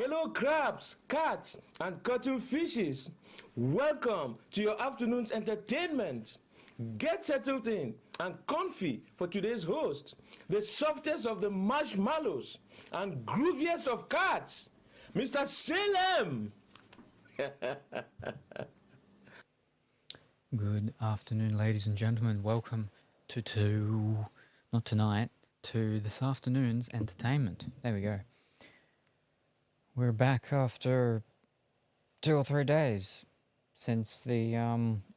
Hello, crabs, cats, and cuttlefishes. Welcome to your afternoon's entertainment. Get settled in and comfy for today's host, the softest of the marshmallows and grooviest of cats, Mr. Salem. Good afternoon, ladies and gentlemen. Welcome not tonight, to this afternoon's entertainment. There we go. We're back after 2 or 3 days since the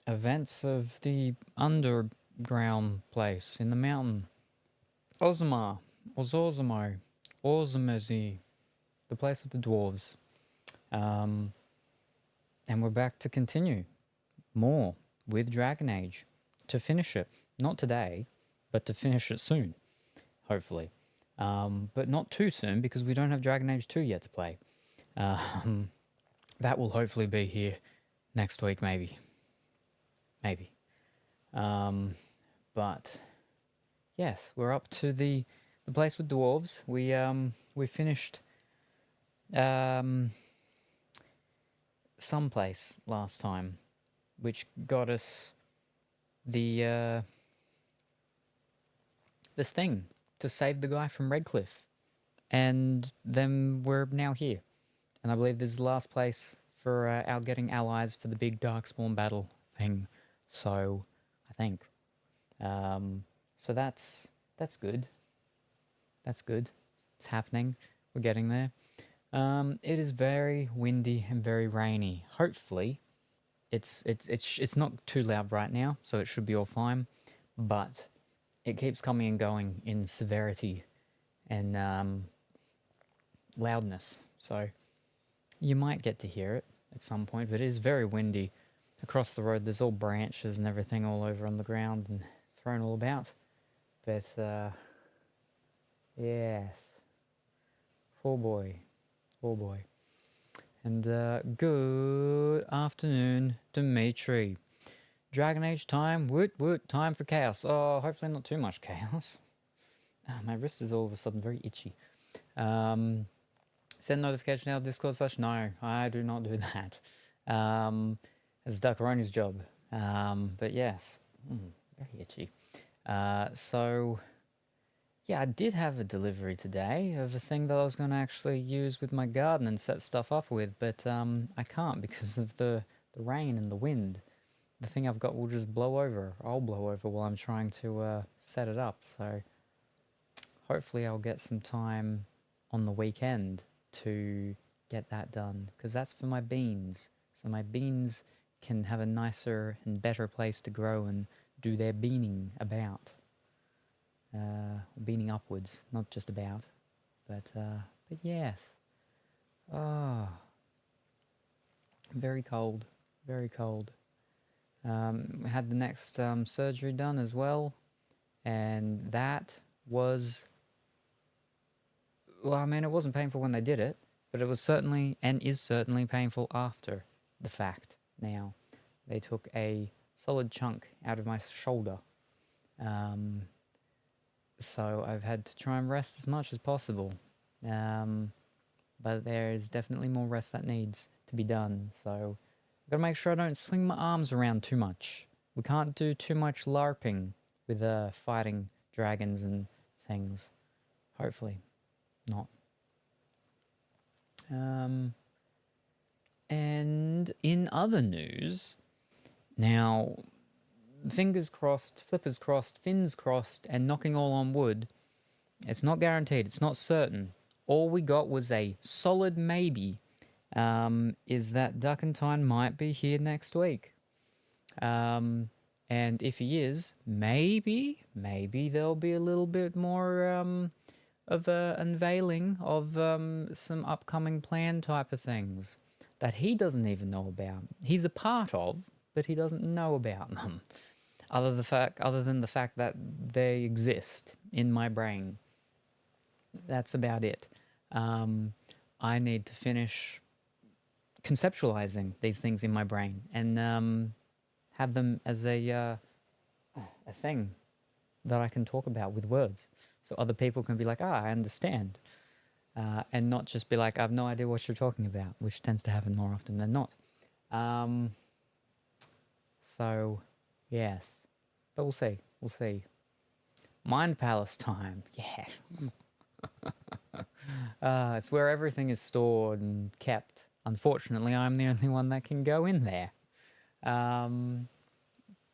events of the underground place in the mountain. Ozma, Ozmazi, the place with the dwarves. And we're back to continue more with Dragon Age, to finish it. Not today, but to finish it soon, hopefully. But not too soon, because we don't have Dragon Age 2 yet to play. That will hopefully be here next week, maybe. But yes, we're up to the place with dwarves. We finished someplace last time, which got us the this thing to save the guy from Redcliffe, and then we're now here, and I believe this is the last place for our getting allies for the big Darkspawn battle thing. So I think so that's good. That's good. It's happening. We're getting there. It is very windy and very rainy. Hopefully it's not too loud right now, so it should be all fine, but it keeps coming and going in severity and loudness, so you might get to hear it at some point, but it is very windy. Across the road there's all branches and everything all over on the ground and thrown all about, but yes, oh boy. And good afternoon, Dimitri. Dragon Age time, woot, time for chaos. Oh, hopefully not too much chaos. My wrist is all of a sudden very itchy. Send notification out Discord / no, I do not do that. It's Duckaroni's job. But yes, very itchy. So yeah, I did have a delivery today of a thing that I was going to actually use with my garden and set stuff up with, but I can't because of the rain and the wind. The thing I've got will just blow over. I'll blow over while I'm trying to set it up, so hopefully I'll get some time on the weekend to get that done, because that's for my beans. So my beans can have a nicer and better place to grow and do their beaning about. Beaning upwards, not just about, but yes. Oh, very cold. Had the next surgery done as well, and that was, well, I mean, it wasn't painful when they did it, but it was certainly, and is certainly, painful after the fact. Now, they took a solid chunk out of my shoulder. So I've had to try and rest as much as possible, but there is definitely more rest that needs to be done, so I've got to make sure I don't swing my arms around too much. We can't do too much LARPing with fighting dragons and things. Hopefully not. And in other news, now, fingers crossed, flippers crossed, fins crossed, and knocking all on wood, it's not guaranteed, it's not certain. All we got was a solid maybe, is that Duckentine might be here next week. And if he is, maybe there'll be a little bit more of a unveiling of some upcoming plan type of things that he doesn't even know about. He's a part of, but he doesn't know about them. Other than the fact that they exist in my brain. That's about it. I need to finish conceptualizing these things in my brain and have them as a thing that I can talk about with words, so other people can be like, I understand. and not just be like, I have no idea what you're talking about, which tends to happen more often than not. So, yes. But we'll see. We'll see. Mind Palace time. Yeah. It's where everything is stored and kept. Unfortunately, I'm the only one that can go in there.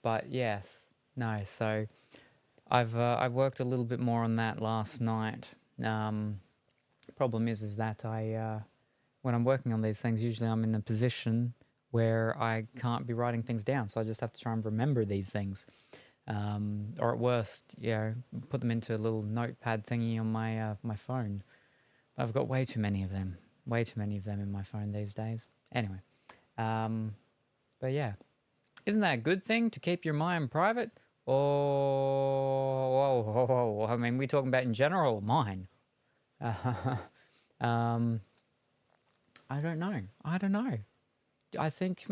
But yes. No, so I worked a little bit more on that last night. Problem is that when I'm working on these things, usually I'm in a position where I can't be writing things down, so I just have to try and remember these things. Or at worst, put them into a little notepad thingy on my my phone. I've got way too many of them. Way too many of them in my phone these days. Anyway, but yeah. Isn't that a good thing to keep your mind private? Oh, I mean, we're talking about in general, mine. I don't know. I think,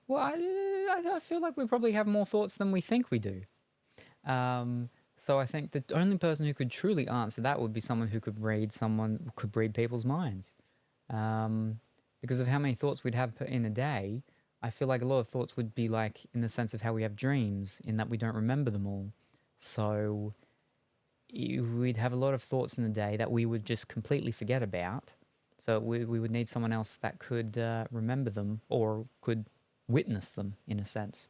well, I feel like we probably have more thoughts than we think we do. So I think the only person who could truly answer that would be someone who could read people's minds. Because of how many thoughts we'd have in a day, I feel like a lot of thoughts would be like in the sense of how we have dreams, in that we don't remember them all. So we'd have a lot of thoughts in a day that we would just completely forget about. So we would need someone else that could remember them or could witness them in a sense.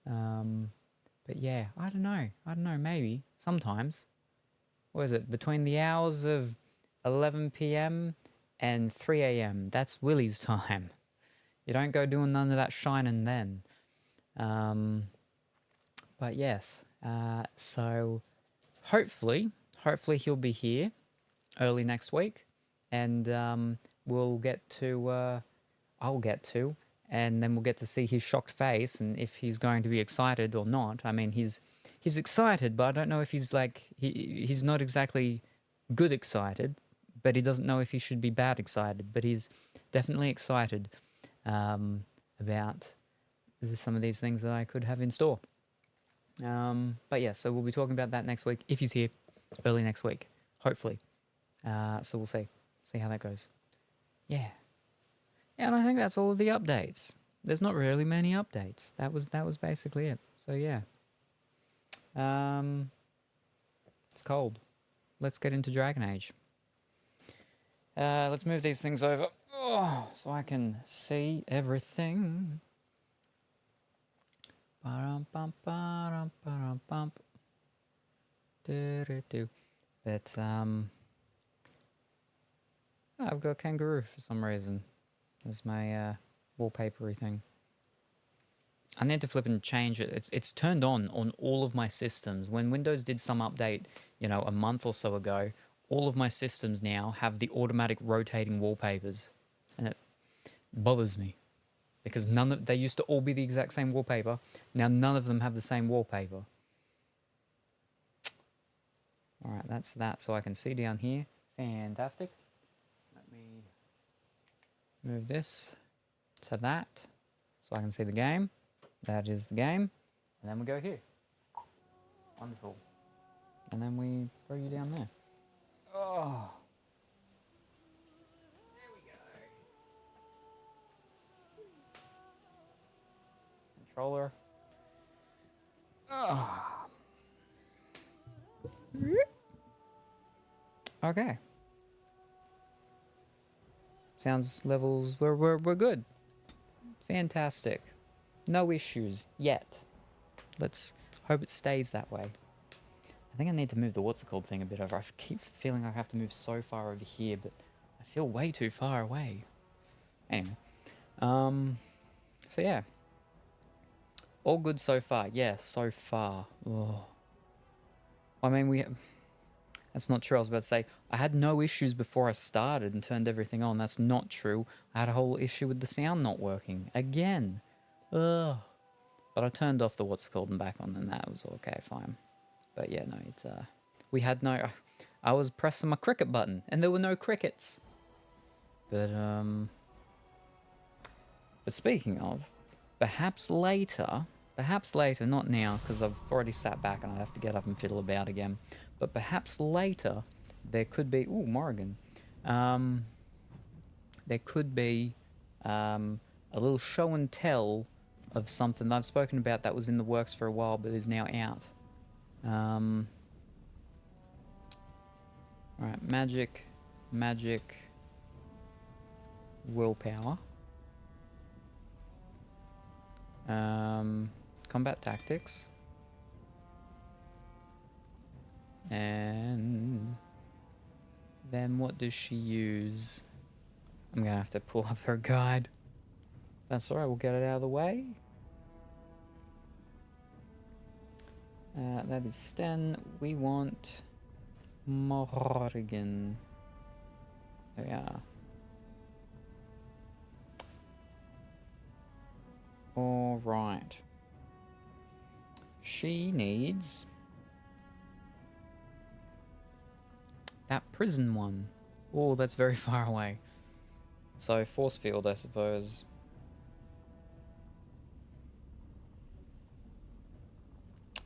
But yeah, I don't know, maybe, sometimes. What is it, between the hours of 11 p.m. and 3 a.m., that's Willie's time. You don't go doing none of that shining then. But yes, so hopefully he'll be here early next week, and I'll get to, and then we'll get to see his shocked face and if he's going to be excited or not. I mean, he's excited, but I don't know if he's like, he's not exactly good excited, but he doesn't know if he should be bad excited, but he's definitely excited about some of these things that I could have in store. But yeah, so we'll be talking about that next week, if he's here early next week, hopefully. So we'll see how that goes. Yeah. And I think that's all of the updates. There's not really many updates. That was basically it. So yeah. It's cold. Let's get into Dragon Age. Let's move these things over so I can see everything. But I've got a kangaroo for some reason as my wallpapery thing. I need to flip and change it. It's turned on all of my systems. When Windows did some update, a month or so ago, all of my systems now have the automatic rotating wallpapers, and it bothers me because they used to all be the exact same wallpaper. Now none of them have the same wallpaper. All right, that's that. So I can see down here. Fantastic. Let me move this to that so I can see the game. That is the game. And then we go here. Wonderful. And then we throw you down there. Oh. There we go. Controller. Oh. Okay. Sounds levels, we're good. Fantastic. No issues yet. Let's hope it stays that way. I think I need to move the what's it called thing a bit over. I keep feeling I have to move so far over here, but I feel way too far away. Anyway. So yeah. All good so far. Yeah, so far. Oh. I mean, that's not true. I was about to say, I had no issues before I started and turned everything on. That's not true. I had a whole issue with the sound not working. Again. Ugh. But I turned off the what's called and back on, and that was okay, fine. But yeah, no, it's, we had no, I was pressing my cricket button, and there were no crickets. But speaking of, perhaps later, not now, because I've already sat back and I have to get up and fiddle about again. But perhaps later, there could be, ooh, Morrigan. There could be a little show and tell of something that I've spoken about that was in the works for a while but is now out. Alright, magic, willpower, combat tactics, and then what does she use? I'm gonna have to pull up her guide. That's alright, we'll get it out of the way. That is Sten. We want Morrigan. There we are. Alright. She needs that prison one. Oh, that's very far away. So, force field, I suppose.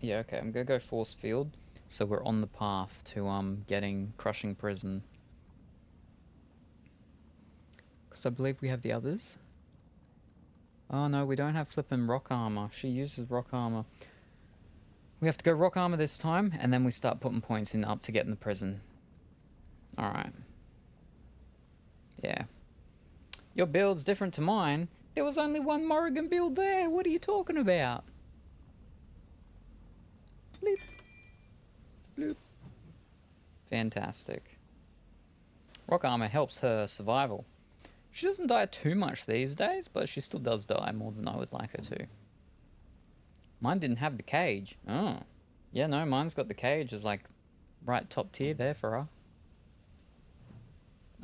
Yeah, okay, I'm gonna go force field, so we're on the path to getting crushing prison. Because I believe we have the others. Oh no, we don't have flippin' rock armor. She uses rock armor. We have to go rock armor this time, and then we start putting points in up to get in the prison. Alright. Yeah. Your build's different to mine. There was only one Morrigan build there. What are you talking about? Bleep. Bloop. Fantastic. Rock armor helps her survival. She doesn't die too much these days, but she still does die more than I would like her to. Mine didn't have the cage. Oh. Yeah, no, mine's got the cage as like right top tier there for her.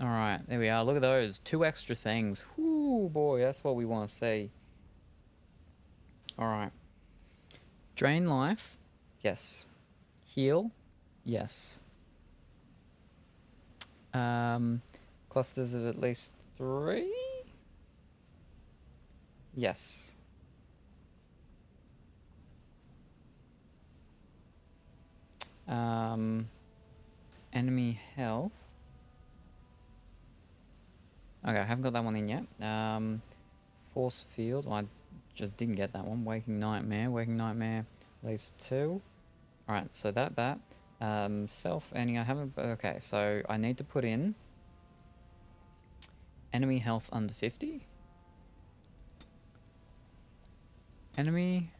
Alright, there we are. Look at those. 2 extra things. Whoo, boy, that's what we want to see. Alright. Drain life. Yes. Heal. Yes. Clusters of at least 3? Yes. Enemy health. Okay, I haven't got that one in yet. Force field. I just didn't get that one. Waking nightmare. At least 2. Alright, so that. Self ending. I haven't. Okay, so I need to put in enemy health under 50. Enemy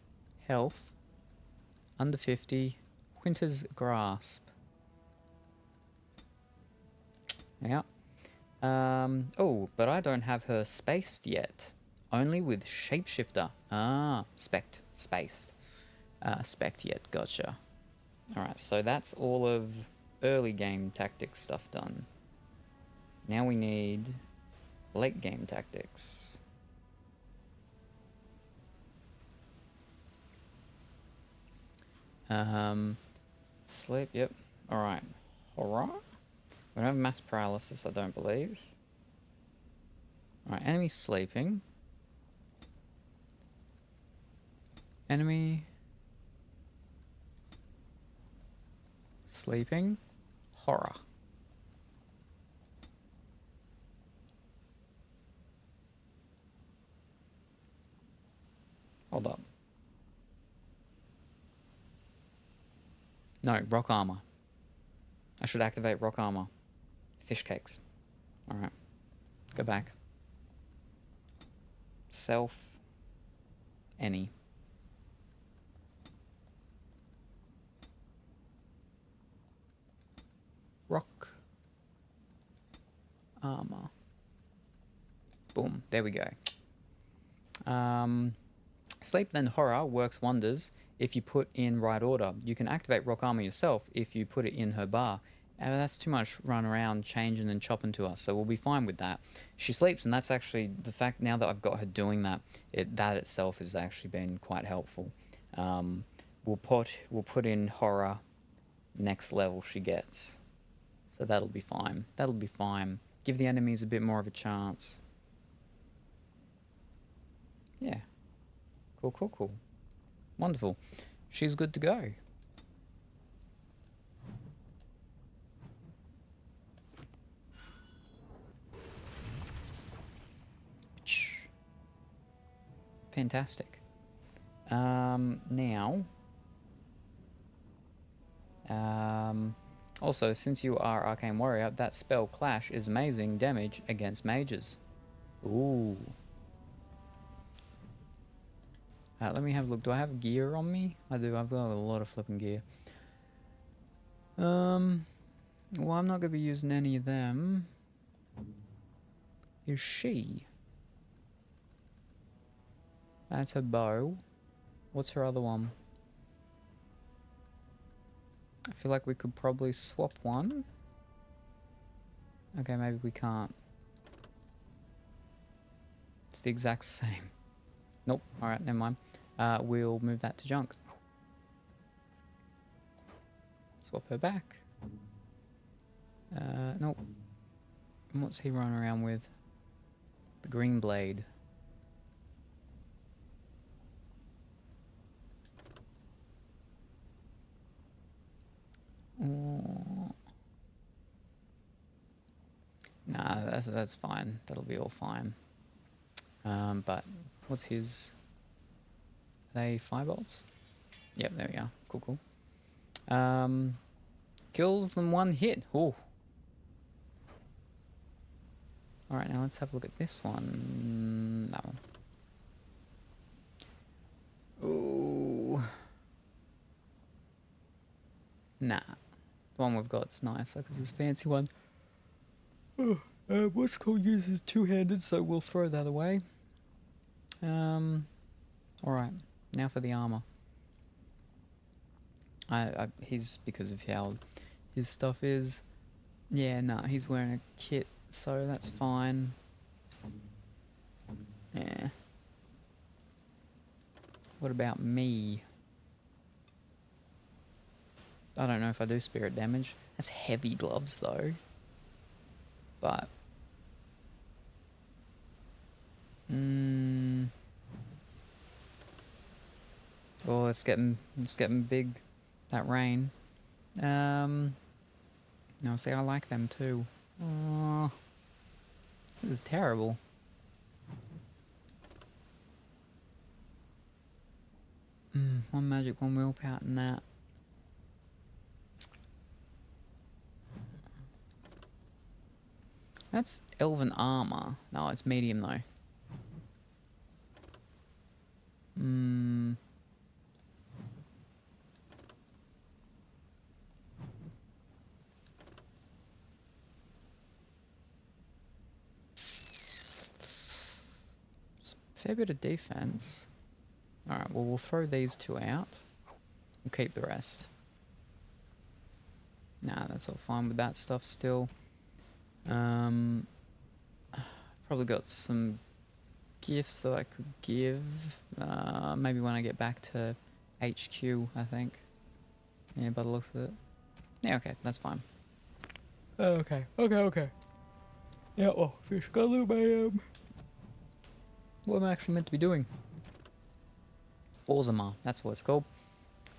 health under 50. Winter's grasp. Yeah. Oh, but I don't have her spaced yet. Only with shapeshifter. Ah, spec'd. Spaced. Spec'd yet. Gotcha. Alright, so that's all of early game tactics stuff done. Now we need late game tactics. Sleep, yep. Alright. Horror? We don't have mass paralysis, I don't believe. Alright, enemy sleeping. Enemy sleeping. Horror. Hold up. No, rock armor. I should activate rock armor. Fish cakes. Alright. Go back. Self. Any. Rock. Armor. Boom. There we go. Sleep then horror works wonders if you put in right order. You can activate rock armor yourself if you put it in her bar. And that's too much run around changing and chopping to us, so we'll be fine with that. She sleeps, and that's actually the fact now that I've got her doing that. That itself has actually been quite helpful. We'll put in horror next level she gets, so that'll be fine. That'll be fine. Give the enemies a bit more of a chance. Yeah. Cool, cool, cool. Wonderful. She's good to go. fantastic. Now, also, since you are Arcane Warrior, that spell Clash is amazing damage against mages. Ooh. Let me have a look. Do I have gear on me? I do. I've got a lot of flipping gear. Well, I'm not going to be using any of them. Is she? That's her bow. What's her other one? I feel like we could probably swap one. Okay, maybe we can't. It's the exact same. Nope. Alright, never mind. We'll move that to junk. Swap her back. Nope. And what's he running around with? The green blade. Oh. Nah, that's fine. That'll be all fine. But what's his? Are they firebolts? Yep, there we are. Cool, cool. Kills them one hit. Oh. Alright, now let's have a look at this one. That one. Ooh. Nah. The one we've got's nicer because it's a fancy one. What's called uses two-handed, so we'll throw that away. Alright. Now for the armor. He's, because of how his stuff is. Yeah, nah, he's wearing a kit, so that's fine. Yeah. What about me? I don't know if I do spirit damage. That's heavy gloves though. But oh, it's getting big. That rain. No, see, I like them too. Oh, this is terrible. One magic, one willpower, and that. That's elven armor. No, it's medium though. Fair bit of defense. Alright, well, we'll throw these two out. We'll keep the rest. Nah, that's all fine with that stuff still. Probably got some gifts that I could give. Maybe when I get back to HQ, I think. Yeah, by the looks of it. Yeah, okay, that's fine. Okay. Yeah, well, fish got a little bit, what am I actually meant to be doing? Orzamar, that's what it's called.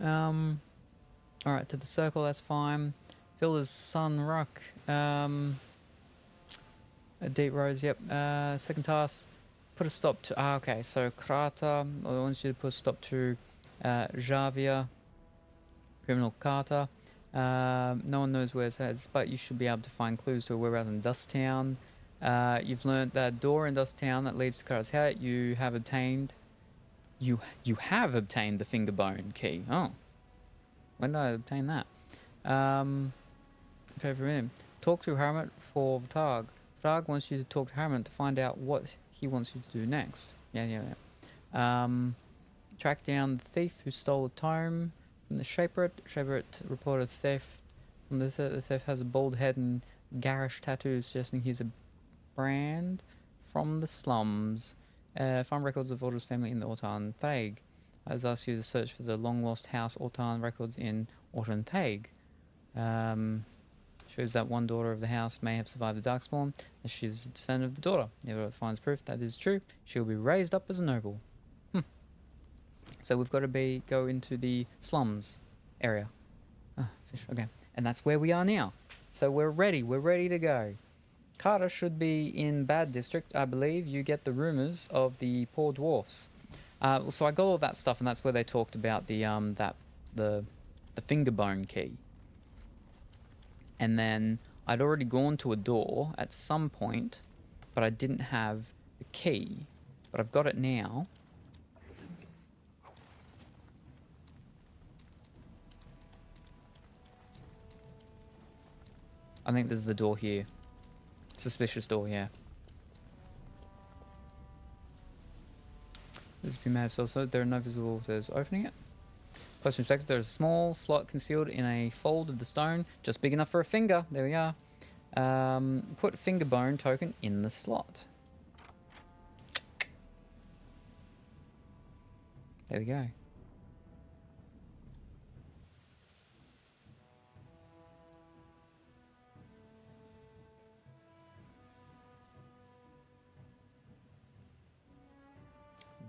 Alright, to the circle, that's fine. Fielder's Sun Rock. A deep rose, yep. Second task, put a stop to... okay, so Krata, I want you to put a stop to Javia, criminal Carter. No one knows where it's at, but you should be able to find clues to a whereabouts in Dusttown. You've learnt that door in Dusttown that leads to Carter's hat. You have obtained... You have obtained the finger bone key. Oh. When did I obtain that? Pay for him. Talk to Hermit for Varg. Varg wants you to talk to Hermit to find out what he wants you to do next. Yeah. Track down the thief who stole a tome from the Shaperate. Shaperate reported theft. From the thief has a bald head and garish tattoos suggesting he's a brand from the slums. Find records of Orta's family in the Ortan Thag. I was asked you to search for the long-lost house Ortan records in Ortan Thag. Shows that one daughter of the house may have survived the Darkspawn, as she is a descendant of the daughter. If it finds proof that is true, she will be raised up as a noble. So we've got to go into the slums area. Fish, okay. And that's where we are now. So we're ready to go. Carter should be in Bad District, I believe. You get the rumours of the poor dwarfs. So I got all that stuff, and that's where they talked about the the finger bone key. And then I'd already gone to a door at some point, but I didn't have the key. But I've got it now. I think there's the door here. Suspicious door, yeah. This may have so there are no visible there's opening it. Close inspected, there's a small slot concealed in a fold of the stone, just big enough for a finger. There we are. Put finger bone token in the slot. There we go.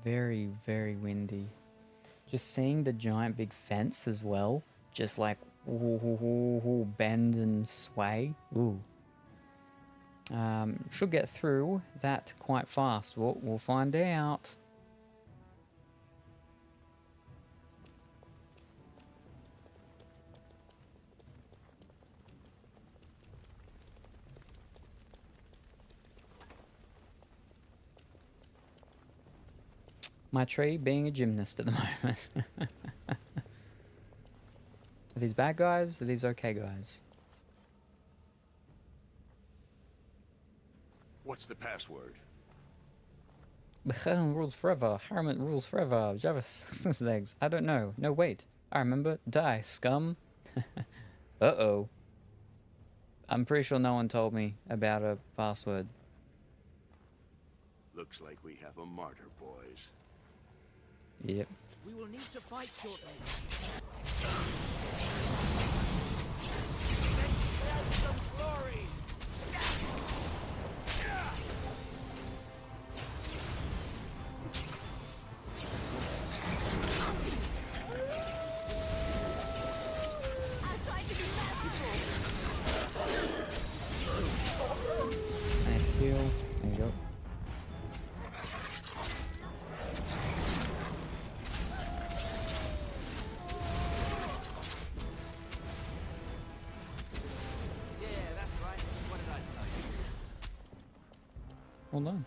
Very, very windy. Just seeing the giant big fence as well, just like bend and sway. Ooh. Should get through that quite fast. We'll find out. My tree being a gymnast at the moment. Are these bad guys? Are these okay guys? What's the password? Bechen rules forever. Harriman rules forever. Java eggs. I don't know. No, wait. I remember. Die, scum. Uh-oh. I'm pretty sure no one told me about a password. Looks like we have a martyr, boys. Yep. We will need to fight shortly. Let's add some glory. I'll try to be merciful. Nice heal. There you go. Well done.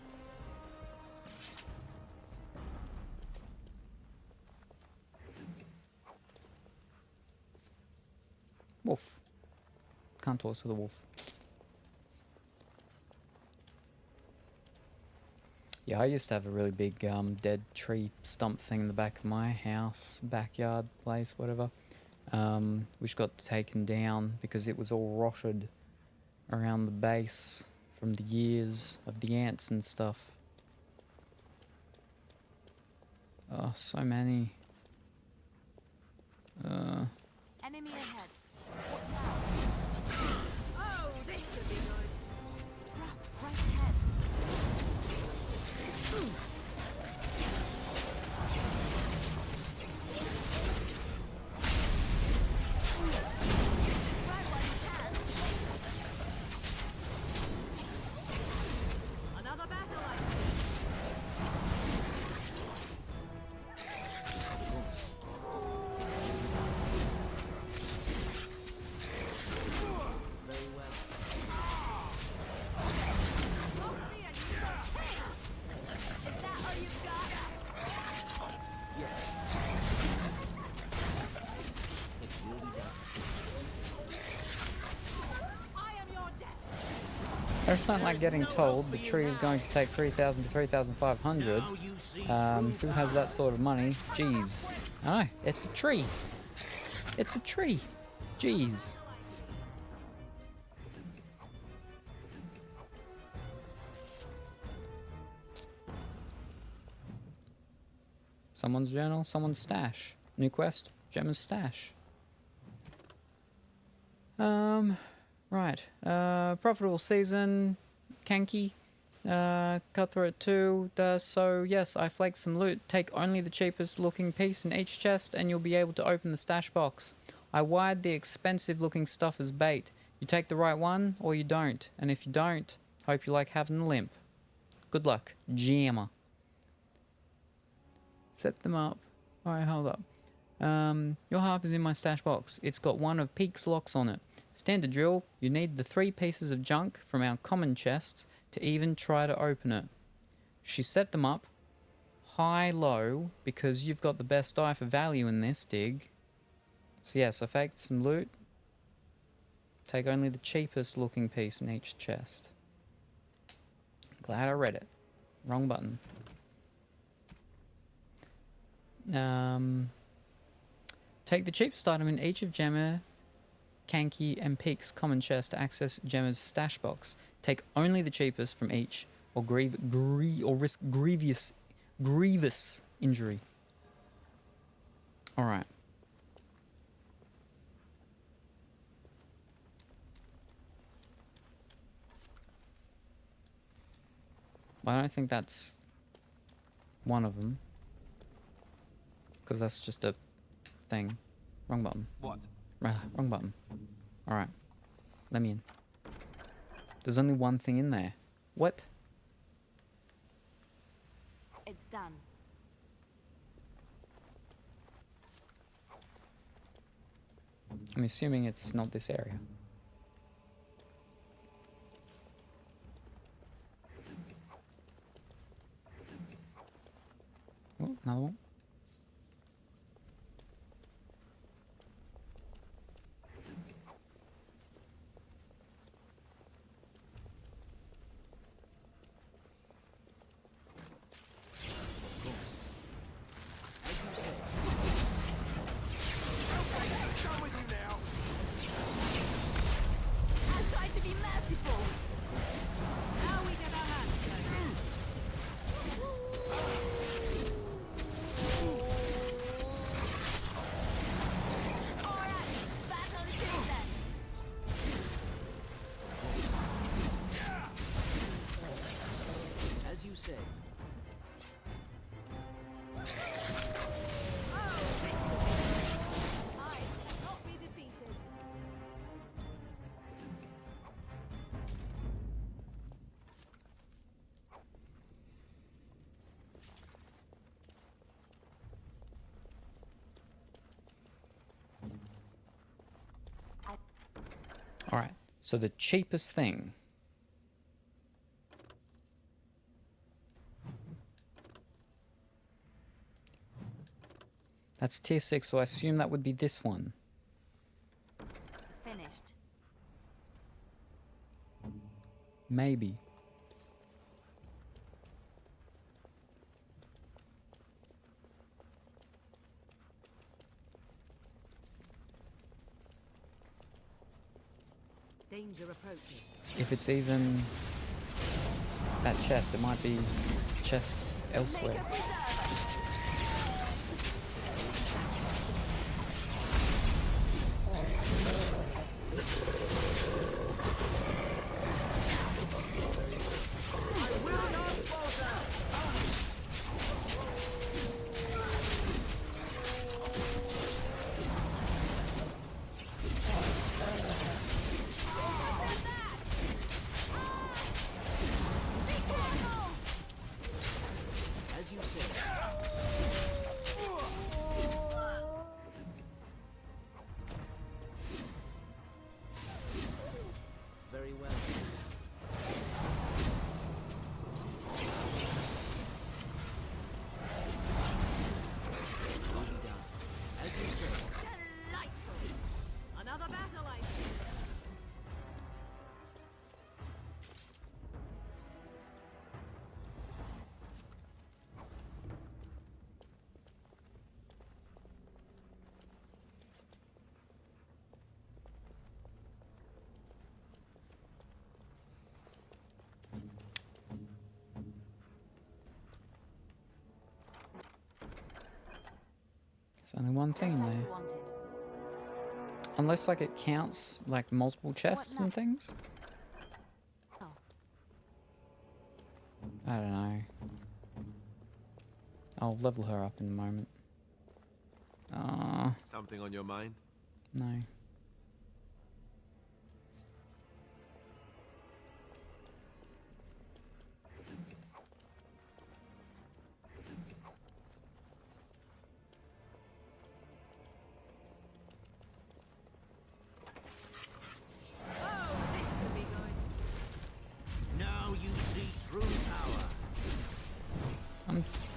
Wolf. Can't talk to the wolf. Yeah, I used to have a really big dead tree stump thing in the back of my house, backyard place, whatever, which got taken down because it was all rotted around the base from the years of the ants and stuff. Oh, so many. Enemy ahead. Watch out. Oh, this should be good. Trap right ahead. Right while you can. Another battle like very well. Lost me and you got paid. Is that all you've got? Yes. It will be done. I am your death. I just don't like getting told the tree is going to take 3,000 to 3,500. Now you see Who has that sort of money? Jeez. I know, it's a tree. It's a tree. Jeez. Someone's journal, someone's stash. New quest, Gemma's stash. Right. Profitable season, Kanky. Cutthroat 2. So yes, I flaked some loot. Take only the cheapest looking piece in each chest and you'll be able to open the stash box. I wired the expensive looking stuff as bait. You take the right one or you don't. And if you don't, hope you like having a limp. Good luck, Gemma. Set them up. Alright, hold up. Your half is in my stash box. It's got one of Peak's locks on it. Standard drill, you need the 3 pieces of junk from our common chests to even try to open it. She set them up high-low because you've got the best eye for value in this dig. So yes, I faked some loot. Take only the cheapest looking piece in each chest. Glad I read it. Wrong button. Take the cheapest item in each of Gemma, Kanki, and Peak's common chest to access Gemma's stash box. Take only the cheapest from each, or risk grievous injury. All right. I don't think that's one of them. Because that's just a thing. Wrong button. What? Wrong button. Alright. Let me in. There's only one thing in there. What? It's done. I'm assuming it's not this area. Oh, another one. I'll try to be merciful. Now we get our hands dirty. Alright, battle it is then. As you say. I cannot be defeated. Alright. So the cheapest thing. That's tier 6, so I assume that would be this one. Finished. Maybe. Danger approaches. If it's even that chest, it might be chests elsewhere. Make a preserver. As you say. Very well. Will be done. As you say. Delightful. Another battle item. There's only one thing Just how there. you wanted. Unless, like, it counts, like, multiple chests and next? things? Oh. I don't know. I'll level her up in a moment. Something on your mind? No.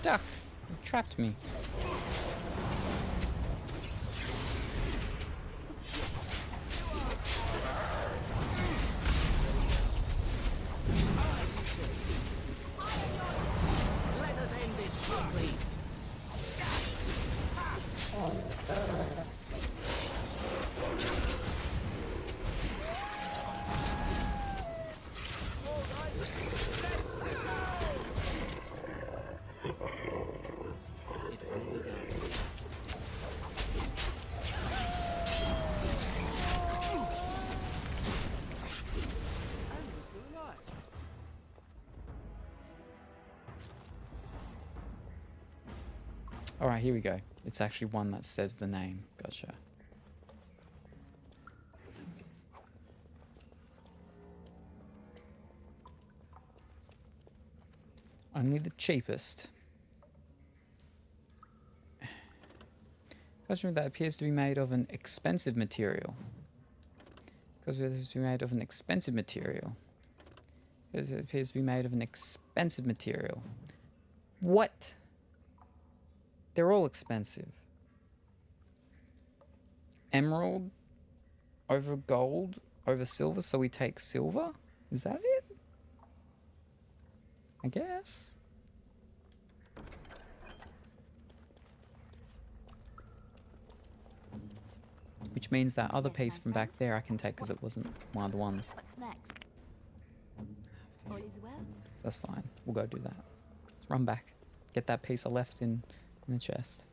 stuck. You trapped me. Let us end this quickly. It will be done. And we're still alive. Alright, here we go. It's actually one that says the name. Gotcha. Only the cheapest. Customer that appears to be made of an expensive material. Because it appears to be made of an expensive material. Because it appears to be made of an expensive material. What? They're all expensive. Emerald over gold over silver, so we take silver? Is that it? I guess. Which means that other piece from back there I can take because it wasn't one of the ones. What's next? All is well? So that's fine. We'll go do that. Let's run back. Get that piece I left in the chest.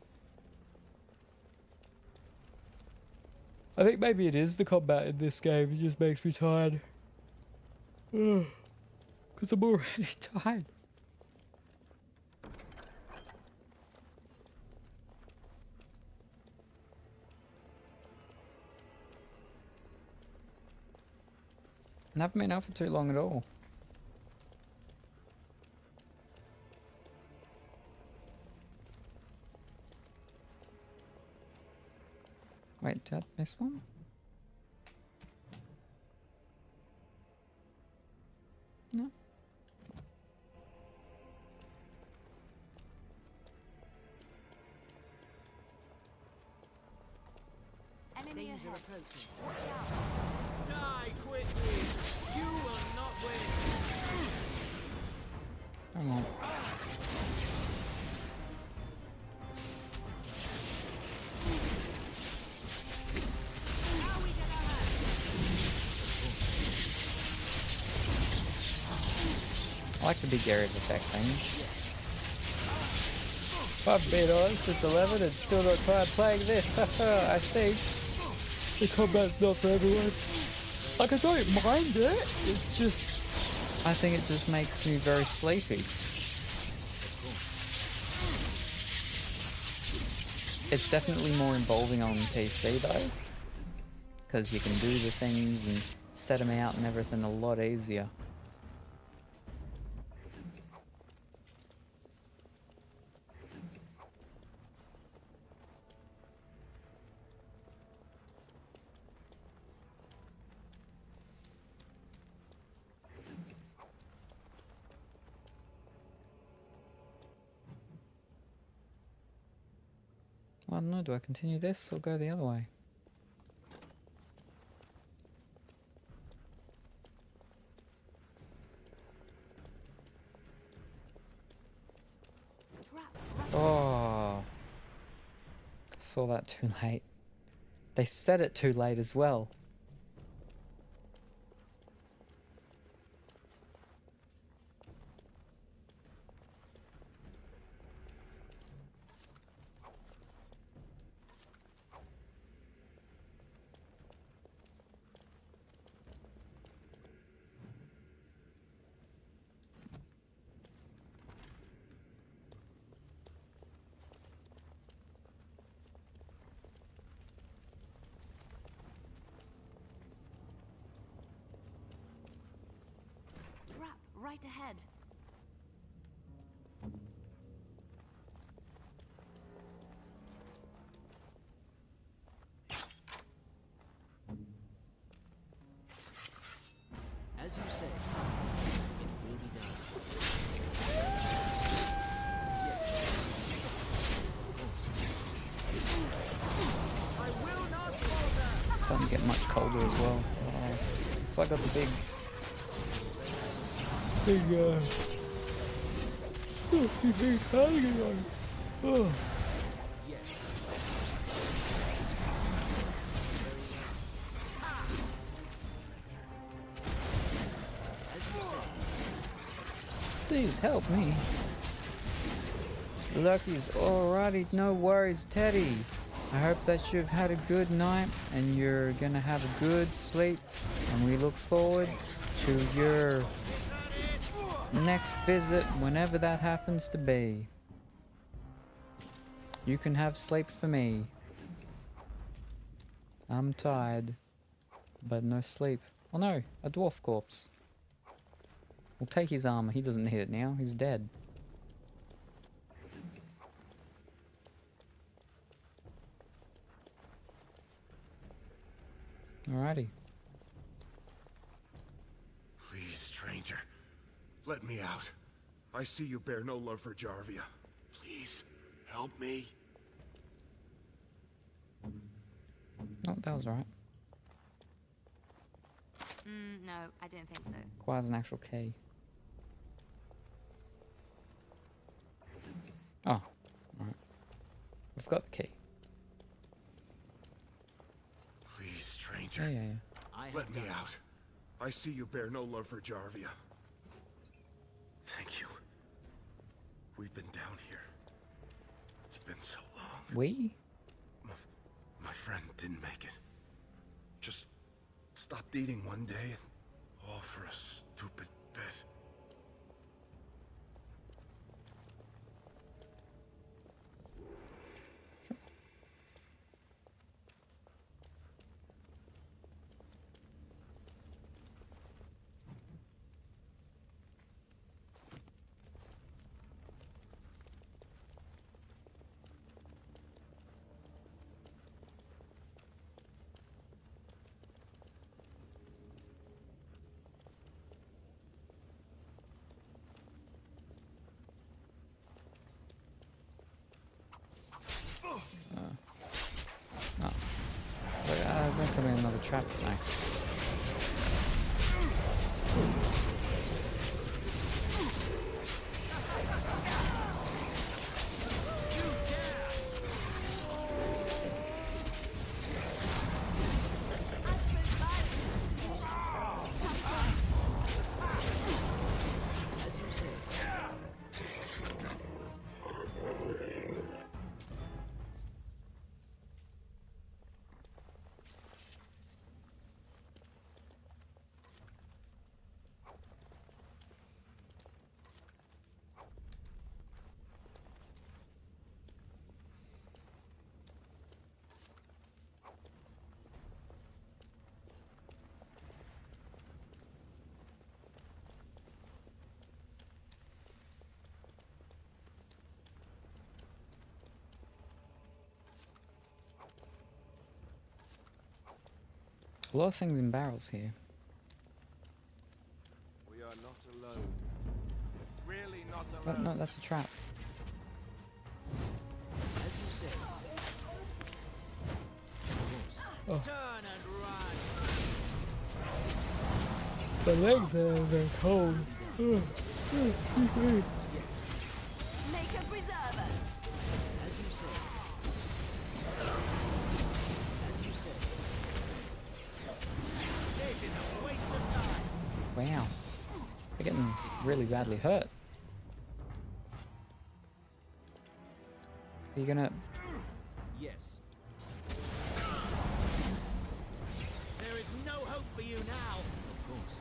I think maybe it is the combat in this game. It just makes me tired. Because I'm already tired. I haven't been out for too long at all. Wait, did I miss one? No. Enemy Danger ahead. approaching. Watch out. Die quickly! You will not win! Hang on. Now we get our hand. I like the big area of effect things. If I've been on since 11 and still not tired playing this. I think the combat's not for everyone. Like, I don't mind it. It's just, I think it just makes me very sleepy. It's definitely more involving on PC though, because you can do the things and set them out and everything a lot easier. I don't know, do I continue this or go the other way? Trap. Right. Oh, saw that too late. They said it too late as well. Trap. Right ahead. As you say, it will be done. Yes. starting to get much colder as well. So I got the big, big cardigan on. Oh. Please help me. Lucky's alrighty, no worries, Teddy. I hope that you've had a good night and you're gonna have a good sleep, and we look forward to your next visit whenever that happens to be. You can have sleep for me. I'm tired, but no sleep. Oh no, a dwarf corpse. We'll take his armor, he doesn't need it now, he's dead. Alrighty. Please, stranger. Let me out. I see you bear no love for Jarvia. Please, help me. Oh, that was alright. No, I don't think so. Requires an actual key. Oh, alright. We've got the key. Please, stranger. Yeah. I have Let me done out. I see you bear no love for Jarvia. Thank you. We've been down here. It's been so long. We? My friend didn't make it. Just stopped eating one day, and all for a stupid bit. Don't tell me another trap now. A lot of things in barrels here. We are not alone. Really not Oh, alone. no, that's a trap. as you said. Of course. Turn and run. The legs are cold. Make a preserver. As you said. As you said. This is a waste of time. Wow. They're getting really badly hurt. Are you gonna... Yes. There is no hope for you now. Of course.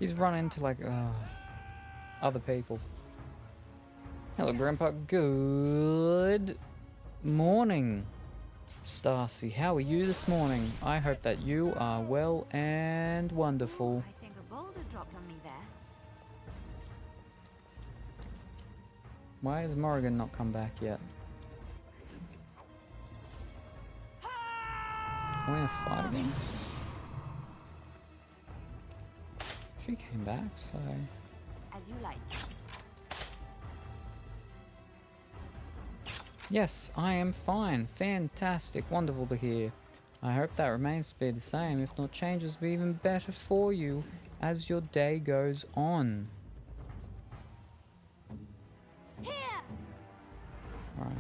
He's run into like other people. Hello, Grandpa. Good morning, Stacy. How are you this morning? I hope that you are well and wonderful. I think a boulder dropped on me there. Why has Morrigan not come back yet? Are we in a fight again? She came back, so... As you like. Yes, I am fine. Fantastic. Wonderful to hear. I hope that remains to be the same, if not changes will be even better for you as your day goes on. Here! Alright.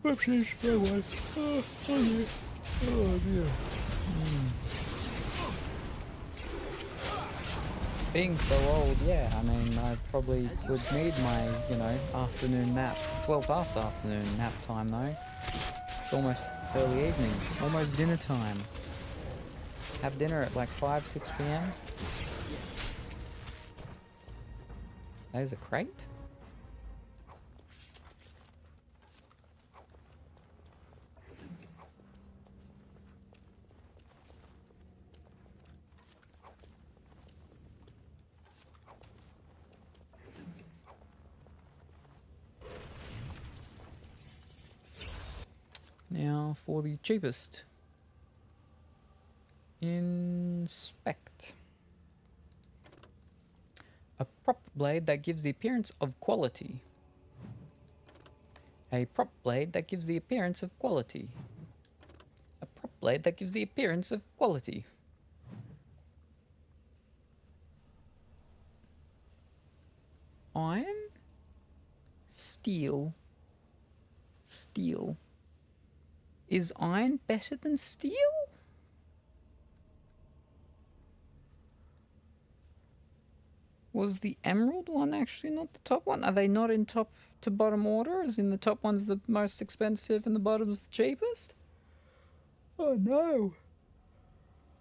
Whoopsies, wrong one. Oh dear. Oh dear. Being so old, yeah, I mean, I probably would need my, you know, afternoon nap. It's well past afternoon nap time though. It's almost early evening, almost dinner time. Have dinner at like 5, 6 p.m. There's a crate? Now for the cheapest. Inspect. A prop blade that gives the appearance of quality. A prop blade that gives the appearance of quality. A prop blade that gives the appearance of quality. Iron? Steel. Steel. Is iron better than steel? Was the emerald one actually not the top one? Are they not in top to bottom order? As in the top one's the most expensive and the bottom's the cheapest? Oh no.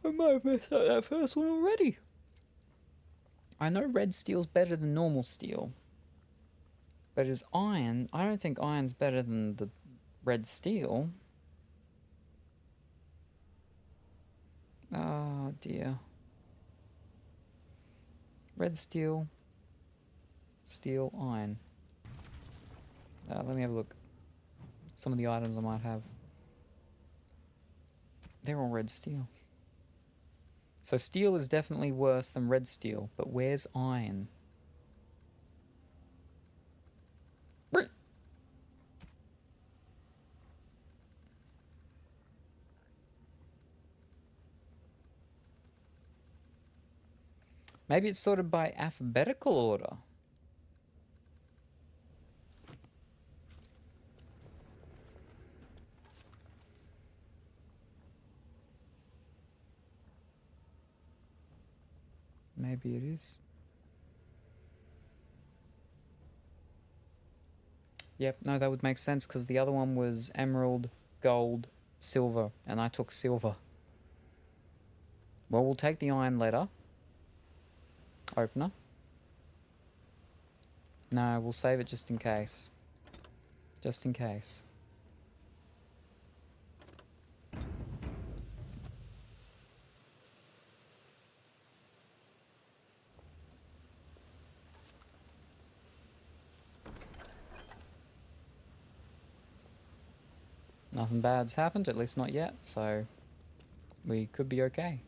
I might have messed up that first one already. I know red steel's better than normal steel. But is iron... I don't think iron's better than the red steel. Oh dear. Red steel, steel, iron. Let me have a look. Some of the items I might have. They're all red steel. So steel is definitely worse than red steel, but where's iron? Maybe it's sorted by alphabetical order. Maybe it is. Yep, no, that would make sense because the other one was emerald, gold, silver, and I took silver. Well, we'll take the iron letter. Opener. No, we'll save it just in case. Just in case. Nothing bad's happened, at least not yet, so we could be okay.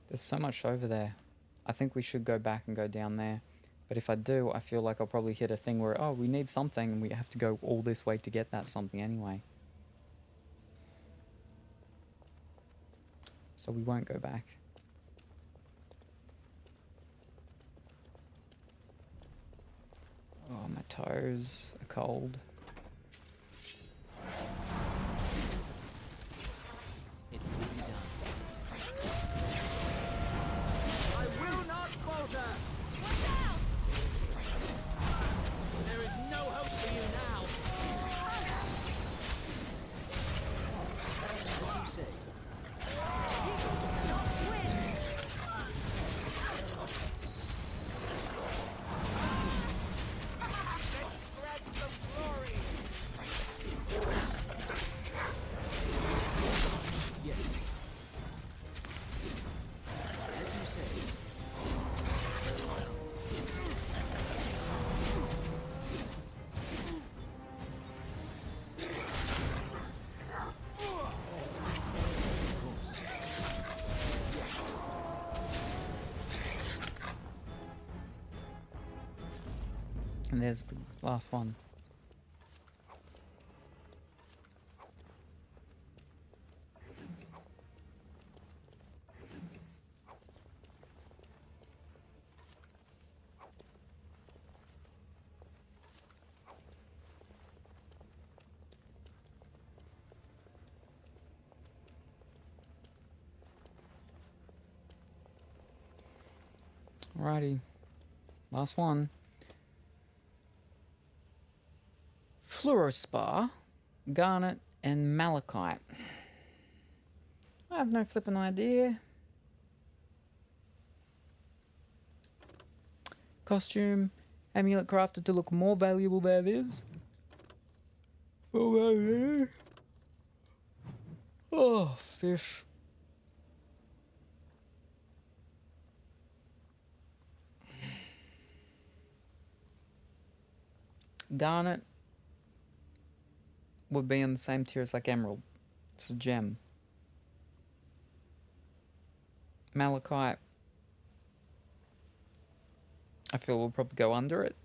There's so much over there. I think we should go back and go down there. But if I do, I feel like I'll probably hit a thing where, oh, we need something and we have to go all this way to get that something anyway. So we won't go back. Oh, my toes are cold. It will be done. I will not falter! Watch out! There is no hope for you now! What do you say? You cannot win! Let's spread some glory! And there's the last one. Alrighty. Last one. Fluorospar, garnet, and malachite. I have no flippin' idea. Costume. Amulet crafted to look more valuable than it is. Oh, fish. Garnet would be in the same tier as like emerald. It's a gem. Malachite, I feel will probably go under it.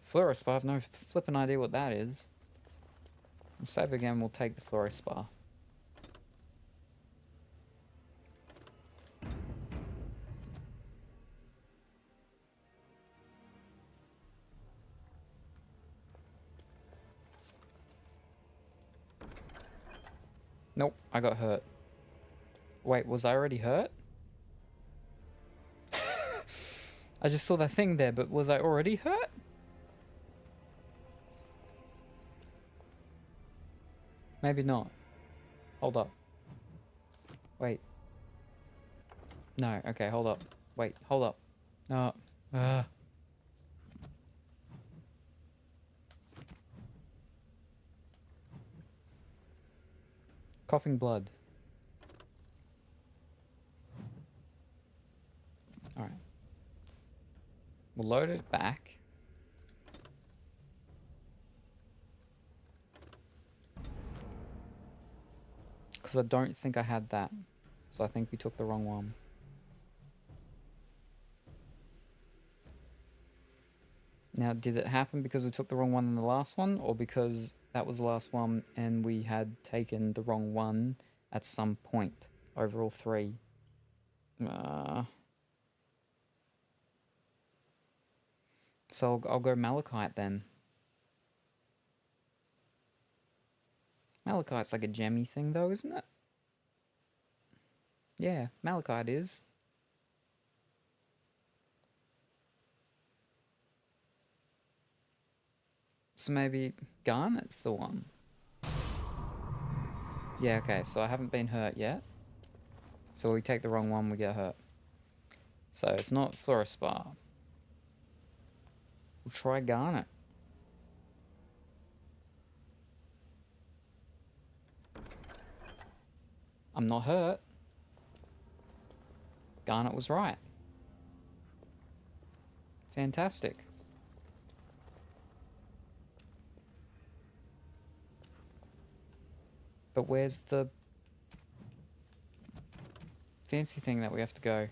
Fluorospar, I have no flippin' idea what that is. Save again, we'll take the fluorospar. Nope, I got hurt. Wait, was I already hurt? I just saw that thing there, but was I already hurt? Maybe not. Hold up. Wait. No, okay, hold up. Wait, hold up. No. Coughing blood. Alright. We'll load it back. Because I don't think I had that. So I think we took the wrong one. Now, did it happen because we took the wrong one in the last one, or because that was the last one and we had taken the wrong one at some point over all three? So I'll go malachite then. Malachite's like a gemmy thing though, isn't it? Yeah, malachite is. So maybe garnet's the one. Yeah, okay, so I haven't been hurt yet. So we take the wrong one, we get hurt. So it's not fluorospar. We'll try garnet. I'm not hurt. Garnet was right. Fantastic. But where's the fancy thing that we have to go?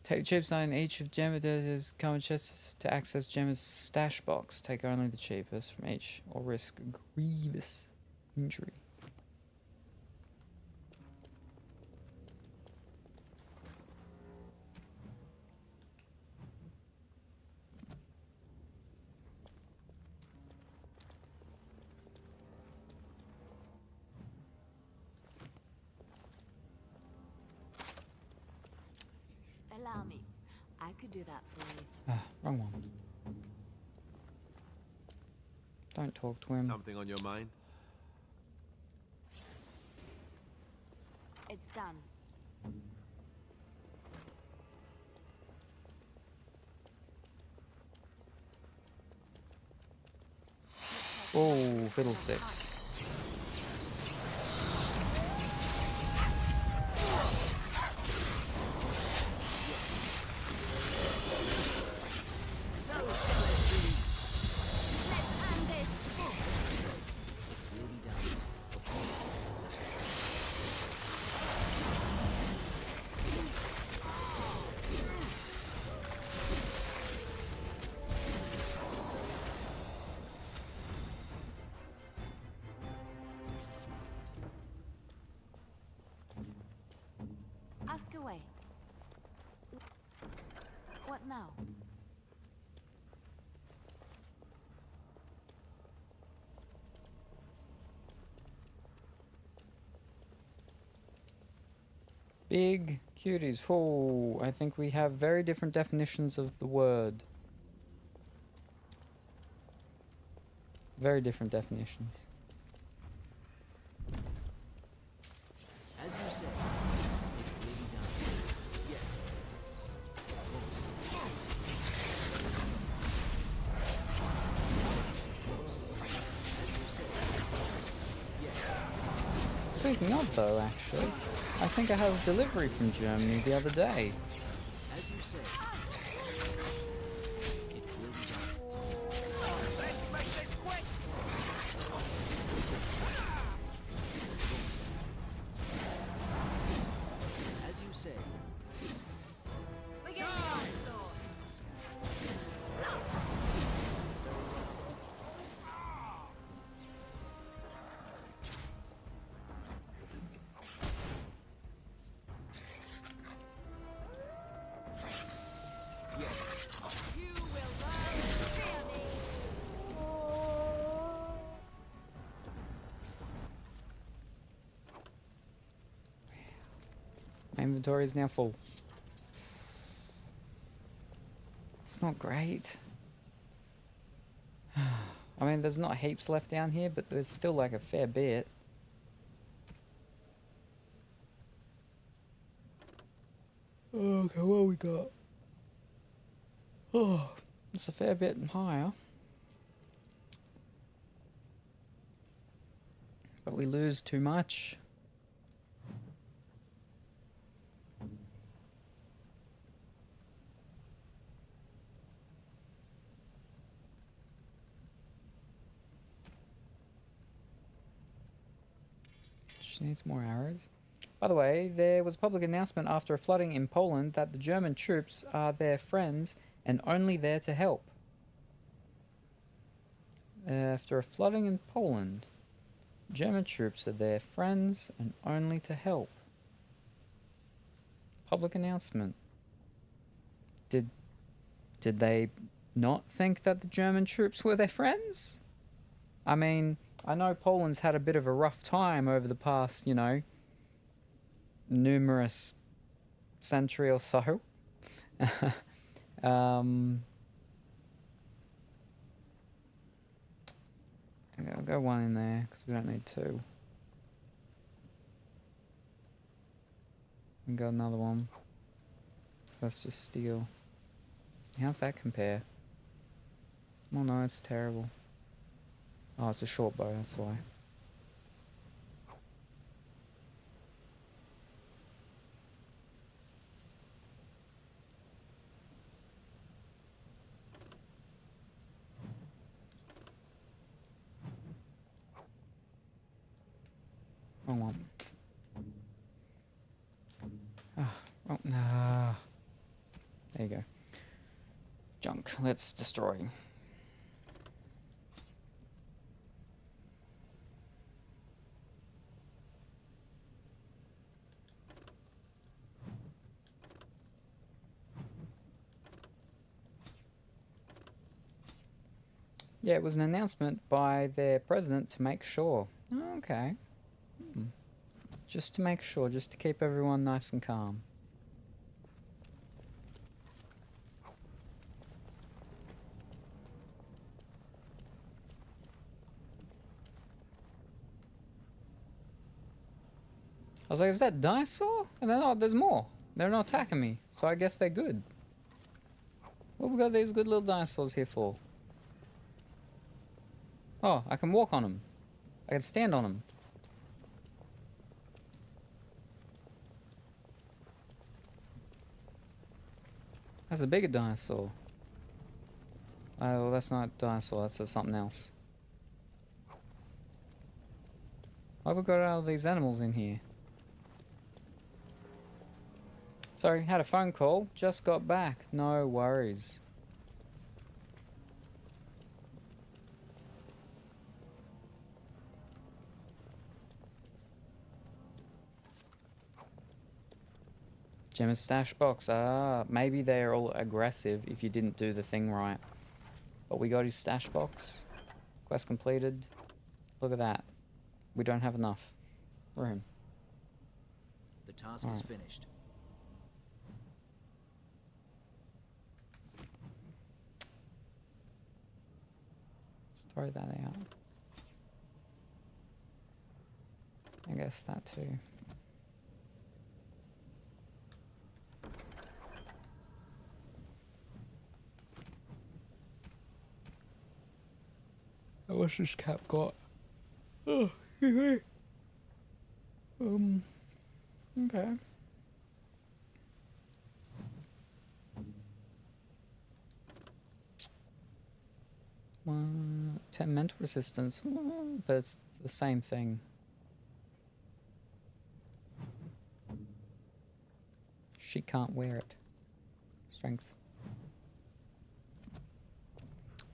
Take chips on each of Gemma's common chests to access Gemma's stash box. Take only the cheapest from each or risk grievous injury. Allow me. I could do that for you. Ah, wrong one. Don't talk to him. Something on your mind? It's done. Oh, fiddlesticks. now? Big cuties. Oh, I think we have very different definitions of the word. Very different definitions. As you say, it really does. Yes. Of course. As you say. Yes. Speaking of though, actually, I think I had a delivery from Germany the other day. As you say. It will be done. Let's make this quick! As you say. We're getting done, Lord. You will learn to fear me. My inventory is now full. It's not great. I mean, there's not heaps left down here, but there's still like a fair bit. Okay, what we got? Oh, it's a fair bit higher. But we lose too much. She needs more arrows. By the way, there was a public announcement after a flooding in Poland that the German troops are their friends and only there to help. After a flooding in Poland, German troops are their friends and only to help. Public announcement. Did they not think that the German troops were their friends? I mean, I know Poland's had a bit of a rough time over the past, you know, numerous century or so. I'll go one in there because we don't need two. And go another one. Let's just steal. How's that compare? Well, no, it's terrible. Oh, it's a short bow, that's why. Wrong one. Ah, wrong. Nah. There you go. Junk. Let's destroy. Yeah, it was an announcement by their president to make sure. Oh, okay. Just to make sure, just to keep everyone nice and calm. I was like, is that dinosaur? And then, oh, there's more. They're not attacking me, so I guess they're good. What we got these good little dinosaurs here for? Oh, I can walk on them. I can stand on them. That's a bigger dinosaur. Oh, well, that's not a dinosaur, that's something else. Why have we got all these animals in here? Sorry, had a phone call, just got back. No worries. Gemma's stash box. Ah, maybe they're all aggressive if you didn't do the thing right. But we got his stash box. Quest completed. Look at that. We don't have enough room. The task is finished. Let's throw that out. I guess that too. What's this cap got? Oh, okay. Uh, 10 mental resistance, but it's the same thing. She can't wear it. Strength.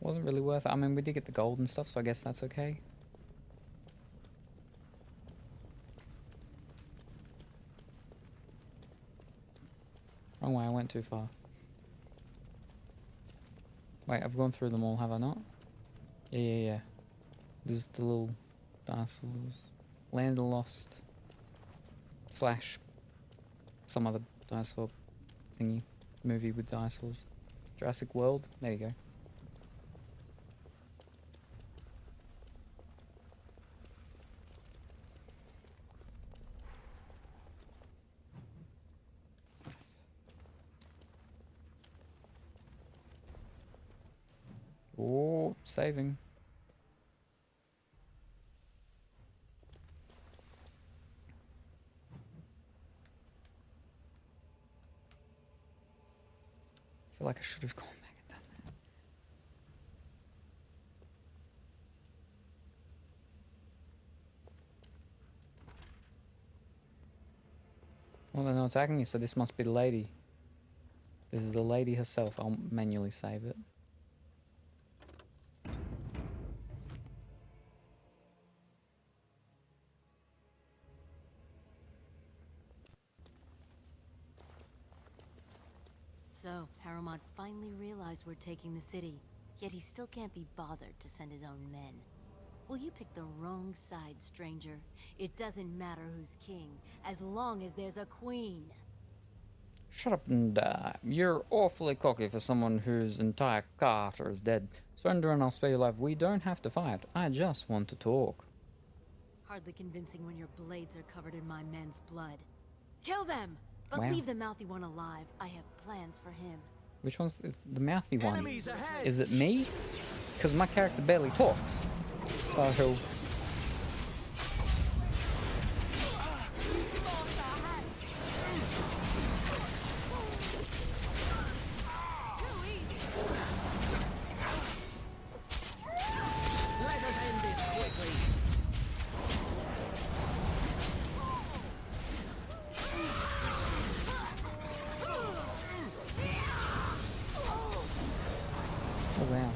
Wasn't really worth it. I mean, we did get the gold and stuff, so I guess that's okay. Wrong way, I went too far. Wait, I've gone through them all, have I not? Yeah. This is the little dinosaurs. Land of Lost. / some other dinosaur thingy. Movie with dinosaurs. Jurassic World. There you go. Oh, saving. I feel like I should have gone back and done that. Well, they're not attacking me, so this must be the lady. This is the lady herself. I'll manually save it. So, Haromad finally realized we're taking the city, yet he still can't be bothered to send his own men. Well, you picked the wrong side, stranger. It doesn't matter who's king, as long as there's a queen. Shut up and die. You're awfully cocky for someone whose entire carter is dead. Surrender and I'll spare your life. We don't have to fight. I just want to talk. Hardly convincing when your blades are covered in my men's blood. Kill them! But Wow. leave the mouthy one alive. I have plans for him. Which one's the mouthy one? Enemies ahead! Is it me? Because my character barely talks. So... Let us end this quickly. Oh wow.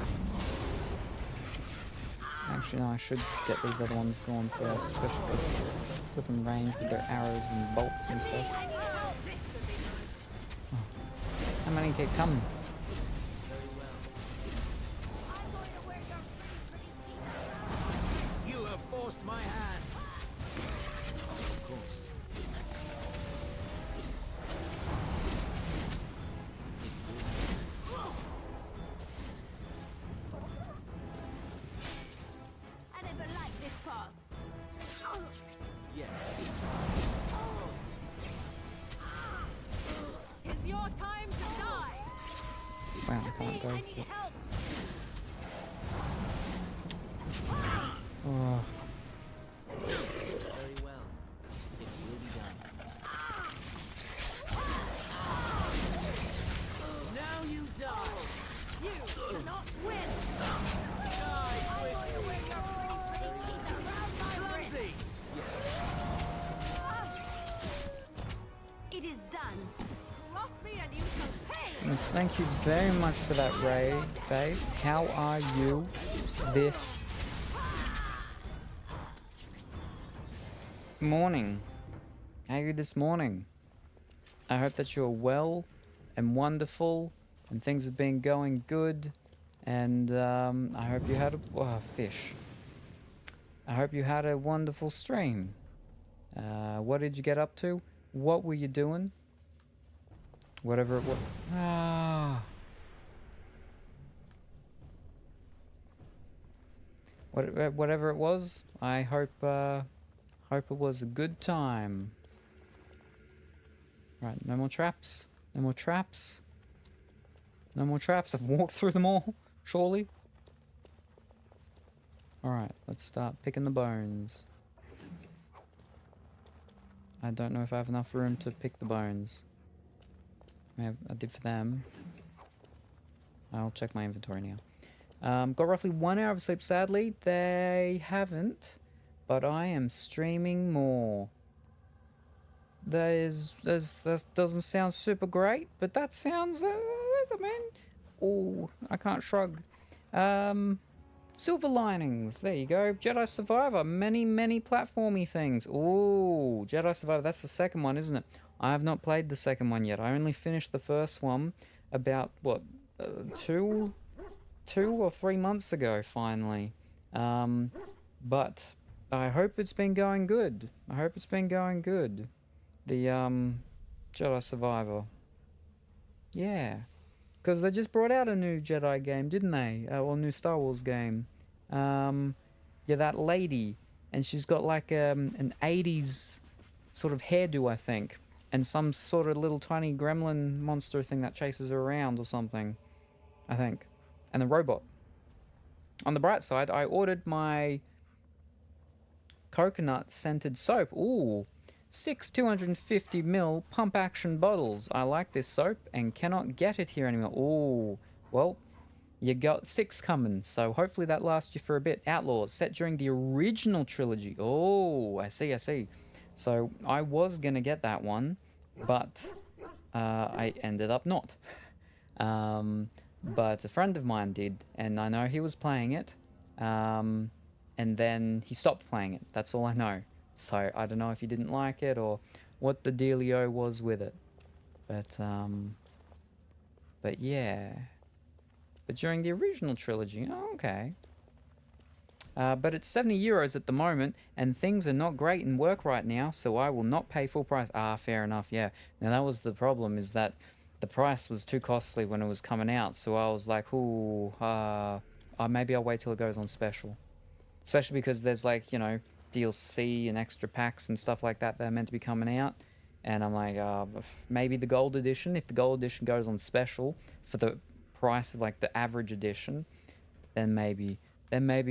Actually, no, I should get these other ones going first, especially because they're in range with their arrows and bolts and stuff. Oh. How many keep coming? You have forced my hand. Of course. I never liked this part. Yes. It's your time to die. Wow, I can't go I for need it. help. Oh, Very well. It will be done. Now you die. You cannot win. Die I'm quick. going to wear your pretty teeth around my wrist. Clumsy. It is done. Cross me and you shall pay. and thank you very much for that raid, Phase. How are you this morning? How are you this morning? I hope that you're well and wonderful and things have been going good. And I hope you had a fish. I hope you had a wonderful stream. What did you get up to? What were you doing? Whatever it was. Whatever it was, I hope it was a good time. Right, no more traps. No more traps. No more traps. I've walked through them all, surely. Alright, let's start picking the bones. I don't know if I have enough room to pick the bones. I did for them. I'll check my inventory now. Got roughly 1 hour of sleep, sadly. They haven't, but I am streaming more. That doesn't sound super great, but that sounds, man. Oh, I can't shrug. Silver linings, there you go. Jedi Survivor, many platformy things. Ooh, Jedi Survivor, that's the second one, isn't it? I have not played the second one yet. I only finished the first one about, what, 2 or 3 months ago, finally. But I hope it's been going good. I hope it's been going good. The, Jedi Survivor. Yeah. Because they just brought out a new Jedi game, didn't they? Or a new Star Wars game. Yeah, that lady. And she's got like an 80s sort of hairdo, I think. And some sort of little tiny gremlin monster thing that chases her around or something. I think. And the robot. On the bright side, I ordered my coconut scented soap. Ooh. 6 250ml pump action bottles. I like this soap and cannot get it here anymore. Ooh, well, you got 6 coming, so hopefully that lasts you for a bit. Outlaws, set during the original trilogy. Oh, I see. So I was gonna get that one, but I ended up not. But a friend of mine did, and I know he was playing it, and then he stopped playing it. That's all I know. So I don't know if he didn't like it or what the dealio was with it. But yeah. But during the original trilogy, oh, okay. But it's €70 at the moment, and things are not great in work right now, so I will not pay full price. Ah, fair enough, yeah. Now that was the problem, is that the price was too costly when it was coming out, so I was like, ooh, maybe I'll wait till it goes on special. Especially because there's like, you know, DLC and extra packs and stuff like that are meant to be coming out, and I'm like, maybe the gold edition, if the gold edition goes on special for the price of like the average edition, then maybe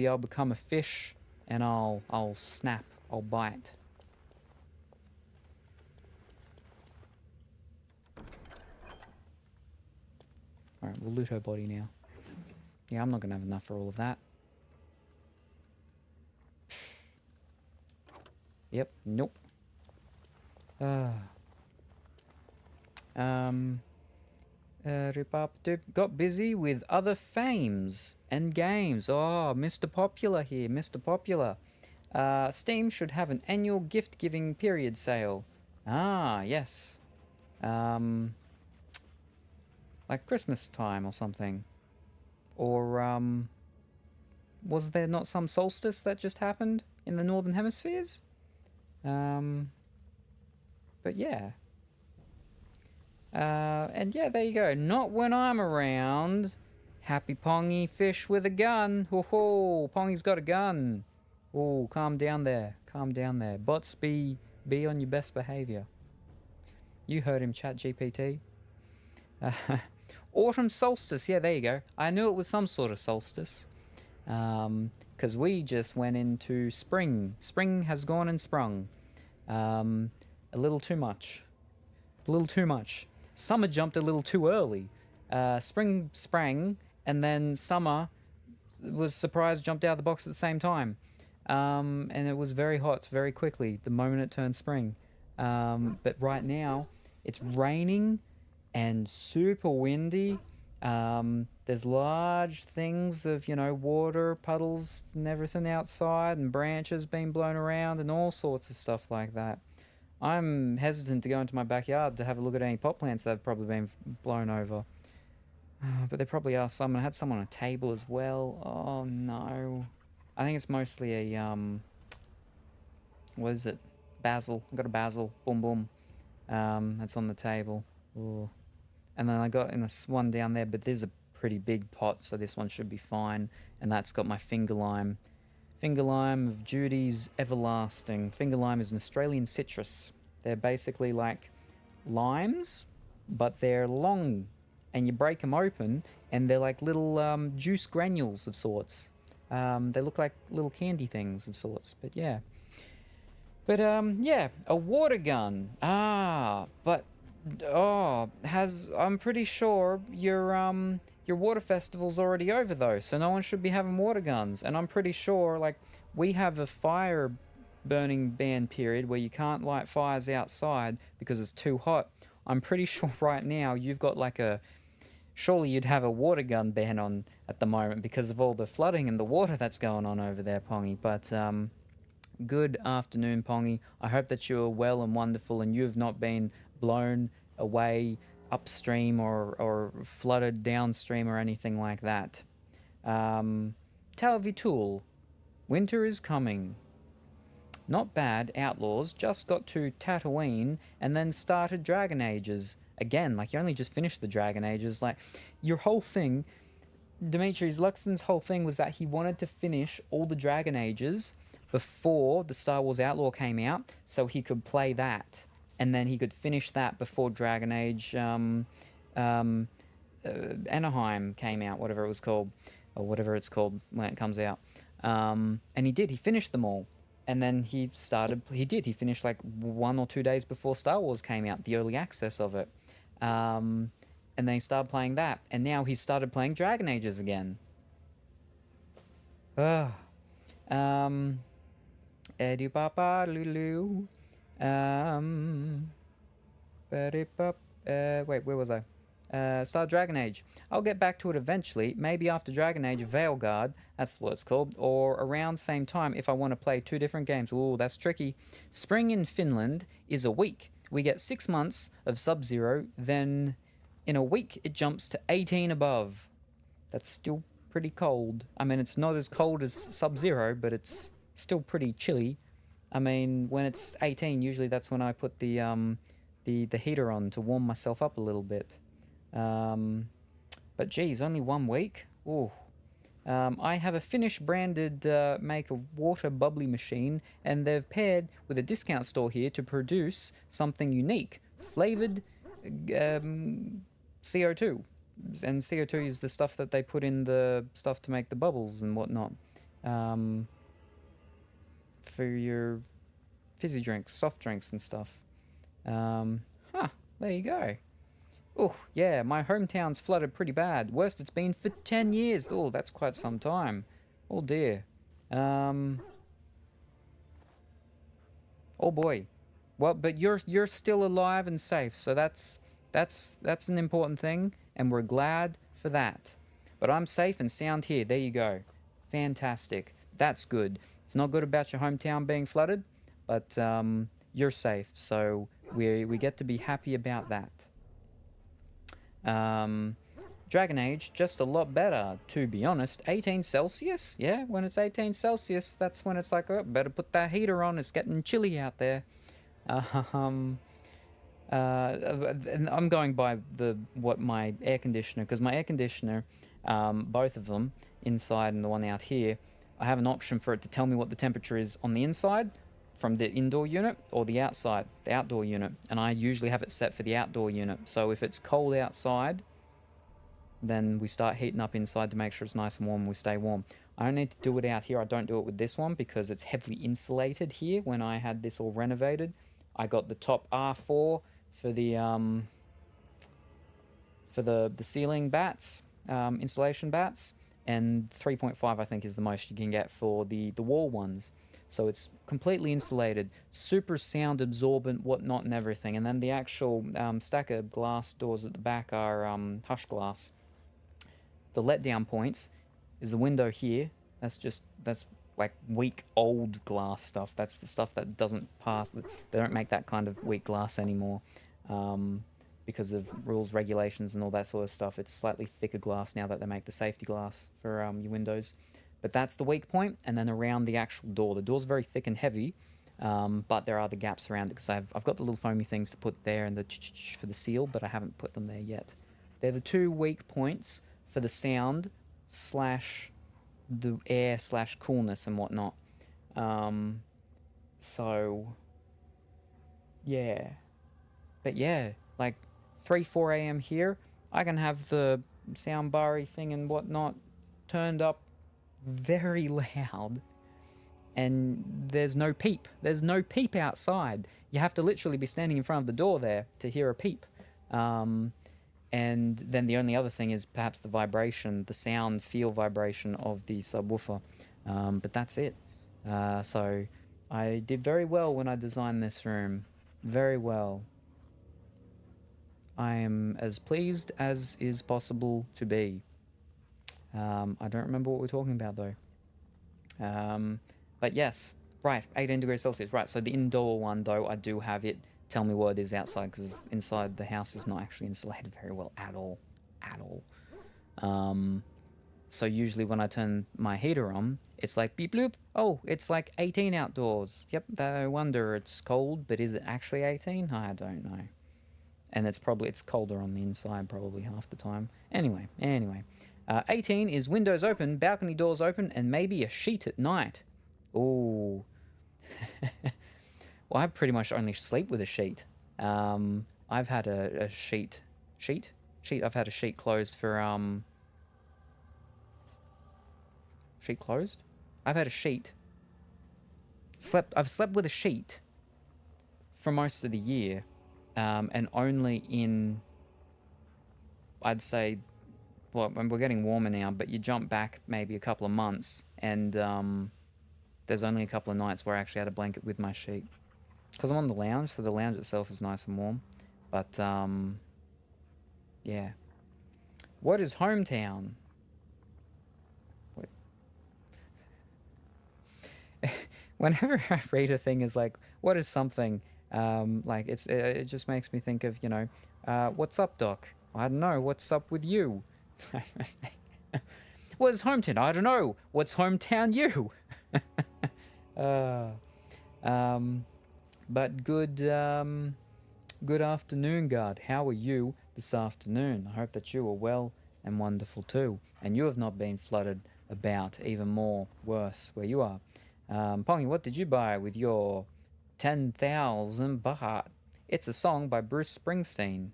I'll become a fish and I'll snap, I'll bite. Alright, we'll loot her body now. Yeah, I'm not gonna have enough for all of that. Yep, nope. Got busy with other fames and games. Oh, Mr. Popular here, Mr. Popular. Steam should have an annual gift-giving period sale. Ah, yes. Like Christmas time or something. Or, was there not some solstice that just happened in the Northern Hemispheres? But yeah. And yeah, there you go. Not when I'm around. Happy Pongy fish with a gun. Ho ho, Pongy's got a gun. Oh, calm down there. Calm down there. Bots, be on your best behavior. You heard him, ChatGPT. Autumn solstice. Yeah, there you go. I knew it was some sort of solstice. Because we just went into spring. Spring has gone and sprung. A little too much. A little too much. Summer jumped a little too early. Spring sprang, and then summer was surprised, jumped out of the box at the same time. And it was very hot very quickly the moment it turned spring. But right now, it's raining and super windy. There's large things of, you know, water, puddles and everything outside, and branches being blown around and all sorts of stuff like that. I'm hesitant to go into my backyard to have a look at any pot plants that have probably been blown over. But there probably are some. I had some on a table as well. Oh no. I think it's mostly a, what is it? Basil. I got a basil. Boom boom. That's on the table. Ooh. And then I got in this one down there, but there's a pretty big pot, so this one should be fine. And that's got my finger lime. Finger lime of Judy's Everlasting. Finger lime is an Australian citrus. They're basically like limes, but they're long. And you break them open, and they're like little juice granules of sorts. They look like little candy things of sorts, but yeah. But yeah, a water gun. But I'm pretty sure your water festival's already over though, so no one should be having water guns. And I'm pretty sure, like, we have a fire burning ban period where you can't light fires outside because it's too hot. I'm pretty sure right now you've got like surely you'd have a water gun ban on at the moment because of all the flooding and the water that's going on over there, Pongy. But good afternoon, Pongy. I hope that you're well and wonderful and you've not been blown away upstream or flooded downstream or anything like that. Talvitul, winter is coming. Not bad, Outlaws. Just got to Tatooine and then started Dragon Ages. Again, like, you only just finished the Dragon Ages. Like, your whole thing, Dimitri's Luxon's whole thing was that he wanted to finish all the Dragon Ages before the Star Wars Outlaw came out, so he could play that. And then he could finish that before Dragon Age Anaheim came out, whatever it was called, or whatever it's called when it comes out. And he did. He finished them all. And then he finished like 1 or 2 days before Star Wars came out, the early access of it. And then he started playing that. And now he's started playing Dragon Ages again. Wait, where was I? Start Dragon Age. I'll get back to it eventually, maybe after Dragon Age Veilguard, that's what it's called, or around same time if I want to play 2 different games. Ooh, that's tricky. Spring in Finland is a week. We get 6 months of Sub-Zero, then in a week it jumps to 18 above. That's still pretty cold. I mean, it's not as cold as Sub-Zero, but it's still pretty chilly. I mean, when it's 18, usually that's when I put the heater on to warm myself up a little bit. But geez, only 1 week? Ooh. I have a Finnish branded make of water bubbly machine, and they've paired with a discount store here to produce something unique, flavored CO2. And CO2 is the stuff that they put in the stuff to make the bubbles and whatnot. For your fizzy drinks, soft drinks and stuff. There you go. Oh, yeah, my hometown's flooded pretty bad. Worst it's been for 10 years. Oh, that's quite some time. Oh, dear. Oh, boy. Well, but you're still alive and safe, so that's an important thing, and we're glad for that. But I'm safe and sound here. There you go. Fantastic. That's good. It's not good about your hometown being flooded, but you're safe, so we get to be happy about that. Dragon Age, just a lot better, to be honest. 18 Celsius? Yeah, when it's 18 Celsius, that's when it's like, oh, better put that heater on, it's getting chilly out there. And I'm going by what my air conditioner, because my air conditioner, both of them, inside and the one out here, I have an option for it to tell me what the temperature is on the inside, from the indoor unit, or the outside, the outdoor unit. And I usually have it set for the outdoor unit. So if it's cold outside, then we start heating up inside to make sure it's nice and warm and we stay warm. I don't need to do it out here. I don't do it with this one because it's heavily insulated here. When I had this all renovated, I got the top R4 for the ceiling bats, insulation bats, and 3.5 I think is the most you can get for the wall ones. So it's completely insulated, super sound absorbent, whatnot and everything. And then the actual stack of glass doors at the back are hush glass. The letdown points is the window here. That's like weak old glass stuff. That's the stuff that doesn't pass. They don't make that kind of weak glass anymore because of rules, regulations, and all that sort of stuff. It's slightly thicker glass now that they make the safety glass for your windows. But that's the weak point, and then around the actual door. The door's very thick and heavy, but there are the gaps around it because I've got the little foamy things to put there and the for the seal, but I haven't put them there yet. They're the two weak points for the sound slash the air slash coolness and whatnot. So yeah, but yeah, like 3-4 a.m. here, I can have the soundbar thing and whatnot turned up very loud, and there's no peep. There's no peep outside. You have to literally be standing in front of the door there to hear a peep. And then the only other thing is perhaps the vibration, the sound, feel vibration of the subwoofer. But that's it. So I did very well when I designed this room. Very well. I am as pleased as is possible to be. I don't remember what we're talking about though. But yes, right, 18 degrees Celsius. Right, so the indoor one though, I do have it tell me what it is outside, because inside the house is not actually insulated very well at all. So usually when I turn my heater on, it's like beep bloop. Oh, it's like 18 outdoors. Yep, no wonder it's cold, but is it actually 18? I don't know. And it's colder on the inside probably half the time. Anyway. 18 is windows open, balcony doors open, and maybe a sheet at night. Ooh. Well, I pretty much only sleep with a sheet. I've had a sheet. I've had a sheet closed for, sheet closed? I've had a sheet. I've slept with a sheet for most of the year. And only in, I'd say, well, we're getting warmer now, but you jump back maybe a couple of months, and there's only a couple of nights where I actually had a blanket with my sheet. Because I'm on the lounge, so the lounge itself is nice and warm. But, yeah. What is hometown? What? Whenever I read a thing is like, what is something? Like, it just makes me think of, what's up, Doc? I don't know. What's up with you? What is hometown? I don't know. What's hometown you? But good afternoon, guard. How are you this afternoon? I hope that you are well and wonderful too, and you have not been flooded about even more worse where you are. Pongy, what did you buy with your 10,000 baht? It's a song by Bruce Springsteen.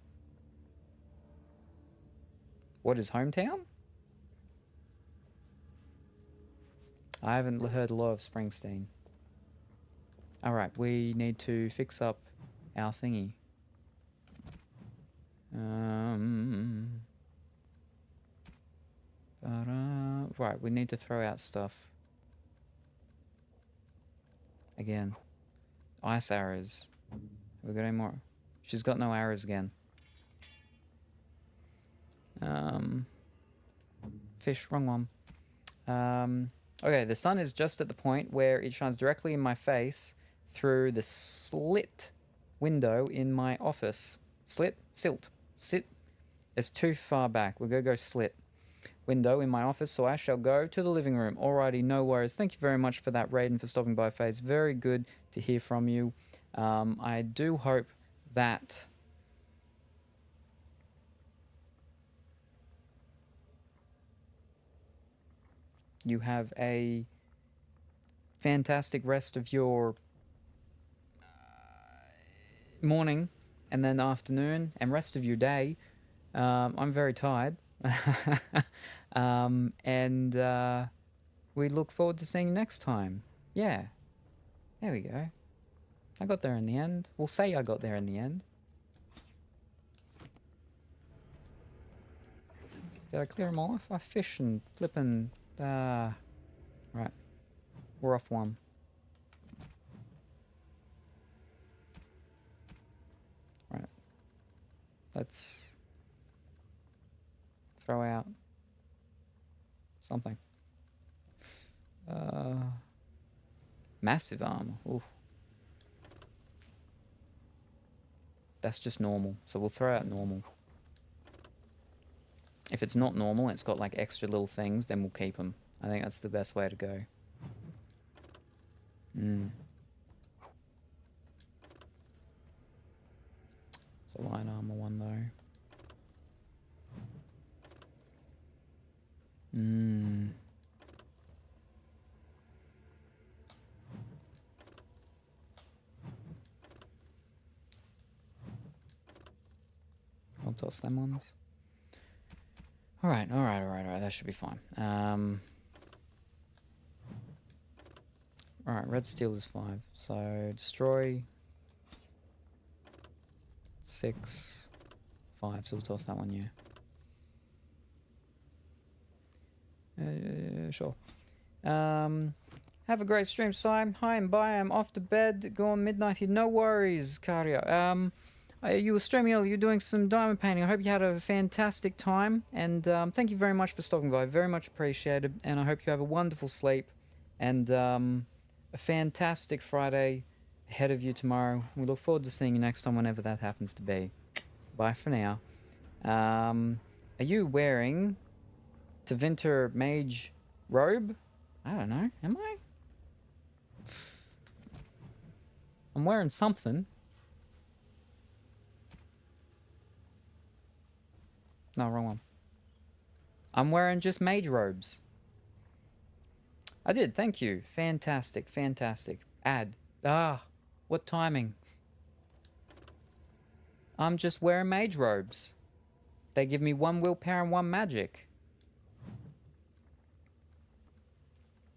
What is hometown? I haven't heard a lot of Springsteen. Alright, we need to fix up our thingy. Right, we need to throw out stuff. Again. Ice arrows. Have we got any more? She's got no arrows again. Fish, wrong one. Okay, the sun is just at the point where it shines directly in my face through the slit window in my office. Sit. It's too far back. We're going to go slit window in my office, so I shall go to the living room. Alrighty, no worries. Thank you very much for that, Raiden, for stopping by, Faze. Very good to hear from you. I do hope that you have a fantastic rest of your morning and then afternoon and rest of your day. I'm very tired. And we look forward to seeing you next time. Yeah. There we go. I got there in the end. We'll say I got there in the end. Did I clear them all off? I fish and flippin'... right. We're off one. Right. Let's throw out something. Massive armor. Ooh. That's just normal. So we'll throw out normal. If it's not normal, it's got like extra little things, then we'll keep them. I think that's the best way to go. It's a light armor one though. I'll toss them ones. Alright, that should be fine. Alright, red steel is 5. So, destroy. 6. 5, so we'll toss that one, yeah. Sure. Have a great stream, Sim. Hi and bye. I'm off to bed. Go on midnight here. No worries, Cario. You were streaming earlier. You're doing some diamond painting. I hope you had a fantastic time. And thank you very much for stopping by. Very much appreciated. And I hope you have a wonderful sleep. And a fantastic Friday ahead of you tomorrow. We look forward to seeing you next time, whenever that happens to be. Bye for now. Are you wearing Tevinter Mage robe? I don't know. Am I? I'm wearing something. No, wrong one. I'm wearing just mage robes. I did, thank you. Fantastic, fantastic. Add. What timing? I'm just wearing mage robes. They give me 1 willpower and 1 magic.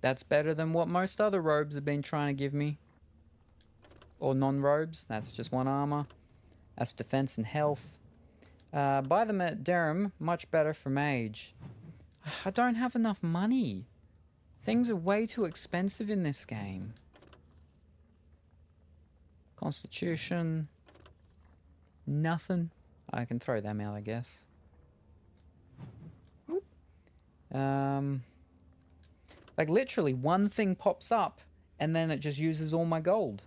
That's better than what most other robes have been trying to give me. Or non-robes. That's just 1 armor. That's defense and health. Buy them at Durham. Much better for mage. I don't have enough money. Things are way too expensive in this game. Constitution. Nothing. I can throw them out, I guess. Whoop. Like literally one thing pops up and then it just uses all my gold.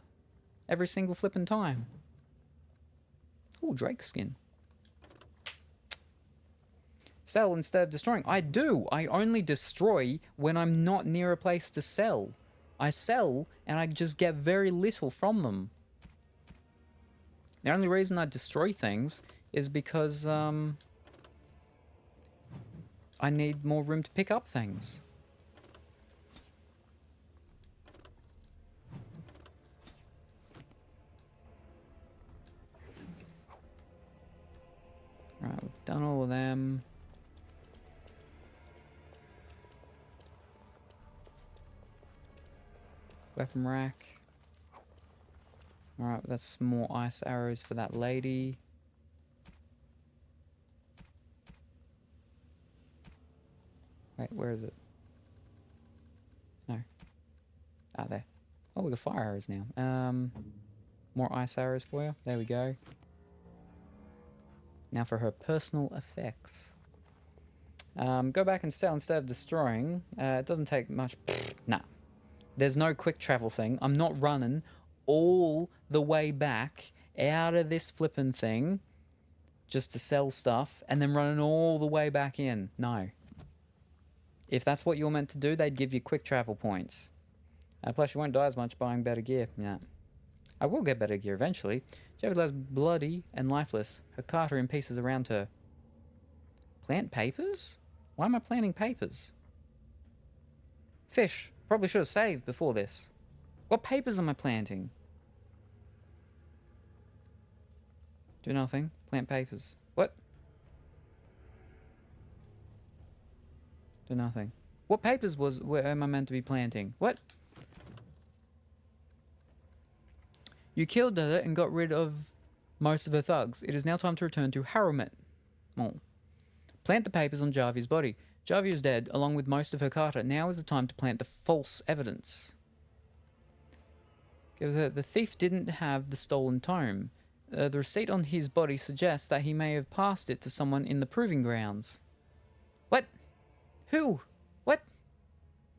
Every single flipping time. Ooh, Drake skin. Sell instead of destroying. I do. I only destroy when I'm not near a place to sell. I sell and I just get very little from them. The only reason I destroy things is because I need more room to pick up things. Right, we've done all of them. Weapon rack. Alright, that's more ice arrows for that lady. Wait, where is it? No. Ah, there. Oh, we got fire arrows now. More ice arrows for you. There we go. Now for her personal effects. Go back and sell instead of destroying. It doesn't take much. Nah. There's no quick travel thing. I'm not running all the way back out of this flippin' thing just to sell stuff and then running all the way back in. No. If that's what you're meant to do, they'd give you quick travel points. Plus, you won't die as much buying better gear. Nah. I will get better gear eventually. Javelin bloody and lifeless. Her cart are in pieces around her. Plant papers? Why am I planting papers? Fish. Probably should have saved before this. What papers am I planting? Do nothing. Plant papers. What? Do nothing. What papers where am I meant to be planting? What? You killed her and got rid of most of her thugs. It is now time to return to Harrowmet. Oh. Plant the papers on Javia's body. Javia is dead, along with most of her carter. Now is the time to plant the false evidence. The thief didn't have the stolen tome. The receipt on his body suggests that he may have passed it to someone in the proving grounds. What? Who? What?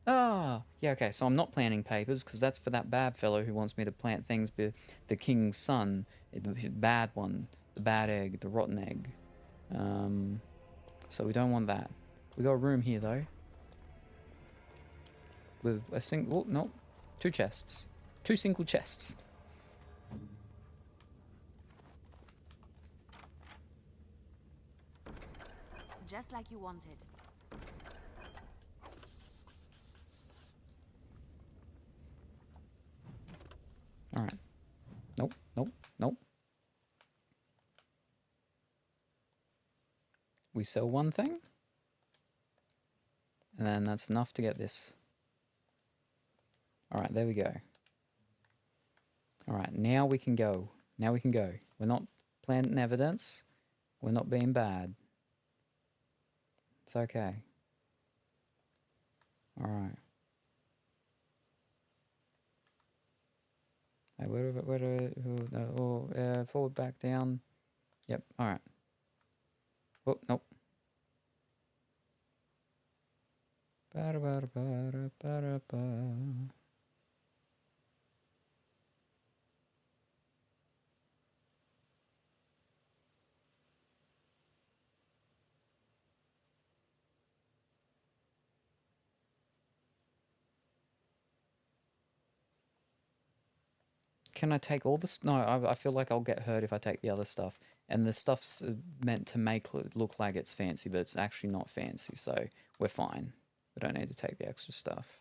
Ah, yeah, okay, so I'm not planting papers, because that's for that bad fellow who wants me to plant things be the king's son, the bad one, the bad egg, the rotten egg. So we don't want that. We got a room here, though. With a single, oh, no, 2 chests. 2 single chests. Just like you wanted. Alright. Nope, nope, nope. We sell one thing. And then that's enough to get this. Alright, there we go. Alright, now we can go. Now we can go. We're not planting evidence. We're not being bad. It's okay. Alright. Hey, forward, back, down. Yep, alright. Oh, nope. Ba-da-ba-da-ba-da-ba-da-ba. Can I take all this? No, I feel like I'll get hurt if I take the other stuff. And the stuff's meant to make it look like it's fancy, but it's actually not fancy, so we're fine. We don't need to take the extra stuff.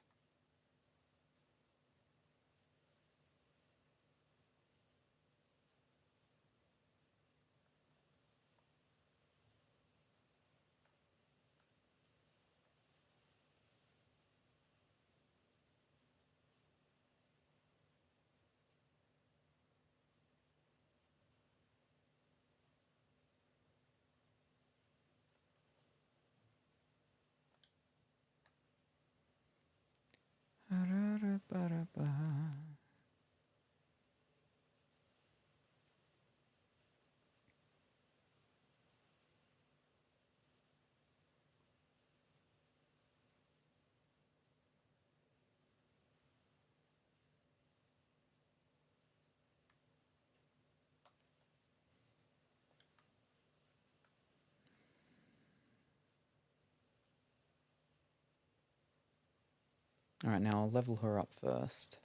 Alright, now I'll level her up first.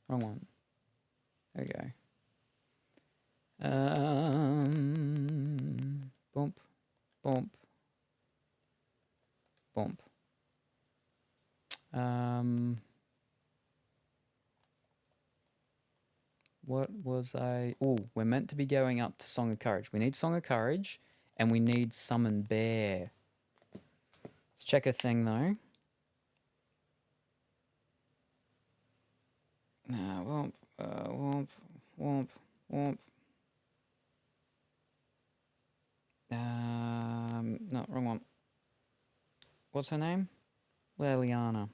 Wrong one. There we go. Bump, bump, bump. What was I... Oh, we're meant to be going up to Song of Courage. We need Song of Courage, and we need Summon Bear. Let's check a thing, though. Womp, womp, womp, womp. No, wrong one. What's her name? Liliana.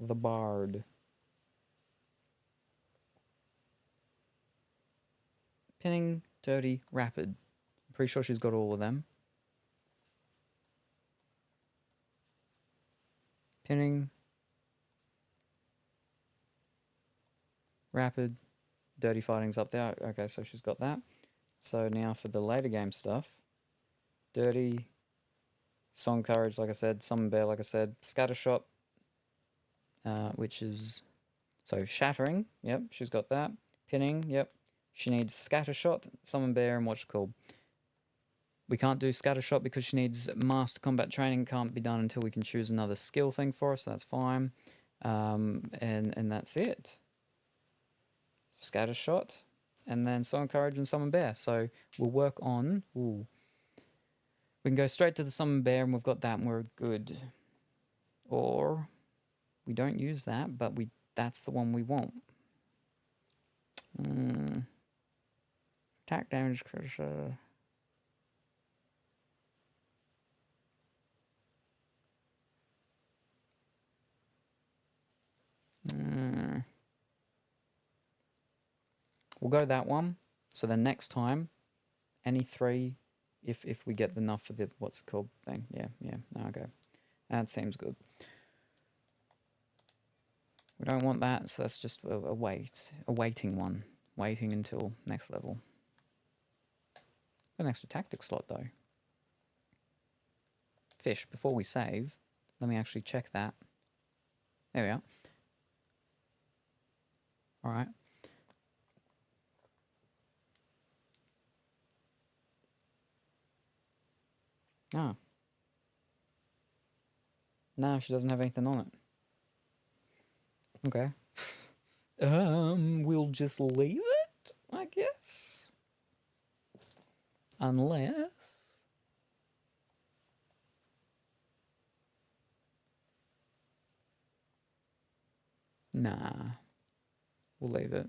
The Bard. Pinning, Dirty, Rapid. I'm pretty sure she's got all of them. Pinning, Rapid, Dirty Fighting's up there. Okay, so she's got that. So now for the later game stuff. Dirty, Song Courage, like I said. Summon Bear, like I said. Scattershot, which is... So Shattering, yep, she's got that. Pinning, yep. She needs Scattershot, Summon Bear, and what's it called? We can't do Scattershot because she needs Master Combat Training. Can't be done until we can choose another skill thing for us, so that's fine. And that's it. Scattershot, and then Summon Courage and Summon Bear. So we'll work on... Ooh. We can go straight to the Summon Bear and we've got that and we're good. Or we don't use that, but that's the one we want. Attack damage, critical. We'll go that one. So then next time, any 3 If we get enough of the what's it called thing. Yeah, okay. That seems good. We don't want that, so that's just a waiting one. Waiting until next level. An extra tactic slot though. Fish, before we save, let me actually check that. There we are. Alright. Ah. No, she doesn't have anything on it. Okay. We'll just leave it, I guess. Unless... Nah. We'll leave it.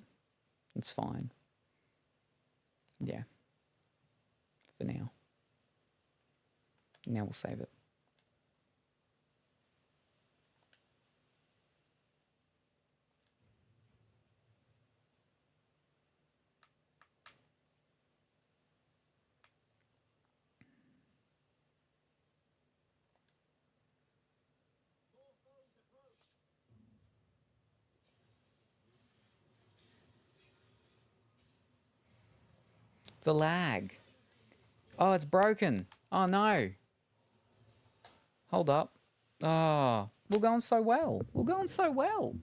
It's fine. Yeah. For now. Now we'll save it. The lag. Oh, it's broken. Oh, no. Hold up. Oh, we're going so well. We're going so well.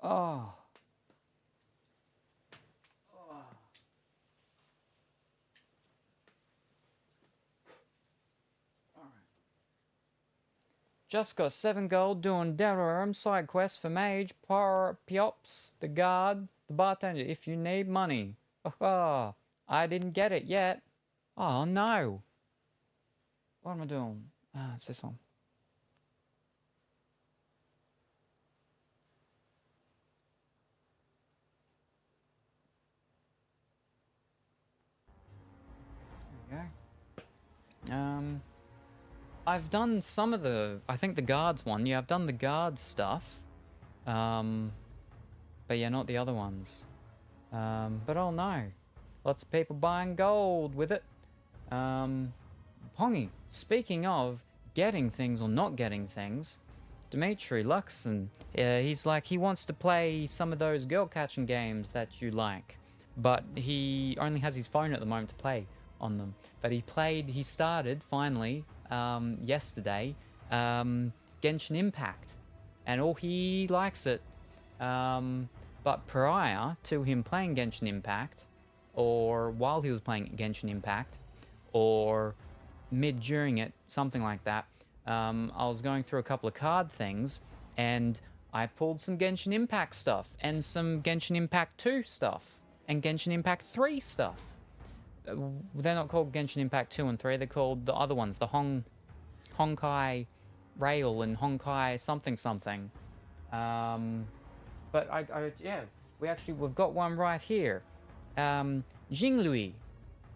Oh. Just got 7 gold doing Delaware side quests for Mage, Piops, the guard, the bartender, if you need money. Oh, I didn't get it yet. Oh, no. What am I doing? Ah, it's this one. There we go. I've done some of the... I think the guards one. Yeah, I've done the guards stuff. But yeah, not the other ones. But oh no. Lots of people buying gold with it. Pongy, speaking of getting things or not getting things, Dimitri Luxon, he's like, he wants to play some of those girl catching games that you like. But he only has his phone at the moment to play on them. But he started, finally... yesterday, Genshin Impact, and he likes it. But prior to him playing Genshin Impact, or while he was playing Genshin Impact, or during it, something like that, I was going through a couple of card things, and I pulled some Genshin Impact stuff, and some Genshin Impact 2 stuff, and Genshin Impact 3 stuff. They're not called Genshin Impact 2 and 3, they're called the other ones, the Honkai Rail and Honkai something something. But yeah, we've got one right here. Jinglui.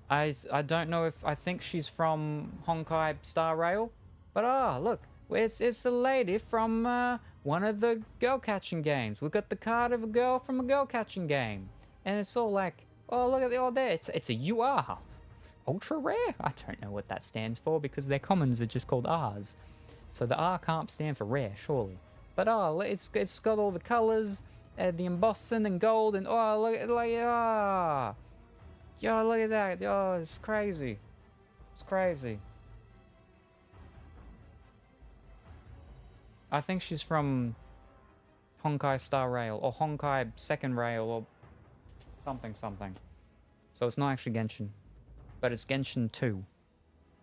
I don't know if, I think she's from Honkai Star Rail, but look, it's a lady from one of the girl catching games. We've got the card of a girl from a girl catching game, and it's all like, oh, look at the all there. It's a UR. Ultra rare? I don't know what that stands for because their commons are just called Rs. So the R can't stand for rare, surely. But it's got all the colours, the embossing and gold, and look at yo, look at that. Oh, it's crazy. It's crazy. I think she's from Honkai Star Rail or Honkai Second Rail or something. So it's not actually Genshin, but it's Genshin 2,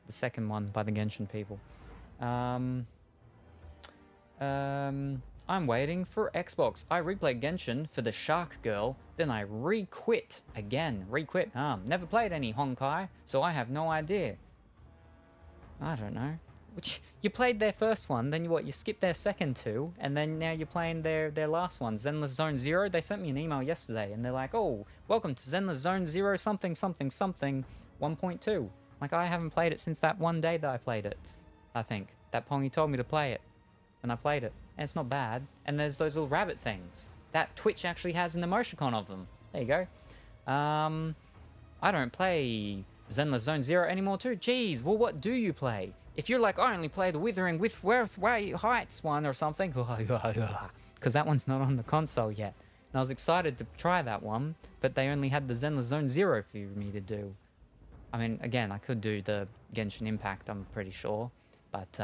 the second one by the Genshin people. I'm waiting for Xbox. I replayed Genshin for the Shark Girl, then I re-quit again. Never played any Honkai, so I have no idea. I don't know. You played their first one, then you skipped their second two, and then now you're playing their last one, Zenless Zone Zero. They sent me an email yesterday, and they're like, oh, welcome to Zenless Zone Zero something 1.2. Like, I haven't played it since that one day that I played it, I think. That Pongy told me to play it, and I played it, and it's not bad. And there's those little rabbit things. That Twitch actually has an emoticon of them. There you go. I don't play Zenless Zone Zero anymore too? Jeez, well, what do you play? If you're like, I only play the Withering with Way Heights one or something, because that one's not on the console yet. And I was excited to try that one, but they only had the Zenless Zone Zero for me to do. I mean, again, I could do the Genshin Impact, I'm pretty sure, but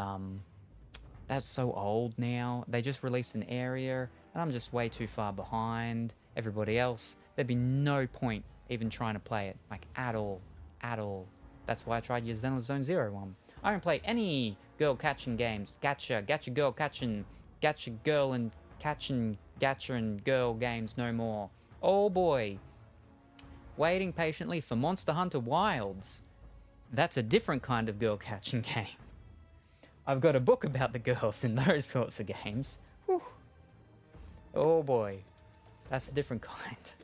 that's so old now. They just released an area, and I'm just way too far behind everybody else. There'd be no point even trying to play it, like, at all. At all. That's why I tried your Zenless Zone Zero one. I don't play any girl catching games. Gacha girl catching, gacha girl and catching, gacha and girl games no more. Oh boy. Waiting patiently for Monster Hunter Wilds. That's a different kind of girl catching game. I've got a book about the girls in those sorts of games. Whew. Oh boy. That's a different kind.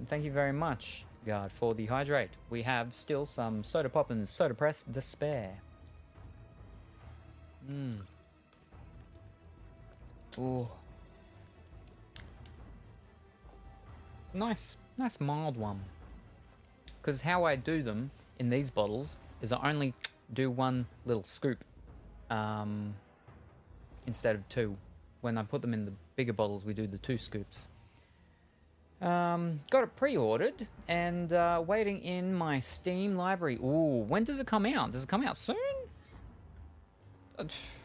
Thank you very much, God, for the hydrate. We have still some Soda Poppins, Soda Press Despair. Ooh. It's a nice mild one. Because how I do them in these bottles is I only do one little scoop instead of two. When I put them in the bigger bottles, we do the 2 scoops. Got it pre-ordered and waiting in my Steam library. Ooh, when does it come out? Does it come out soon?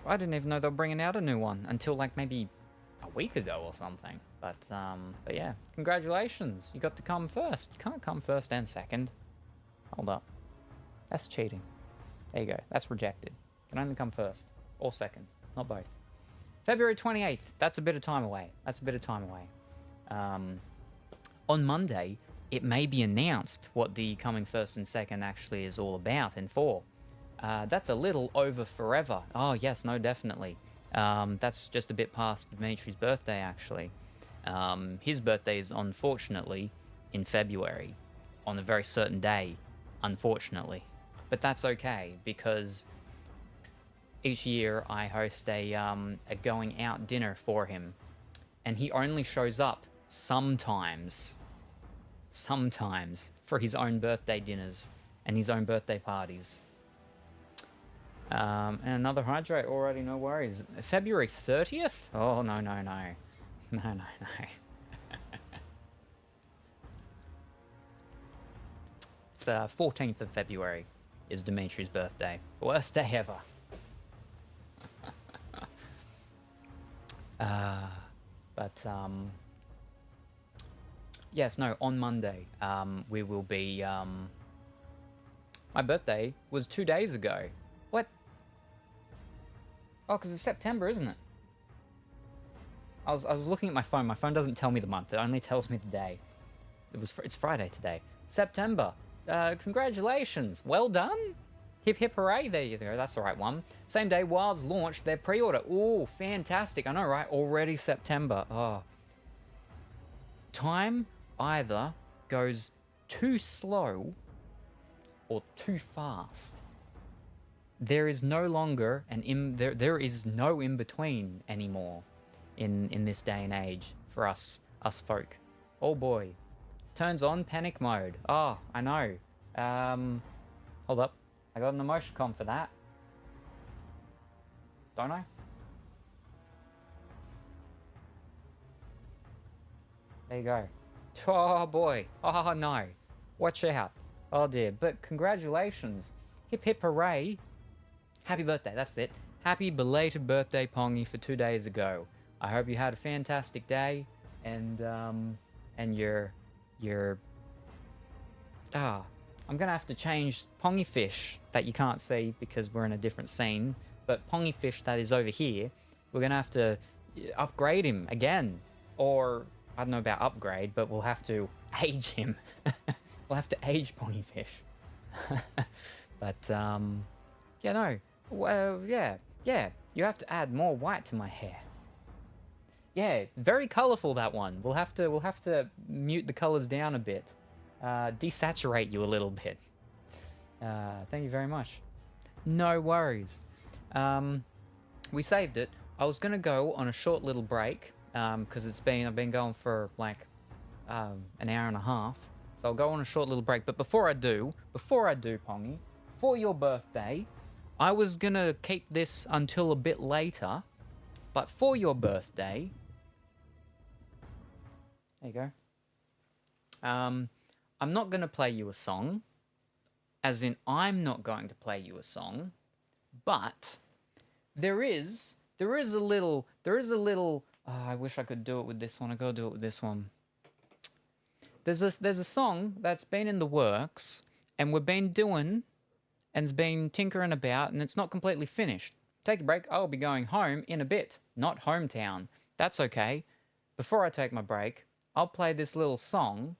I didn't even know they were bringing out a new one until like maybe a week ago or something. But yeah, congratulations. You got to come first. You can't come first and second. Hold up. That's cheating. There you go. That's rejected. Can only come first or second, not both. February 28th. That's a bit of time away. On Monday, it may be announced what the coming first and second actually is all about in 4. That's a little over forever. Oh, yes, no, definitely. That's just a bit past Dimitri's birthday, actually. His birthday is, unfortunately, in February, on a very certain day, unfortunately. But that's okay, because each year I host a going out dinner for him, and he only shows up sometimes for his own birthday dinners and his own birthday parties. And another hydrate already, no worries. February 30th? Oh, no. It's 14th of February is Dimitri's birthday. Worst day ever. Yes, no, on Monday, we will be, my birthday was 2 days ago. What? Oh, because it's September, isn't it? I was looking at my phone. My phone doesn't tell me the month. It only tells me the day. It's Friday today. September. Congratulations. Well done. Hip hip hooray. There you go. That's the right one. Same day Wilds launched their pre-order. Ooh, fantastic. I know, right? Already September. Oh. Time either goes too slow or too fast. There is no longer there is no in between anymore in this day and age for us folk. Oh boy. Turns on panic mode. Oh, I know. Hold up. I got an emoticon for that. Don't I? There you go. Oh boy. Oh no. Watch out. Oh dear. But congratulations. Hip hip hooray. Happy birthday. That's it. Happy belated birthday, Pongy, for 2 days ago. I hope you had a fantastic day and you're I'm gonna have to change Pongy Fish that you can't see because we're in a different scene, but Pongy Fish that is over here, we're gonna have to upgrade him again, or I don't know about upgrade, but we'll have to age him. We'll have to age Pongy Fish. But yeah, no, well, yeah, you have to add more white to my hair. Yeah, very colourful, that one. We'll have to mute the colours down a bit. Desaturate you a little bit. Thank you very much. No worries. We saved it. I was gonna go on a short little break because I've been going for like an hour and a half. So I'll go on a short little break. But before I do, Pongy, for your birthday, I was gonna keep this until a bit later, but for your birthday, there you go. I'm not gonna play you a song, as in I'm not going to play you a song, but there is a little. Oh, I wish I could do it with this one. I gotta do it with this one. There's a song that's been in the works, and we've been doing, and it's been tinkering about, and it's not completely finished. Take a break. I'll be going home in a bit, not hometown. That's okay. Before I take my break, I'll play this little song,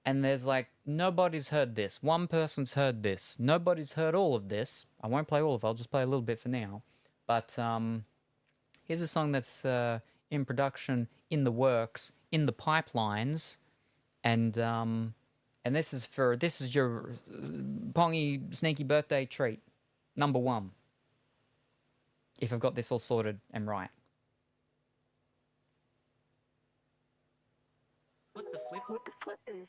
and there's like, nobody's heard this. One person's heard this. Nobody's heard all of this. I won't play all of it. I'll just play a little bit for now. But here's a song that's in production, in the works, in the pipelines, and this is your Pongy sneaky birthday treat, number 1. If I've got this all sorted and right. What the flip is?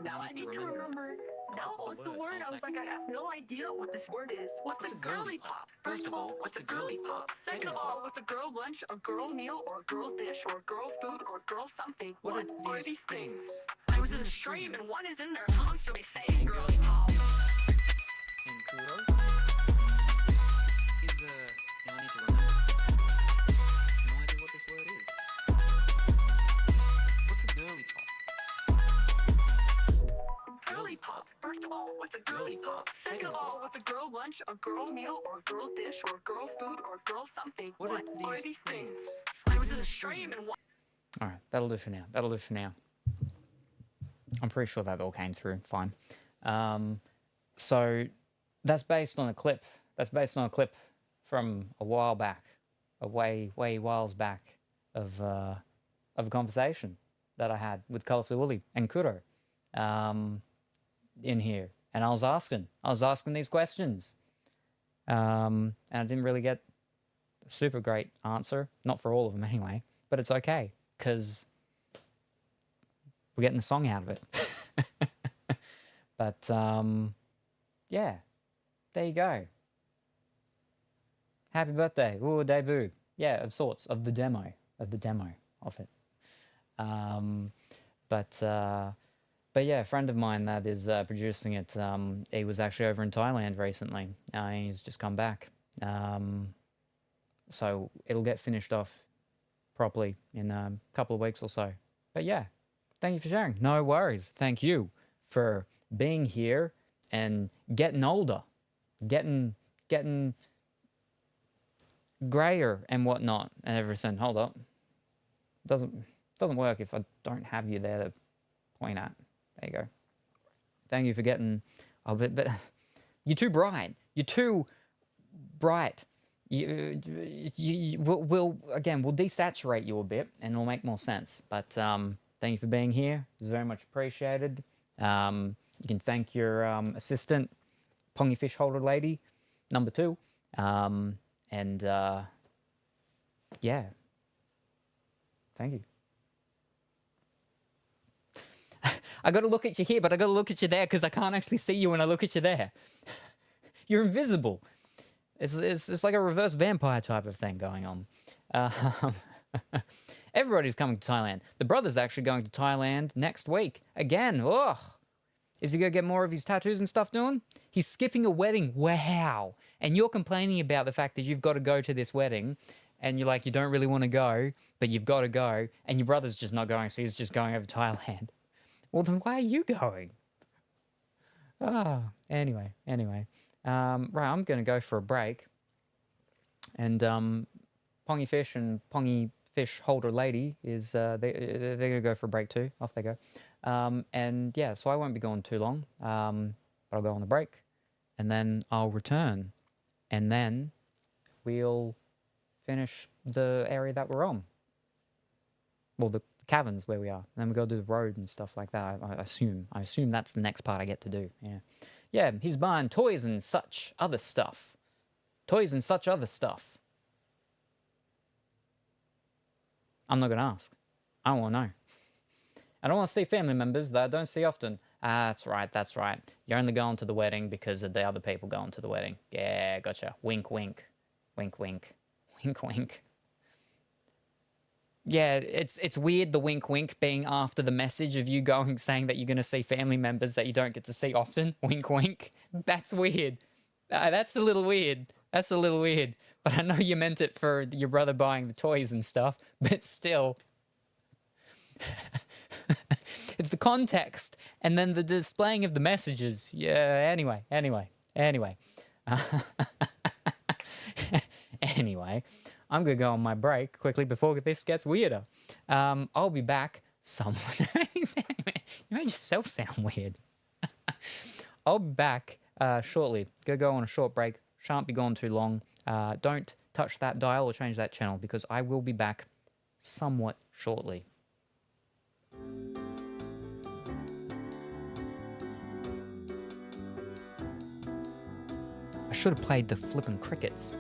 Now I need to remember. Now what's the word? I was like, I have no idea what this word is. What's a girly pop? First of all, what's a girly pop? Second of all, what's a girl lunch, a girl meal, or a girl dish, or a girl food, or a girl something? What are these things? I was in the stream and one is in there constantly saying girly pop. And Kuro is now I need to remember. No idea what this word is. What's a girly pop? Girly pop. First of all, what's a girly pop? Second of all, what's a girl lunch, a girl meal, or a girl dish, or a girl food, or a girl something? What are these things? I was in the stream and one. All right, that'll do for now. I'm pretty sure that all came through fine. So that's based on a clip. That's based on a clip from a while back, way whiles back of a conversation that I had with Colourfully Woolly and Kuro in here, and I was asking these questions, and I didn't really get a super great answer, not for all of them anyway. But it's okay, because we're getting a song out of it. But, yeah, there you go. Happy birthday. Ooh, debut. Yeah, of sorts, of the demo of it. But yeah, a friend of mine that is producing it, he was actually over in Thailand recently. He's just come back. So it'll get finished off properly in a couple of weeks or so. But yeah, thank you for sharing. No worries. Thank you for being here and getting older, getting grayer and whatnot and everything. Hold up. Doesn't work if I don't have you there to point at. There you go. Thank you for getting. Oh, but you're too bright. You're too bright. We'll desaturate you a bit, and it'll make more sense. But thank you for being here. It's very much appreciated. You can thank your assistant, Pongy Fish Holder Lady, number 2. And yeah, thank you. I got to look at you here, but I got to look at you there because I can't actually see you when I look at you there. You're invisible. It's like a reverse vampire type of thing going on. Everybody's coming to Thailand. The brother's actually going to Thailand next week. Again, ugh. Is he going to get more of his tattoos and stuff doing? He's skipping a wedding. Wow. And you're complaining about the fact that you've got to go to this wedding. And you're like, you don't really want to go, but you've got to go. And your brother's just not going, so he's just going over to Thailand. Well, then why are you going? Oh, anyway. Right, I'm going to go for a break. And Pongy Fish and Pongy Fish Holder Lady is they're going to go for a break too. Off they go. And yeah, so I won't be gone too long. But I'll go on a break, and then I'll return, and then we'll finish the area that we're on. Well, the caverns where we are. And then we go do the road and stuff like that. I assume that's the next part I get to do. Yeah, he's buying toys and such other stuff. I'm not going to ask. I don't want to know. I don't want to see family members that I don't see often. That's right, that's right. You're only going to the wedding because of the other people going to the wedding. Yeah, gotcha. Wink, wink. Wink, wink. Wink, wink. Yeah, it's weird, the wink, wink being after the message of you saying that you're going to see family members that you don't get to see often. Wink, wink. That's weird. That's a little weird. That's a little weird. But I know you meant it for your brother buying the toys and stuff, but still. It's the context and then the displaying of the messages. Yeah, anyway. Anyway, I'm going to go on my break quickly before this gets weirder. I'll be back somewhat. You made yourself sound weird. I'll be back shortly. Go on a short break. Shan't be gone too long. Don't touch that dial or change that channel because I will be back somewhat shortly. I should have played the flippin' crickets.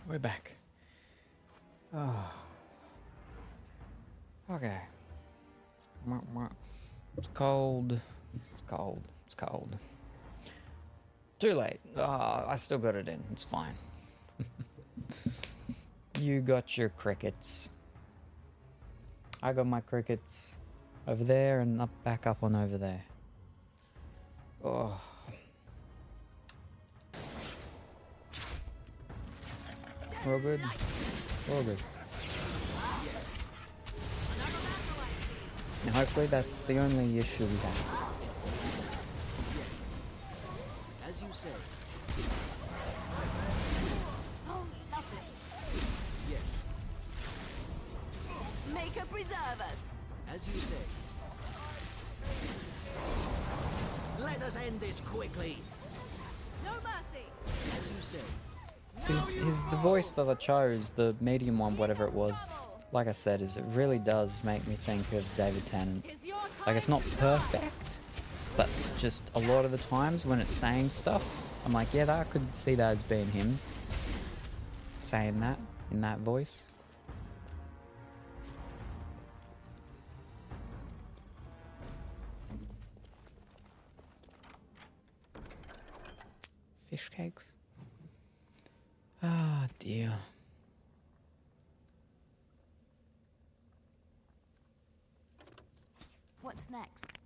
We're back. Oh. Okay. It's cold. It's cold. It's cold. Too late. I still got it in. It's fine. You got your crickets. I got my crickets over there and back up on over there. Oh. We're all good. We're all good. And hopefully that's the only issue we have. As you say. Oh, lovely. Yes. Make her preserve us. As you say. Let us end this quickly. No mercy. As you say. The voice that I chose, the medium one, whatever it was, like I said, it really does make me think of David Tennant. Like, it's not perfect, but it's just a lot of the times when it's saying stuff, I'm like, yeah, I could see that as being him saying that in that voice. Fish cakes. Ah, dear. What's next?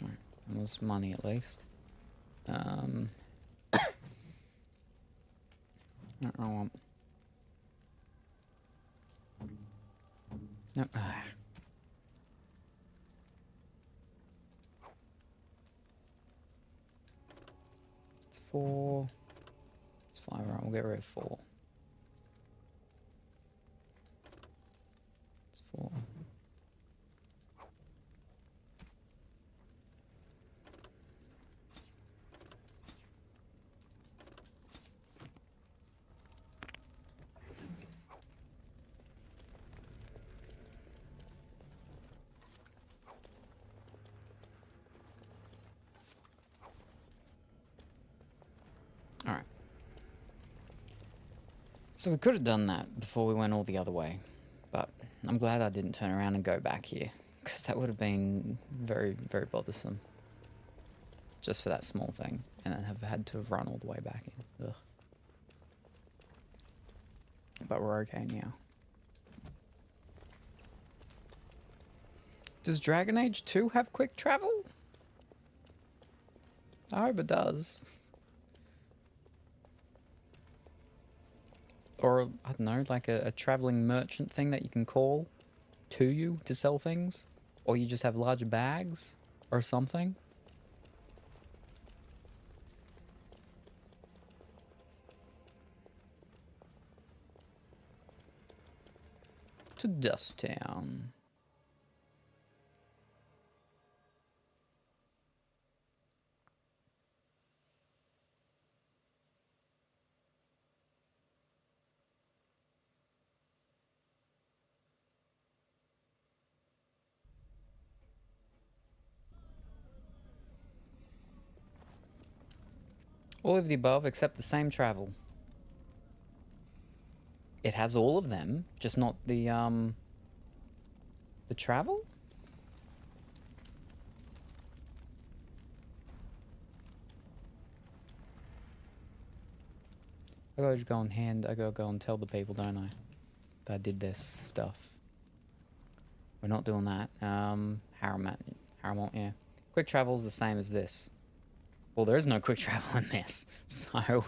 Right, there's money at least. I don't want. No. It's 4. It's 5. Right, we'll get rid of 4. It's 4. Alright. So we could have done that before we went all the other way, but I'm glad I didn't turn around and go back here, because that would have been very, very bothersome. Just for that small thing, and then have had to run all the way back in. Ugh. But we're okay now. Does Dragon Age 2 have quick travel? I hope it does. Or, I don't know, like a traveling merchant thing that you can call to you to sell things? Or you just have large bags or something? To Dust Town. All of the above except the same travel. It has all of them, just not the travel? I gotta go and tell the people, don't I? That I did this stuff. We're not doing that. Harrowmont, yeah. Quick travel's the same as this. Well, there is no quick travel in this, so...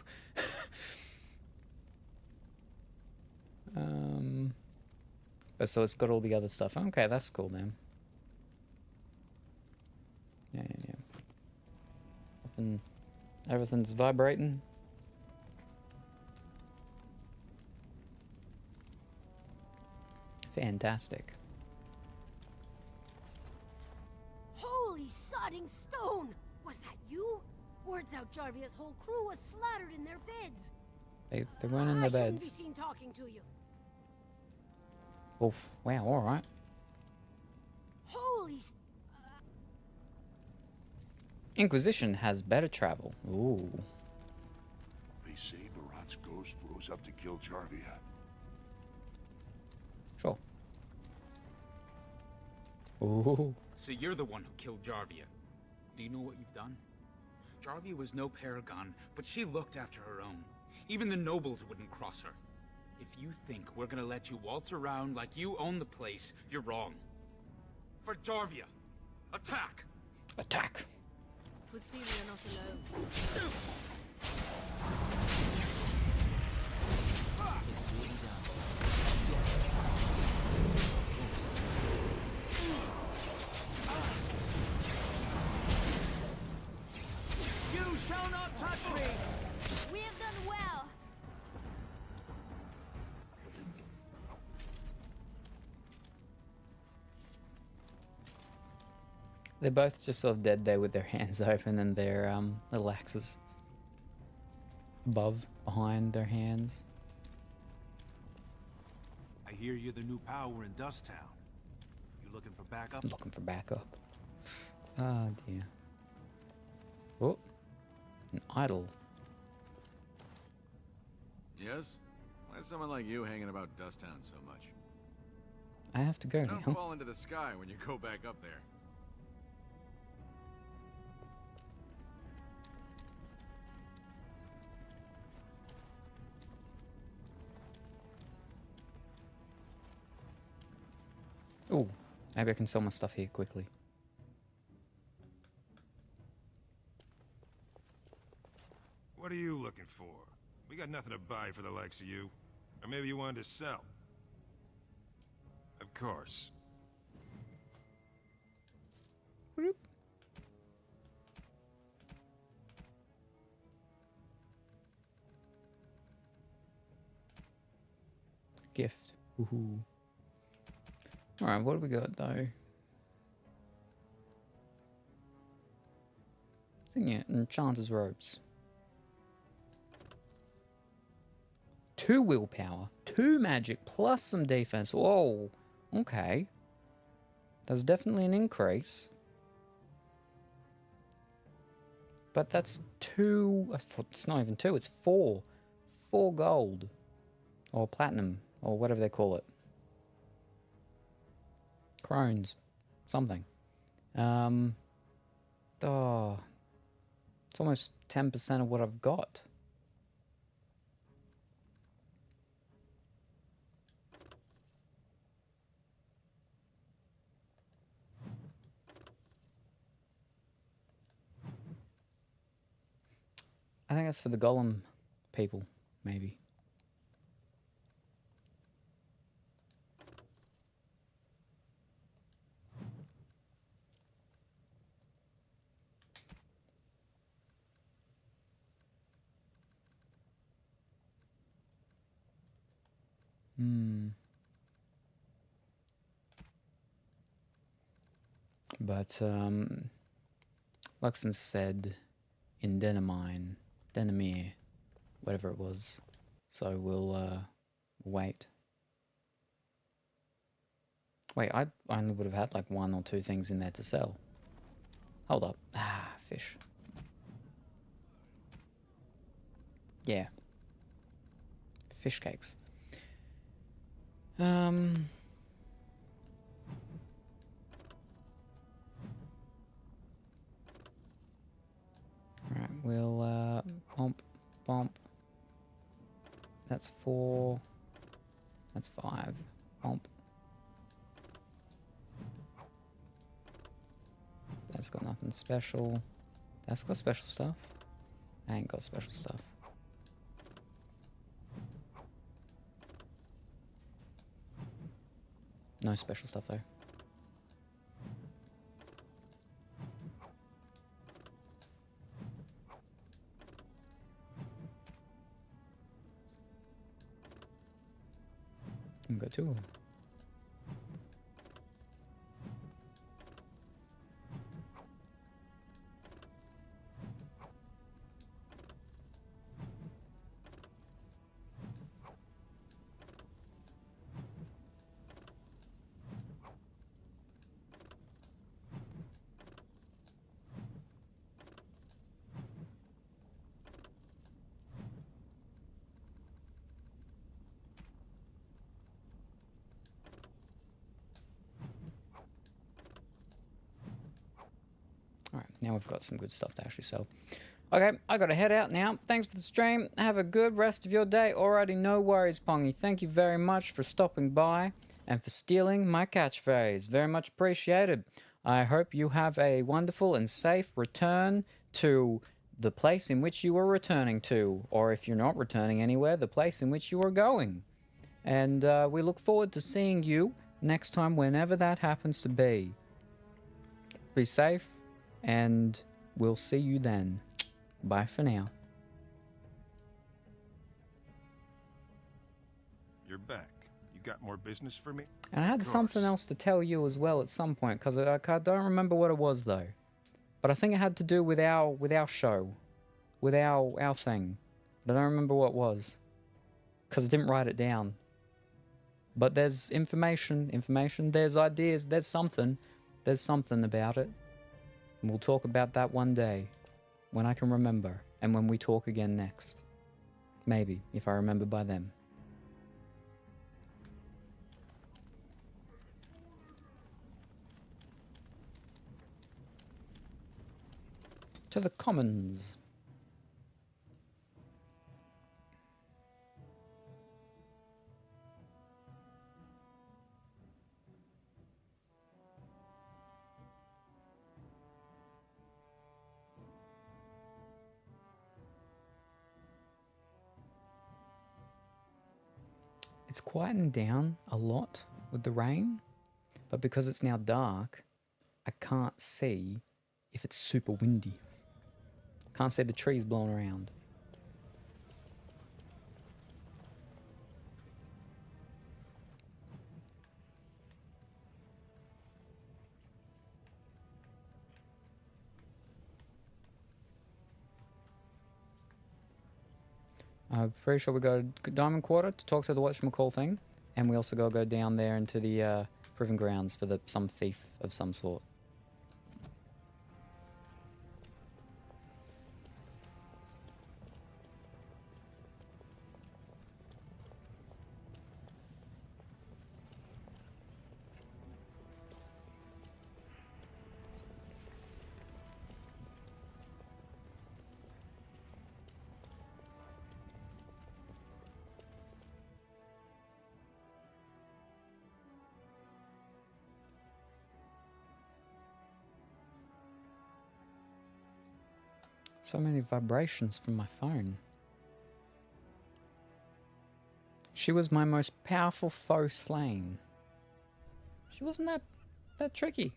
but so it's got all the other stuff. Okay, that's cool, man. Yeah. And everything's vibrating. Fantastic. Holy sodding stone! Was that you? Words out Jarvia's whole crew was slaughtered in their beds. They weren't in their I shouldn't beds. be seen talking to you. Oof. Wow, alright. Holy... Inquisition has better travel. Ooh. They say Barat's ghost rose up to kill Jarvia. Sure. Ooh. So you're the one who killed Jarvia. Do you know what you've done? Jarvia was no paragon, but she looked after her own. Even the nobles wouldn't cross her. If you think we're gonna let you waltz around like you own the place, you're wrong. For Jarvia, attack! Attack. Good thing we are not alone. You shall not touch me! We have done well. They're both just sort of dead there with their hands open and their little axes above, behind their hands. I hear you're the new power in Dust Town. You looking for backup? I'm looking for backup. Oh dear. Oh, an idol. Yes? Why is someone like you hanging about Dust Town so much? I have to go You now. don't fall into the sky when you go back up there. Oh, maybe I can sell my stuff here quickly. What are you looking for? We got nothing to buy for the likes of you. Or maybe you wanted to sell. Of course. Whoop. Gift. Woohoo. Alright, what do we got though? Signet, Enchanter's Robes. 2 willpower, 2 magic, plus some defense. Whoa, okay. There's definitely an increase. But that's 2, it's not even 2, it's 4. 4 gold. Or platinum, or whatever they call it. Crones. Something. Oh. It's almost 10% of what I've got. I think that's for the golem people, maybe. But, Luxon said in Denamere, whatever it was. So we'll, wait. Wait, I only would have had like 1 or 2 things in there to sell. Hold up. Ah, fish. Yeah. Fish cakes. Alright, we'll, bump. That's 4. That's 5. Bump. That's got nothing special. That's got special stuff. I ain't got special stuff. No special stuff though. I've got 2 of them. Alright, now we've got some good stuff to actually sell. Okay, I gotta head out now. Thanks for the stream. Have a good rest of your day. Alrighty, no worries, Pongy. Thank you very much for stopping by and for stealing my catchphrase. Very much appreciated. I hope you have a wonderful and safe return to the place in which you are returning to. Or if you're not returning anywhere, the place in which you are going. And we look forward to seeing you next time, whenever that happens to be. Be safe, and we'll see you then. Bye for now. You're back. You got more business for me? And I had something else to tell you as well at some point, because I don't remember what it was though. But I think it had to do with our show, with our thing. But I don't remember what it was, because I didn't write it down. But there's information, there's ideas, there's something about it. And we'll talk about that one day, when I can remember, and when we talk again next. Maybe, if I remember by then. To the commons. It's quietened down a lot with the rain, but because it's now dark, I can't see if it's super windy. Can't see the trees blowing around. I'm pretty sure we go to Diamond Quarter to talk to the whatchamacall thing, and we also go down there into the Proving Grounds for some thief of some sort. So many vibrations from my phone. She was my most powerful foe slain. She wasn't that tricky.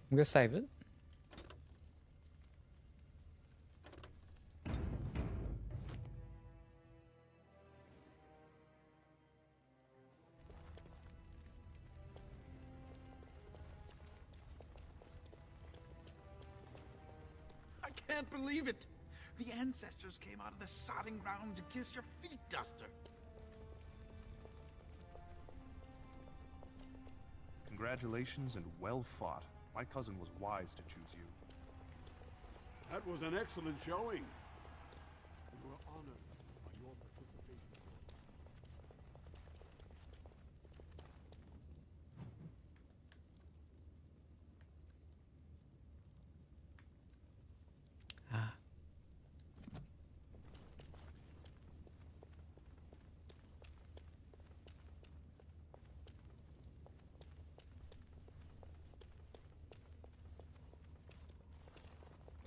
I'm gonna save it. I can't believe it! The ancestors came out of the sodding ground to kiss your feet, Duster. Congratulations and well fought. My cousin was wise to choose you. That was an excellent showing. We were honored by your participation. Ah.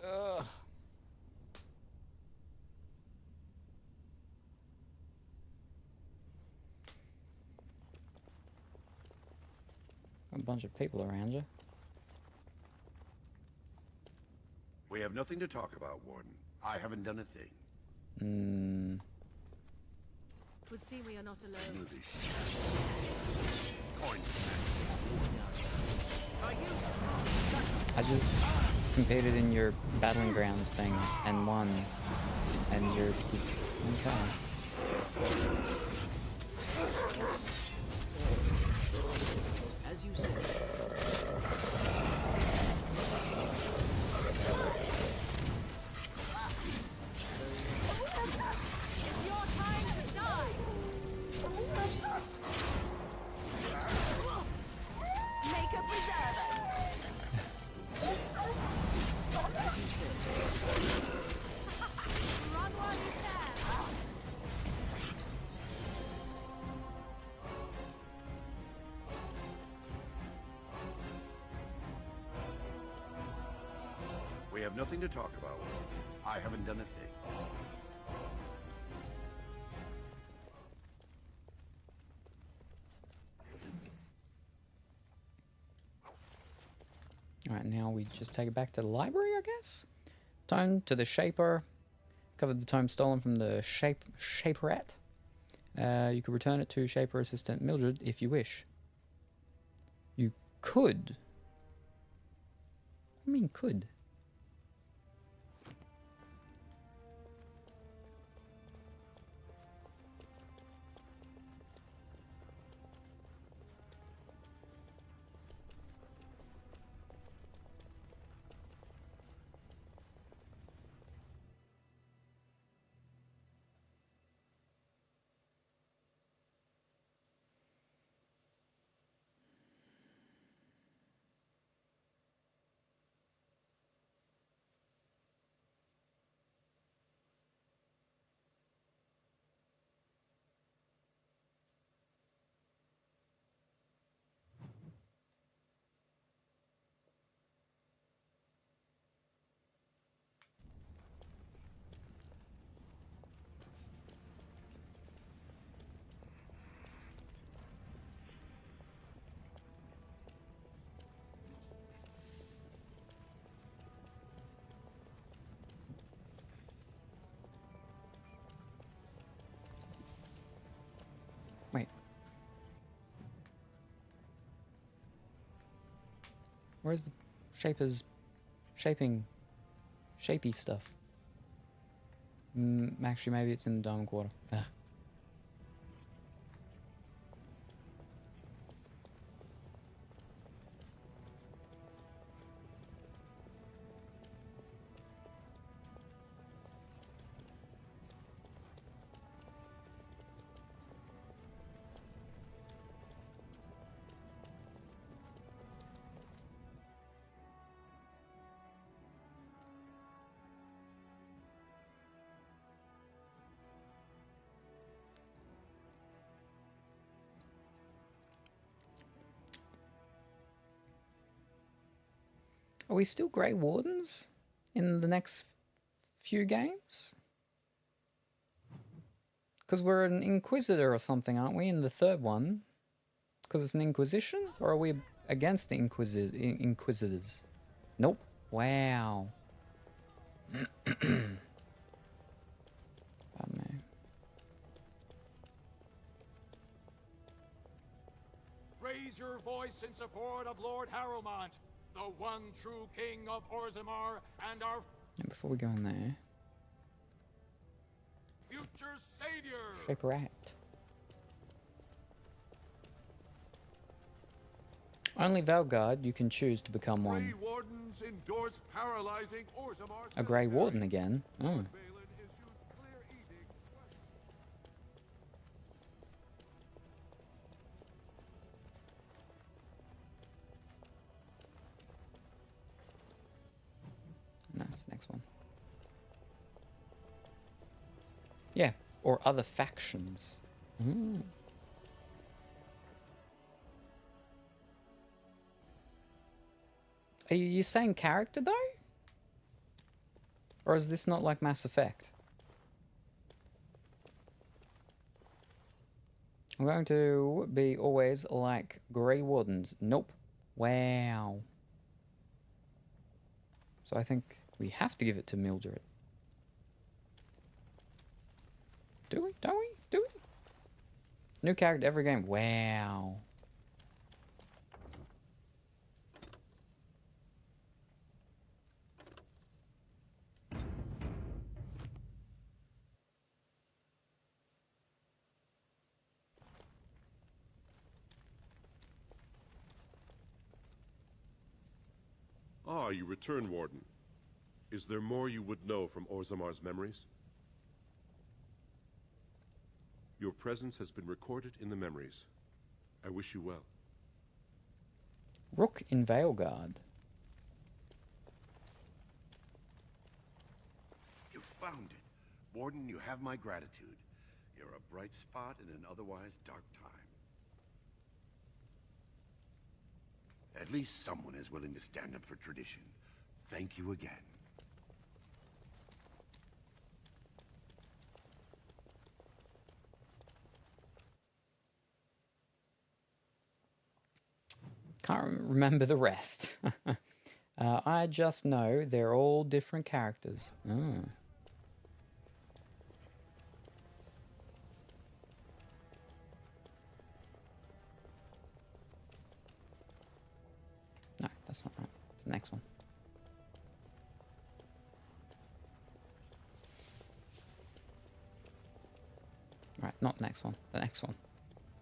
Ugh. A bunch of people around you. We have nothing to talk about, Warden. I haven't done a thing. Would seem we are not alone. I just competed in your battling grounds thing and won, and you're okay. As you said. It's your time to die! have nothing to talk about. I haven't done a thing. Alright, now we just take it back to the library, I guess? Tome to the Shaper. Covered the tome stolen from the Shaperette. You could return it to Shaper Assistant Mildred if you wish. You could. I mean, could. Wait. Where's the Shaper's shapey stuff? Actually, maybe it's in the Diamond Quarter. Ugh. Are we still Grey Wardens in the next few games? Because we're an Inquisitor or something, aren't we, in the third one? Because it's an Inquisition? Or are we against the Inquisitors? Nope. Wow. Pardon me. Raise your voice in support of Lord Harrowmont, the one true king of Orzammar and our Before we go in there, future savior. Shaper Act. Only Valguard you can choose to become one. Grey Wardens endorse paralyzing Orzammar. A Grey Warden again. Oh. No, it's the next one. Yeah, or other factions. Mm. Are you saying character though? Or is this not like Mass Effect? I'm going to be always like Grey Wardens. Nope. Wow. So I think we have to give it to Mildred. Do we? Don't we? Do we? New character every game. Wow. Ah, you return, Warden. Is there more you would know from Orzammar's memories? Your presence has been recorded in the memories. I wish you well. Rook in Veilguard. You found it. Warden, you have my gratitude. You're a bright spot in an otherwise dark time. At least someone is willing to stand up for tradition. Thank you again. Can't remember the rest. I just know they're all different characters. Oh. No, that's not right. It's the next one. Right, not the next one. The next one.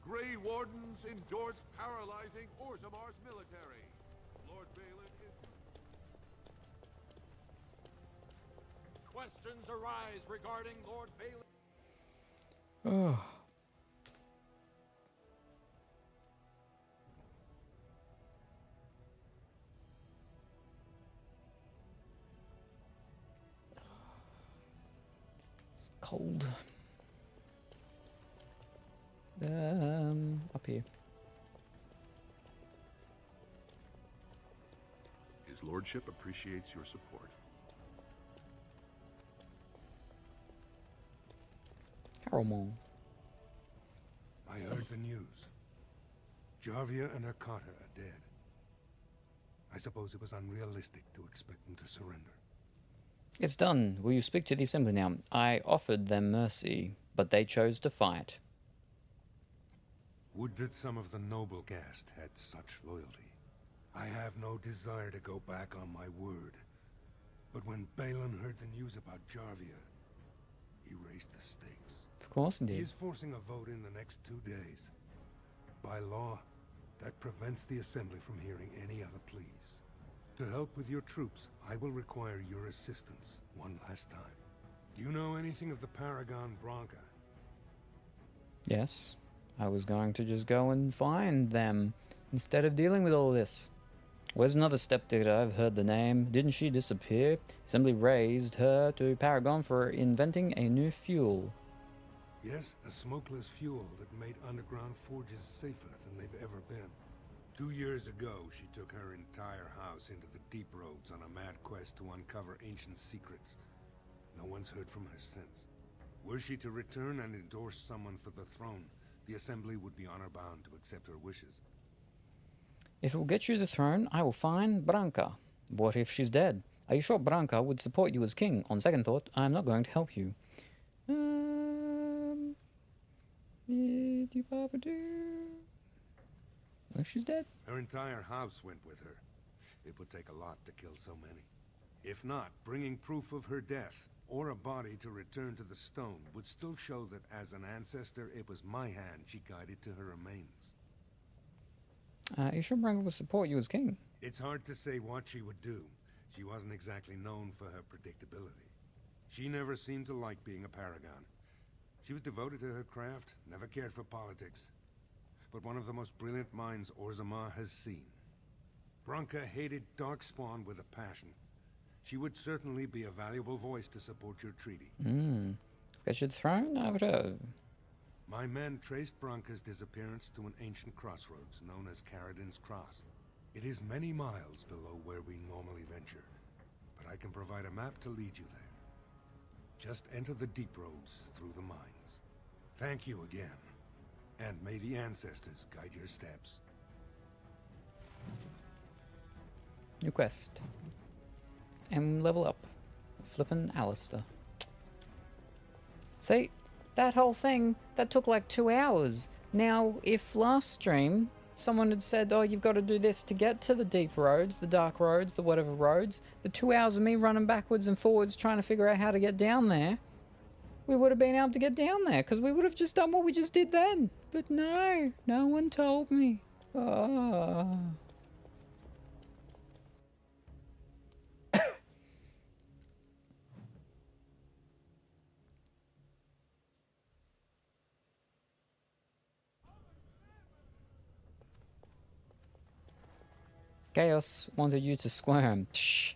Grey Wardens endorse paralyzing Orzamar's military. Lord Balin is... Questions arise regarding Lord Balin. Oh. It's cold. Up here. His lordship appreciates your support. Harrowmore. I heard the news. Jarvia and her Carter are dead. I suppose it was unrealistic to expect them to surrender. It's done. Will you speak to the assembly now? I offered them mercy, but they chose to fight. Would that some of the noble caste had such loyalty. I have no desire to go back on my word. But when Balin heard the news about Jarvia, he raised the stakes. Of course he did. He is forcing a vote in the next 2 days. By law, that prevents the Assembly from hearing any other pleas. To help with your troops, I will require your assistance one last time. Do you know anything of the Paragon Branca? Yes. I was going to just go and find them instead of dealing with all this. Where's another step digger? I've heard the name. Didn't she disappear? Assembly raised her to Paragon for inventing a new fuel. Yes, a smokeless fuel that made underground forges safer than they've ever been. 2 years ago, she took her entire house into the deep roads on a mad quest to uncover ancient secrets. No one's heard from her since. Were she to return and endorse someone for the throne, the Assembly would be honor-bound to accept her wishes. If it will get you the throne, I will find Branca. What if she's dead? Are you sure Branca would support you as king? On second thought, I am not going to help you. What if she's dead? Her entire house went with her. It would take a lot to kill so many. If not, bringing proof of her death, or a body to return to the stone, would still show that as an ancestor, it was my hand she guided to her remains. You sure Branca would support you as king? It's hard to say what she would do. She wasn't exactly known for her predictability. She never seemed to like being a paragon. She was devoted to her craft, never cared for politics. But one of the most brilliant minds Orzammar has seen. Branca hated Darkspawn with a passion. She would certainly be a valuable voice to support your treaty. Get you the throne? I would have. My men traced Branca's disappearance to an ancient crossroads known as Caradin's Cross. It is many miles below where we normally venture, but I can provide a map to lead you there. Just enter the deep roads through the mines. Thank you again, and may the ancestors guide your steps. New quest. And level up. Flippin' Alistair. See, that whole thing, that took like 2 hours. Now, if last stream, someone had said, oh, you've got to do this to get to the deep roads, the dark roads, the whatever roads, the 2 hours of me running backwards and forwards trying to figure out how to get down there, we would have been able to get down there, because we would have just done what we just did then. But no, no one told me. Oh. Chaos wanted you to squirm. Shh.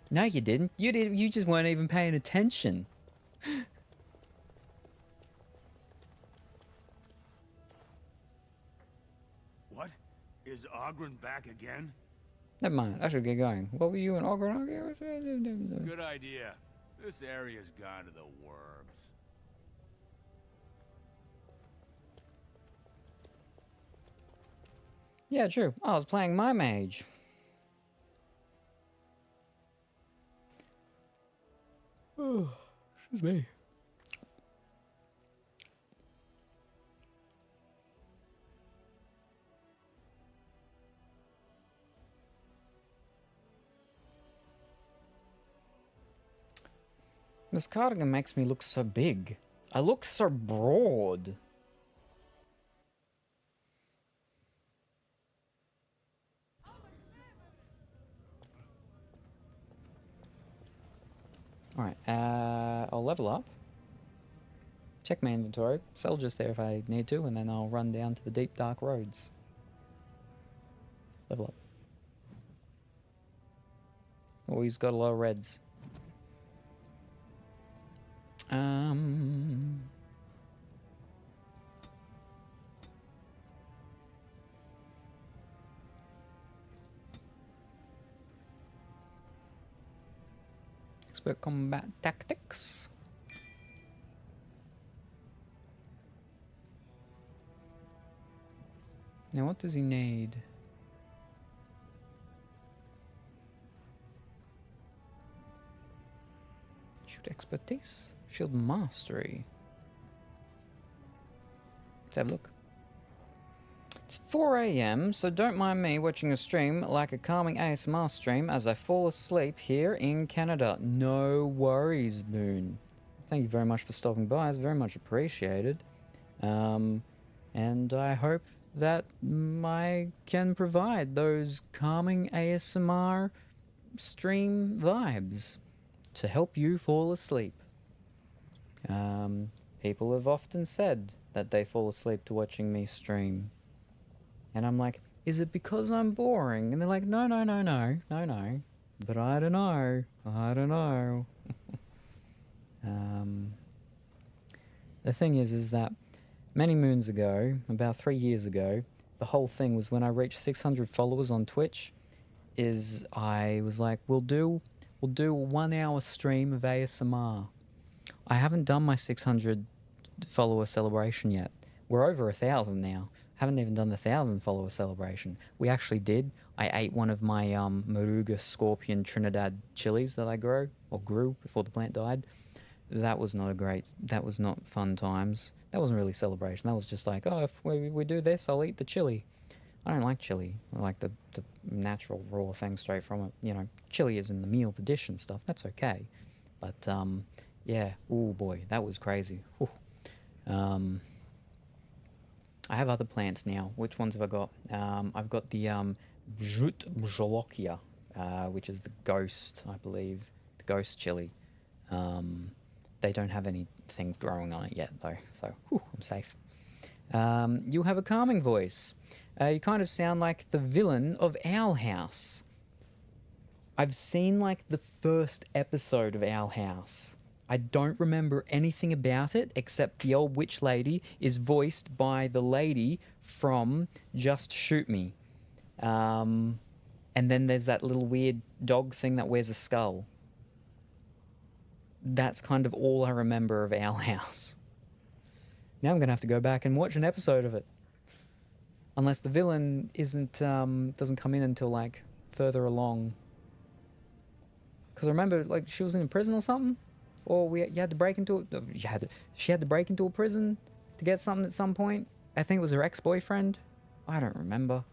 No, you didn't. You didn't. You just weren't even paying attention. What? Is Ogren back again? Never mind. I should get going. What were you and Ogren arguing? Good idea. This area's gone to the worms. Yeah, true. I was playing my mage. Oh, excuse me. This cardigan makes me look so big. I look so broad. Alright, I'll level up. Check my inventory. Sell just there if I need to, and then I'll run down to the deep dark roads. Level up. Oh, he's got a lot of reds. Expert combat tactics. Now what does he need? Shield expertise? Shield mastery. Let's have a look. It's 4 AM, so don't mind me watching a stream like a calming ASMR stream as I fall asleep here in Canada. No worries, Moon. Thank you very much for stopping by. It's very much appreciated. And I hope that I can provide those calming ASMR stream vibes to help you fall asleep. People have often said that they fall asleep to watching me stream. And I'm like, is it because I'm boring? And they're like, no. But I don't know. The thing is that many moons ago, about 3 years ago, the whole thing was when I reached 600 followers on Twitch, is I was like, we'll do a 1 hour stream of ASMR. I haven't done my 600 follower celebration yet. We're over 1,000 now. Haven't even done the 1,000 follower celebration. We actually did. I ate one of my Moruga Scorpion Trinidad chilies that I grew before the plant died. That was not fun times. That wasn't really celebration. That was just like, oh, if we do this, I'll eat the chili. I don't like chili. I like the natural raw thing straight from it. You know, chili is in the meal, the dish and stuff. That's okay. But, yeah. Oh boy, that was crazy. Whew. I have other plants now. Which ones have I got? I've got the Bjolokia, which is the ghost, I believe. The ghost chili. They don't have anything growing on it yet, though. So, whew, I'm safe. You have a calming voice. You kind of sound like the villain of Owl House. I've seen, like, the first episode of Owl House. I don't remember anything about it except the old witch lady is voiced by the lady from Just Shoot Me. And then there's that little weird dog thing that wears a skull. That's kind of all I remember of Owl House. Now I'm going to have to go back and watch an episode of it. Unless the villain doesn't come in until, like, further along. Because I remember, like, she was in prison or something? Or she had to break into a prison to get something at some point. I think it was her ex-boyfriend. I don't remember.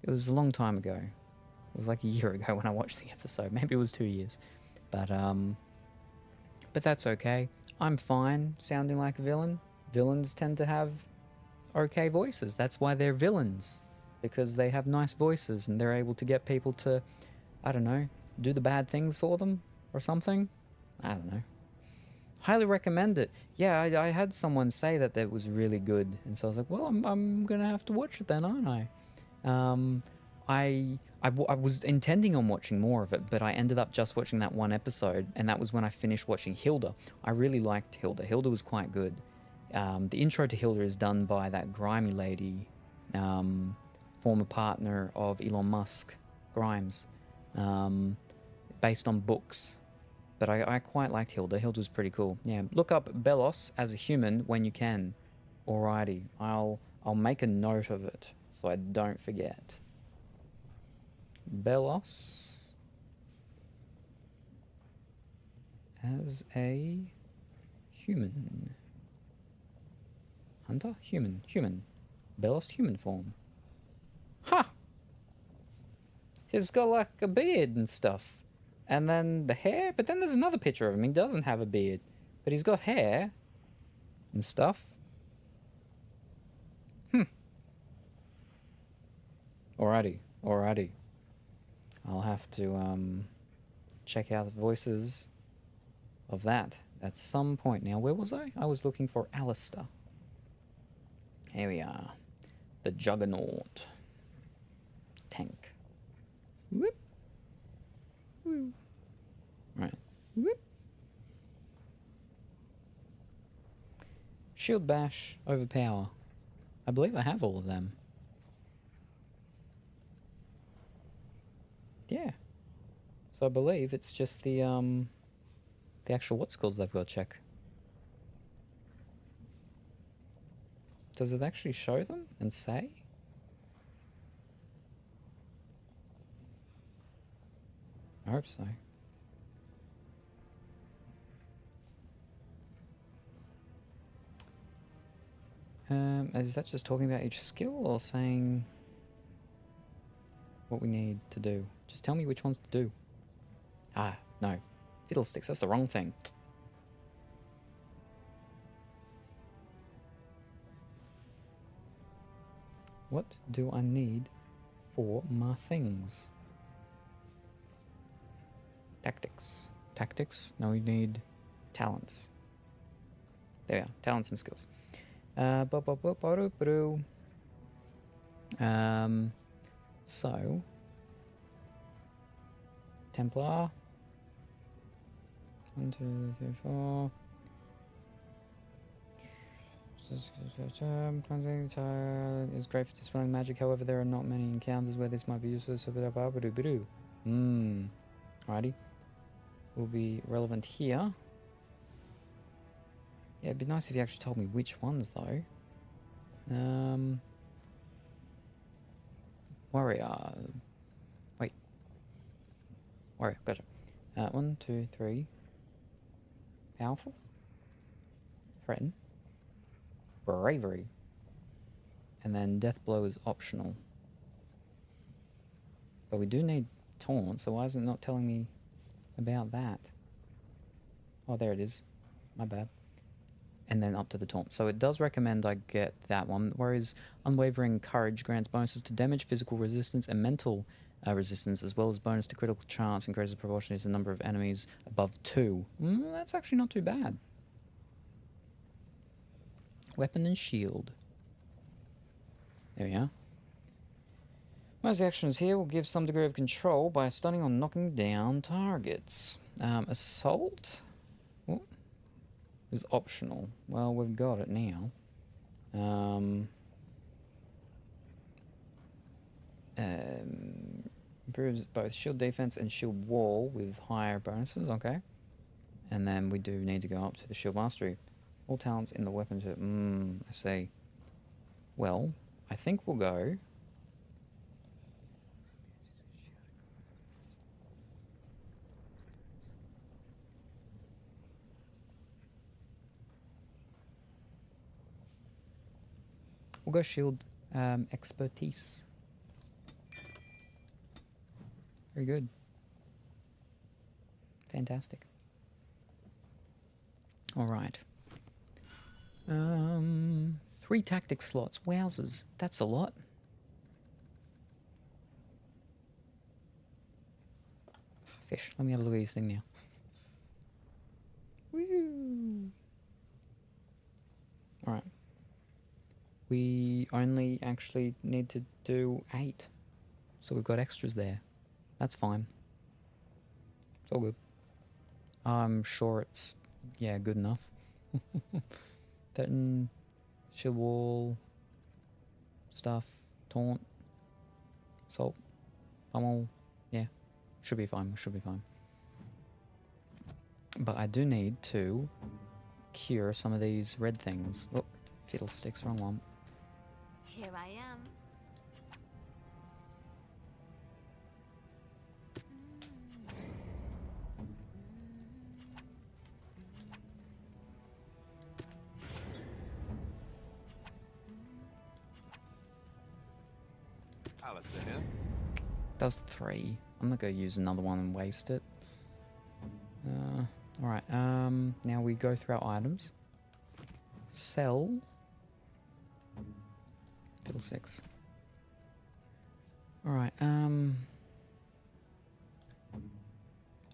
It was a long time ago. It was like a year ago when I watched the episode. Maybe it was 2 years. But that's okay. I'm fine sounding like a villain. Villains tend to have okay voices. That's why they're villains. Because they have nice voices and they're able to get people to, I don't know, do the bad things for them or something. I don't know. Highly recommend it. Yeah, I had someone say that was really good, and so I was like, well, I'm gonna have to watch it then, aren't I? I was intending on watching more of it, but I ended up just watching that one episode, and that was when I finished watching Hilda. I really liked Hilda. Hilda was quite good. The intro to Hilda is done by that grimy lady, former partner of Elon Musk, Grimes, based on books. But I quite liked Hilda. Hilda was pretty cool. Yeah, look up Belos as a human when you can. Alrighty, I'll make a note of it so I don't forget. Belos as a human. Hunter? Human. Belos human form. Ha! Huh. He's got like a beard and stuff. And then the hair, but then there's another picture of him. He doesn't have a beard, but he's got hair and stuff. Alrighty. I'll have to check out the voices of that at some point. Now, where was I? I was looking for Alistair. Here we are. The Juggernaut. Tank. Whoop. Woo. Right. Whoop. Shield Bash, Overpower. I believe I have all of them. Yeah. So I believe it's just the actual what skills they've got to check. Does it actually show them and say? I hope so. Is that just talking about each skill or saying what we need to do? Just tell me which ones to do. Ah, no. Fiddlesticks, that's the wrong thing. What do I need for my things? Tactics. Tactics? No, we need talents. There we are. Talents and skills. So Templar. 1, 2, 3, 4. Cleansing is great for dispelling magic. However, there are not many encounters where this might be useful. Alrighty. Will be relevant here. Yeah, it'd be nice if you actually told me which ones, though. Warrior. Wait. Warrior, gotcha. 1, 2, 3. Powerful. Threaten. Bravery. And then Death Blow is optional. But we do need Taunt, so why is it not telling me about that? Oh, there it is. My bad. And then up to the Taunt. So it does recommend I get that one, whereas Unwavering Courage grants bonuses to damage, physical resistance, and mental resistance, as well as bonus to critical chance, increases proportionally to the number of enemies above 2. That's actually not too bad. Weapon and shield. There we are. Most actions here will give some degree of control by stunning or knocking down targets. Assault is optional. Well, we've got it now. Improves both shield defense and shield wall with higher bonuses. Okay. And then we do need to go up to the shield mastery. All talents in the weapon. I see. Well, I think we'll go. We'll go shield expertise. Very good. Fantastic. All right. 3 tactic slots. Wowzers. That's a lot. Fish. Let me have a look at this thing now. Woo! Alright. We only actually need to do 8. So we've got extras there. That's fine. It's all good. I'm sure it's, yeah, good enough. Threaten, shield wall, stuff, taunt, assault, pummel, yeah, should be fine, should be fine. But I do need to cure some of these red things. Oh, fiddlesticks, wrong one. Here I am. Alistair here. Does 3. I'm not going to use another one and waste it. Alright, now we go through our items. Sell. Fiddle 6. Alright,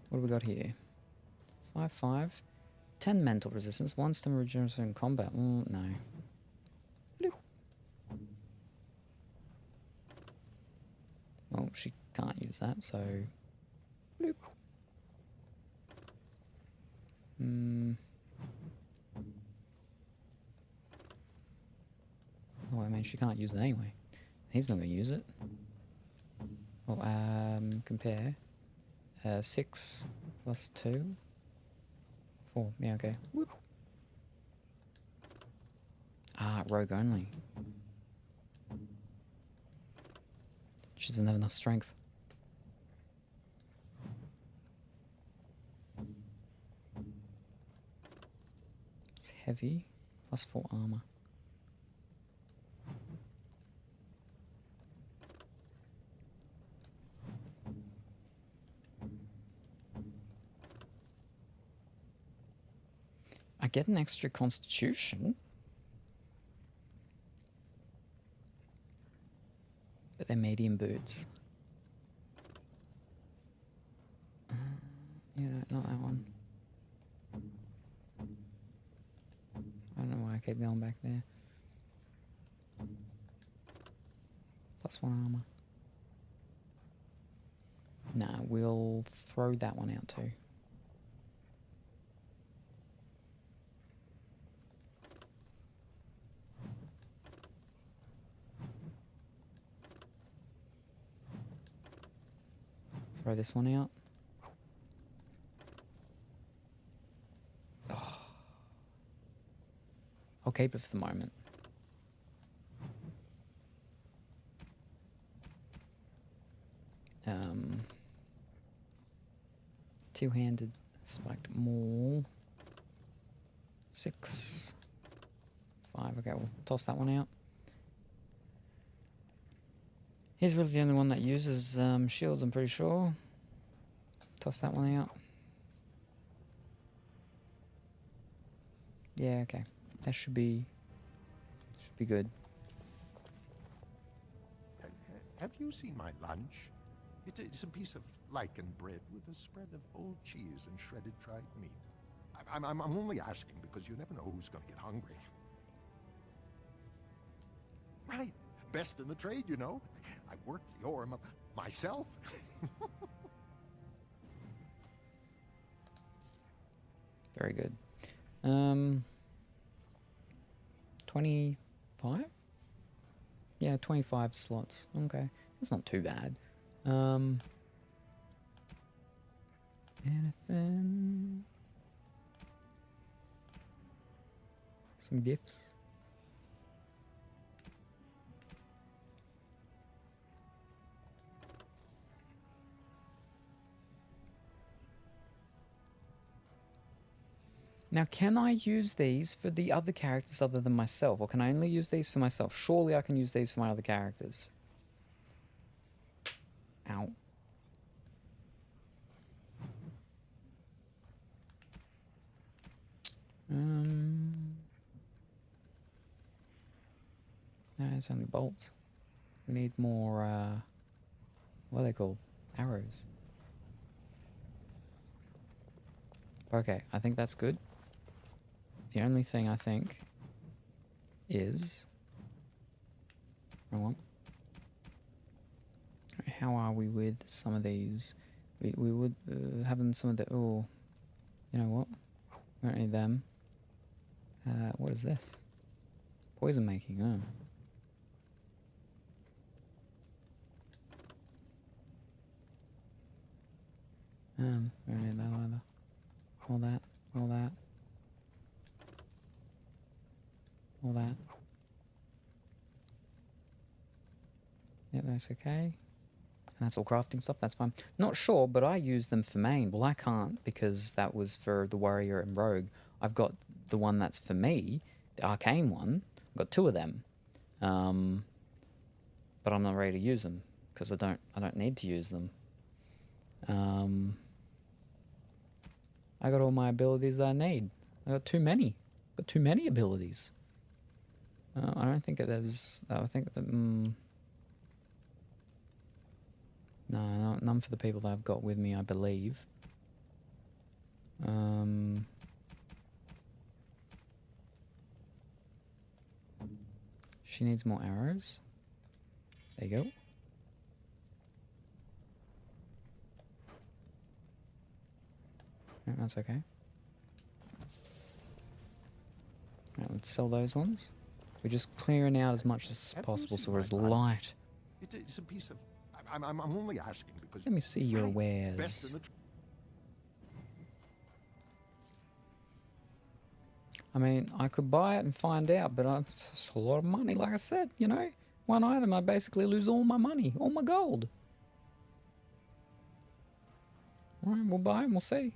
what do we got here? 5/5. 10 mental resistance, 1 stamina regeneration in combat. No. Bloop. Well, she can't use that, so... Bloop. Oh, I mean, she can't use it anyway. He's not going to use it. Oh, compare. 6 plus 2. 4. Yeah, okay. Whoop. Ah, rogue only. She doesn't have enough strength. It's heavy. Plus 4 armor. I get an extra constitution. But they're medium boots. Yeah, not that one. I don't know why I keep going back there. Plus 1 armor. Nah, we'll throw that one out too. Throw this one out. Oh. I'll keep it for the moment. Two-handed spiked maul. 6. 5. Okay, we'll toss that one out. He's really the only one that uses shields, I'm pretty sure. Toss that one out. Yeah, okay. That should be good. Have you seen my lunch? It's a piece of lichen bread with a spread of old cheese and shredded dried meat. I'm only asking because you never know who's going to get hungry. Right. Best in the trade, you know. I worked the ore myself. 25? Yeah, 25 slots. Okay. That's not too bad. Anything? Some gifts? Now, can I use these for the other characters other than myself? Or can I only use these for myself? Surely I can use these for my other characters. Ow. No, it's only bolts. We need more, what are they called? Arrows. Okay, I think that's good. The only thing I think is... Wrong one. How are we with some of these? We would having some of the... Oh, you know what? We don't need them. What is this? Poison making, oh. We don't need that either. All that, all that. All that. Yeah, that's okay. And that's all crafting stuff, that's fine. Not sure, but I use them for main. Well, I can't because that was for the warrior and rogue. I've got the one that's for me, the arcane one. I've got 2 of them. but I'm not ready to use them because I don't need to use them. I got all my abilities that I need. I got too many. Got too many abilities. I don't think that there's. I think that. No, none for the people that I've got with me, I believe. She needs more arrows. There you go. Yeah, that's okay. Right, let's sell those ones. We're just clearing out as much as possible so we're as light. It's a piece of... I'm only asking because... Let me see your Best in wares. the... I mean, I could buy it and find out, but it's a lot of money, like I said, you know? One item, I basically lose all my money, all my gold. Alright, we'll buy and we'll see.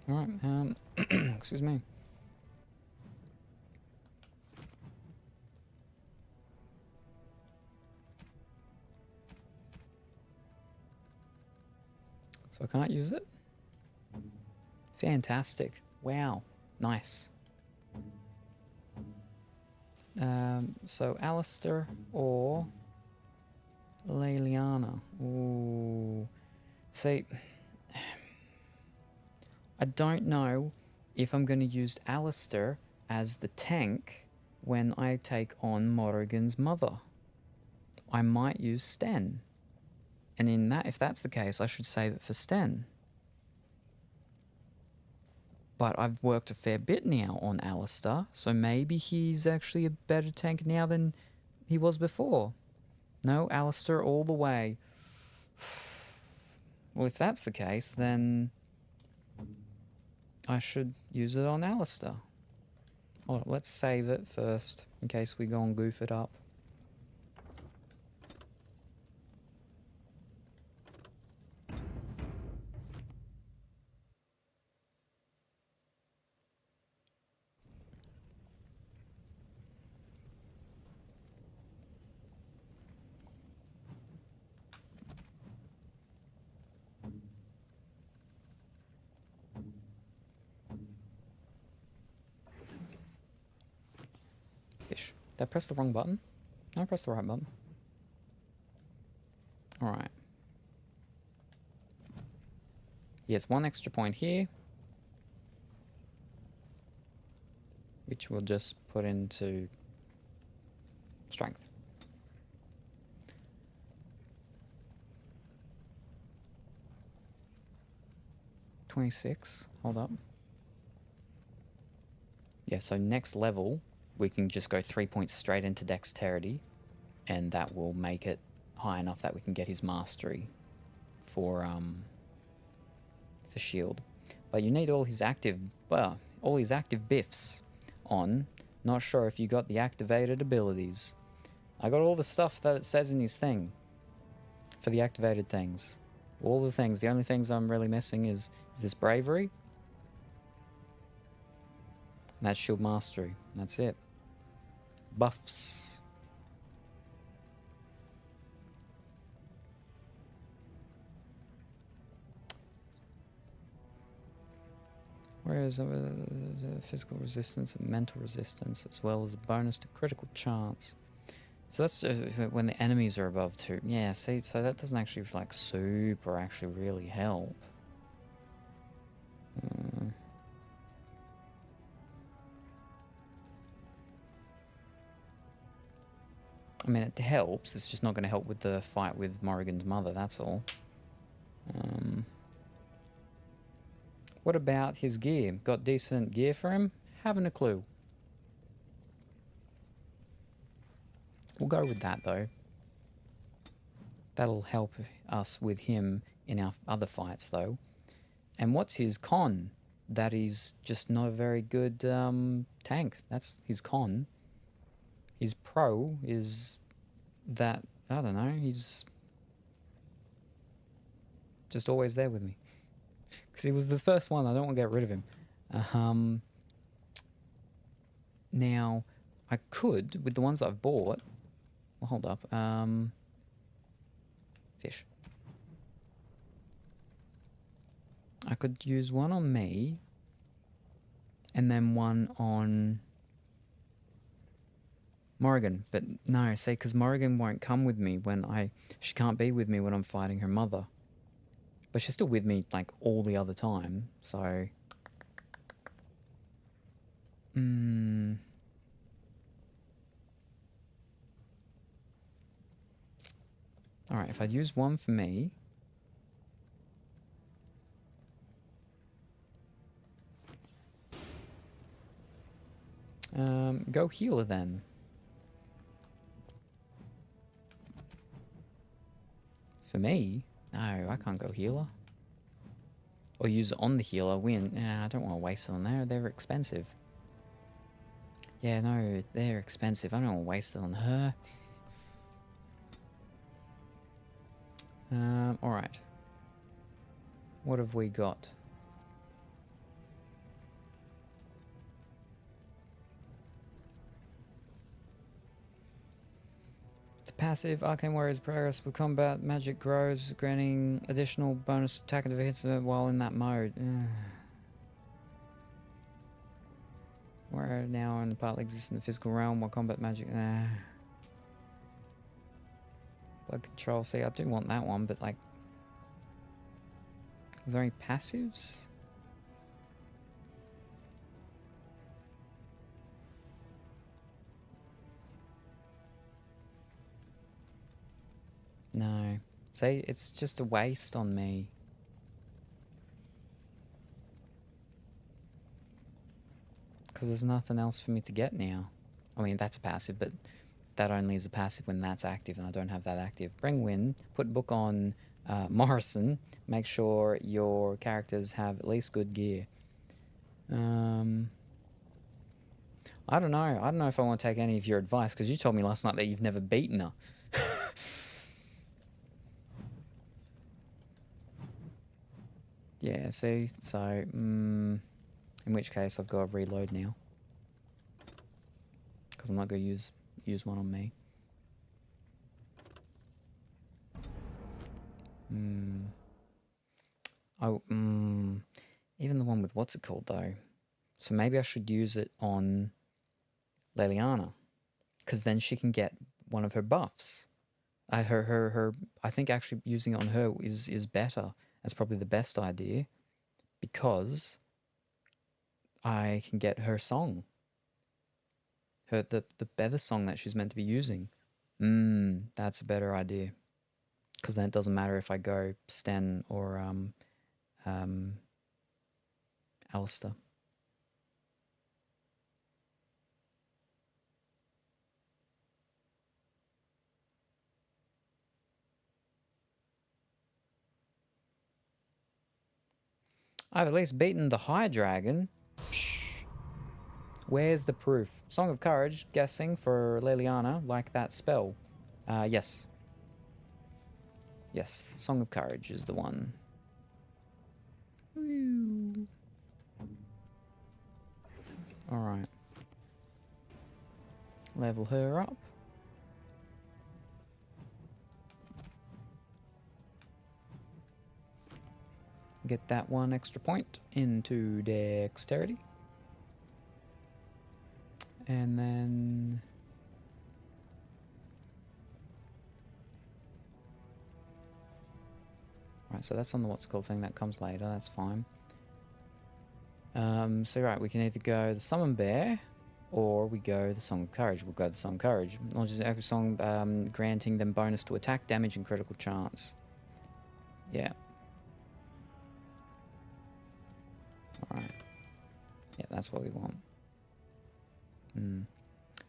Alright, excuse me. So I can't use it? Fantastic. Wow. Nice. So Alistair or Leliana. Ooh. See, I don't know if I'm going to use Alistair as the tank when I take on Morrigan's mother. I might use Sten. And in that, if that's the case, I should save it for Sten. But I've worked a fair bit now on Alistair, so maybe he's actually a better tank now than he was before. No, Alistair all the way. Well, if that's the case, then I should use it on Alistair. Hold on, let's save it first, in case we go and goof it up. Fish. Did I press the wrong button? No, I pressed the right button. Alright. Yes, one extra point here. Which we'll just put into strength. $26. Hold up. Yeah, so next level, we can just go 3 points straight into dexterity, and that will make it high enough that we can get his mastery for shield. But you need all his active, well, all his active biffs on. Not sure if you got the activated abilities. I got all the stuff that it says in his thing for the activated things. All the things. The only things I'm really missing is this bravery. And that's shield mastery. That's it. Buffs. Whereas physical resistance and mental resistance, as well as a bonus to critical chance. So that's when the enemies are above 2. Yeah, see, so that doesn't actually like super actually really help. I mean, it helps. It's just not going to help with the fight with Morrigan's mother, that's all. What about his gear? Got decent gear for him? Haven't a clue. We'll go with that, though. That'll help us with him in our other fights, though. And what's his con? That he's just not a very good tank. That's his con. His pro is that, I don't know, he's just always there with me. Because he was the first one, I don't want to get rid of him. Now, I could, with the ones that I've bought... Well, hold up. Fish. I could use one on me, and then one on Morrigan. But no, see, because Morrigan won't come with me when she can't be with me when I'm fighting her mother. But she's still with me, like, all the other time, so... Alright, if I'd use one for me... go healer then. For me? No, I can't go healer. Or use it on the healer. I don't want to waste it on there. They're expensive. Yeah, no, they're expensive. I don't want to waste it on her. Alright. What have we got? It's a passive. Arcane Warrior's progress with combat. Magic grows, granting additional bonus attack and defense while in that mode. We're now in the partly exists in the physical realm while combat magic. Blood control. See, I do want that one, but like, is there any passives? No. See, it's just a waste on me. Because there's nothing else for me to get now. I mean, that's a passive, but that only is a passive when that's active, and I don't have that active. Bring Win, put book on Morrison, make sure your characters have at least good gear. I don't know. I don't know if I want to take any of your advice, because you told me last night that you've never beaten her. Yeah, see? So, in which case I've got to reload now. Because I'm not going to use one on me. Even the one with what's it called though. So maybe I should use it on Leliana, because then she can get one of her buffs. I think actually using it on her is better. That's probably the best idea, because I can get her song. The better song that she's meant to be using. That's a better idea. Because then it doesn't matter if I go Sten or Alistair. I've at least beaten the High Dragon. Psh. Where's the proof? Song of Courage, guessing for Leliana, like that spell. Yes. Yes, Song of Courage is the one. Alright. Level her up. Get that one extra point into dexterity. And then... Right, so that's on the what's called thing, that comes later, that's fine. So right, we can either go the Summon Bear, or we go the Song of Courage. We'll go the Song of Courage. Launches an echo song, granting them bonus to attack, damage, and critical chance. Yeah. Alright. Yeah, that's what we want.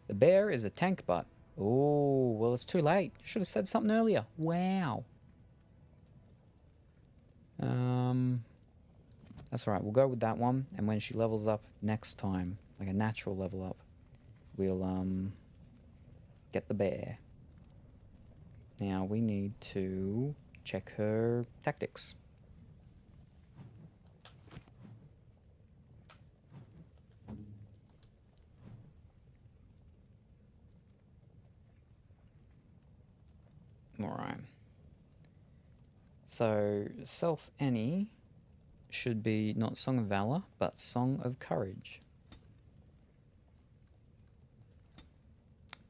The bear is a tank butt. Oh, well, it's too late. Should have said something earlier. Wow. That's alright, we'll go with that one, and when she levels up next time, like a natural level up, we'll, get the bear. Now, we need to check her tactics. Alright. So, Self Any should be not Song of Valor, but Song of Courage.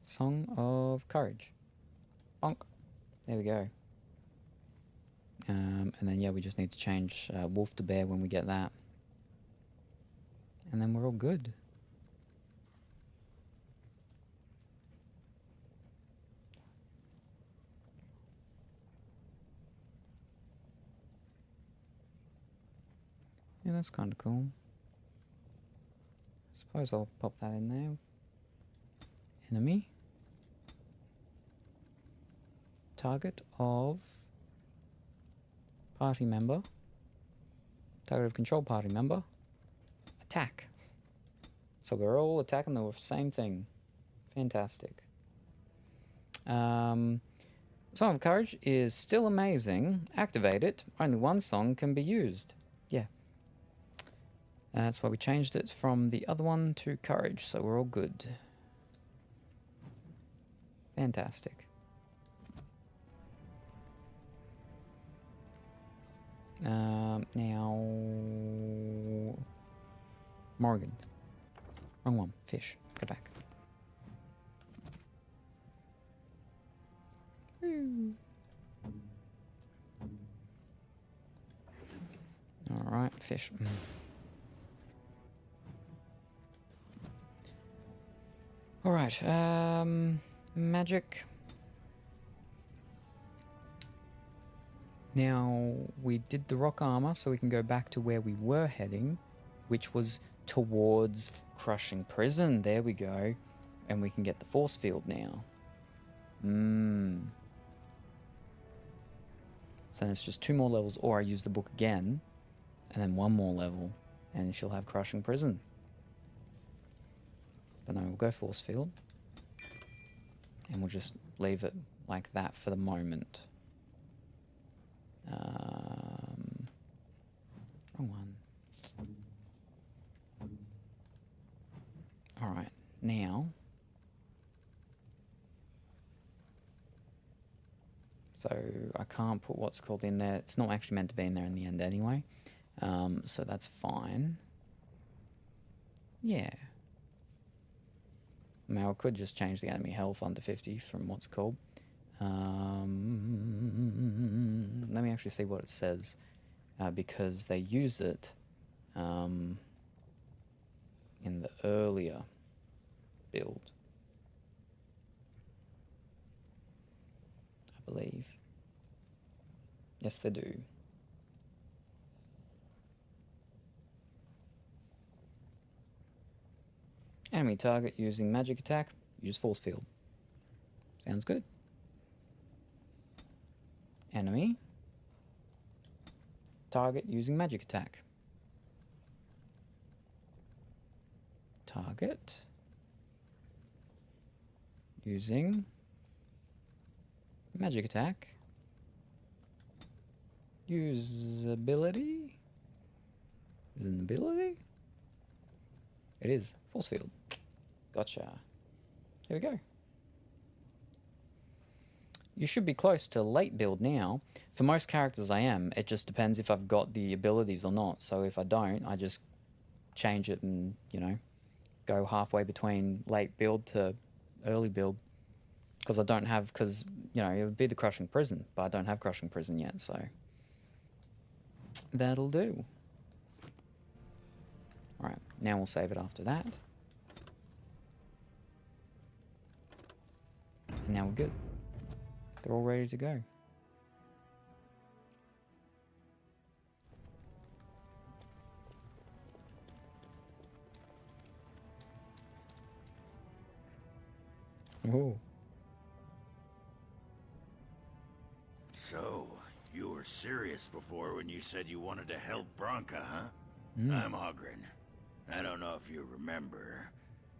Song of Courage. Bonk. There we go. And then, yeah, we just need to change Wolf to Bear when we get that. And then we're all good. Yeah, that's kind of cool. Suppose I'll pop that in there. Enemy. Target of party member. Target of control party member. Attack. So we're all attacking the same thing. Fantastic. Song of Courage is still amazing. Activate it. Only one song can be used. Yeah. That's why we changed it from the other one to Courage, so we're all good. Fantastic. Now... Morgan. Wrong one. Fish. Go back. Alright, fish. Alright, magic. Now, we did the rock armor, so we can go back to where we were heading, which was towards Crushing Prison. There we go. And we can get the force field now. So it's just 2 more levels, or I use the book again, and then 1 more level, and she'll have Crushing Prison. But no, we'll go force field. And we'll just leave it like that for the moment. Wrong one. Alright, now... So I can't put what's called in there. It's not actually meant to be in there in the end anyway. So that's fine. Yeah. I mean, I could just change the enemy health under 50 from what's called. Let me actually see what it says. Because they use it in the earlier build. I believe. Yes, they do. Enemy target using magic attack, use force field. Sounds good. Enemy target using magic attack. Target using magic attack. Usability? Is it an ability? It is. Force field. Gotcha. There we go. You should be close to late build now. For most characters I am. It just depends if I've got the abilities or not. So if I don't, I just change it and, you know, go halfway between late build to early build. Because I don't have, because, you know, it would be the Crushing Prison, but I don't have Crushing Prison yet, so that'll do. Alright, now we'll save it after that. And now we're good. They're all ready to go. Ooh. So, you were serious before when you said you wanted to help Bronca, huh? Mm. I'm Ogren. I don't know if you remember.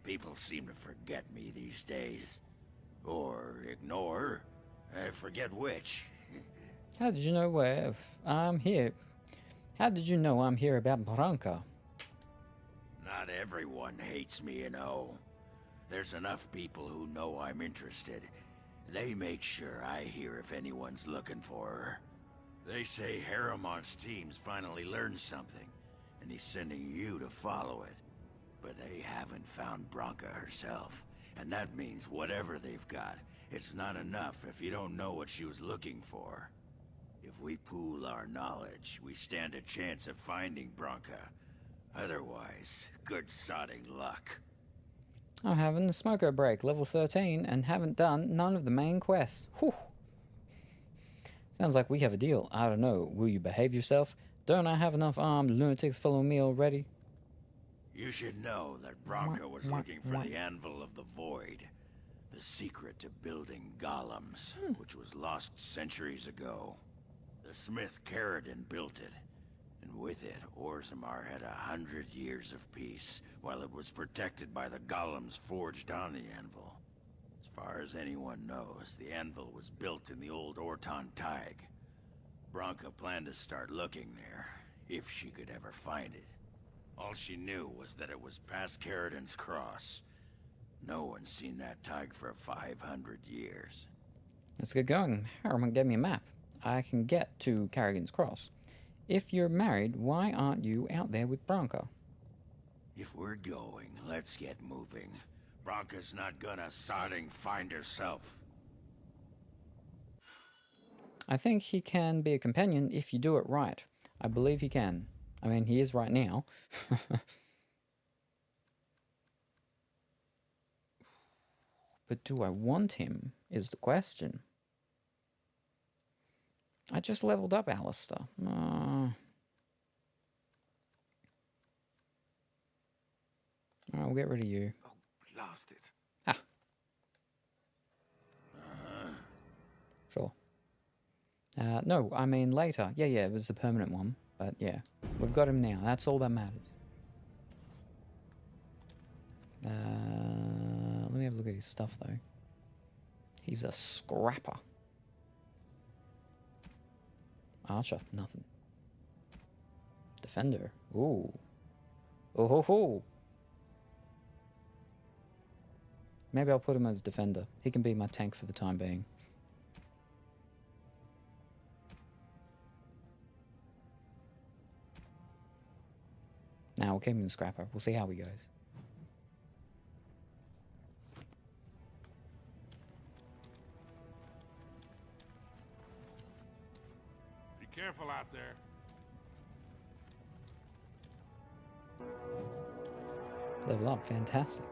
People seem to forget me these days. Or ignore. I forget which. How did you know where I'm here? How did you know I'm here about Bronca? Not everyone hates me, you know. There's enough people who know I'm interested. They make sure I hear if anyone's looking for her. They say Harriman's team's finally learned something, and he's sending you to follow it. But they haven't found Branka herself, and that means whatever they've got, it's not enough if you don't know what she was looking for. If we pool our knowledge, we stand a chance of finding Branka. Otherwise, good sodding luck. I'm having a smoker break, level 13, and haven't done none of the main quests. Whew. Sounds like we have a deal. I don't know. Will you behave yourself? Don't I have enough armed lunatics following me already? You should know that Branka was looking for the Anvil of the Void, the secret to building golems, which was lost centuries ago. The smith Caradon built it, and with it, Orzammar had 100 years of peace, while it was protected by the golems forged on the anvil. As far as anyone knows, the anvil was built in the old Orton Tig. Branka planned to start looking there, if she could ever find it. All she knew was that it was past Caradon's cross. No one's seen that Tig for 500 years. Let's get going. Harriman gave me a map. I can get to Carrigan's Cross. If you're married, why aren't you out there with Branka? If we're going, let's get moving. Branka's not gonna sodding find herself. I think he can be a companion if you do it right. I believe he can. I mean, he is right now. But do I want him, is the question. I just leveled up Alistair. Alright, we'll get rid of you. Oh, blast it. Ah. Sure. No, I mean later. Yeah, it was a permanent one. But yeah, we've got him now. That's all that matters. Let me have a look at his stuff, though. He's a scrapper. Archer, nothing. Defender, ooh. Oh ho ho. Maybe I'll put him as defender. He can be my tank for the time being. Now we'll keep him in scrapper. We'll see how he goes. Be careful out there. Level up, fantastic.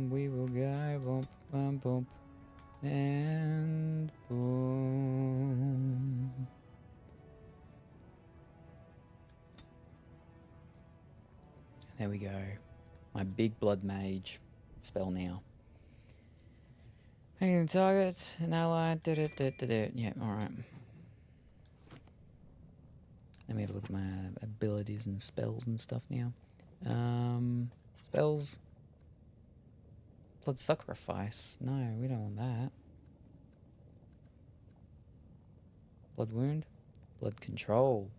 We will go bump, bump, bump, and boom. There we go. My big blood mage spell now. Hanging the target, an ally, yeah, alright. Let me have a look at my abilities and spells and stuff now. Spells. Blood sacrifice. No, we don't want that. Blood wound. Blood control.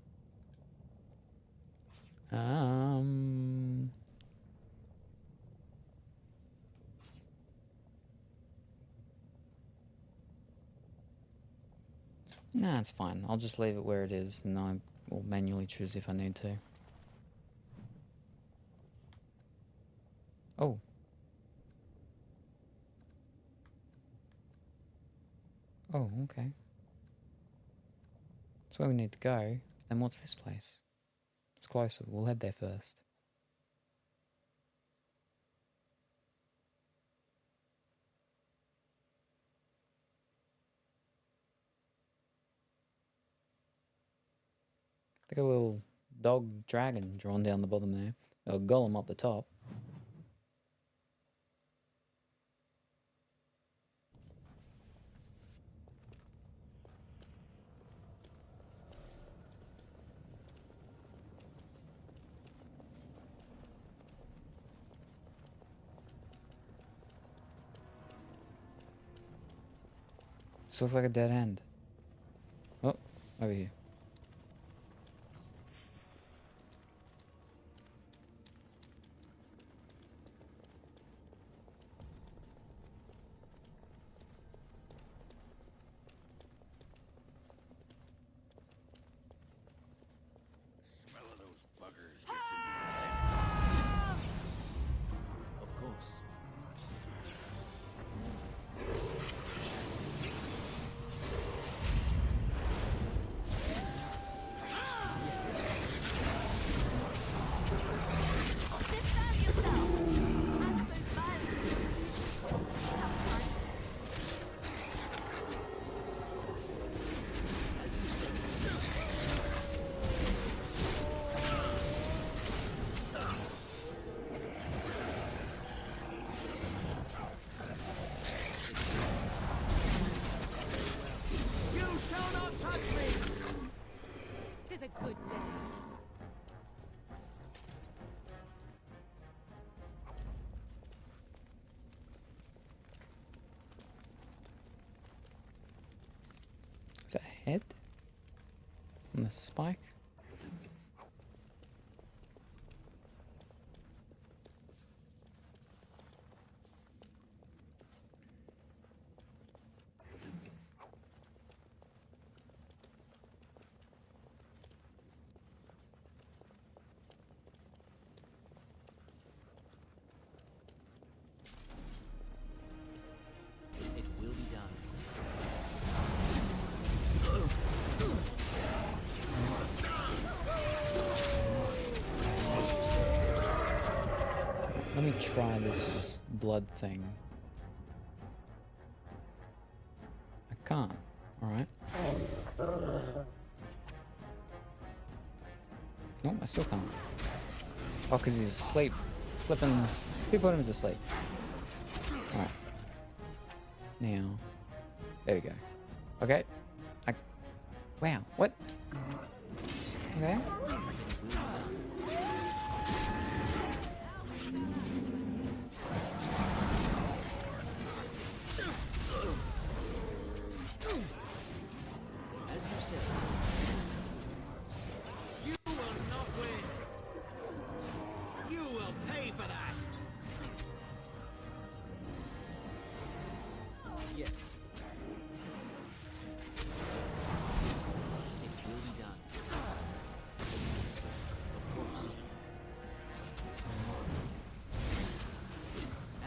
Nah, it's fine. I'll just leave it where it is, and I will manually choose if I need to. Oh. Oh, okay. That's where we need to go. Then what's this place? It's closer. We'll head there first. Like a little dog dragon drawn down the bottom there. A golem up the top. This looks like a dead end. Oh, over here. head on the spike. It will be done. Let me try this blood thing. I can't. Alright. No, I still can't. Oh, because he's asleep. Flipping. Who put him to sleep? Alright. Now. There we go. Okay. Wow. What? Okay. As you said. You will not win. You will pay for that. Yes. It will be done. Of course.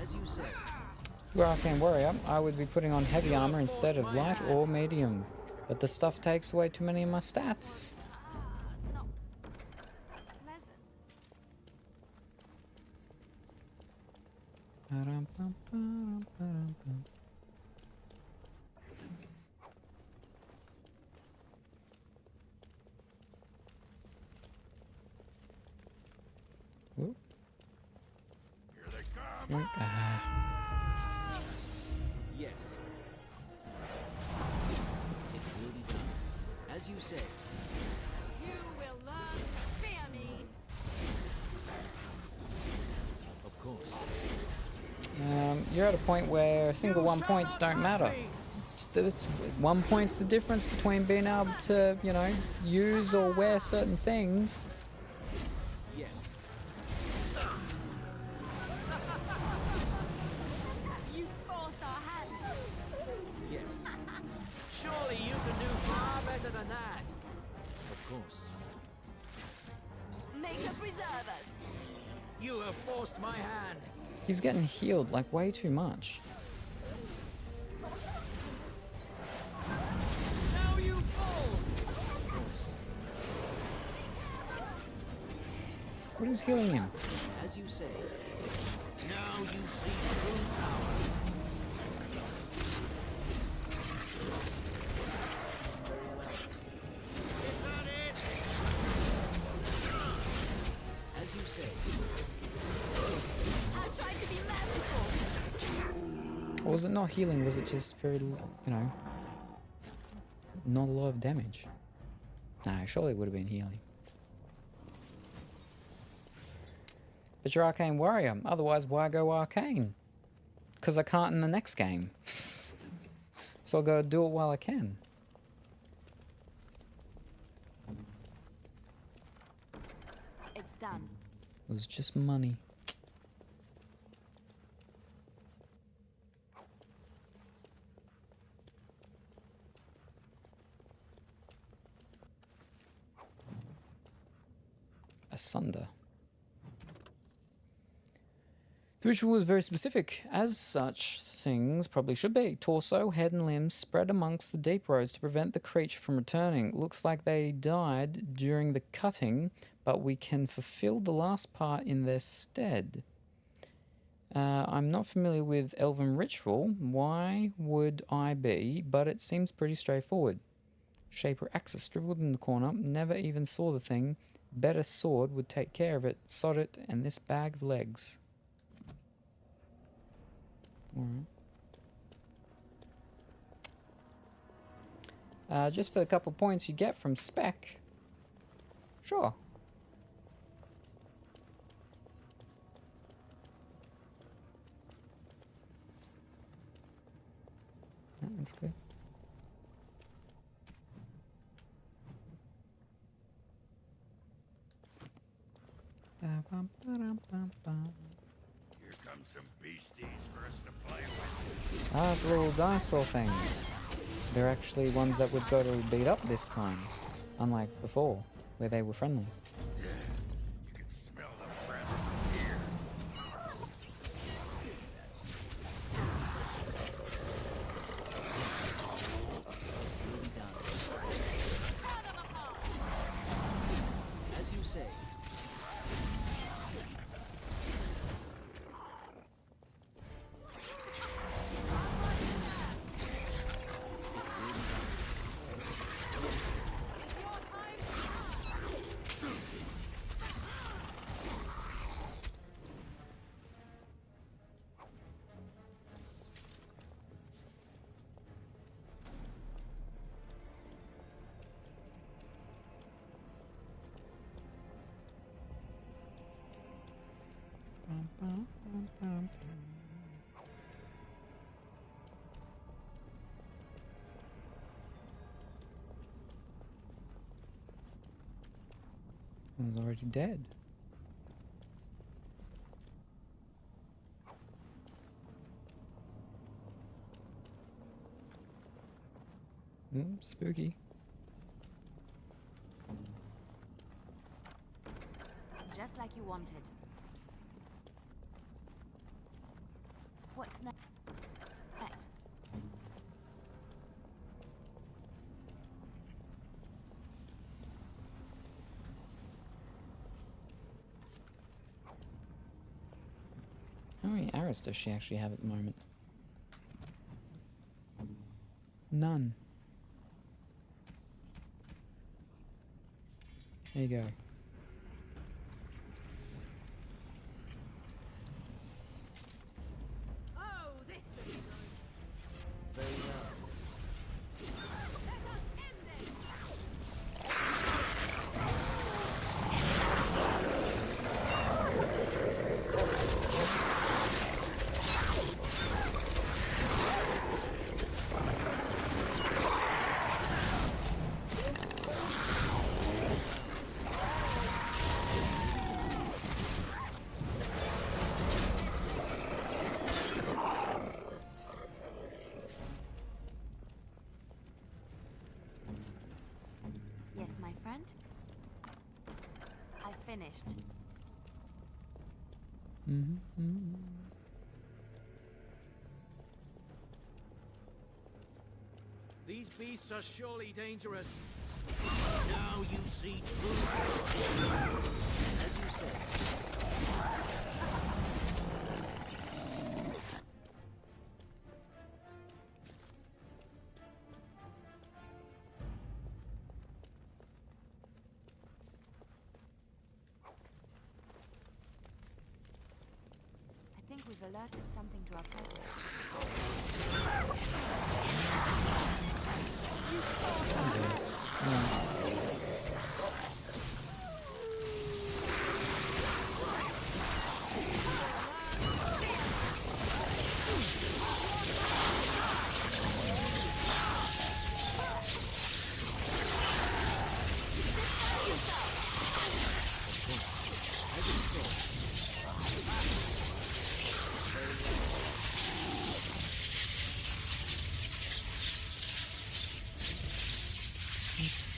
As you said. Where Arcane Warrior, I would be putting on heavy armor instead of light or medium. But the stuff takes away too many of my stats. Whoop. Here they come. Yes. It will be done. As you say. You will learn to fear me. Of course. You're at a point where single 1 points don't matter. It's 1 point's the difference between being able to, you know, use or wear certain things. Yes. You forced our hand. Yes. Surely you can do far better than that. Of course. Make a preserve us. You have forced my hand. He's getting healed like way too much. Now you fall. Of course. What is healing him? As you say. Now you see true power. Very well. Is that it? As you say. I'll try to be merciful. Or was it not healing? Was it just very, you know, not a lot of damage? Nah, surely it would have been healing. But you're Arcane Warrior. Otherwise, why go Arcane? Because I can't in the next game. So I'll go do it while I can. It's done. It was just money. Asunder. The ritual was very specific, as such things probably should be. Torso, head and limbs spread amongst the deep roads to prevent the creature from returning. Looks like they died during the cutting, but we can fulfill the last part in their stead. I'm not familiar with Elven ritual. Why would I be? But it seems pretty straightforward. Shaper axis scribbled in the corner. Never even saw the thing. Better sword would take care of it. Sod it and this bag of legs. Alright. Just for the couple points you get from spec. Sure. That's good. Here comes some beasties for us to play with. Ah, it's little dinosaur things. They're actually ones that would go to beat up this time, unlike before, where they were friendly. Yeah, you can smell the breath from here. As you say. I was already dead. Spooky. Just like you wanted. What's next? How many arrows does she actually have at the moment? None. There you go. Oh, this should be good. Very well. Let us end this. Yes, my friend? I finished. These beasts are surely dangerous. Now you see true power. As you say. I think we've alerted something to our presence.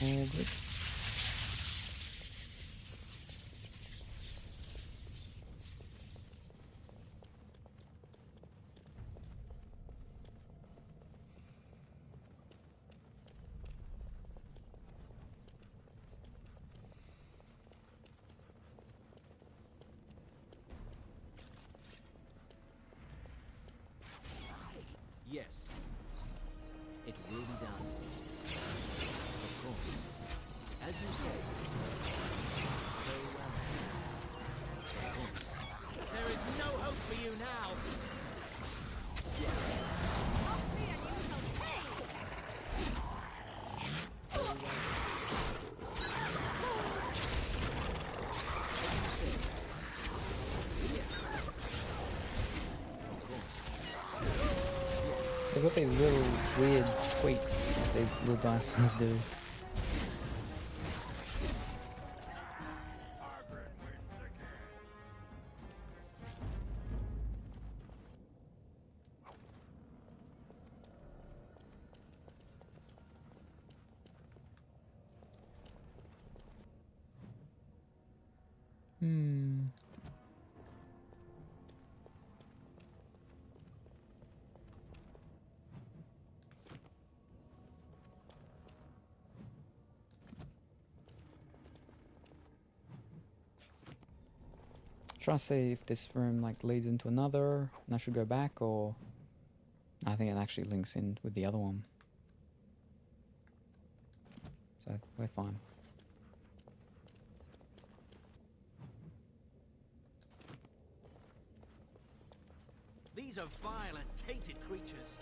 All good. Yes. It will be done. Of course. As you say. Very well. Of course. There is no hope for you now. They've got these little weird squeaks that these little dinosaurs do. Try to see if this room like leads into another and I should go back, or I think it actually links in with the other one. So we're fine. These are vile and tainted creatures.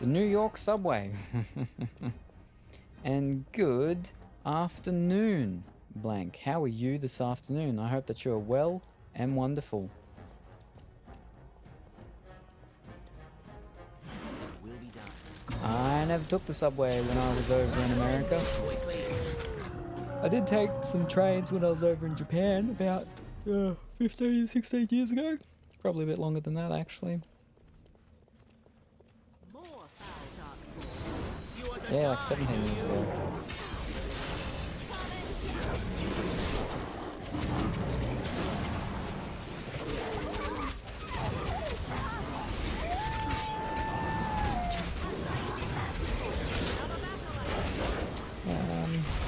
The New York subway. And good afternoon, blank. How are you this afternoon? I hope that you are well and wonderful. It will be done. I never took the subway when I was over in America. I did take some trains when I was over in Japan about 15, 16 years ago. Probably a bit longer than that, actually. Yeah, like 17 years ago.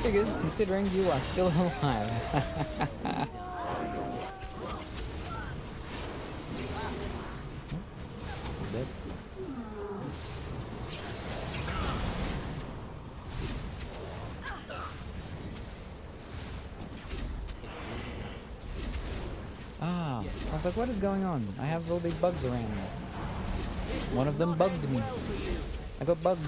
Figures, considering you are still alive. Dead. Ah, I was like, what is going on? I have all these bugs around me. One of them bugged me. I got bugged.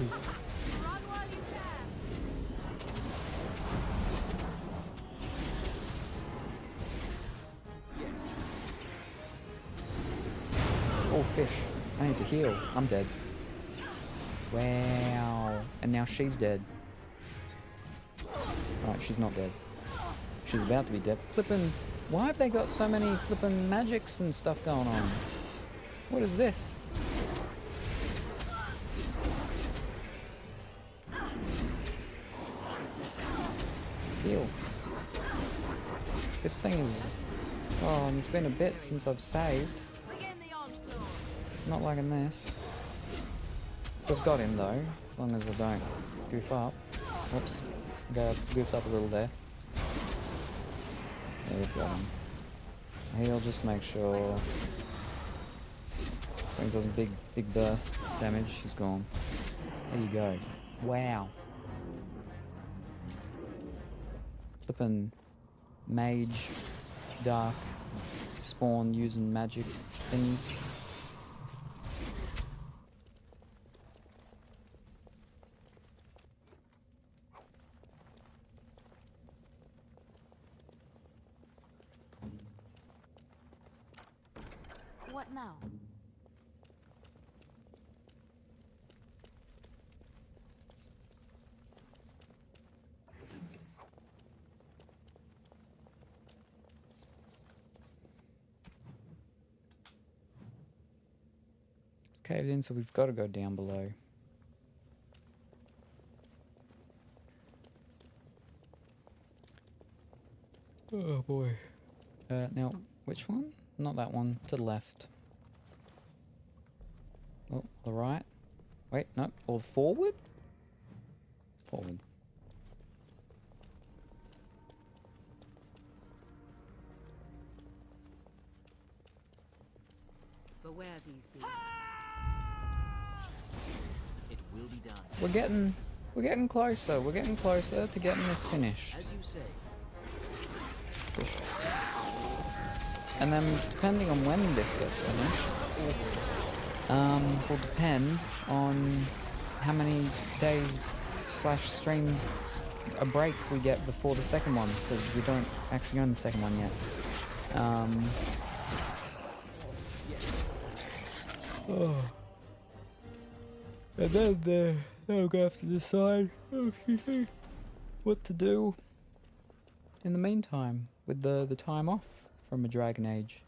Oh, fish. I need to heal. I'm dead. Wow. And now she's dead. Right, she's not dead. She's about to be dead. Flippin', why have they got so many flippin' magics and stuff going on? What is this? Heal. This thing is... Oh, and it's been a bit since I've saved. Not liking this. We've got him though, as long as I don't goof up. Whoops. Goofed up a little there. Yeah, we've got him. He'll just make sure thing doesn't big burst damage. He's gone. There you go. Wow. Flippin' mage, dark, spawn using magic thingies. What now? It's caved in, so we've got to go down below. Oh boy. Now, which one? Not that one. To the left. Oh, the right. Wait, no. Or forward? Forward. Beware these beasts. It will be done. We're getting closer. We're getting closer to getting this finished. As you say. Fish. And then, depending on when this gets finished, will depend on how many days / stream a break we get before the second one, because we don't actually own the second one yet. And then they'll go have to decide what to do in the meantime with the time off from a Dragon Age.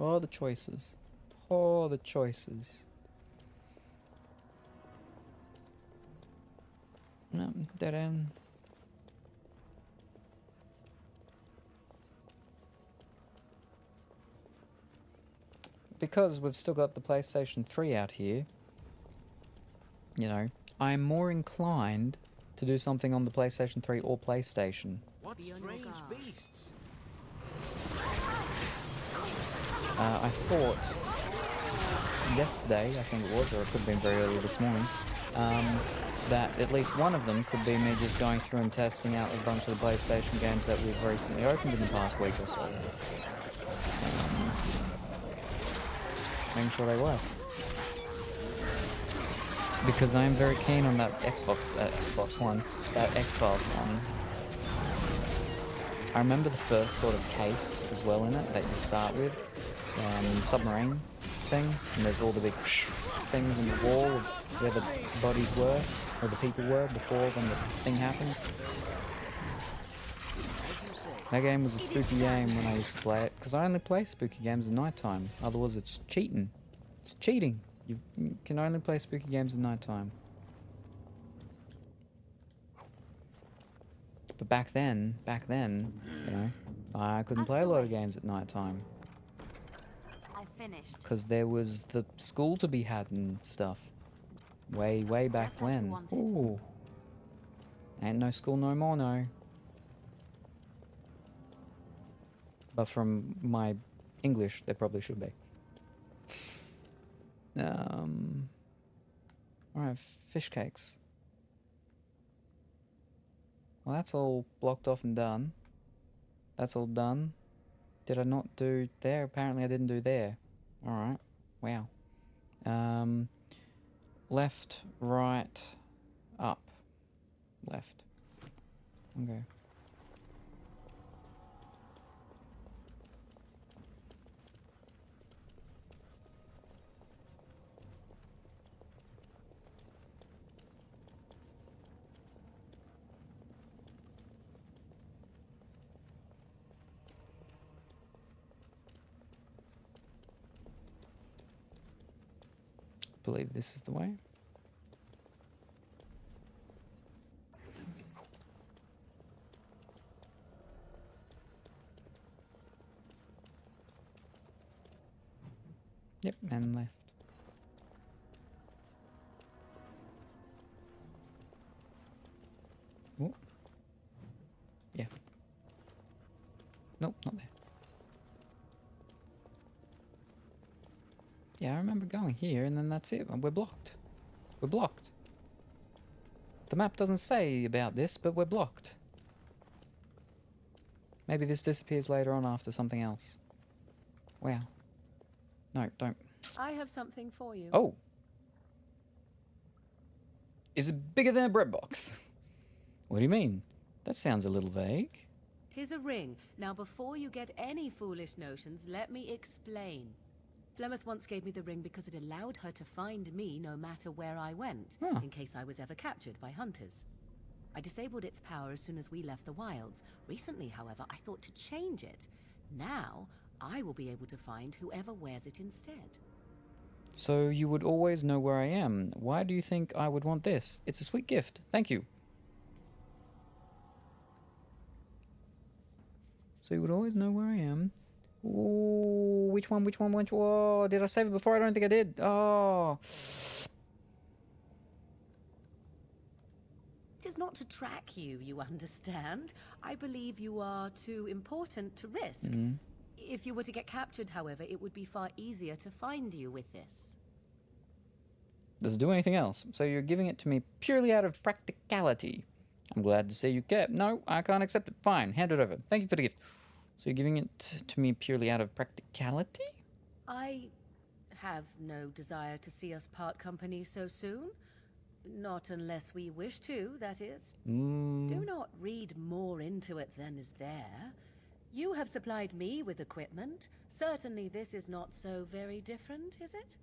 Oh, the choices. Oh, the choices. No, dead end. Because we've still got the PlayStation 3 out here, you know, I'm more inclined to do something on the PlayStation 3 or PlayStation. What strange beasts? I thought yesterday, I think it was, or it could have been very early this morning, that at least one of them could be me just going through and testing out a bunch of the PlayStation games that we've recently opened in the past week or so. Making sure they work. Because I am very keen on that Xbox One, that X-Files one. I remember the first sort of case as well in it that you start with. It's submarine thing, and there's all the big things in the wall of where the bodies were, or the people were before when the thing happened. That game was a spooky game when I used to play it, because I only play spooky games at night time. Otherwise it's cheating. It's cheating. You can only play spooky games at night time. But back then, you know, I couldn't play a lot of games at night time. I finished. Because there was the school to be had and stuff. Way back when. Ooh. Ain't no school no more, no. But from my English, there probably should be. Alright, fish cakes. Well, that's all blocked off and done. That's all done. Did I not do there? Apparently I didn't do there. Alright. Wow. Left, right, up. Left. Okay. I believe this is the way. Yep, and left. Oh. Yeah. Nope, not there. Yeah, I remember going here, and then that's it. We're blocked. We're blocked. The map doesn't say about this, but we're blocked. Maybe this disappears later on after something else. Wow. No, don't. I have something for you. Oh. Is it bigger than a bread box? What do you mean? That sounds a little vague. 'Tis a ring. Now, before you get any foolish notions, let me explain. Flemeth once gave me the ring because it allowed her to find me no matter where I went, in case I was ever captured by hunters. I disabled its power as soon as we left the wilds. Recently, however, I thought to change it. Now, I will be able to find whoever wears it instead. So you would always know where I am. Why do you think I would want this? It's a sweet gift. Thank you. So you would always know where I am. Ooh, which one? Oh, did I save it before? I don't think I did. Oh. It is not to track you, you understand. I believe you are too important to risk. If you were to get captured, however, it would be far easier to find you with this. Does it do anything else? So you're giving it to me purely out of practicality. I'm glad to see you kept. No, I can't accept it. Fine, hand it over. Thank you for the gift. So you're giving it to me purely out of practicality? I have no desire to see us part company so soon. Not unless we wish to, that is. Do not read more into it than is there. You have supplied me with equipment. Certainly this is not so very different, is it?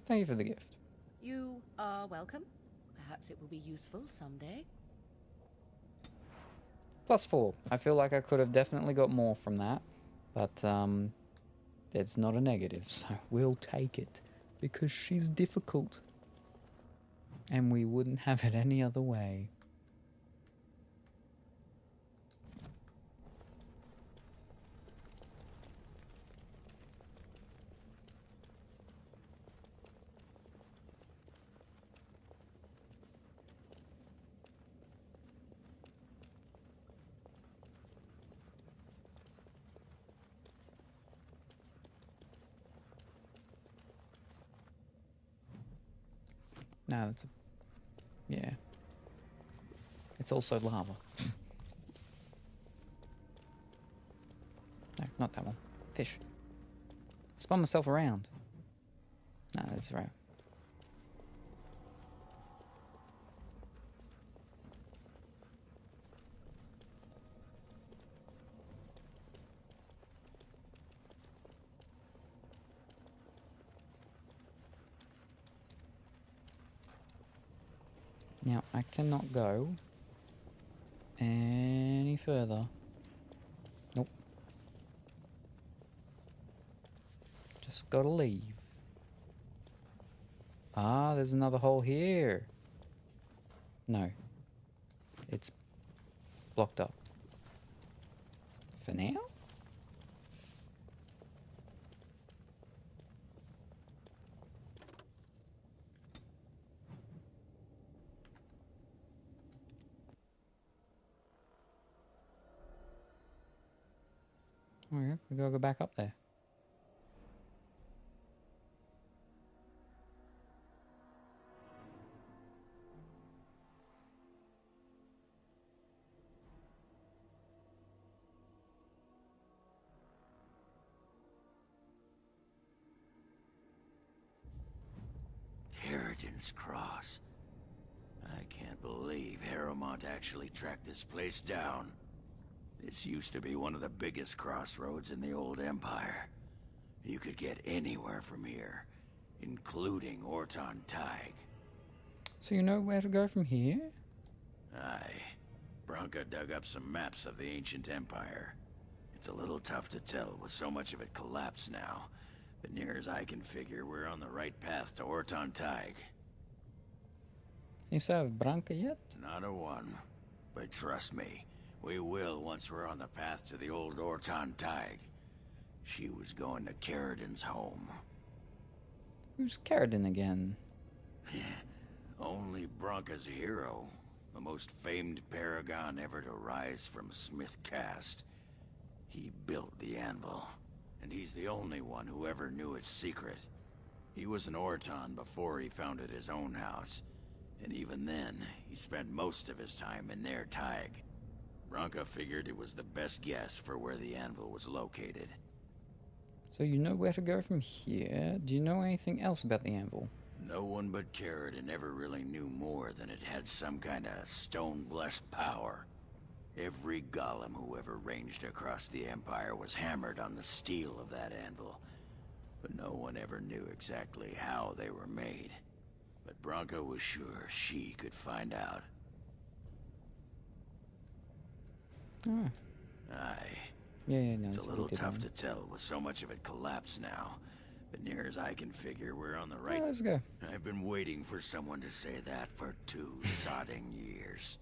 Thank you for the gift. You are welcome. Perhaps it will be useful someday. +4. I feel like I could have definitely got more from that. But, it's not a negative, so we'll take it. Because she's difficult. And we wouldn't have it any other way. No, that's a... Yeah. It's also lava. No, not that one. Fish. Spun myself around. No, that's right. Now, I cannot go any further. Nope. Just gotta leave. Ah, there's another hole here. No. It's blocked up. For now? Oh yeah, we gotta go back up there. Carrigan's Cross. I can't believe Harrowmont actually tracked this place down. This used to be one of the biggest crossroads in the old Empire. You could get anywhere from here, including Orton Tig. So you know where to go from here? Aye. Bronca dug up some maps of the ancient empire. It's a little tough to tell with so much of it collapsed now, but near as I can figure, we're on the right path to Orton Tig. You still have Branca yet? Not a one. But trust me, we will once we're on the path to the old Orton Tig. She was going to Carradin's home. Who's Carradin again? Only Bronca's hero. The most famed paragon ever to rise from Smith Cast. He built the anvil, and he's the only one who ever knew its secret. He was an Orton before he founded his own house, and even then, he spent most of his time in their Tig. Bronca figured it was the best guess for where the anvil was located. So you know where to go from here. Do you know anything else about the anvil? No one but Carradin ever really knew more than it had some kind of stone-blessed power. Every golem who ever ranged across the Empire was hammered on the steel of that anvil, but no one ever knew exactly how they were made. But Bronca was sure she could find out. Oh. Aye. Yeah, no, it's a so we little did tough one. to tell with so much of it collapsed now. But near as I can figure, we're on the right... Let's go. I've been waiting for someone to say that for 2 sodding years.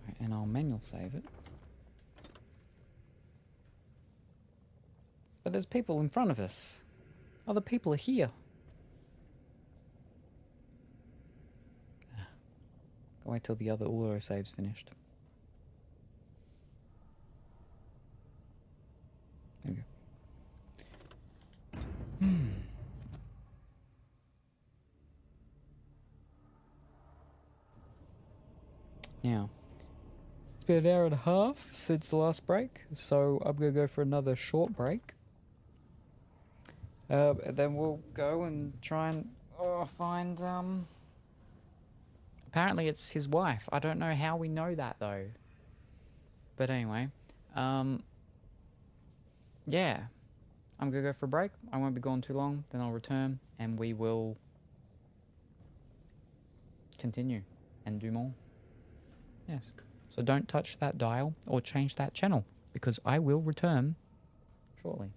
Right, and I'll manual save it. But there's people in front of us. Other people are here. Go wait till the other autosave's finished. There we go. Now, it's been an hour and a half since the last break, so I'm going to go for another short break. And then we'll go and try and find, apparently it's his wife. I don't know how we know that, though. But anyway, yeah. I'm going to go for a break. I won't be gone too long. Then I'll return, and we will continue and do more. Yes. So don't touch that dial or change that channel. because I will return shortly.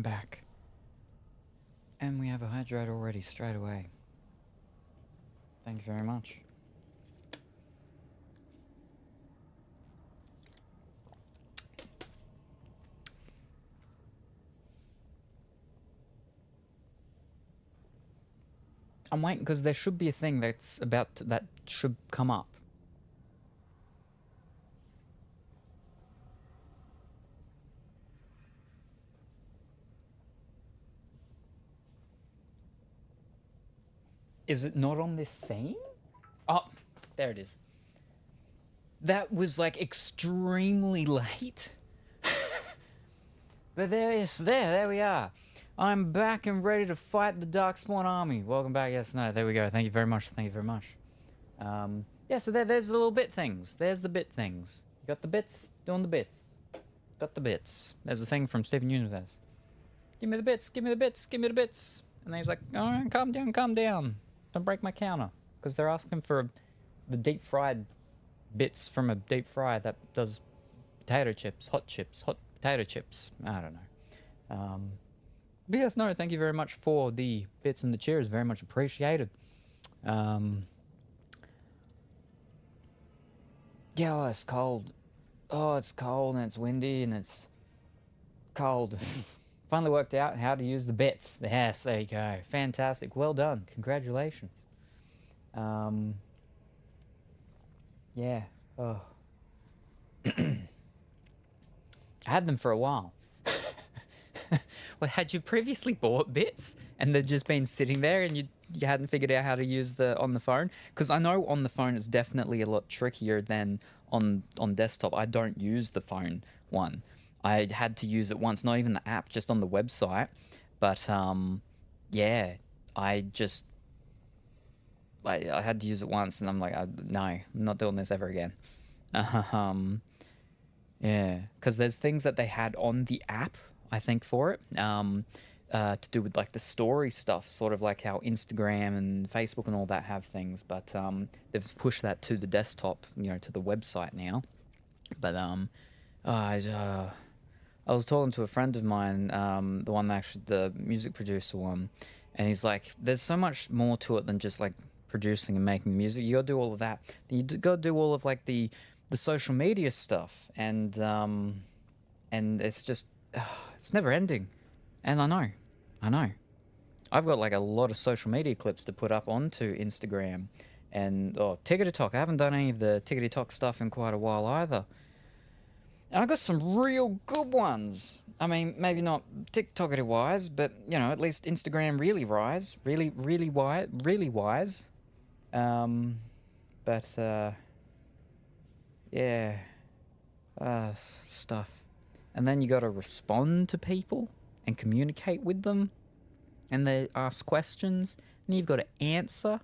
back. And we have a hydrate already straight away. Thank you very much. I'm waiting because there should be a thing that's about to, that should come up. Is it not on this scene? Oh, there it is. That was like extremely late. But there we are. I'm back and ready to fight the Darkspawn army. Welcome back. Yes, no, there we go. Thank you very much. Thank you very much. Yeah, so there's the little bit things. There's the bit things. You got the bits, doing the bits. Got the bits. There's a thing from Steven Universe. Give me the bits, give me the bits, give me the bits. And then he's like, all right, calm down, calm down. Don't break my counter. Because they're asking for the deep fried bits from a deep fryer that does potato chips, hot potato chips. I don't know. But yes, no, thank you very much for the bits and the cheers. Very much appreciated. Yeah, oh, it's cold. Oh, it's cold and it's windy and it's cold. Finally worked out how to use the bits. Yes, there you go. Fantastic. Well done. Congratulations. Yeah. Oh. I had them for a while. Well, had you previously bought bits and they'd just been sitting there and you hadn't figured out how to use on the phone? Because I know on the phone it's definitely a lot trickier than on desktop. I don't use the phone one. I had to use it once, not even the app, just on the website. But yeah, I had to use it once, and I'm like, no, I'm not doing this ever again. Yeah, because there's things that they had on the app, I think, for it, to do with like the story stuff, sort of like how Instagram and Facebook and all that have things. But they've pushed that to the desktop, to the website now. But I was talking to a friend of mine, the one that actually, the music producer one, and he's like, there's so much more to it than just like producing and making music. You gotta do all of that. Then you gotta do all of like the social media stuff, and it's just, it's never ending. And I know. I've got like a lot of social media clips to put up onto Instagram, and Tickety Talk. I haven't done any of the Tickety Talk stuff in quite a while either. And I got some real good ones. I mean, maybe not TikTokity wise, but at least Instagram really wise. Yeah. Stuff. And then you gotta respond to people and communicate with them. And they ask questions, and you've got to answer.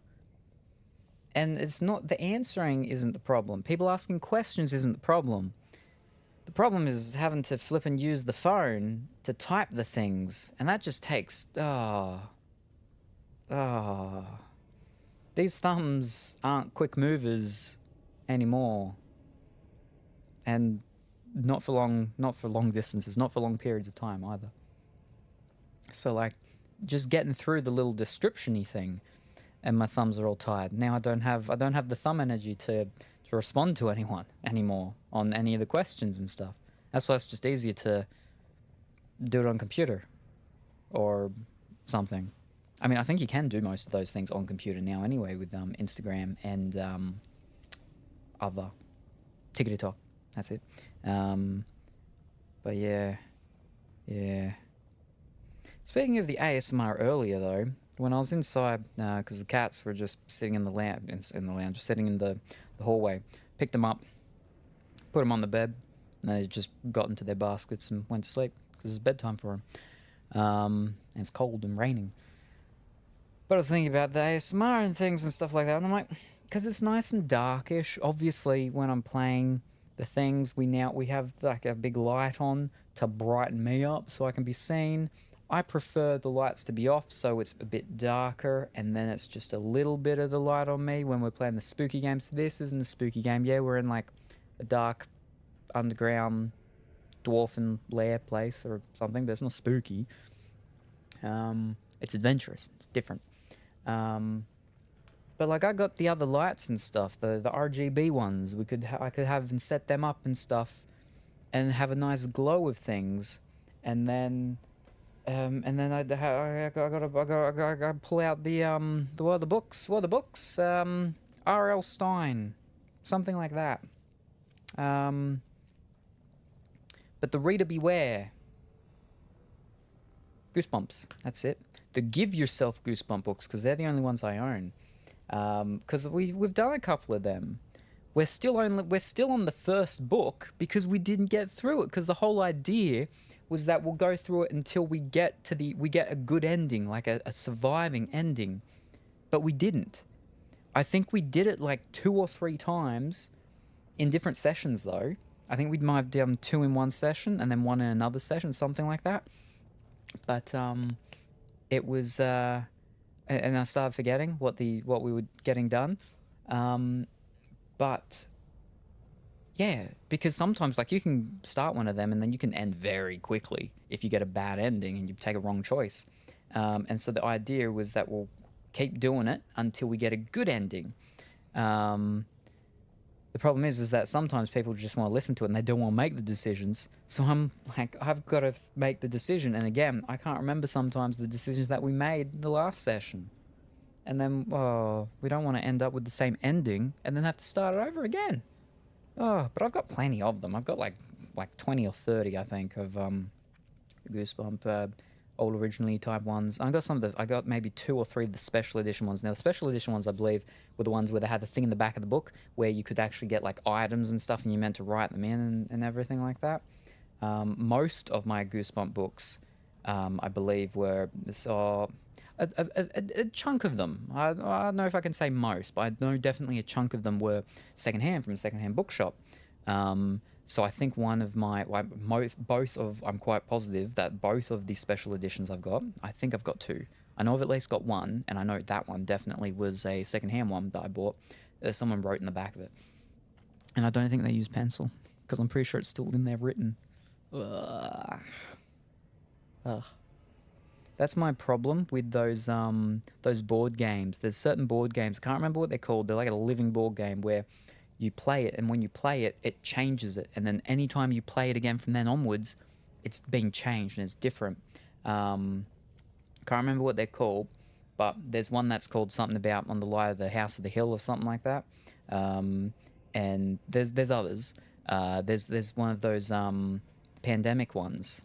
And it's not, the answering isn't the problem. People asking questions isn't the problem. The problem is having to flip and use the phone to type the things, and that just takes, These thumbs aren't quick movers anymore. And not for long distances, not for long periods of time either. So like, just getting through the little description-y thing, and my thumbs are all tired. Now I don't have the thumb energy to respond to anyone anymore on any of the questions and stuff. That's why it's just easier to do it on computer or something. I mean, I think you can do most of those things on computer now anyway with Instagram and other Tickety Talk. That's it. But yeah. Speaking of the ASMR earlier though, when I was inside, because the cats were just sitting in the lounge, sitting in the hallway, picked them up, put them on the bed, and they just got into their baskets and went to sleep because it's bedtime for them. And it's cold and raining. But I was thinking about the ASMR and things and stuff like that, and I'm like, because it's nice and darkish. Obviously, when I'm playing the things, we have like a big light on to brighten me up so I can be seen. I prefer the lights to be off so it's a bit darker, and then it's just a little bit of the light on me when we're playing the spooky games. This isn't a spooky game. Yeah, we're in like a dark underground dwarven lair place or something, but it's not spooky. It's adventurous. It's different. But like I got the other lights and stuff, the RGB ones. I could have and set them up and stuff, and have a nice glow of things, and then I gotta pull out the books. What are the books? R.L. Stein, something like that. But the reader beware. Goosebumps. That's it. The Give Yourself Goosebump books, because they're the only ones I own. Because we've done a couple of them. We're still on the first book because we didn't get through it. Because the whole idea was that we'll go through it until we get a good ending, like a surviving ending. But we didn't. I think we did it like 2 or 3 times in different sessions, though. I think we might have done 2 in one session and then 1 in another session, something like that. But it was, and I started forgetting what we were getting done. But yeah, because sometimes like you can start one of them and then you can end very quickly if you get a bad ending and you take a wrong choice. And so the idea was that we'll keep doing it until we get a good ending. The problem is that sometimes people just want to listen to it and they don't want to make the decisions. So I'm like, I've got to make the decision. And again, I can't remember sometimes the decisions that we made in the last session. And then, we don't want to end up with the same ending and then have to start it over again. But I've got plenty of them. I've got like 20 or 30, I think, of Goosebump old originally type ones. I got maybe 2 or 3 of the special edition ones. Now the special edition ones, I believe, were the ones where they had the thing in the back of the book where you could actually get like items and stuff and you meant to write them in and everything like that. Most of my Goosebump books, I believe, were a chunk of them. I don't know if I can say most, but I know definitely a chunk of them were secondhand from a secondhand bookshop. So I think I'm quite positive that both of the special editions I've got, I think I've got 2. I know I've at least got 1, and I know that one definitely was a secondhand one that I bought. Someone wrote in the back of it. And I don't think they used pencil, because I'm pretty sure it's still in there written. Ugh. That's my problem with those board games. There's certain board games, I can't remember what they're called, they're like a living board game where you play it, and when you play it, it changes it. And then anytime you play it again from then onwards, it's being changed and it's different. Can't remember what they're called, but there's one that's called something about On the Light of the House of the Hill or something like that. And there's others. There's one of those pandemic ones,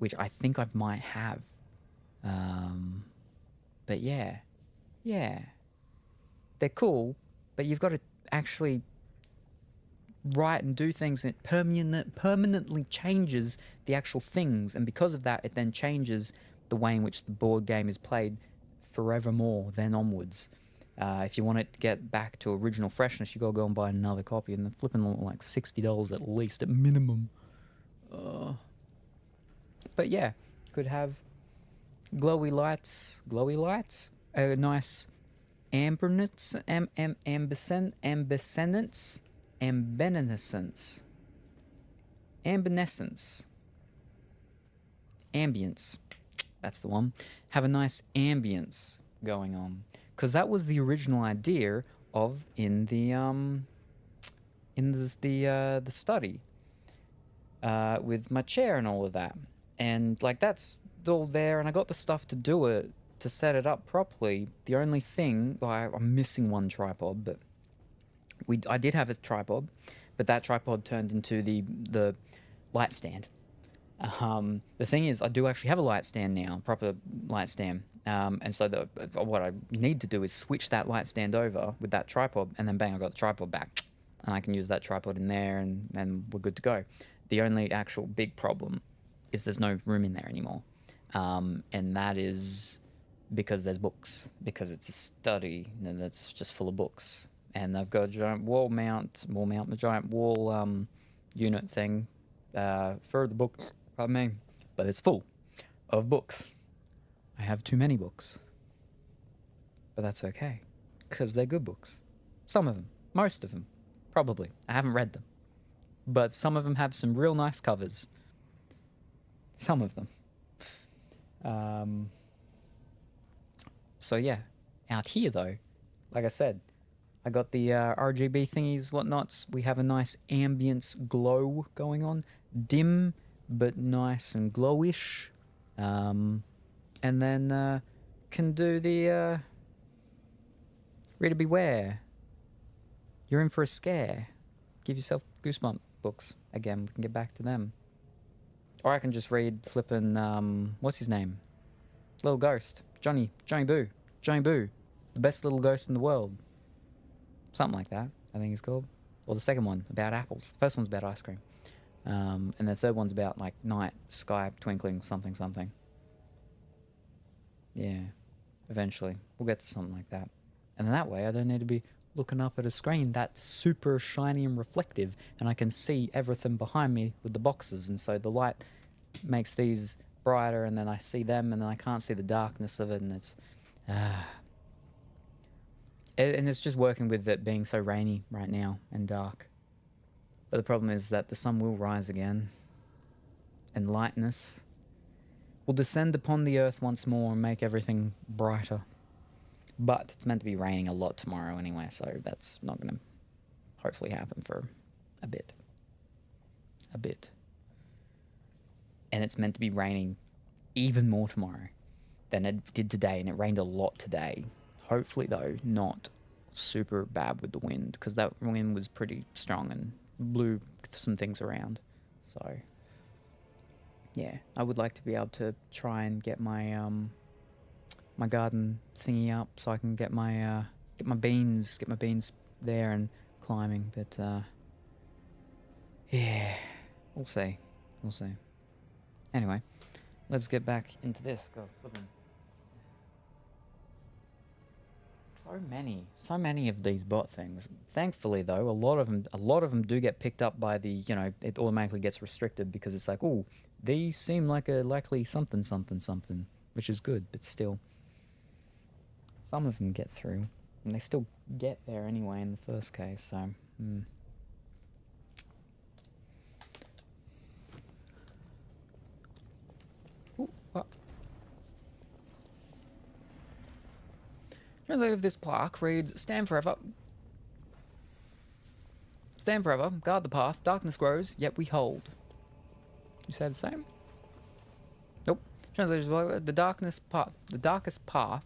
which I think I might have. But yeah. They're cool, but you've got to actually write and do things, and it permanently changes the actual things, and because of that, it then changes the way in which the board game is played forevermore, then onwards. If you want it to get back to original freshness, you gotta go and buy another copy, and they're flipping like $60 at least, at minimum. But yeah, could have glowy lights, a nice ambience, that's the one. Have a nice ambience going on, because that was the original idea of in the study with my chair and all of that, and like that's all there, and I got the stuff to do it, to set it up properly. The only thing, I'm missing one tripod, but I did have a tripod, but that tripod turned into the light stand. The thing is, I do actually have a light stand now, proper light stand. And so what I need to do is switch that light stand over with that tripod, and then bang, I got the tripod back. And I can use that tripod in there, and we're good to go. The only actual big problem is there's no room in there anymore. And that is because there's books, because it's a study and it's just full of books. And I've got a giant a giant wall unit thing for the books, pardon me, but it's full of books. I have too many books, but that's okay, because they're good books. Some of them, most of them, probably. I haven't read them, but some of them have some real nice covers. Some of them. So yeah, out here though, like I said, I got the RGB thingies, whatnots. We have a nice ambience glow going on. Dim, but nice and glowish. And then can do the Reader Beware. You're in for a scare. Give yourself goosebump books. Again, we can get back to them. Or I can just read flippin', what's his name? Little Ghost. Johnny Boo. Johnny Boo. The best little ghost in the world. Something like that, I think it's called. Or the second one, about apples. The first one's about ice cream. And the third one's about, like, night, sky, twinkling, something, something. Yeah. Eventually. We'll get to something like that. And then that way, I don't need to be looking up at a screen that's super shiny and reflective, and I can see everything behind me with the boxes, and so the light makes these brighter, and then I see them, and then I can't see the darkness of it, and it's... and it's just working with it being so rainy right now and dark. But the problem is that the sun will rise again, and lightness will descend upon the earth once more and make everything brighter. But it's meant to be raining a lot tomorrow anyway, so that's not going to hopefully happen for a bit. A bit. And it's meant to be raining even more tomorrow than it did today, and it rained a lot today. Hopefully, though, not super bad with the wind, because that wind was pretty strong and blew some things around. So, yeah, I would like to be able to try and get my my garden thingy up so I can get my beans there and climbing. But yeah, we'll see. Anyway, let's get back into this. Go flipping. So many of these bot things. Thankfully, though, a lot of them do get picked up by the, it automatically gets restricted because it's like, oh, these seem like a likely something, which is good, but still. Some of them get through, and they still get there anyway in the first case, so... Ooh, what? Translate of this plaque reads, Stand forever, guard the path, darkness grows, yet we hold. You say the same? Nope. Translation, the darkest path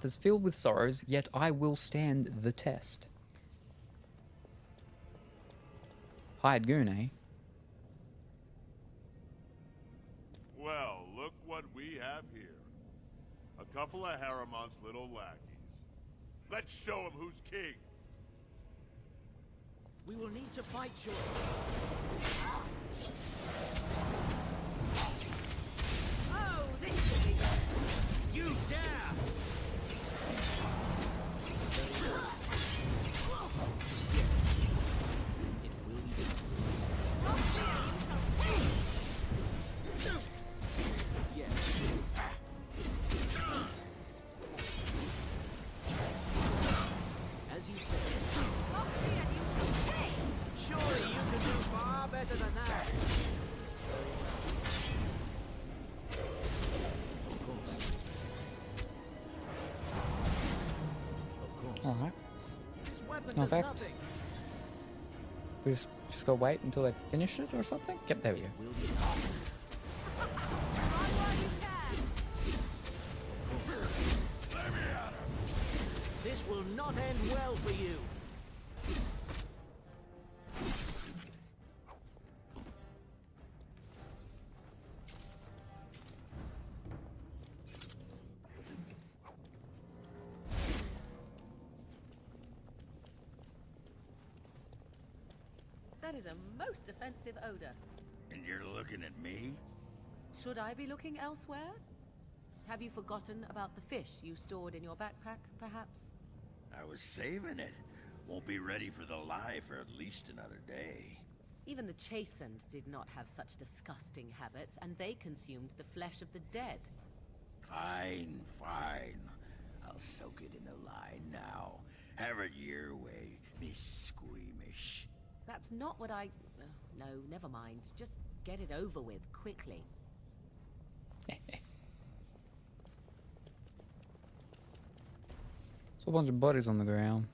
is filled with sorrows, yet I will stand the test. Hired goon, eh? Well, look what we have here. A couple of Harriman's little lackeys. Let's show him who's king. We will need to fight shortly. Oh, this will be good. You dare! Alright. No effect. We just gotta wait until they finish it or something? Yep, there we go. This will not end well for you. That is a most offensive odor. And you're looking at me? Should I be looking elsewhere? Have you forgotten about the fish you stored in your backpack, perhaps? I was saving it. Won't be ready for the lie for at least another day. Even the chastened did not have such disgusting habits, and they consumed the flesh of the dead. Fine. I'll soak it in the lie now. Have it your way, Miss Squeamish. That's not what I... no, never mind. Just get it over with, quickly. There's a bunch of bodies on the ground.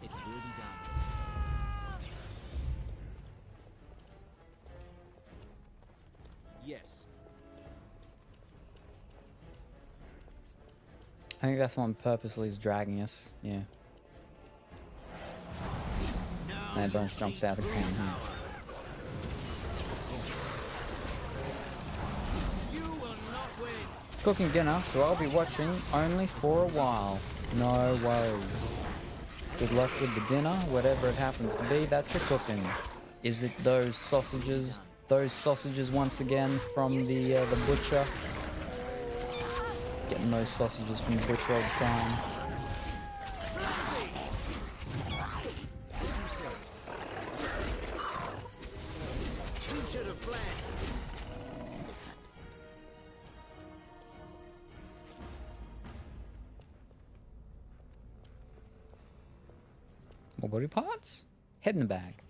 It will be done. Yes. I think that's one purposely is dragging us. Yeah. And a bunch jumps out of the ground here. Cooking dinner, so I'll be watching only for a while. No worries. Good luck with the dinner, whatever it happens to be that you're cooking. Is it those sausages? Those sausages once again from the butcher. Getting those sausages from the butcher all the time. You should have fled. More body parts? Head in the bag.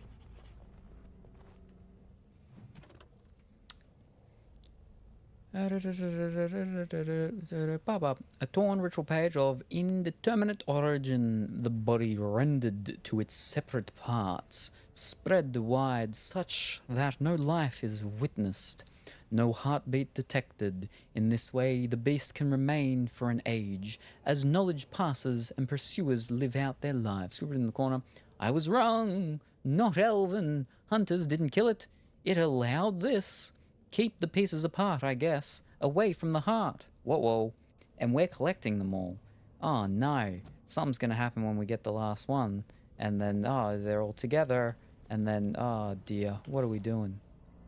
A torn ritual page of indeterminate origin, the body rendered to its separate parts, spread wide such that no life is witnessed, no heartbeat detected. In this way the beast can remain for an age, as knowledge passes and pursuers live out their lives. Scribbled in the corner, I was wrong, not elven, hunters didn't kill it, it allowed this. Keep the pieces apart, I guess, away from the heart. Whoa. And we're collecting them all. Oh no, something's gonna happen when we get the last one. And then, oh, they're all together. And then, oh dear, what are we doing?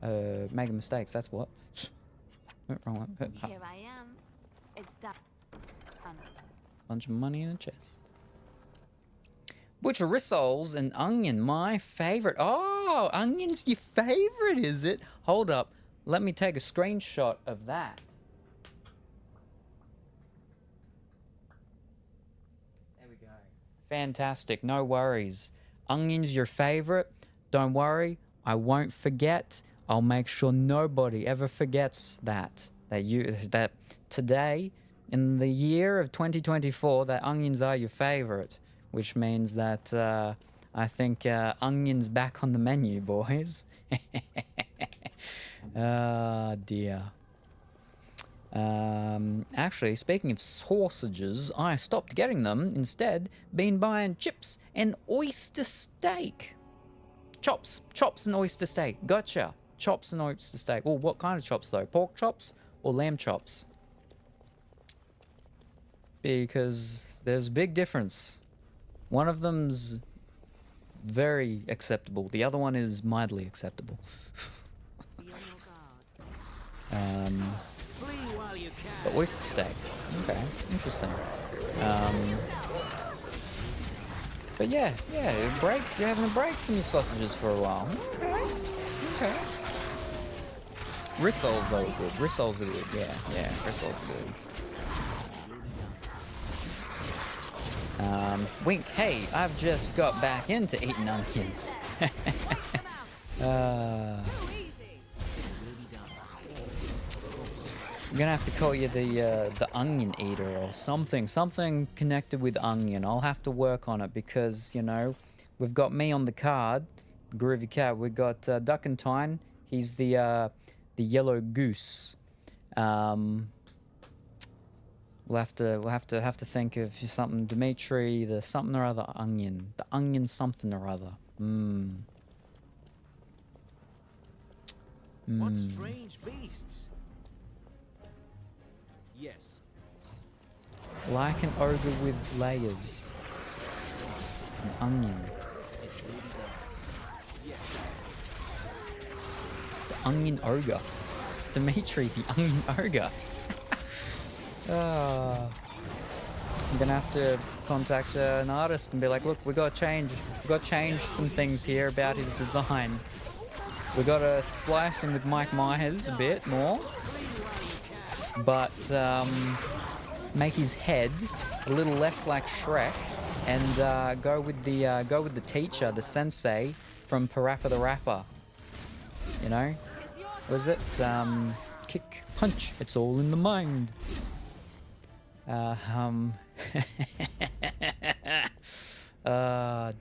Making mistakes, that's what. Wrong one. Here I am. It's done. Bunch of money in a chest. Butcher rissoles and onion, my favorite. Oh, onion's your favorite, is it? Hold up. Let me take a screenshot of that. There we go. Fantastic. No worries. Onion's your favorite. Don't worry. I won't forget. I'll make sure nobody ever forgets that. That today, in the year of 2024, that onions are your favorite. Which means that I think onion's back on the menu, boys. Ah, dear. Actually, speaking of sausages, I stopped getting them. Instead, been buying chips and oyster steak. Chops and oyster steak. Gotcha. Chops and oyster steak. Oh, what kind of chops though? Pork chops or lamb chops? Because there's a big difference. One of them's very acceptable. The other one is mildly acceptable. The oyster steak. Okay, interesting. But yeah, break. You're having a break from your sausages for a while. Okay. Rissoles though are good. Rissoles are good. Yeah, rissoles are good. Wink. Hey, I've just got back into eating onions. I'm gonna have to call you the onion eater or something connected with onion. I'll have to work on it because, you know, we've got me on the card, Groovy Cat. We've got Duckentine. He's the yellow goose. We'll have to think of something. Dimitri, the something or other onion. The onion something or other. What strange beasts? Yes. Like an ogre with layers. An onion. Yes. The onion ogre. Dimitri, the onion ogre. I'm gonna have to contact an artist and be like, look, we gotta change some things here about his design. We gotta splice him with Mike Myers a bit more, but make his head a little less like Shrek, and go with the teacher, the sensei from Parappa the Rapper. You know, was it kick, punch? It's all in the mind.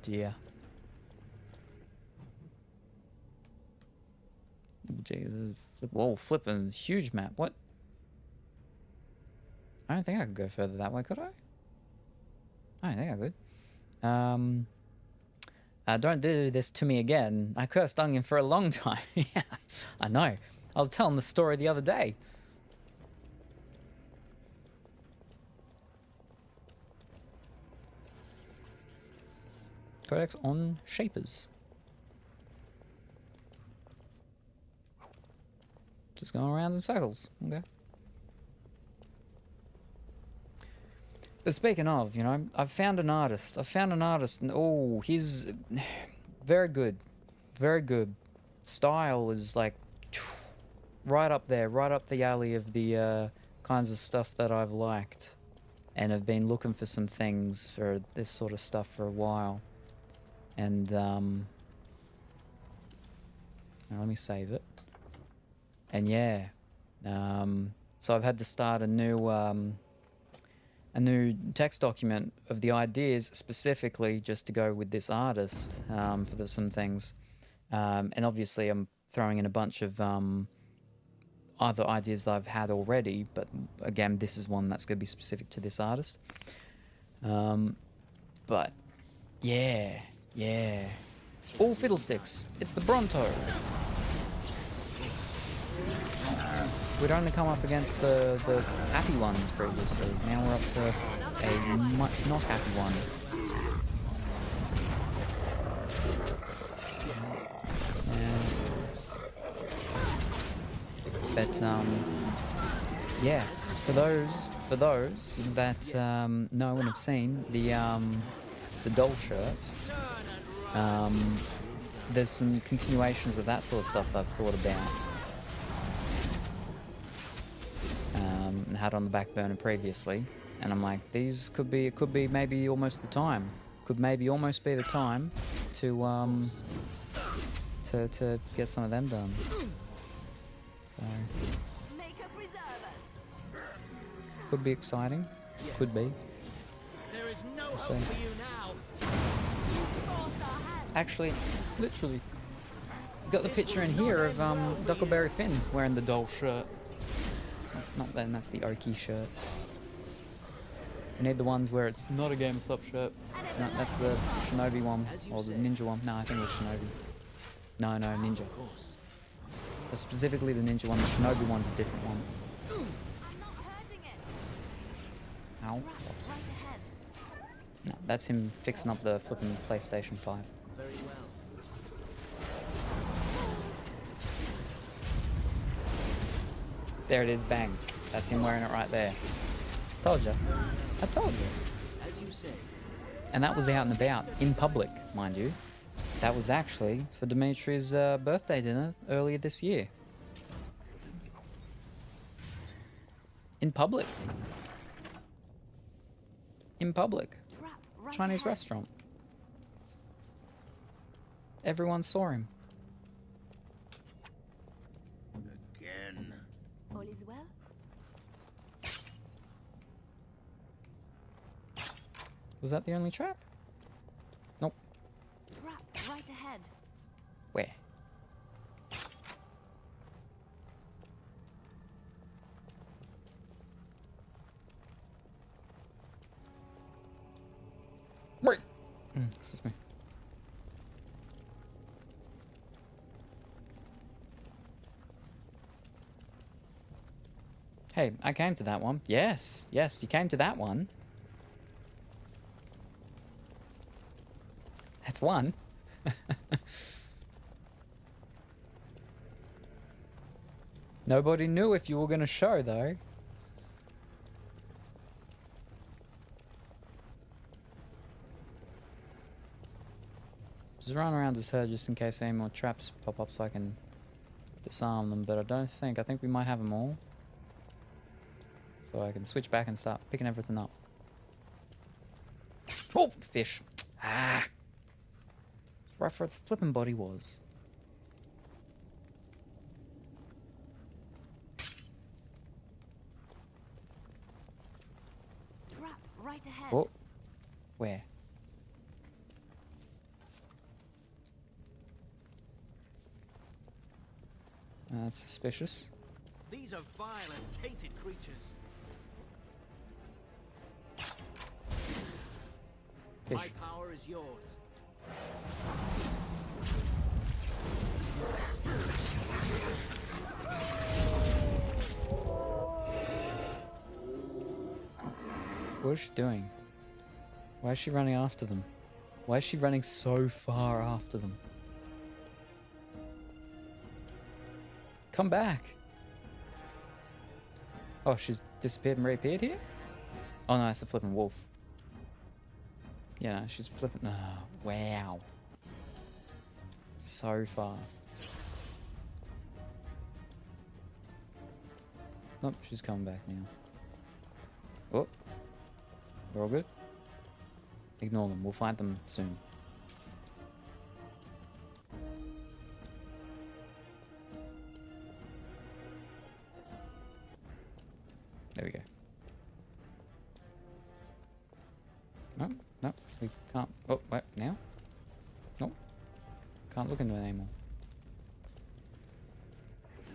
Dear. Jesus. Whoa, flipping huge map. What? I don't think I could go further that way, could I? I don't think I could. Don't do this to me again. I cursed Onion for a long time. Yeah, I know. I was telling the story the other day. Codex on Shapers. Just going around in circles. Okay. But speaking of, you know, I've found an artist. And oh, he's very good. Very good. Style is like right up there, right up the alley of the kinds of stuff that I've liked. And have been looking for some things for this sort of stuff for a while. And now let me save it. And yeah, so I've had to start a new text document of the ideas specifically just to go with this artist for some things. And obviously I'm throwing in a bunch of other ideas that I've had already, but again, this is one that's going to be specific to this artist. But yeah. All fiddlesticks. It's the Bronto. We'd only come up against the happy ones previously. Now we're up to a much not happy one. But yeah, for those that know and have seen the doll shirts, there's some continuations of that sort of stuff that I've thought about. And had on the back burner previously, and I'm like, it could be maybe almost the time. Could maybe almost be the time to get some of them done. So could be exciting. Could be. There is no hope for you now. Actually, literally, got the picture in here of Duckleberry Finn wearing the doll shirt. Not then, that's the Oki shirt. We need the ones where it's not a GameStop shirt. No, that's the Shinobi one, or the Ninja one. No, I think it was Shinobi. No, Ninja. That's specifically the Ninja one. The Shinobi one's a different one. Ow. No, that's him fixing up the flipping PlayStation 5. Very well. There it is, bang. That's him wearing it right there. Told you. I told you. As you say. And that was out and about, in public, mind you. That was actually for Dimitri's birthday dinner earlier this year. In public. In public. Chinese restaurant. Everyone saw him. Again. All is well? Was that the only trap? Nope. Trap right ahead. Where? Wait. Excuse me. Hey, I came to that one. Yes, you came to that one. That's one. Nobody knew if you were going to show, though. Just run around this herd just in case any more traps pop up so I can disarm them, but I don't think. I think we might have them all. So I can switch back and start picking everything up. Oh, fish. Ah. It's right where the flipping body was. Trap right ahead. Oh. Where? That's suspicious. These are vile and tainted creatures. Fish. My power is yours. What is she doing? Why is she running after them? Why is she running so far after them? Come back. Oh, she's disappeared and reappeared here? Oh no, it's a flipping wolf. Yeah, no, she's flipping. Oh, wow. So far. Nope, she's coming back now. Oh. We're all good? Ignore them. We'll find them soon. There we go. No, no, we can't. Oh, wait, now? Nope. Can't look into it anymore.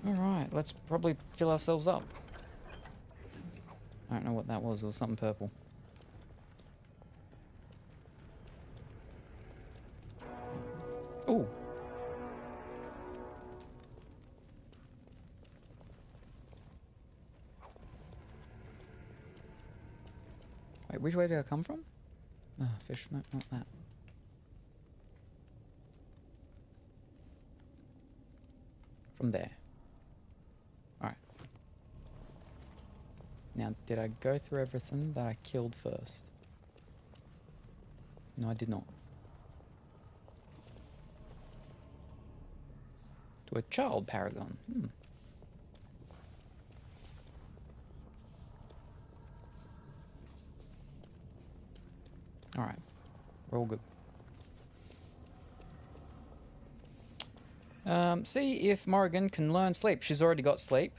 Alright, let's probably fill ourselves up. I don't know what that was. It was something purple. Ooh. Wait, which way did I come from? Oh, fish, no, not that. From there. Alright. Now, did I go through everything that I killed first? No, I did not. To a child paragon. Hmm. Alright. We're all good. See if Morrigan can learn sleep. She's already got sleep.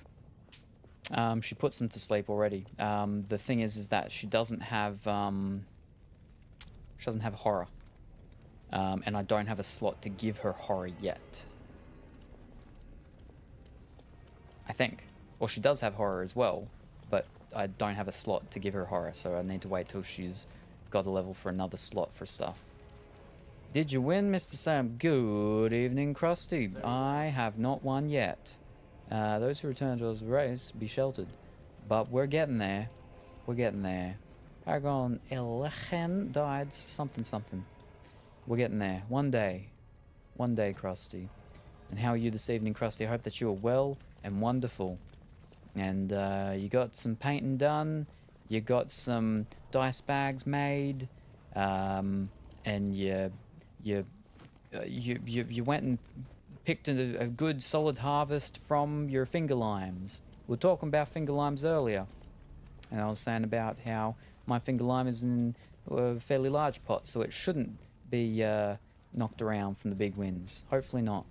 She puts them to sleep already. The thing is that she doesn't have horror. And I don't have a slot to give her horror yet. I think. Or she does have horror as well, but I don't have a slot to give her horror, so I need to wait till she's got a level for another slot for stuff. Did you win, Mr. Sam? Good evening, Krusty. I have not won yet. Those who return to the race be sheltered. But we're getting there. We're getting there. Paragon Elechen died something something. We're getting there. One day. One day, Krusty. And how are you this evening, Krusty? I hope that you are well and wonderful. And you got some painting done. You got some dice bags made. And you went and picked a good solid harvest from your finger limes. We were talking about finger limes earlier, and I was saying about how my finger lime is in a fairly large pot, so it shouldn't be knocked around from the big winds. Hopefully not.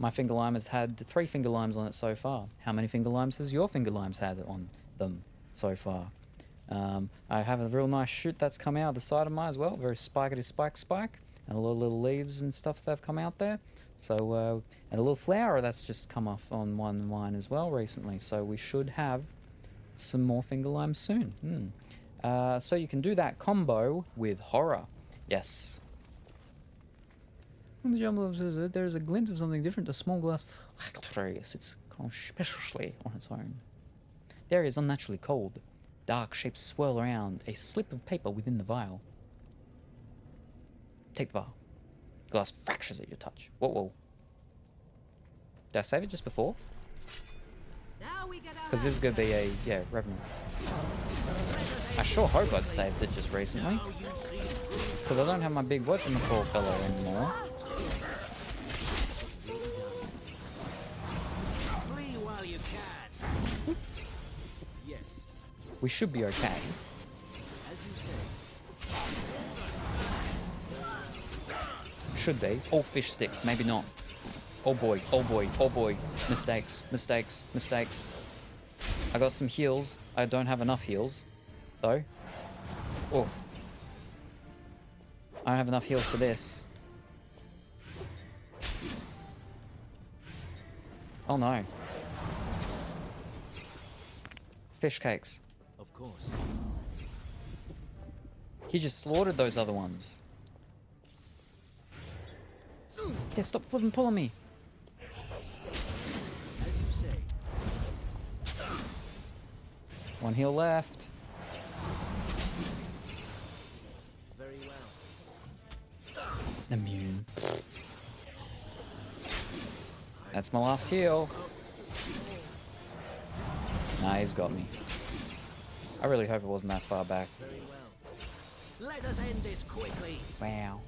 My finger lime has had 3 finger limes on it so far. How many finger limes has your finger limes had on them so far? I have a real nice shoot that's come out of the side of mine as well. Very spikety spike. And a lot of little leaves and stuff that have come out there. So, and a little flower that's just come off on one of mine as well recently. So we should have some more finger limes soon. So you can do that combo with horror. Yes. When the jumble observes there is a glint of something different. A small glass factory sits conspicuously on its own. The area is unnaturally cold. Dark shapes swirl around a slip of paper within the vial. Take the vial. The glass fractures at your touch. Whoa. Did I save it just before? Because this is going to be a, yeah, Revenant. I sure hope I'd saved it just recently. Because I don't have my big whatchamacall fellow anymore. Flee while you can. Yes. We should be okay. As you say. Should be. All fish sticks, maybe not. Oh boy, oh boy, oh boy. Mistakes, mistakes, mistakes. I got some heals. I don't have enough heals, though. Oh. I don't have enough heals for this. Oh no. Fish cakes. Of course. He just slaughtered those other ones. Yeah, stop flipping pulling me. As you say. One heal left. Very well. Immune. That's my last heal. Nah, he's got me. I really hope it wasn't that far back. Very well. Let us end this quickly. Wow.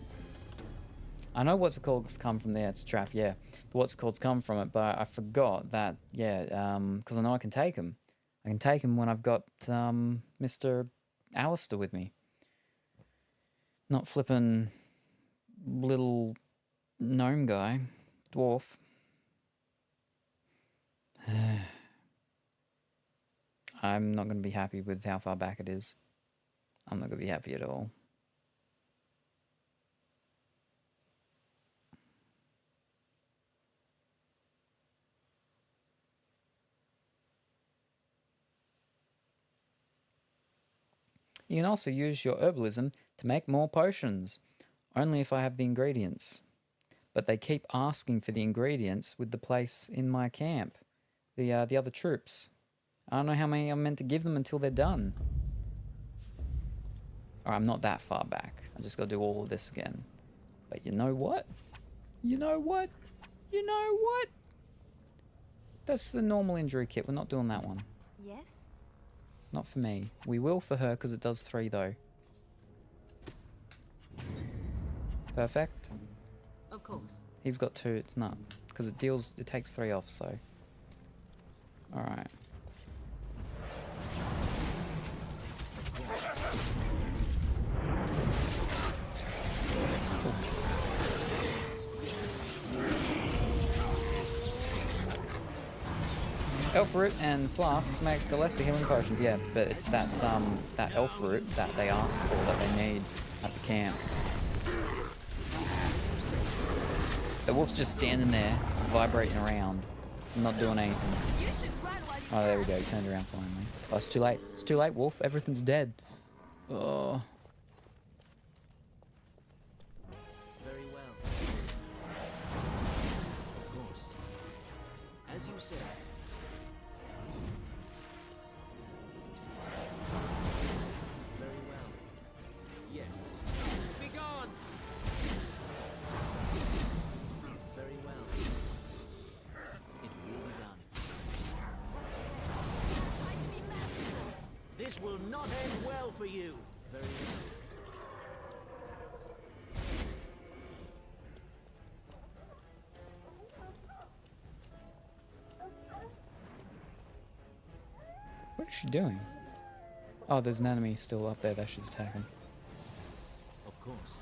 I know what's it called's come from there. It's a trap, yeah. But what's it called's come from it, but I forgot that, yeah, because I know I can take him. I can take him when I've got Mr. Alistair with me. Not flipping little gnome guy, dwarf. I'm not going to be happy with how far back it is. I'm not going to be happy at all. You can also use your herbalism to make more potions, only if I have the ingredients. But they keep asking for the ingredients with the place in my camp, the other troops. I don't know how many I'm meant to give them until they're done. Or I'm not that far back. I just got to do all of this again. But you know what? You know what? You know what? That's the normal injury kit. We're not doing that one. Yes? Not for me. We will for her because it does 3 though. Perfect. Of course. He's got 2. It's not because it takes 3 off. So. All right. Elf root and flasks makes the lesser healing potions, yeah, but it's that that elf root that they ask for, that they need at the camp. The wolf's just standing there, vibrating around, not doing anything. Oh, there we go, he turned around finally. Oh, it's too late. It's too late, wolf. Everything's dead. Oh. Very well. Of course. As you say. Very well. Yes. Be gone. Very well. It will be done. This will not end well for you. Very well. What is she doing? Oh, there's an enemy still up there that she's attacking. Of course.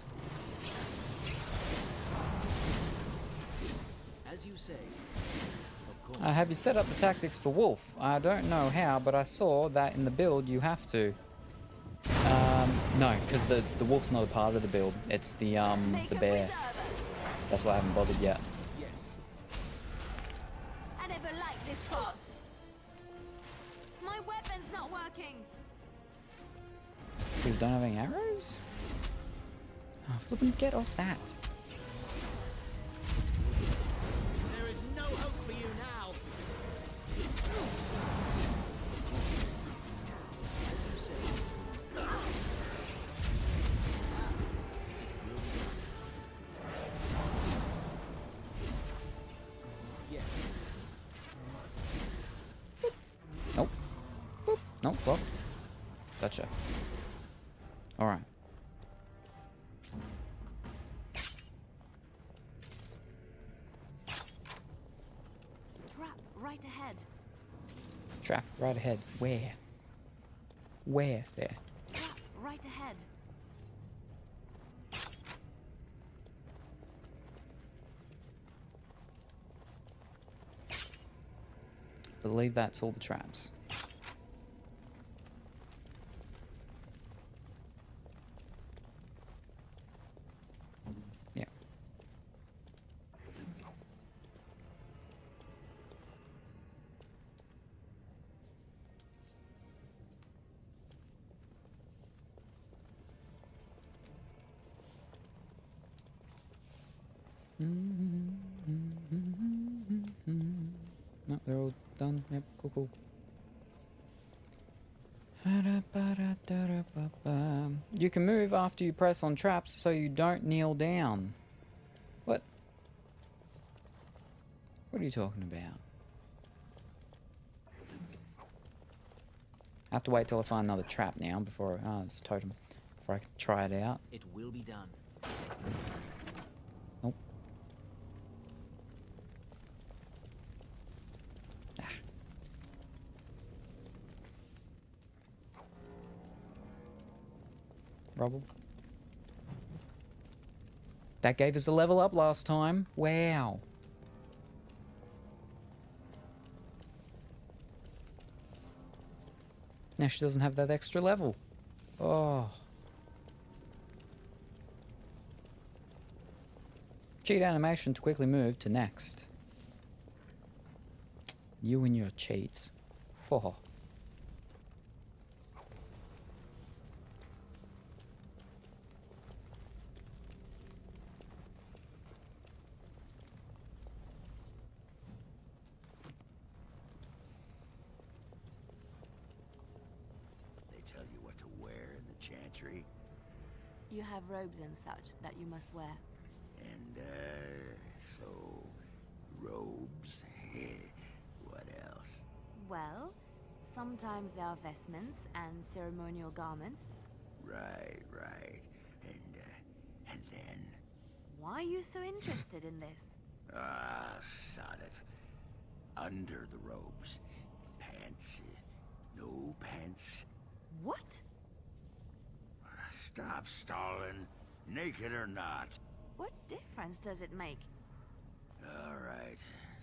As you say. Of course. Have you set up the tactics for wolf? I don't know how, but I saw that in the build you have to. No, because the wolf's not a part of the build. It's the bear. That's why I haven't bothered yet. Yes. I never liked this part. My weapon's not working. You don't have any arrows? Oh, flippin' get off that. There is no hope for you now. As you say. Yes. Nope, block. Gotcha. Alright. Trap right ahead. Trap right ahead. Where? Where? There. Trap right ahead. Believe that's all the traps. Yeah. No, they're all done. Yep, cool, cool. You can move after you press on traps so you don't kneel down. What? What are you talking about? I have to wait till I find another trap now before it's totem. Before I can try it out. It will be done. Nope. Rubble. That gave us a level up last time. Wow. Now she doesn't have that extra level. Oh. Cheat animation to quickly move to next. You and your cheats. Oh. Tell you what to wear in the chantry. You have robes and such that you must wear. And, so... robes? What else? Well, sometimes there are vestments and ceremonial garments. Right. And then... Why are you so interested in this? Ah, sod it. Under the robes. Pants. No pants. What? Stop stalling. Naked or not. What difference does it make? All right.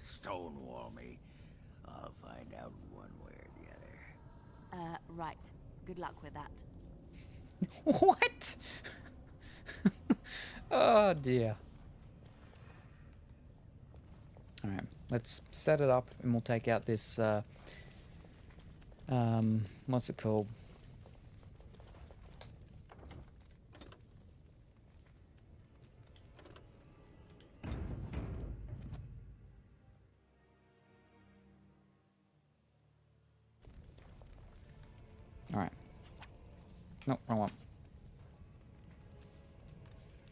Stonewall me. I'll find out one way or the other. Right. Good luck with that. What? Oh dear. Alright, let's set it up and we'll take out this, what's it called? Alright. Nope, wrong one.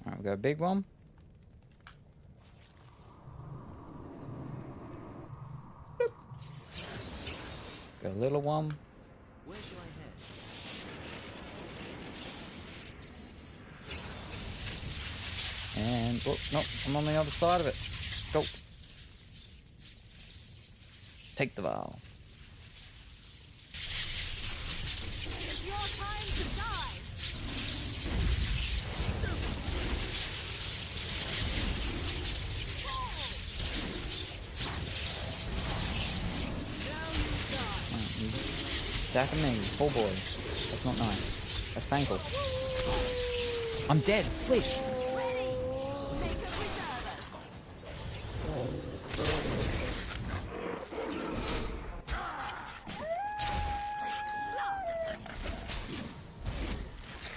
Alright, we got a big one. Boop. Got a little one. Where shall I head? And, oh, nope, I'm on the other side of it. Go. Take the vial. It's your time to die! He's attacking me. Oh boy. That's not nice. That's painful. I'm dead. Flesh.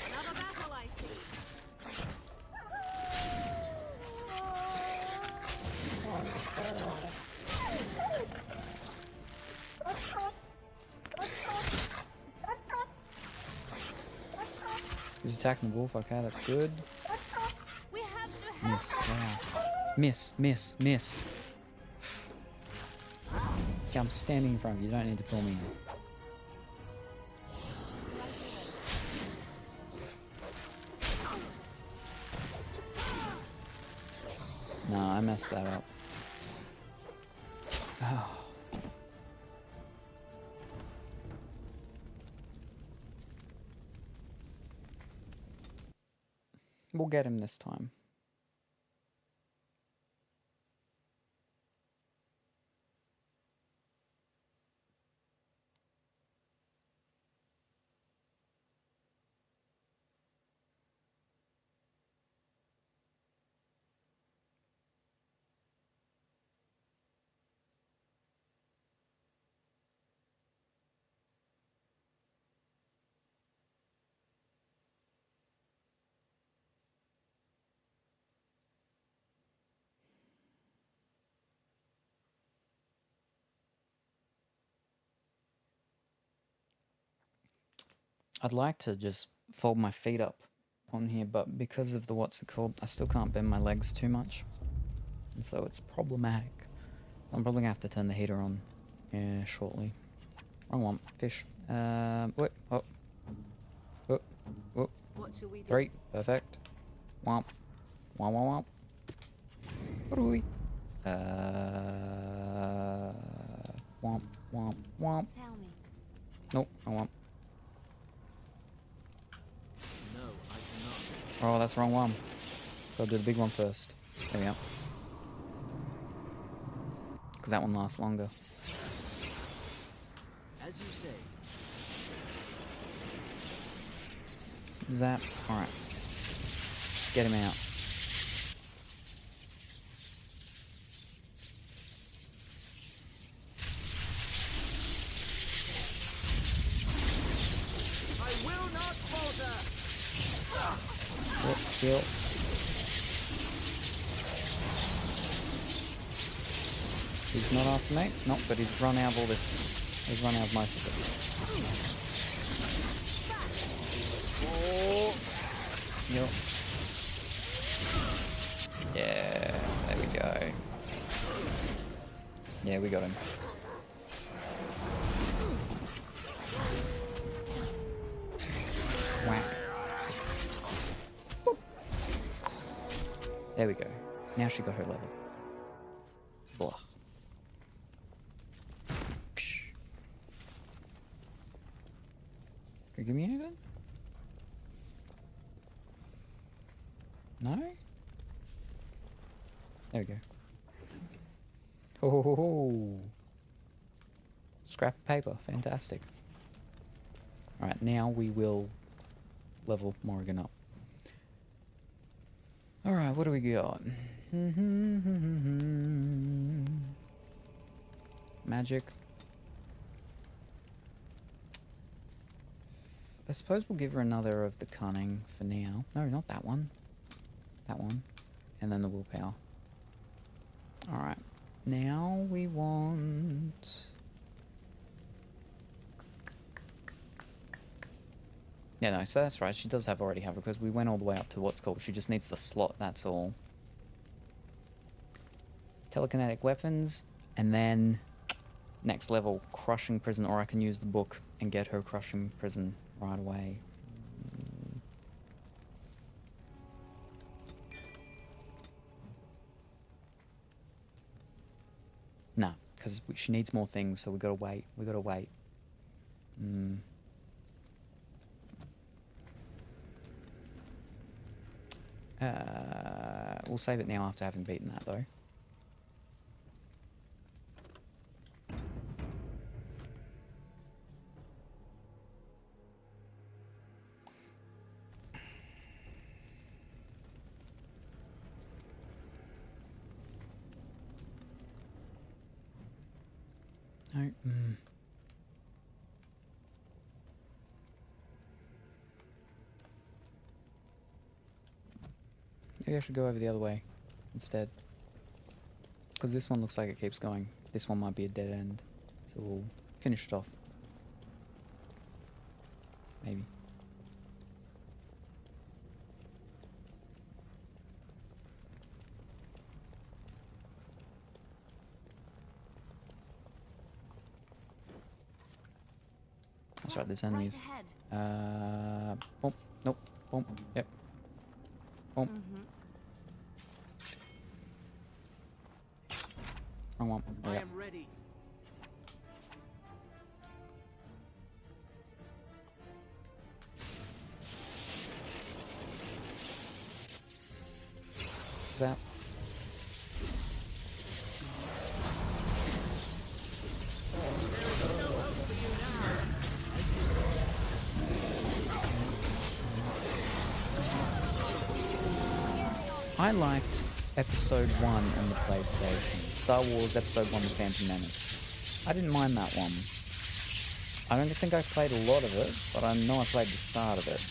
Another battle, I see. He's attacking the wolf. Okay, that's good. We have to Miss. Wow. Miss. Miss. Miss. Yeah, I'm standing in front of you. You don't need to pull me in. No, I messed that up. Oh. We'll get him this time. I'd like to just fold my feet up on here, but because of the what's it called, I still can't bend my legs too much. And so it's problematic. So I'm probably gonna have to turn the heater on shortly. Wrong one. Fish. Wait. Oh. Oh. Oh. What shall we do? 3. Perfect. Womp. Womp womp womp. Ooh. Womp womp womp. Tell me. Nope, I womp. No, I cannot. Oh, that's the wrong one. Gotta do the big one first. There we go. Because that one lasts longer. As you say. Zap. Alright. Let's get him out. I will not falter. Yep, kill. He's not after me. Nope, but he's run out of all this. He's run out of most of it. Oh. Yep. Yeah, there we go. Yeah, we got him. Whack. Boop. There we go. Now she got her level. Blah. Psh. Can you give me anything? No? There we go. Oh, scrap of paper. Fantastic. Alright, now we will level Morrigan up. Alright, what do we got? Magic. I suppose we'll give her another of the cunning for now. No, not that one. That one. And then the willpower. Alright. Now we want... Yeah, no, so that's right. She does already have it because we went all the way up to what's called. She just needs the slot, that's all. Telekinetic weapons. And then next level, crushing prison. Or I can use the book and get her crushing prison right away. No, because she needs more things, so we gotta wait. We gotta wait. We'll save it now after having beaten that, though. No. Maybe I should go over the other way instead. Because this one looks like it keeps going. This one might be a dead end. So we'll finish it off. Maybe. That's right, there's enemies. Boom. Nope. Boom. Yep. Boom. Wrong one. I Yeah. am ready. Zap. I liked Episode 1 on the PlayStation. Star Wars Episode 1 The Phantom Menace. I didn't mind that one. I don't think I played a lot of it, but I know I played the start of it.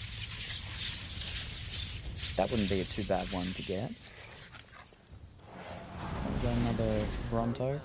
That wouldn't be a too bad one to get. We got another Bronto.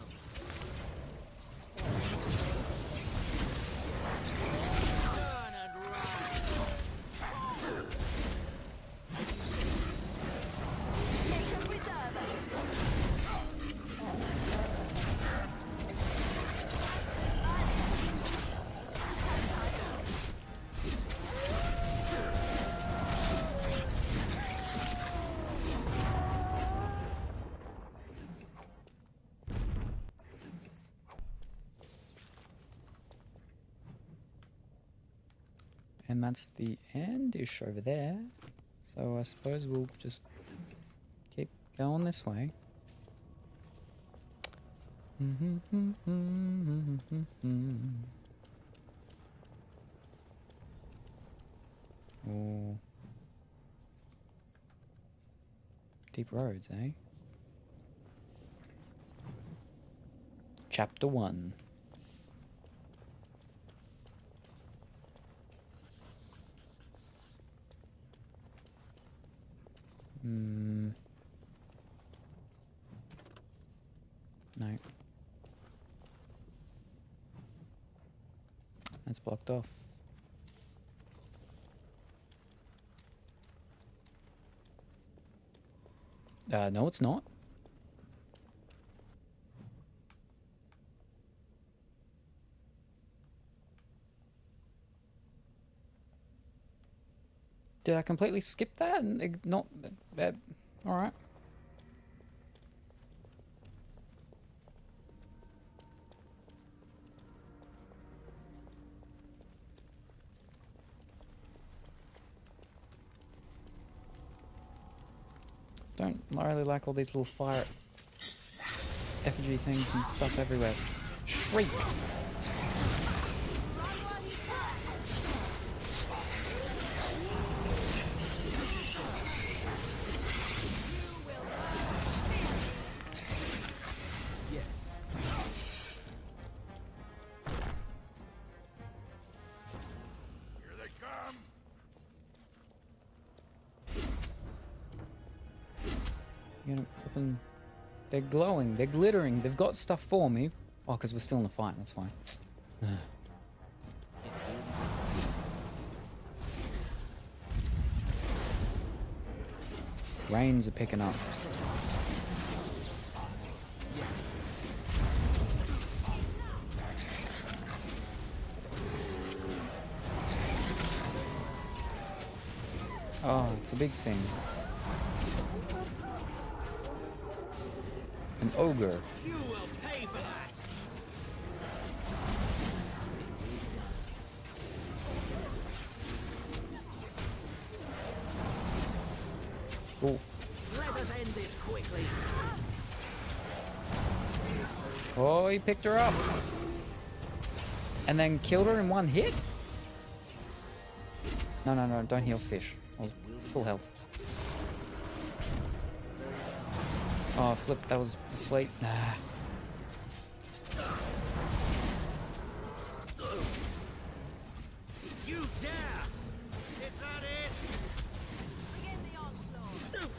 And that's the end-ish over there. So I suppose we'll just keep going this way. Oh. Deep roads, eh? Chapter 1. No. That's blocked off. No, it's not. Did I completely skip that and not? All right. Don't really like all these little fire effigy things and stuff everywhere. Shriek! You know, flippin', they're glowing, they're glittering, they've got stuff for me. Oh, because we're still in the fight, that's fine. Rains are picking up. Oh, it's a big thing. An ogre. You will pay for that. Oh. Let us end this quickly. Oh, he picked her up. And then killed her in one hit? No, no, no, don't heal fish. I was full health. Oh, flip, that was slate. Nah. You dare! Is that it? Begin the onslaught.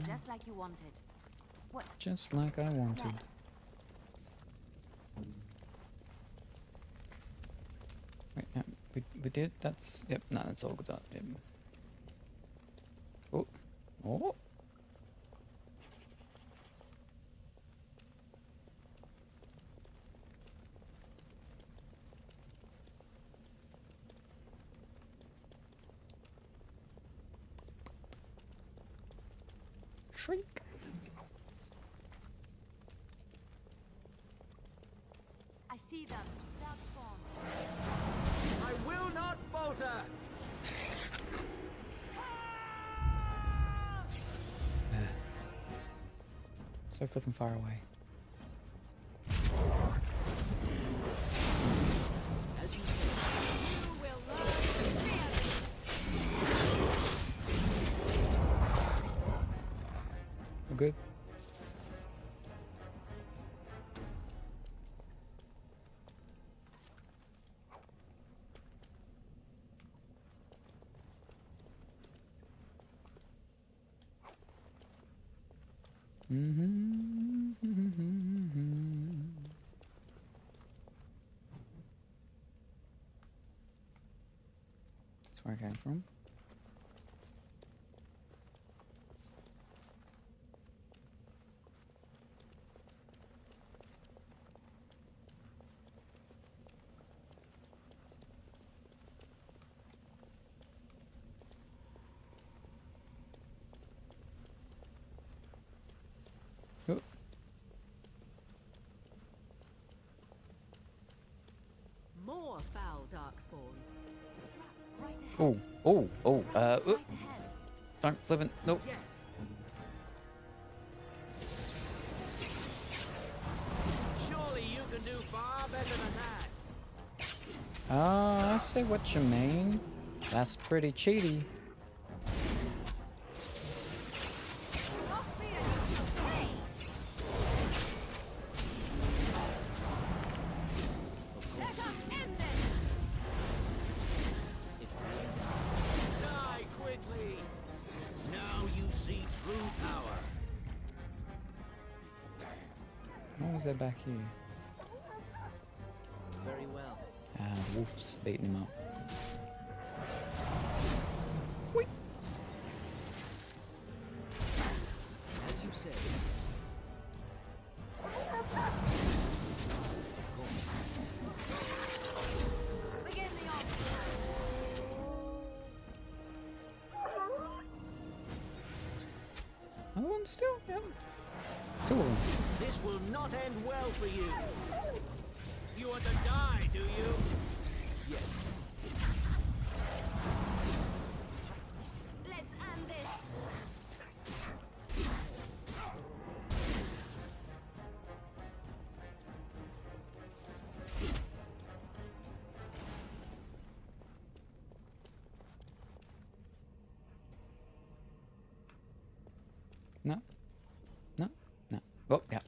Just like you wanted. What's Just like I wanted. we did. That's yep. No, that's all good. Yep. Oh, oh. Shriek. I see them. Dark spawn. I will not falter! So flipping far away. As you say, You will learn to fear me. We're good. That's where I came from. Oh. More foul darkspawn. Right ahead. Oh, oh, oh, Right ahead. don't flip it. Nope. yes. Surely you can do far better than that. I see what you mean. That's pretty cheaty. Off me and you shall pay. Let us end this. It really does. Die quickly! Now you see true power. What was there back here? Very well. Ah, the wolf's beating him up. As you say. Of course. Begin the onslaught. Another one still? Yep. Two of them. This will not end well for you. You want to die, do you? Yes. Let's end this. No. No. No. Oh, yeah.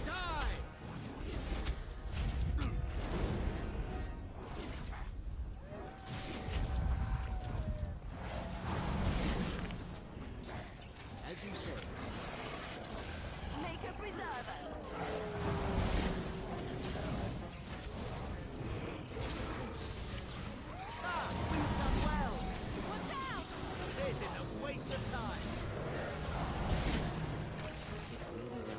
Die! As you say. Make a preserver. Ah, we've done well. Watch out! This is a waste of time. It will be done.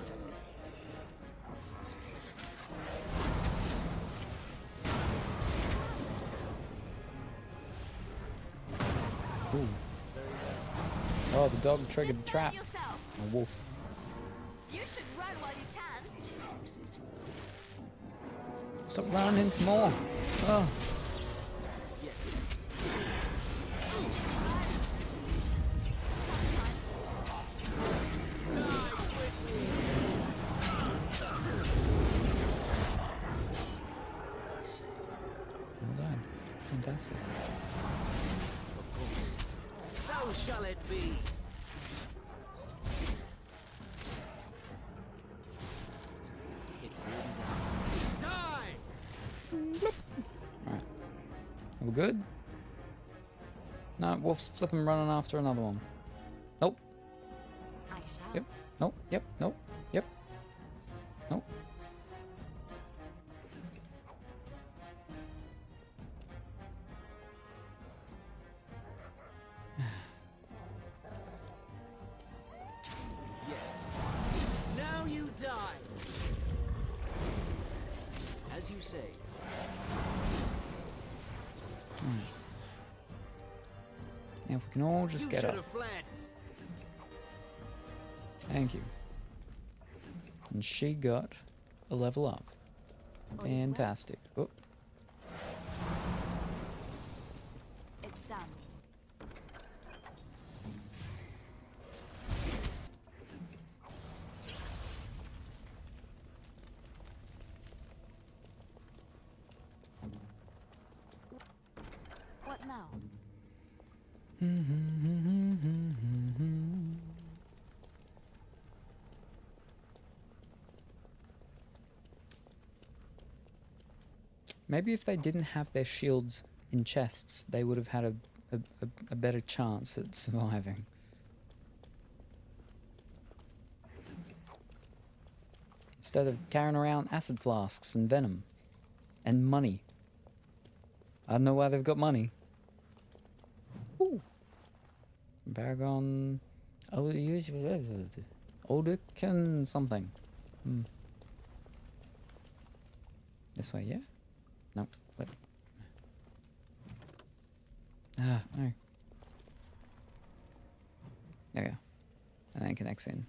Ooh. Very well. Oh, the dog triggered the trap. Yourself. A wolf. You should run while you can. Stop running into more. Oh. Yes. Die quickly! Well done. Fantastic. Of course. So shall it be. We're good? No, Wolf's flipping running after another one. Nope. I shall. Yep. Nope. Yep. Nope. Yep. Nope. Yes. Now you die. As you say. Now if we can all just get up. Fled. Thank you. And she got a level up. Fantastic. Oh. It's done. What now? Maybe if they didn't have their shields in chests, they would have had a better chance at surviving. Instead of carrying around acid flasks and venom. And money. I don't know why they've got money. Ooh. Paragon. Oh, Oldican something. This way, yeah? No, flip. Ah, no. There we go. And then it connects in.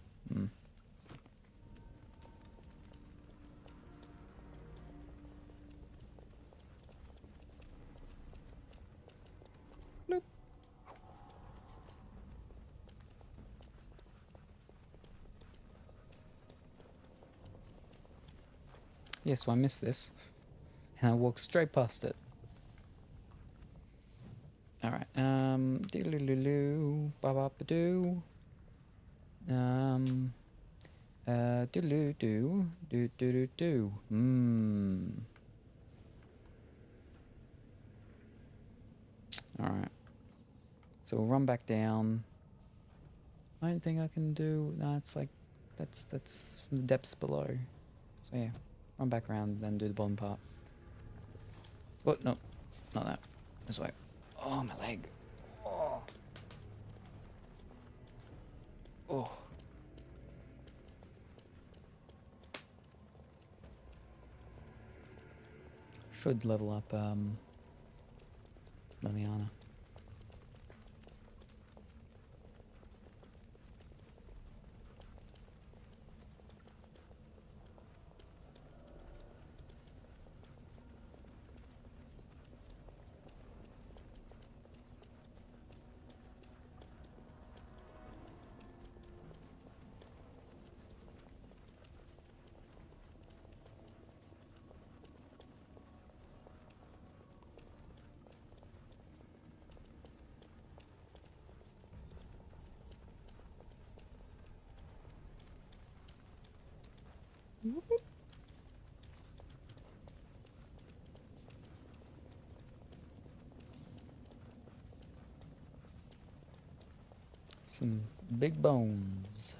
Bloop. Yeah, so I missed this. And I walked straight past it. Alright, doodaloo, ba-ba-ba-doo. Doodaloo-doo, doo-doo-doo-doo. Alright. So we'll run back down. I don't think I can do... No, it's like... That's from the depths below. So yeah, run back around, then do the bottom part. What? No, not that. This way. Oh, my leg. Oh. Oh. Should level up, Liliana. Some big bones.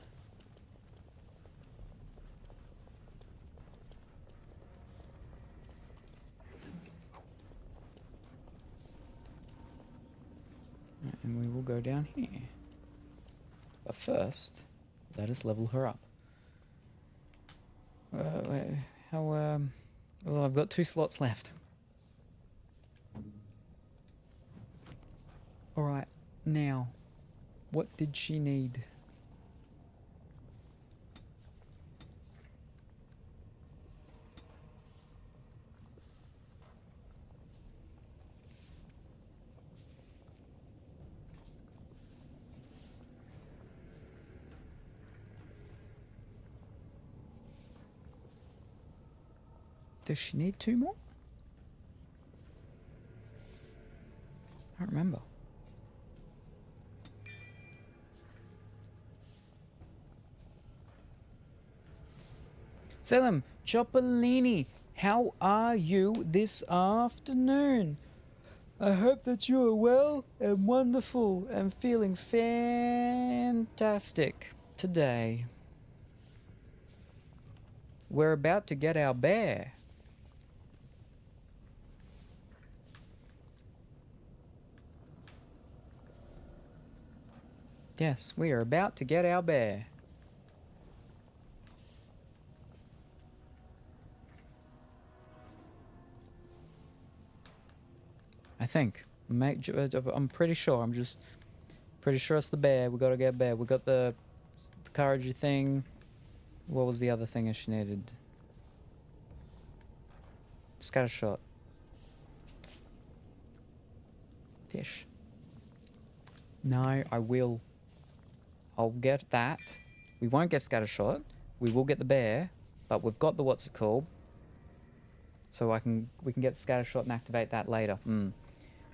And we will go down here. But first, let us level her up. Well, I've got 2 slots left. Alright, now, what did she need? Does she need 2 more? I don't remember. Salem, Choppolini, how are you this afternoon? I hope that you are well and wonderful and feeling fantastic today. We're about to get our bear. Yes, we are about to get our bear. I think. I'm pretty sure. I'm just pretty sure it's the bear. We gotta get a bear. We got the courage thing. What was the other thing she needed? Scattershot. Fish. No, I will. I'll get that. We won't get scattershot. We will get the bear, but we've got the what's it called. So we can get scattershot and activate that later.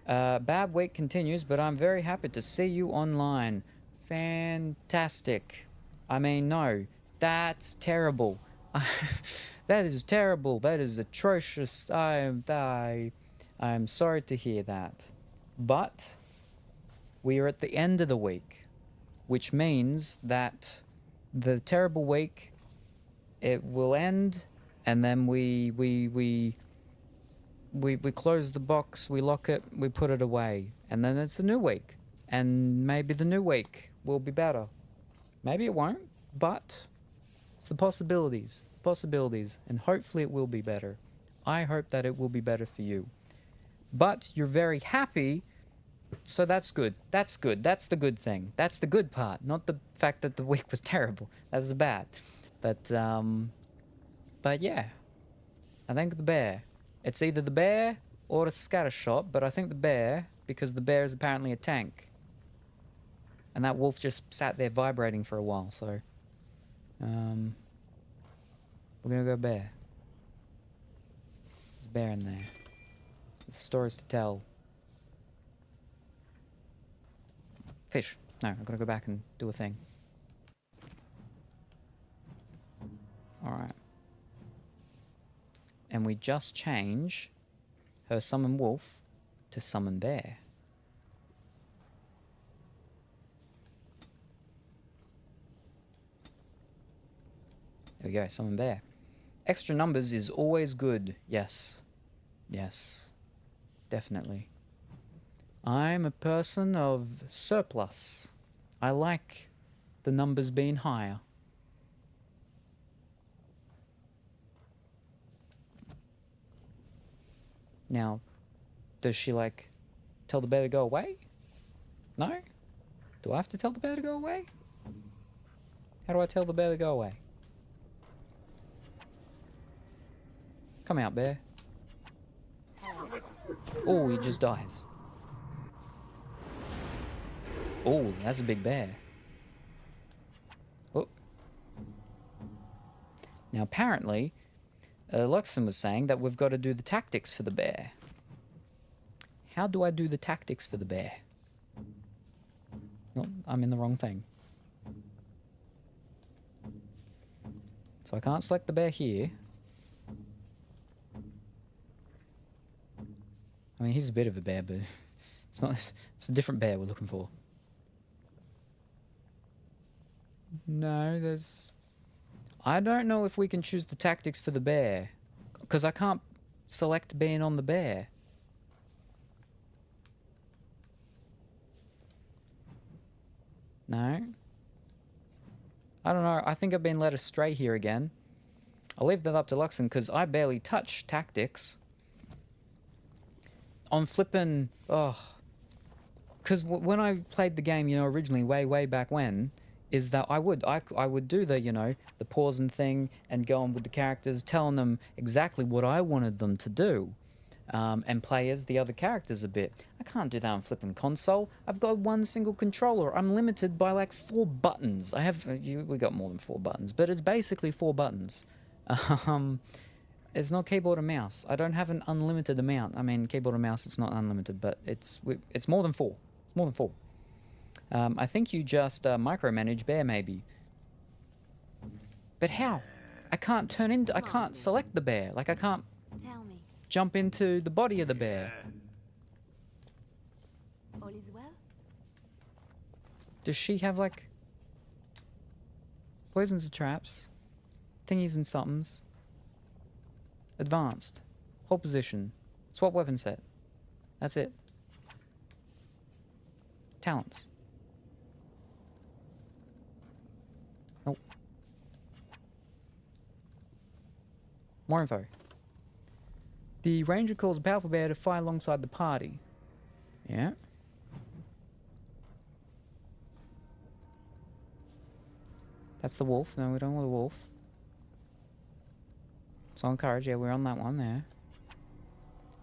Bad week continues, but I'm very happy to see you online. Fantastic. I mean, no, that's terrible. That is terrible. That is atrocious. I'm sorry to hear that. But we are at the end of the week, which means that the terrible week, it will end, and then we close the box, we lock it, we put it away, and then it's a new week, and maybe the new week will be better. Maybe it won't, but it's the possibilities, and hopefully it will be better. I hope that it will be better for you. But you're very happy, so that's good. That's good. That's the good thing. That's the good part, not the fact that the week was terrible. That's bad. But yeah, I think the bear. It's either the bear or the scattershot, but I think the bear, because the bear is apparently a tank. And that wolf just sat there vibrating for a while, so... we're gonna go bear. There's a bear in there. There's stories to tell. Fish. No, I've got to go back and do a thing. Alright. And we just change her summon wolf to summon bear. There we go, summon bear. Extra numbers is always good. Yes. Yes. Definitely. I'm a person of surplus. I like the numbers being higher. Now, does she, like, tell the bear to go away? No? Do I have to tell the bear to go away? How do I tell the bear to go away? Come out, bear. Oh, he just dies. Oh, that's a big bear. Oh. Now, apparently, Luxon was saying that we've got to do the tactics for the bear. How do I do the tactics for the bear? No, I'm in the wrong thing. So I can't select the bear here. I mean, he's a bit of a bear, but it's not. It's a different bear we're looking for. No, there's... I don't know if we can choose the tactics for the bear, because I can't select being on the bear. No? I don't know. I think I've been led astray here again. I'll leave that up to Luxon, because I barely touch tactics. On flippin'... Oh. Because when I played the game, you know, originally, way back when, is that I would do the, you know, the pausing thing and go on with the characters, telling them exactly what I wanted them to do, and play as the other characters a bit. I can't do that on flipping console. I've got one single controller. I'm limited by like 4 buttons. I have, we got more than 4 buttons, but it's basically 4 buttons. It's not keyboard and mouse. I don't have an unlimited amount. I mean, keyboard and mouse, it's not unlimited, but it's more than 4. It's more than 4. I think you just micromanage bear, maybe. But how? I can't turn into... I can't select the bear. Like, I can't jump into the body of the bear. Does she have, like... Poisons and traps. Thingies and somethings. Advanced. Hold position. Swap weapon set. That's it. Talents. Nope. More info. The ranger calls a powerful bear to fight alongside the party. Yeah. That's the wolf. No, we don't want the wolf. So on courage. Yeah, we're on that one there.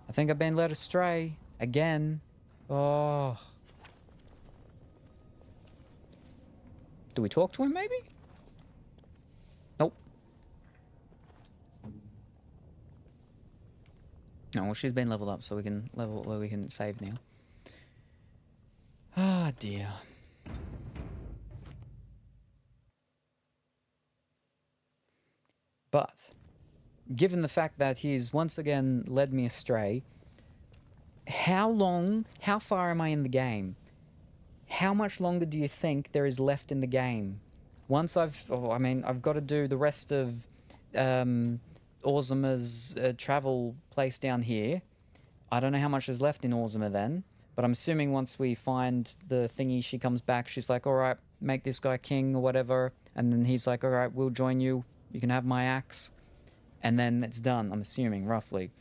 I think I've been led astray. Again. Oh. Do we talk to him, maybe? Nope. No, well, she's been leveled up, so we can we can save now. Ah, dear. But, given the fact that he's once again led me astray, how far am I in the game? How much longer do you think there is left in the game? Once I've got to do the rest of Orzamer's travel place down here. I don't know how much is left in Orzamer then, but I'm assuming once we find the thingy, she comes back, she's like, alright, make this guy king or whatever, and then he's like, alright, we'll join you, you can have my axe, and then it's done, I'm assuming, roughly.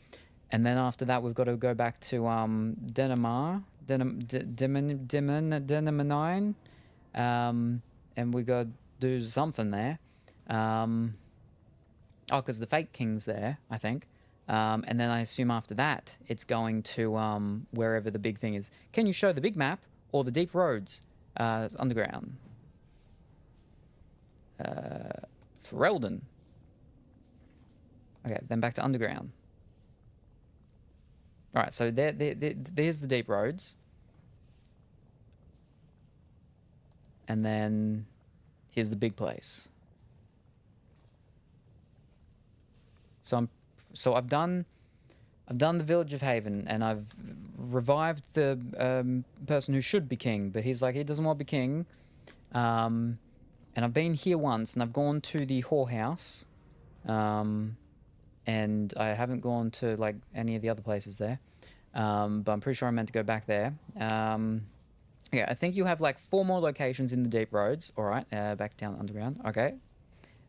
And then after that, we've got to go back to Denimar, Denimanine, and we got to do something there. Because the fake king's there, I think. And then I assume after that, it's going to wherever the big thing is. Can you show the big map or the deep roads? Underground. Ferelden. Okay, then back to underground. Alright, so there's the deep roads. And then here's the big place. So I've done the village of Haven, and I've revived the person who should be king, but he's like, he doesn't want to be king. And I've been here once, and I've gone to the whorehouse. And I haven't gone to like any of the other places there. But I'm pretty sure I'm meant to go back there. Yeah, I think you have like 4 more locations in the deep roads. All right, back down underground. Okay.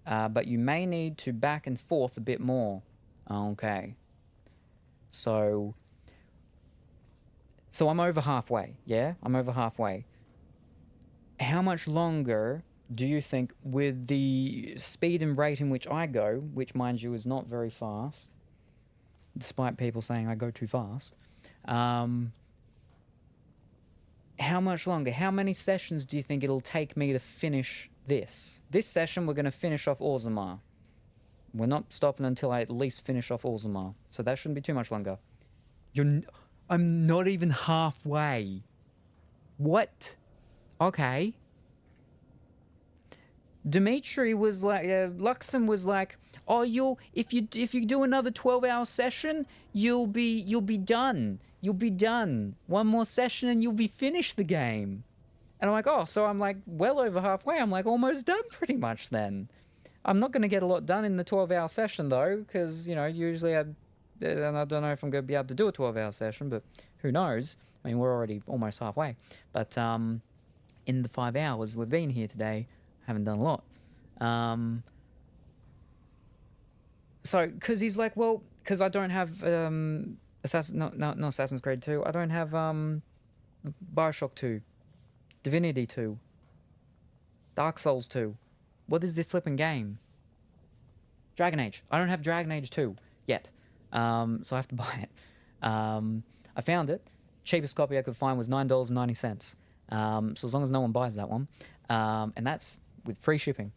But you may need to back and forth a bit more. Okay. So I'm over halfway. Yeah, I'm over halfway. How much longer do you think, with the speed and rate in which I go, which mind you is not very fast, despite people saying I go too fast, how much longer? How many sessions do you think it'll take me to finish this? This session, we're going to finish off Orzamer. We're not stopping until I at least finish off Orzamer. So that shouldn't be too much longer. I'm not even halfway. What? Okay. Dimitri was like, Luxem was like, oh, if you do another 12-hour session, you'll be done. You'll be done. One more session and you'll be finished the game. And I'm like, oh, so I'm like well over halfway. I'm like almost done pretty much then. I'm not going to get a lot done in the 12-hour session though, because, you know, usually and I don't know if I'm going to be able to do a 12-hour session, but who knows? I mean, we're already almost halfway. But in the 5 hours we've been here today, haven't done a lot. So, because he's like, well, because I don't have not Assassin's Creed 2. I don't have Bioshock 2, Divinity 2, Dark Souls 2. What is this flipping game? Dragon Age. I don't have Dragon Age 2 yet, so I have to buy it. I found it. Cheapest copy I could find was $9.90. So as long as no one buys that one, and that's with free shipping.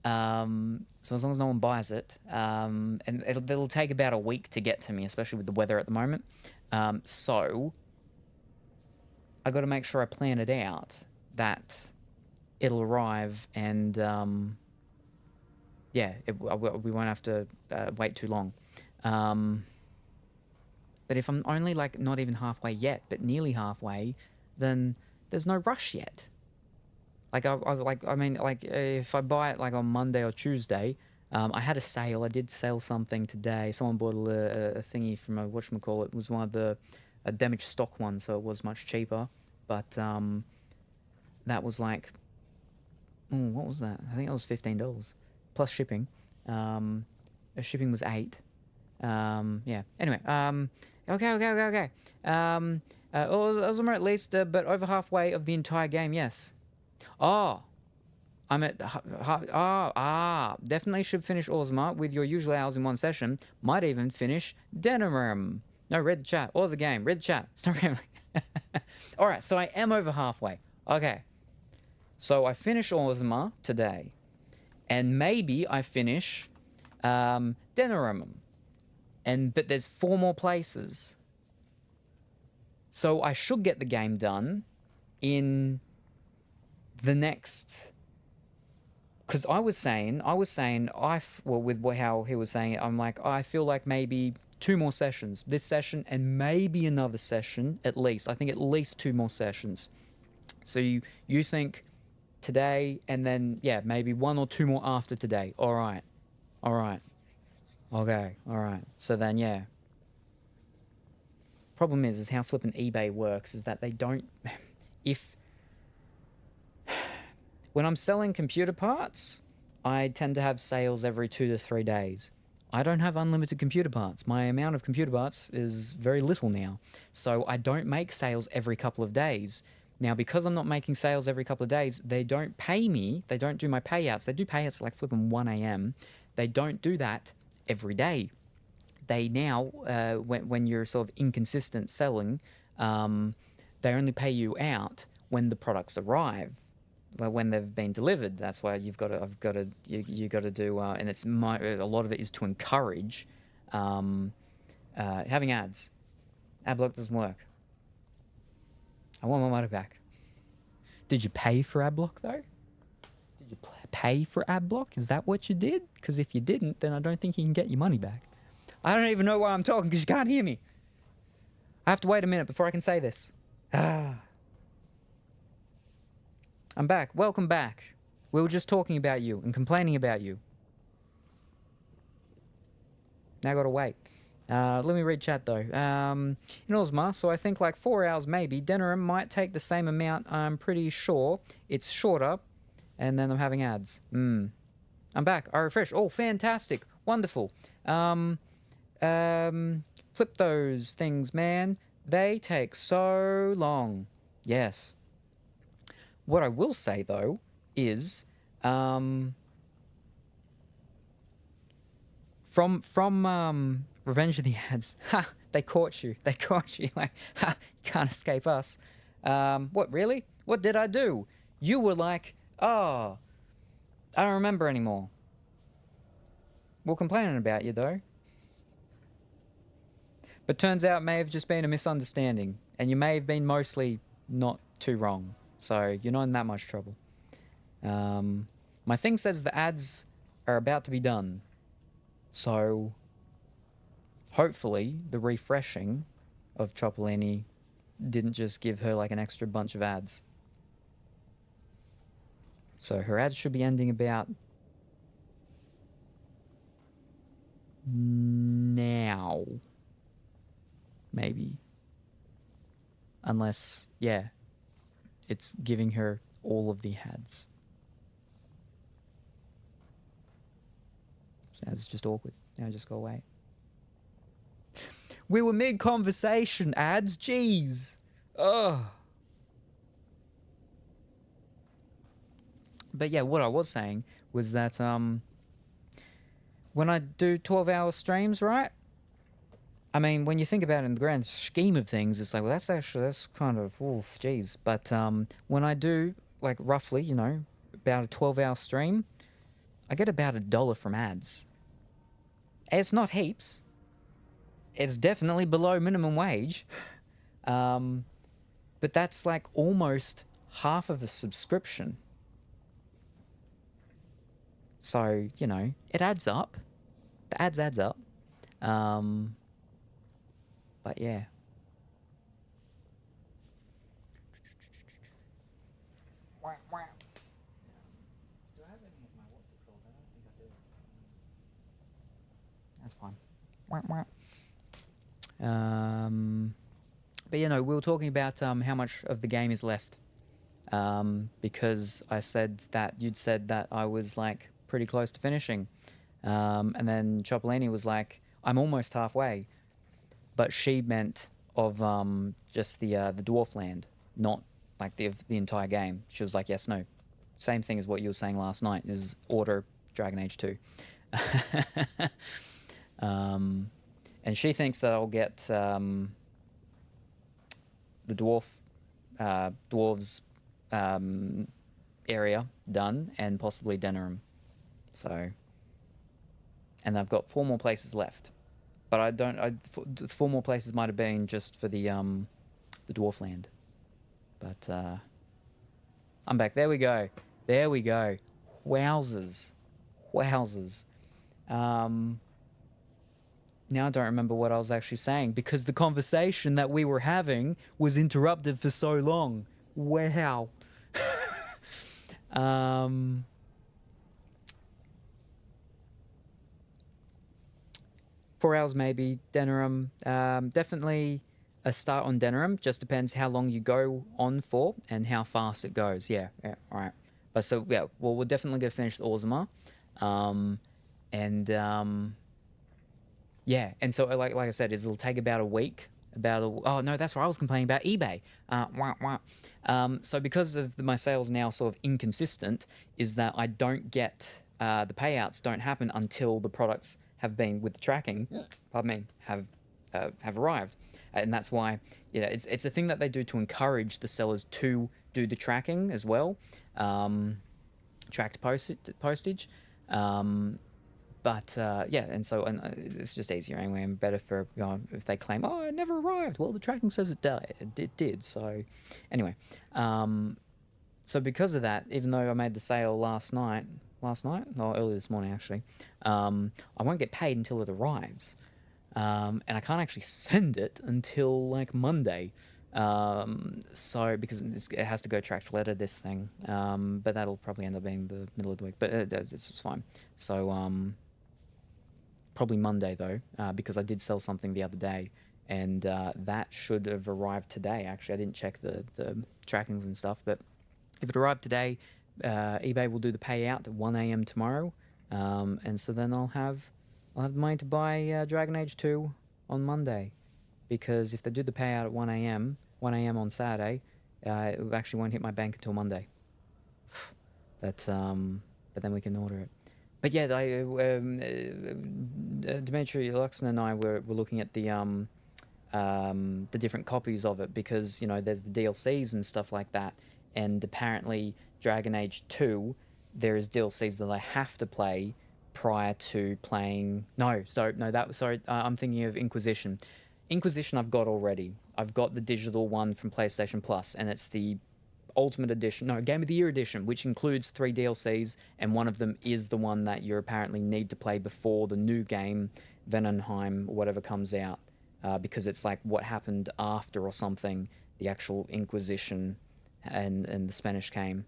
So as long as no one buys it, and it'll take about a week to get to me, especially with the weather at the moment. So I got to make sure I plan it out that it'll arrive, and yeah, we won't have to wait too long. But if I'm only like not even halfway yet, but nearly halfway, then there's no rush yet. Like I mean, like if I buy it like on Monday or Tuesday, I had a sale. I did sell something today. Someone bought a thingy from a whatchamacallit. It was one of the damaged stock ones, so it was much cheaper. But that was like, what was that? I think that was $15 plus shipping. Shipping was $8. Yeah. Anyway. Okay. Orzammar at least, but over halfway of the entire game. Yes. Oh. I'm at definitely should finish Orzammar with your usual hours in one session. Might even finish Denerim. No, read the chat. Or the game. Read the chat. It's not really. Alright, so I am over halfway. Okay. So I finish Orzammar today. And maybe I finish Denerim. But there's 4 more places. So I should get the game done in the next... Because I was saying, with how he was saying it, I'm like, I feel like maybe 2 more sessions. This session and maybe another session, at least. I think at least 2 more sessions. So you think today and then, yeah, maybe 1 or 2 more after today. All right. Okay, all right. So then, yeah. Problem is how flippin' eBay works is that they don't... When I'm selling computer parts, I tend to have sales every 2 to 3 days. I don't have unlimited computer parts. My amount of computer parts is very little now. So I don't make sales every couple of days. Now, because I'm not making sales every couple of days, they don't pay me. They don't do my payouts. They do payouts like flipping 1 a.m. They don't do that every day. They now, when you're sort of inconsistent selling, they only pay you out when the products arrive. When they've been delivered. That's why you got to do, and it's a lot of it is to encourage having ads. Adblock doesn't work. I want my money back. Did you pay for Adblock though? Did you pay for Adblock? Is that what you did? Because if you didn't, then I don't think you can get your money back. I don't even know why I'm talking because you can't hear me. I have to wait a minute before I can say this. I'm back. Welcome back. We were just talking about you and complaining about you. Now I gotta wait. Let me read chat though. In Orzammar, so I think like 4 hours maybe. Denerim might take the same amount. I'm pretty sure it's shorter. And then I'm having ads. I'm back. I refresh. Oh, fantastic. Wonderful. Flip those things, man. They take so long. Yes. What I will say, though, is from Revenge of the Ads, they caught you. They caught you. Like, you can't escape us. What, really? What did I do? You were like, oh, I don't remember anymore. We're complaining about you, though. But turns out it may have just been a misunderstanding, and you may have been mostly not too wrong. So you're not in that much trouble. My thing says the ads are about to be done. So hopefully the refreshing of Chopolini didn't just give her like an extra bunch of ads. So her ads should be ending about now. Maybe. Unless, yeah, it's giving her all of the ads. So now it's just awkward. Now just go away. We were mid-conversation, ads. Jeez. Ugh. But yeah, what I was saying was that when I do 12-hour streams, right? I mean, when you think about it in the grand scheme of things, it's like, well, that's kind of, oof, geez. But when I do, like, roughly, you know, about a 12-hour stream, I get about $1 from ads. It's not heaps. It's definitely below minimum wage. But that's, like, almost half of a subscription. So, you know, it adds up. The ads adds up. But yeah. That's fine. But you know, we were talking about how much of the game is left. Because I said that you'd said that I was like pretty close to finishing. And then Chopolini was like, I'm almost halfway. But she meant of just the dwarf land, not like the entire game. She was like, yes, no. Same thing as what you were saying last night is order Dragon Age 2. And she thinks that I'll get the dwarves area done and possibly Denerim. So, and I've got 4 more places left, but I don't. 4 more places might have been just for the dwarf land, but I'm back. There we go. There we go. Wowzers, wowzers. Now I don't remember what I was actually saying because the conversation that we were having was interrupted for so long. Wow. 4 hours maybe. Denerim, definitely a start on Denerim. Just depends how long you go on for and how fast it goes. Yeah, all right. But so yeah, well, we're definitely gonna finish Orzammar, yeah, and so like I said, it'll take about a week. Oh no, that's right. I was complaining about eBay. So because of my sales now sort of inconsistent, is that I don't get the payouts don't happen until the products have been with the tracking. Pardon me, have arrived, and that's why it's a thing that they do to encourage the sellers to do the tracking as well, tracked postage. But yeah, and so it's just easier anyway, and better for if they claim, oh, it never arrived. Well, the tracking says it did. So anyway, so because of that, even though I made the sale last night, or early this morning actually, I won't get paid until it arrives, and I can't actually send it until like Monday. So because it has to go tracked letter, this thing, but that'll probably end up being the middle of the week. But it's fine. So probably Monday though, because I did sell something the other day, and that should have arrived today. Actually, I didn't check the trackings and stuff, but if it arrived today, eBay will do the payout at 1 a.m. tomorrow, and so then I'll have money to buy Dragon Age 2 on Monday, because if they do the payout at 1 a.m. on Saturday, it actually won't hit my bank until Monday. But then we can order it. But yeah, Dimitri, Luxon and I were looking at the different copies of it, because there's the DLCs and stuff like that, and apparently Dragon Age 2, there is DLCs that I have to play prior to playing. I'm thinking of Inquisition. Inquisition I've got already. I've got the digital one from PlayStation Plus, and it's the Ultimate Edition, Game of the Year Edition, which includes 3 DLCs, and one of them is the one that you apparently need to play before the new game, Venenheim, or whatever comes out, because it's like what happened after or something, the actual Inquisition and the Spanish came.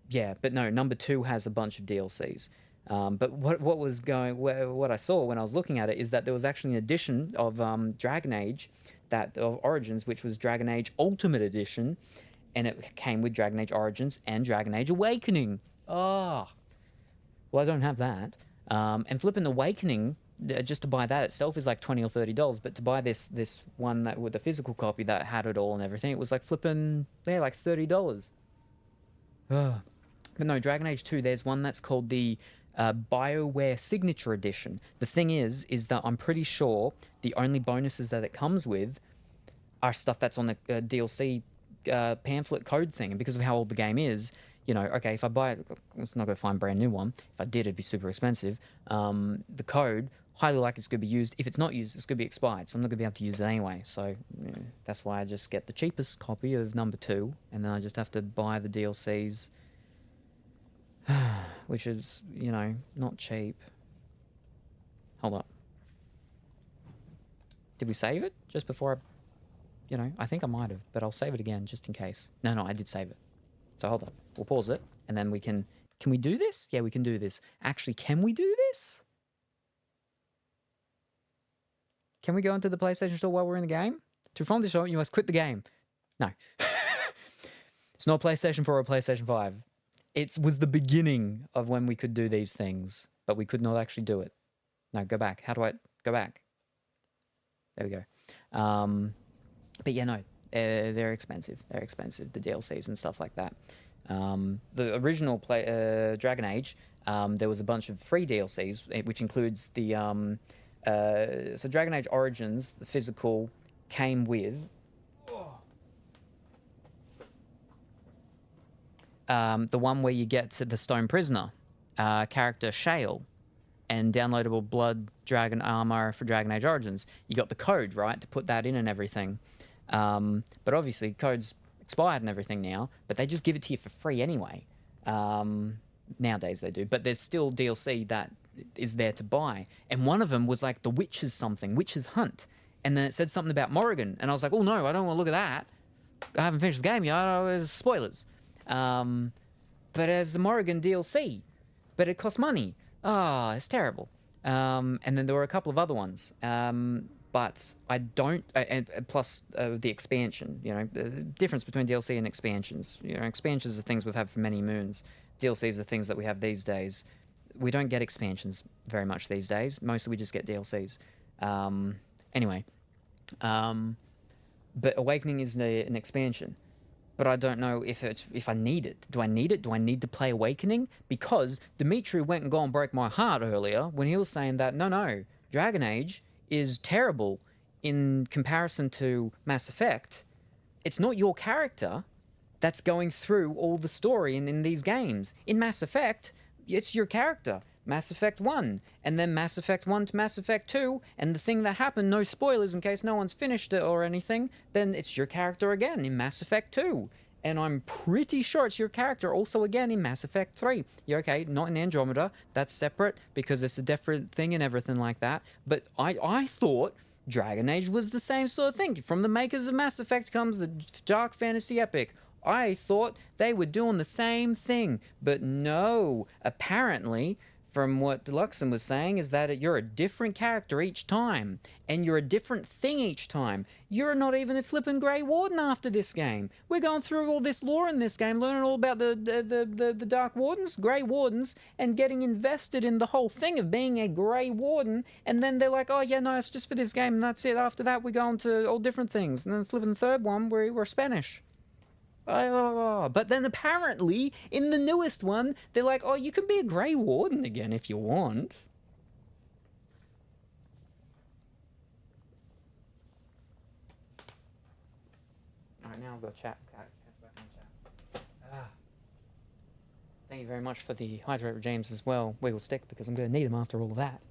Yeah, but no, number 2 has a bunch of DLCs. But what I saw when I was looking at it is that there was actually an edition of Dragon Age, of Origins, which was Dragon Age Ultimate Edition, and it came with Dragon Age Origins and Dragon Age Awakening. Well, I don't have that. And flipping Awakening, just to buy that itself is like $20 or $30, but to buy this one that with a physical copy that had it all and everything, it was like flipping like $30. But no, Dragon Age 2, there's one that's called the BioWare Signature Edition. The thing is that I'm pretty sure the only bonuses that it comes with are stuff that's on the DLC pamphlet code thing. And because of how old the game is, okay, if I buy it, it's not going to find a brand new one. If I did, it'd be super expensive. The code, highly likely it's going to be used. If it's not used, it's going to be expired. So I'm not going to be able to use it anyway. So that's why I just get the cheapest copy of number 2, and then I just have to buy the DLCs, which is, not cheap. Hold up. Did we save it just before I think I might have, but I'll save it again just in case. No, I did save it. So hold up. We'll pause it, and then we can we do this? Yeah, we can do this. Actually, can we do this? Can we go into the PlayStation Store while we're in the game? To perform this show, you must quit the game. No. It's not PlayStation 4 or PlayStation 5. It was the beginning of when we could do these things, but we could not actually do it. No, go back. How do I go back? There we go. But yeah, no, they're expensive. They're expensive, the DLCs and stuff like that. The original Dragon Age, there was a bunch of free DLCs, which includes the... so Dragon Age Origins, the physical, came with... the one where you get to the Stone Prisoner, character Shale, and downloadable Blood Dragon armor for Dragon Age Origins. You got the code, right, to put that in and everything. But obviously, code's expired and everything now, but they just give it to you for free anyway. Nowadays they do, but there's still DLC that is there to buy. And one of them was like the Witch's something, Witch's Hunt. And then it said something about Morrigan, and I was like, oh no, I don't want to look at that. I haven't finished the game yet, there's spoilers. But as the Morrigan DLC, but it costs money. Oh, it's terrible. And then there were a couple of other ones. But I don't, and plus the expansion, you know, the difference between DLC and expansions. You know, expansions are things we've had for many moons. DLCs are things that we have these days. We don't get expansions very much these days. Mostly we just get DLCs. Anyway, but Awakening is an expansion. But I don't know if I need it. Do I need it? Do I need to play Awakening? Because Dimitri went and go and broke my heart earlier when he was saying that, no, Dragon Age is terrible in comparison to Mass Effect. It's not your character that's going through all the story in these games. In Mass Effect, it's your character. Mass Effect 1, and then Mass Effect 1 to Mass Effect 2, and the thing that happened, no spoilers in case no one's finished it or anything, then it's your character again in Mass Effect 2. And I'm pretty sure it's your character also again in Mass Effect 3. Yeah, okay, not in Andromeda, that's separate because it's a different thing and everything like that. But I thought Dragon Age was the same sort of thing. From the makers of Mass Effect comes the dark fantasy epic. I thought they were doing the same thing, but no, apparently... From what Deluxon was saying, is that you're a different character each time, and you're a different thing each time. You're not even a flippin' Grey Warden after this game. We're going through all this lore in this game, learning all about the Dark Wardens, Grey Wardens, and getting invested in the whole thing of being a Grey Warden, and then they're like, oh yeah, no, it's just for this game, and that's it. After that, we go on to all different things. And then flipping the third one, we're Spanish. But then apparently, in the newest one, they're like, oh, you can be a Grey Warden again if you want. Alright, now I've got chat. Thank you very much for the hydrate regimes as well, Wiggle Stick, because I'm going to need them after all of that.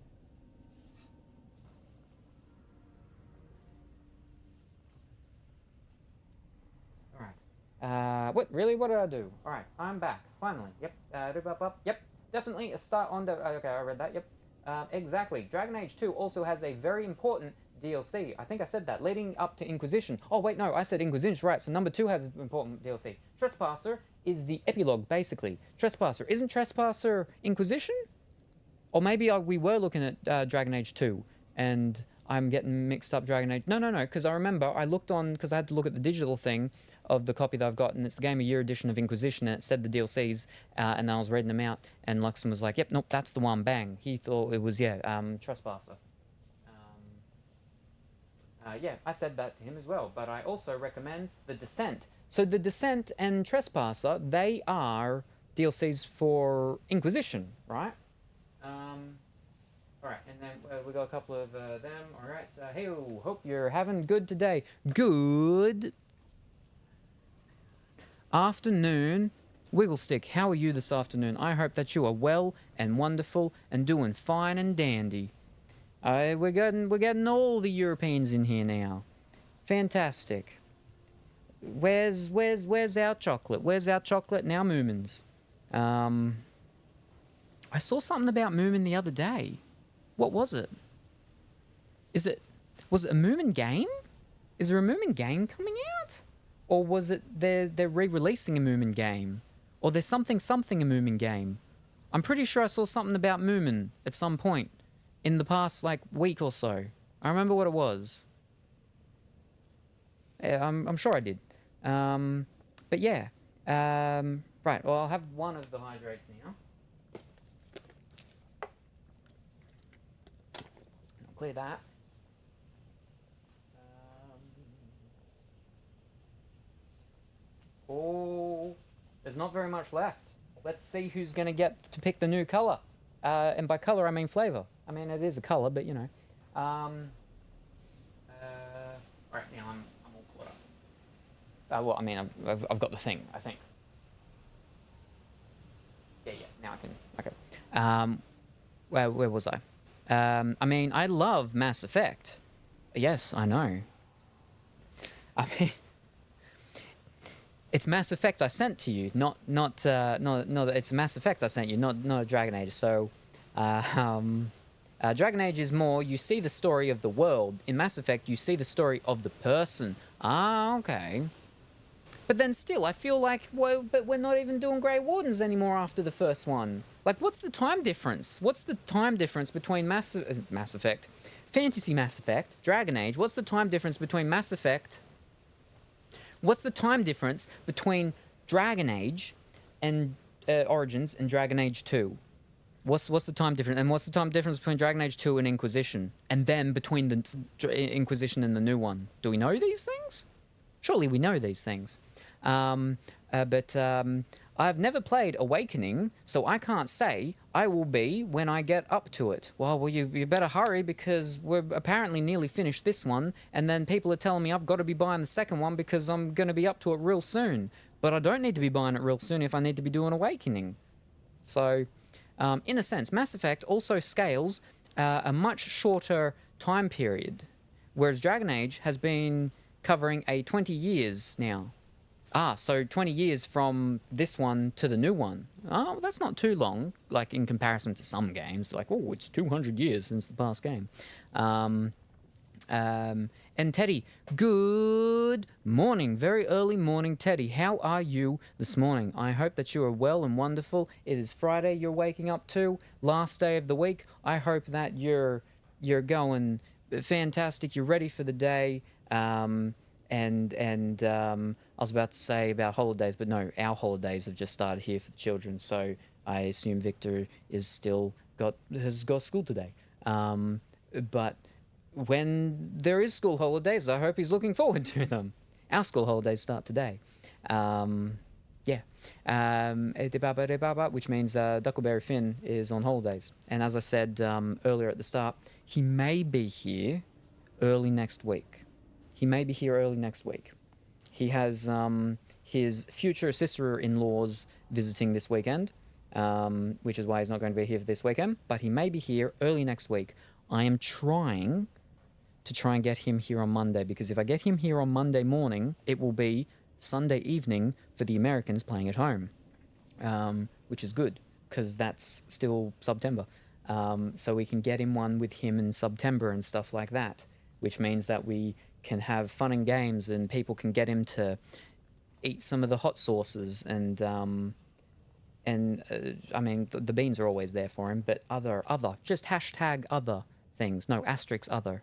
What? Really? What did I do? Alright, I'm back. Finally. Yep. Yep. Definitely a start on the... okay, I read that. Yep. Exactly. Dragon Age 2 also has a very important DLC. I think I said that. Leading up to Inquisition. Oh, wait, no. I said Inquisition. Right, so number 2 has an important DLC. Trespasser is the epilogue, basically. Trespasser. Isn't Trespasser Inquisition? Or maybe we were looking at Dragon Age 2, and I'm getting mixed up Dragon Age... No, because I remember I looked on... Because I had to look at the digital thing of the copy that I've got, and it's the Game of Year edition of Inquisition, and it said the DLCs, and I was reading them out, and Luxon was like, yep, nope, that's the one, bang. He thought it was, Trespasser. Yeah, I said that to him as well, but I also recommend The Descent. So The Descent and Trespasser, they are DLCs for Inquisition, right? Alright, and then we got a couple of them. Alright, hey, hope you're having good today. Good afternoon. Wigglestick, how are you this afternoon? I hope that you are well and wonderful and doing fine and dandy. We're getting all the Europeans in here now. Fantastic. Where's our chocolate? Where's our chocolate and our Moomins? I saw something about Moomin the other day. What was it? Was it a Moomin game? Is there a Moomin game coming out? Or was it they're re-releasing a Moomin game? Or there's something a Moomin game? I'm pretty sure I saw something about Moomin at some point in the past, like, week or so. I remember what it was. Yeah, I'm sure I did. But yeah. Right, well, I'll have one of the hydrates now. I'll clear that. Oh, there's not very much left. Let's see who's going to get to pick the new color. And by color, I mean flavor. I mean, it is a color, but you know. Right, now I'm all caught up. Well, I mean, I've got the thing, I think. Yeah, now I can. Okay. Where was I? I mean, I love Mass Effect. Yes, I know. I mean, it's Mass Effect I sent to you, not. It's Mass Effect I sent you, not Dragon Age. So, Dragon Age is more, you see the story of the world. In Mass Effect, you see the story of the person. Ah, okay. But then still, I feel like, well, but we're not even doing Grey Wardens anymore after the first one. Like, what's the time difference? What's the time difference between Mass Effect, Fantasy Mass Effect, Dragon Age? What's the time difference between Mass Effect? What's the time difference between Dragon Age and Origins and Dragon Age 2? What's the time difference? And what's the time difference between Dragon Age 2 and Inquisition? And then between the Inquisition and the new one? Do we know these things? Surely we know these things. But I've never played Awakening, so I can't say I will be when I get up to it. Well, you better hurry because we're apparently nearly finished this one, and then people are telling me I've got to be buying the second one because I'm going to be up to it real soon. But I don't need to be buying it real soon if I need to be doing Awakening. So, in a sense, Mass Effect also scales a much shorter time period, whereas Dragon Age has been covering a 20 years now. Ah, so 20 years from this one to the new one. Oh, well, that's not too long, like in comparison to some games. Like, oh, it's 200 years since the past game. And Teddy, good morning. Very early morning, Teddy. How are you this morning? I hope that you are well and wonderful. It is Friday you're waking up to, last day of the week. I hope that you're going fantastic. You're ready for the day. I was about to say about holidays, but no, our holidays have just started here for the children, so I assume Victor has got school today. But when there is school holidays, I hope he's looking forward to them. Our school holidays start today. Yeah. Which means Duckleberry Finn is on holidays. And as I said earlier at the start, he may be here early next week. He may be here early next week. He has his future sister-in-laws visiting this weekend, which is why he's not going to be here for this weekend, but he may be here early next week. I am trying and get him here on Monday, because if I get him here on Monday morning, it will be Sunday evening for the Americans playing at home, which is good, because that's still September. So we can get him one with him in September and stuff like that, which means that we can have fun and games and people can get him to eat some of the hot sauces and I mean, the beans are always there for him, but other, just hashtag other things. No, asterisk other,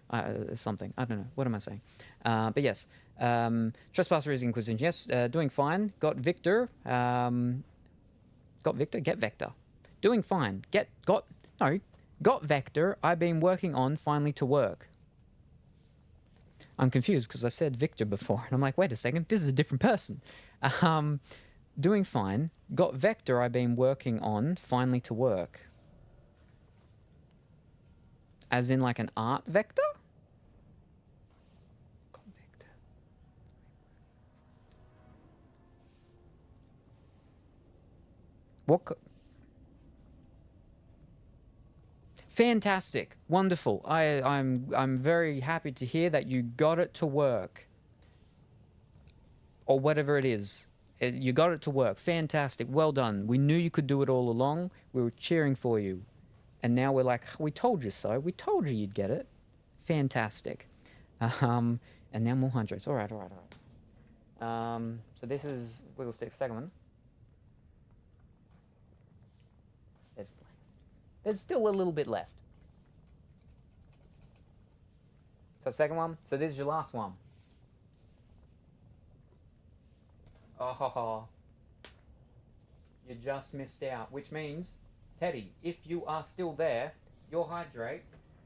something. I don't know. What am I saying? But yes, Trespasser is Inquisition. Yes, doing fine. Got Victor. Get Vector. Doing fine. Got Vector. I've been working on finally to work. I'm confused because I said Victor before, and I'm like, wait a second, this is a different person. Doing fine. Got Vector I've been working on finally to work. As in like an art vector? Got Vector. What? Fantastic, wonderful. I'm very happy to hear that you got it to work, or whatever it is. You got it to work. Fantastic, well done. We knew you could do it all along. We were cheering for you, and now we're like, we told you so. We told you you'd get it. Fantastic. And now more hundreds. All right. So this is Wiggle Stick second one. There's still a little bit left. So second one. So this is your last one. Oh, ho, ho. You just missed out, which means, Teddy, if you are still there, your hydrate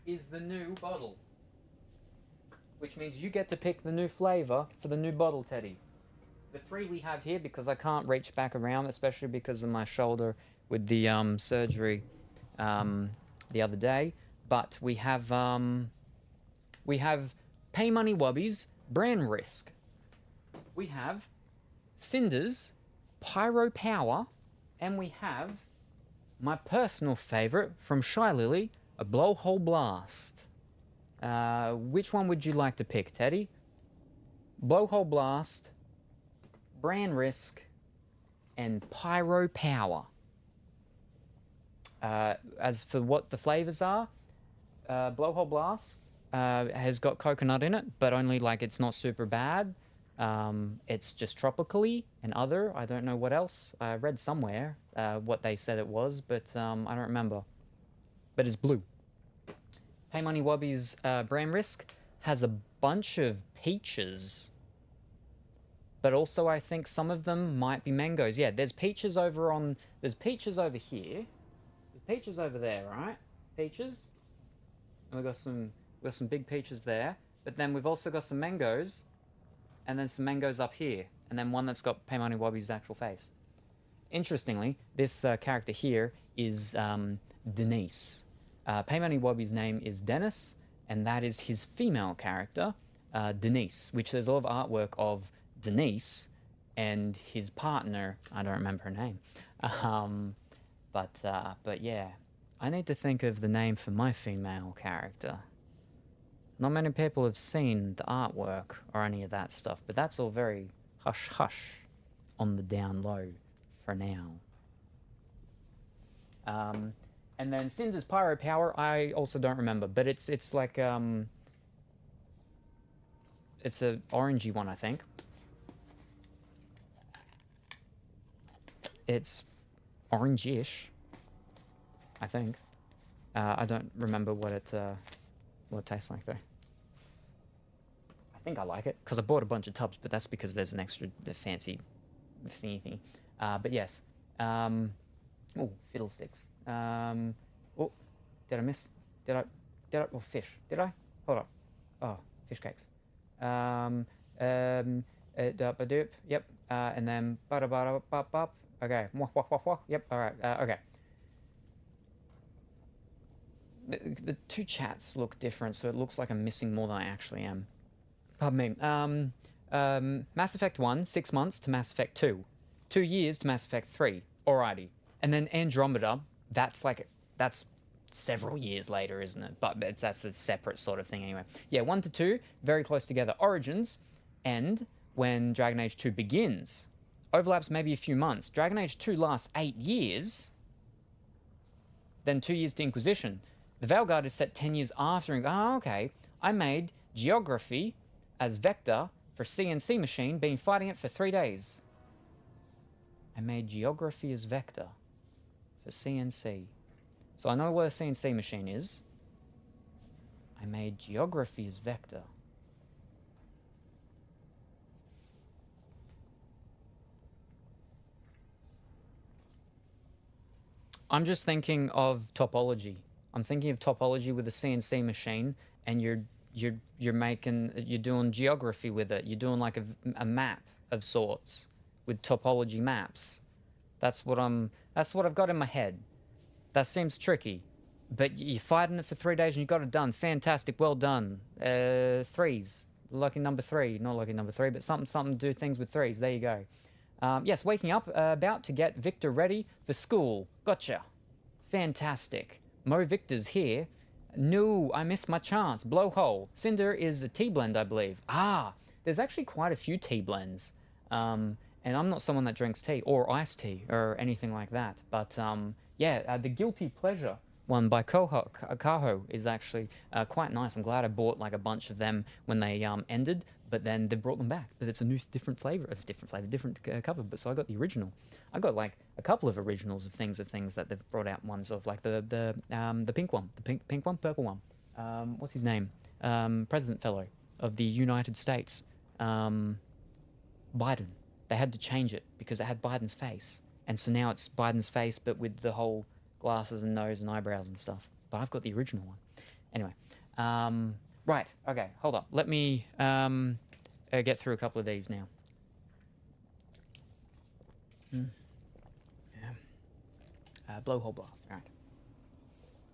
is the new bottle. Which means you get to pick the new flavor for the new bottle, Teddy. The three we have here, because I can't reach back around, especially because of my shoulder with the surgery the other day. But we have Pay Money Wubbies Brand Risk. We have Cinders Pyro Power, and we have my personal favorite from Shy Lily, a Blowhole Blast. Which one would you like to pick, Teddy? Blowhole Blast, Brand Risk, and Pyro Power. As for what the flavors are, Blowhole Blast has got coconut in it, but only like it's not super bad. It's just tropically and other. I don't know what else. I read somewhere what they said it was, but I don't remember. But it's blue. Pay Money Wubbies Brand Risk has a bunch of peaches, but also I think some of them might be mangoes. Yeah, there's peaches over on. There's peaches over here. There's peaches over there, right? Peaches. And we've got some big peaches there. But then we've also got some mangoes, and then some mangoes up here, and then one that's got Pay Money Wubby's actual face. Interestingly, this character here is Denise. Pay Money Wubby's name is Dennis, and that is his female character, Denise, which there's a lot of artwork of Denise and his partner. I don't remember her name. But yeah, I need to think of the name for my female character. Not many people have seen the artwork or any of that stuff, but that's all very hush-hush on the down low for now. And then Cinder's Pyro Power, I also don't remember, but it's like, it's a orangey one, I think. It's orange-ish, I think. I don't remember what it tastes like, though. I think I like it, because I bought a bunch of tubs, but that's because there's an extra fancy thingy. But yes. Oh, fiddlesticks. Oh, did I miss? Did I? Oh, fish. Did I? Hold on. Oh, fish cakes. Yep. And then ba-da-ba-da-bop-bop. Okay. Yep. All right. Okay. The two chats look different, so it looks like I'm missing more than I actually am. Pardon me. Mass Effect 1, 6 months to Mass Effect 2. 2 years to Mass Effect 3. Alrighty. And then Andromeda, that's several years later, isn't it? But that's a separate sort of thing anyway. Yeah, 1 to 2, very close together. Origins, and when Dragon Age 2 begins. Overlaps maybe a few months. Dragon Age 2 lasts 8 years. Then 2 years to Inquisition. The Veilguard is set 10 years after. Oh, okay. I made Geography as Vector for CNC Machine, been fighting it for 3 days. I made Geography as Vector for CNC. So I know what a CNC machine is. I made Geography as Vector. I'm just thinking of topology. I'm thinking of topology with a CNC machine, and you're doing geography with it. You're doing like a map of sorts with topology maps. That's what I've got in my head. That seems tricky, but you're fighting it for 3 days and you got it done. Fantastic, well done. Threes, lucky number 3, not lucky number 3, but something to do things with threes. There you go. Yes, waking up, about to get Victor ready for school. Gotcha. Fantastic. Mo Victor's here. No, I missed my chance. Blowhole. Cinder is a tea blend, I believe. Ah, there's actually quite a few tea blends. And I'm not someone that drinks tea or iced tea or anything like that. But yeah, the Guilty Pleasure one by Kaho is actually quite nice. I'm glad I bought like a bunch of them when they ended, but then they brought them back. But it's a new, different flavor, different cover. But so I got the original. I got like a couple of originals of things that they've brought out. Ones of like the pink one, the pink one, purple one. What's his name? president fellow of the United States, Biden. They had to change it because it had Biden's face. And so now it's Biden's face, but with the whole glasses and nose and eyebrows and stuff. But I've got the original one. Anyway, right, okay, hold up. Let me get through a couple of these now. Yeah. Blowhole blast, all right.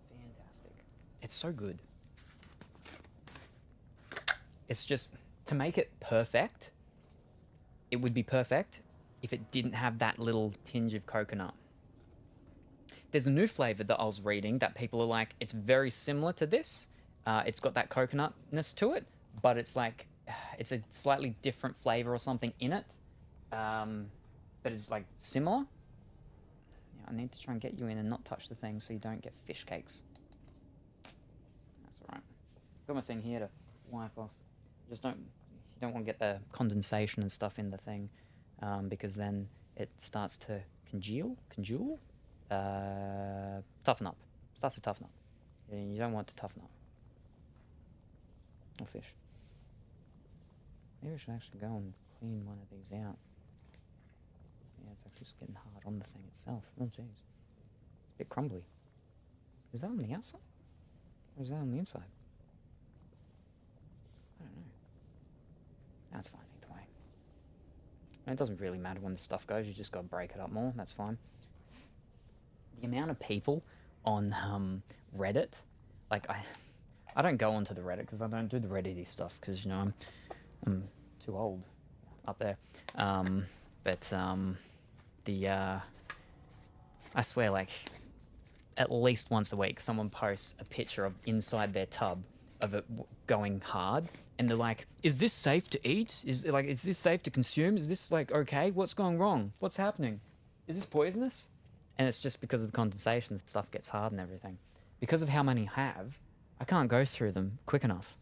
Fantastic. It's so good. It's just, to make it perfect, it would be perfect if it didn't have that little tinge of coconut. There's a new flavor that I was reading that people are like, it's very similar to this. It's got that coconutness to it, but it's like, it's a slightly different flavor or something in it. But it's like similar. Yeah, I need to try and get you in and not touch the thing so you don't get fish cakes. That's alright. Got my thing here to wipe off. Just don't, you don't want to get the condensation and stuff in the thing, because then it starts to congeal? Toughen up. Starts to toughen up. And you don't want to toughen up. Or fish. Maybe I should actually go and clean one of these out. Yeah, it's actually just getting hard on the thing itself. Oh, jeez. It's a bit crumbly. Is that on the outside? Or is that on the inside? I don't know. That's fine either way. And it doesn't really matter when the stuff goes, you just gotta break it up more, that's fine. The amount of people on Reddit, like I don't go onto the Reddit because I don't do the Reddit-y stuff because, you know, I'm too old up there. I swear, like, at least once a week, someone posts a picture of inside their tub of it going hard, and they're like, is this safe to eat? Is this safe to consume? Is this, like, okay? What's going wrong? What's happening? Is this poisonous? And it's just because of the condensation, the stuff gets hard and everything. Because of how many I have, I can't go through them quick enough.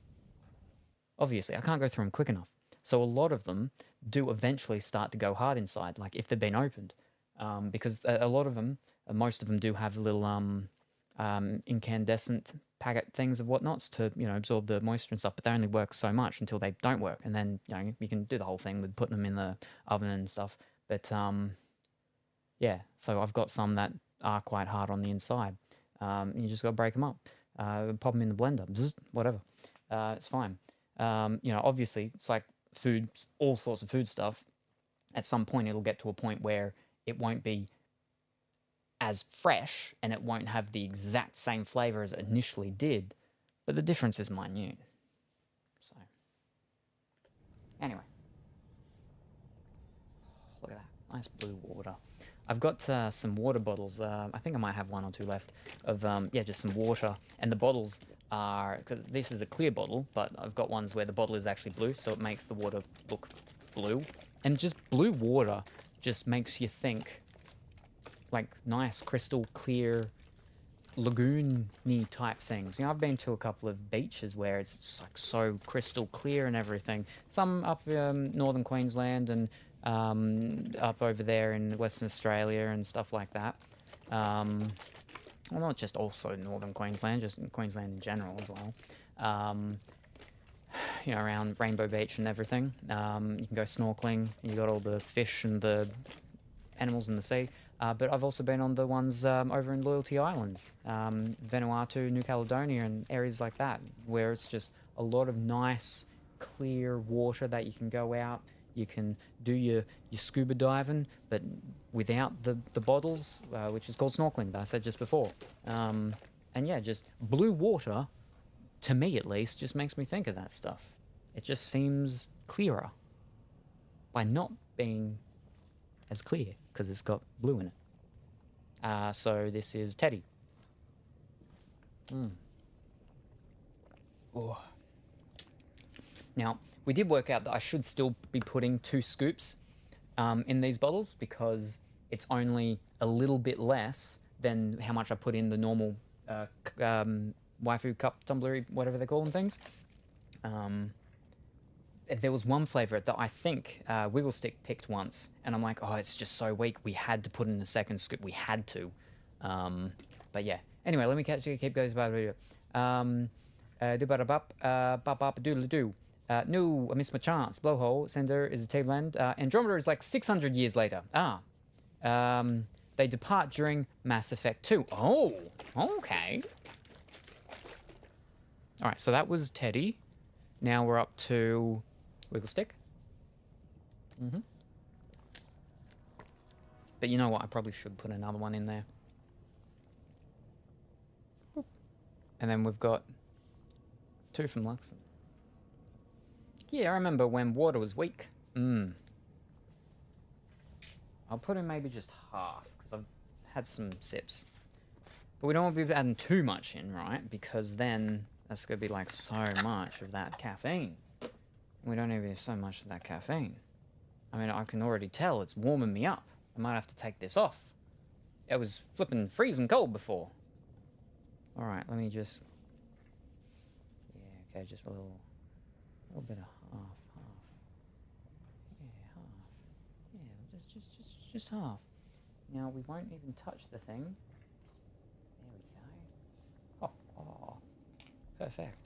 Obviously, I can't go through them quick enough. So a lot of them do eventually start to go hard inside, like if they've been opened. Because a lot of them, most of them do have little incandescent packet things of whatnots to, you know, absorb the moisture and stuff, but they only work so much until they don't work. And then, you know, you can do the whole thing with putting them in the oven and stuff. But, yeah, so I've got some that are quite hard on the inside. You just got to break them up. Pop them in the blender, whatever. It's fine. You know, obviously, it's like food, all sorts of food stuff. At some point, it'll get to a point where it won't be as fresh and it won't have the exact same flavor as it initially did, but the difference is minute. So, anyway. Look at that. Nice blue water. I've got some water bottles. I think I might have one or two left of, yeah, just some water. And the bottles are, because this is a clear bottle, but I've got ones where the bottle is actually blue, so it makes the water look blue. And just blue water just makes you think like nice, crystal clear, lagoon-y type things. You know, I've been to a couple of beaches where it's just like so crystal clear and everything. Some up northern Queensland and up over there in Western Australia and stuff like that. Well, not just also northern Queensland, just in Queensland in general as well. You know, around Rainbow Beach and everything. You can go snorkeling, and you got all the fish and the animals in the sea. But I've also been on the ones over in Loyalty Islands, Vanuatu, New Caledonia, and areas like that, where it's just a lot of nice, clear water that you can go out. You can do your scuba diving, but without the bottles, which is called snorkeling, that I said just before. And yeah, just blue water, to me at least, just makes me think of that stuff. It just seems clearer by not being as clear, because it's got blue in it. So this is Teddy. Oh. Now, we did work out that I should still be putting 2 scoops in these bottles because it's only a little bit less than how much I put in the normal waifu cup tumbler, whatever they call them things. There was one flavour that I think Wiggle Stick picked once, and I'm like, oh, it's just so weak. We had to put in a second scoop. We had to. But yeah. Anyway, let me keep going about the video. Do-ba-da-bup, no, I missed my chance. Blowhole, Sender is a table end. Andromeda is like 600 years later. They depart during Mass Effect 2. Oh, okay. All right, so that was Teddy. Now we're up to Wigglestick. But you know what? I probably should put another one in there. Boop. And then we've got 2 from Luxon. Yeah, I remember when water was weak. I'll put in maybe just half, because I've had some sips. But we don't want to be adding too much in, right? Because then that's going to be like so much of that caffeine. We don't even have so much of that caffeine. I mean, I can already tell it's warming me up. I might have to take this off. It was flipping freezing cold before. Alright, let me just... Yeah, okay, just a little bit of half. Yeah, half. Yeah, just half. Now, we won't even touch the thing. There we go. Oh. Perfect.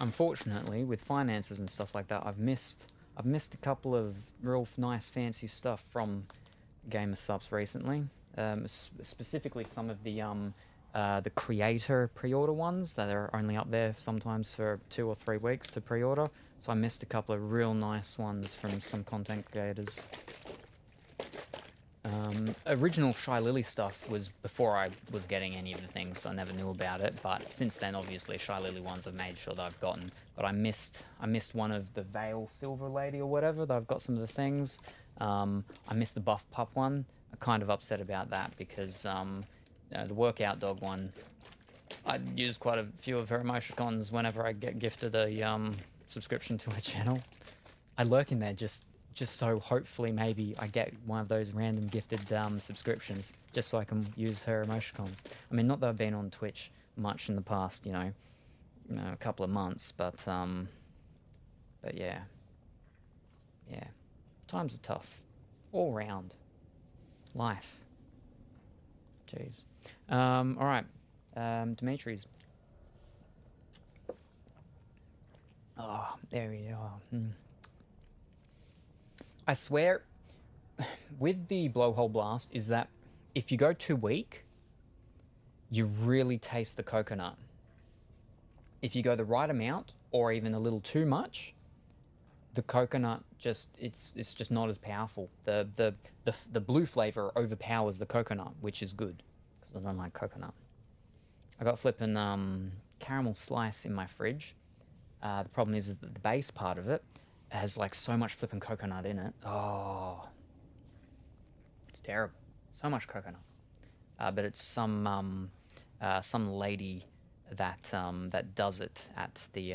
Unfortunately, with finances and stuff like that, I've missed a couple of real nice fancy stuff from Gamer Subs recently. Specifically some of the creator pre-order ones that are only up there sometimes for 2 or 3 weeks to pre-order. So I missed a couple of real nice ones from some content creators. Original Shy Lily stuff was before I was getting any of the things, so I never knew about it. But since then, obviously, Shy Lily ones I've made sure that I've gotten. But I missed one of the Veil Silver Lady or whatever, that I've got some of the things. I missed the Buff Pup one. I'm kind of upset about that because the Workout Dog one, I use quite a few of her emoticons whenever I get gifted a subscription to her channel. I lurk in there just so hopefully maybe I get one of those random gifted subscriptions, just so I can use her emoticons. I mean, not that I've been on Twitch much in the past, a couple of months, but yeah. Times are tough. All round. Life. Jeez. Alright. Dimitri's. Oh, there we are. I swear, with the Blowhole Blast, is that if you go too weak, you really taste the coconut. If you go the right amount, or even a little too much, the coconut it's just not as powerful. The blue flavor overpowers the coconut, which is good, because I don't like coconut. I got flipping caramel slice in my fridge. The problem is that the base part of it has like so much flipping coconut in it. Oh, it's terrible. So much coconut. But it's some lady that does it at the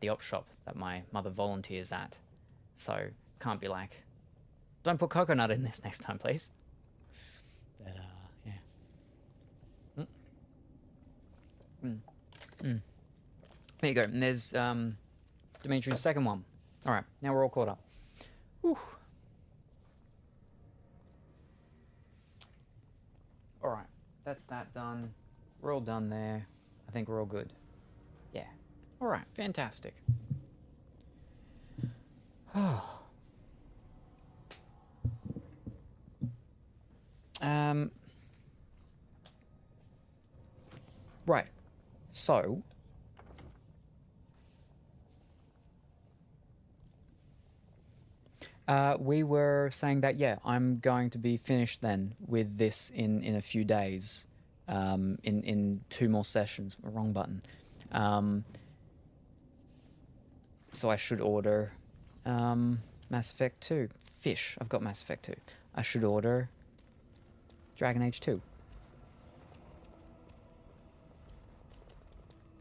op shop that my mother volunteers at. So can't be like, don't put coconut in this next time, please. But yeah. There you go. And there's Dimitri's second one. All right, now we're all caught up. Whew. All right, that's that done. We're all done there. I think we're all good. Yeah. All right, fantastic. Right. So, we were saying that, yeah, I'm going to be finished then with this in a few days, in 2 more sessions. Wrong button. So I should order Mass Effect 2. Fish. I've got Mass Effect 2. I should order Dragon Age 2.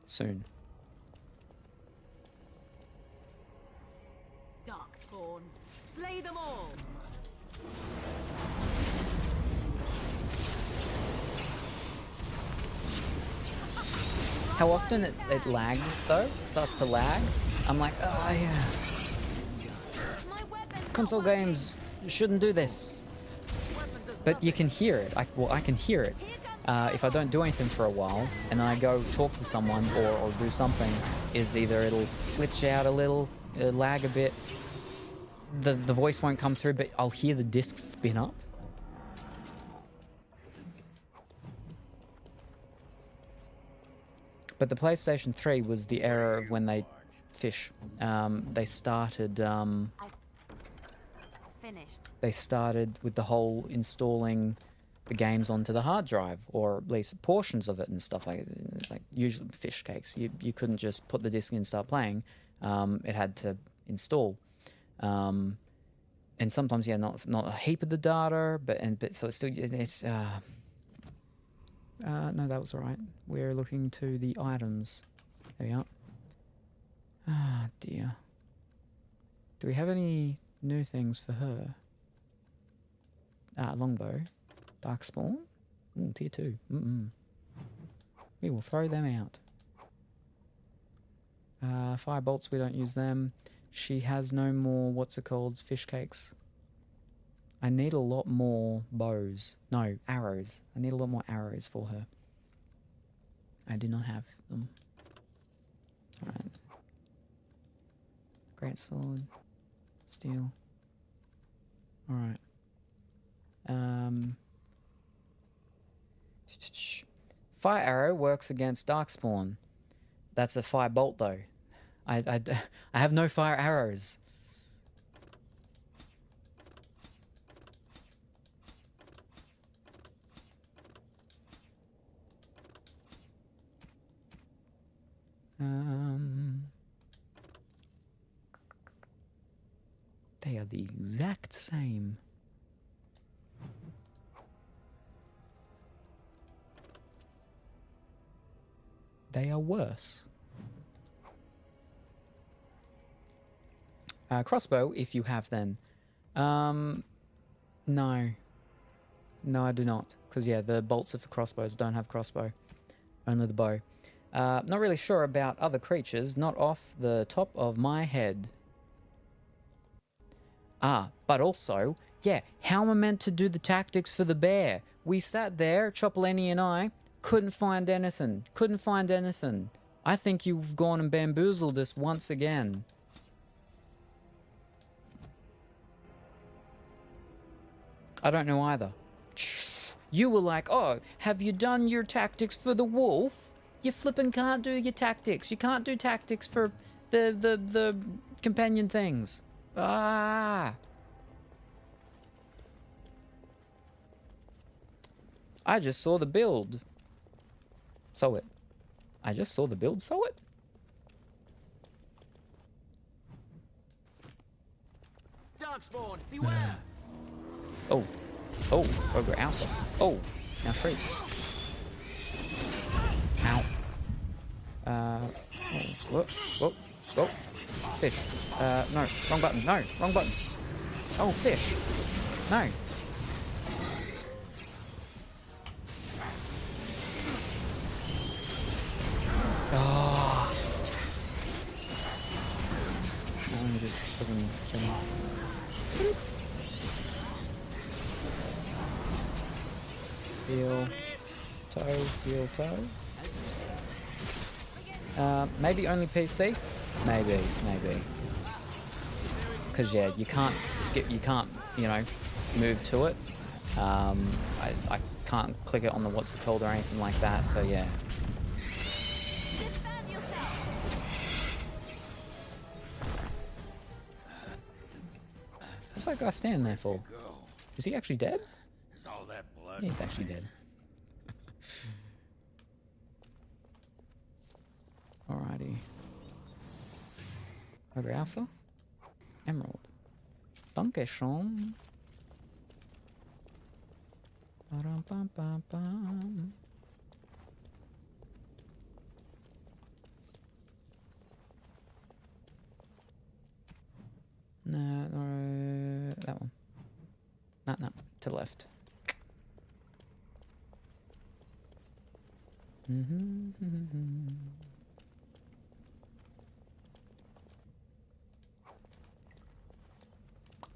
Soon. Darkspawn. Slay them all! How often it lags, though? Starts to lag? I'm like, oh, yeah. Console games shouldn't do this. But you can hear it. I can hear it. If I don't do anything for a while, and then I go talk to someone or do something, is either it'll glitch out a little, it'll lag a bit, the voice won't come through, but I'll hear the disc spin up. But the PlayStation 3 was the era of when they fish. They started They started with the whole installing the games onto the hard drive, or at least portions of it and stuff like usually fish cakes. You couldn't just put the disc in and start playing. It had to install. And sometimes not a heap of the data, but so it's still no, that was all right. We're looking to the items. There we are. Ah, dear. Do we have any new things for her? Longbow. Darkspawn. Ooh, tier 2. We will throw them out. Firebolts, we don't use them. She has no more, what's it called, fish cakes. I need a lot more bows. No, arrows. I need a lot more arrows for her. I do not have them. Alright. Great sword. Steel. Alright. Fire arrow works against darkspawn. That's a fire bolt though. I have no fire arrows. They are the exact same. They are worse. Crossbow, if you have then. No. No, I do not. Because, yeah, the bolts are for crossbows. Don't have crossbow. Only the bow. Not really sure about other creatures. Not off the top of my head. But also, yeah, how am I meant to do the tactics for the bear? We sat there, Chopoleni and I, couldn't find anything. Couldn't find anything. I think you've gone and bamboozled us once again. I don't know either. You were like, oh, have you done your tactics for the wolf? You flippin' can't do your tactics. You can't do tactics for the companion things. I just saw the build. Sew it. I just saw the build. Sew it. Darkspawn, beware! Oh. Oh, Ogre Alpha. Oh, now shrieks. Ow. Whoa, whoa, whoa. Fish. No, wrong button. No, wrong button. Oh, fish. No. Oh. Let me just fucking kill him. Heel, toe, heel, toe. Maybe only PC? Maybe. Because, yeah, you can't skip, you can't, you know, move to it. I can't click it on the what's it called or anything like that, so yeah. What's that guy standing there for? Is he actually dead? Is all that blood? Yeah, he's actually dead. Alrighty. Ogre Alpha. Emerald. Dankeschön. Ba-dum-bum-bum-bum. No, that one. No, to the left.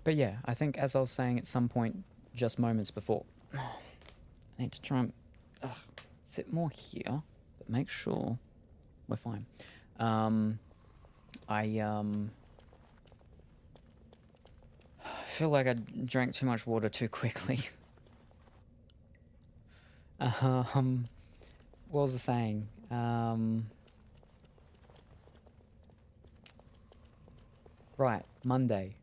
But yeah, I think as I was saying at some point just moments before, I need to try and sit more here, but make sure we're fine. I feel like I drank too much water too quickly. What was I saying? Right, Monday.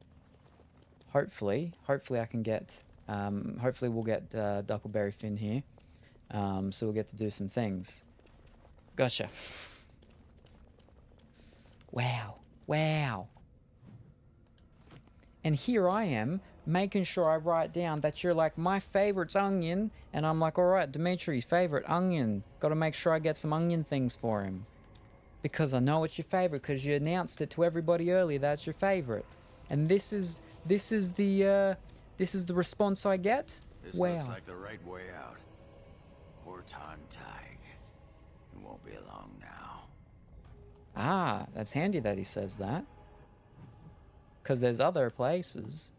Hopefully I can get, hopefully we'll get Duckleberry Finn here. So we'll get to do some things. Gotcha. Wow. And here I am, making sure I write down that you're like, my favorite's onion. And I'm like, all right, Dimitri's favorite, onion. Got to make sure I get some onion things for him. Because I know it's your favorite, because you announced it to everybody earlier that's your favorite. And this is the response I get? This wow. looks like the right way out. Horton Tig. It won't be long now. Ah, that's handy that he says that. Because there's other places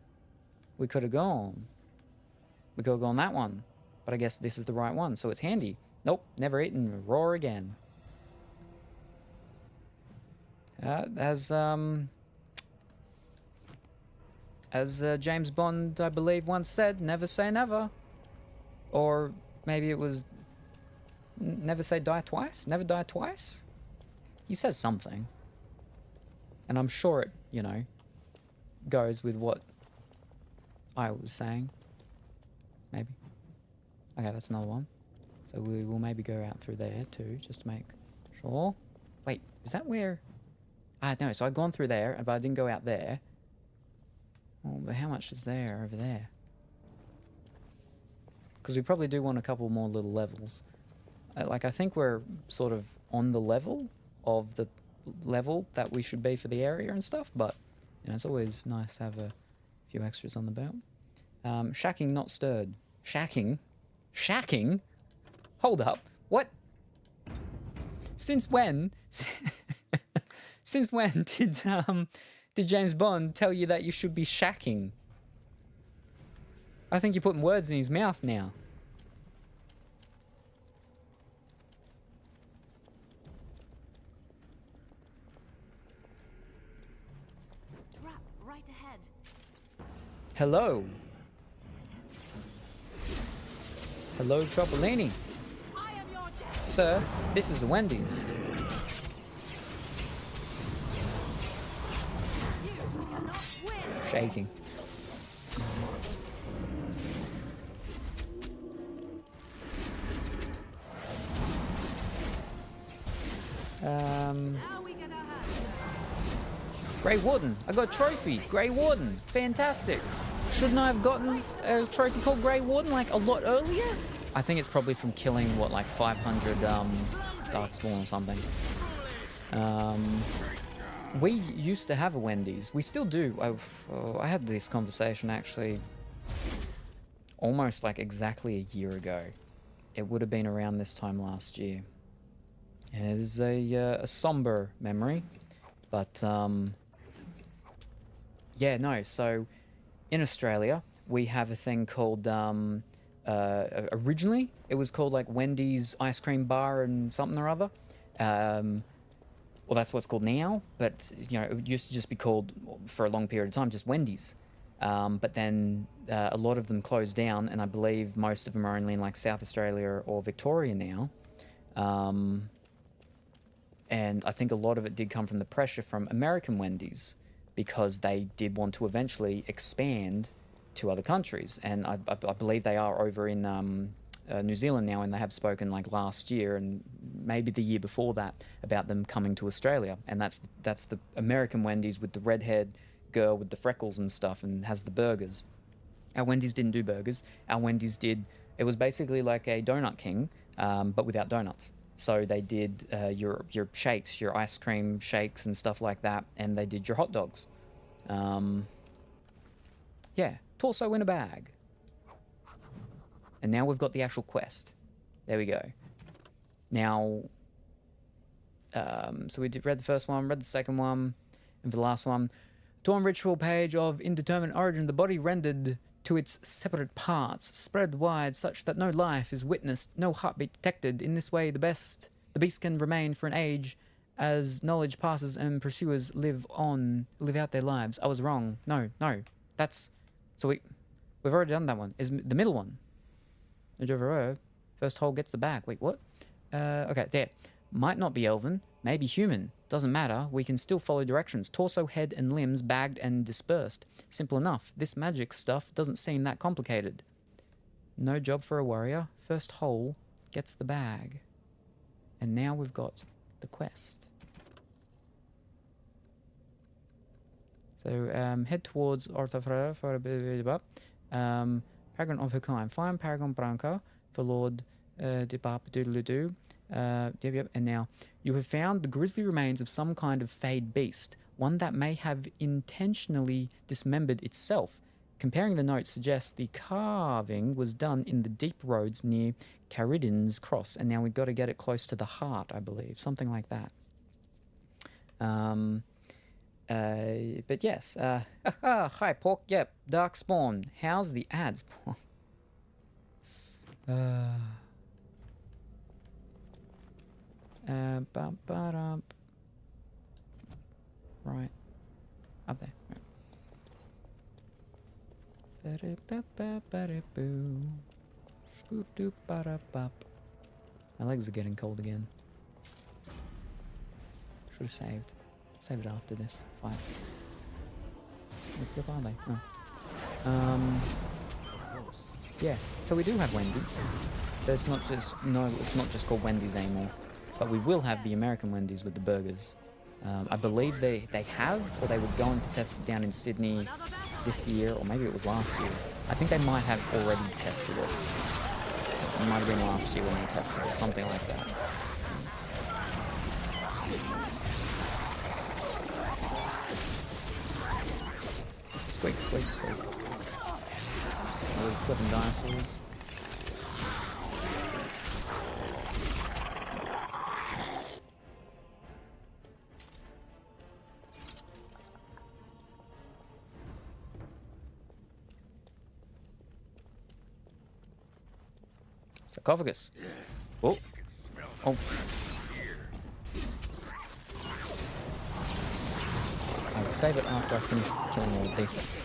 we could have gone. We could have gone that one. But I guess this is the right one, so it's handy. Nope, never eaten raw again. As James Bond, I believe, once said, never say never. Or maybe it was never say die twice? Never die twice? He says something. And I'm sure it, you know, goes with what I was saying. Maybe. Okay, that's another one. So we will maybe go out through there too, just to make sure. Wait, is that where... Ah, no, so I'd gone through there, but I didn't go out there. Oh, but how much is there over there? Because we probably do want a couple more little levels. Like, I think we're sort of on the level of the level that we should be for the area and stuff, but, you know, it's always nice to have a few extras on the belt. Shacking not stirred. Shacking? Shacking? Hold up. What? Since when? Since when did James Bond tell you that you should be shacking? I think you're putting words in his mouth now. Trap right ahead. Hello. Hello, Troppolini. Sir, this is the Wendy's. Shaking. Grey Warden. I got a trophy. Grey Warden. Fantastic. Shouldn't I have gotten a trophy called Grey Warden like a lot earlier? I think it's probably from killing, what, like 500 Darkspawn or something. We used to have a Wendy's. We still do. I had this conversation actually almost like exactly a year ago. It would have been around this time last year. And it is a somber memory. But, yeah, no. So, in Australia, we have a thing called, originally, it was called like Wendy's Ice Cream Bar and something or other. Well, that's what it's called now, but, you know, it used to just be called, for a long period of time, just Wendy's. But then a lot of them closed down, and I believe most of them are only in, like, South Australia or Victoria now. And I think a lot of it did come from the pressure from American Wendy's, because they did want to eventually expand to other countries. And I believe they are over in New Zealand now, and they have spoken like last year and maybe the year before that about them coming to Australia. And that's the American Wendy's with the redhead girl with the freckles and stuff, and has the burgers. Our Wendy's didn't do burgers. Our Wendy's did, it was basically like a Donut King, but without donuts. So they did your shakes, your ice cream shakes and stuff like that, and they did your hot dogs. Yeah, torso in a bag. And now we've got the actual quest. There we go. Now, so we read the first one, read the second one, and for the last one, Torn ritual page of indeterminate origin, the body rendered to its separate parts, spread wide such that no life is witnessed, no heartbeat detected. In this way, the beast can remain for an age as knowledge passes and pursuers live out their lives. I was wrong. No, that's... So we've already done that one. Is the middle one. First hole gets the bag. Wait, what? Okay, there. Might not be elven, maybe human. Doesn't matter, we can still follow directions. Torso, head, and limbs bagged and dispersed. Simple enough. This magic stuff doesn't seem that complicated. No job for a warrior. First hole gets the bag. And now we've got the quest. So, head towards Orthofrera for a bit of Paragon of her kind. Find Paragon Branca for Lord Dipap Doodle-Doo. Yep. And now, you have found the grisly remains of some kind of feyed beast, one that may have intentionally dismembered itself. Comparing the notes suggests the carving was done in the deep roads near Caridin's Cross, and now we've got to get it close to the heart, I believe. Something like that. But yes. Hi, Pork. Yep, Darkspawn. How's the ads? Right. Up there. Right. My legs are getting cold again. Should have saved. Save it after this fight. What flip are they? Oh. Yeah. So we do have Wendy's. There's not just it's not just called Wendy's anymore. But we will have the American Wendy's with the burgers. I believe they have, or they were going to test it down in Sydney this year, or maybe it was last year. I think they might have already tested it. It might have been last year when they tested it, something like that. Squeak. Little flipping dinosaurs. Sarcophagus. Oh. Oh. I will save it after I finish killing all of these ones.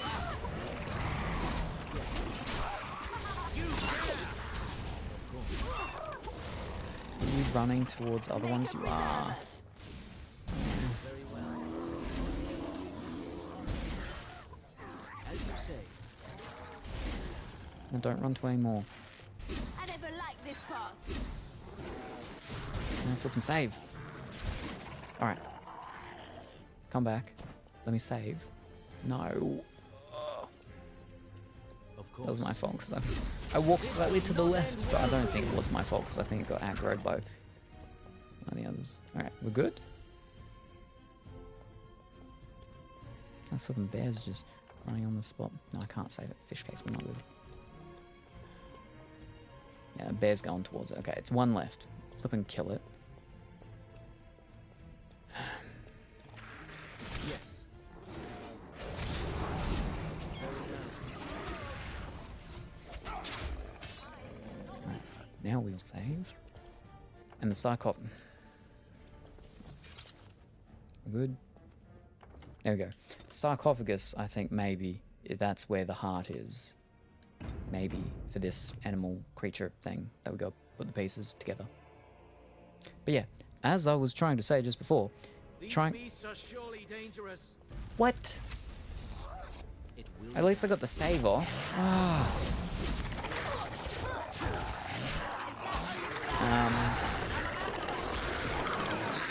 Are you running towards other ones? You are. Now don't run to any more. I never liked this part. Flippin' save. Alright. Come back. Let me save. No. That was my fault because I walked slightly to the left, but I don't think it was my fault because I think it got aggroed by one of the others. Alright, we're good? That flippin' bear's just running on the spot. No, I can't save it. Fish case, we're not good. Yeah, bear's going towards it. Okay, it's one left. Flip and kill it. Yes. Right, now we'll save. And the sarcophagus. Good. There we go. The sarcophagus, I think maybe that's where the heart is. Maybe for this animal creature thing that we got to put the pieces together. But yeah, as I was trying to say just before, These beasts are surely dangerous. What? At least I got the save off. Ah.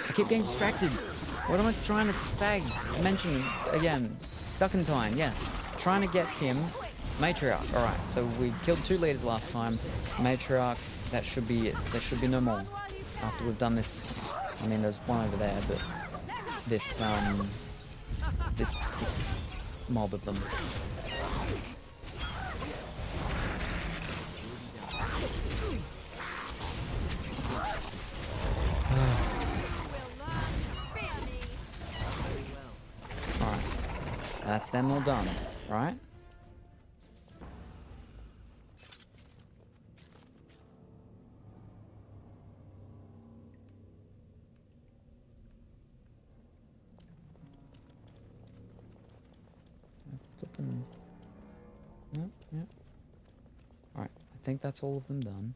I keep getting distracted. What am I trying to say? Mention again. Duckentine, yes. Trying to get him. It's Matriarch. Alright, so we killed 2 leaders last time. Matriarch, that should be it. There should be no more. After we've done this. I mean, there's one over there, but this mob of them. Alright. That's them all done, right? Flipping. Yep, yep. Alright, I think that's all of them done.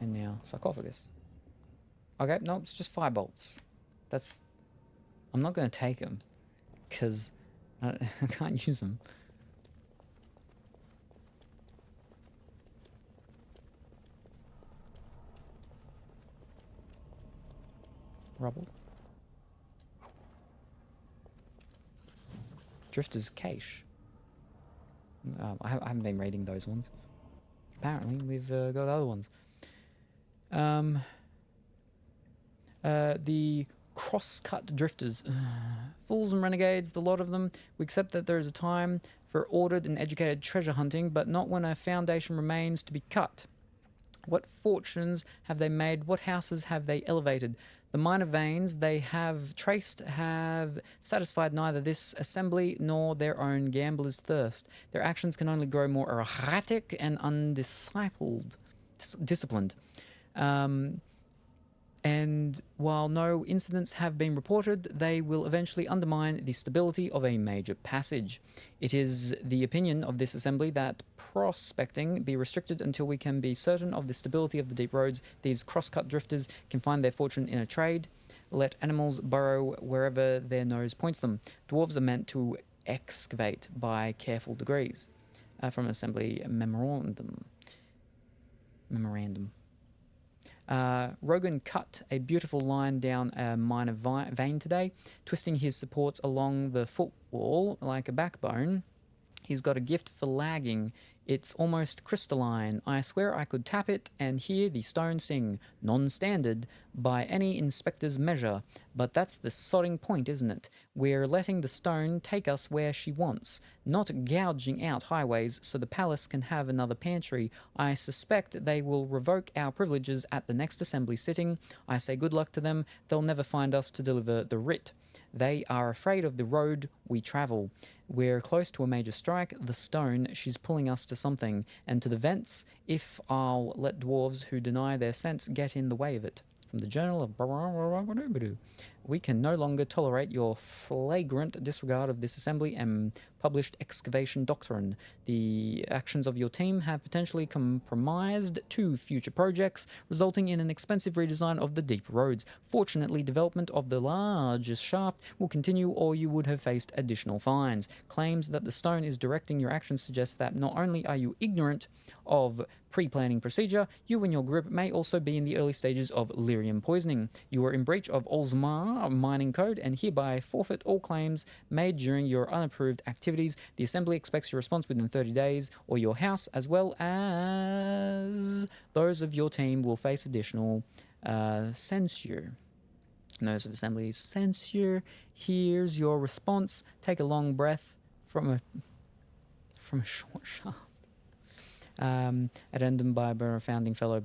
And now, sarcophagus. Okay, no, it's just fire bolts. That's... I'm not going to take them, because I can't use them. Rubble. Drifter's cache. I haven't been reading those ones. Apparently, we've got other ones. The cross-cut drifters. Fools and renegades, the lot of them. We accept that there is a time for ordered and educated treasure hunting, but not when a foundation remains to be cut. What fortunes have they made? What houses have they elevated? The minor veins they have traced have satisfied neither this assembly nor their own gambler's thirst. Their actions can only grow more erratic and disciplined. And while no incidents have been reported, they will eventually undermine the stability of a major passage. It is the opinion of this assembly that prospecting be restricted until we can be certain of the stability of the deep roads. These cross-cut drifters can find their fortune in a trade. Let animals burrow wherever their nose points them. Dwarves are meant to excavate by careful degrees. From an assembly memorandum. Rogan cut a beautiful line down a minor vein today, twisting his supports along the footwall like a backbone. He's got a gift for lagging. It's almost crystalline. I swear I could tap it and hear the stone sing, non-standard by any inspector's measure. But that's the sodding point, isn't it? We're letting the stone take us where she wants, not gouging out highways so the palace can have another pantry. I suspect they will revoke our privileges at the next assembly sitting. I say good luck to them. They'll never find us to deliver the writ. They are afraid of the road we travel. We're close to a major strike. The stone, she's pulling us to something. And to the vents, if I'll let dwarves who deny their sense get in the way of it. From the Journal of... We can no longer tolerate your flagrant disregard of this assembly and published excavation doctrine. The actions of your team have potentially compromised 2 future projects, resulting in an expensive redesign of the deep roads. Fortunately, development of the largest shaft will continue, or you would have faced additional fines. Claims that the stone is directing your actions suggest that not only are you ignorant of pre-planning procedure, you and your group may also be in the early stages of lyrium poisoning. You are in breach of Olzmar mining code and hereby forfeit all claims made during your unapproved activities. The assembly expects your response within 30 days, or your house, as well as those of your team, will face additional censure. Those of assembly's censure. Here's your response. Take a long breath from a short shaft. Addendum by a founding fellow,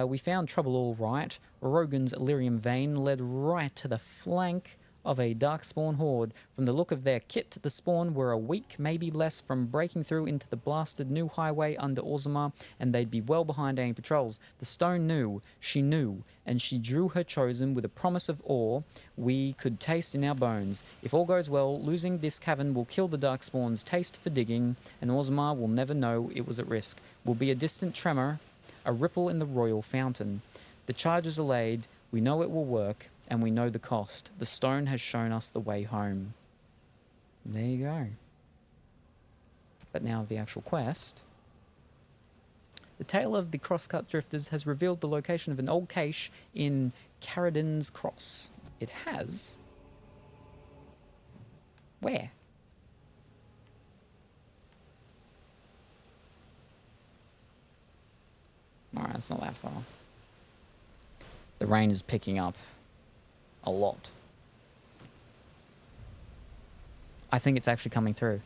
we found trouble all right. Rogan's lyrium vein led right to the flank of a darkspawn horde. From the look of their kit, the spawn were a week, maybe less, from breaking through into the blasted new highway under Orzammar, and they'd be well behind any patrols. The stone knew, and she drew her chosen with a promise of ore we could taste in our bones. If all goes well, losing this cavern will kill the darkspawn's taste for digging, and Orzammar will never know it was at risk. Will be a distant tremor, a ripple in the royal fountain. The charges are laid, we know it will work, and we know the cost. The stone has shown us the way home. There you go. But now the actual quest. The tale of the crosscut drifters has revealed the location of an old cache in Carradin's Cross. It has... Where? Alright, it's not that far. The rain is picking up a lot. I think it's actually coming through.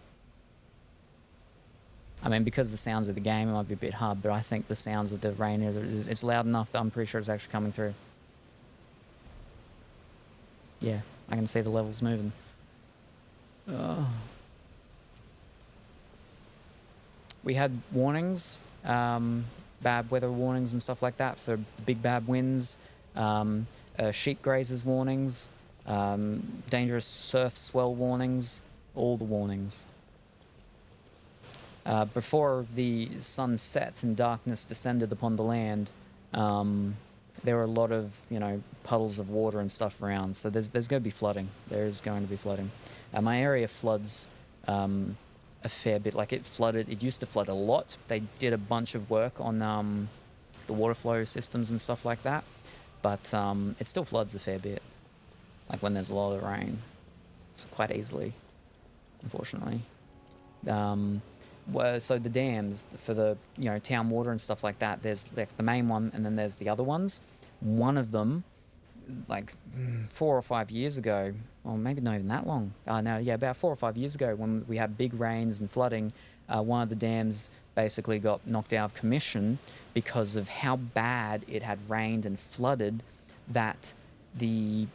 I mean, because the sounds of the game, it might be a bit hard, but I think the sounds of the rain it's loud enough that I'm pretty sure it's actually coming through. Yeah, I can see the levels moving. We had warnings, bad weather warnings and stuff like that for big bad winds, sheep grazers warnings, dangerous surf swell warnings, all the warnings. Before the sun set and darkness descended upon the land, there were a lot of, puddles of water and stuff around. So there's going to be flooding. There is going to be flooding. My area floods a fair bit. Like it used to flood a lot. They did a bunch of work on the water flow systems and stuff like that. But it still floods a fair bit. Like when there's a lot of rain. So quite easily, unfortunately. So the dams for the town water and stuff like that, there's like the main one and then there's the other ones. One of them, like 4 or 5 years ago, or maybe not even that long, about 4 or 5 years ago when we had big rains and flooding, one of the dams basically got knocked out of commission because of how bad it had rained and flooded, that the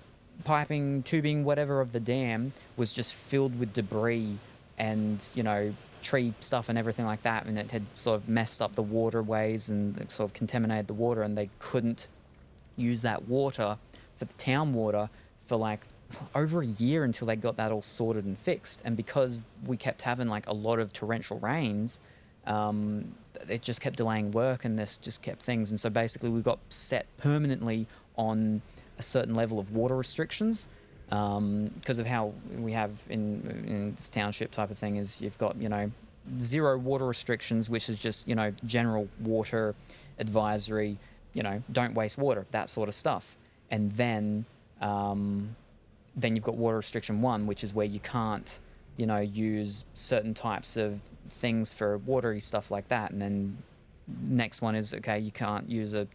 piping, tubing, whatever of the dam was just filled with debris and tree stuff and everything like that, and it had sort of messed up the waterways and sort of contaminated the water, and they couldn't use that water for the town water for like over a year until they got that all sorted and fixed. And because we kept having like a lot of torrential rains, it just kept delaying work, and this just kept things. And so basically we got set permanently on a certain level of water restrictions, because of how we have in this township type of thing is you've got, 0 water restrictions, which is just, general water advisory, don't waste water, that sort of stuff. And then you've got water restriction 1, which is where you can't, use certain types of things for watery stuff like that. And then next one is, okay, you can't use a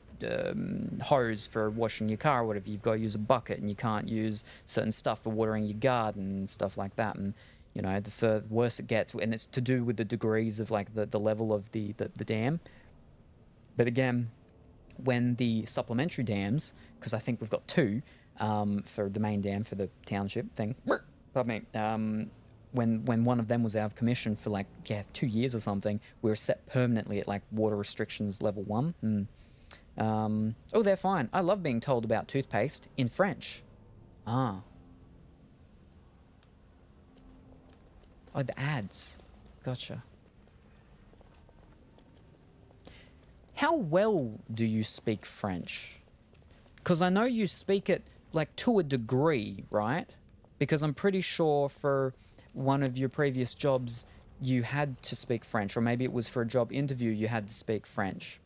hose for washing your car or whatever. You've got to use a bucket, and you can't use certain stuff for watering your garden and stuff like that. And the worse it gets, and it's to do with the degrees of like the level of the dam. But again, when the supplementary dams, because I think we've got 2 for the main dam for the township thing, pardon me, when one of them was out of commission for 2 years or something, we were set permanently at like water restrictions level 1. Oh, they're fine. I love being told about toothpaste in French. Oh, the ads. Gotcha. How well do you speak French? Because I know you speak it to a degree, right? Because I'm pretty sure for one of your previous jobs you had to speak French, or maybe it was for a job interview you had to speak French.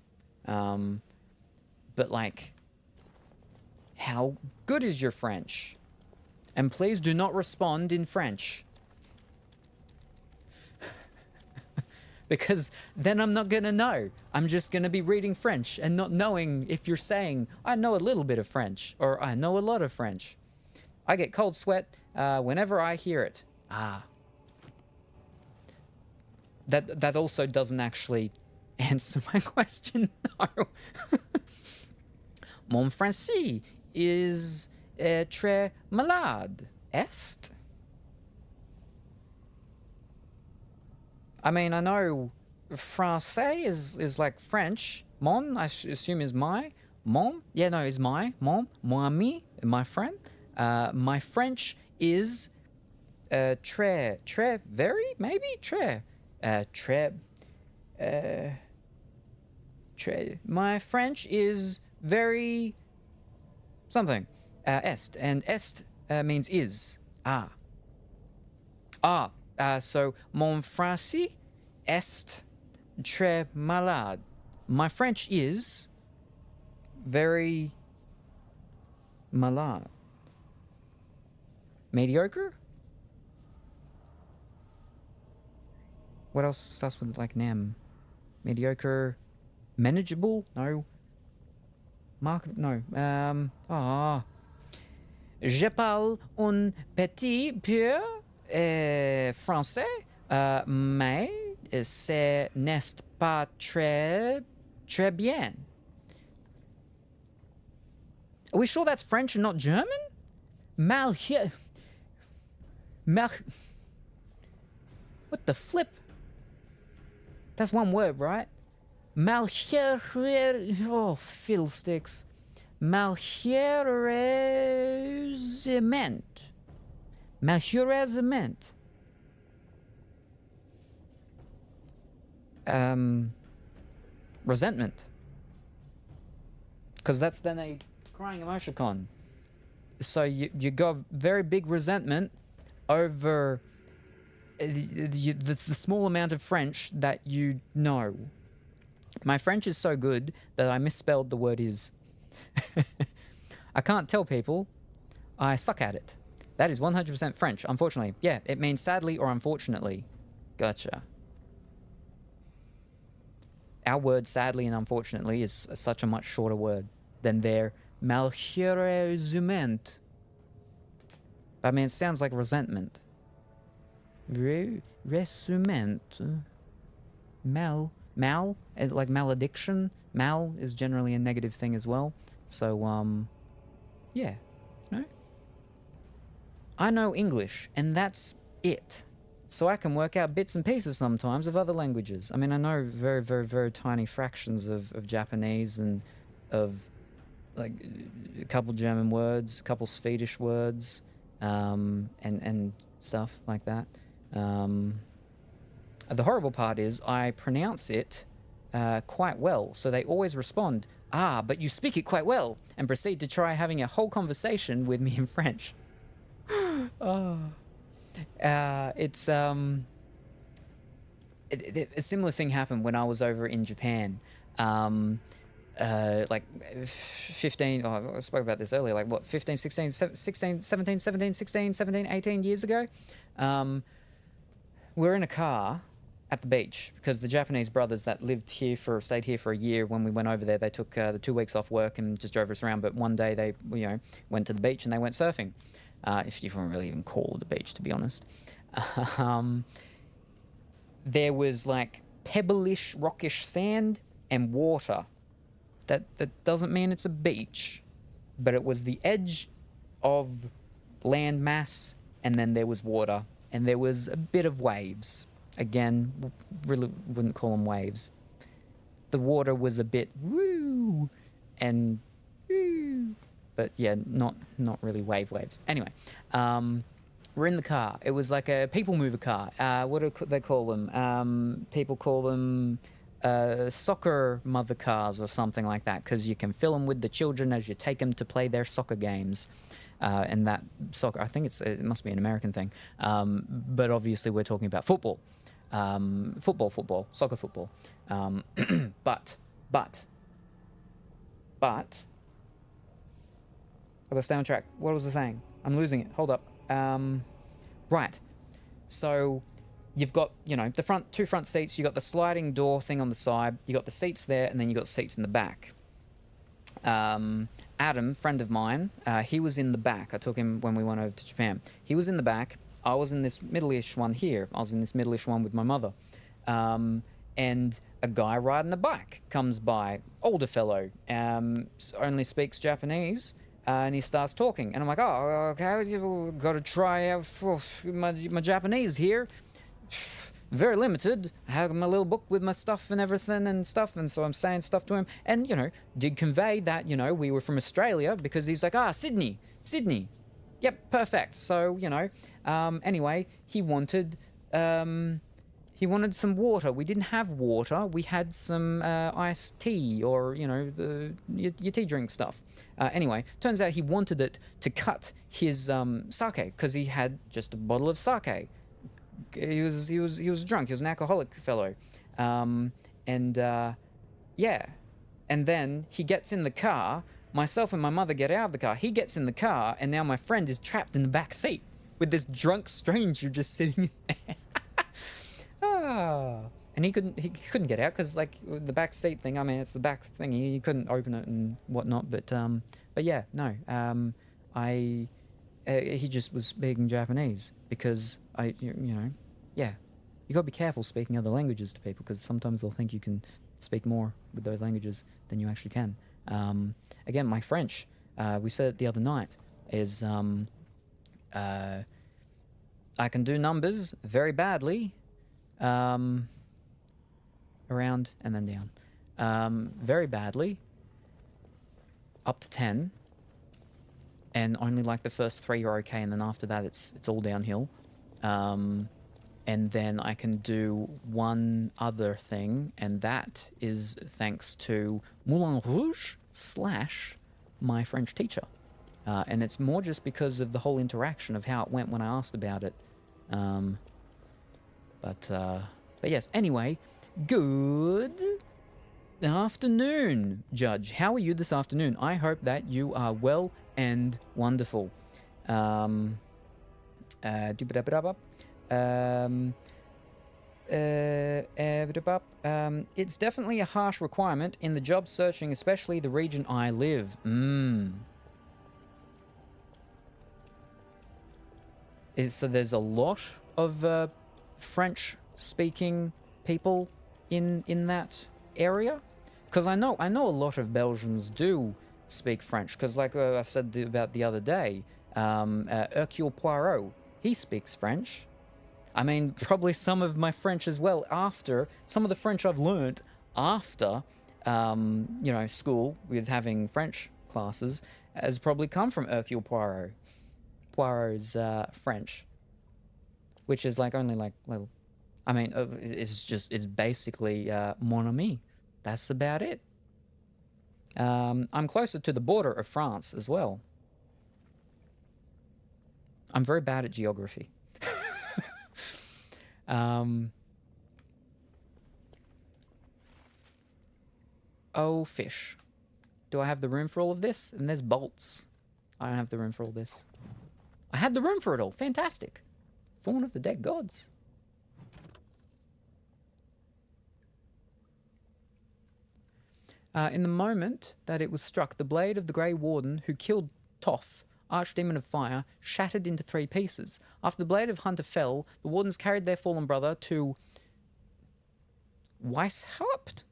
But how good is your French? And please do not respond in French. Because then I'm not going to know. I'm just going to be reading French and not knowing if you're saying, I know a little bit of French, or I know a lot of French. I get cold sweat whenever I hear it. That also doesn't actually answer my question, no. Mon français is très malade. Est? I mean, I know français is like French. Mon, I assume, is my. Mon? Yeah, no, is my. Mon, mon ami, my friend. My French is très, very, maybe? Très. My French is very something. Est. And est means is. So mon français est très malade. My French is very malade. Mediocre? What else starts with nem? Mediocre. Manageable? No. Market? No. Je parle un petit peu français, mais Ce n'est pas très bien. Are we sure that's French and not German? What the flip? That's one word, right? Oh, fiddlesticks. Malheureusement. Malheureusement. Resentment. Because that's then a crying emoticon. So you got very big resentment over the small amount of French that you know. My French is so good that I misspelled the word is. I can't tell people. I suck at it. That is 100% French, unfortunately. Yeah, it means sadly or unfortunately. Gotcha. Our word sadly and unfortunately is such a much shorter word than their malheureusement. I mean, it sounds like resentment. Resentment. Mal, like malediction. Mal is generally a negative thing as well. So, yeah. No? I know English, and that's it. So I can work out bits and pieces sometimes of other languages. I mean, I know very, very, very tiny fractions of Japanese and of, like, a couple German words, a couple Swedish words, and stuff like that. The horrible part is I pronounce it quite well, so they always respond, "Ah, but you speak it quite well," and proceed to try having a whole conversation with me in French. It's a similar thing happened when I was over in Japan. Like 15, I spoke about this earlier, like what, 15, 16, 16, 17, 17, 16, 17, 18 years ago. We're in a car at the beach because the Japanese brothers that stayed here for a year, when we went over there, they took the 2 weeks off work and just drove us around. But one day they, went to the beach and they went surfing. If you don't really even call it a beach, to be honest. There was like pebblish, rockish sand and water. That doesn't mean it's a beach, but it was the edge of land mass, and then there was water, and there was a bit of waves. Again, really wouldn't call them waves. The water was a bit woo and woo, but yeah, not really waves. Anyway, we're in the car. It was like a people mover car. What do they call them? People call them soccer mother cars or something like that, because you can fill them with the children as you take them to play their soccer games. And that soccer, I think it must be an American thing. But obviously we're talking about football. Football, soccer football. But I'll go stay on track. What was I saying? I'm losing it. Hold up. Right. So you've got, the two front seats. You got the sliding door thing on the side. You got the seats there, and then you got seats in the back. Adam, friend of mine, he was in the back. I took him when we went over to Japan. He was in the back. I was in this middle-ish one here. I was in this middle-ish one with my mother. And a guy riding a bike comes by, older fellow, only speaks Japanese, and he starts talking. And I'm like, oh, okay, you've got to try out my Japanese here. Very limited. I have my little book with my stuff and everything and stuff, and so I'm saying stuff to him. And, did convey that, we were from Australia, because he's like, Sydney. Yep, perfect. So, anyway, he wanted some water. We didn't have water. We had some iced tea or, your tea drink stuff. Anyway, turns out he wanted it to cut his sake, because he had just a bottle of sake. He was drunk. He was an alcoholic fellow. Yeah. And then he gets in the car. Myself and my mother get out of the car. He gets in the car, and now my friend is trapped in the back seat with this drunk stranger just sitting in there. And he couldn't get out because, like, the back seat thing. I mean, it's the back thing. He couldn't open it and whatnot. But yeah, no. He just was speaking Japanese because yeah. You gotta be careful speaking other languages to people, because sometimes they'll think you can speak more with those languages than you actually can. Again, my French, we said it the other night, is I can do numbers very badly, around and then down, very badly, up to 10, and only like the first 3 are okay, and then after that it's all downhill. And then I can do one other thing, and that is thanks to Moulin Rouge / my French teacher. And it's more just because of the whole interaction of how it went when I asked about it. But yes, anyway, good afternoon, Judge. How are you this afternoon? I hope that you are well and wonderful. It's definitely a harsh requirement in the job searching, especially the region I live. So there's a lot of French speaking people in that area, because I know a lot of Belgians do speak French, because like I said about the other day, Hercule Poirot, he speaks French. I mean, probably some of my French as well, after some of the French I've learnt after school with having French classes has probably come from Hercule Poirot's French, which is like only like little. I mean, it's basically mon ami. That's about it. I'm closer to the border of France as well. I'm very bad at geography. Oh, fish. Do I have the room for all of this? And there's bolts. I don't have the room for all this. I had the room for it all. Fantastic. Thorn of the Dead Gods. In the moment that it was struck, the blade of the Grey Warden who killed Toth, Archdemon of Fire, shattered into 3 pieces. After the blade of Hunter fell, the Wardens carried their fallen brother to Weishaupt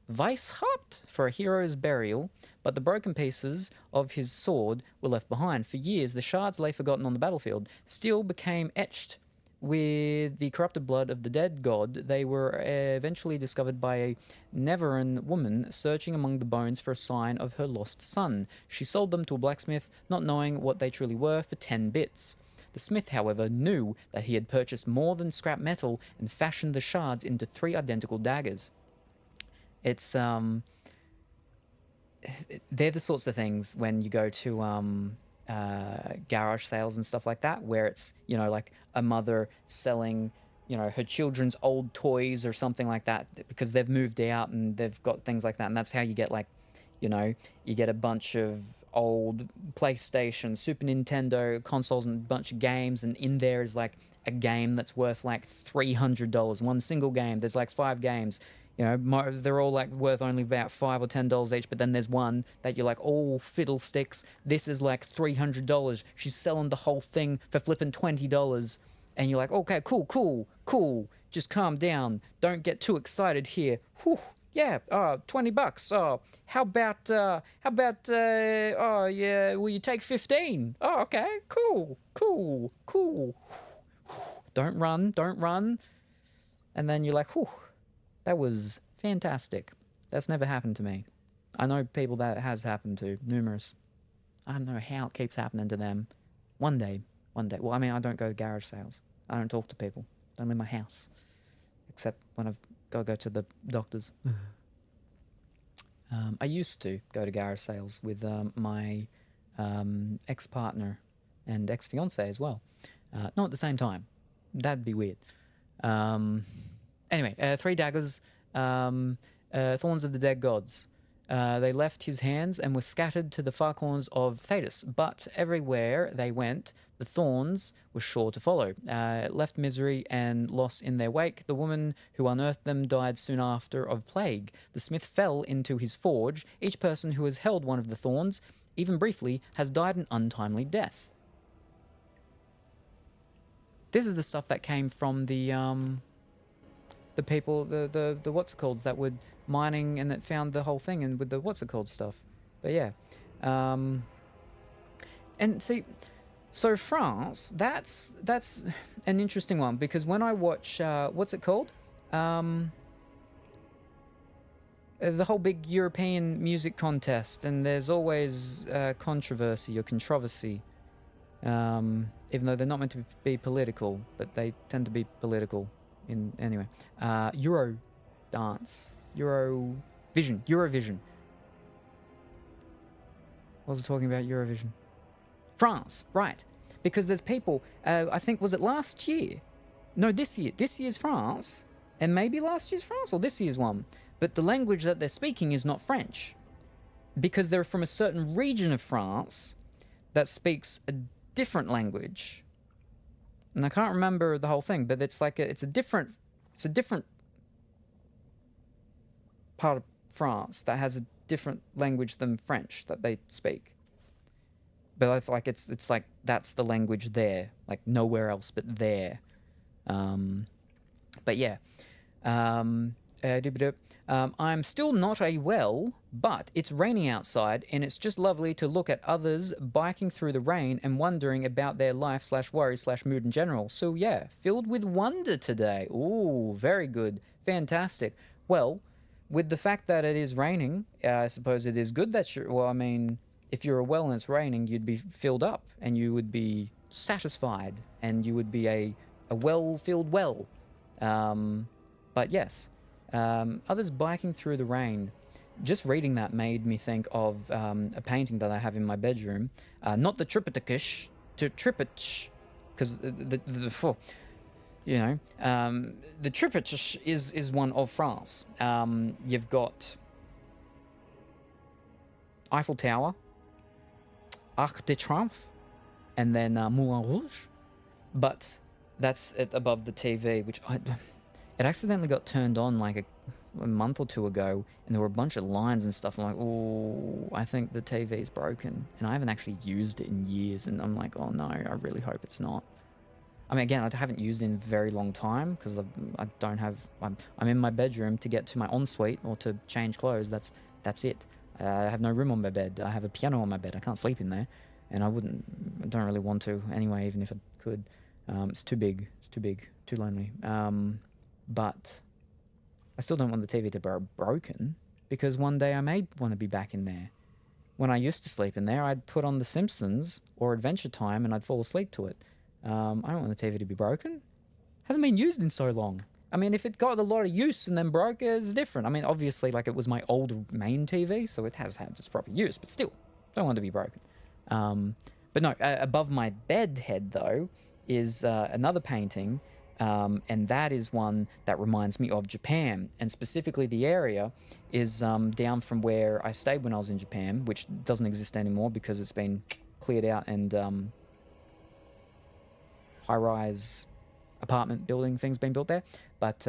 for a hero's burial, but the broken pieces of his sword were left behind. For years, the shards lay forgotten on the battlefield. Steel became etched with the corrupted blood of the dead god. They were eventually discovered by a Neveran woman searching among the bones for a sign of her lost son. She sold them to a blacksmith, not knowing what they truly were, for 10 bits. The smith, however, knew that he had purchased more than scrap metal and fashioned the shards into 3 identical daggers. It's, they're the sorts of things when you go to, garage sales and stuff like that, where it's, like a mother selling, her children's old toys or something like that, because they've moved out and they've got things like that. And that's how you get, like, you get a bunch of old PlayStation, Super Nintendo consoles and a bunch of games, and in there is like a game that's worth like $300. One single game. There's like 5 games. They're all like worth only about $5 or $10 each, but then there's one that you're like, oh, fiddlesticks, this is like $300. She's selling the whole thing for flipping $20. And you're like, okay, cool. Just calm down. Don't get too excited here. Whew, yeah, $20. Oh, how about, oh, yeah, will you take 15? Oh, okay, cool. Don't run. And then you're like, whew. That was fantastic. That's never happened to me. I know people that has happened to, numerous. I don't know how it keeps happening to them. One day. Well, I mean, I don't go to garage sales. I don't talk to people. Don't leave my house. Except when I've got to go to the doctors. I used to go to garage sales with my ex-partner and ex-fiancé as well. Not at the same time. That'd be weird. Anyway, 3 daggers, thorns of the dead gods. They left his hands and were scattered to the far corners of Thetis, but everywhere they went, the thorns were sure to follow. Left misery and loss in their wake. The woman who unearthed them died soon after of plague. The smith fell into his forge. Each person who has held one of the thorns, even briefly, has died an untimely death. This is the stuff that came from the the people, the what's it called that were mining and that found the whole thing and with the what's it called stuff. But yeah, and see, so France, that's an interesting one because when I watch what's it called, the whole big European music contest, and there's always controversy or controversy, even though they're not meant to be political, but they tend to be political. Anyway, Euro dance, Eurovision. What was I talking about? Eurovision. France, right? Because there's people. I think was it last year? No, this year. This year's France, and maybe last year's France or this year's one. But the language that they're speaking is not French, because they're from a certain region of France that speaks a different language. And I can't remember the whole thing, but it's like it's a different part of France that has a different language than French that they speak. But I feel like it's like that's the language there, like nowhere else but there. But yeah. I'm still not a well, but it's raining outside and it's just lovely to look at others biking through the rain and wondering about their life /worry /mood in general. So yeah, filled with wonder today. Ooh, very good. Fantastic. Well, with the fact that it is raining, I suppose it is good that you're, well, I mean, if you're a well and it's raining, you'd be filled up and you would be satisfied and you would be a well-filled well. But yes. Others biking through the rain. Just reading that made me think of a painting that I have in my bedroom. Not the Triptychus, because the Triptychus is one of France. You've got Eiffel Tower, Arc de Triomphe, and then Moulin Rouge. But that's it above the TV, which it accidentally got turned on like a month or two ago, and there were a bunch of lines and stuff. I'm like, oh, I think the TV's broken, and I haven't actually used it in years, and I'm like, oh no, I really hope it's not. I mean, again, I haven't used it in a very long time because I don't have. I'm in my bedroom to get to my ensuite or to change clothes. That's it. I have no room on my bed. I have a piano on my bed. I can't sleep in there, and I don't really want to anyway, even if I could. It's too big. It's too big. Too lonely. But I still don't want the TV to be broken because one day I may want to be back in there. When I used to sleep in there, I'd put on The Simpsons or Adventure Time and I'd fall asleep to it. I don't want the TV to be broken. Hasn't been used in so long. I mean, if it got a lot of use and then broke, it's different. I mean, obviously, like it was my old main TV, so it has had its proper use, but still, don't want it to be broken. But no, above my bed head, though, is another painting. And that is one that reminds me of Japan, and specifically the area is down from where I stayed when I was in Japan, which doesn't exist anymore because it's been cleared out and high-rise apartment building things being built there. But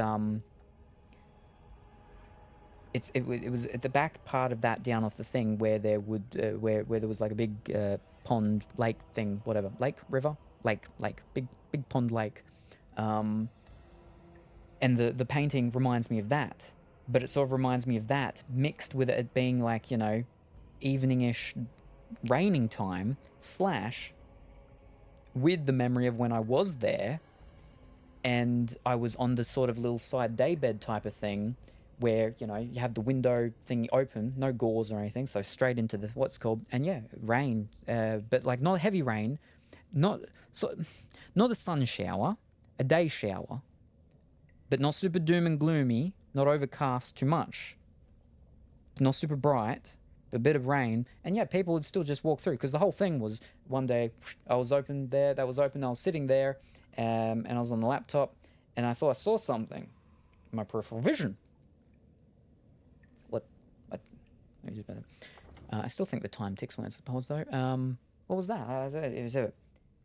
it was at the back part of that down off the thing where there would where there was like a big pond lake thing, whatever, lake big pond lake. And the painting reminds me of that, but it sort of reminds me of that mixed with it being like, you know, evening-ish raining time / with the memory of when I was there and I was on the sort of little side daybed type of thing where, you know, you have the window thing open, no gauze or anything, so straight into the what's called, and yeah, rain, but like not heavy rain, not a sun shower, a day shower, but not super doom and gloomy, not overcast too much, not super bright, but a bit of rain, and yeah, people would still just walk through, because the whole thing was, one day, I was open there, that was open, I was sitting there, and I was on the laptop, and I thought I saw something in my peripheral vision. I still think the time ticks when it's the pause, though. What was that?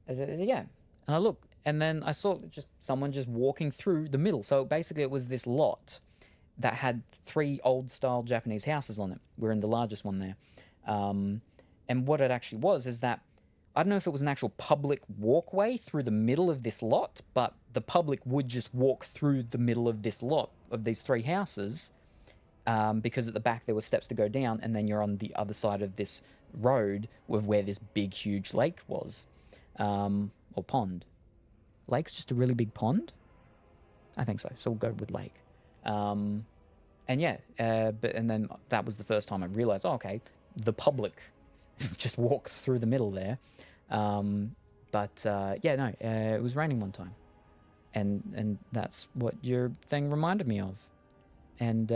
Yeah, and I looked, and then I saw someone just walking through the middle. So basically it was this lot that had 3 old-style Japanese houses on it. We're in the largest one there. And what it actually was is that, I don't know if it was an actual public walkway through the middle of this lot, but the public would just walk through the middle of this lot of these 3 houses, because at the back there were steps to go down, and then you're on the other side of this road with where this big, huge lake was, or pond. Lake's just a really big pond? I think so. So we'll go with lake. And yeah, and then that was the first time I realized, oh, okay, the public just walks through the middle there. Yeah, no, it was raining one time, and that's what your thing reminded me of. And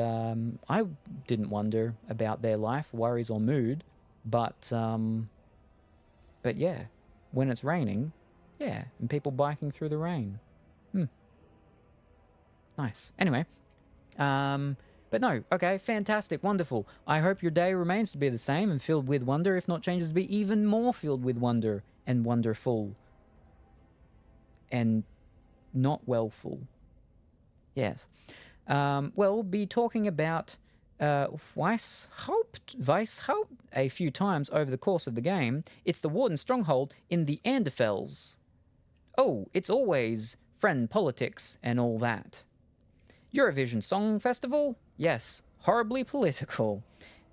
I didn't wonder about their life, worries, or mood, but yeah, when it's raining, yeah, and people biking through the rain. Nice. Anyway, but no, okay, fantastic, wonderful. I hope your day remains to be the same and filled with wonder, if not changes to be even more filled with wonder and wonderful and not wellful. Yes. We'll be talking about Weishaupt a few times over the course of the game. It's the Warden stronghold in the Anderfels. Oh, it's always friend politics and all that. Eurovision Song Festival? Yes, horribly political.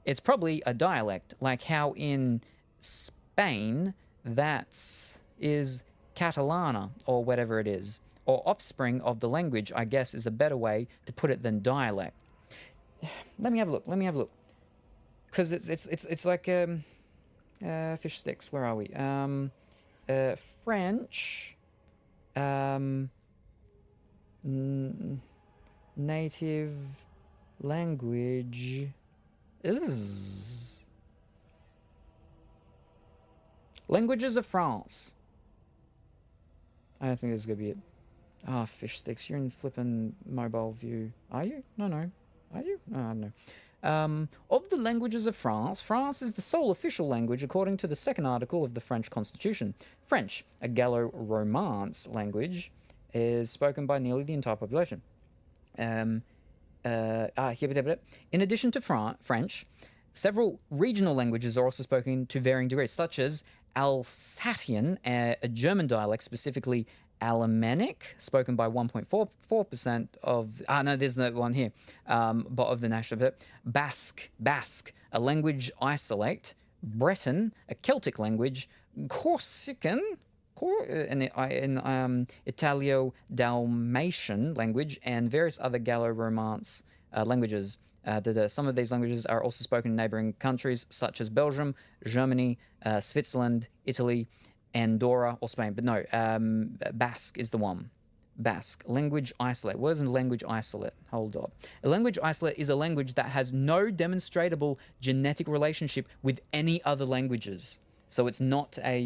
It's probably a dialect, like how in Spain that is Catalana or whatever it is. Or offspring of the language, I guess, is a better way to put it than dialect. Let me have a look. Because it's like fish sticks. Where are we? French. Native language. Languages of France. I don't think this is gonna be it. Ah, oh, fish sticks. You're in flippin' mobile view. Are you? No. Are you? No, I don't know. Of the languages of France, France is the sole official language according to the second article of the French Constitution. French, a Gallo-Romance language, is spoken by nearly the entire population. In addition to French, several regional languages are also spoken to varying degrees, such as Alsatian, a German dialect, specifically Alemannic, spoken by 1.44% of... no, there's no one here. But of the national... Basque, a language isolate. Breton, a Celtic language. Corsican, an Italio-Dalmatian language, and various other Gallo-Romance languages. Some of these languages are also spoken in neighbouring countries such as Belgium, Germany, Switzerland, Italy, Andorra, or Spain. But no, Basque is the one. Basque. Language isolate. What is a language isolate? Hold up. A language isolate is a language that has no demonstrable genetic relationship with any other languages. So it's not a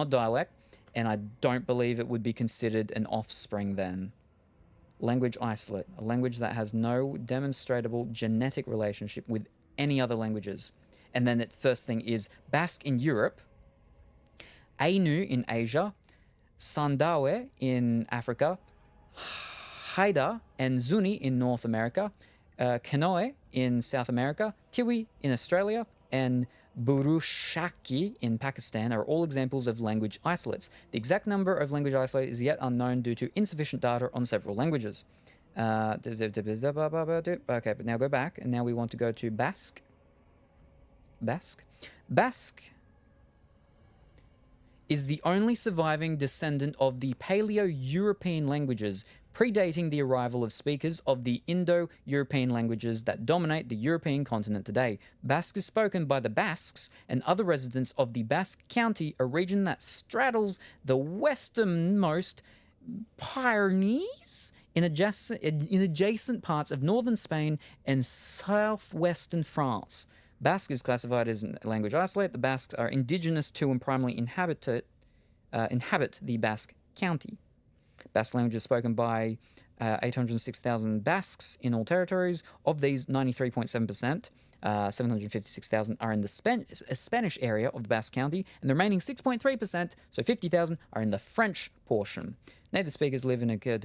dialect, and I don't believe it would be considered an offspring then. Language isolate. A language that has no demonstrable genetic relationship with any other languages. And then the first thing is Basque in Europe, Ainu in Asia, Sandawe in Africa, Haida and Zuni in North America, Kanoe in South America, Tiwi in Australia, and Burushaki in Pakistan are all examples of language isolates. The exact number of language isolates is yet unknown due to insufficient data on several languages. Okay, but now go back, and now we want to go to Basque. Basque is the only surviving descendant of the Paleo-European languages, predating the arrival of speakers of the Indo-European languages that dominate the European continent today. Basque is spoken by the Basques and other residents of the Basque County, a region that straddles the westernmost Pyrenees in adjacent parts of northern Spain and southwestern France. Basque is classified as a language isolate. The Basques are indigenous to and primarily inhabit the Basque County. Basque language is spoken by 806,000 Basques in all territories. Of these, 93.7%, 756,000, are in the Spanish area of the Basque County, and the remaining 6.3%, so 50,000, are in the French portion. Native speakers live in a... Yeah,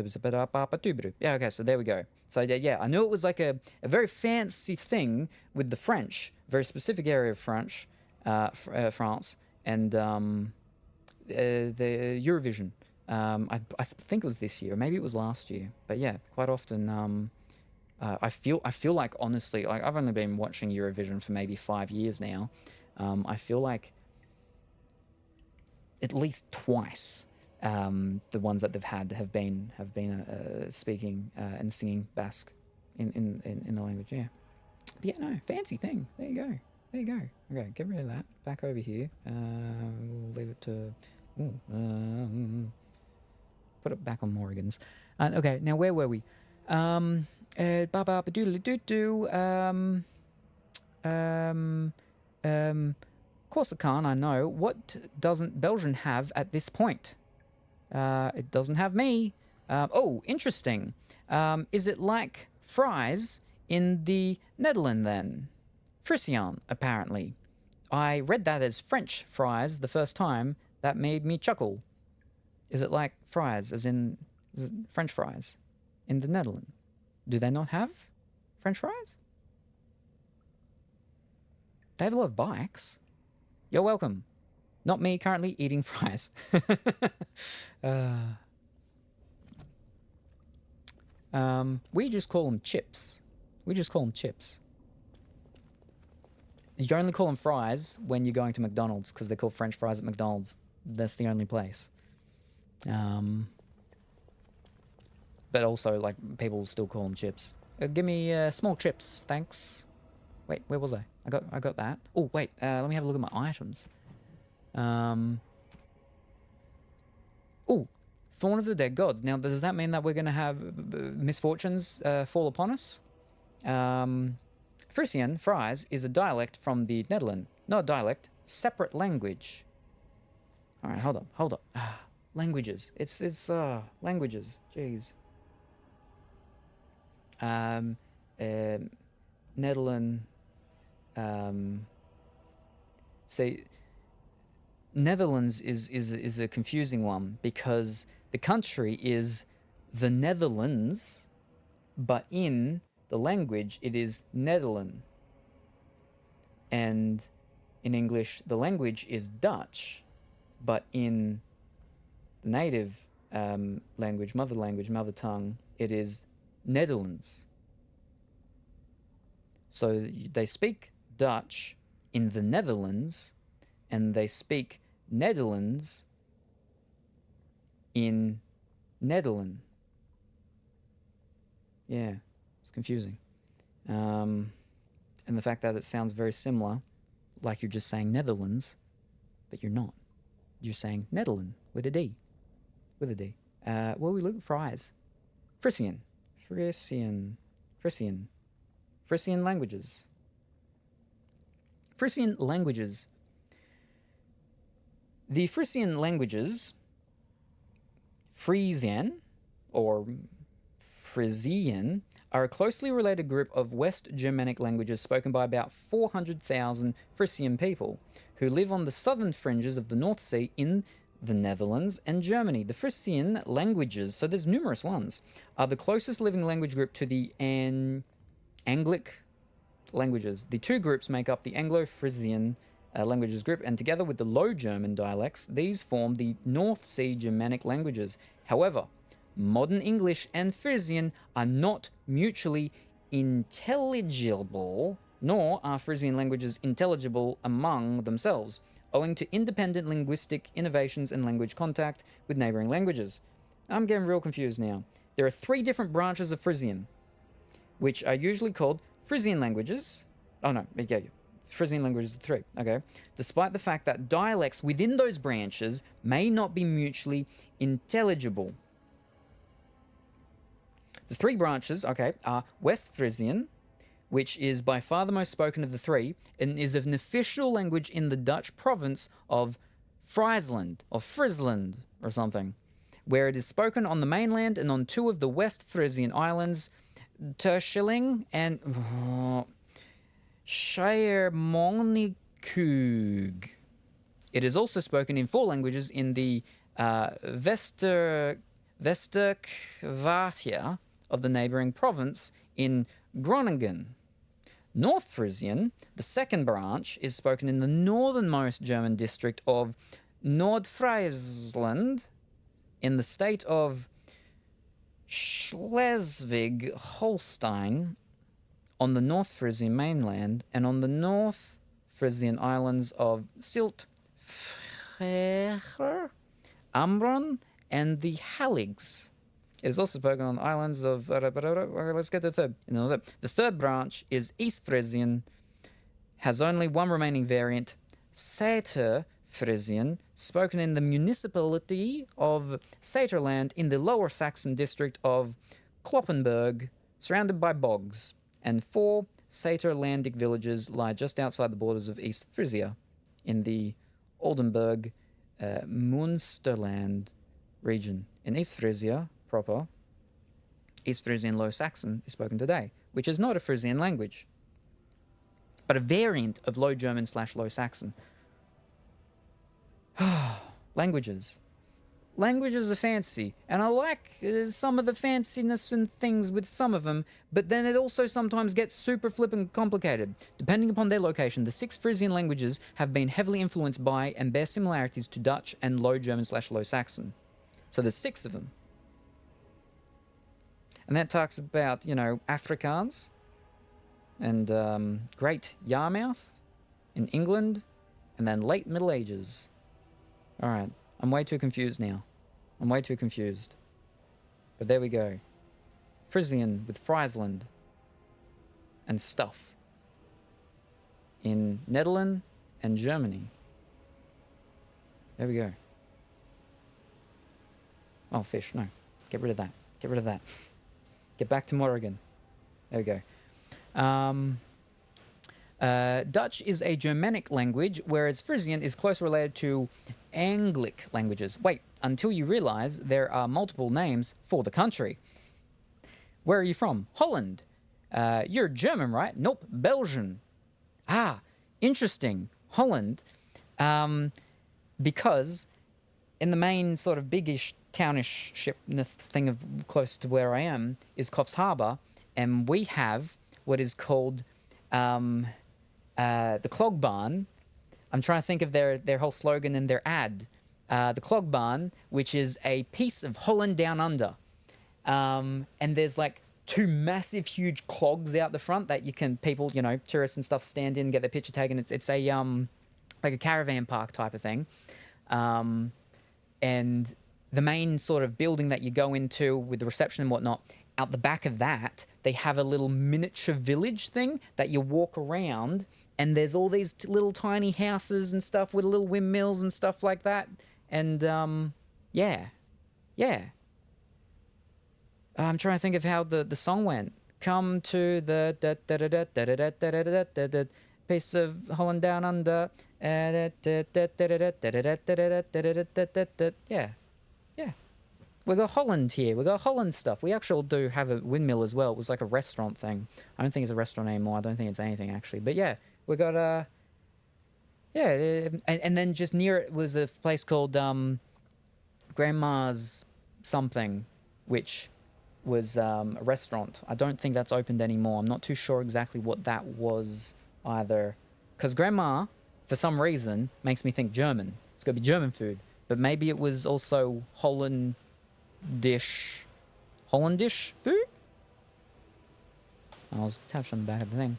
okay, so there we go. So yeah, I knew it was like a very fancy thing with the French, very specific area of France, and the Eurovision I think it was this year, maybe it was last year, but yeah, quite often I feel like, honestly, like I've only been watching Eurovision for maybe 5 years now. I feel like at least twice the ones that they've had have been speaking and singing Basque in the language. Yeah, but yeah, no, fancy thing. There you go. There you go. Okay, get rid of that. Back over here. We'll leave it to. Put it back on Morrigan's. Okay, now where were we? Corsican, I know. What doesn't Belgium have at this point? It doesn't have me. Oh, interesting. Is it like fries in the Netherlands then? Frisian, apparently. I read that as French fries the first time. That made me chuckle. Is it like fries, as in French fries, in the Netherlands? Do they not have French fries? They have a lot of bikes. You're welcome. Not me currently eating fries. We just call them chips. We just call them chips. You only call them fries when you're going to McDonald's because they're called French fries at McDonald's. That's the only place. But also, like, people still call them chips. Give me small chips, thanks. Wait, where was I? I got that. Oh, wait. Let me have a look at my items. Oh, Thorn of the Dead Gods. Now, does that mean that we're going to have misfortunes fall upon us? Frisian, fries, is a dialect from the Netherlands. Not a dialect, separate language. All right, hold up. Languages. It's languages. Jeez. Netherlands. See, Netherlands is a confusing one because the country is the Netherlands, but in the language it is Netherlands. And in English, the language is Dutch, but in the native language, mother tongue, it is Netherlands. So they speak Dutch in the Netherlands, and they speak Netherlands in Netherlands. Yeah, it's confusing. And the fact that it sounds very similar, like you're just saying Netherlands, but you're not. You're saying Netherlands with a D. With a D. Well, we look at fries. Frisian languages. Frisian languages. The Frisian languages, Frisian, or Frisian, are a closely related group of West Germanic languages spoken by about 400,000 Frisian people who live on the southern fringes of the North Sea in the Netherlands and Germany. The Frisian languages, so there's numerous ones, are the closest living language group to the Anglic languages. The two groups make up the Anglo-Frisian languages group, and together with the Low German dialects, these form the North Sea Germanic languages. However, modern English and Frisian are not mutually intelligible, nor are Frisian languages intelligible among themselves, owing to independent linguistic innovations and language contact with neighboring languages. I'm getting real confused now. There are 3 different branches of Frisian, which are usually called Frisian languages. Oh no, yeah. Frisian languages are 3, okay? Despite the fact that dialects within those branches may not be mutually intelligible. The 3 branches, okay, are West Frisian, which is by far the most spoken of the 3, and is an official language in the Dutch province of Friesland, or Friesland, or something, where it is spoken on the mainland and on 2 of the West Frisian islands, Terschelling and Schiermonnikoog. It is also spoken in 4 languages in the Westerkwartier of the neighbouring province in Groningen. North Frisian, the 2nd branch, is spoken in the northernmost German district of Nordfriesland in the state of Schleswig-Holstein on the North Frisian mainland and on the North Frisian islands of Sylt, Frecher, Ambron, and the Halligs. It is also spoken on the islands of... Let's get to the third. The third branch is East Frisian, has only one remaining variant, Sater Frisian, spoken in the municipality of Saterland in the Lower Saxon district of Kloppenburg, surrounded by bogs, and 4 Saterlandic villages lie just outside the borders of East Frisia in the Oldenburg Munsterland region. In East Frisia proper, East Frisian Low Saxon is spoken today, which is not a Frisian language, but a variant of Low German / Low Saxon. Languages. Languages are fancy, and I like some of the fanciness and things with some of them, but then it also sometimes gets super flippin' complicated. Depending upon their location, the 6 Frisian languages have been heavily influenced by and bear similarities to Dutch and Low German / Low Saxon. So there's 6 of them. And that talks about, you know, Afrikaans and Great Yarmouth in England, and then late Middle Ages. Alright, I'm way too confused now. I'm way too confused. But there we go. Frisian with Friesland and stuff in Netherlands and Germany. There we go. Oh, fish, no. Get rid of that. Get rid of that. Get back to Morrigan. There we go. Dutch is a Germanic language, whereas Frisian is closely related to Anglic languages. Wait, until you realize there are multiple names for the country. Where are you from? Holland. You're German, right? Nope, Belgian. Ah, interesting. Holland. Because in the main sort of biggish, townish ship thing of close to where I am is Coffs Harbour, and we have what is called the Clogbaan. I'm trying to think of their whole slogan and their ad. The Clogbaan, which is a piece of Holland down under. And there's like 2 massive, huge clogs out the front that you can, people, you know, tourists and stuff stand in, get their picture taken. It's a, like a caravan park type of thing. And the main sort of building that you go into with the reception and whatnot, out the back of that, they have a little miniature village thing that you walk around, and there's all these little tiny houses and stuff with little windmills and stuff like that. And, yeah. I'm trying to think of how the song went. Come to the piece of Holland down under. Yeah. We got Holland here. We got Holland stuff. We actually do have a windmill as well. It was like a restaurant thing. I don't think it's a restaurant anymore. I don't think it's anything actually. But yeah, we got and then just near it was a place called Grandma's something, which was a restaurant. I don't think that's opened anymore. I'm not too sure exactly what that was either. Because Grandma, for some reason, makes me think German. It's got to be German food. But maybe it was also Hollandish food? I was touched on the back of the thing.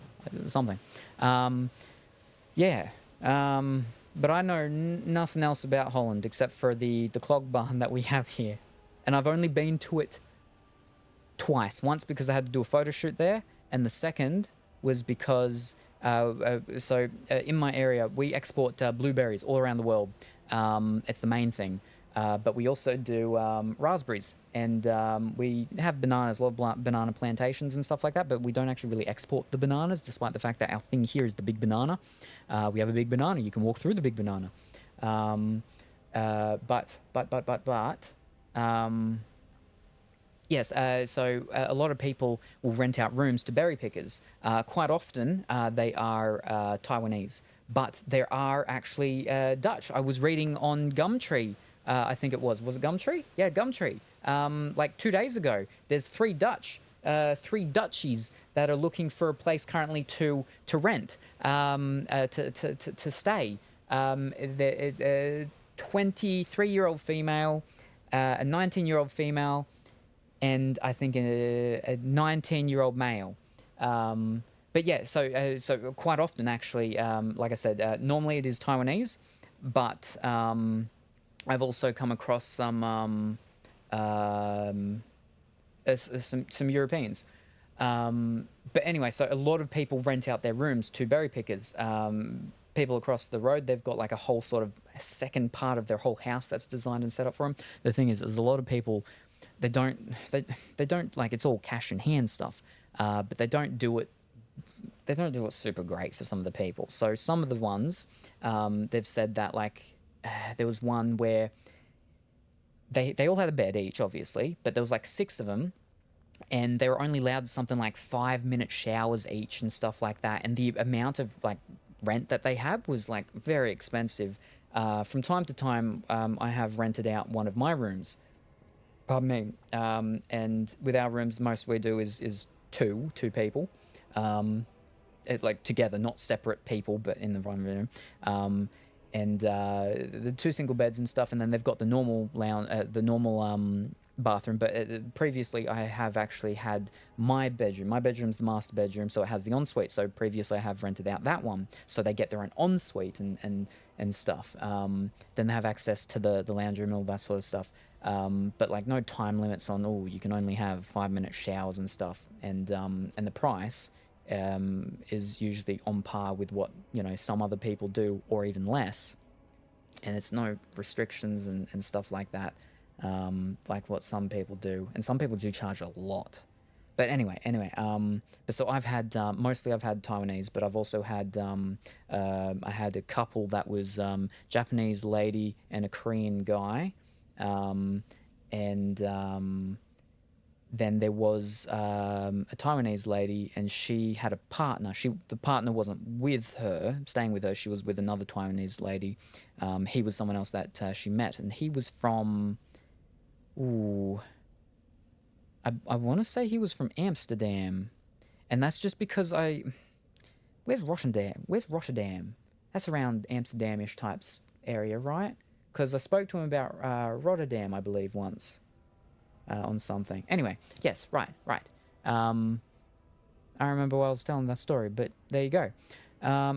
Something. But I know nothing else about Holland except for the Clogbaan that we have here. And I've only been to it twice. Once because I had to do a photo shoot there, and the second was because in my area we export blueberries all around the world. It's the main thing. But we also do raspberries, and we have bananas, a lot of banana plantations and stuff like that, but we don't actually really export the bananas, despite the fact that our thing here is the big banana. We have a big banana. You can walk through the big banana. Yes, so a lot of people will rent out rooms to berry pickers. Quite often, they are Taiwanese, but there are actually Dutch. I was reading on Gumtree, I think it was. Was it Gumtree? Yeah, Gumtree. Like 2 days ago, there's 3 Dutchies that are looking for a place currently to rent, to stay. The 23-year-old female, a 19-year-old female, and I think a 19-year-old male. But yeah, so quite often actually, like I said, normally it is Taiwanese, but I've also come across some Europeans. But anyway, so a lot of people rent out their rooms to berry pickers. People across the road, they've got like a whole sort of second part of their whole house that's designed and set up for them. The thing is, there's a lot of people, they don't like, it's all cash in hand stuff, but they don't do it super great for some of the people. So some of the ones, they've said that like, there was one where they all had a bed each, obviously, but there was like 6 of them, and they were only allowed something like 5-minute showers each and stuff like that. And the amount of like rent that they had was like very expensive. From time to time, I have rented out one of my rooms. Pardon me. And with our rooms, most we do is two people. Like together, not separate people, but in the one room. And the 2 single beds and stuff, and then they've got the normal lounge, bathroom. But previously, I have actually had my bedroom. My bedroom's the master bedroom, so it has the ensuite. So previously, I have rented out that one, so they get their own ensuite and stuff. Then they have access to the lounge room and all that sort of stuff. But like no time limits on, you can only have 5-minute showers and stuff. And the price is usually on par with what some other people do, or even less. And it's no restrictions and stuff like that, like what some people do. And some people do charge a lot. But anyway, but so I've had mostly I've had Taiwanese, but I've also had I had a couple that was Japanese lady and a Korean guy, and then there was a Taiwanese lady, and she had a partner. The partner wasn't with her, staying with her. She was with another Taiwanese lady. He was someone else that she met, and he was from, I want to say he was from Amsterdam, and that's just because where's Rotterdam? That's around Amsterdam-ish types area, right? Because I spoke to him about Rotterdam, I believe, once. On something. Anyway, yes, right. I remember why I was telling that story, but there you go.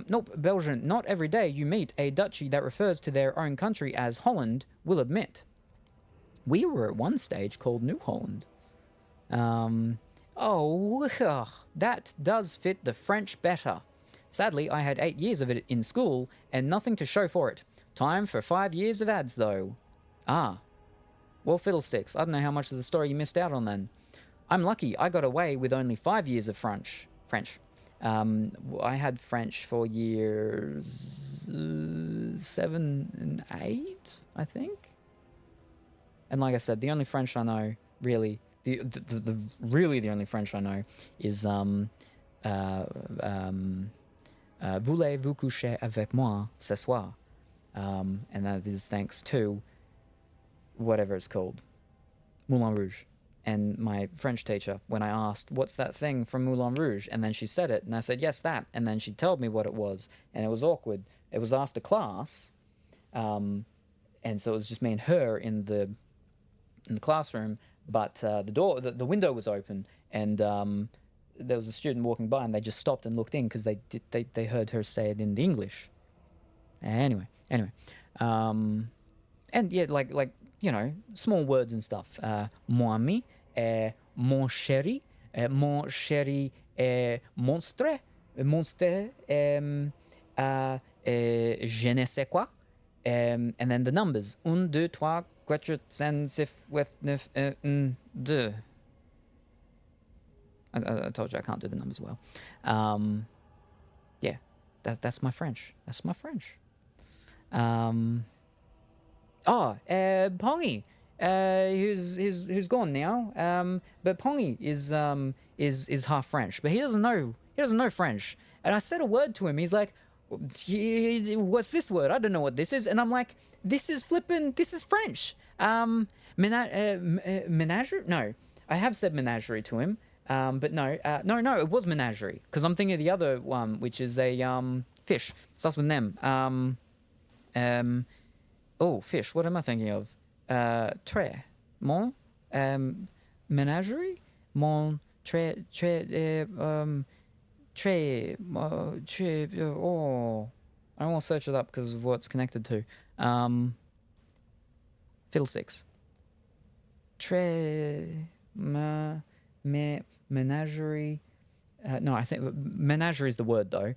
Nope, Belgian. Not every day you meet a duchy that refers to their own country as Holland will admit. We were at one stage called New Holland. That does fit the French better. Sadly, I had 8 years of it in school and nothing to show for it. Time for 5 years of ads, though. Well, fiddlesticks, I don't know how much of the story you missed out on then. I'm lucky I got away with only 5 years of French. I had French for years 7 and 8, I think. And like I said, the only French I know, really, the only French I know is Voulez-vous coucher avec moi ce soir? And that is thanks to whatever it's called, Moulin Rouge. And my French teacher, when I asked, what's that thing from Moulin Rouge? And then she said it, and I said, yes, that. And then she told me what it was, and it was awkward. It was after class, and so it was just me and her in the classroom, but the window was open, and there was a student walking by, and they just stopped and looked in because they heard her say it in the English. Anyway. And yeah, like small words and stuff. Mon ami, mon chéri, monstre, je ne sais quoi. And then the numbers. 1, 2, 3, 4, 5, 6, 7, 8, 9, 2. I told you I can't do the numbers well. Yeah, that's my French. Pongy, who's gone now. But Pongy is half French, but he doesn't know French. And I said a word to him. He's like, "What's this word? I don't know what this is." And I'm like, "This is French." Menagerie? No, I have said menagerie to him. But no, it was menagerie because I'm thinking of the other one, which is a fish. Starts with them. Fish. What am I thinking of? Tre. Mon menagerie? Mon oh, I don't want to search it up because of what it's connected to. Fiddlesticks. Menagerie. No, I think menagerie is the word though.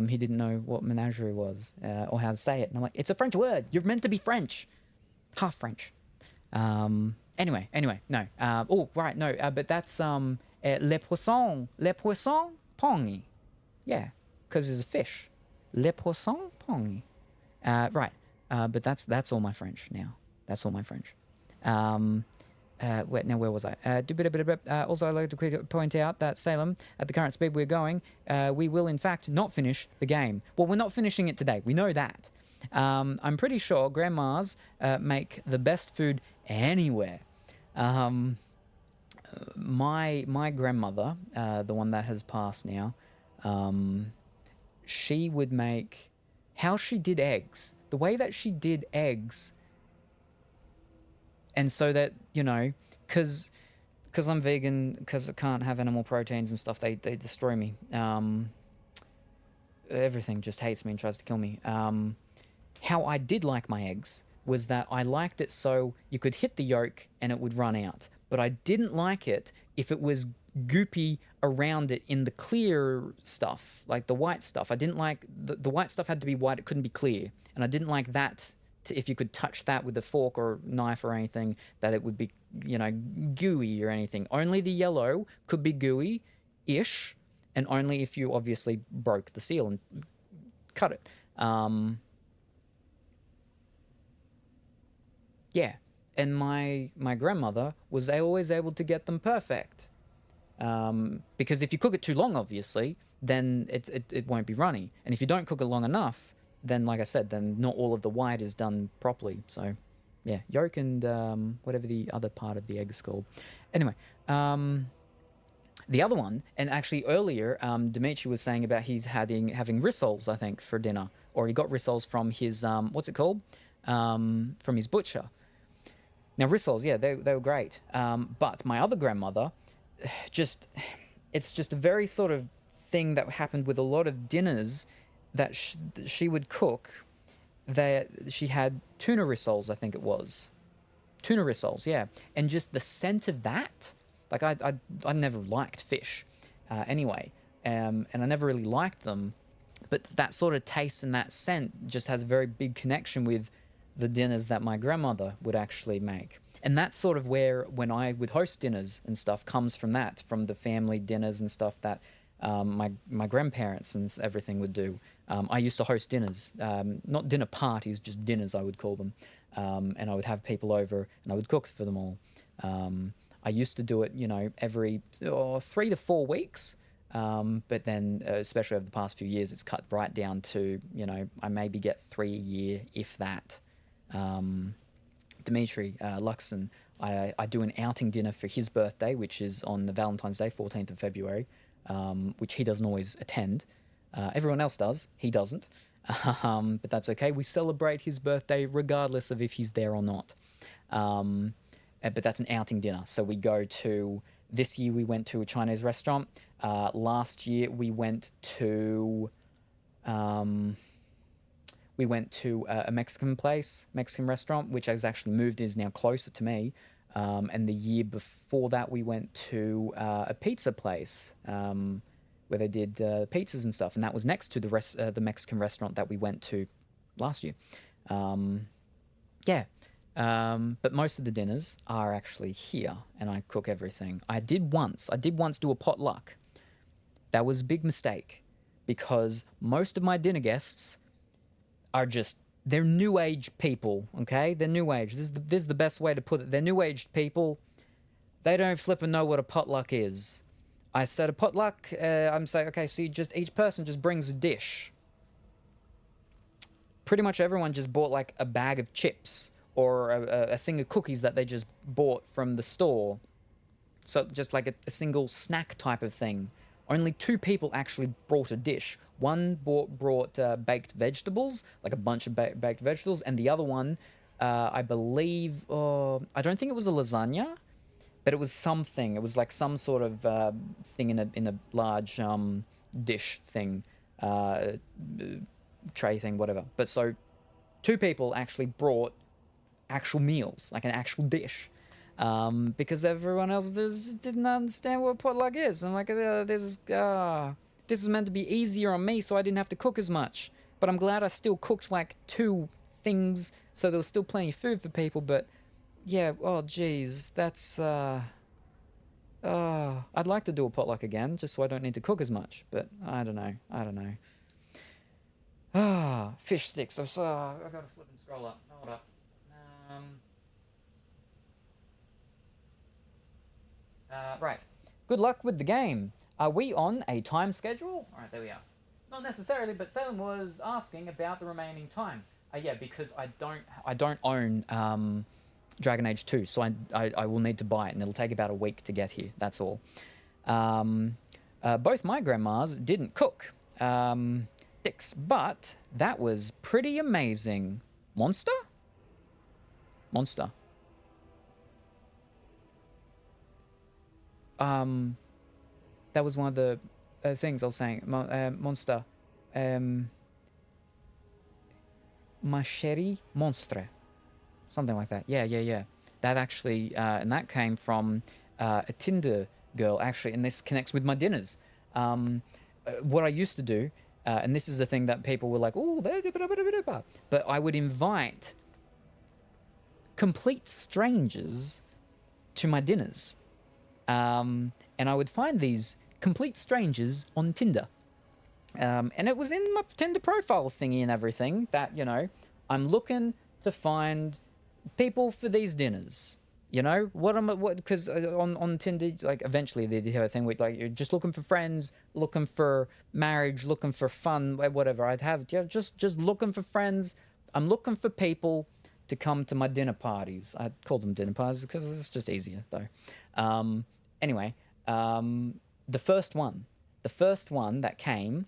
He didn't know what menagerie was or how to say it. And I'm like, it's a French word. You're meant to be French. Half French. Anyway, no. Oh, right, no. But that's les poissons pongy. Yeah, because there's a fish. Les poissons pongy. Right. But that's all my French now. That's all my French. Where was I? Also, I'd like to point out that Salem, at the current speed we're going, we will in fact not finish the game. Well, we're not finishing it today. We know that. I'm pretty sure grandmas make the best food anywhere. My grandmother, the one that has passed now, she would make how she did eggs. The way that she did eggs. And so that, you know, because I'm vegan, because I can't have animal proteins and stuff, they destroy me. Everything just hates me and tries to kill me. How I did like my eggs was that I liked it so you could hit the yolk and it would run out. But I didn't like it if it was goopy around it in the clear stuff, like the white stuff. I didn't like... The white stuff had to be white, it couldn't be clear. And I didn't like that... if you could touch that with a fork or knife or anything, that it would be, you know, gooey or anything. Only the yellow could be gooey-ish, and only if you obviously broke the seal and cut it. Yeah, and my grandmother was always able to get them perfect. Because if you cook it too long, obviously, then it won't be runny. And if you don't cook it long enough, then, like I said, then not all of the white is done properly. So, yeah, yolk and whatever the other part of the egg is called. Anyway, the other one, and actually earlier, Dimitri was saying about he's having rissoles, I think, for dinner. Or he got rissoles from his, what's it called? From his butcher. Now, rissoles, yeah, they were great. But my other grandmother, it's just a very sort of thing that happened with a lot of dinners that she would cook. That she had tuna rissoles, I think it was. Tuna rissoles, yeah. And just the scent of that, like I never liked fish anyway, and I never really liked them, but that sort of taste and that scent just has a very big connection with the dinners that my grandmother would actually make. And that's sort of where, when I would host dinners and stuff, comes from that, from the family dinners and stuff that my grandparents and everything would do. I used to host dinners, not dinner parties, just dinners I would call them. And I would have people over and I would cook for them all. I used to do it, you know, every 3 to 4 weeks. But then, especially over the past few years, it's cut right down to, you know, I maybe get 3 a year, if that. Dimitri Luxon, I do an outing dinner for his birthday, which is on the Valentine's Day, 14th of February, which he doesn't always attend. Everyone else does. He doesn't. But that's okay. We celebrate his birthday regardless of if he's there or not. But that's an outing dinner. So we go to... This year we went to a Chinese restaurant. Last year we went to... a Mexican restaurant, which has actually moved, is now closer to me. And the year before that, we went to a pizza place where they did pizzas and stuff, and that was next to the Mexican restaurant that we went to last year. But most of the dinners are actually here, and I cook everything. I did once do a potluck. That was a big mistake, because most of my dinner guests are they're new age people, okay? They're new age. This is the best way to put it. They're new aged people. They don't flippin' know what a potluck is. I said a potluck, I'm saying, okay, so each person just brings a dish. Pretty much everyone just bought like a bag of chips or a thing of cookies that they just bought from the store. So just like a single snack type of thing. Only 2 people actually brought a dish. One brought baked vegetables, like a bunch of baked vegetables, and the other one I believe, I don't think it was a lasagna, but it was something. It was like some sort of thing in a large dish thing, tray thing, whatever. But so 2 people actually brought actual meals, like an actual dish, because everyone else just didn't understand what potluck is. I'm like, this was meant to be easier on me, so I didn't have to cook as much. But I'm glad I still cooked like 2 things, so there was still plenty of food for people. But yeah, oh geez, that's I'd like to do a potluck again, just so I don't need to cook as much. But I don't know. Fish sticks. I gotta flip and scroll up. Hold up. Right. Good luck with the game. Are we on a time schedule? All right, there we are. Not necessarily, but Salem was asking about the remaining time. Yeah, because I don't own Dragon Age 2, so I will need to buy it, and it'll take about a week to get here. That's all. Both my grandmas didn't cook. Dicks, but that was pretty amazing. Monster? That was one of the things I was saying. Monster. Macheri Monstre. Something like that. Yeah. That actually, and that came from a Tinder girl, actually, and this connects with my dinners. What I used to do, and this is the thing that people were like, oh, but I would invite complete strangers to my dinners. And I would find these complete strangers on Tinder. And it was in my Tinder profile thingy and everything that, you know, I'm looking to find people for these dinners. You know, because on Tinder, like, eventually they did have a thing with, like, you're just looking for friends, looking for marriage, looking for fun, whatever. I'd have, just looking for friends. I'm looking for people to come to my dinner parties. I call them dinner parties because it's just easier, though. Anyway, the first one that came,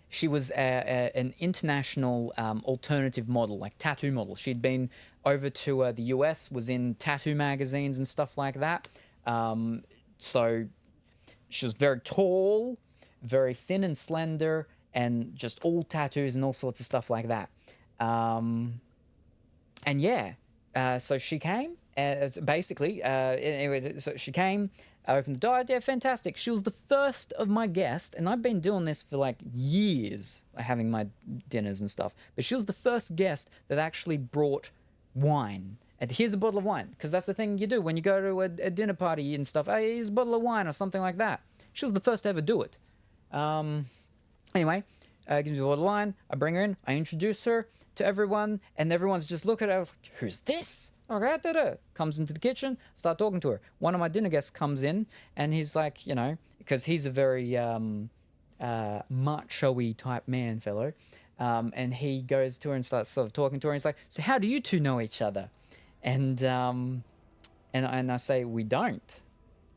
she was an international alternative model, like tattoo model. She'd been over to the US, was in tattoo magazines and stuff like that. So she was very tall, very thin and slender, and just all tattoos and all sorts of stuff like that. And yeah, so she came. Basically, anyway, so she came, opened the door. Yeah, fantastic. She was the first of my guests, and I've been doing this for like years, having my dinners and stuff. But she was the first guest that actually brought wine. And here's a bottle of wine, because that's the thing you do when you go to a dinner party and stuff. Hey, here's a bottle of wine or something like that. She was the first to ever do it. Anyway, gives me a bottle of wine. I bring her in. I introduce her to everyone, and everyone's just looking at her. I was like, who's this? Okay, comes into the kitchen, start talking to her. One of my dinner guests comes in, and he's like, you know, because he's a very macho-y type man, fellow, and he goes to her and starts sort of talking to her, and he's like, so how do you two know each other? And I say, we don't.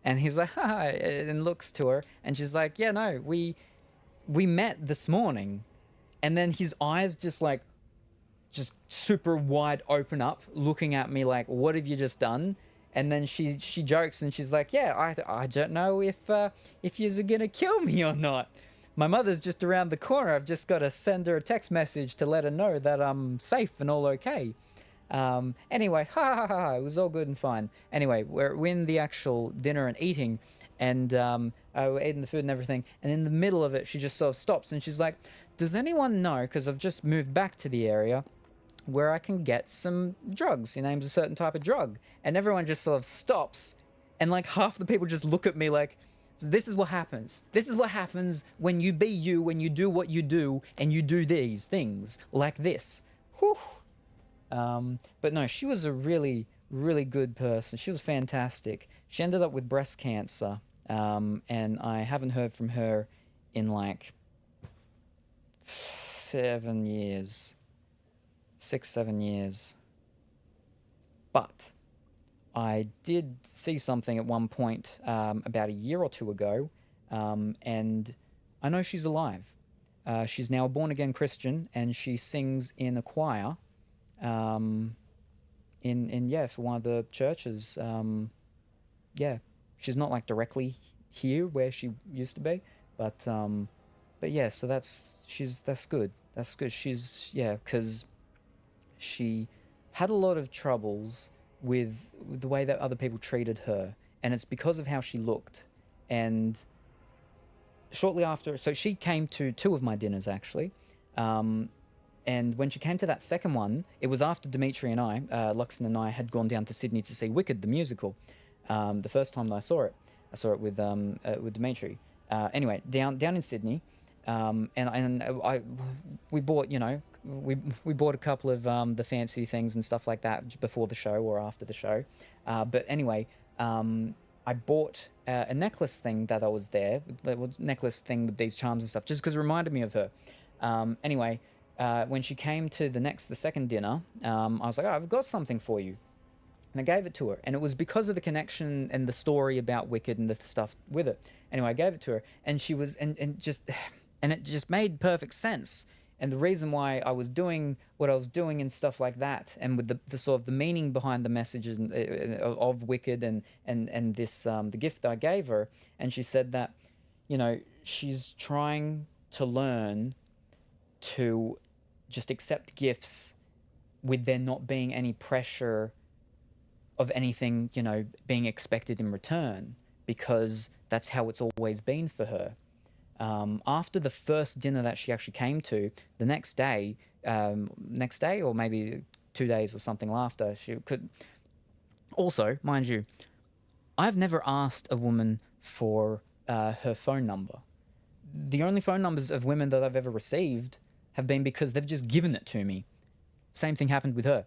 And he's like, hi, and looks to her, and she's like, yeah, no, we met this morning. And then his eyes just super wide open up, looking at me like, what have you just done? And then she jokes and she's like, yeah, I don't know if you're gonna kill me or not. My mother's just around the corner. I've just got to send her a text message to let her know that I'm safe and all okay. Anyway, it was all good and fine. Anyway, we're in the actual dinner and eating, and we're eating the food and everything, and in the middle of it, she just sort of stops and she's like, does anyone know, because I've just moved back to the area, where I can get some drugs? He names a certain type of drug. And everyone just sort of stops, and like half the people just look at me like, so this is what happens. This is what happens when you be you, when you do what you do, and you do these things like this. Whew. But no, she was a really, really good person. She was fantastic. She ended up with breast cancer, and I haven't heard from her in like 7 years. 6-7 years. But I did see something at one point about a year or two ago, and I know she's alive. She's now a born-again Christian, and she sings in a choir for one of the churches. She's not like directly here where she used to be, but yeah, so that's good. That's good. Because she had a lot of troubles with the way that other people treated her, and it's because of how she looked. And shortly after, so she came to 2 of my dinners actually, and when she came to that second one, it was after Dimitri and I, Luxon and I, had gone down to Sydney to see Wicked the musical. The first time that I saw it with Dimitri. Anyway, down in Sydney, we bought we bought a couple of the fancy things and stuff like that before the show or after the show. But anyway, I bought a necklace thing that I was there, necklace thing with these charms and stuff, just because it reminded me of her. Anyway. When she came to the second dinner, I was like, I've got something for you. And I gave it to her. And it was because of the connection and the story about Wicked and the stuff with it. Anyway, I gave it to her. And she was, and it just made perfect sense. And the reason why I was doing what I was doing and stuff like that, and with the sort of the meaning behind the messages of Wicked and this, the gift that I gave her. And she said that, she's trying to learn to just accept gifts with there not being any pressure of anything, being expected in return, because that's how it's always been for her. After the first dinner that she actually came to, the next day or maybe 2 days or something after, she could... Also, mind you, I've never asked a woman for her phone number. The only phone numbers of women that I've ever received have been because they've just given it to me. Same thing happened with her.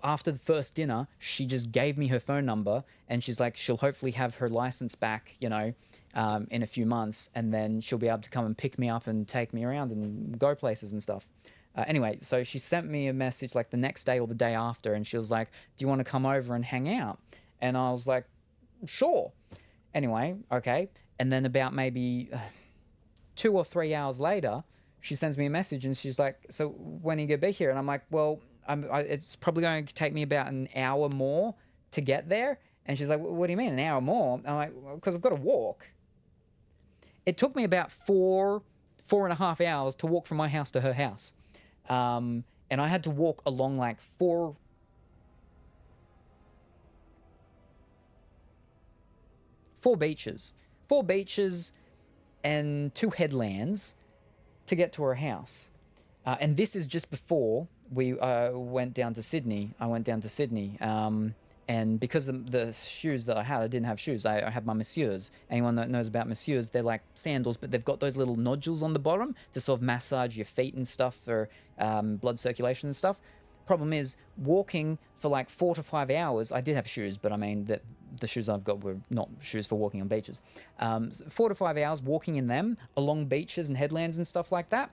After the first dinner, she just gave me her phone number, and she's like, she'll hopefully have her license back, in a few months, and then she'll be able to come and pick me up and take me around and go places and stuff. Anyway, so she sent me a message like the next day or the day after, and she was like, do you want to come over and hang out? And I was like, sure. Anyway, okay. And then about maybe 2 or 3 hours later, she sends me a message and she's like, so when are you going to be here? And I'm like, well, it's probably going to take me about an hour more to get there. And she's like, what do you mean, an hour more? I'm like, because I've got to walk. It took me about 4.5 hours to walk from my house to her house. And I had to walk along like four beaches and 2 headlands to get to her house. And this is just before we went down to Sydney. I went down to Sydney. And because of the shoes that I had, I didn't have shoes. I had my Messieurs. Anyone that knows about Messieurs, they're like sandals, but they've got those little nodules on the bottom to sort of massage your feet and stuff for blood circulation and stuff. Problem is, walking for like 4 to 5 hours, I did have shoes, but I mean, the shoes I've got were not shoes for walking on beaches. 4 to 5 hours walking in them along beaches and headlands and stuff like that.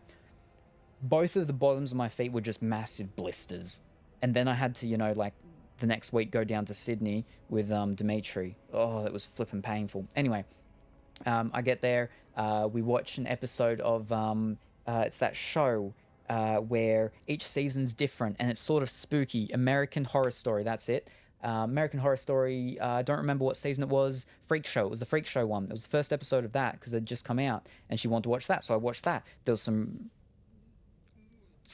Both of the bottoms of my feet were just massive blisters. And then I had to, like the next week go down to Sydney with Dimitri. Oh, that was flipping painful. Anyway, I get there. We watch an episode of, it's that show where each season's different and it's sort of spooky. American Horror Story, that's it. American Horror Story, I don't remember what season it was. Freak Show, it was the Freak Show one. It was the first episode of that because it had just come out and she wanted to watch that, so I watched that. There was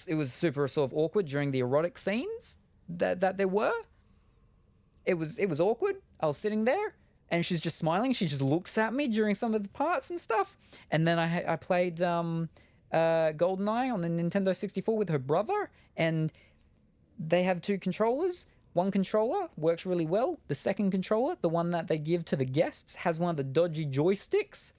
it was super sort of awkward during the erotic scenes that there were. It was awkward. I was sitting there and she's just smiling. She just looks at me during some of the parts and stuff. And then I played GoldenEye on the Nintendo 64 with her brother, and they have 2 controllers. One controller works really well. The second controller, the one that they give to the guests, has one of the dodgy joysticks.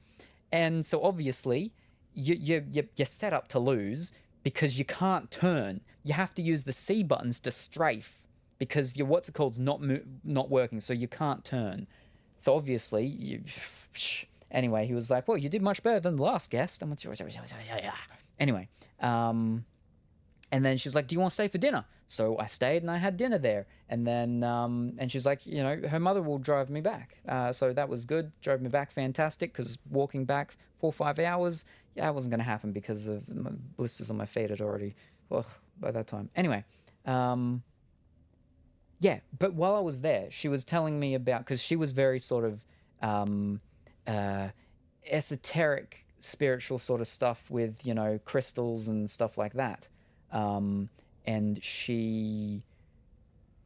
And so obviously, you're set up to lose because you can't turn. You have to use the C buttons to strafe because your what's it called's not working, so you can't turn. So obviously, anyway, he was like, well, you did much better than the last guest. I'm like, anyway, and then she was like, do you want to stay for dinner? So I stayed and I had dinner there. And then, and she's like, her mother will drive me back. So that was good. Drove me back, fantastic, because walking back 4 or 5 hours, yeah, it wasn't going to happen because of my blisters on my feet had already, well, by that time. Anyway, yeah, but while I was there, she was telling me about, because she was very sort of esoteric, spiritual sort of stuff with, you know, crystals and stuff like that. And she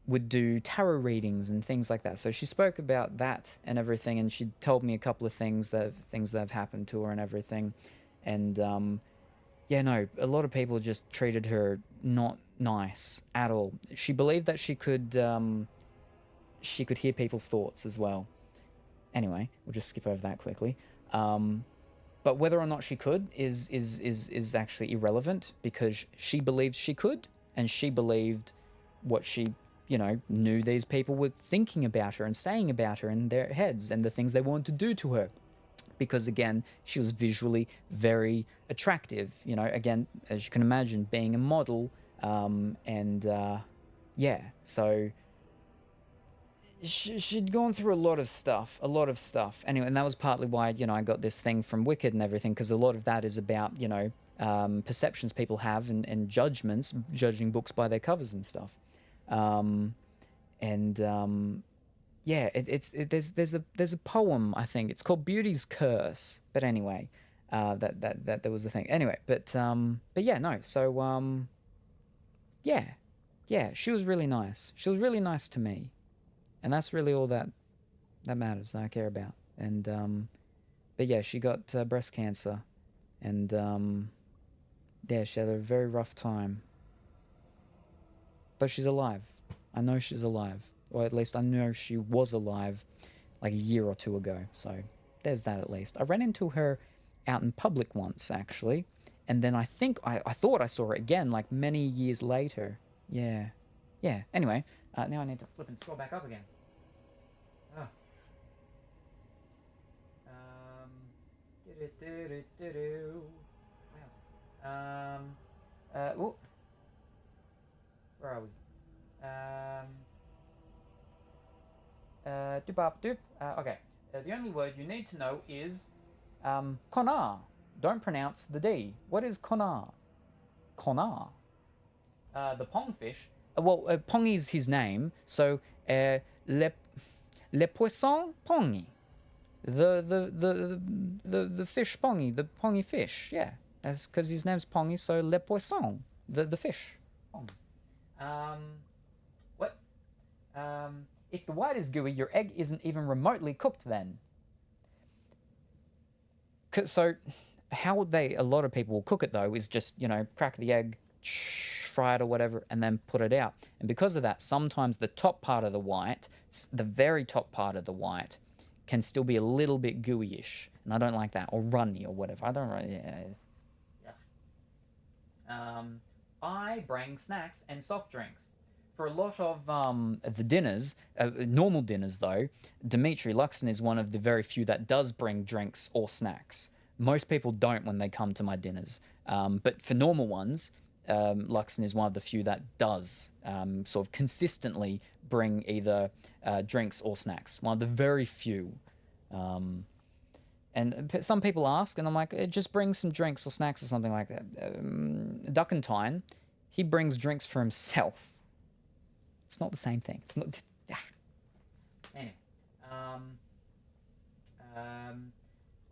would do tarot readings and things like that. So she spoke about that and everything, and she told me a couple of things that have happened to her and everything. And yeah, no, a lot of people just treated her not nice at all. She believed that she could hear people's thoughts as well. Anyway, we'll just skip over that quickly. But whether or not she could is actually irrelevant, because she believed she could, and she believed what she, you know, knew these people were thinking about her and saying about her in their heads, and the things they wanted to do to her. Because again, she was visually very attractive, you know, again, as you can imagine, being a model, yeah, so she'd gone through a lot of stuff. Anyway, and that was partly why, you know, I got this thing from Wicked and everything, because a lot of that is about, you know, perceptions people have and judgments, judging books by their covers and stuff. Yeah, there's a poem, I think. It's called Beauty's Curse. But anyway, that there was a thing. Anyway, but yeah, no. So yeah, she was really nice. She was really nice to me. And that's really all that matters, that I care about. And but yeah, she got breast cancer, and yeah, she had a very rough time. But she's alive. I know she's alive, or at least I know she was alive like a year or two ago. So there's that at least. I ran into her out in public once, actually, and then I think I thought I saw her again like many years later. Yeah. Anyway, now I need to flip and scroll back up again. Oh. Oh. Where are we? Okay. The only word you need to know is konar. Don't pronounce the D. What is konar? Konar. The pongfish. Well, Pong is his name, so le poisson pongy. The fish pongy, the pongy fish. Yeah, that's because his name's Pongy, so le poisson, the fish. Pong. What? If the white is gooey, your egg isn't even remotely cooked then. So, how a lot of people will cook it though is just, you know, crack the egg, fry it or whatever, and then put it out. And because of that, sometimes the top part of the white, the very top part of the white, can still be a little bit gooey-ish. And I don't like that, or runny or whatever. I don't really, I bring snacks and soft drinks. For a lot of the dinners, normal dinners though, Dimitri Luxon is one of the very few that does bring drinks or snacks. Most people don't when they come to my dinners. But for normal ones, Luxon is one of the few that does sort of consistently bring either drinks or snacks. One of the very few. And some people ask, and I'm like, just bring some drinks or snacks or something like that. Duckentine, he brings drinks for himself. It's not the same thing. It's not. Anyway,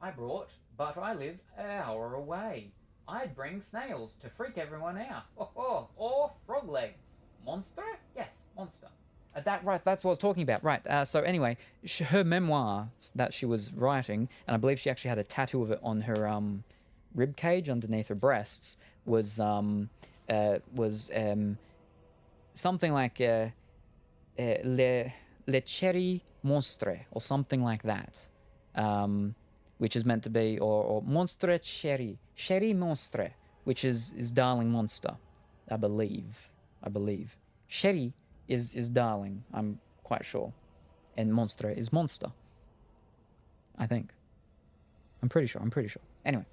I brought, but I live an hour away. I'd bring snails to freak everyone out. Or frog legs. Monster? Yes, monster. Right, that's what I was talking about. Right, so anyway, her memoir that she was writing, and I believe she actually had a tattoo of it on her rib cage underneath her breasts, was something like Le Cherry Monstre, or something like that, which is meant to be, or Monstre Cherry Monstre, which is darling monster, I believe. Sherry is darling, I'm quite sure, and Monstre is monster, I think. I'm pretty sure. Anyway,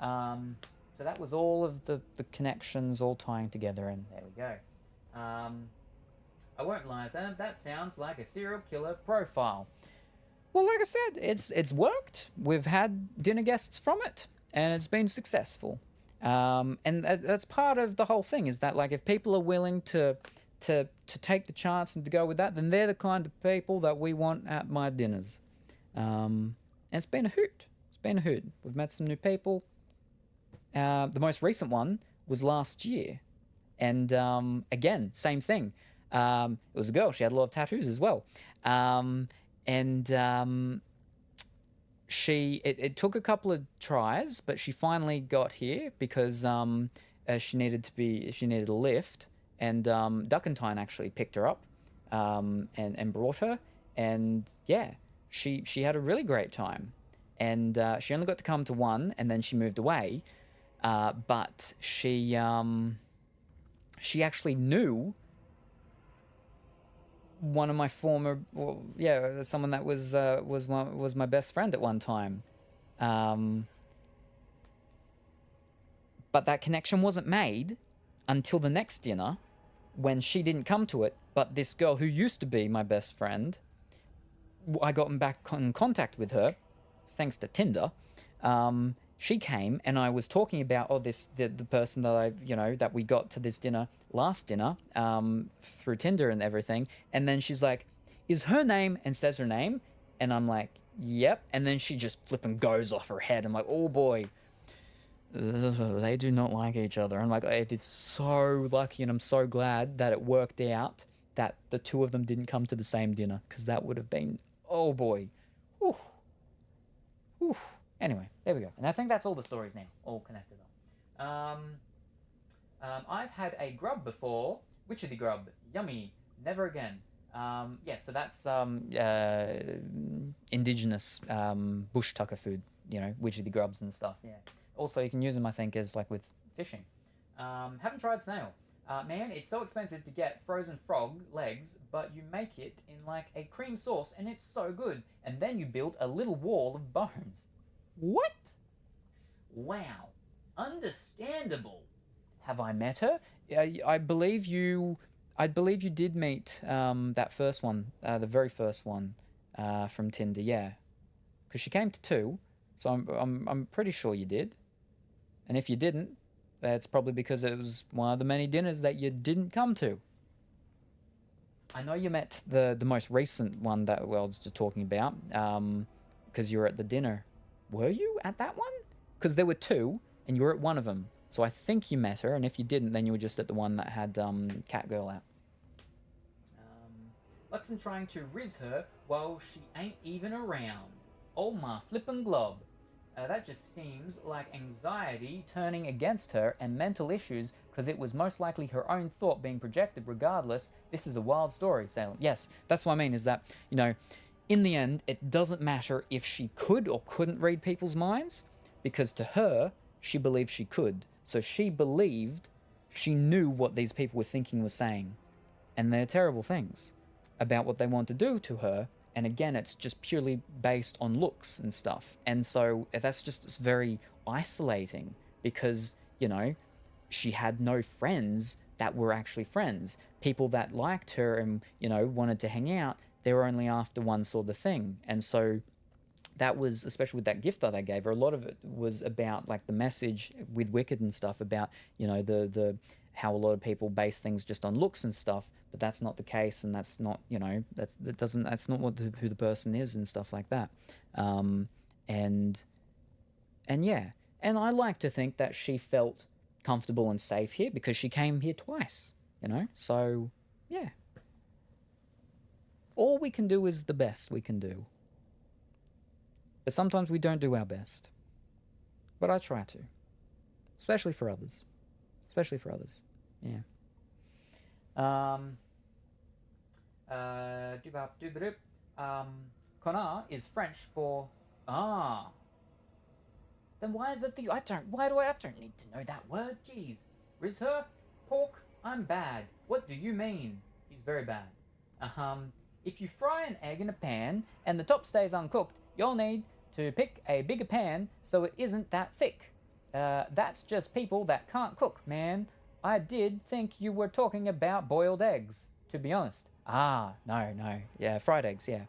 so that was all of the connections all tying together, and there we go. I won't lie, that sounds like a serial killer profile. Well, like I said, it's worked. We've had dinner guests from it, and it's been successful. And that's part of the whole thing, is that, like, if people are willing to take the chance and to go with that, then they're the kind of people that we want at my dinners. And it's been a hoot. It's been a hoot. We've met some new people. The most recent one was last year. And again, same thing. It was a girl. She had a lot of tattoos as well. It took a couple of tries, but she finally got here because she needed a lift, and Duckentine actually picked her up and brought her, and yeah, she had a really great time, and she only got to come to one, and then she moved away, but she actually knew one of my former, someone that was my best friend at one time, but that connection wasn't made until the next dinner, when she didn't come to it, but this girl who used to be my best friend, I got back in contact with her thanks to Tinder. She came, and I was talking about the person that that we got to this last dinner through Tinder and everything, and then she's like, "Is her name?" and says her name, and I'm like, "Yep," and then she just flipping goes off her head. I'm like, "Oh boy, they do not like each other." I'm like, it is so lucky, and I'm so glad that it worked out that the two of them didn't come to the same dinner, because that would have been, oh boy, whew. Whew. Anyway, there we go. And I think that's all the stories now, all connected up. I've had a grub before. Which of the grub? Yummy. Never again. So that's indigenous bush tucker food, which of the grubs and stuff, yeah. Also, you can use them, I think, as like with fishing. Haven't tried snail. Man, it's so expensive to get frozen frog legs, but you make it in like a cream sauce, and it's so good. And then you build a little wall of bones. What? Wow. Understandable. Have I met her? I believe you did meet that first one, the very first one from Tinder, yeah. Because she came to 2, so I'm pretty sure you did. And if you didn't, that's probably because it was one of the many dinners that you didn't come to. I know you met the most recent one that I was just talking about, because you were at the dinner. Were you at that one? Because there were 2, and you were at one of them. So I think you met her, and if you didn't, then you were just at the one that had Catgirl out. Luxon trying to riz her while she ain't even around. Oh my flippin' glob. That just seems like anxiety turning against her and mental issues, because it was most likely her own thought being projected regardless. This is a wild story, Salem. Yes, that's what I mean, is that, in the end, it doesn't matter if she could or couldn't read people's minds, because to her, she believed she could. So she believed she knew what these people were thinking, were saying. And they're terrible things about what they want to do to her. And again, it's just purely based on looks and stuff. And so that's just very isolating, because, she had no friends that were actually friends. People that liked her and, wanted to hang out, they were only after one sort of thing. And so that was, especially with that gift that I gave her, a lot of it was about like the message with Wicked and stuff about, the how a lot of people base things just on looks and stuff, but that's not the case, and that's not, that's not what who the person is and stuff like that. And yeah, and I like to think that she felt comfortable and safe here because she came here twice, so yeah. All we can do is the best we can do. But sometimes we don't do our best. But I try to. Especially for others. Yeah. Connard is French for Then why is it I don't need to know that word, jeez. Riz her? Pork? I'm bad. What do you mean? He's very bad. If you fry an egg in a pan and the top stays uncooked, you'll need to pick a bigger pan so it isn't that thick. That's just people that can't cook, man. I did think you were talking about boiled eggs, to be honest. No. Yeah, fried eggs, yeah.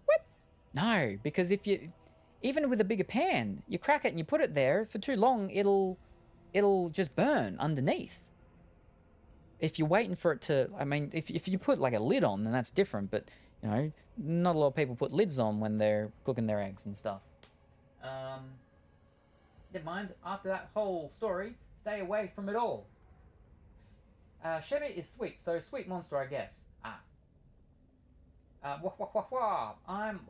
What? No, because if you, even with a bigger pan, you crack it and you put it there for too long, it'll just burn underneath. If you're waiting for it to, I mean, if you put like a lid on, then that's different. But you know, not a lot of people put lids on when they're cooking their eggs and stuff. Never mind. After that whole story, stay away from it all. Sherry is sweet, so sweet monster, I guess. Wah, wah, wah, wah. I'm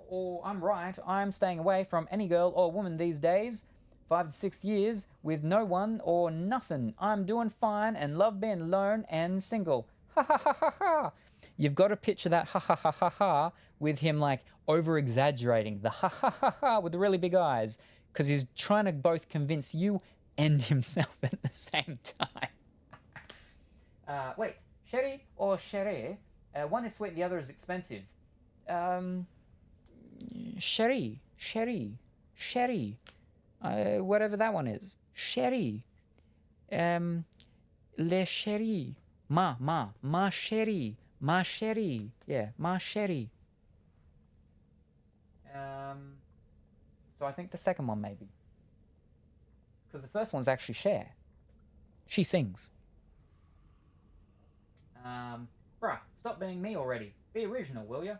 right. I'm staying away from any girl or woman these days. 5 to 6 years with no one or nothing. I'm doing fine and love being alone and single. Ha ha ha ha ha. You've got to picture that ha ha ha ha ha with him like over exaggerating the ha ha ha ha with the really big eyes, because he's trying to both convince you and himself at the same time. Wait, sherry or sherry? One is sweet, the other is expensive. Sherry. Whatever that one is. Sherry. Le sherry. Ma sherry. Ma sherry. Yeah, ma sherry. So I think the second one maybe. Because the first one's actually Cher. She sings. Bruh, stop being me already. Be original, will ya?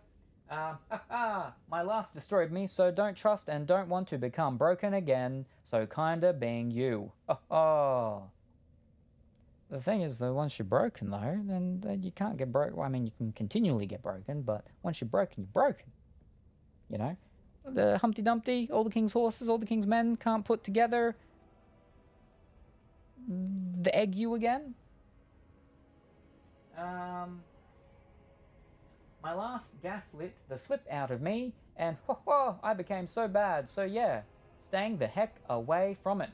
My last destroyed me, so don't trust and don't want to become broken again, so kinda being you. The thing is that once you're broken, though, then you can't get broken. Well, I mean, you can continually get broken, but once you're broken, you're broken. You know? The Humpty Dumpty, all the king's horses, all the king's men can't put together the egg you again. My last gaslit the flip out of me, and I became so bad, so yeah, staying the heck away from it.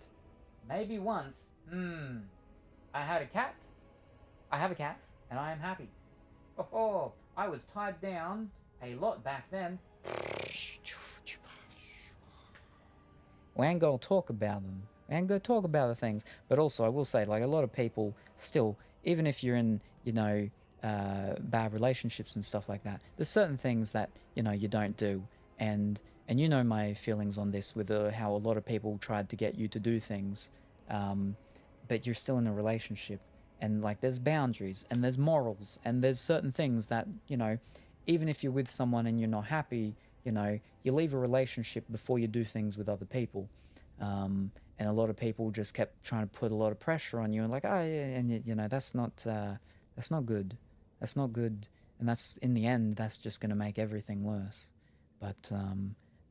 Maybe once, I had a cat, I have a cat, and I am happy. I was tied down a lot back then. We ain't gonna talk about them. We ain't gonna talk about the things. But also, I will say, like, a lot of people still, even if you're in, you know, bad relationships and stuff like that, there's certain things that, you know, you don't do. And you know my feelings on this with how a lot of people tried to get you to do things. But you're still in a relationship. And, like, there's boundaries and there's morals and there's certain things that, you know, even if you're with someone and you're not happy, you know, you leave a relationship before you do things with other people. And a lot of people just kept trying to put a lot of pressure on you and like, and you know, that's not good. That's not good. And that's, in the end, that's just going to make everything worse. But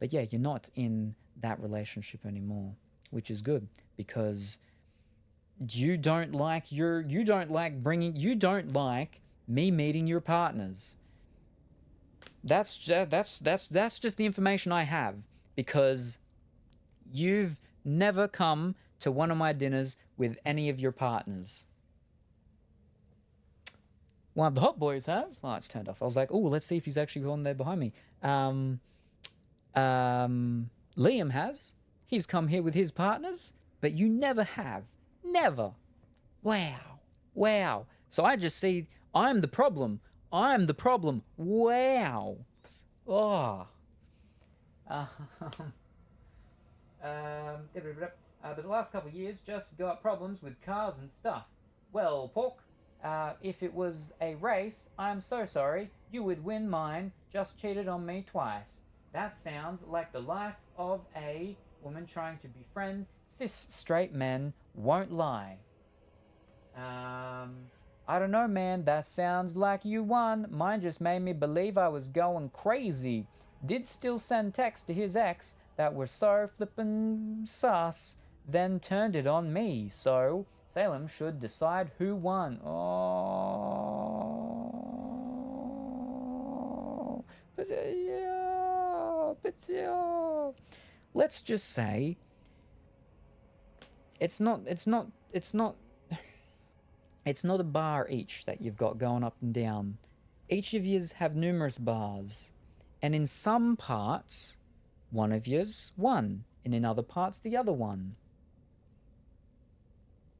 yeah, you're not in that relationship anymore, which is good, because you don't like me meeting your partners. That's just the information I have, because you've never come to one of my dinners with any of your partners. One of the hot boys have. Oh, it's turned off. I was like, oh, let's see if he's actually on there behind me. Liam has. He's come here with his partners, but you never have. Never. Wow. So I just see, I'm the problem. Wow. Oh. But the last couple of years just got problems with cars and stuff. Well, Pork, if it was a race, I'm so sorry. You would win mine. Just cheated on me twice. That sounds like the life of a woman trying to befriend cis straight men. Won't lie. I don't know, man. That sounds like you won. Mine just made me believe I was going crazy. Did still send texts to his ex that were so flippin' sus, then turned it on me. So Salem should decide who won. But yeah. Let's just say it's not a bar each that you've got going up and down. Each of yous have numerous bars. And in some parts, one of yous won. And in other parts, the other one.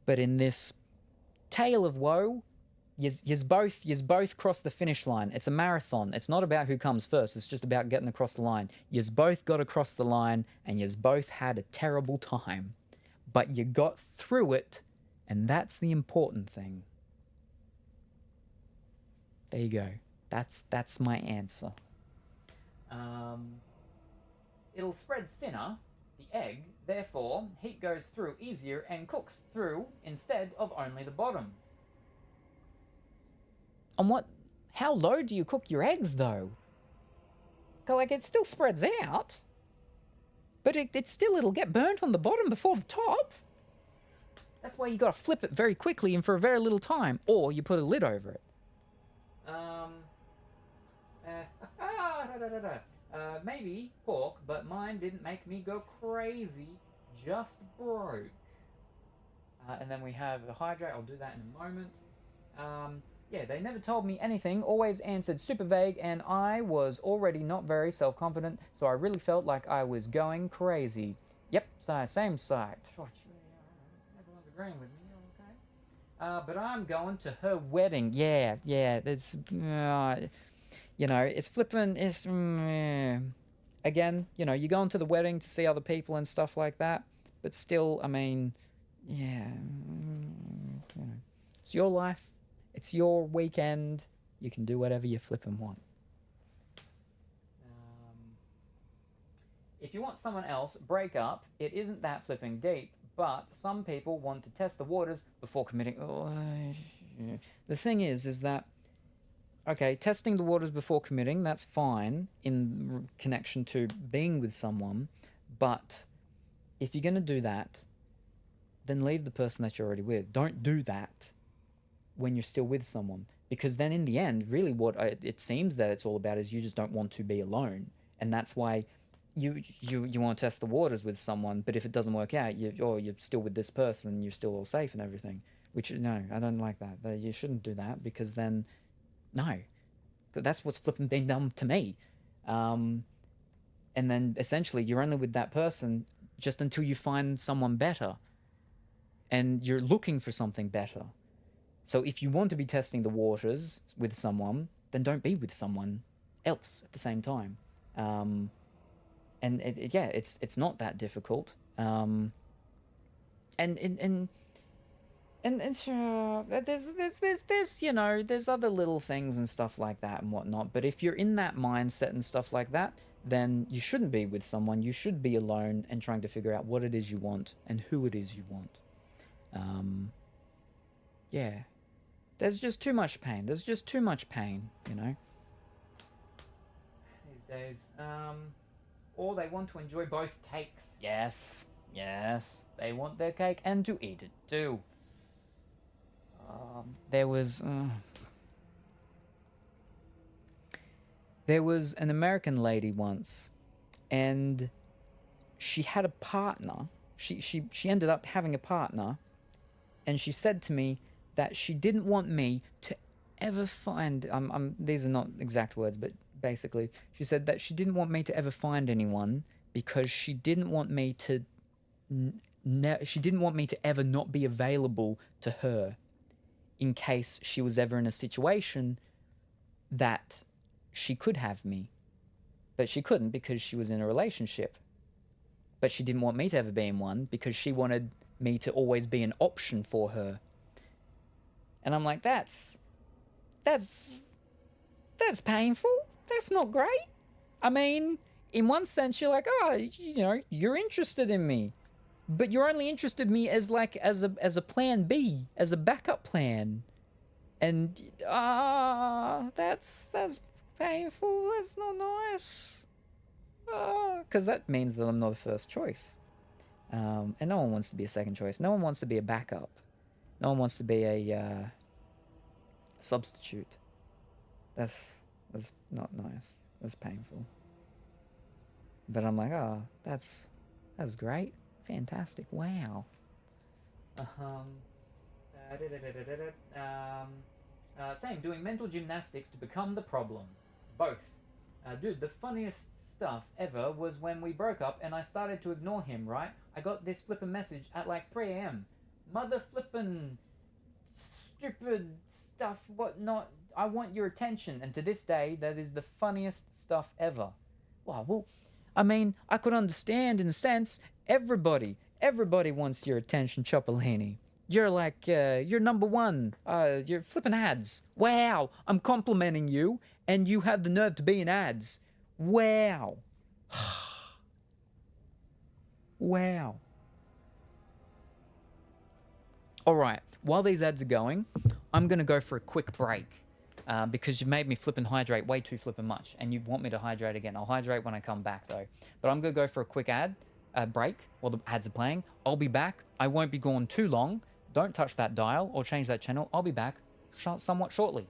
But in this tale of woe, Yous both cross the finish line. It's a marathon. It's not about who comes first. It's just about getting across the line. Yous both got across the line, and yous both had a terrible time. But you got through it, and that's the important thing. There you go. That's my answer. It'll spread thinner, the egg, therefore heat goes through easier and cooks through instead of only the bottom. On what? How low do you cook your eggs, though? 'Cause, like, it still spreads out, but it'll get burnt on the bottom before the top. That's why you gotta flip it very quickly and for a very little time, or you put a lid over it. Maybe pork, but mine didn't make me go crazy, just broke. And then we have a hydrate. I'll do that in a moment. Yeah, they never told me anything, always answered super vague, and I was already not very self-confident, so I really felt like I was going crazy. Yep, same side. Everyone's agreeing with me, okay? But I'm going to her wedding. Yeah, there's... you know, it's flipping... Again, you know, you're going to the wedding to see other people and stuff like that, but still, I mean, yeah... You know, it's your life. It's your weekend. You can do whatever you flippin' want. If you want someone else, break up. It isn't that flipping deep, but some people want to test the waters before committing... The thing is that... Okay, testing the waters before committing, that's fine in connection to being with someone, but if you're going to do that, then leave the person that you're already with. Don't do that when you're still with someone, because then in the end, really what it seems that it's all about is you just don't want to be alone, and that's why you want to test the waters with someone, but if it doesn't work out, you're still with this person, you're still all safe and everything, which, no, I don't like that. You shouldn't do that, because then, no, that's what's flipping being done to me. And then essentially you're only with that person just until you find someone better, and you're looking for something better. So if you want to be testing the waters with someone, then don't be with someone else at the same time. And it's not that difficult. And sure, there's you know, there's other little things and stuff like that and whatnot. But if you're in that mindset and stuff like that, then you shouldn't be with someone. You should be alone and trying to figure out what it is you want and who it is you want. Yeah. There's just too much pain. There's just too much pain, you know? These days. Or they want to enjoy both cakes. Yes. They want their cake and to eat it too. There was an American lady once, and she had a partner. She ended up having a partner, and she said to me that she didn't want me to ever find... these are not exact words, but basically, she said that she didn't want me to ever find anyone because she didn't want me to... she didn't want me to ever not be available to her in case she was ever in a situation that she could have me. But she couldn't because she was in a relationship. But she didn't want me to ever be in one because she wanted me to always be an option for her. And I'm like, that's painful. That's not great. I mean, in one sense, you're like, oh, you know, you're interested in me, but you're only interested in me as a plan B, as a backup plan, and that's painful. That's not nice. Because that means that I'm not the first choice, and no one wants to be a second choice. No one wants to be a backup. No one wants to be a substitute. That's not nice. That's painful. But I'm like, oh, that's great, fantastic, wow. Same, doing mental gymnastics to become the problem. Both. Dude, the funniest stuff ever was when we broke up and I started to ignore him, right? I got this flippin' message at like 3 a.m. Mother flippin' stupid stuff, whatnot. I want your attention. And to this day, that is the funniest stuff ever. Well, I mean, I could understand in a sense. Everybody wants your attention, Cipollini. You're like, you're number one. You're flipping ads. Wow, I'm complimenting you, and you have the nerve to be in ads. Wow. Wow. All right, while these ads are going, I'm going to go for a quick break because you made me flipping hydrate way too flipping much, and you want me to hydrate again. I'll hydrate when I come back, though. But I'm going to go for a quick break while the ads are playing. I'll be back. I won't be gone too long. Don't touch that dial or change that channel. I'll be back somewhat shortly.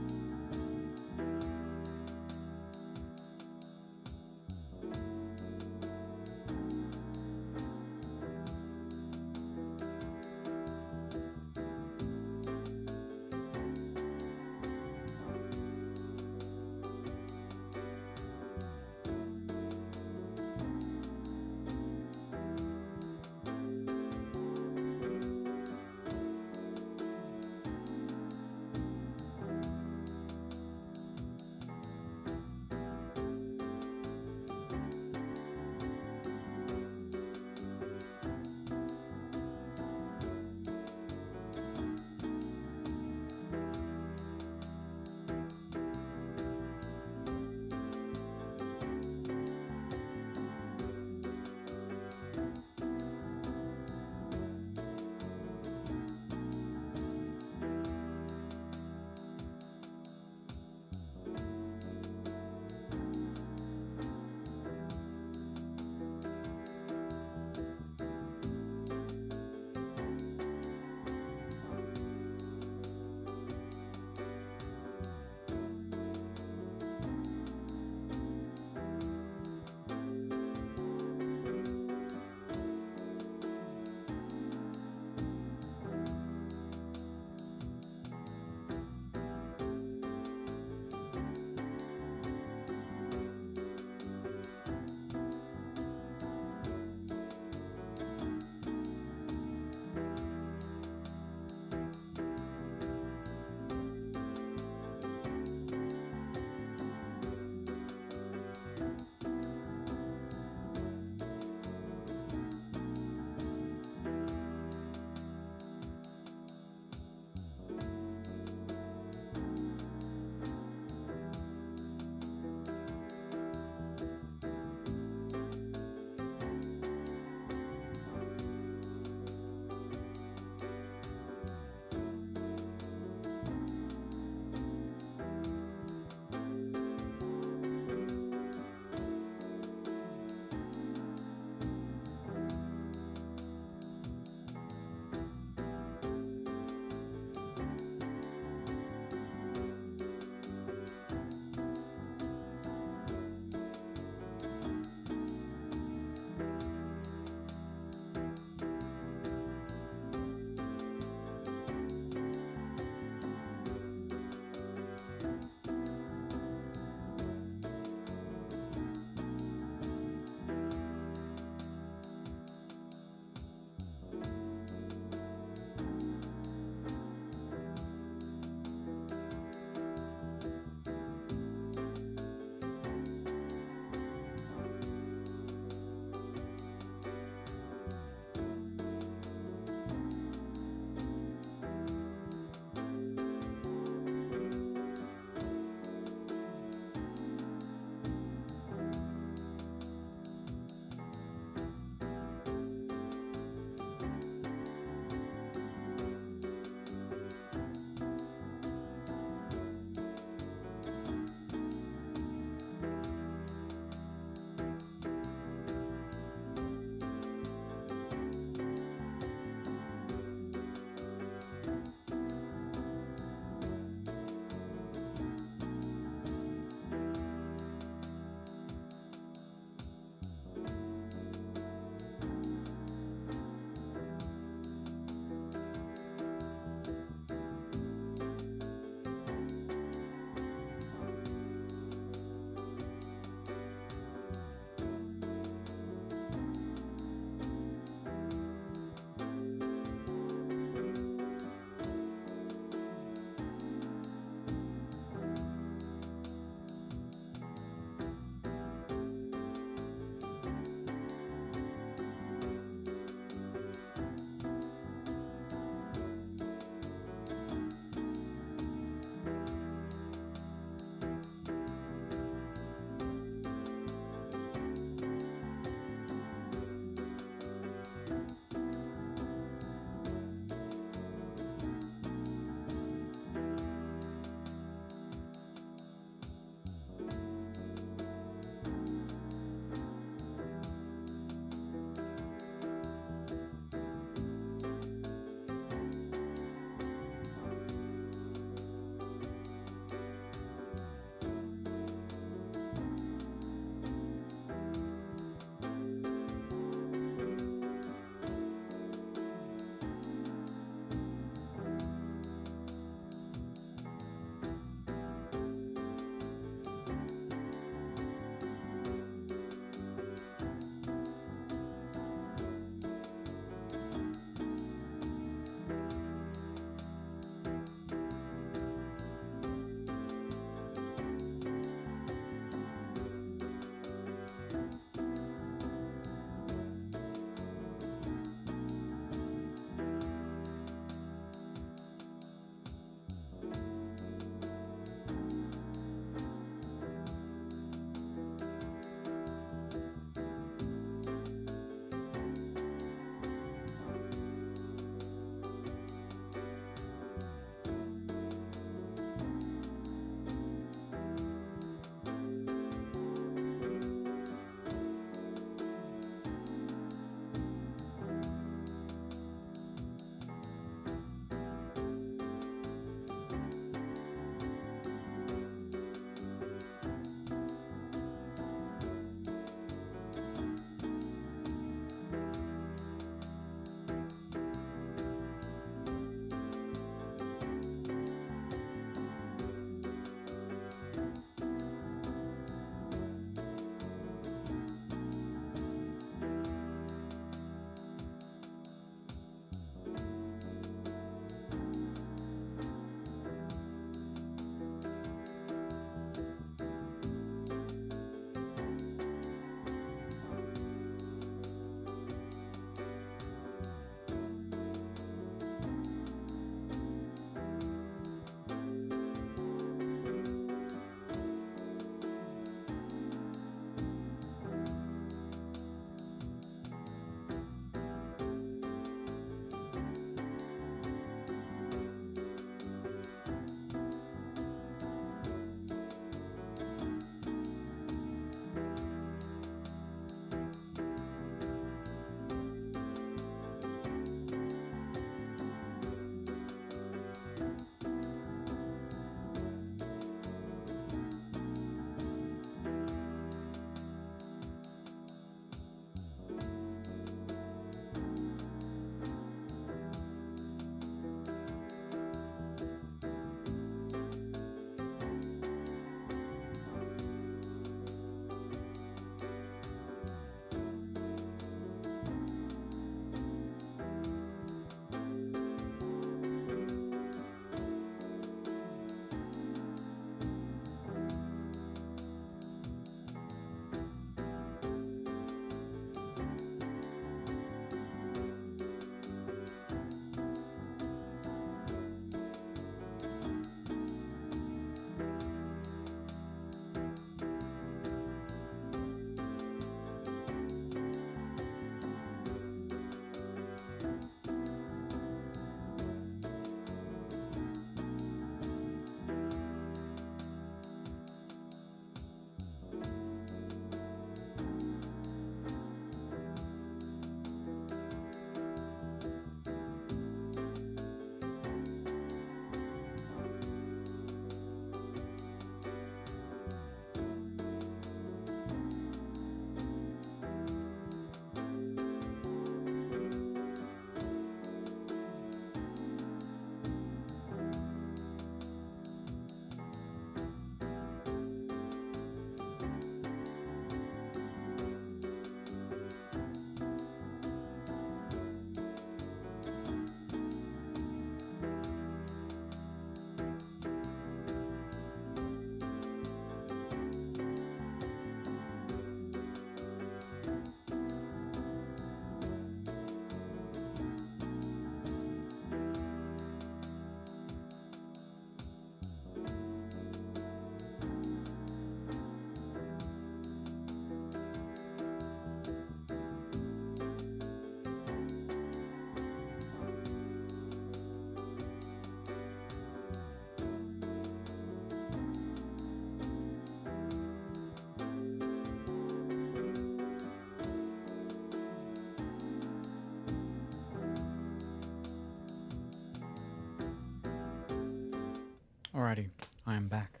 Alrighty, I am back.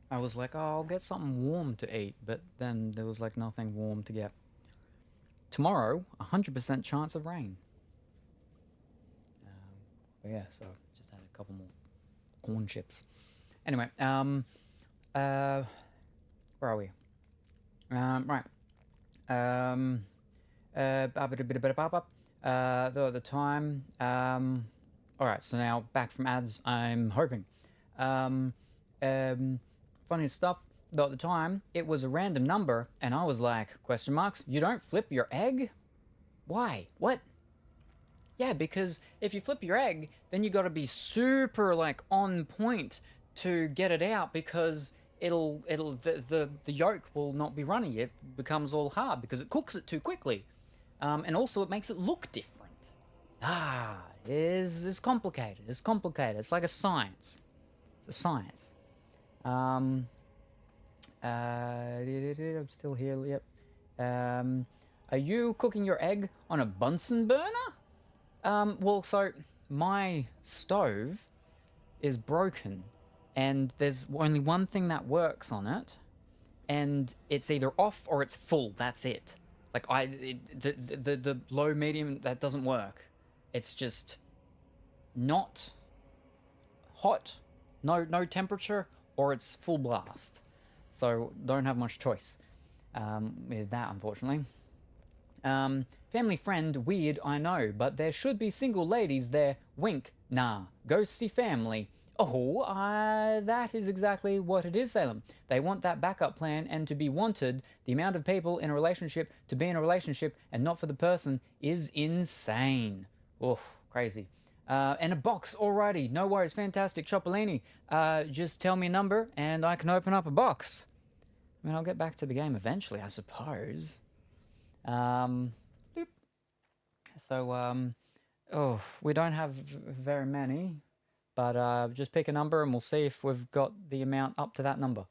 I was like, oh, I'll get something warm to eat, but then there was like nothing warm to get. Tomorrow, 100% chance of rain. But yeah, so just had a couple more corn chips. Anyway, where are we? Right. The time. All right. So now back from ads. I'm hoping. Funny stuff. Though at the time it was a random number, and I was like, question marks. You don't flip your egg? Why? What? Yeah, because if you flip your egg, then you got to be super like on point to get it out, because the yolk will not be runny. It becomes all hard because it cooks it too quickly, and also it makes it look different. It's complicated. It's complicated. It's like a science. It's a science. I'm still here. Yep. Are you cooking your egg on a Bunsen burner? Well, so my stove is broken, and there's only one thing that works on it, and it's either off or it's full. That's it. Like the low medium, that doesn't work. It's just not hot, no temperature, or it's full blast. So don't have much choice with that, unfortunately. Family friend, weird, I know, but there should be single ladies there. Wink, nah, go see family. Oh, that is exactly what it is, Salem. They want that backup plan, and to be wanted, the amount of people in a relationship to be in a relationship and not for the person is insane. Oof, crazy. And a box, alrighty, no worries, fantastic, Chopolini. Just tell me a number and I can open up a box. I mean, I'll get back to the game eventually, I suppose. So, we don't have very many, but just pick a number and we'll see if we've got the amount up to that number.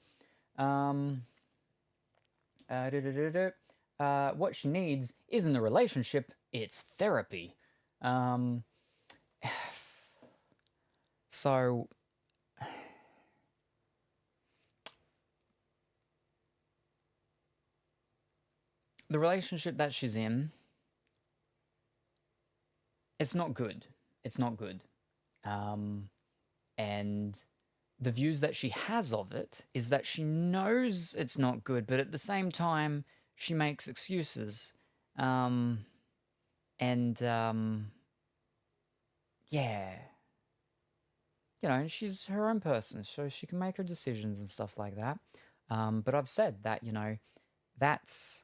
What she needs isn't a relationship, it's therapy. So the relationship that she's in, it's not good. It's not good. And the views that she has of it is that she knows it's not good, but at the same time, she makes excuses. Yeah. You know, she's her own person, so she can make her decisions and stuff like that. But I've said that, that's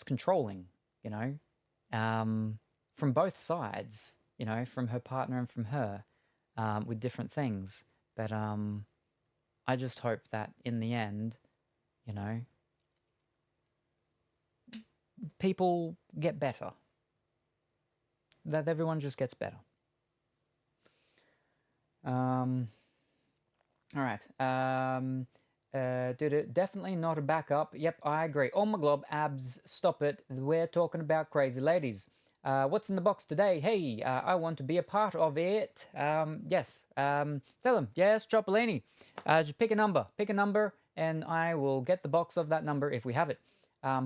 controlling, from both sides, from her partner and from her, with different things. But I just hope that in the end, people get better. That everyone just gets better. All right. Definitely not a backup. Yep, I agree. Oh my glob, abs, stop it. We're talking about crazy ladies. What's in the box today? Hey, I want to be a part of it. Yes. Salem, yes, Chopolini. Just pick a number, and I will get the box of that number if we have it. Oh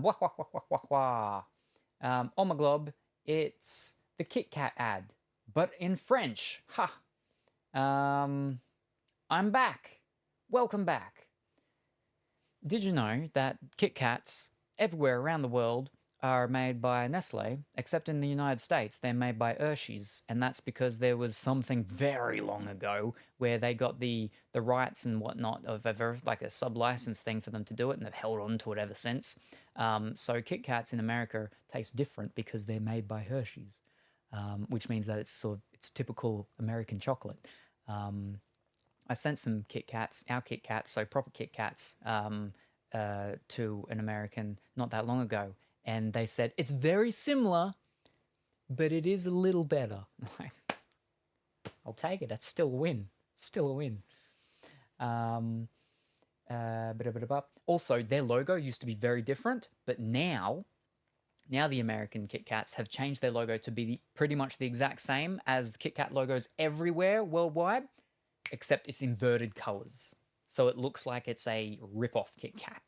my glob, it's the Kit Kat ad, but in French. Ha! I'm back. Welcome back. Did you know that Kit Kats everywhere around the world are made by Nestle, except in the United States they're made by Hershey's, and that's because there was something very long ago where they got the rights and whatnot of like a sub-license thing for them to do it, and they've held on to it ever since. So Kit Kats in America taste different because they're made by Hershey's, which means that it's typical American chocolate. I sent some Kit Kats, our Kit Kats, so proper Kit Kats, to an American not that long ago, and they said, it's very similar, but it is a little better. I'll take it, that's still a win. Still a win. Also, their logo used to be very different, but now Now the American Kit Kats have changed their logo to be pretty much the exact same as the Kit Kat logos everywhere worldwide, except it's inverted colors. So it looks like it's a rip-off Kit Kat.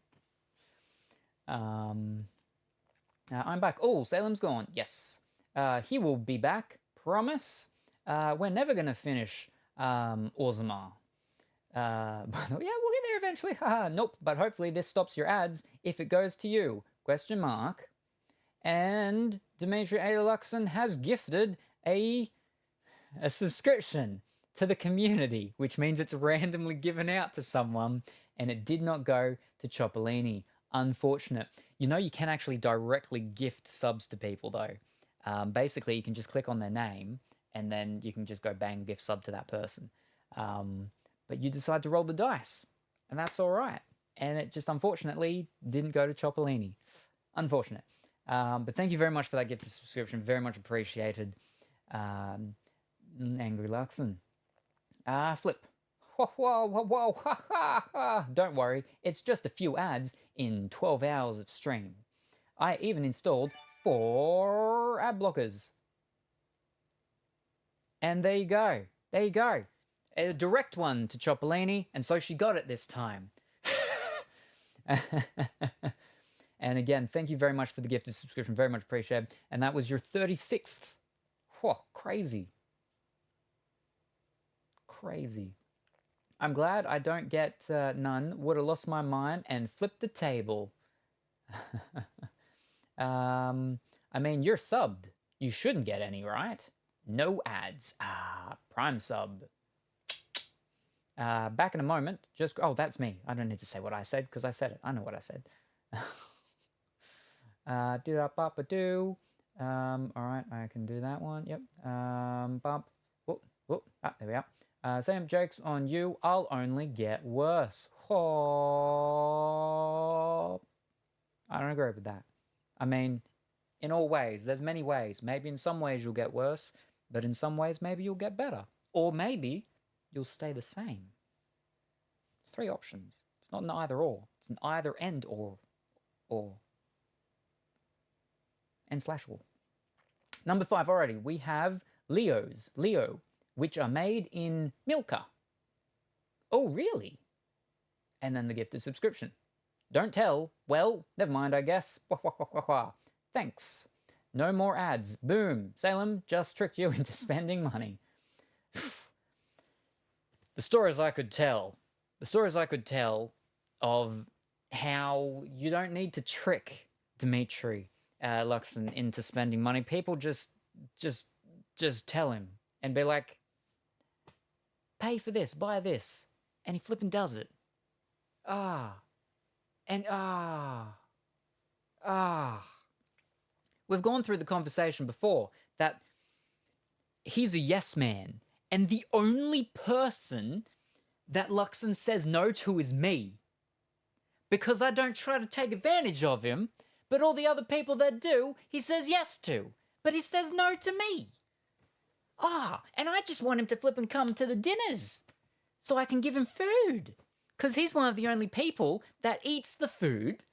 I'm back. Oh, Salem's gone. Yes. He will be back. Promise. We're never going to finish Orzammar. But yeah, we'll get there eventually. Haha. Nope. But hopefully this stops your ads if it goes to you. Question mark. And Dimitri A. Luxon has gifted a subscription to the community, which means it's randomly given out to someone, and it did not go to Chopolini. Unfortunate. You know, you can actually directly gift subs to people, though. Basically, you can just click on their name, and then you can just go bang, gift sub to that person. But you decide to roll the dice, and that's all right. And it just, unfortunately, didn't go to Chopolini. Unfortunate. But thank you very much for that gift subscription. Very much appreciated. Angry Luxon. Flip. Whoa, whoa, whoa, whoa, ha, ha, ha. Don't worry, it's just a few ads in 12 hours of stream. I even installed 4 ad blockers. And there you go. There you go. A direct one to Chopolini, and so she got it this time. And again, thank you very much for the gifted subscription. Very much appreciated. And that was your 36th. Whoa, crazy. Crazy. I'm glad I don't get none. Would have lost my mind and flipped the table. I mean, you're subbed. You shouldn't get any, right? No ads. Prime sub. Back in a moment. Just oh, that's me. I don't need to say what I said because I said it. I know what I said. Do-da-ba-ba-do. All right, I can do that one. Yep. Bump. Whoop, whoop. There we are. Same jokes on you. I'll only get worse. Oh. I don't agree with that. I mean, in all ways, there's many ways. Maybe in some ways you'll get worse, but in some ways maybe you'll get better. Or maybe you'll stay the same. It's 3 options. It's not an either or. It's an either and or. And slash or. Number 5 already. We have Leo, which are made in Milka. Oh, really? And then the gifted subscription. Don't tell. Well, never mind, I guess. Thanks. No more ads. Boom. Salem just tricked you into spending money. The stories I could tell. The stories I could tell of how you don't need to trick Dimitri Luxon into spending money. People just tell him and be like, pay for this, buy this. And he flipping does it. We've gone through the conversation before that he's a yes man. And the only person that Luxon says no to is me. Because I don't try to take advantage of him, but all the other people that do, he says yes to. But he says no to me. And I just want him to flip and come to the dinners so I can give him food. Because he's one of the only people that eats the food,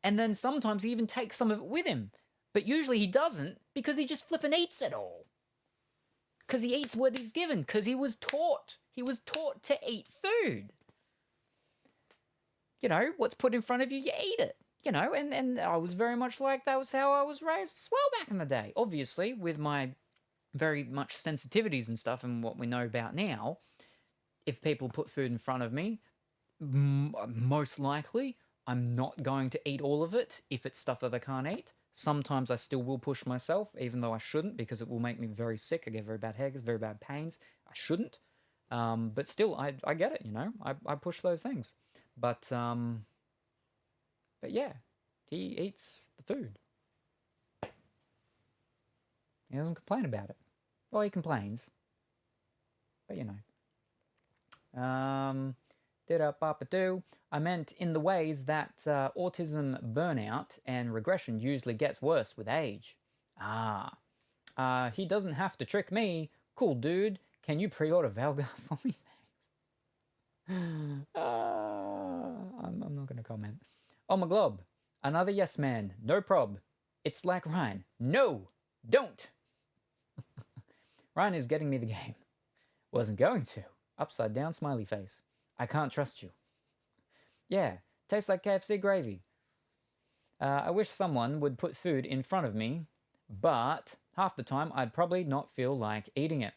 and then sometimes he even takes some of it with him. But usually he doesn't, because he just flippin' eats it all. Because he eats what he's given, because he was taught. He was taught to eat food. You know, what's put in front of you, you eat it. You know, and I was very much like that was how I was raised as well back in the day. Obviously, with my very much sensitivities and stuff and what we know about now, if people put food in front of me, most likely I'm not going to eat all of it if it's stuff that I can't eat. Sometimes I still will push myself, even though I shouldn't, because it will make me very sick. I get very bad headaches, very bad pains. I shouldn't. But still, I get it, you know. I push those things. But yeah, he eats the food. He doesn't complain about it. Well, he complains. But, you know. Did-a-papa-do. I meant in the ways that autism burnout and regression usually gets worse with age. He doesn't have to trick me. Cool, dude. Can you pre-order Valgar for me? Thanks. I'm not going to comment. Oh, my glob. Another yes man. No prob. It's like Ryan. No, don't. Ryan is getting me the game. Wasn't going to. Upside down smiley face. I can't trust you. Yeah, tastes like KFC gravy. I wish someone would put food in front of me, but half the time I'd probably not feel like eating it.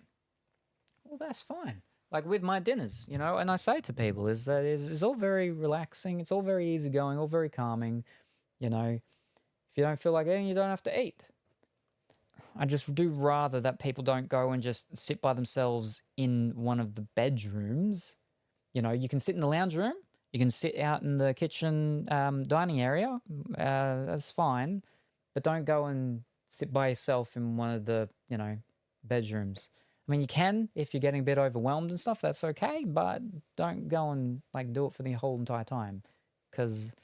Well, that's fine. Like with my dinners, you know, and I say to people is that it's all very relaxing, it's all very easygoing, all very calming, you know. If you don't feel like eating, you don't have to eat. I just do rather that people don't go and just sit by themselves in one of the bedrooms. You know, you can sit in the lounge room, you can sit out in the kitchen dining area, that's fine, but don't go and sit by yourself in one of the, you know, bedrooms. I mean, you can if you're getting a bit overwhelmed and stuff, that's okay, but don't go and, like, do it for the whole entire time, because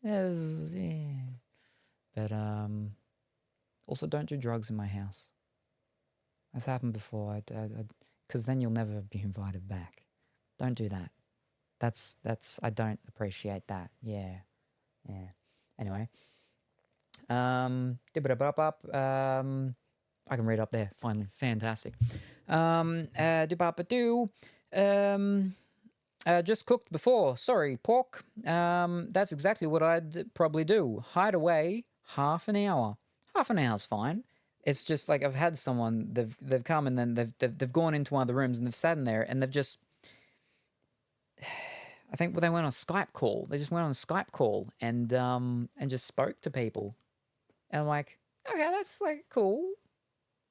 there's, yeah. But, also don't do drugs in my house. That's happened before, because then you'll never be invited back. Don't do that. That's, I don't appreciate that, yeah. Anyway. I can read up there, finally. Fantastic. Just cooked before. Sorry, pork. That's exactly what I'd probably do. Hide away half an hour. Half an hour's fine. It's just like I've had someone, they've come and then they've gone into one of the rooms and they've sat in there and they've just, I think they went on a Skype call. They just went on a Skype call and just spoke to people. And I'm like, okay, that's like cool.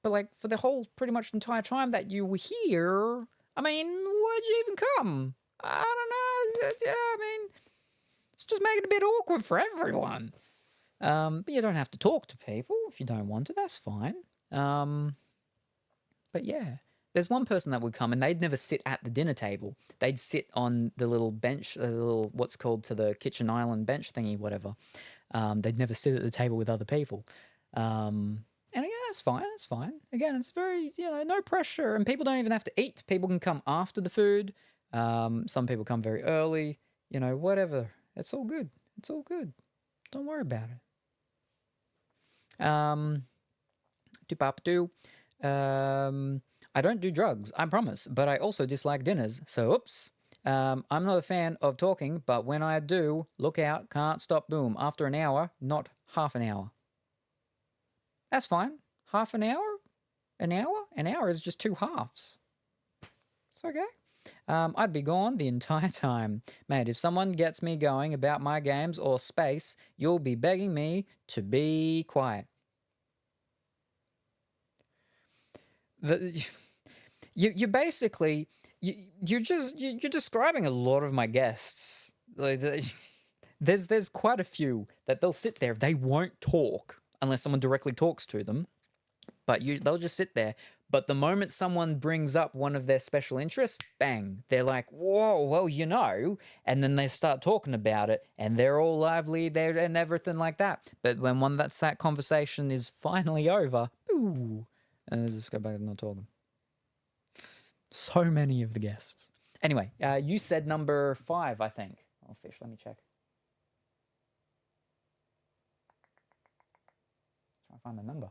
But like for the whole pretty much entire time that you were here, I mean, why'd you even come? I don't know. Yeah, I mean, it's just making it a bit awkward for everyone. But you don't have to talk to people if you don't want to. That's fine. But yeah, there's one person that would come and they'd never sit at the dinner table. They'd sit on the little bench, the little what's called to the kitchen island bench thingy, whatever. They'd never sit at the table with other people. And again, that's fine. That's fine. Again, it's very, you know, no pressure. And people don't even have to eat. People can come after the food. Some people come very early. You know, whatever. It's all good. It's all good. Don't worry about it. I don't do drugs, I promise, but I also dislike dinners, so oops. I'm not a fan of talking, but when I do, look out, can't stop, boom. After an hour, not half an hour. That's fine. Half an hour? An hour? An hour is just two halves. It's okay. I'd be gone the entire time. Mate, if someone gets me going about my games or space, you'll be begging me to be quiet. You're basically... You're describing a lot of my guests. Like, there's quite a few that they'll sit there. They won't talk unless someone directly talks to them. But they'll just sit there. But the moment someone brings up one of their special interests, bang, they're like, whoa, well, you know. And then they start talking about it, and they're all lively there and everything like that. But when that conversation is finally over, boo, and they just go back and not talking. So many of the guests. Anyway, you said number 5, I think. Oh, fish, let me check. Try to find the number.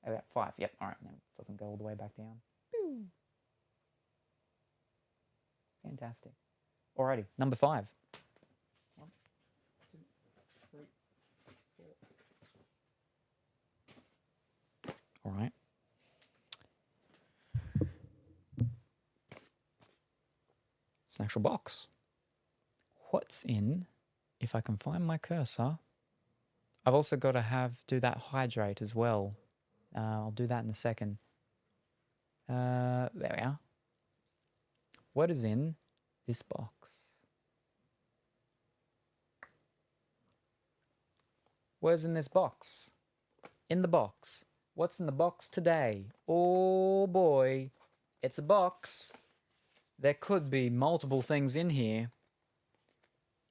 Oh, yeah, 5. Yep. All right. Now doesn't go all the way back down. Boo. Fantastic. Alrighty. Number 5. 1, 2, 3, 4. All right. It's an actual box. What's in? If I can find my cursor. I've also got to do that hydrate as well. I'll do that in a second. There we are. What is in this box? What's in this box? In the box. What's in the box today? Oh boy. It's a box. There could be multiple things in here.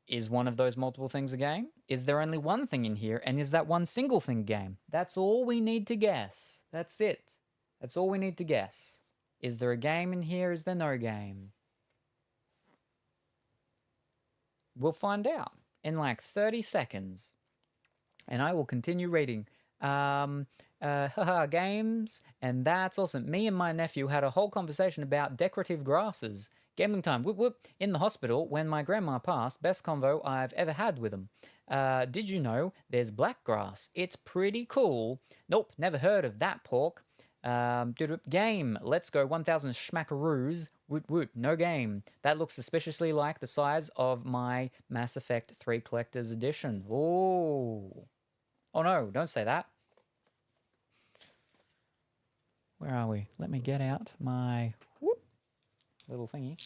Is one of those multiple things a game? Is there only one thing in here? And is that one single thing a game? That's all we need to guess. That's it. That's all we need to guess. Is there a game in here? Is there no game? We'll find out in like 30 seconds. And I will continue reading. Games, and that's awesome. Me and my nephew had a whole conversation about decorative grasses. Gambling time, whoop whoop, in the hospital when my grandma passed. Best convo I've ever had with him. Did you know there's black grass? It's pretty cool. Nope, never heard of that pork. Game, let's go 1000 schmackaroos. Woot woot, no game. That looks suspiciously like the size of my Mass Effect 3 Collector's Edition. Oh. Oh no, don't say that. Where are we? Let me get out my little thingy.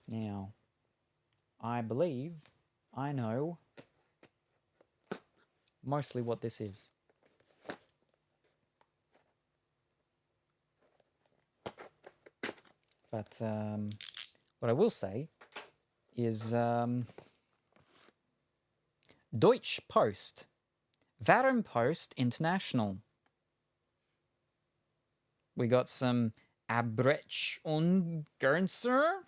Now, I believe I know mostly what this is. But what I will say is Deutsche Post, Warenpost International. We got some Abrech Ungernser,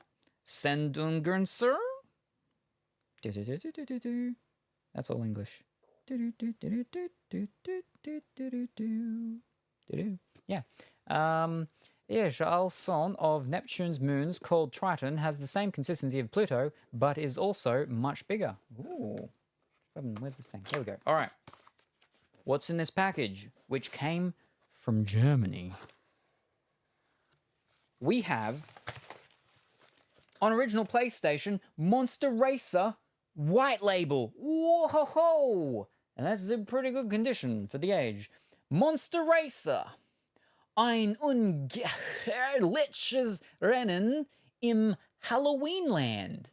Sendungernser. That's all English. Yeah. Also of Neptune's moons called Triton has the same consistency of Pluto, but is also much bigger. Ooh. Where's this thing? There we go. All right. What's in this package, which came from Germany? We have, on original PlayStation, Monster Racer White Label. Whoa-ho-ho! And that's in pretty good condition for the age. Monster Racer. Ein ungefährliches Rennen im Halloweenland.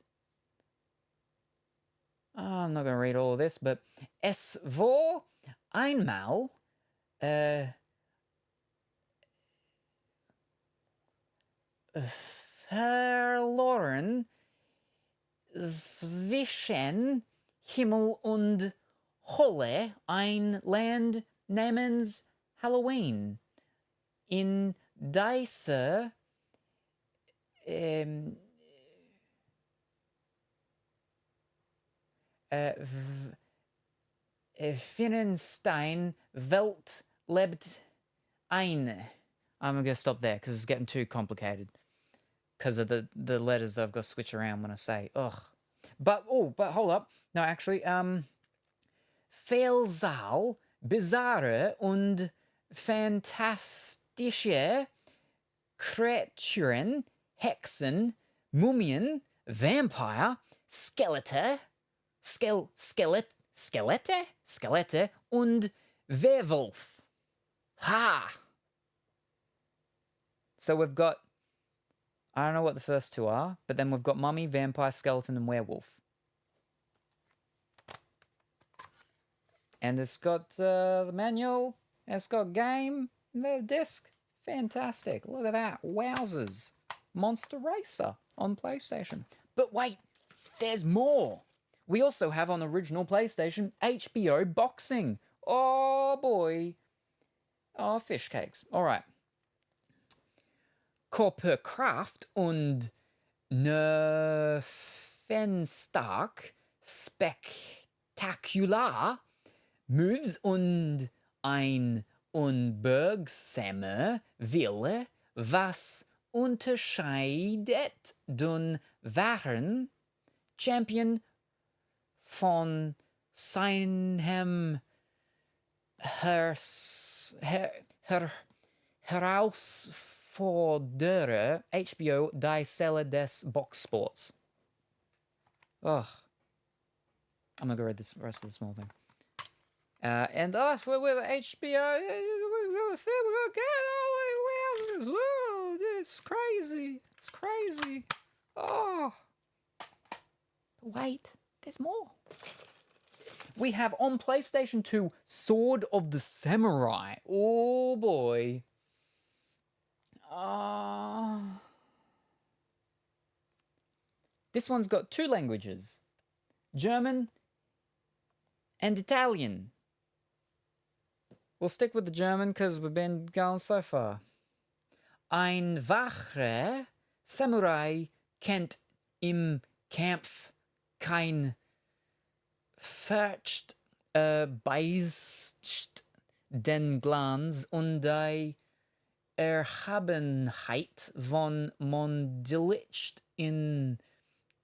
I'm not going to read all of this, but es war einmal verloren zwischen Himmel und Hölle ein Land namens Halloween. In dieser Finnenstein Welt lebt eine. I'm going to stop there because it's getting too complicated because of the letters that I've got to switch around when I say ugh. But hold up. No, actually, Fehlsaal, bizarre und fantastische Kreaturen, Hexen, Mumien, Vampire, Skelette und Werwolf. Ha! So we've got, I don't know what the first two are, but then we've got mummy, vampire, skeleton, and werewolf. And it's got the manual, it's got game, and the disc. Fantastic. Look at that. Wowzers. Monster Racer on PlayStation. But wait, there's more. We also have on original PlayStation HBO Boxing. Oh boy. Oh, fish cakes. All right. Körperkraft und nervenstark, spektakular, moves und ein unbeugsamer Wille, was unterscheidet den wahren Champion von seinem Herausforderer. HBO Die Seele des Boxsports. Ugh. I'm gonna go read this rest of the small thing. And with HBO, we're gonna get all the wowzers. Whoa, it's crazy. It's crazy. Oh. Wait, there's more. We have on PlayStation 2 Sword of the Samurai. Oh boy. This one's got two languages, German and Italian. We'll stick with the German because we've been going so far. Ein wahrer Samurai kennt im Kampf kein Furcht beißt den Glanz und die Erhabenheit von Mondlicht in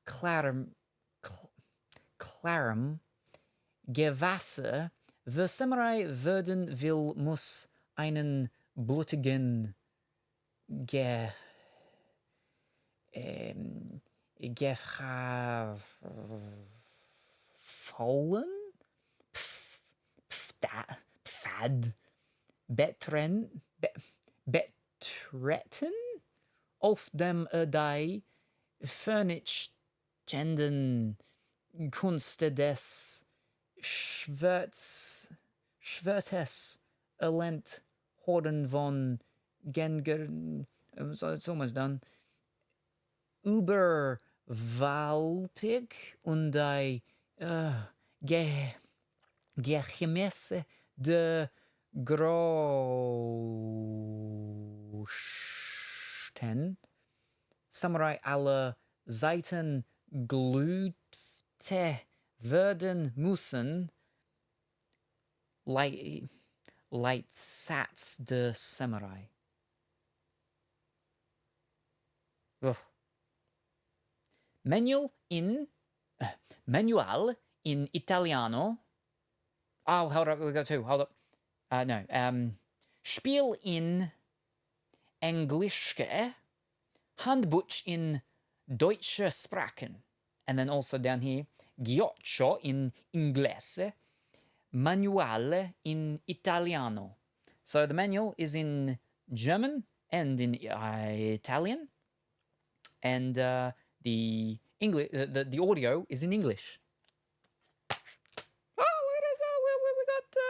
klarem Gewässer. Wer Samurai werden will, muss einen blutigen gefallen Pfad betreten auf dem die vernichtenden Kunst des Schwertes erlernt Horden von Gengern, it's almost done, überwältig und die Geheimnisse der Großen Samurai aller Seiten glühte werden müssen, Leitsatz der Samurai. Ugh. Manual in Italiano. Oh, hold up, we got two. Hold up. No. Spiel in Englische, Handbuch in Deutsche Sprachen. And then also down here, Ghiaccio in Inglese, Manuale in Italiano. So the manual is in German and in Italian, and the English, the audio is in English. Oh, look at that!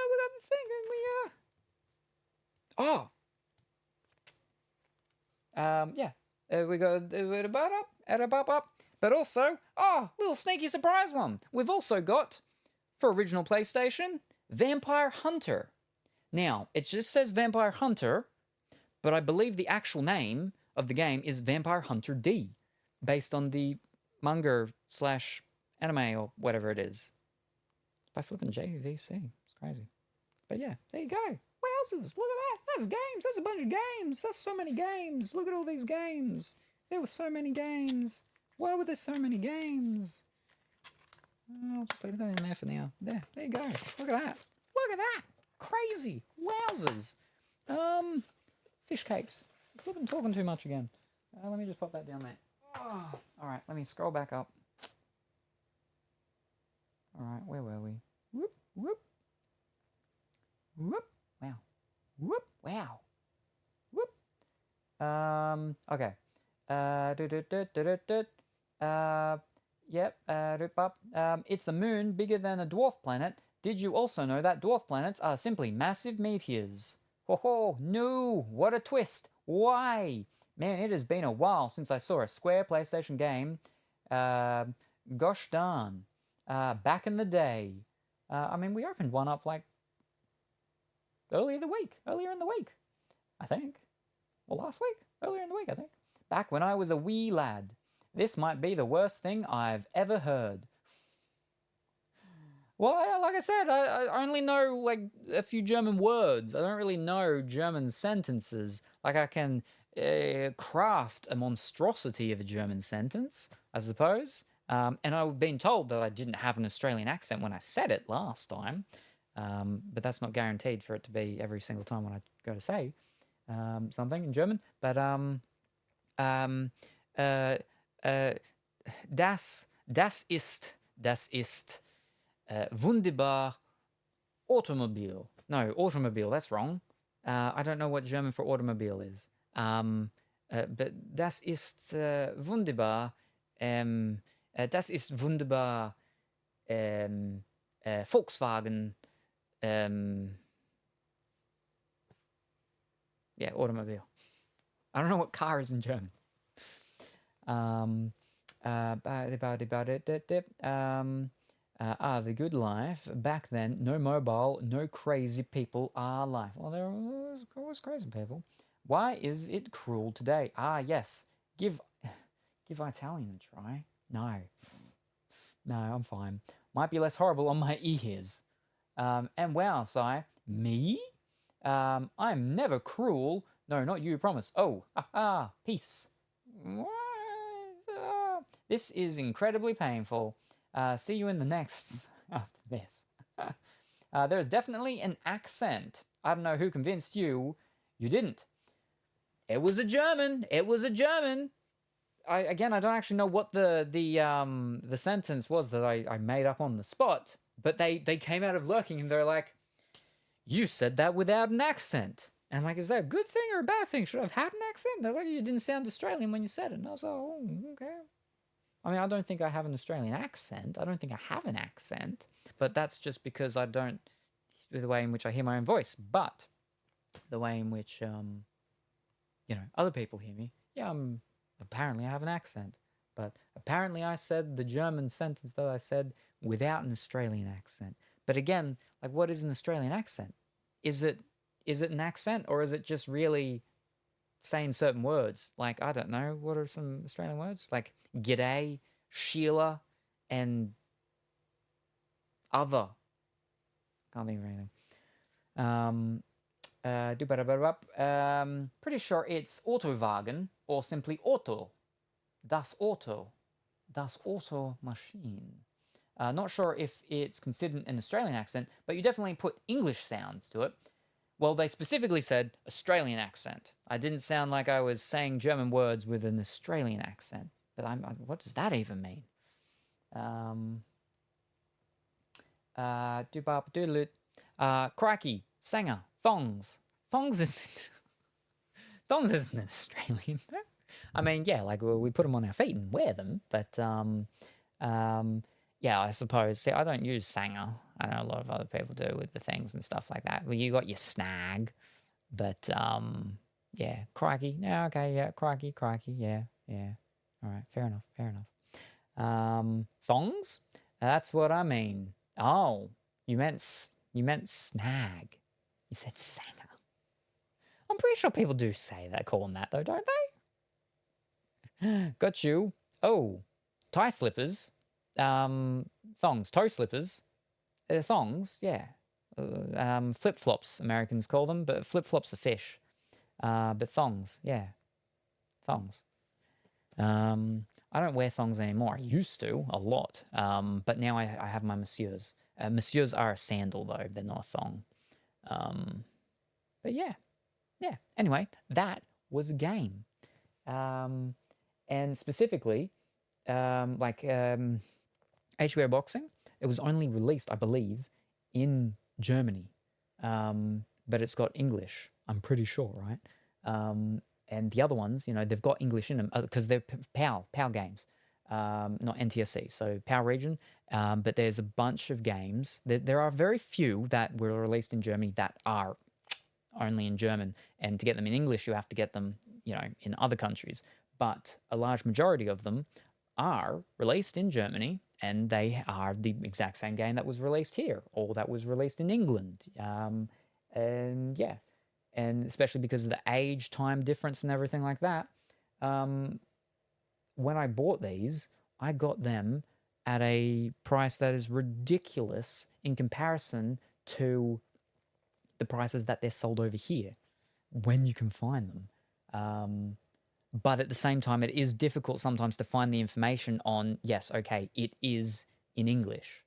We got the thing, and we we got up. But also, little sneaky surprise one. We've also got, for original PlayStation, Vampire Hunter. Now, it just says Vampire Hunter, but I believe the actual name of the game is Vampire Hunter D, based on the manga/anime or whatever it is. By flipping JVC. It's crazy. But yeah, there you go. Wowzers, look at that. That's games. That's a bunch of games. That's so many games. Look at all these games. There were so many games. Why were there so many games? I'll just leave that in there for now. There you go. Look at that. Look at that. Crazy. Wowzers. Fish cakes. I'm flipping talking too much again. Let me just pop that down there. Oh, all right, let me scroll back up. All right, where were we? Whoop, whoop. Whoop. Wow. Whoop. Wow. Whoop. Okay. It's a moon bigger than a dwarf planet. Did you also know that dwarf planets are simply massive meteors? Ho, no, what a twist. Why? Man, it has been a while since I saw a square PlayStation game. Gosh darn. Back in the day. I mean, we opened one up like earlier in the week, I think. Or last week? Earlier in the week, I think. Back when I was a wee lad. This might be the worst thing I've ever heard. Well, like I said, I only know like a few German words. I don't really know German sentences. Like I can craft a monstrosity of a German sentence, I suppose. And I've been told that I didn't have an Australian accent when I said it last time. But that's not guaranteed for it to be every single time when I go to say something in German. But das ist wunderbar Automobil. No, automobile, that's wrong. I don't know what German for automobile is. But das ist wunderbar. Das ist wunderbar Volkswagen. Yeah, automobile. I don't know what car is in German. The good life. Back then, no mobile, no crazy people are life. Well, there was always crazy people. Why is it cruel today? Yes. Give Italian a try. No. No, I'm fine. Might be less horrible on my ears. And wow, Si, me? I'm never cruel. No, not you, promise. Oh, peace. This is incredibly painful. See you in the next after this. There's definitely an accent. I don't know who convinced you. You didn't. It was a German. It was a German. I don't actually know what the sentence was that I made up on the spot, but they came out of lurking and they're like, you said that without an accent. And I'm like, is that a good thing or a bad thing? Should I have had an accent? They're like, you didn't sound Australian when you said it. And I was like, oh, okay. I mean, I don't think I have an Australian accent. I don't think I have an accent, but that's just because I don't, the way in which I hear my own voice, but the way in which, other people hear me. Yeah, apparently I have an accent, but apparently I said the German sentence that I said without an Australian accent. But again, like, what is an Australian accent? Is it an accent, or is it just really saying certain words? Like, I don't know, what are some Australian words? Like g'day, Sheila, and other. Can't think of anything. Pretty sure it's Autowagen or simply Auto. Das Auto. Das Auto Machine. Not sure if it's considered an Australian accent, but you definitely put English sounds to it. Well, they specifically said Australian accent. I didn't sound like I was saying German words with an Australian accent. But what does that even mean? Crikey, Sanger, thongs. Thongs isn't Australian. I mean, yeah, like we put them on our feet and wear them, but yeah, I suppose. See, I don't use Sanger. I know a lot of other people do with the things and stuff like that. Well, you got your snag, but yeah, crikey. Yeah, okay, yeah, crikey, yeah. All right, fair enough. Thongs? That's what I mean. Oh, you meant snag. You said Sanger. I'm pretty sure people do say that, call them that though, don't they? Got you. Oh, tie slippers. Thongs, toe slippers. Thongs, yeah. Flip-flops, Americans call them, but flip-flops are fish. But thongs, yeah. Thongs. I don't wear thongs anymore. I used to, a lot. But now I have my messieurs. Messieurs are a sandal, though. They're not a thong. But yeah. Yeah. Anyway, that was a game. And specifically, HBO Boxing, it was only released, I believe, in Germany. But it's got English, I'm pretty sure, right? And the other ones, they've got English in them because they're PAL games, not NTSC, so PAL region. But there's a bunch of games. There are very few that were released in Germany that are only in German. And to get them in English, you have to get them, in other countries. But a large majority of them are released in Germany, and they are the exact same game that was released here or that was released in England. And yeah. And especially because of the age, time difference and everything like that. When I bought these, I got them at a price that is ridiculous in comparison to the prices that they're sold over here when you can find them. But at the same time, it is difficult sometimes to find the information on, yes, okay, it is in English,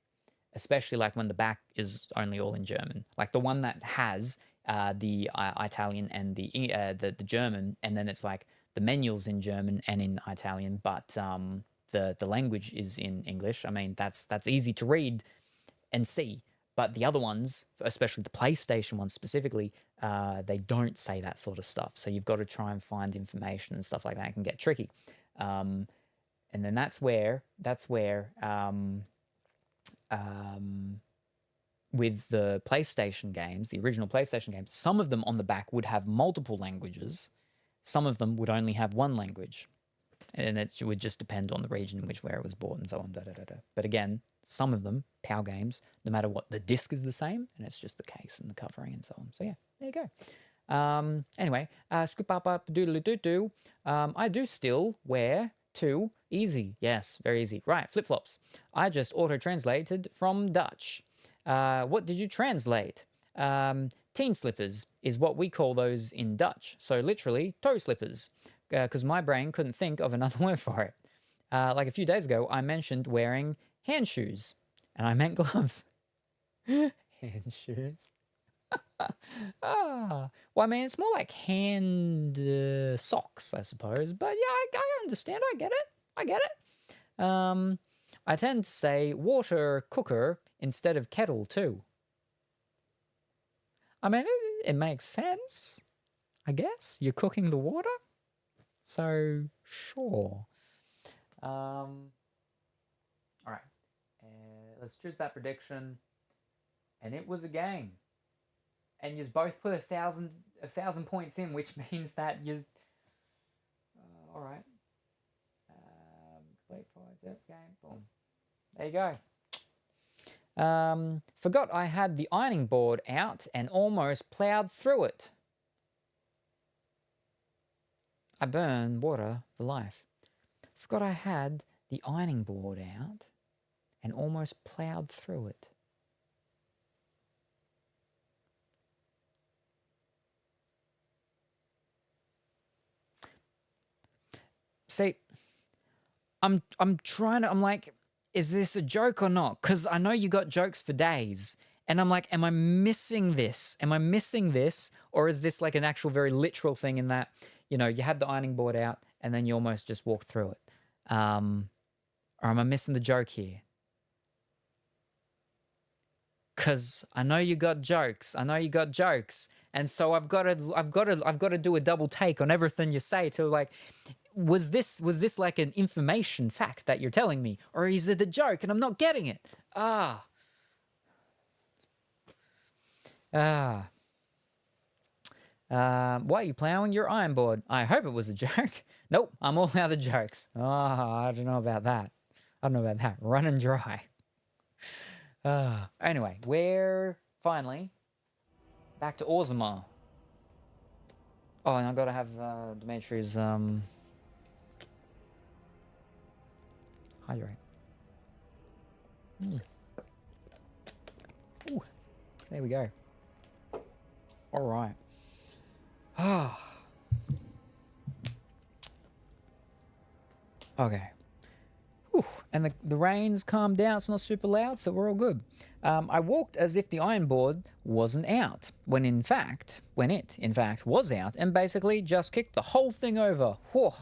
especially like when the back is only all in German. Like the one that has the Italian and the German, and then it's like the menu's in German and in Italian, but the language is in English. I mean, that's easy to read and see. But the other ones, especially the PlayStation ones specifically, they don't say that sort of stuff. So you've got to try and find information and stuff like that. It can get tricky. And then that's where with the PlayStation games, the original PlayStation games, some of them on the back would have multiple languages. Some of them would only have one language. And it would just depend on the region in which where it was bought and so on. But again, some of them, PAL games, no matter what, the disc is the same, and it's just the case and the covering and so on. So yeah, there you go. Anyway, scoop up doodle doo doo. I do still wear 2, easy. Yes, very easy. Right, flip-flops. I just auto-translated from Dutch. What did you translate? Teen slippers is what we call those in Dutch. So literally, toe slippers, because my brain couldn't think of another word for it. Like a few days ago, I mentioned wearing hand shoes, and I meant gloves. Hand shoes. Well, I mean, it's more like hand socks, I suppose. But yeah, I understand. I get it. I tend to say water cooker instead of kettle too. I mean, it makes sense, I guess. You're cooking the water, so sure. All right, let's choose that prediction, and it was a game. And you both put 1,000 points in, which means that you. All right. Complete points. Yep, game. Boom. There you go. Forgot I had the ironing board out and almost ploughed through it. I burn water for life. Forgot I had the ironing board out and almost ploughed through it. See, I'm like, is this a joke or not? Because I know you got jokes for days. And I'm like, am I missing this? Am I missing this? Or is this like an actual very literal thing in that, you know, you had the ironing board out and then you almost just walked through it? Or am I missing the joke here? Because I know you got jokes. And so I've got to do a double take on everything you say to like, was this like an information fact that you're telling me, or is it a joke and I'm not getting it? Why are you plowing your iron board? I hope it was a joke. Nope, I'm all out of jokes. I don't know about that. Run and dry. Anyway, we're finally back to Orzammar. Oh, and I've got to have Dimitri's hydrate. Ooh, there we go. All right. Okay. Whew. And the rain's calmed down. It's not super loud, so we're all good. I walked as if the iron board wasn't out, when it in fact was out, and basically just kicked the whole thing over. Whew.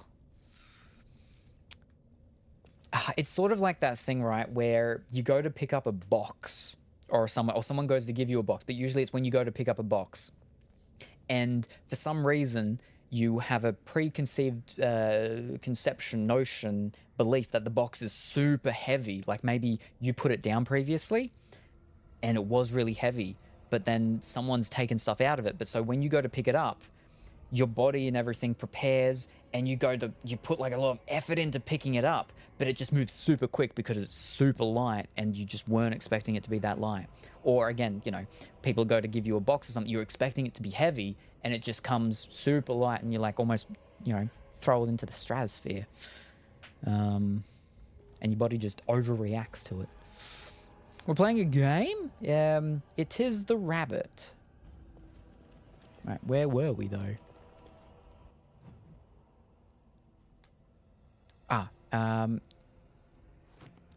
It's sort of like that thing, right, where you go to pick up a box, or someone goes to give you a box, but usually it's when you go to pick up a box, and for some reason you have a preconceived belief that the box is super heavy. Like maybe you put it down previously and it was really heavy, but then someone's taken stuff out of it. But so when you go to pick it up, your body and everything prepares, and you put like a lot of effort into picking it up, but it just moves super quick because it's super light and you just weren't expecting it to be that light. Or again, you know, people go to give you a box or something, you're expecting it to be heavy and it just comes super light and you're like almost, you know, throw it into the stratosphere. And your body just overreacts to it. We're playing a game. It is the rabbit. Right, where were we though?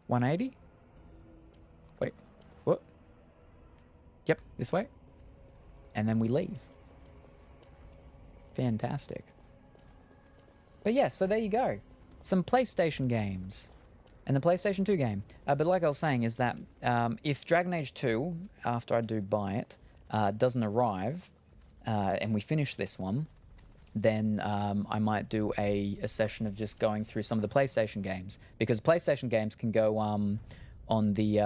180? Wait, what? Yep, this way. And then we leave. Fantastic. But yeah, so there you go. Some PlayStation games. And the PlayStation 2 game. But like I was saying is that if Dragon Age 2, after I do buy it, doesn't arrive, and we finish this one, then I might do a session of just going through some of the PlayStation games, because PlayStation games can go on the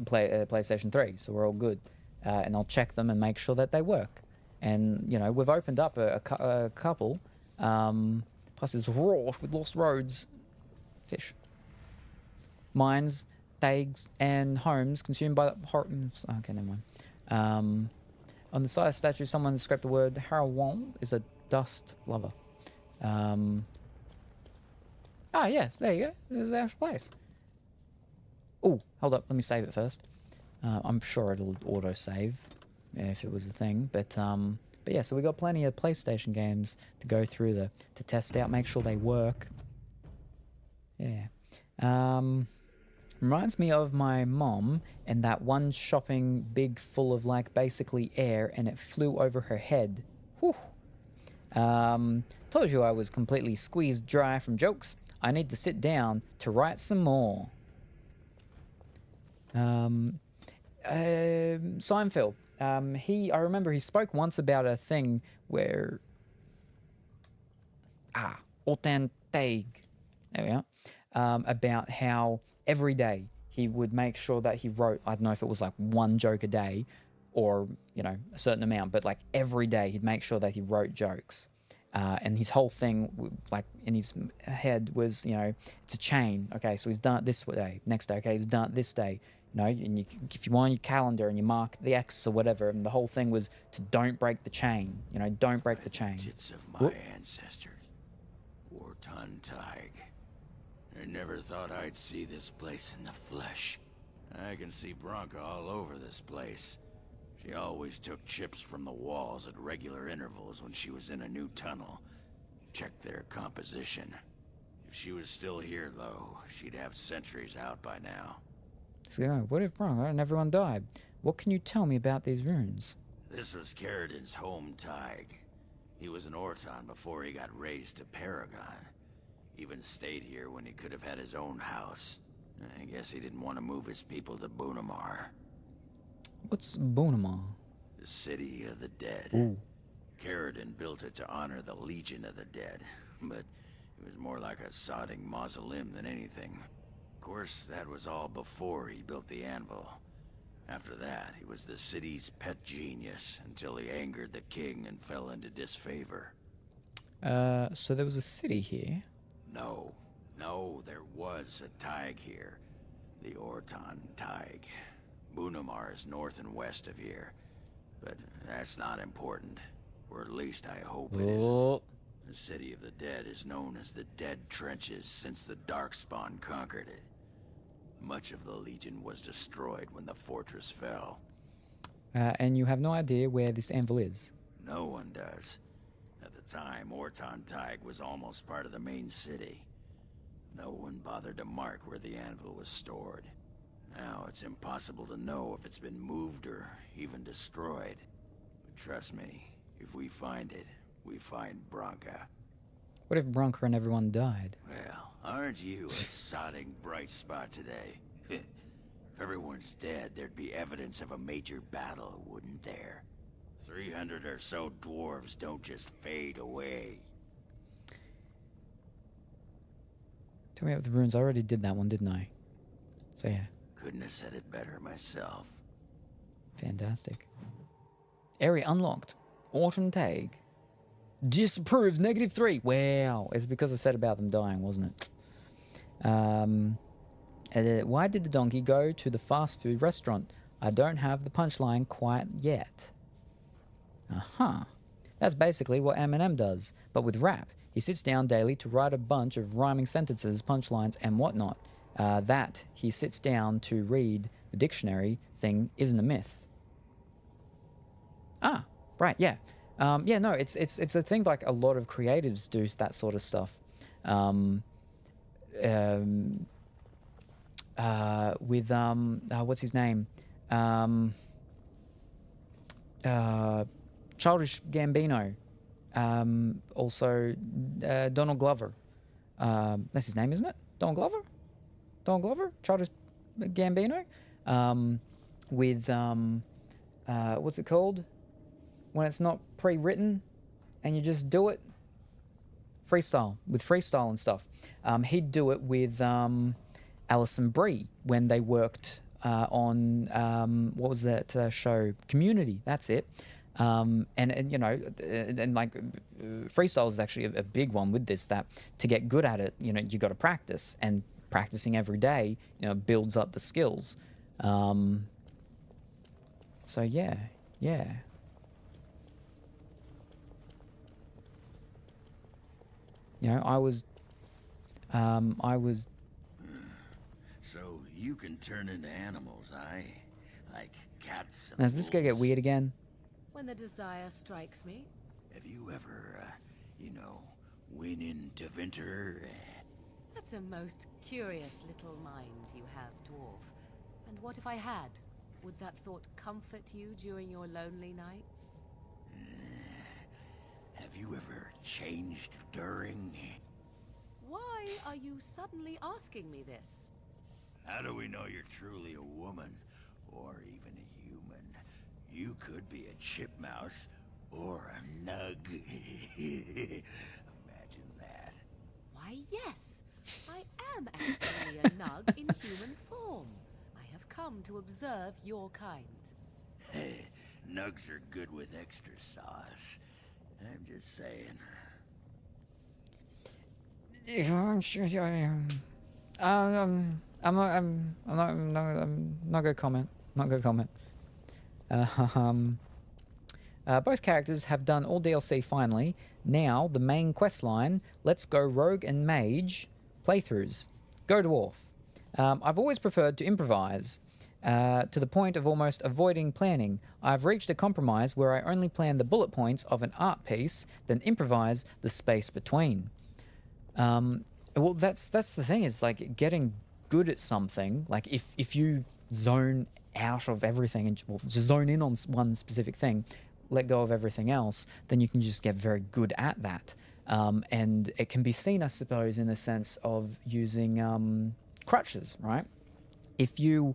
PlayStation 3, so we're all good. And I'll check them and make sure that they work. And, you know, we've opened up a couple. Plus it's raw with Lost Roads fish. Mines, thags, and homes consumed by... Okay, never mind. On the side of the statue, someone described the word Harawon is a dust lover. Ah, yes, there you go. There's the actual place. Oh, hold up. Let me save it first. I'm sure it'll auto-save if it was a thing. But yeah, so we got plenty of PlayStation games to go through to test out, make sure they work. Yeah. Reminds me of my mom and that one shopping big full of like basically air and it flew over her head. Whew. Told you I was completely squeezed dry from jokes. I need to sit down to write some more. Seinfeld. I remember he spoke once about a thing where authentic. There we are. About how every day he would make sure that he wrote, I don't know if it was like one joke a day or, you know, a certain amount, but like every day he'd make sure that he wrote jokes. And his whole thing, like in his head was, you know, it's a chain. Okay, so he's done it this day. Next day, okay, he's done it this day. You know, and if you want your calendar and you mark the X or whatever, and the whole thing was to don't break the chain. You know, don't break the chain. Tits of my ancestors. Warton Tig. I never thought I'd see this place in the flesh. I can see Bronca all over this place. She always took chips from the walls at regular intervals when she was in a new tunnel. Check their composition. If she was still here, though, she'd have sentries out by now. So, what if Bronca and everyone died? What can you tell me about these runes? This was Carradin's home Tig. He was an Orton before he got raised to Paragon. Even stayed here when he could have had his own house. I guess he didn't want to move his people to Bunamar. What's Bunamar? The city of the dead. Ooh. Carradin built it to honor the Legion of the Dead, but it was more like a sodding mausoleum than anything. Of course, that was all before he built the anvil. After that, he was the city's pet genius until he angered the king and fell into disfavor. So there was a city here? No, there was a Tig here. The Orton Tig. Bunamar is north and west of here. But that's not important. Or at least I hope it isn't. The city of the dead is known as the Dead Trenches since the Darkspawn conquered it. Much of the Legion was destroyed when the fortress fell. And you have no idea where this anvil is? No one does. At the time, Orton Tig was almost part of the main city. No one bothered to mark where the anvil was stored. Now it's impossible to know if it's been moved or even destroyed. But trust me, if we find it, we find Bronca. What if Bronca and everyone died? Well, aren't you a sodding bright spot today? If everyone's dead, there'd be evidence of a major battle, wouldn't there? 300 or so dwarves don't just fade away. Tell me about the runes. I already did that one, didn't I? So yeah. Couldn't have said it better myself. Fantastic. Area unlocked. Orton Tig. Disapproves -3. Wow. It's because I said about them dying, wasn't it? Why did the donkey go to the fast food restaurant? I don't have the punchline quite yet. That's basically what Eminem does, but with rap. He sits down daily to write a bunch of rhyming sentences, punchlines, and whatnot. That he sits down to read the dictionary thing isn't a myth. Right, yeah. Yeah, no, it's a thing like a lot of creatives do that sort of stuff. With what's his name? Childish Gambino. Also Donald Glover. That's his name, isn't it? Donald Glover? Donald Glover? Childish Gambino? With what's it called? When it's not pre-written and you just do it? Freestyle. With freestyle and stuff. He'd do it with Alison Brie when they worked on what was that show? Community. That's it. And you know, and like freestyle is actually a big one with this. That to get good at it, you know, you got to practice, and practicing every day, you know, builds up the skills. So yeah. You know, I was I was... So you can turn into animals, aye? Like cats and Now, does this guy get weird again? When the desire strikes me. Have you ever, went into winter? That's a most curious little mind you have, dwarf. And what if I had? Would that thought comfort you during your lonely nights? Have you ever changed during? Why are you suddenly asking me this? How do we know you're truly a woman? Or even a human? You could be a chipmouse or a nug. Imagine that. Why, yes! I am actually a nug in human form. I have come to observe your kind. Nugs are good with extra sauce. I'm just saying. I'm sure I'm not gonna comment. Not gonna comment. Both characters have done all DLC finally. Now the main quest line. Let's go rogue and mage playthroughs. Go dwarf. I've always preferred to improvise. To the point of almost avoiding planning. I've reached a compromise where I only plan the bullet points of an art piece, then improvise the space between. Well, that's the thing, is like getting good at something. Like if you zone out of everything and just zone in on one specific thing, let go of everything else, then you can just get very good at that. And it can be seen, I suppose, in the sense of using crutches, right? If you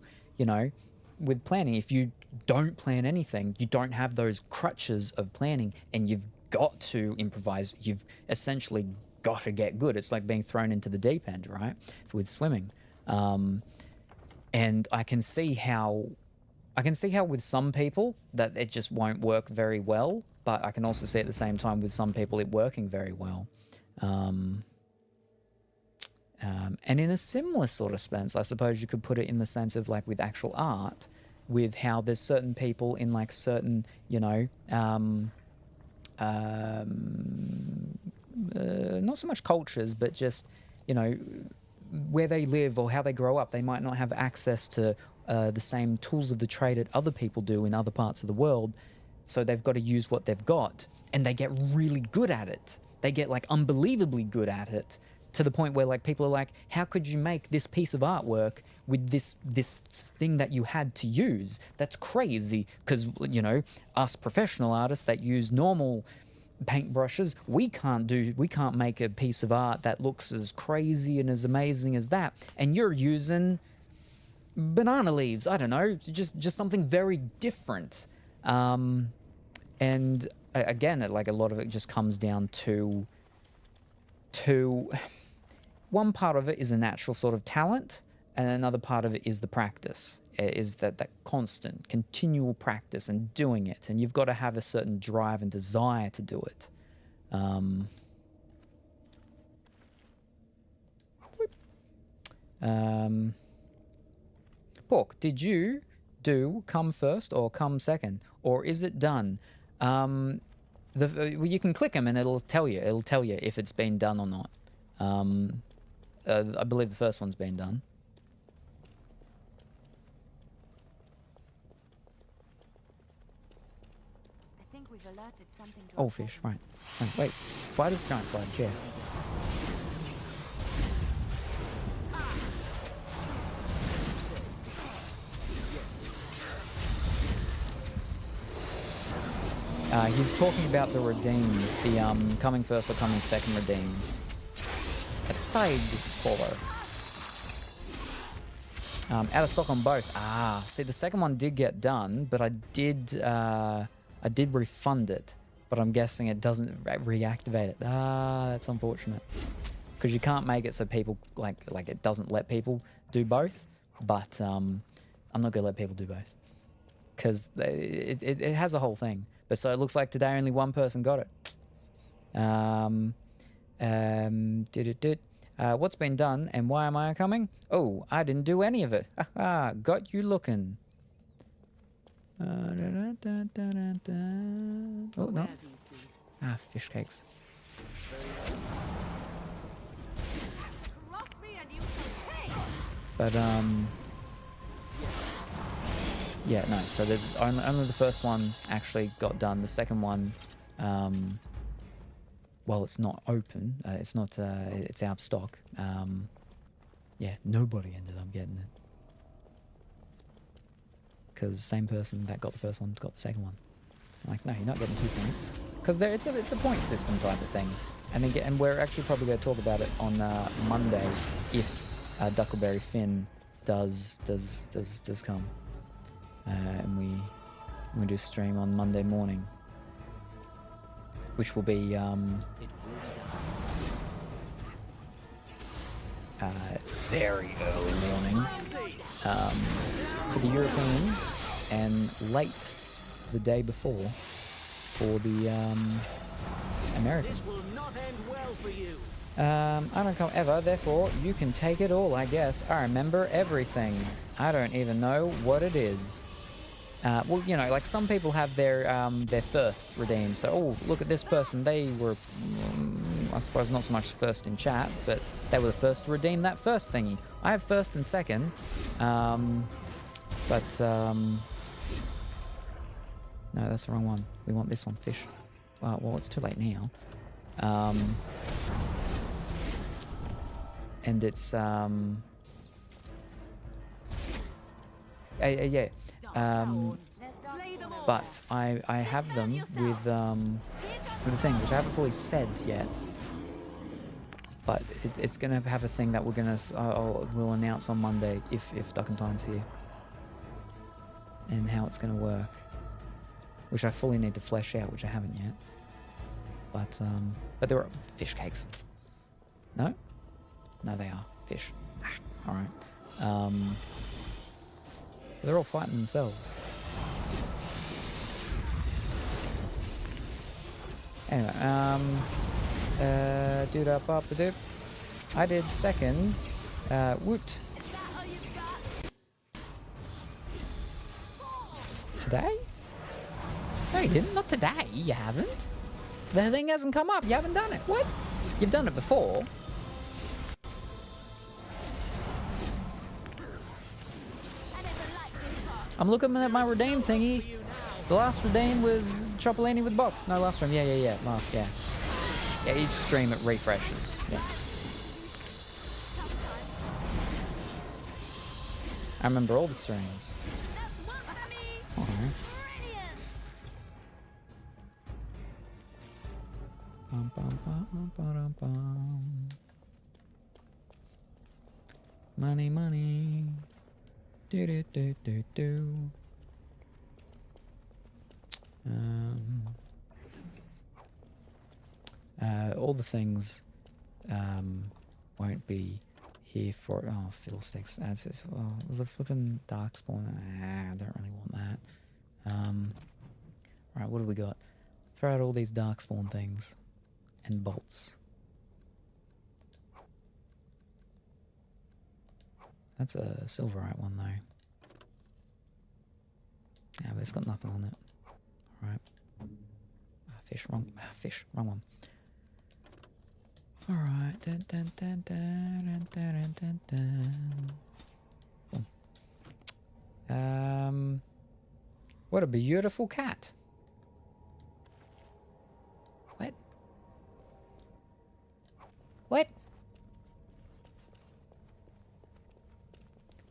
with planning, if you don't plan anything, you don't have those crutches of planning, and you've got to improvise. You've essentially got to get good. It's like being thrown into the deep end, right? With swimming. And I can see how with some people that it just won't work very well, but I can also see at the same time with some people it working very well. And in a similar sort of sense, I suppose you could put it in the sense of like with actual art, with how there's certain people in like certain, not so much cultures, but just, where they live or how they grow up, they might not have access to the same tools of the trade that other people do in other parts of the world. So they've got to use what they've got, and they get really good at it. They get like unbelievably good at it, to the point where like people are like, how could you make this piece of artwork with this thing that you had to use? That's crazy, because us professional artists that use normal paintbrushes, we can't make a piece of art that looks as crazy and as amazing as that. And you're using banana leaves, I don't know, just something very different. And again, like a lot of it just comes down to one part of it is a natural sort of talent, and another part of it is the practice, is that constant, continual practice and doing it. And you've got to have a certain drive and desire to do it. Pork, did you do come first or come second? Or is it done? Well, you can click them and it'll tell you. It'll tell you if it's been done or not. I believe the first one's been done. I think we've alerted something to Oh, fish, right. Oh, wait, spiders? Giant spiders, yeah. He's talking about the redeem, the coming first or coming second redeems. A tide caller. Out of stock on both. See, the second one did get done, but I did refund it. But I'm guessing it doesn't reactivate it. That's unfortunate. Because you can't make it so people like it doesn't let people do both. But I'm not gonna let people do both, because it has a whole thing. But so it looks like today only one person got it. What's been done and why am I coming? Oh, I didn't do any of it. Got you looking. Oh no. Fish cakes. But yeah, no. So there's only the first one actually got done. The second one, well, it's not open. It's not. It's out of stock. Yeah, nobody ended up getting it because the same person that got the first one got the second one. I'm like, no, you're not getting 2 points because it's a point system type of thing. And again, and we're actually probably going to talk about it on Monday if Duckleberry Finn does come, and we do stream on Monday morning, which will be very early morning for the Europeans and late the day before for the Americans. This will not end well for you. I don't come ever, therefore you can take it all, I guess. I remember everything. I don't even know what it is. Well, you know, like some people have their first redeemed. So, oh, look at this person. They were, I suppose, not so much first in chat, but they were the first to redeem that first thingy. I have first and second, but no, that's the wrong one. We want this one, fish. Well, it's too late now. And it's yeah. But I have them with the thing, which I haven't fully said yet. But it's gonna have a thing that we'll announce on Monday if Duckantine's here, and how it's gonna work, which I fully need to flesh out, which I haven't yet. But there are fish cakes. No, they are fish. All right. So they're all fighting themselves. Anyway, doop-a-bop-a-doop. I did second. Woot. Today? No, you didn't. Not today. You haven't. The thing hasn't come up. You haven't done it. What? You've done it before. I'm looking at my redeem thingy. The last redeem was Chopolini with box. No, last stream. Yeah. Last, yeah. Yeah, each stream it refreshes. Yeah. I remember all the streams. Alright. Money. Do. All the things won't be here for fiddlesticks. Was a flipping darkspawn. I don't really want that. Right, what have we got? Throw out all these darkspawn things and bolts. That's a silverite one though. Yeah, but it's got nothing on it. Alright. Fish, wrong one. Alright. Boom. What a beautiful cat. What?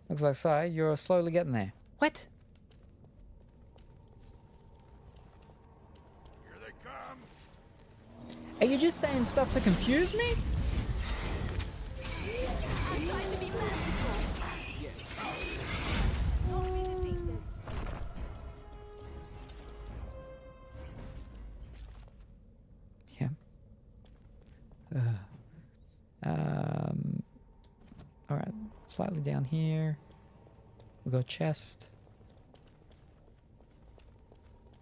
Looks like so. You're slowly getting there. What? Here they come. Are you just saying stuff to confuse me? Yeah. All right. Slightly down here. We got chest.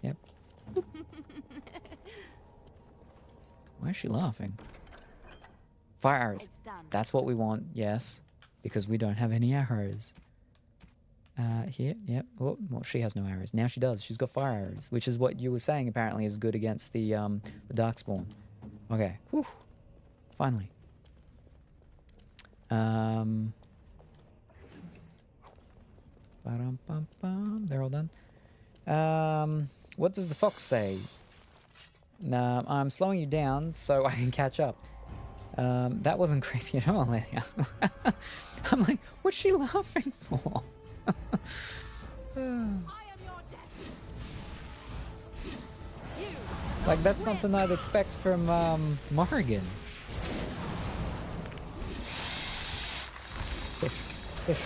Yep. Why is she laughing? Fire arrows. That's what we want, yes. Because we don't have any arrows. Here, yep. Oh, well, she has no arrows. Now she does. She's got fire arrows, which is what you were saying apparently is good against the darkspawn. Okay. Whew. Finally. Ba-dum-bum-bum. They're all done. What does the fox say? I'm slowing you down so I can catch up. That wasn't creepy at all, Leia. I'm like, what's she laughing for? Like, that's something I'd expect from Morrigan. Fish, fish.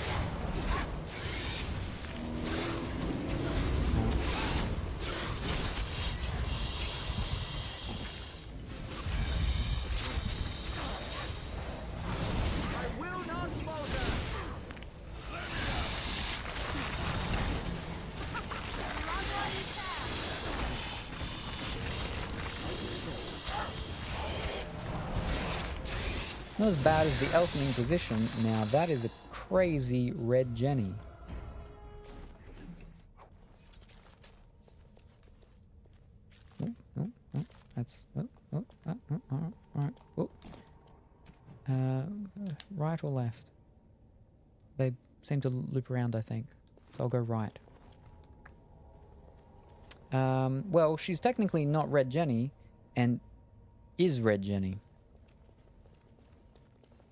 Not as bad as the Elfin Inquisition. Now that is a crazy red Jenny. Oh, that's alright. Right or left? They seem to loop around, I think. So I'll go right. Well, she's technically not Red Jenny, and is Red Jenny.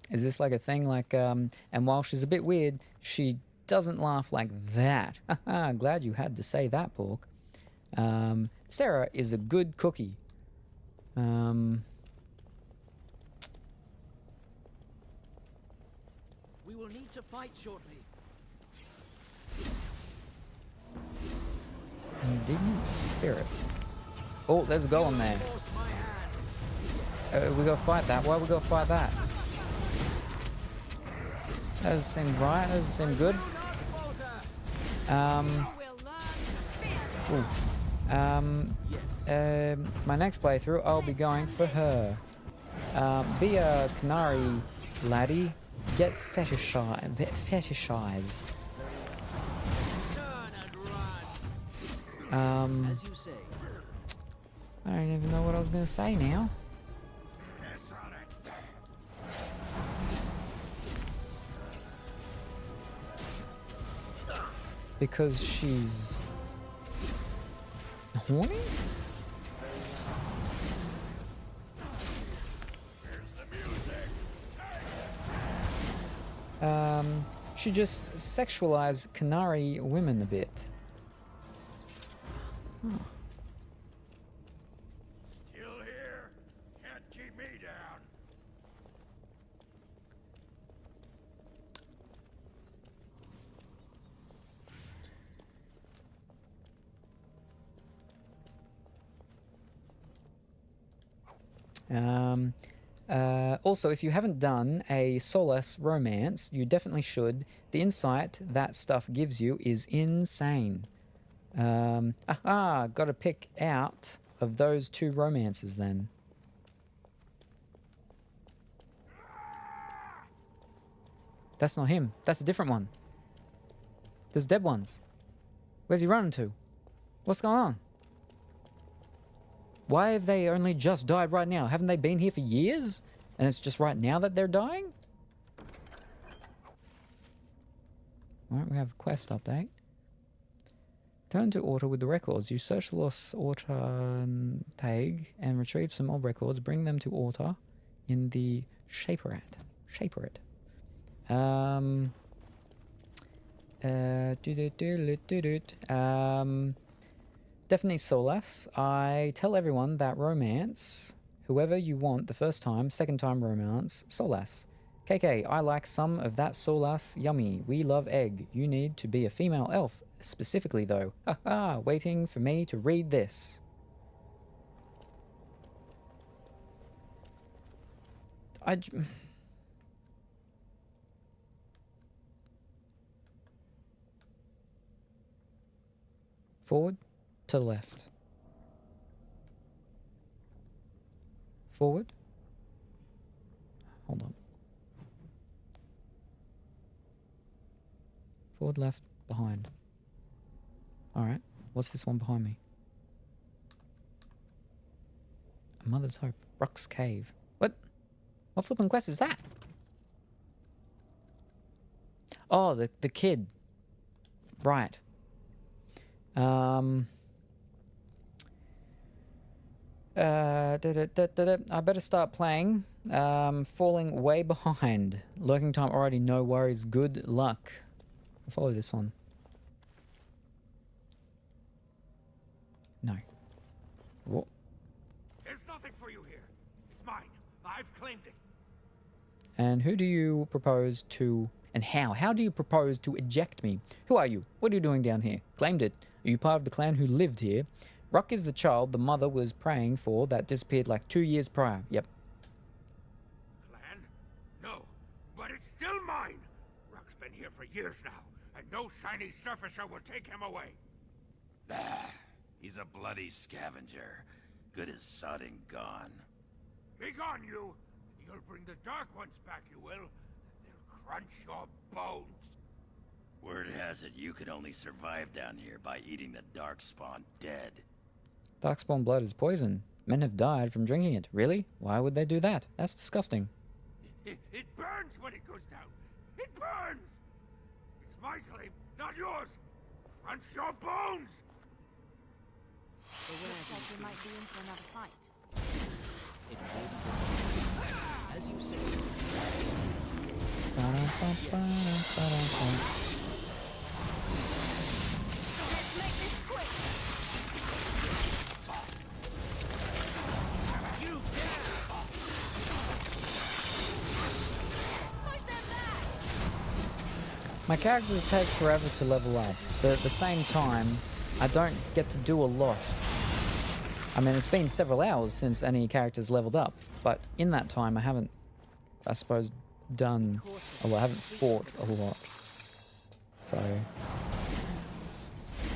Is this like a thing like, and while she's a bit weird, she doesn't laugh like that. Haha, glad you had to say that, Pork. Sarah is a good cookie. We will need to fight shortly. Indignant spirit. Oh, there's a golem there. We gotta fight that. Why we gotta fight that? That doesn't seem right. That doesn't seem good. My next playthrough, I'll be going for her. Be a canary, laddie. Get fetishized. As you say. I don't even know what I was going to say now. Because she's horny? She just sexualized Canary women a bit. Huh. Still here. Can't keep me down. Also, if you haven't done a Solace romance, you definitely should. The insight that stuff gives you is insane. Gotta pick out of those two romances then. That's not him. That's a different one. There's dead ones. Where's he running to? What's going on? Why have they only just died right now? Haven't they been here for years? And it's just right now that they're dying? Alright, we have a quest update. Turn to Orta with the records. You search the lost Orta tag and retrieve some old records. Bring them to Orta in the Shaperate. Definitely Solace. I tell everyone that romance, whoever you want the first time, second time romance, Solace. KK, I like some of that Solace, yummy. We love egg. You need to be a female elf, specifically though. Haha, waiting for me to read this. Forward to the left. Forward. Hold on. Forward, left, behind. Alright. What's this one behind me? A Mother's Hope. Rock's Cave. What? What flippin' quest is that? Oh, the kid. Right. I better start playing. Falling way behind. Lurking time already, no worries. Good luck. I'll follow this one. No. What? There's nothing for you here. It's mine. I've claimed it. And who do you propose to... And how? How do you propose to eject me? Who are you? What are you doing down here? Claimed it. Are you part of the clan who lived here? Ruck is the child the mother was praying for that disappeared like 2 years prior. Yep. Clan? No. But it's still mine. Ruck's been here for years now, and no shiny surfacer will take him away. Bah. He's a bloody scavenger. Good as sodding gone. Be gone, you! You'll bring the Dark Ones back, you will. They'll crunch your bones. Word has it you can only survive down here by eating the Darkspawn dead. Darkspawn blood is poison. Men have died from drinking it. Really? Why would they do that? That's disgusting. It burns when it goes down. It burns! It's my claim, not yours. Crunch your bones! Looks like we might be in for another fight. It will be done. As you say. Let's make this quick. You dare! Push them back. My characters take forever to level up, but at the same time, I don't get to do a lot. I mean, it's been several hours since any characters leveled up, but in that time I haven't, I suppose, done, well, I haven't fought a lot. So,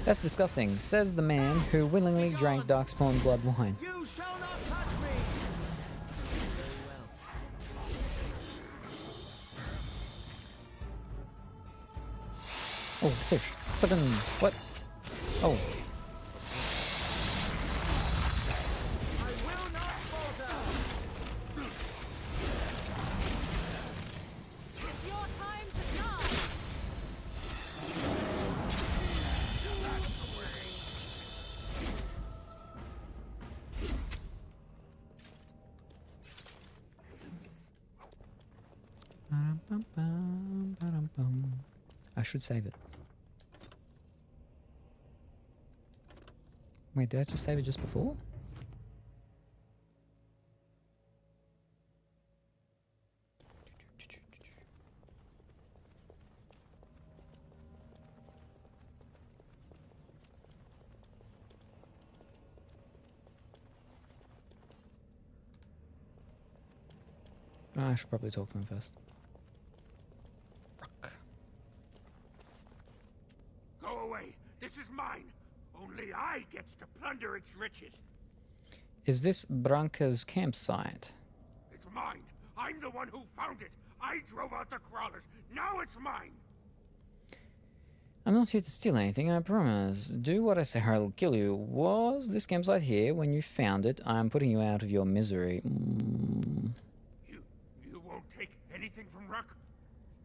that's disgusting, says the man who willingly drank Darkspawn blood wine. You shall not touch me! Very well. Oh, fish. Flippin', what? Oh. I will not falter! It's your time to shine. I should save it. Wait, did I just save it just before? I should probably talk to him first. Go away! This is mine! Only I gets to plunder its riches! Is this Branca's campsite? It's mine! I'm the one who found it! I drove out the crawlers! Now it's mine! I'm not here to steal anything, I promise. Do what I say or I'll kill you. Was this campsite here when you found it? I'm putting you out of your misery. You won't take anything from Ruck?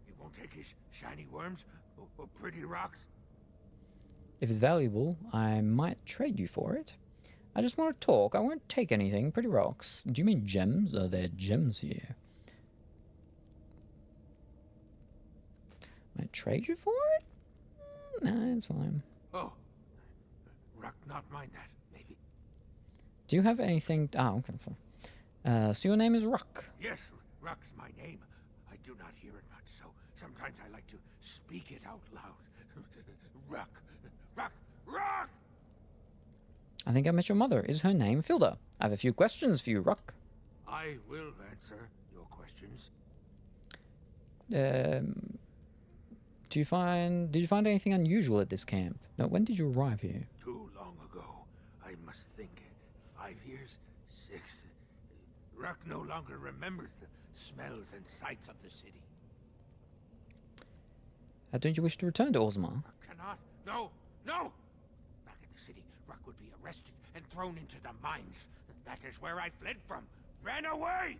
You won't take his shiny worms? Or pretty rocks? If it's valuable, I might trade you for it. I just want to talk. I won't take anything. Pretty rocks. Do you mean gems? Are there gems here? Might trade you for it? Nah, it's fine. Oh. Ruck not mind that, maybe. Do you have anything... Ah, okay. So your name is Ruck? Yes, Ruck's my name. I do not hear it much, so sometimes I like to speak it out loud. Ruck. Ruck. Ruck! I think I met your mother. Is her name Filda? I have a few questions for you, Ruck. I will answer your questions. Did you find anything unusual at this camp? No, when did you arrive here? Too long ago. I must think. 5 years? 6? Ruck no longer remembers the smells and sights of the city. Don't you wish to return to Orzammar? Cannot. No. No! Back in the city, Ruck would be arrested and thrown into the mines. That is where I fled from. Ran away!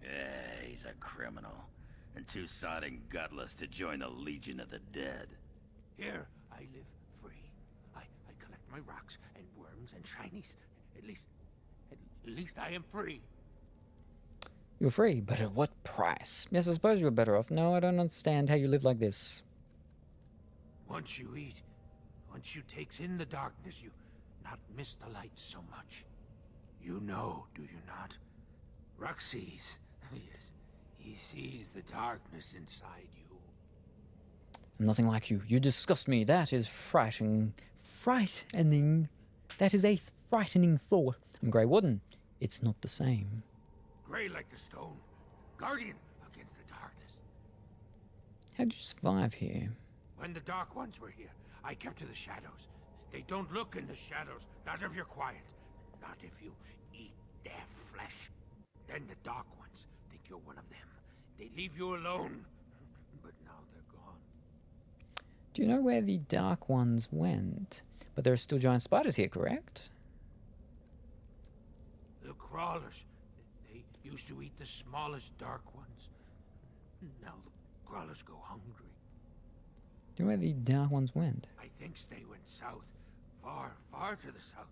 Yeah, he's a criminal. And too sodding gutless to join the Legion of the Dead. Here, I live free. I collect my rocks and worms and shinies. At least I am free. You're free, but at what price? Yes, I suppose you're better off. No, I don't understand how you live like this. Once you eat, once you takes in the darkness, you not miss the light so much. You know, do you not? Ruck sees. Yes, he sees the darkness inside you. Nothing like you. You disgust me. That is frightening. Frightening. That is a frightening thought. I'm Grey Warden. It's not the same. Grey like the stone. Guardian against the darkness. How did you survive here? When the Dark Ones were here, I kept to the shadows. They don't look in the shadows, not if you're quiet. Not if you eat their flesh. Then the Dark Ones think you're one of them. They leave you alone. But now they're gone. Do you know where the Dark Ones went? But there are still giant spiders here, correct? The crawlers. They used to eat the smallest Dark Ones. Now the crawlers go hungry. Do you know where the Dark Ones went? I think they went south. Far, far to the south.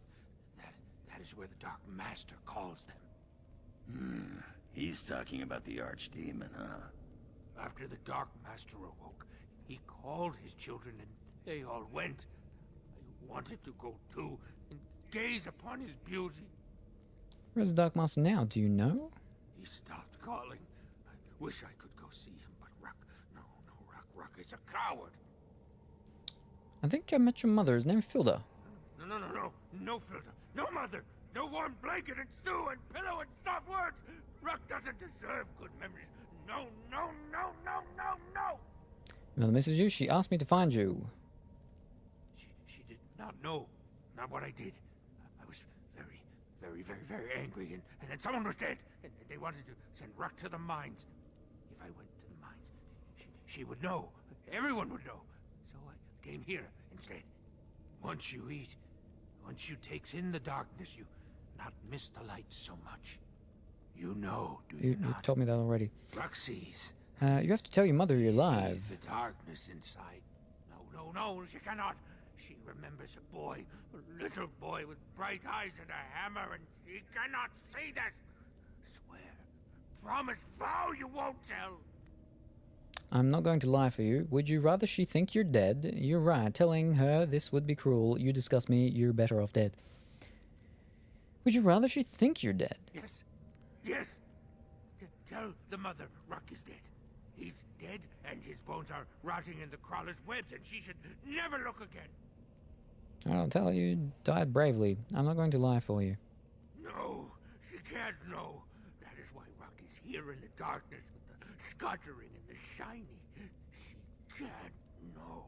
That is where the Dark Master calls them. He's talking about the Archdemon, huh? After the Dark Master awoke, he called his children and they all went. I wanted to go too and gaze upon his beauty. Where's the Dark Master now? Do you know? He stopped calling. I wish I could go see him, but Ruck is a coward. I think I met your mother. His name is Filda. No filter, no mother, no warm blanket and stew and pillow and soft words. Ruck doesn't deserve good memories. No. Mother misses you. She asked me to find you. She did not know, not what I did. I was very angry, and then someone was dead, and they wanted to send Ruck to the mines. If I went to the mines, she would know. Everyone would know. So I came here instead. Once you eat, once you takes in the darkness, you not miss the light so much. You know, do you not? You told me that already. Ruck sees. You have to tell your mother you're alive. Sees the darkness inside. No, she cannot. She remembers a boy, a little boy with bright eyes and a hammer, and she cannot see this. Swear, promise, vow you won't tell. I'm not going to lie for you. Would you rather she think you're dead? You're right. Telling her this would be cruel. You disgust me. You're better off dead. Would you rather she think you're dead? Yes. Tell the mother Ruck is dead. He's dead, and his bones are rotting in the crawler's webs, and she should never look again. I'll tell her you died bravely. I'm not going to lie for you. No, she can't know. That is why Ruck is here in the darkness with the scuttering and the shiny. She can't know.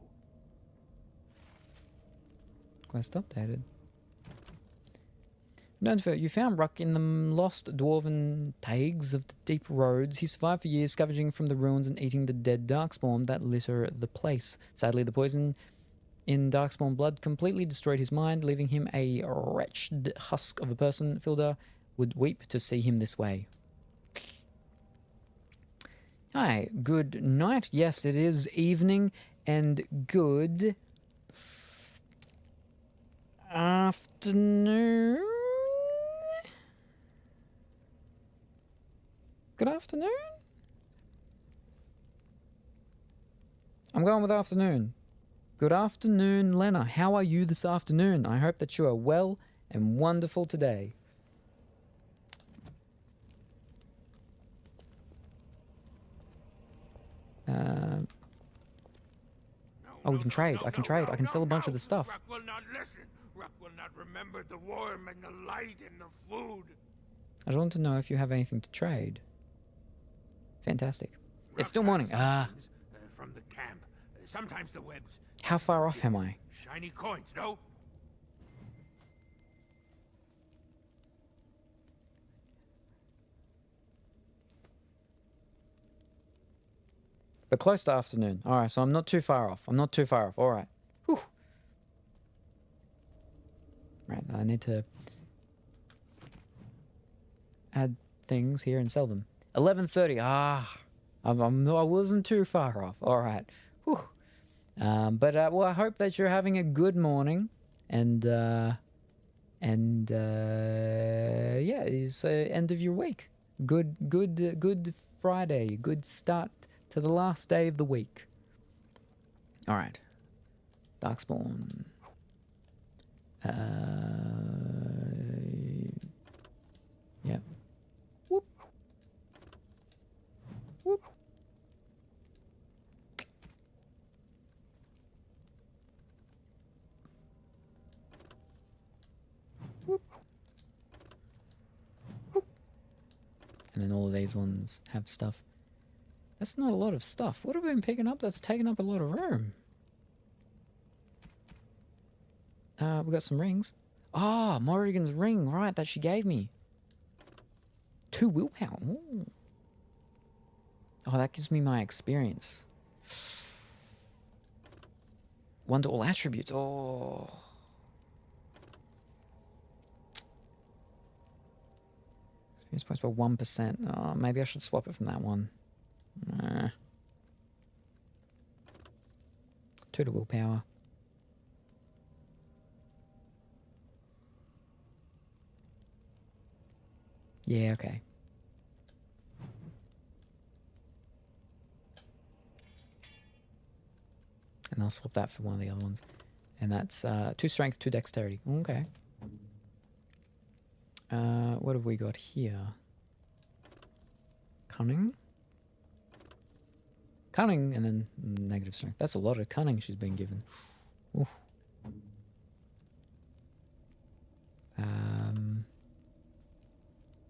Quest updated. Don't forget, you found Ruck in the lost dwarven tags of the deep roads. He survived for years, scavenging from the ruins and eating the dead darkspawn that litter the place. Sadly, the poison in darkspawn blood completely destroyed his mind, leaving him a wretched husk of a person. Filda would weep to see him this way. Hi, good night. Yes, it is evening, and good afternoon. Good afternoon? I'm going with afternoon. Good afternoon, Lena. How are you this afternoon? I hope that you are well and wonderful today. Oh, we can trade. I can trade. I can sell a bunch of the stuff. Ruck will not listen. Ruck will not remember the warmth and the light and the food. I just want to know if you have anything to trade. Fantastic. It's still morning. From the camp. Sometimes the webs. How far off am I? Shiny coins, no? But close to afternoon. Alright, so I'm not too far off. Alright. Whew. Right, I need to add things here and sell them. 11:30. I wasn't too far off. Alright. Whew. Well, I hope that you're having a good morning, and yeah, it's end of your week. Good Friday. Good start to the last day of the week. All right, Darkspawn. Yeah. Whoop. Whoop. Whoop. Whoop. And then all of these ones have stuff. That's not a lot of stuff. What have we been picking up that's taking up a lot of room? We got some rings. Ah, Morrigan's ring, right, that she gave me. 2 willpower. Ooh. Oh, that gives me my experience. 1 to all attributes. Oh. Experience points by 1%. Oh, maybe I should swap it from that one. 2 to willpower. Yeah, okay. And I'll swap that for one of the other ones. And that's 2 strength, 2 dexterity. Okay. What have we got here? Cunning? Cunning, and then negative strength. That's a lot of cunning she's been given. Oof.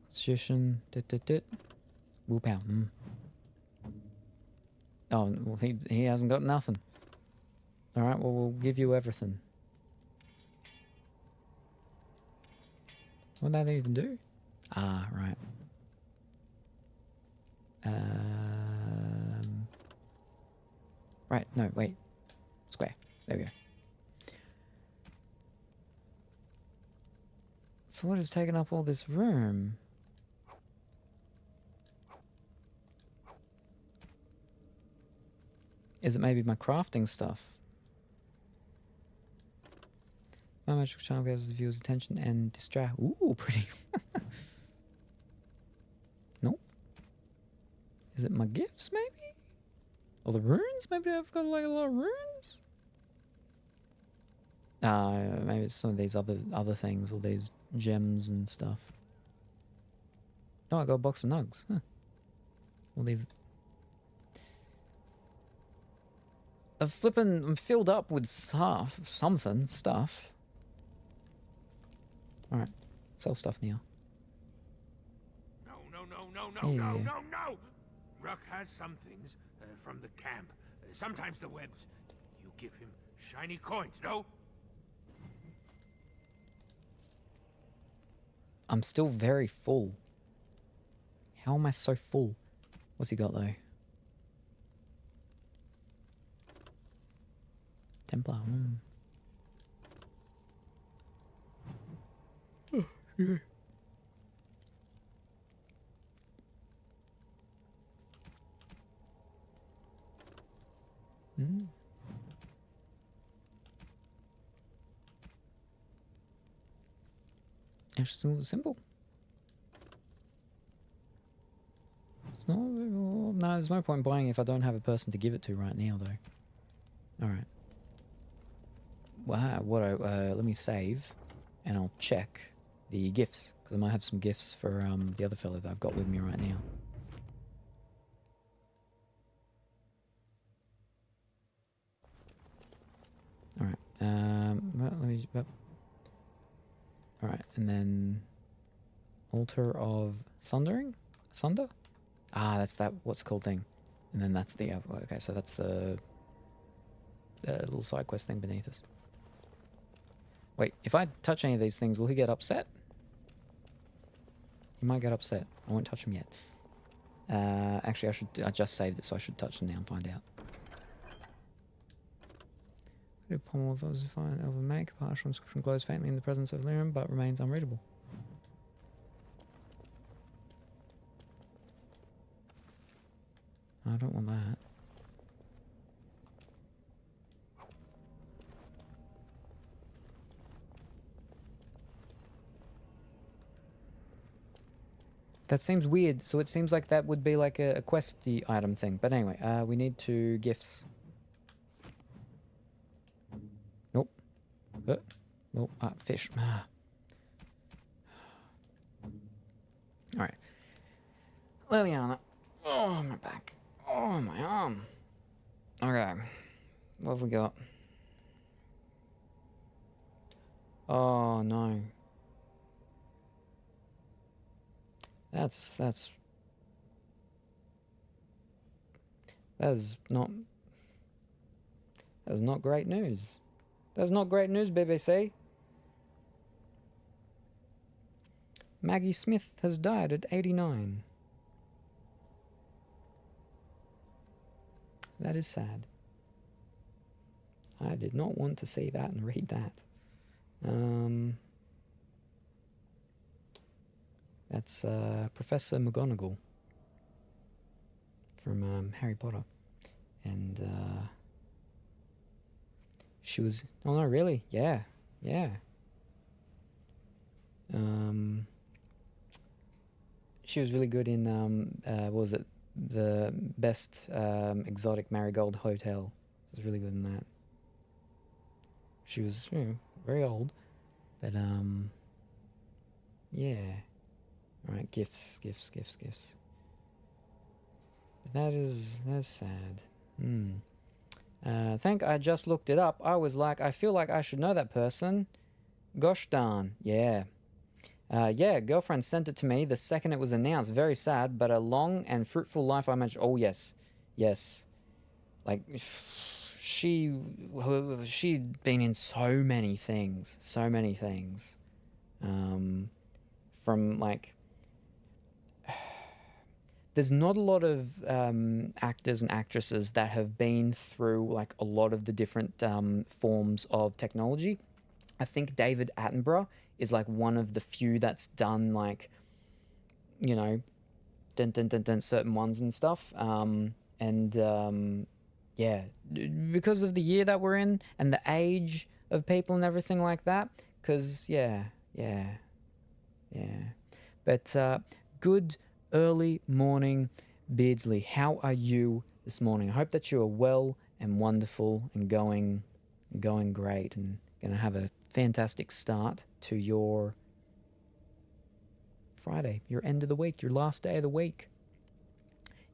Constitution. Willpower. Oh, well, he hasn't got nothing. Alright, well, we'll give you everything. What did that even do? Ah, right. Right, no, wait. Square. There we go. So what has taken up all this room? Is it maybe my crafting stuff? My magical charm gathers the viewer's attention and distract. Ooh, pretty. Nope. Is it my gifts, maybe? Or the runes? Maybe I've got like a lot of runes? Maybe it's some of these other things, all these gems and stuff. No, I got a box of nugs. Huh. All these. I'm filled up with stuff. Alright. Sell stuff now. No. Ruck has some things from the camp. Sometimes the webs. You give him shiny coins, no? I'm still very full. How am I so full? What's he got though? Templar. Oh, yeah. Interesting symbol. It's not. No, there's no point buying if I don't have a person to give it to right now, though. All right. Wow. Let me save, and I'll check the gifts because I might have some gifts for the other fellow that I've got with me right now. All right. Well, let me. All right, and then altar of sundering, sunder. Ah, that's that what's it called thing, and then that's the okay. So that's the little side quest thing beneath us. Wait, if I touch any of these things, will he get upset? He might get upset. I won't touch him yet. Actually, I just saved it, so I should touch them now and find out. Pommel of those fine over make. Partial inscription glows faintly in the presence of Lyrum, but remains unreadable. I don't want that. That seems weird. So it seems like that would be like a questy item thing. But anyway, we need to gifts. Nope. Nope. Fish. Alright. Liliana. Oh, my back. Oh, my arm. Okay. What have we got? Oh, no. That is not great news. That's not great news, BBC. Maggie Smith has died at 89. That is sad. I did not want to see that and read that. That's Professor McGonagall from Harry Potter. And she was... Oh, no, really? Yeah. She was really good in, what was it? The Best Exotic Marigold Hotel. She was really good in that. She was very old, but yeah. Alright, gifts. That's sad. I just looked it up. I was like, I feel like I should know that person. Gosh darn, yeah. Girlfriend sent it to me the second it was announced. Very sad, but a long and fruitful life, I imagine. Oh, yes. Like, she'd been in so many things. From, like... There's not a lot of actors and actresses that have been through, like, a lot of the different forms of technology. I think David Attenborough is like one of the few that's done like, you know, certain ones and stuff. Yeah, because of the year that we're in and the age of people and everything like that. Because yeah. But good early morning, Beardsley. How are you this morning? I hope that you are well and wonderful and going great and gonna have a fantastic start to your Friday, your end of the week, your last day of the week.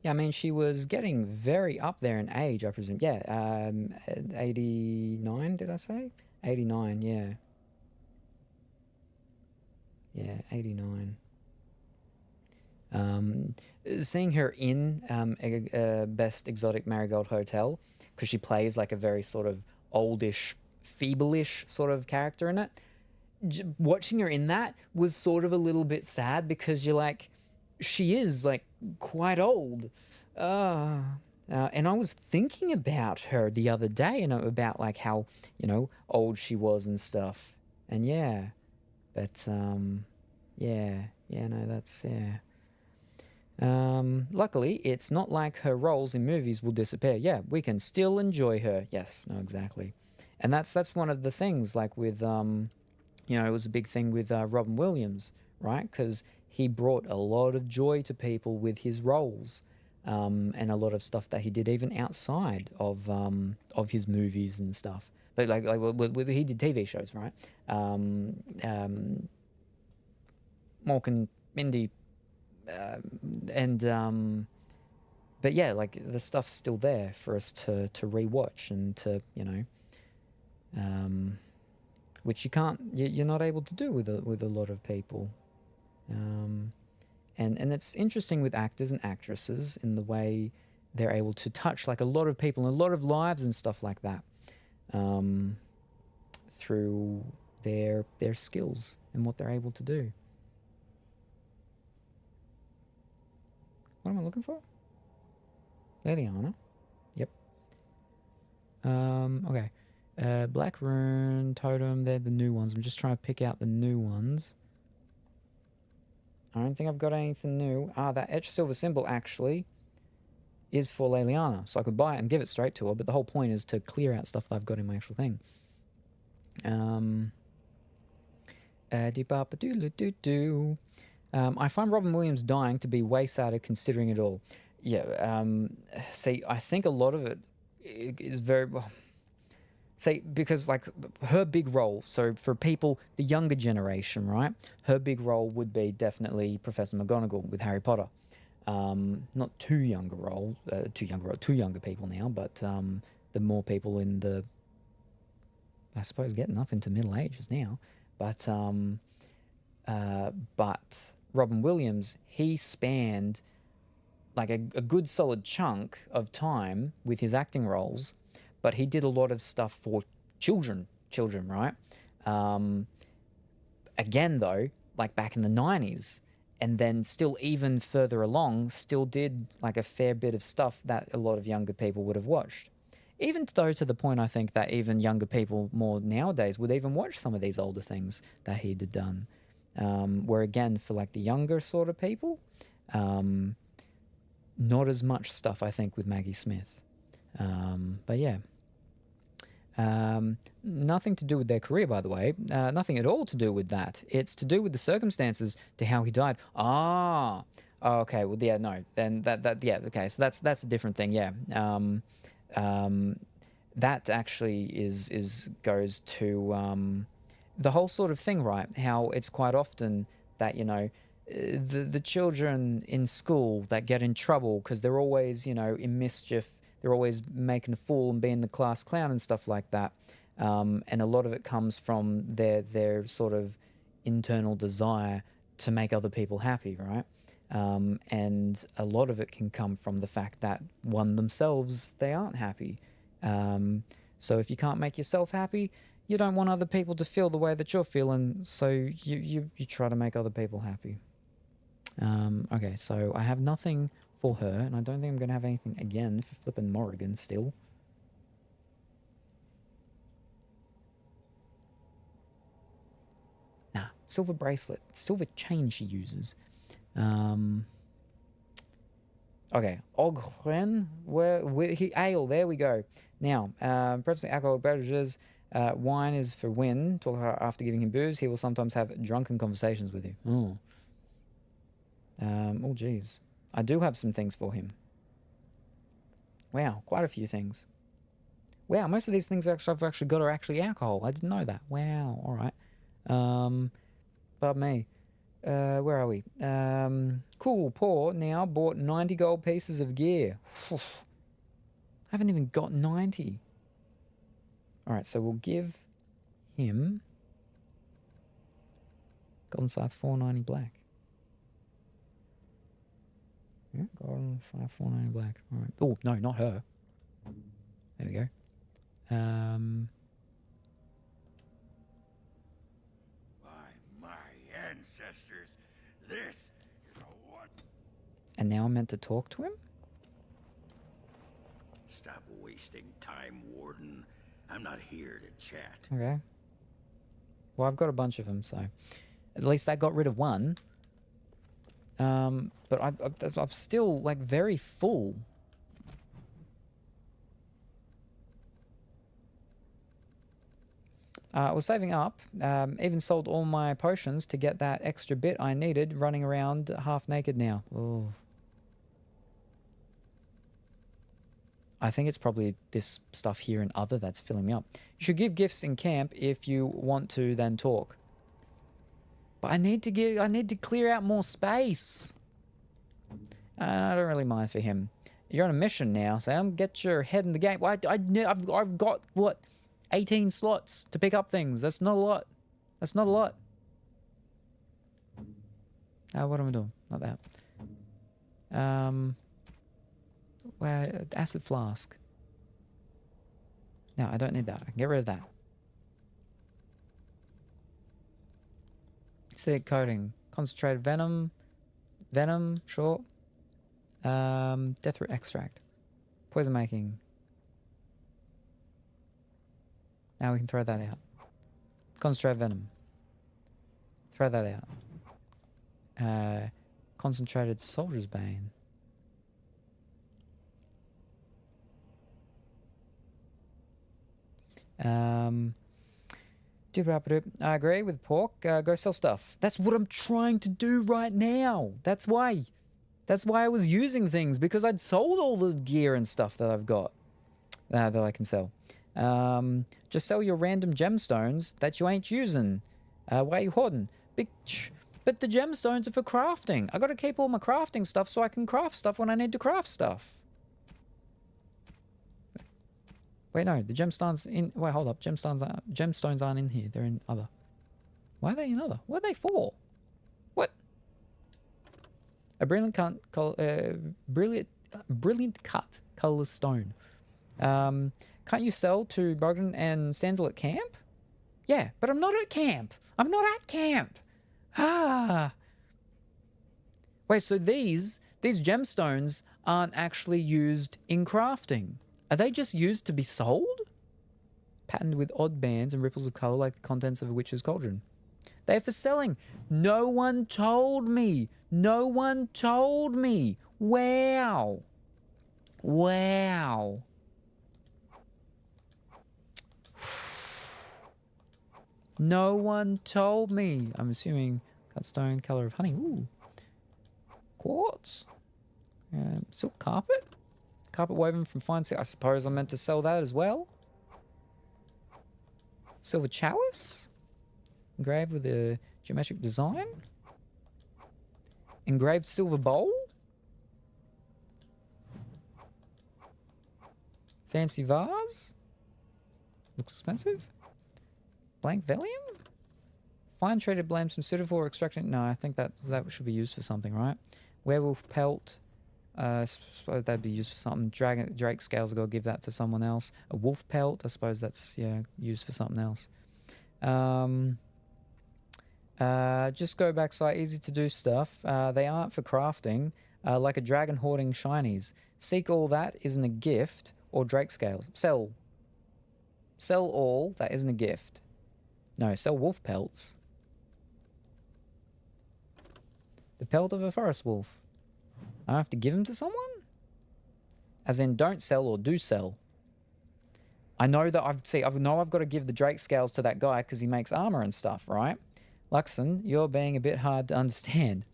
Yeah, I mean, she was getting very up there in age, I presume. Yeah, 89, did I say? 89, yeah. Yeah, 89. Seeing her in a Best Exotic Marigold Hotel, because she plays like a very sort of oldish, feeble-ish sort of character in it. Watching her in that was sort of a little bit sad because you're like, she is like quite old. And I was thinking about her the other day and about like how, you know, old she was and stuff. And yeah, but luckily, it's not like her roles in movies will disappear. Yeah, we can still enjoy her. Yes, no, exactly. And that's one of the things, like with, you know, it was a big thing with Robin Williams, right? Because he brought a lot of joy to people with his roles, and a lot of stuff that he did even outside of his movies and stuff. But like he did TV shows, right? Mork and Mindy. But yeah, like the stuff's still there for us to rewatch and to, you know, which you're not able to do with a lot of people. And it's interesting with actors and actresses in the way they're able to touch like a lot of people and a lot of lives and stuff like that, through their skills and what they're able to do. What am I looking for? Liliana. Yep. Okay. Black Rune, Totem, they're the new ones. I'm just trying to pick out the new ones. I don't think I've got anything new. That etched silver symbol actually is for Liliana. So I could buy it and give it straight to her, but the whole point is to clear out stuff that I've got in my actual thing. I find Robin Williams dying to be way sadder considering it all. Yeah, see, I think a lot of it is very well. See, because like her big role, so for people, the younger generation, right? Her big role would be definitely Professor McGonagall with Harry Potter. Not too younger role, two younger people now, but the more people in the, I suppose, getting up into Middle Ages now. But Robin Williams, he spanned like a good solid chunk of time with his acting roles, but he did a lot of stuff for children, right? Again, though, like back in the 90s, and then still even further along, still did like a fair bit of stuff that a lot of younger people would have watched. Even though to the point I think that even younger people more nowadays would even watch some of these older things that he'd done. Where again, for like the younger sort of people, not as much stuff I think with Maggie Smith. But yeah. Nothing to do with their career, by the way. Nothing at all to do with that. It's to do with the circumstances to how he died. Ah, okay. Well, yeah, no. Then yeah. Okay, so that's a different thing. Yeah. That actually goes to the whole sort of thing, right? How it's quite often that the children in school that get in trouble because they're always in mischief. They're always making a fool and being the class clown and stuff like that. And a lot of it comes from their sort of internal desire to make other people happy, right? And a lot of it can come from the fact that one themselves, they aren't happy. So if you can't make yourself happy, you don't want other people to feel the way that you're feeling, so you try to make other people happy. Okay, so I have nothing for her, and I don't think I'm going to have anything again for flipping Morrigan still. Nah, silver bracelet, silver chain she uses. Okay, Ogren, ale, there we go. Now, perhaps alcoholic beverages, wine is for Win. Talk after giving him booze, he will sometimes have drunken conversations with you. Oh, geez. I do have some things for him. Wow, quite a few things. Wow, most of these things I've actually got are actually alcohol. I didn't know that. Wow, all right. Pardon me. Where are we? Cool, poor now bought 90 gold pieces of gear. I haven't even got 90. All right, so we'll give him Golden Scythe 490 black. Yeah, Golden Scythe 490 black. All right. Oh, no, not her. There we go. By my ancestors, this is a what? And now I'm meant to talk to him? Stop wasting time, Warden. I'm not here to chat. Okay. Well, I've got a bunch of them, so at least I got rid of one. But I'm still like very full. I was saving up, even sold all my potions to get that extra bit I needed, running around half naked now. Oh. I think it's probably this stuff here and other that's filling me up. You should give gifts in camp if you want to, then talk. But I need to clear out more space. I don't really mind for him. You're on a mission now, Sam. Get your head in the game. Well, I've got, what, 18 slots to pick up things. That's not a lot. That's not a lot. What am I doing? Not that. Well, acid flask. No, I don't need that. I can get rid of that. Acidic coating. Concentrated venom. Venom, sure. Death root extract. Poison making. Now we can throw that out. Concentrated venom. Throw that out. Concentrated soldier's bane. I agree with Pork. Go sell stuff. That's what I'm trying to do right now. That's why. That's why I was using things, because I'd sold all the gear and stuff that I've got that I can sell. Just sell your random gemstones that you ain't using. Why are you hoarding? But the gemstones are for crafting. I got to keep all my crafting stuff so I can craft stuff when I need to craft stuff. Wait, no, the gemstones in... Wait, hold up. Gemstones aren't in here. They're in other. Why are they in other? What are they for? What? A brilliant cut colorless stone. Can't you sell to Bogdan and Sandal at camp? Yeah, but I'm not at camp. I'm not at camp. Ah. Wait, so these gemstones aren't actually used in crafting. Are they just used to be sold? Patterned with odd bands and ripples of color like the contents of a witch's cauldron. They're for selling. No one told me. No one told me. Wow. Wow. No one told me. I'm assuming cut stone, color of honey. Ooh. Quartz. Silk carpet. Carpet woven from fine silk. I suppose I'm meant to sell that as well. Silver chalice. Engraved with a geometric design. Engraved silver bowl. Fancy vase. Looks expensive. Blank velium? Fine treated blend, some suitable for extraction. No, I think that should be used for something, right? Werewolf pelt. I suppose that'd be used for something. Drake scales, I've got to give that to someone else. A wolf pelt, I suppose that's, yeah, used for something else. Just go back side, easy to do stuff. They aren't for crafting, like a dragon hoarding shinies. Seek all that isn't a gift, or Drake scales. Sell all that isn't a gift. No, sell wolf pelts. The pelt of a forest wolf. I have to give them to someone? As in, don't sell or do sell. I know that I've got to give the Drake scales to that guy because he makes armor and stuff, right? Luxon, you're being a bit hard to understand.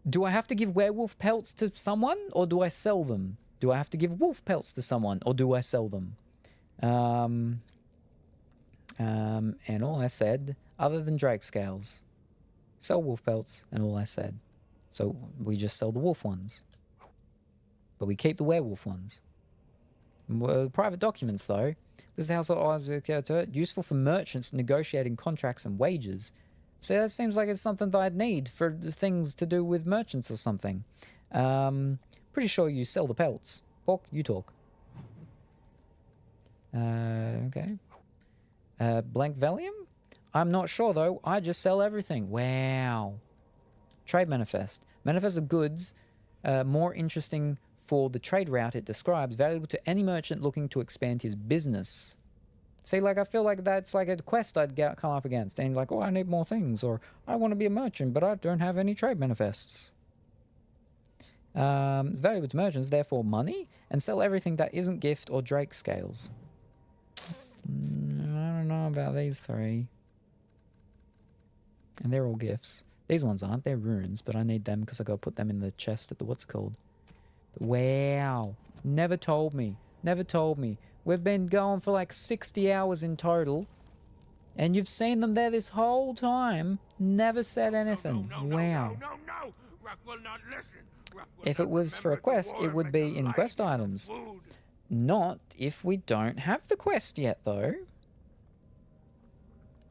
Do I have to give werewolf pelts to someone or do I sell them? Do I have to give wolf pelts to someone or do I sell them? And all I said, other than Drake scales, sell wolf pelts, and all I said. So we just sell the wolf ones. But we keep the werewolf ones. Private documents, though. This is household items useful for merchants negotiating contracts and wages. So that seems like it's something that I'd need for things to do with merchants or something. Pretty sure you sell the pelts. Pork, you talk. Okay. Blank velium? I'm not sure, though. I just sell everything. Wow. Trade manifest. Manifest of goods, more interesting for the trade route it describes, valuable to any merchant looking to expand his business. See, like, I feel like that's like a quest I'd come up against. And like, oh, I need more things. Or, I want to be a merchant, but I don't have any trade manifests. It's valuable to merchants, therefore money, and sell everything that isn't gift or Drake scales. I don't know about these three. And they're all gifts. These ones aren't, they're runes, but I need them because I got to put them in the chest at the what's called. Wow. Never told me. Never told me. We've been going for like 60 hours in total. And you've seen them there this whole time. Never said anything. Wow. No. Rock will not listen. If it was for a quest, it would be in quest items. Not if we don't have the quest yet, though.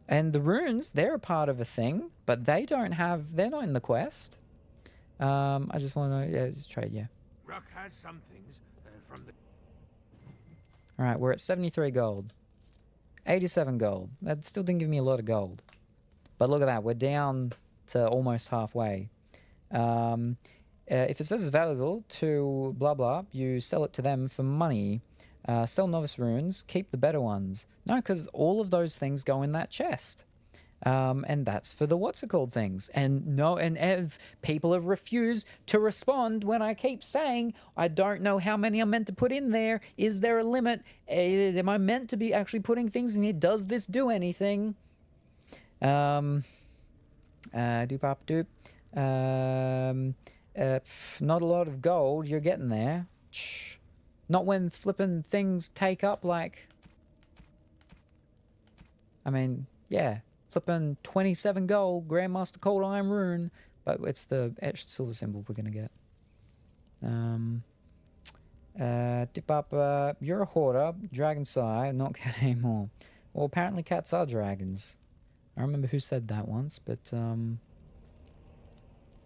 And the runes, they're a part of a thing, but they're not in the quest. I just want to, yeah, just trade, yeah. Rock has some things from the... Alright, we're at 73 gold. 87 gold. That still didn't give me a lot of gold. But look at that, we're down to almost halfway. If it says it's valuable to blah blah, you sell it to them for money. Sell novice runes, keep the better ones. No, because all of those things go in that chest. And that's for the what's-it-called things. And people have refused to respond when I keep saying, I don't know how many I'm meant to put in there. Is there a limit? Am I meant to be actually putting things in here? Does this do anything? Doop-up-doop. Not a lot of gold. You're getting there. Shh. Not when flipping things take up, like... I mean, yeah. Flipping 27 gold, Grandmaster Cold Iron Rune, but it's the etched silver symbol we're going to get. Dip up, you're a hoarder, dragon sigh, not cat anymore. Well, apparently cats are dragons. I don't remember who said that once, but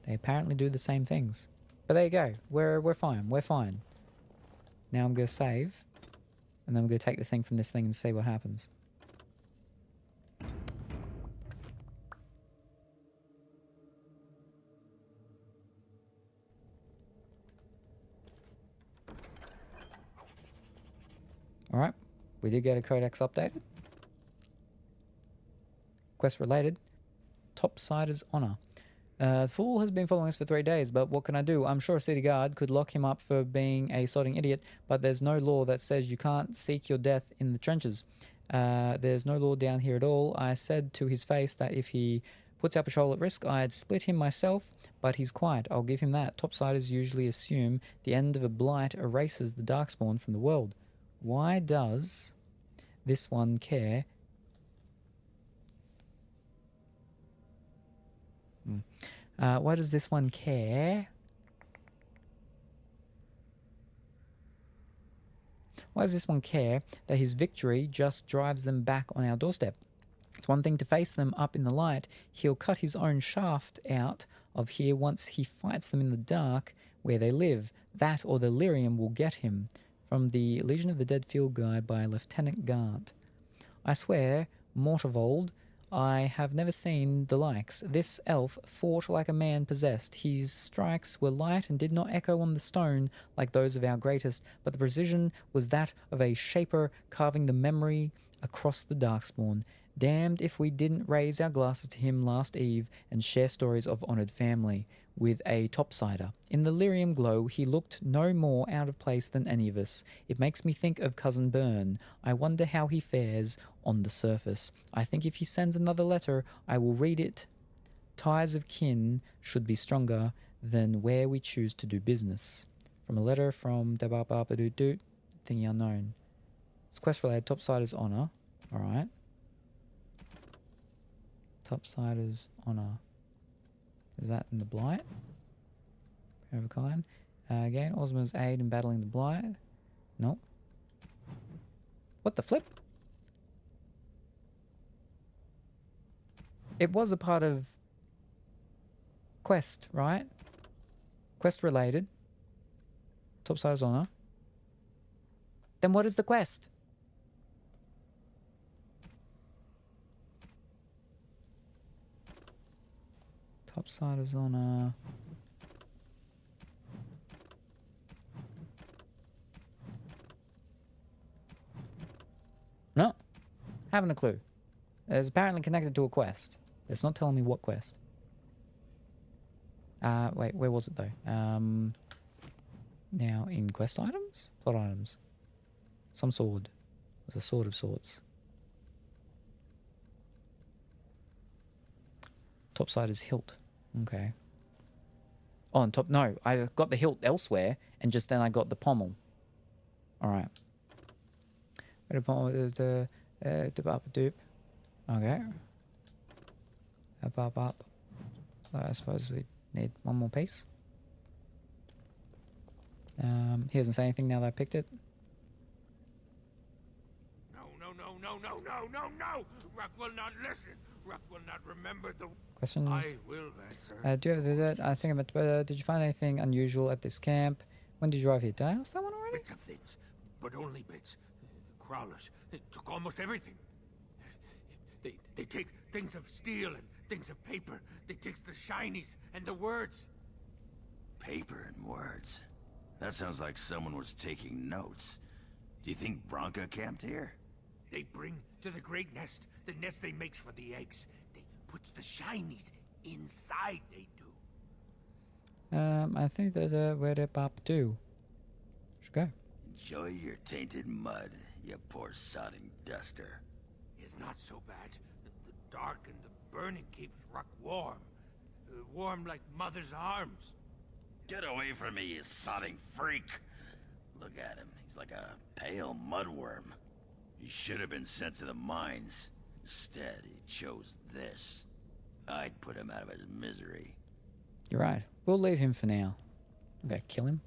they apparently do the same things. But there you go, we're fine, we're fine. Now I'm going to save, and then I'm going to take the thing from this thing and see what happens. Alright, we did get a codex updated. Quest related. Topsider's Honor. The fool has been following us for 3 days, but what can I do? I'm sure a city guard could lock him up for being a sodding idiot, but there's no law that says you can't seek your death in the trenches. There's no law down here at all. I said to his face that if he puts our patrol at risk, I'd split him myself, but he's quiet. I'll give him that. Topsiders usually assume the end of a blight erases the Darkspawn from the world. Why does this one care? Why does this one care? Why does this one care that his victory just drives them back on our doorstep? It's one thing to face them up in the light. He'll cut his own shaft out of here once he fights them in the dark where they live. That or the lyrium will get him. From the Legion of the Dead field guide by Lieutenant Gant. I swear, Mortavold, I have never seen the likes. This elf fought like a man possessed. His strikes were light and did not echo on the stone like those of our greatest, but the precision was that of a shaper carving the memory across the Darkspawn. Damned if we didn't raise our glasses to him last eve and share stories of honoured family. With a topsider. In the lyrium glow, he looked no more out of place than any of us. It makes me think of Cousin Byrne. I wonder how he fares on the surface. I think if he sends another letter, I will read it. Ties of kin should be stronger than where we choose to do business. From a letter from Dabababadoot, thingy unknown. It's quest related, Topsider's Honor. Alright. Topsider's Honor. Is that in the Blight? Pair of a kind. Gain Osmond's aid in battling the Blight. Nope. What the flip? It was a part of quest, right? Quest related. Topsider's Honor. Then what is the quest? Topsider's Honor. No. Haven't a clue. It's apparently connected to a quest. It's not telling me what quest. Wait, where was it though? Now in quest items? Plot items. Some sword. It was a sword of sorts. Topsider's hilt. Okay. Oh, on top. No, I got the hilt elsewhere, and just then I got the pommel. All right. The pommel. Doop. Okay. Up. I suppose we need one more piece. He doesn't say anything now that I picked it. No. Ruck will not listen. Ruck will not remember the... Questions? I will answer. Do you have I think about, did you find anything unusual at this camp? When did you arrive here? Did I ask that one already? Bits of things, but only bits. The crawlers took almost everything. They take things of steel and things of paper. They take the shinies and the words. Paper and words. That sounds like someone was taking notes. Do you think Bronca camped here? They bring to the great nest, the nest they makes for the eggs. puts the shinies inside, they do. I think there's a where the pop too. Should go. Enjoy your tainted mud, you poor sodding duster. It's not so bad. The dark and the burning keeps Ruck warm. Warm like mother's arms. Get away from me, you sodding freak! Look at him. He's like a pale mudworm. He should have been sent to the mines. Instead, he chose this. I'd put him out of his misery. You're right. We'll leave him for now. I'm gonna kill him.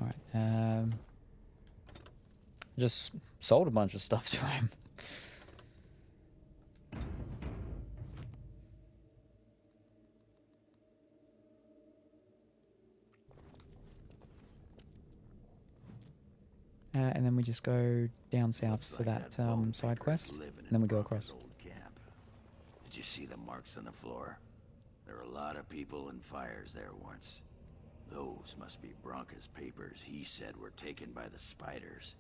Alright, just sold a bunch of stuff to him. And then we just go down south for that side quest, and then we go across. Did you see the marks on the floor? There were a lot of people and fires there once. Those must be Bronca's papers he said were taken by the spiders.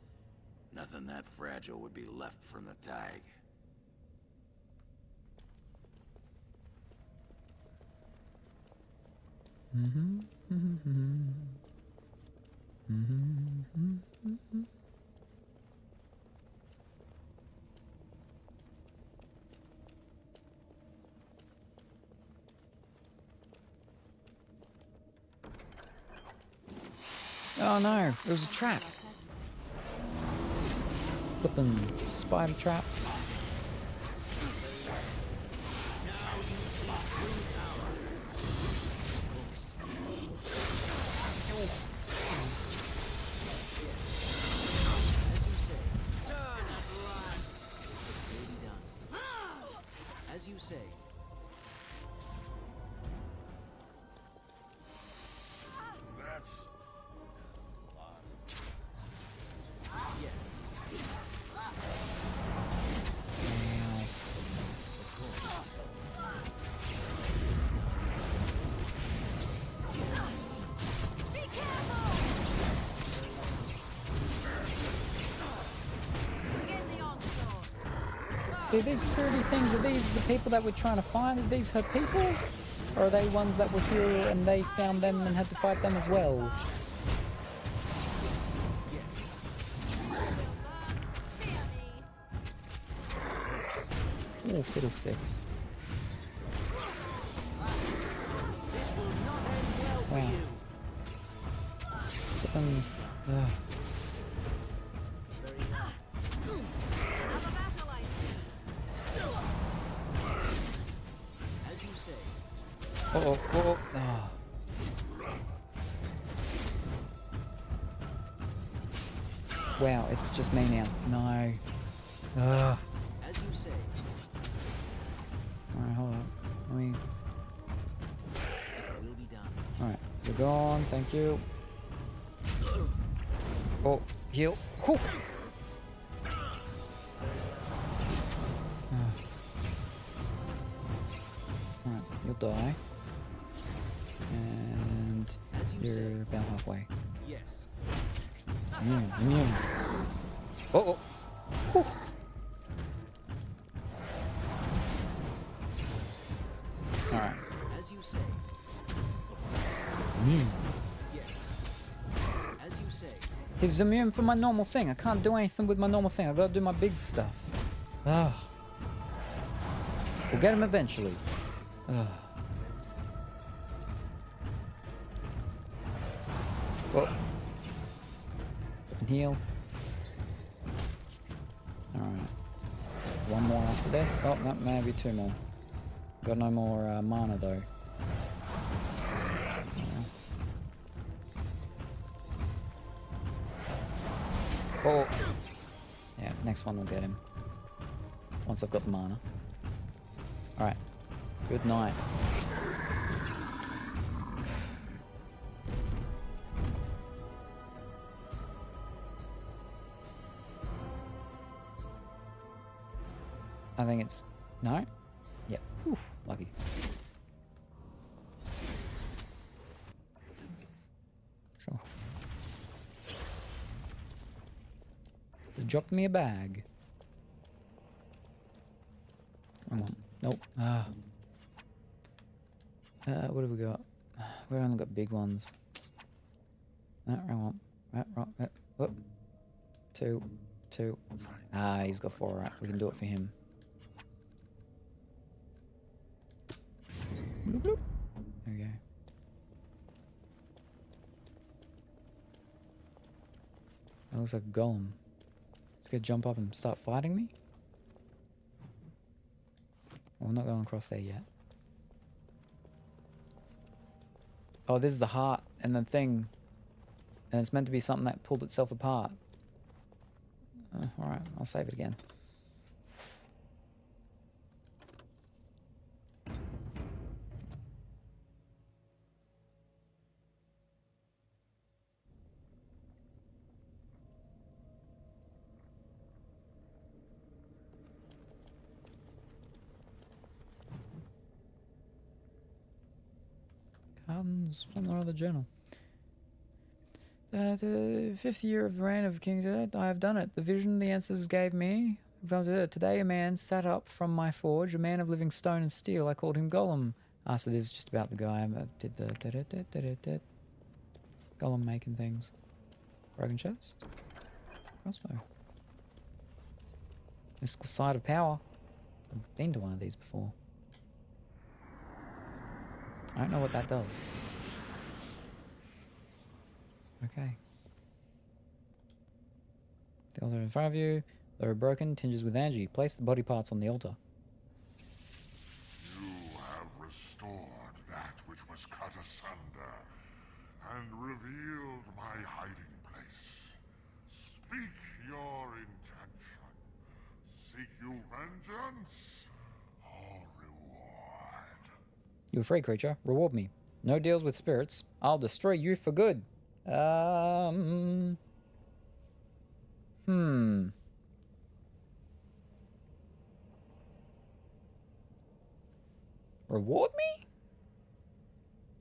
Nothing that fragile would be left from the tag. Oh no, it was a trap. Flipping spider traps. As you say. That's... See, these spirity things, are these the people that we're trying to find? Are these her people? Or are they ones that were here and they found them and had to fight them as well? Oh, fiddlesticks. Wow. Flippin', Oh. Wow, it's just me now. No. As you say. Alright, hold up. Let me... It will be done. Alright, you're gone. Thank you. Oh, heal. Whew. Alright, you'll die. And you're about halfway. Yes. Immune. Oh. Whew. Alright. As you say. Immune. Yes. As you say. He's immune from my normal thing. I can't do anything with my normal thing. I gotta do my big stuff. We'll get him eventually. Oh. Heal. Alright. One more after this. Oh, no, maybe two more. Got no more mana though. Oh. Yeah, next one will get him. Once I've got the mana. Alright. Good night. I think it's... No? Yep. Oof, lucky. Sure. They dropped me a bag. Wrong one. Nope. What have we got? We've only got big ones. No, wrong one. Wrong. Whoop. Two. He's got 4. Right, we can do it for him. Bloop, bloop. There we go. That looks like a golem. It's gonna jump up and start fighting me? Well, we're not going across there yet. Oh, this is the heart and the thing. And it's meant to be something that pulled itself apart. Alright, I'll save it again. Gardens from the other journal. The 5th year of the reign of King Dead, I have done it. The vision the ancestors gave me. Today a man sat up from my forge, a man of living stone and steel. I called him Golem. So this is just about the guy that did the Golem making things. Broken chest. Crossbow. Mystical side of power. I've been to one of these before. I don't know what that does. Okay. The altar in front of you. They are broken, tinges with Angie. Place the body parts on the altar. You have restored that which was cut asunder, and revealed my hiding place. Speak your intention. Seek you vengeance, or reward? You a free creature. Reward me. No deals with spirits. I'll destroy you for good. Reward me?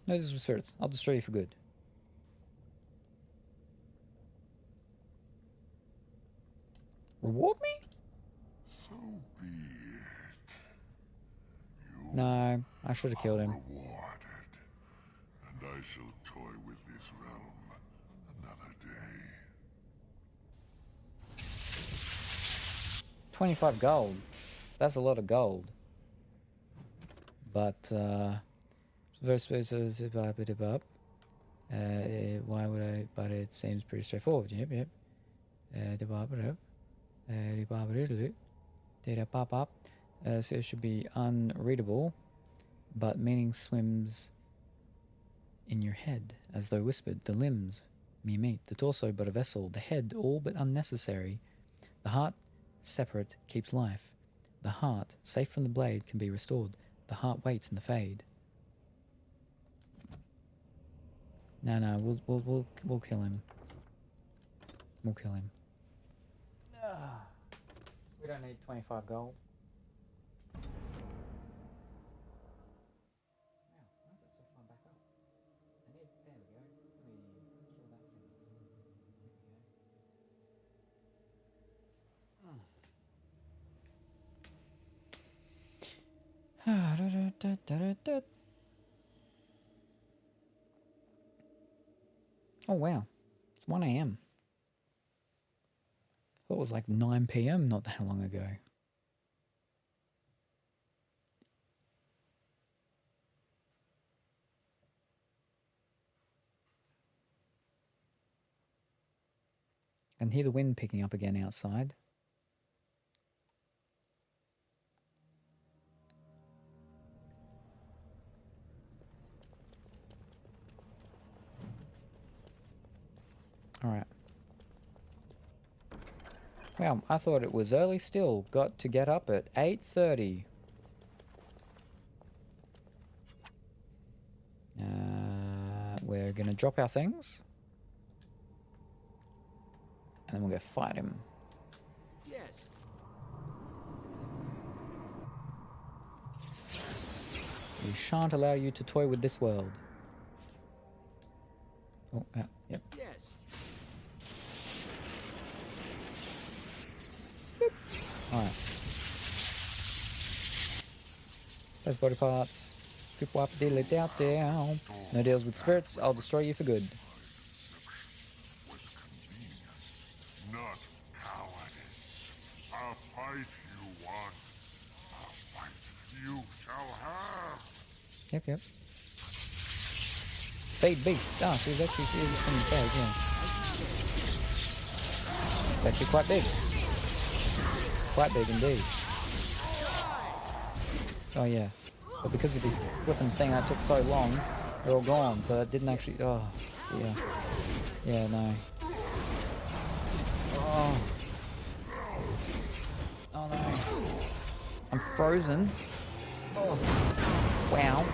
No deals with spirits. I'll destroy you for good. Reward me? So be it. No, I should have killed him. Rewarded, and I shall toy with this realm another day. 25 gold. That's a lot of gold. But, very specific. Why would I? But it seems pretty straightforward. Yep. Data pop up. So it should be unreadable, but meaning swims in your head, as though whispered. The limbs, mere meat. The torso, but a vessel. The head, all but unnecessary. The heart, separate, keeps life. The heart, safe from the blade, can be restored. The heart waits in the fade. No, we'll kill him. We'll kill him. We don't need 25 gold. Oh wow, it's 1 AM. Thought it was like 9 PM not that long ago. I can hear the wind picking up again outside. Alright. Well, I thought it was early still. Got to get up at 8:30. We're gonna drop our things. And then we'll go fight him. Yes. We shan't allow you to toy with this world. Oh, yep. Yes. Alright. Those body parts. Skip wipe diddly doubt down. No deals with spirits, I'll destroy you for good. Not cowardice. A fight you want. A fight you shall have. Yep, yep. Fade Beast. Ah, so she is from Fade, yeah. It's actually quite big. Quite big indeed. Oh yeah. But because of this flipping thing that took so long, they're all gone, so that didn't actually... Oh, dear. Yeah, no. Oh. Oh no. I'm frozen. Oh. Wow.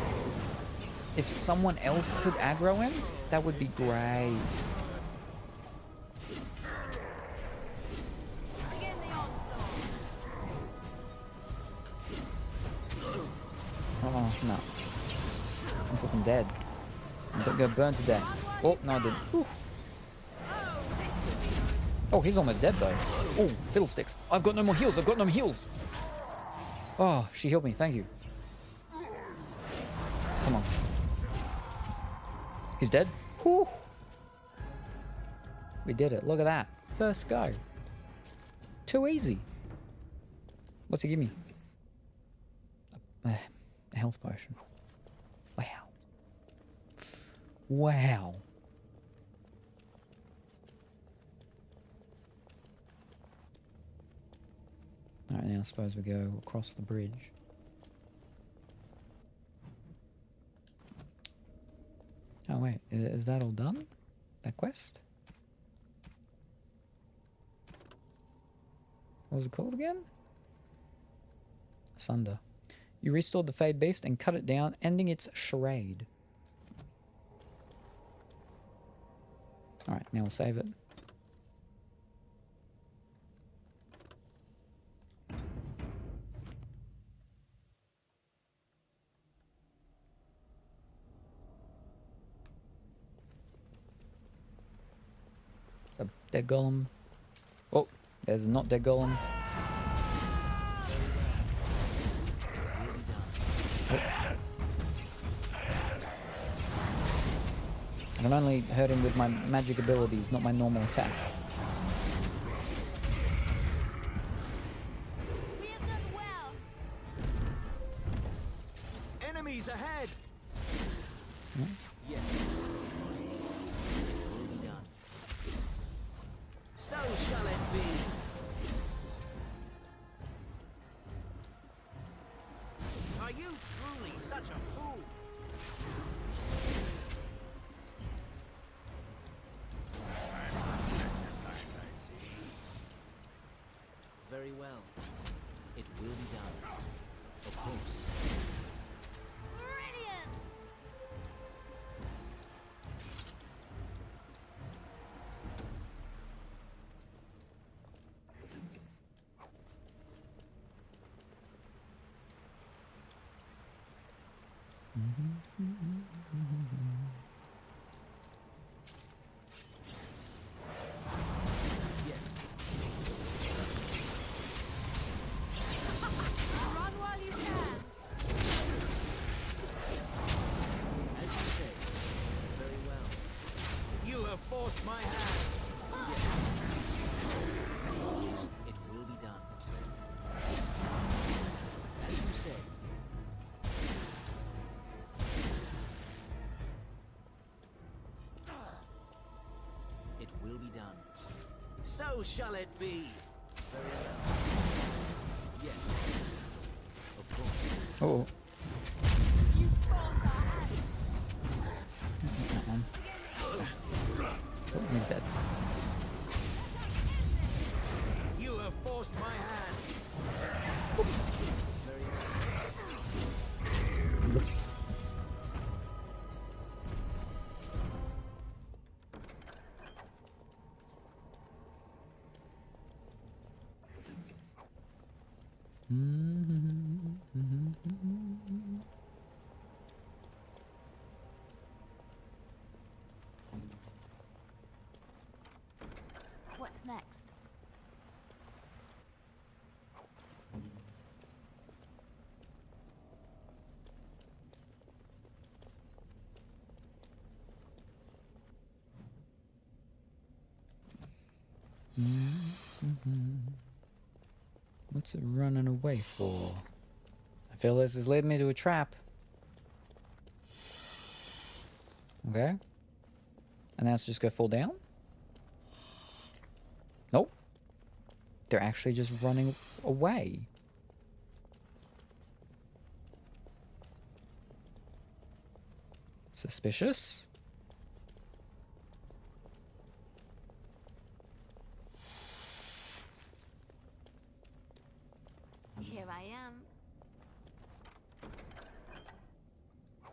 If someone else could aggro him, that would be great. Oh, no. I'm fucking dead. I'm gonna burn to death. Oh, no I didn't. Whew. Oh, he's almost dead though. Oh, fiddlesticks. I've got no more heals, I've got no more heals. Oh, she healed me, thank you. Come on. He's dead? Whew. We did it, look at that. First go. Too easy. What's he give me? A health potion. Wow. Wow. Alright, now I suppose we go across the bridge. Oh wait, is that all done? That quest? What was it called again? Asunder. You restored the Fade Beast and cut it down, ending its charade. Alright, now we'll save it. It's a dead golem. Oh, there's a not dead golem. I can only hurt him with my magic abilities, not my normal attack. We have done well. Enemies ahead. Yes. Will be done. So shall it be. Are you truly such a fool? Very well. It will be done. Of course. Brilliant! Run while you can. As you say. Very well. You have forced my hand. Yes. It will be done. As you say. It will be done. So shall it be. Very well. Yes. Of course. Oh. You forced our hand. Oh, he's dead. You have forced my hand. Very well. What's next? What's it running away for? I feel this is leading me to a trap. Okay. And now it's just gonna fall down? Nope. They're actually just running away. Suspicious? Here I am.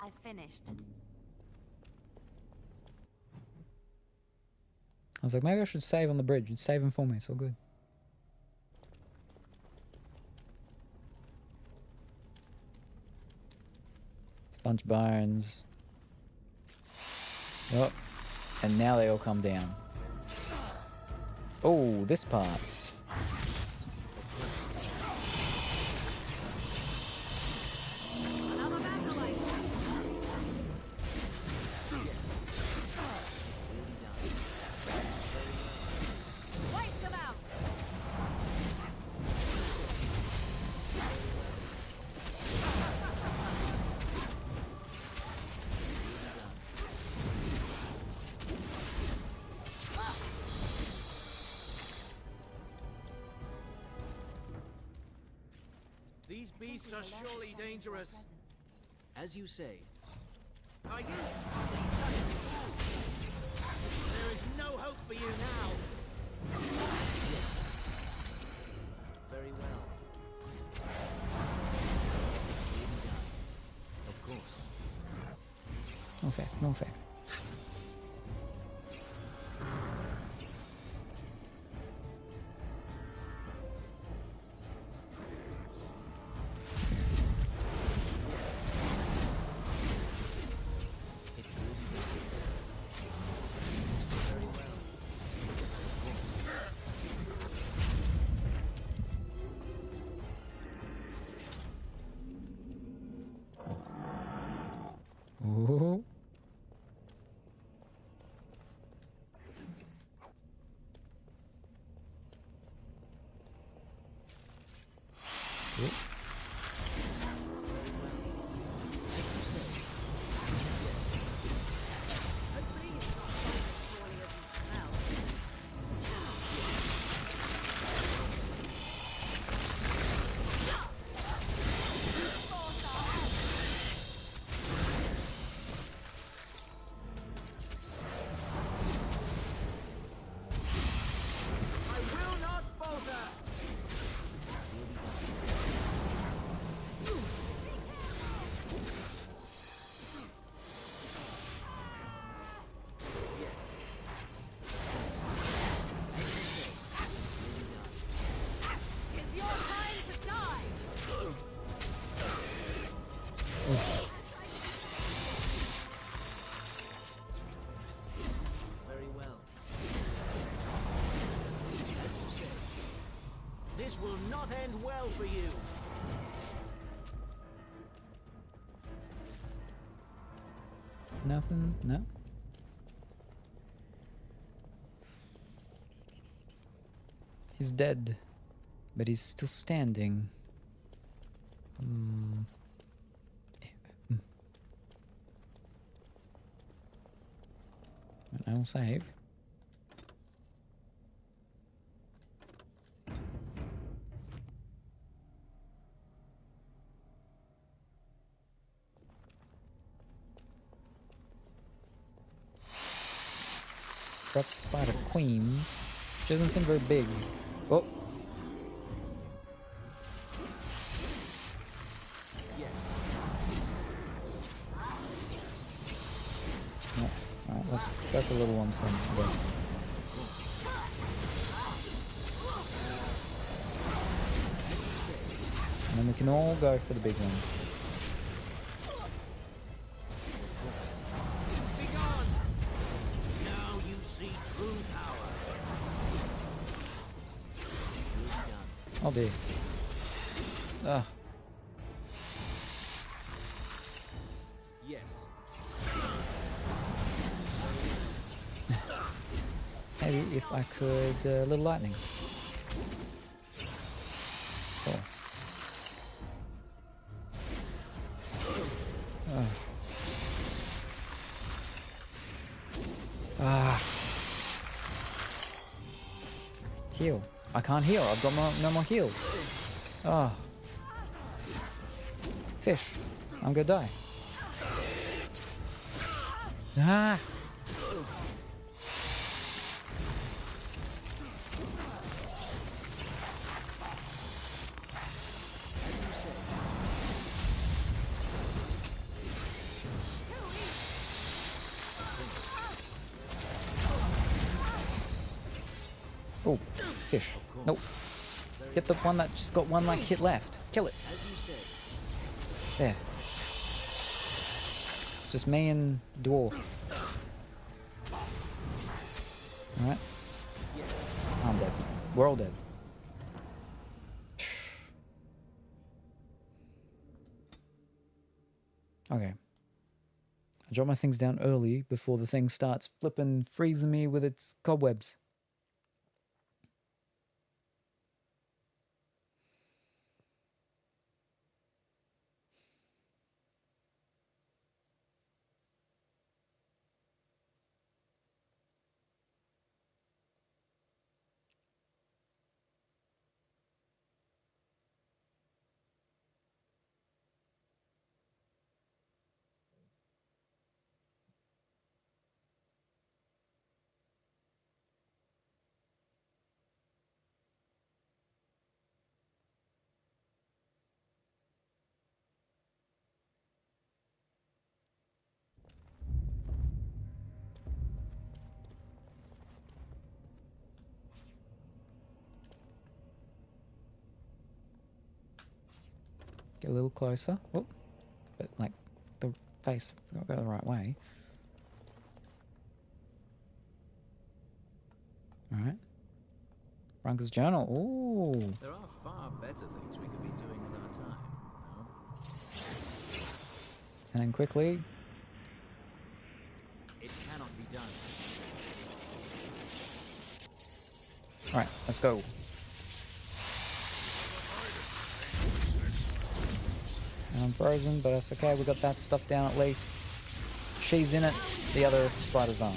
I finished. I was like, maybe I should save on the bridge. It's saving for me, it's all good. It's a bunch of bones. Oh, and now they all come down. Oh, this part. These beasts are surely dangerous. As you say. Are you? There is no hope for you now. Yes. Very well. Of course. No effect, no effect. Oh. Very well. As you say. This will not end well for you. Nothing? No? He's dead, but he's still standing. I will save. Corrupt Spider Queen. She doesn't seem very big. Oh! No. Alright, let's go for the little ones then, I guess. And then we can all go for the big one. Oh dear. Ugh. Yes. Maybe if I could, a little lightning. Of course. Oh. Ah. Heal. I can't heal. I've got no more heals. Oh. Fish. I'm gonna die. Ah. Oh, fish. Nope. Get the one that just got one like hit left. Kill it. There. It's just me and dwarf. Alright. I'm dead. We're all dead. Okay. I drop my things down early before the thing starts flipping, freezing me with its cobwebs. Get a little closer. Whoop. But like the face, gotta go the right way. Alright. Brunker's journal. Ooh. There are far better things we could be doing with our time, no? And then quickly. It cannot be done. Alright, let's go. And I'm frozen, but that's okay. We got that stuff down at least. She's in it. The other spiders aren't.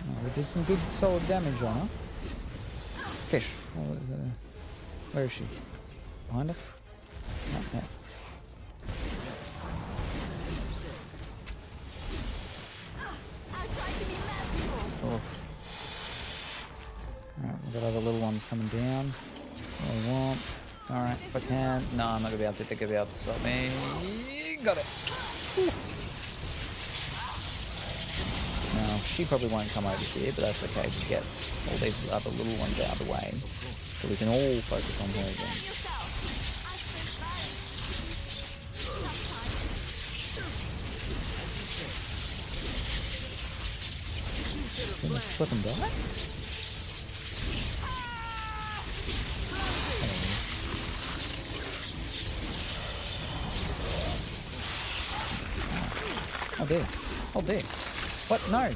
Oh, we did some good solid damage on her. Fish. Where is she? Behind her? Oh, yeah. Oh. Alright, we've got other little ones coming down. That's all I want. Alright, if I can. No, I'm not gonna be able to. They're gonna be able to stop me. Got it. Whew. Now, she probably won't come over here, but that's okay. We get all these other little ones out of the way. So we can all focus on her again. It's gonna flip and die? Oh dear. Oh dear. What? No.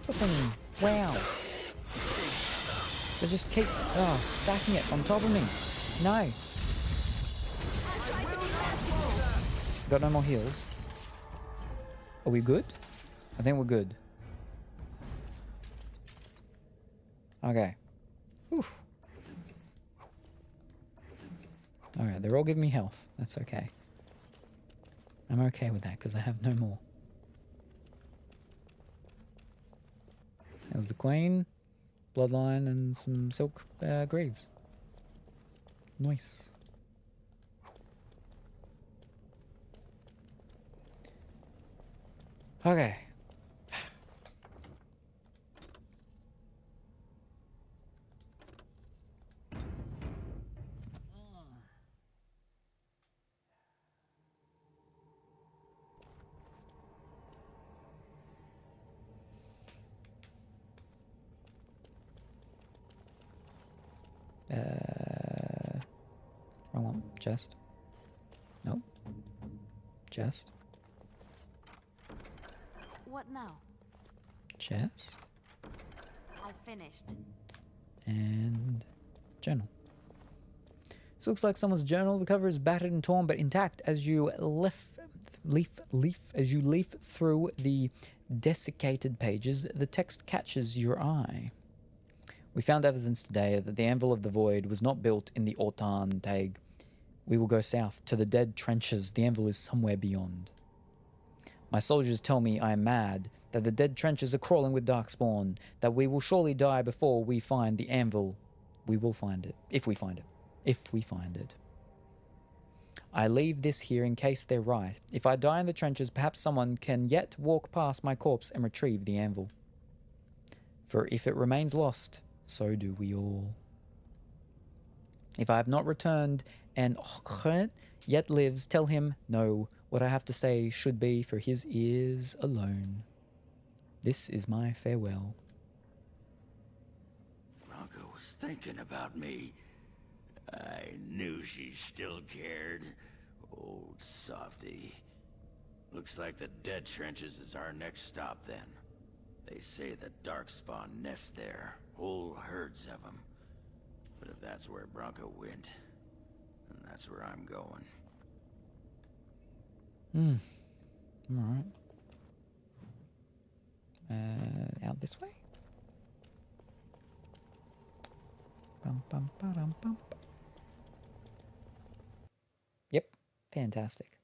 Flipping. Wow. They just keep stacking it on top of me. No. Got no more heals. Are we good? I think we're good. Okay. Oof. Alright, they're all giving me health. That's okay. I'm okay with that because I have no more. That was the Queen, Bloodline, and some Silk Greaves. Nice. Okay. Chest. Nope. Chest. What now? Chest. I finished. And journal. This looks like someone's journal. The cover is battered and torn, but intact as you leaf through the desiccated pages. The text catches your eye. We found evidence today that the Anvil of the Void was not built in the Ortan Tag. We will go south to the dead trenches. The Anvil is somewhere beyond. My soldiers tell me I am mad, that the dead trenches are crawling with darkspawn, that we will surely die before we find the Anvil. We will find it, if we find it. If we find it. I leave this here in case they're right. If I die in the trenches, perhaps someone can yet walk past my corpse and retrieve the Anvil. For if it remains lost, so do we all. If I have not returned and yet lives, tell him, no, what I have to say should be for his ears alone. This is my farewell. Bronca was thinking about me. I knew she still cared. Old softy. Looks like the dead trenches is our next stop then. They say the darkspawn nest there. Whole herds of them. But if that's where Bronca went, then that's where I'm going. Alright. Out this way? Bum, bum, ba-dum, bum. Yep, fantastic.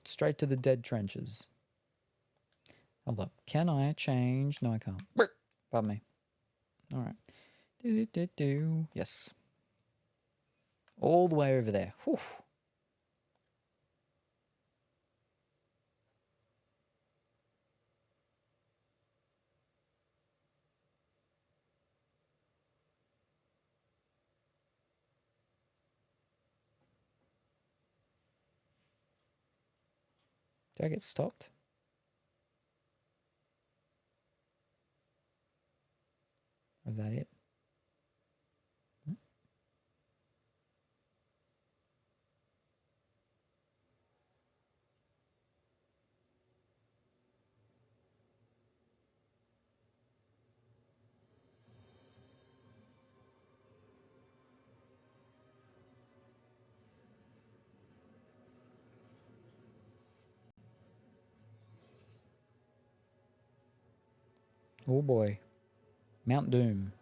Straight to the dead trenches. Hold up. Can I change? No, I can't. Pardon me. Alright. Do. Yes. All the way over there. Whew. Did I get stopped? Or is that it? Oh boy. Mount Doom.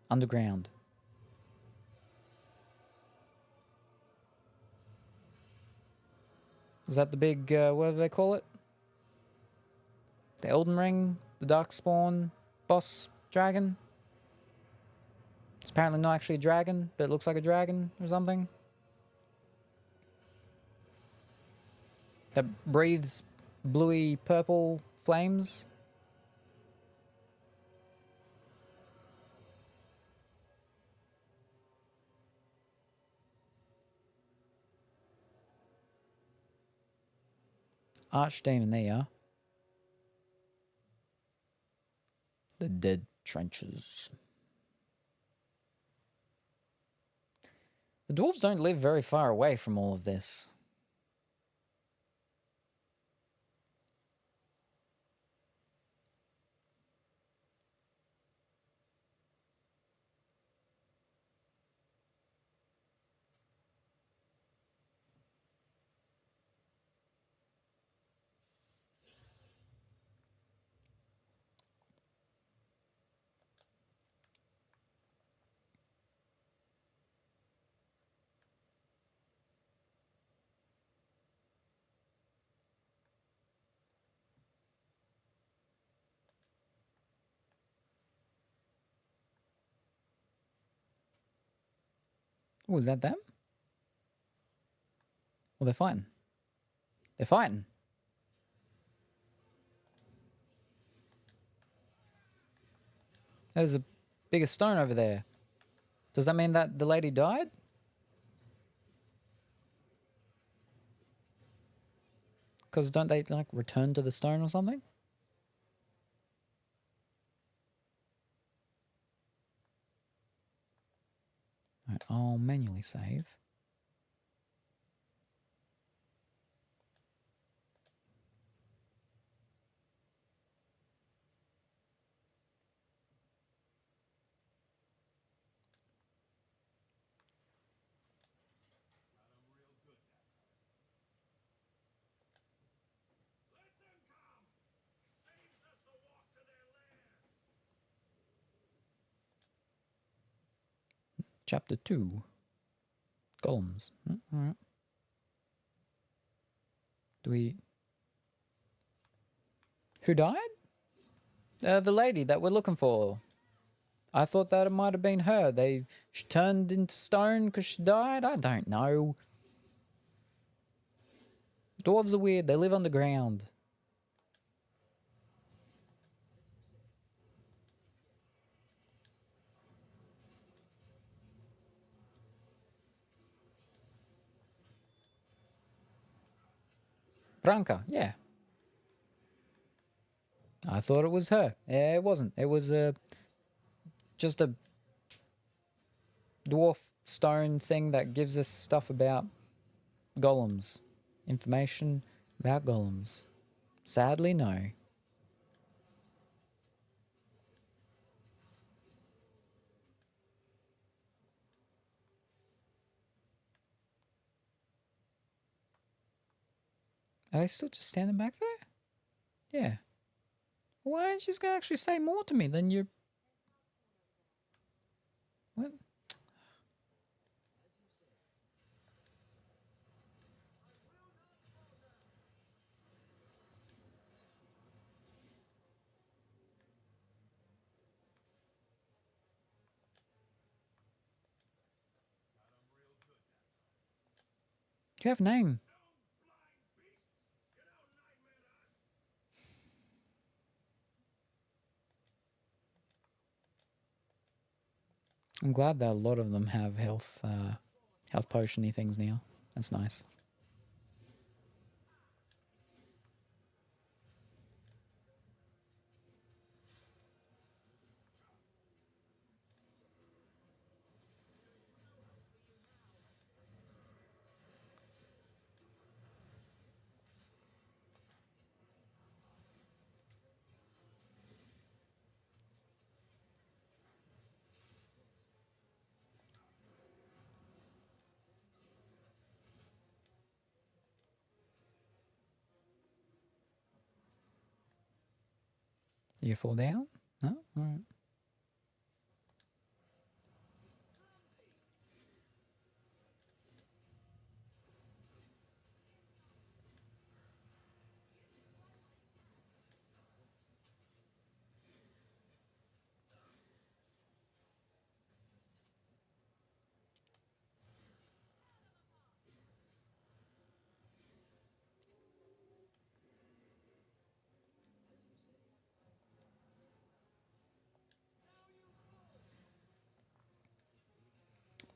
Underground. Is that the big, what do they call it? The Elden Ring? The Darkspawn boss dragon? It's apparently not actually a dragon, but it looks like a dragon or something. That breathes bluey purple flames. Archdemon, there you are. The dead trenches. The dwarves don't live very far away from all of this. Oh, is that them? Well, they're fighting. They're fighting. There's a bigger stone over there. Does that mean that the lady died? Because don't they, like, return to the stone or something? Right. Alright, I'll manually save. Chapter 2. Golems. Alright. Do we... Who died? The lady that we're looking for. I thought that it might have been her. She turned into stone because she died? I don't know. Dwarves are weird. They live underground. Branka, yeah. I thought it was her. Yeah, it wasn't. It was just a dwarf stone thing that gives us stuff about golems. Information about golems. Sadly, no. Are they still just standing back there? Yeah. Why aren't you just going to actually say more to me than you... What? Do you have a name? I'm glad that a lot of them have health potion-y things now. That's nice. You fall down? No? Alright.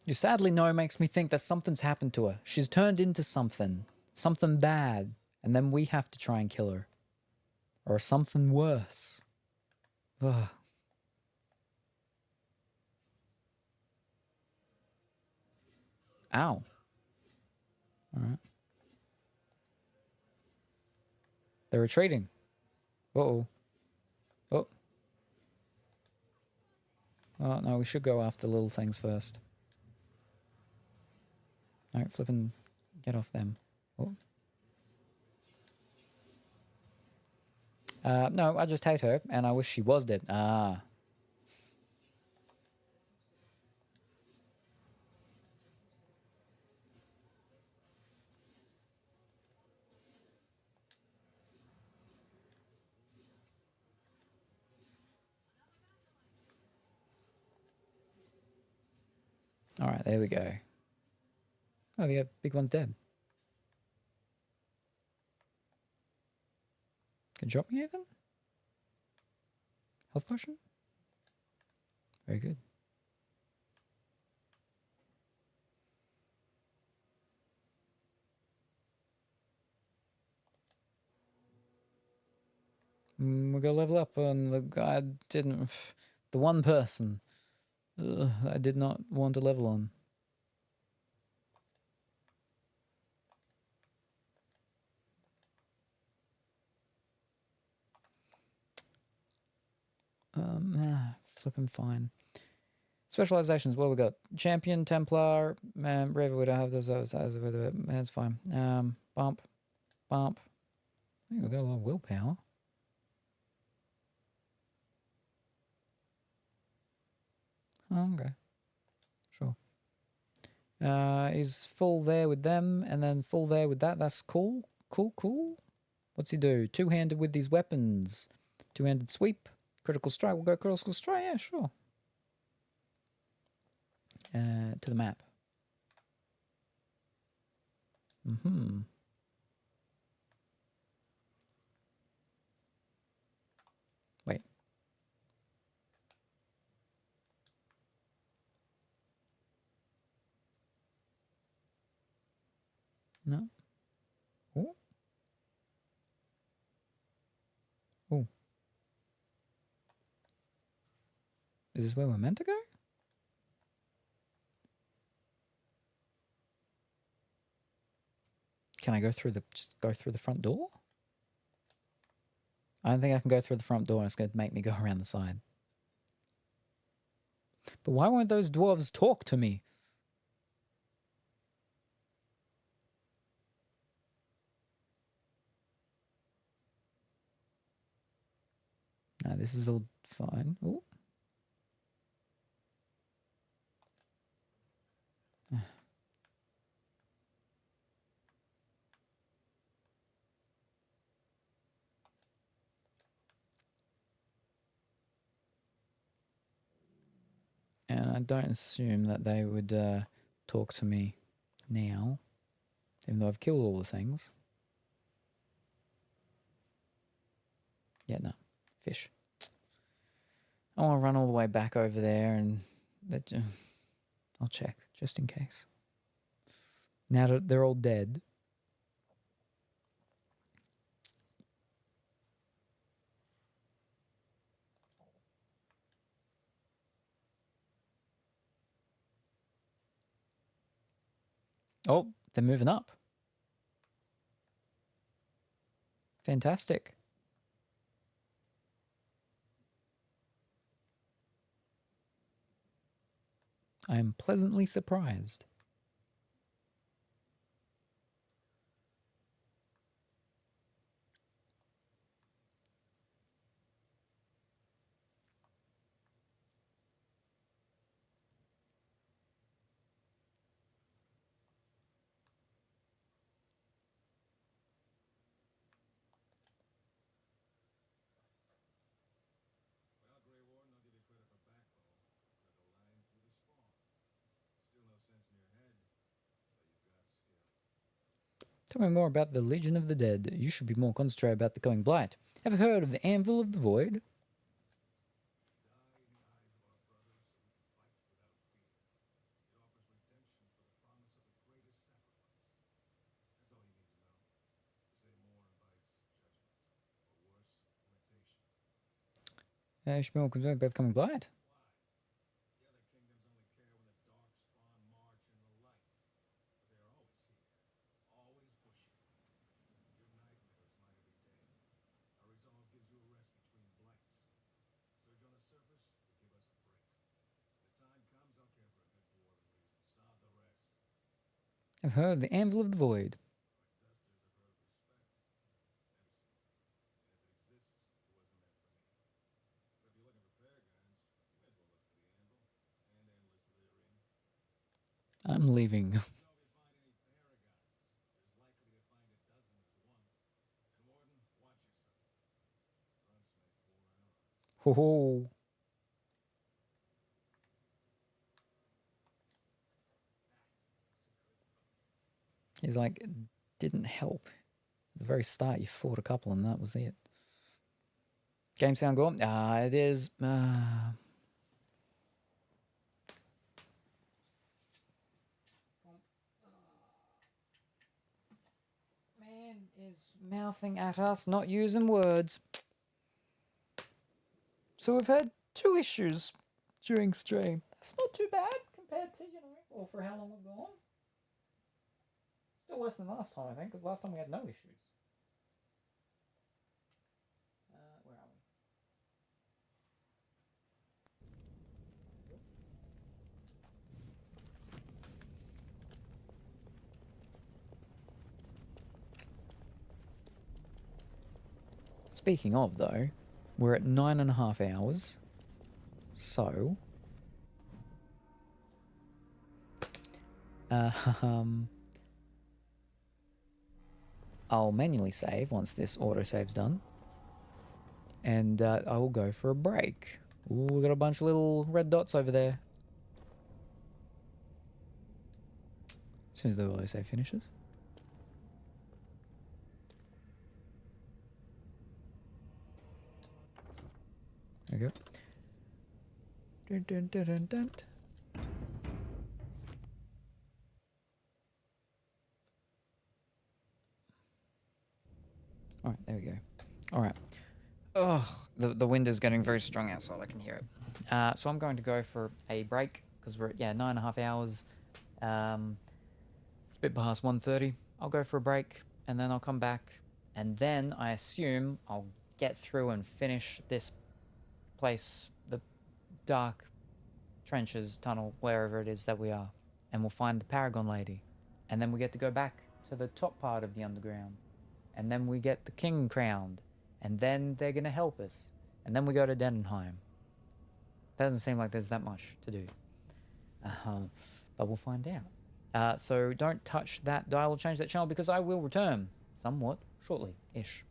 You sadly know makes me think that something's happened to her. She's turned into something. Something bad. And then we have to try and kill her. Or something worse. Ugh. Ow. Alright. They're retreating. Uh-oh. Oh. Oh, no, we should go after little things first. No, flipping... Get off them. Oh. No, I just hate her, and I wish she was dead. Ah. Alright, there we go. Oh, the big one's dead. Can you drop me anything? Health potion? Very good. We gotta level up on the guy didn't... The one person I did not want to level on. Flipping fine. Specializations. What we got? Champion, Templar, Brave. We don't have those. That's fine. Bump. I think we got a lot of willpower. Oh, okay. Sure. He's full there with them, and then full there with that. That's cool. Cool. What's he do? Two-handed with these weapons. Two-handed sweep. Critical strike. We'll go critical strike. Yeah, sure. To the map. Wait. No. Oh. Oh. Is this where we're meant to go? Can I go through just go through the front door? I don't think I can go through the front door. It's going to make me go around the side. But why won't those dwarves talk to me? No, this is all fine. Ooh. And I don't assume that they would talk to me now, even though I've killed all the things. Yeah, no. Fish. I want to run all the way back over there and I'll check, just in case. Now that they're all dead. Oh, they're moving up. Fantastic. I am pleasantly surprised. Tell me more about the Legion of the Dead. You should be more concentrated about the coming blight. Ever heard of the Anvil of the Void? You should be more concerned about the coming blight. I've heard of the Anvil of the Void. I'm leaving. Ho ho. He's like, it didn't help. At the very start, you fought a couple and that was it. Game sound good? It is. Man is mouthing at us, not using words. So we've had 2 issues during stream. That's not too bad compared to, or for how long we've gone. Still worse than last time, I think, because last time we had no issues. Where are we? Speaking of, though, we're at 9.5 hours. So... I'll manually save once this autosave's done. And I will go for a break. Ooh, we got a bunch of little red dots over there. As soon as the autosave finishes. There we go. Dun, dun, dun, dun, dun. Alright, there we go. Alright. Oh, the wind is getting very strong outside. I can hear it. So I'm going to go for a break because we're at 9.5 hours. It's a bit past 1:30. I'll go for a break and then I'll come back, and then I assume I'll get through and finish this place, the dark trenches, tunnel, wherever it is that we are, and we'll find the Paragon Lady, and then we get to go back to the top part of the underground, and then we get the king crowned. And then they're going to help us. And then we go to Denenheim. Doesn't seem like there's that much to do. But we'll find out. So don't touch that dial or change that channel because I will return somewhat shortly-ish.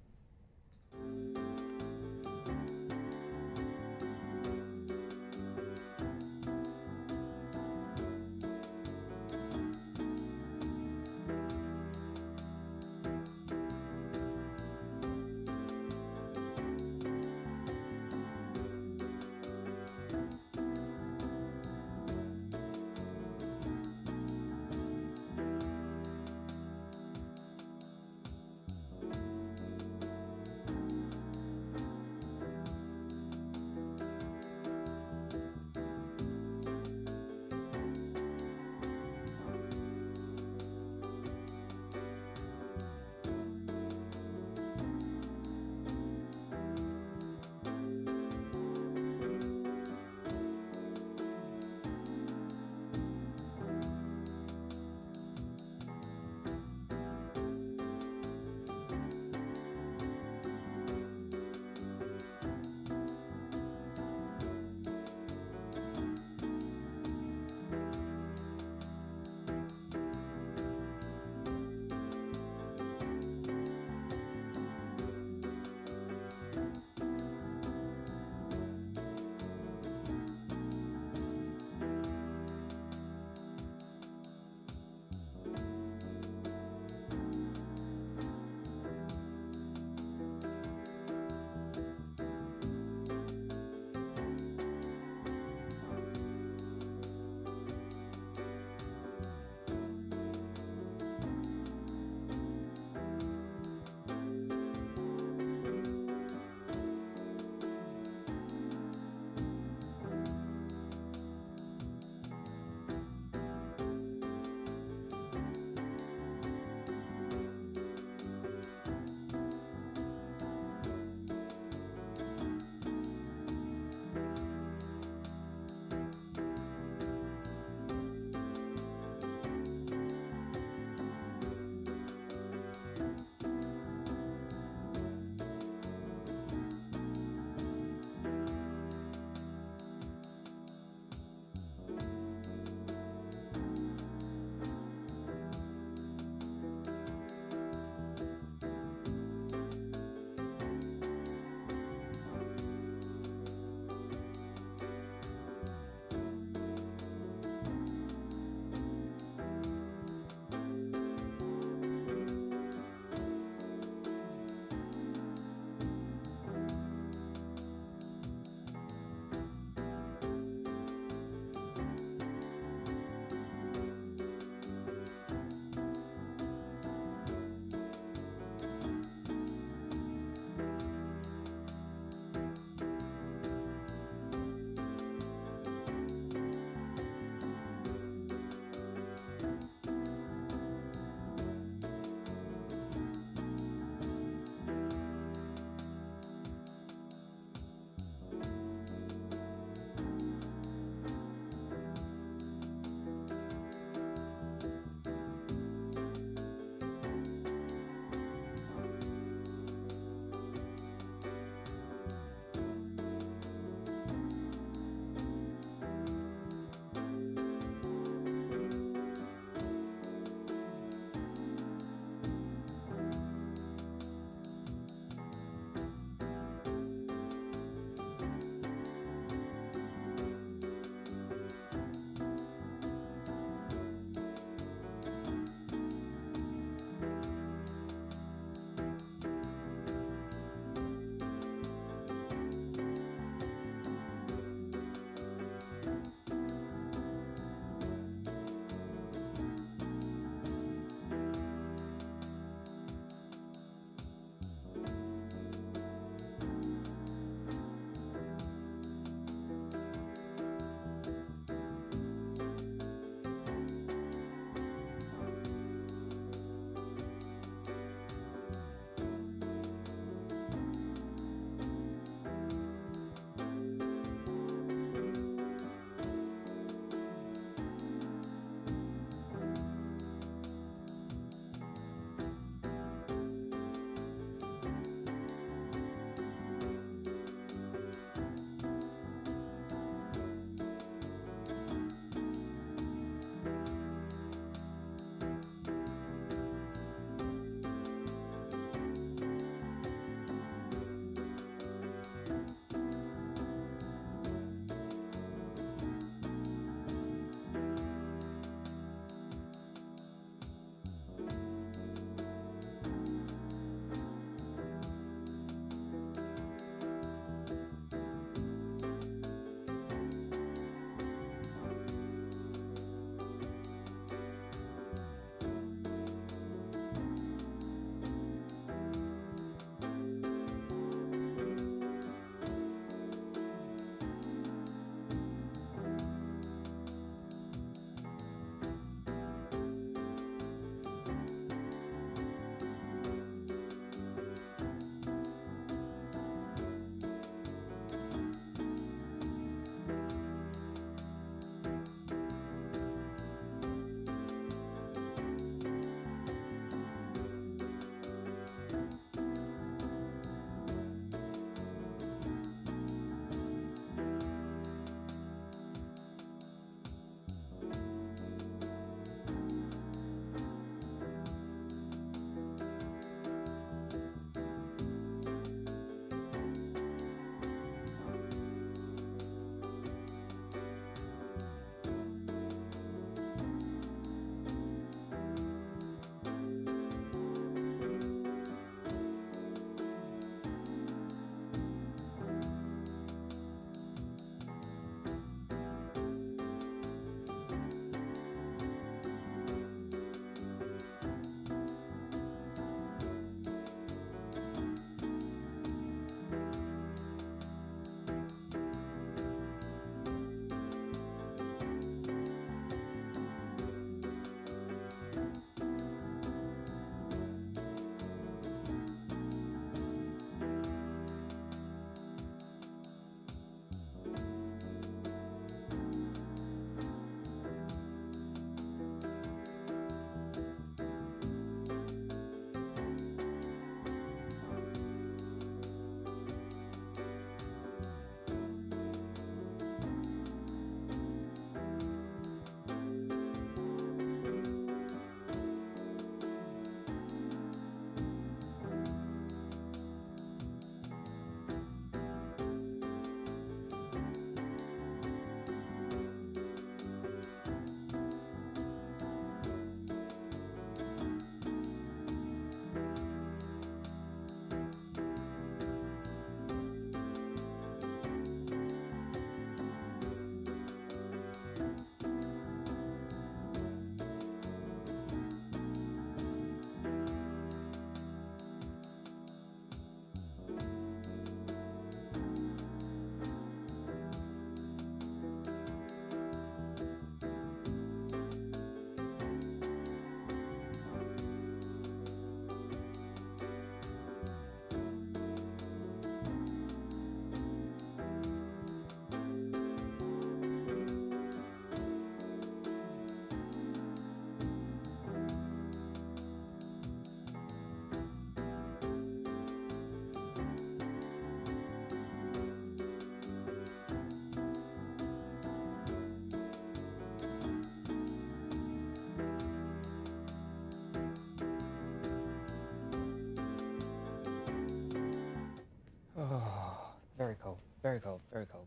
Very cold, very cold.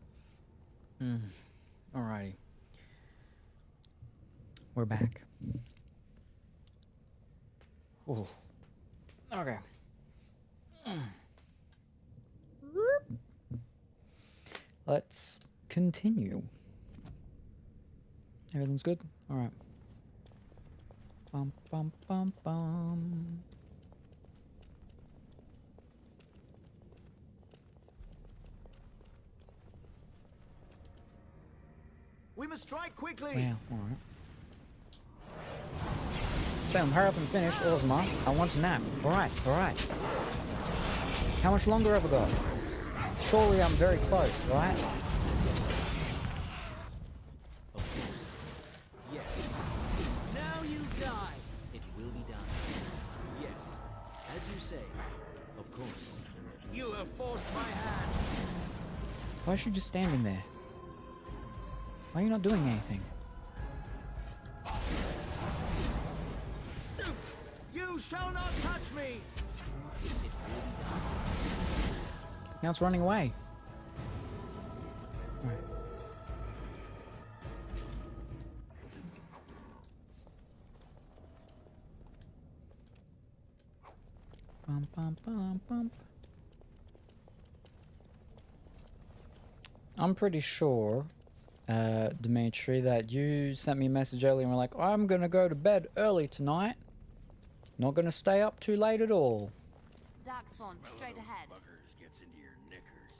Alrighty. We're back. Ooh. Okay. Let's continue. Everything's good? Alright. Bum bum bum bum. We must strike quickly. Wow, alright. Sam, hurry up and finish. Ozma, I want a nap. Alright, alright. How much longer have I got? Surely I'm very close, right? Yes. Now you die. It will be done. Yes. As you say. Of course. You have forced my hand. Why is she just standing there? Why are you not doing anything? You shall not touch me. It will be done. Now it's running away. Right. Bum, bum, bum, bum. I'm pretty sure, Dimitri, that you sent me a message earlier and were like, I'm gonna go to bed early tonight. Not gonna stay up too late at all. Darkspawn, straight ahead. Gets into your knickers.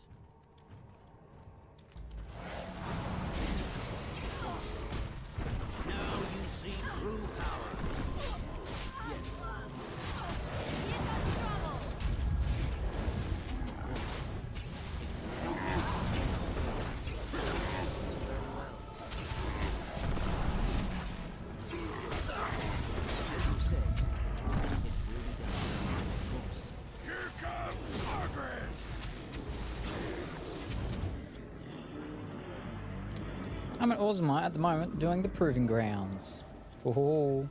Now you see true power. Yes. I'm at Ozma at the moment doing the proving grounds. Oh.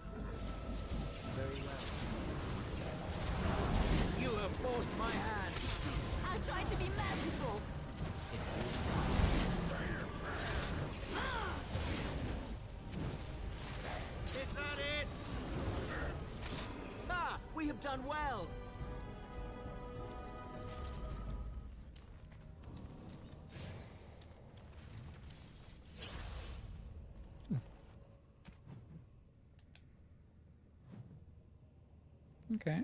You have forced my hand. I tried to be merciful. Is that it? Ah, we have done well. Okay.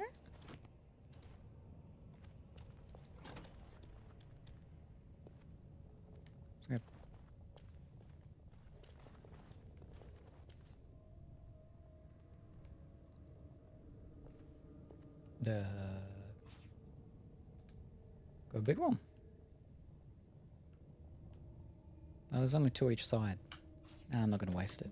Yep. Got a big one. Oh, there's only 2 each side. I'm not going to waste it.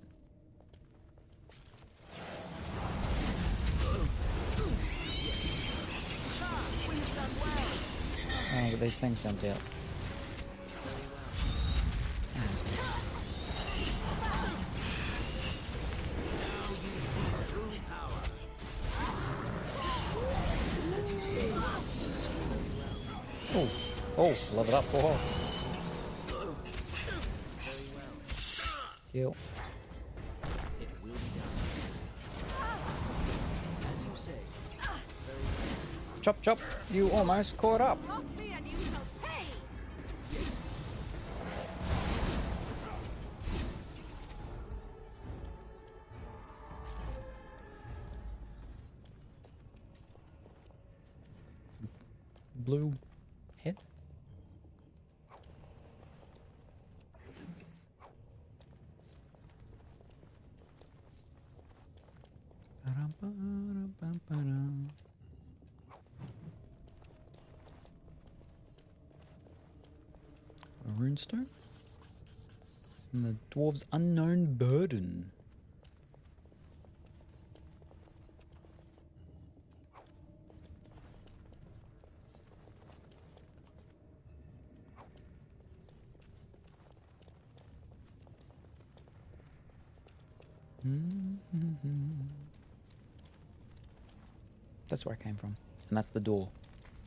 Oh, but these things jumped out. That's weird. Oh, oh, love it up. Oh. Kill. Chop, chop. You almost caught up. Blue head. A runestone. And the dwarves' unknown burden. That's where I came from. And that's the door.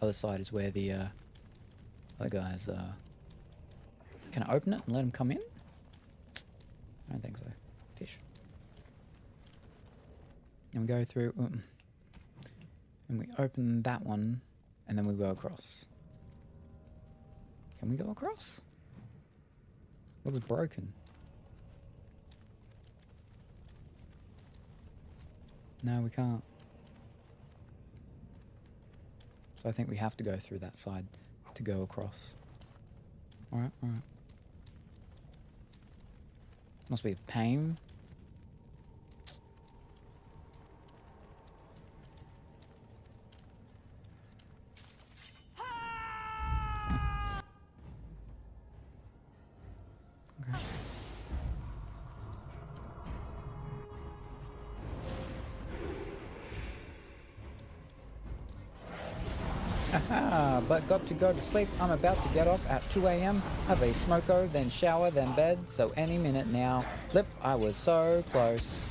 Other side is where the other guys Can I open it and let him come in? I don't think so. Fish. And we go through... and we open that one, and then we go across. Can we go across? Looks broken. No, we can't. So I think we have to go through that side to go across. Alright, alright. Must be a pain. Okay. Aha, but got to go to sleep. I'm about to get off at 2 a.m. Have a smoko, then shower, then bed. So any minute now. Flip, I was so close.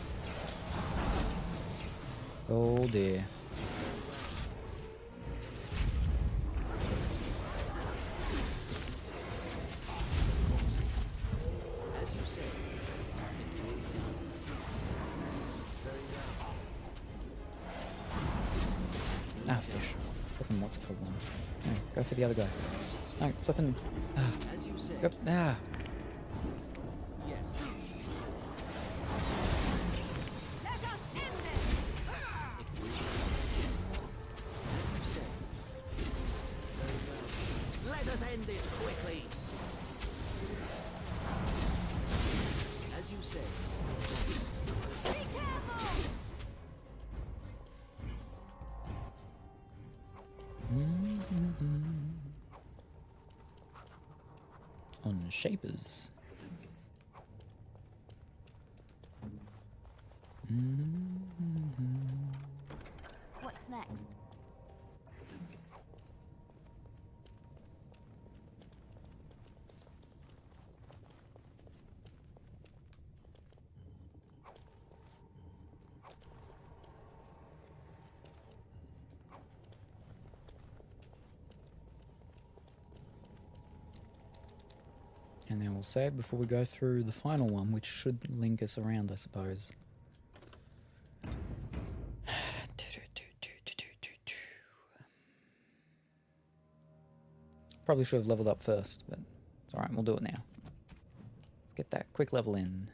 Oh dear. Ah, fish. Flipping what's called one. No, go for the other guy. No, flipping. Ah. Go. Ah. Let us end this quickly. As you say. Be careful! On Shapers. What's next? And then we'll save before we go through the final one, which should link us around, I suppose. Probably should have leveled up first, but it's alright, we'll do it now. Let's get that quick level in.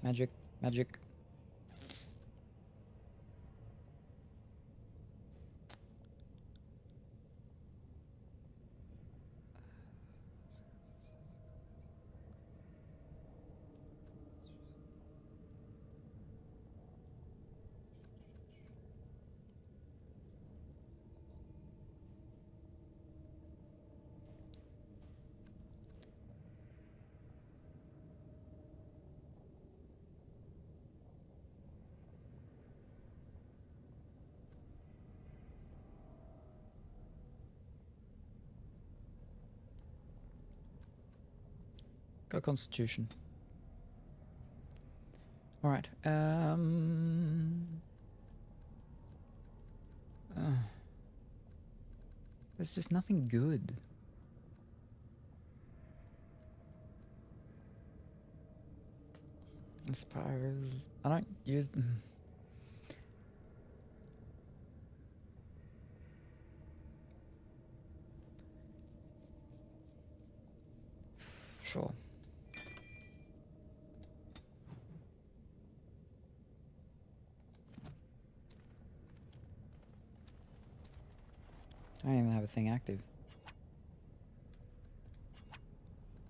Magic, magic. Go Constitution. Alright, there's just nothing good. I suppose I don't use them. Sure. I don't even have a thing active.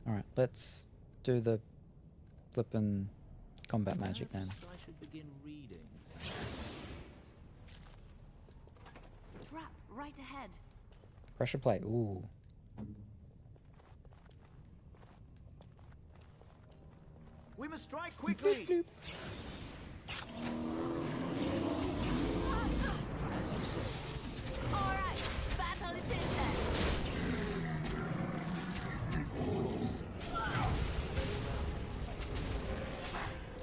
Alright, let's do the flippin' combat magic then. I should begin reading. Trap right ahead. Pressure plate, ooh. We must strike quickly. Alright, battle it is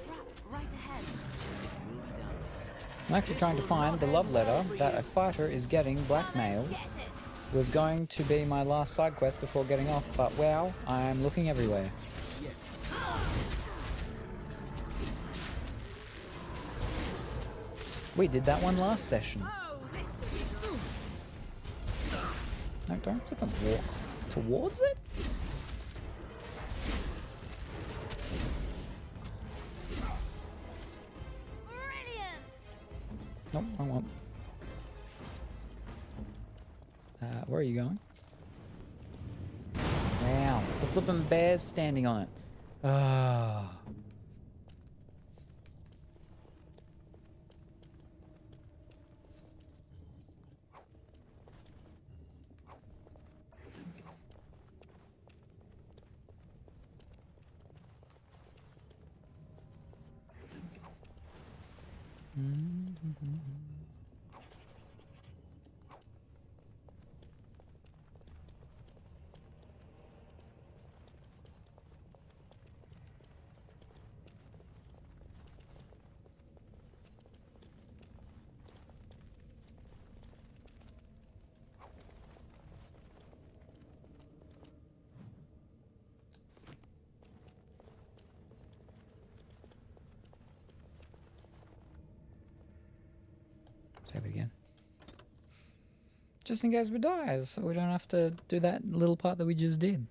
Trap right ahead. I'm actually trying to find the love letter that a fighter is getting blackmailed was going to be my last side quest before getting off, but wow, I'm looking everywhere. Yes. We did that one last session. No, don't flip and walk towards it. Nope, wrong one. Where are you going? Wow, the flippin' bear's standing on it. Ah. Save it again. Just in case we die, so we don't have to do that little part that we just did.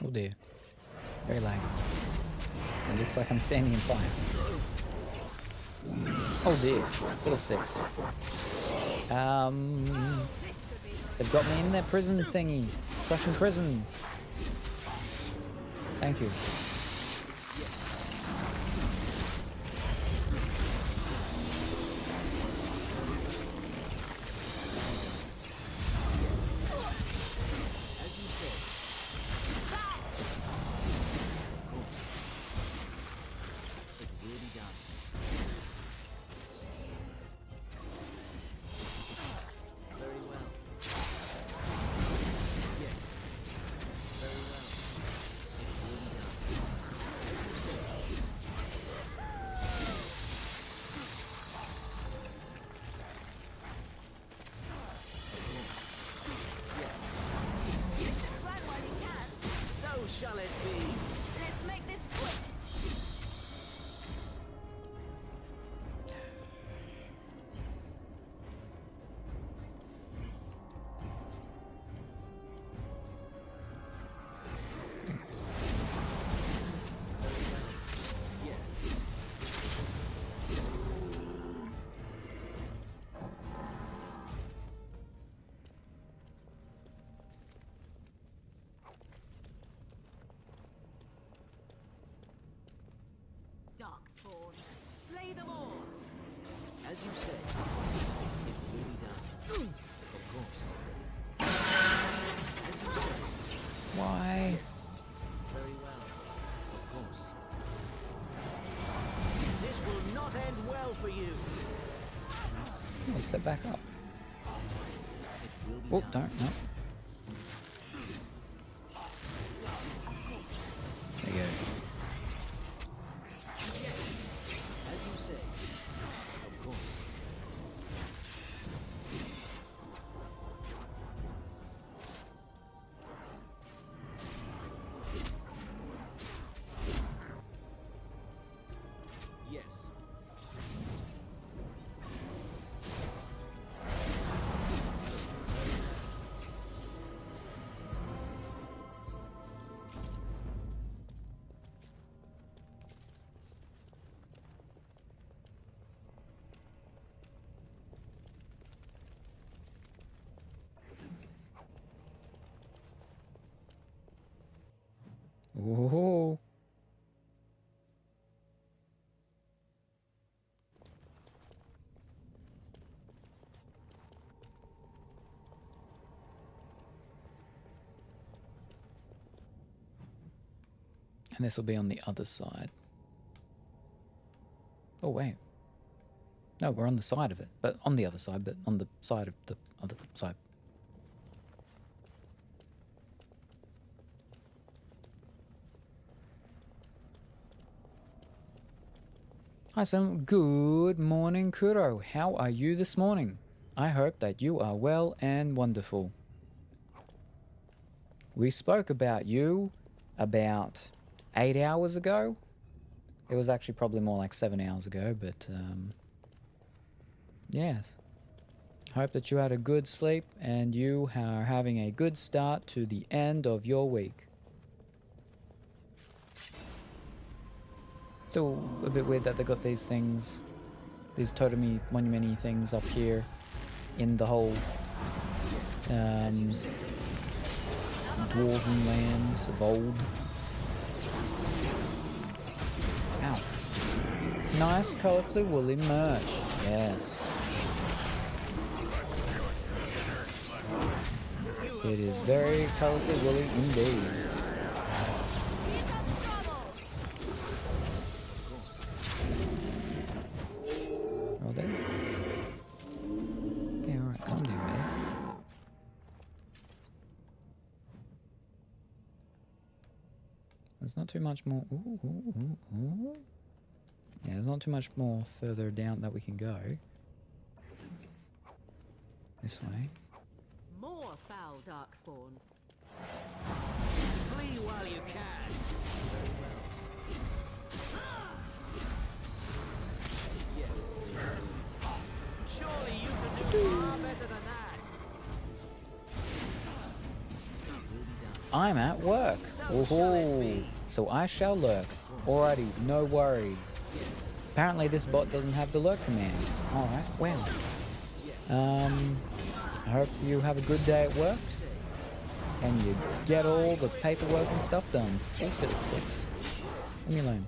Oh dear. Very laggy. It looks like I'm standing in fire. Oh dear. Fiddlesticks. They've got me in their prison thingy. Russian prison. Thank you. Shall it be? Let's make this quick. Darkspawn, slay them all. As you say, it will be done. Of course. As you say. Why? Yes. Very well. Of course. This will not end well for you. Let's set back up. It will be Oh, done. don't. No. There you go. As you say. Of course. Yes. Oh. And this will be on the other side. Oh, wait. No, we're on the side of it, but on the other side, but on the side of the other side. Hi Sam, good morning Kuro. How are you this morning? I hope that you are well and wonderful. We spoke about you about 8 hours ago. It was actually probably more like 7 hours ago, but yes. Hope that you had a good sleep and you are having a good start to the end of your week. Still a bit weird that they got these things, these totemy monumenty things up here in the whole dwarven lands of old. Ow. Nice colourfully woolly merch, yes. It is very colourfully woolly indeed. All day? Yeah, alright, calm down, man. There's not too much more. Ooh. Yeah, there's not too much more further down that we can go. This way. More foul darkspawn. Flee while you can. Surely you can do far better than that. I'm at work. Ooh, so I shall lurk. Alrighty, no worries. Apparently this bot doesn't have the lurk command. Alright, well. I hope you have a good day at work. And you get all the paperwork and stuff done. All fiddlesticks. Leave me alone.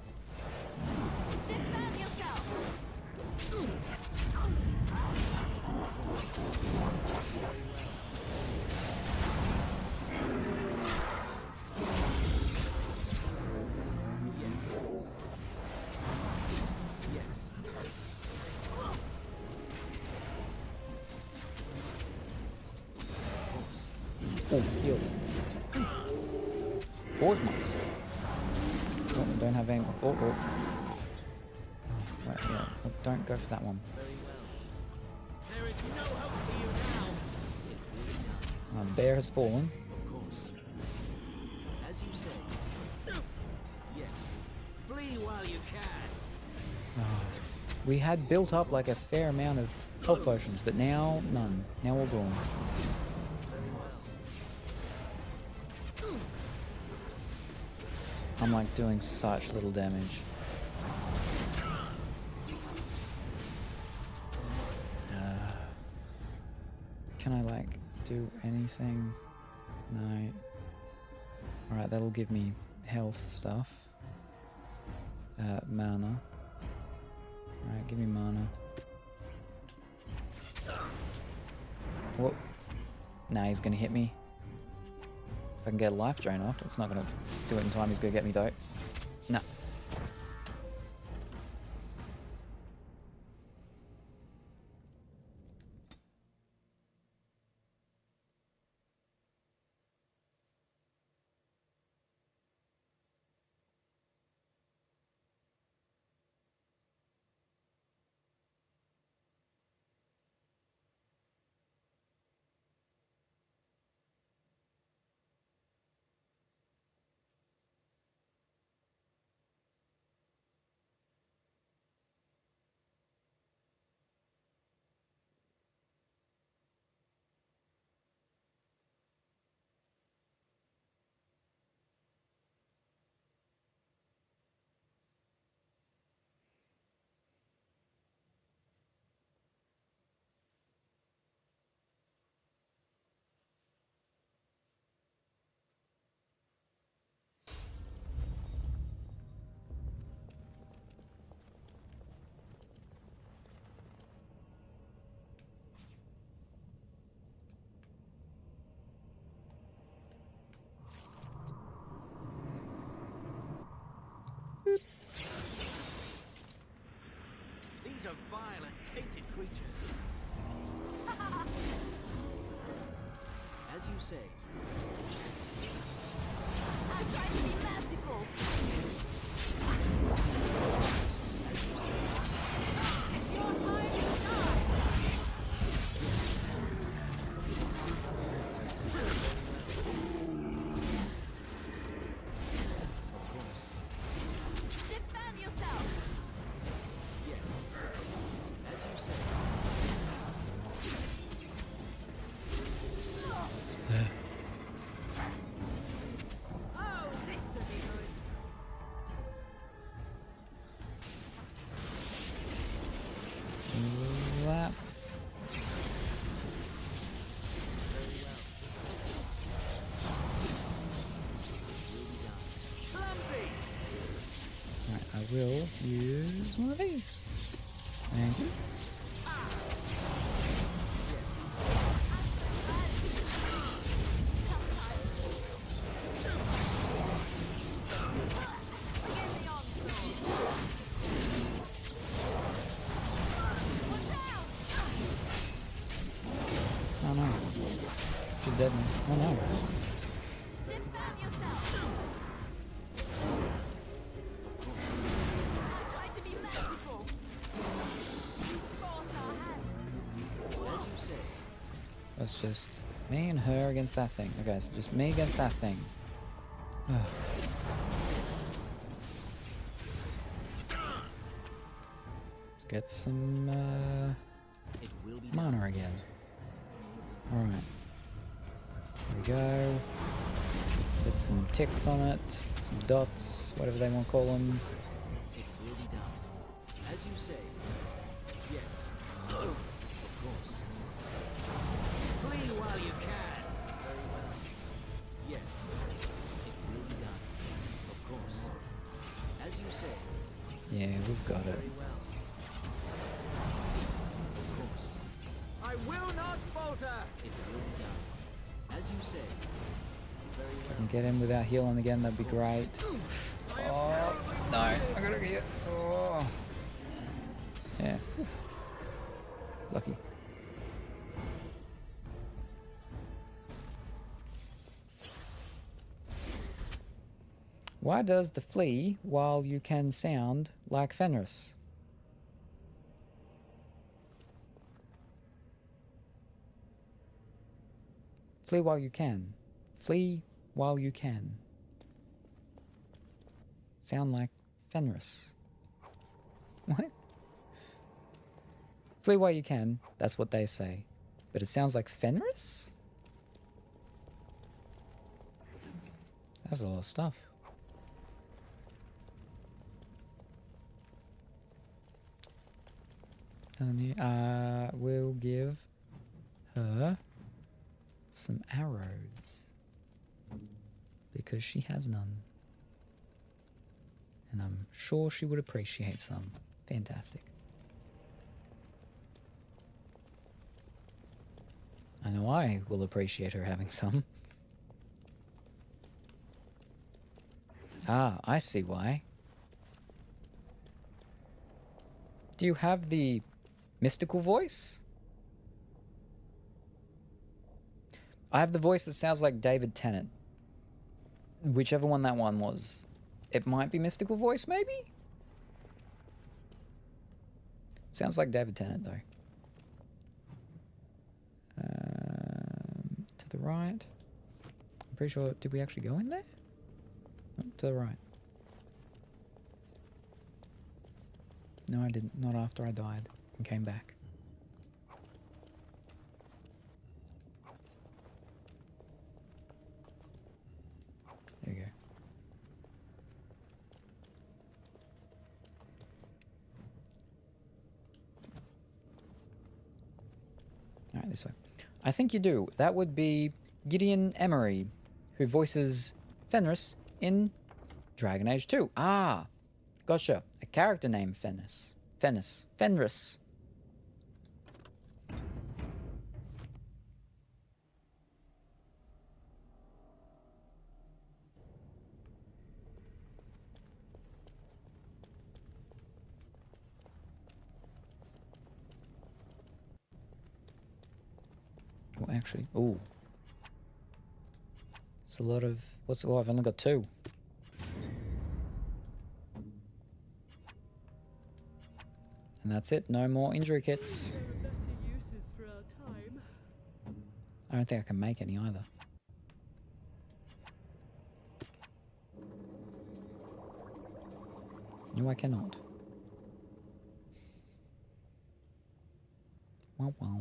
Oh, heal. Forge monster. Oh, don't have aim. Oh. Right, yeah. Oh, don't go for that one. There is no hope for you now. Bear has fallen. Of course. As you say. Yes. Flee while you can. We had built up like a fair amount of health potions, but now none. Now all gone. I'm like doing such little damage. Can I like do anything? No. Alright, that'll give me health stuff. Mana. Alright, give me mana. Whoa. Nah, he's gonna hit me. If I can get a life drain off, it's not gonna do it in time. He's gonna get me though. No. These are vile and tainted creatures. As you say. I'm trying to be magical. As you say. will use one of these. Thank you. Oh no. She's dead now. Oh no. That's just me and her against that thing. Okay, so just me against that thing. Let's get some mana again. Alright. There we go. Get some ticks on it, some dots, whatever they want to call them. It will be done. As you say. Yes. Of course. Flee while you can. Very well. Yes. It will be done. Of course. As you say. Yeah, we've got it. Very well. Of course. I will not falter. It will be done. As you say. Very If I well. can get in without healing again, that'd be great. Oh, no. I gotta get... Oh. Yeah. Whew. Lucky. Why does the flee while you can sound like Fenris? Flee while you can. Flee while you can. Sound like Fenris. What? Flee while you can, that's what they say. But it sounds like Fenris? That's a lot of stuff. We'll give her some arrows. Because she has none. And I'm sure she would appreciate some. Fantastic. I know I will appreciate her having some. Ah, I see why. Do you have the mystical voice? I have the voice that sounds like David Tennant. Whichever one that one was. It might be mystical voice, maybe? Sounds like David Tennant, though. To the right. I'm pretty sure... Did we actually go in there? Oh, to the right. No, I didn't. Not after I died and came back. There you go. Alright, this way. I think you do. That would be Gideon Emery, who voices Fenris in Dragon Age 2. Ah! Gotcha. A character named Fenris. Fenris. Well, actually, ooh. It's a lot of... What's... Oh, I've only got 2. And that's it. No more injury kits. I don't think I can make any either. No, I cannot. Wow, wow.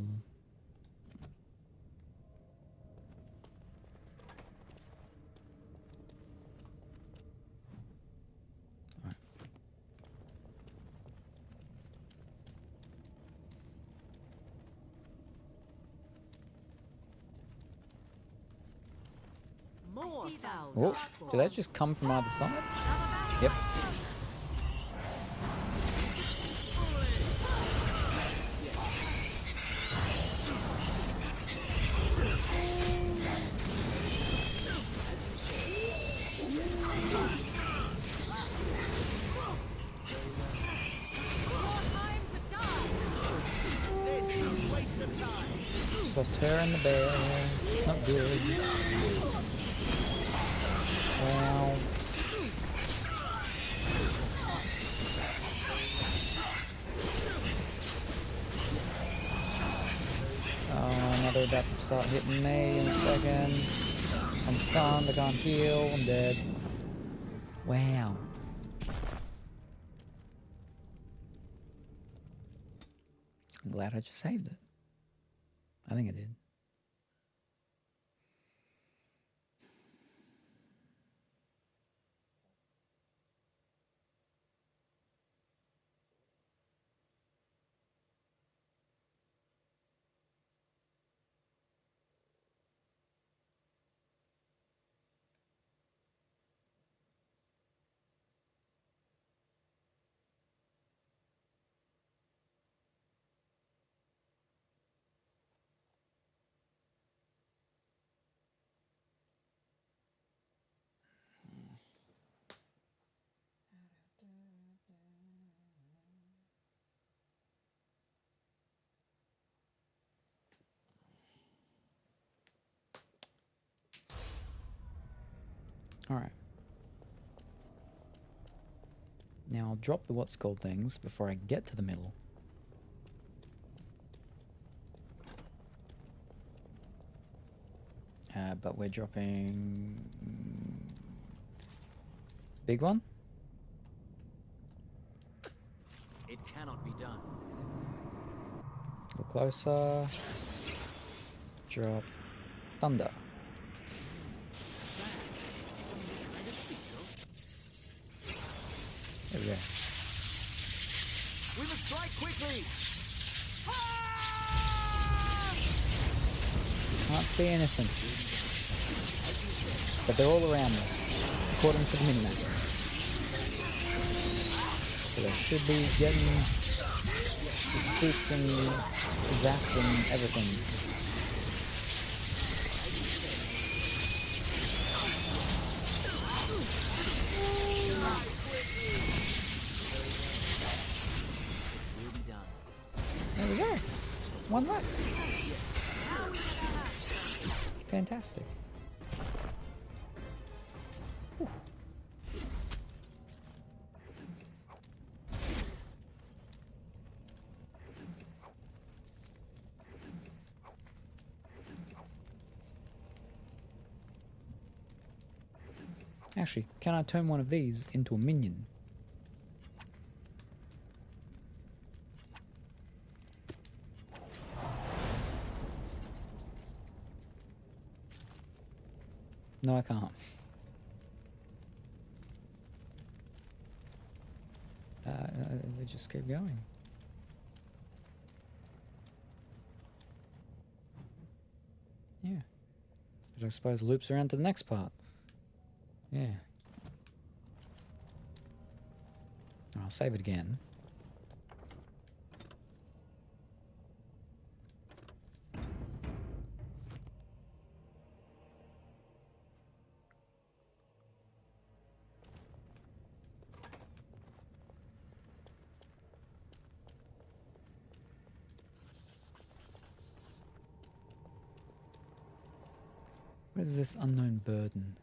More foul. Oh, did that just come from either side? Yep. trust her and the bear. It's not good. Wow. Oh, now they're about to start hitting me in a second. I'm stunned, I can't heal, I'm dead. Wow. I'm glad I just saved it. I think I did. Alright. Now I'll drop the what's called things before I get to the middle. But we're dropping... big one? It cannot be done. Look closer. Drop thunder. There we go. We must strike quickly! Can't see anything. But they're all around me, according to the minimap. So they should be getting spooked and zapped and everything. There we go. One left. Fantastic. Whew. Actually, can I turn one of these into a minion? No, I can't. We just keep going. Yeah. But I suppose loops around to the next part. Yeah. I'll save it again. What is this unknown burden?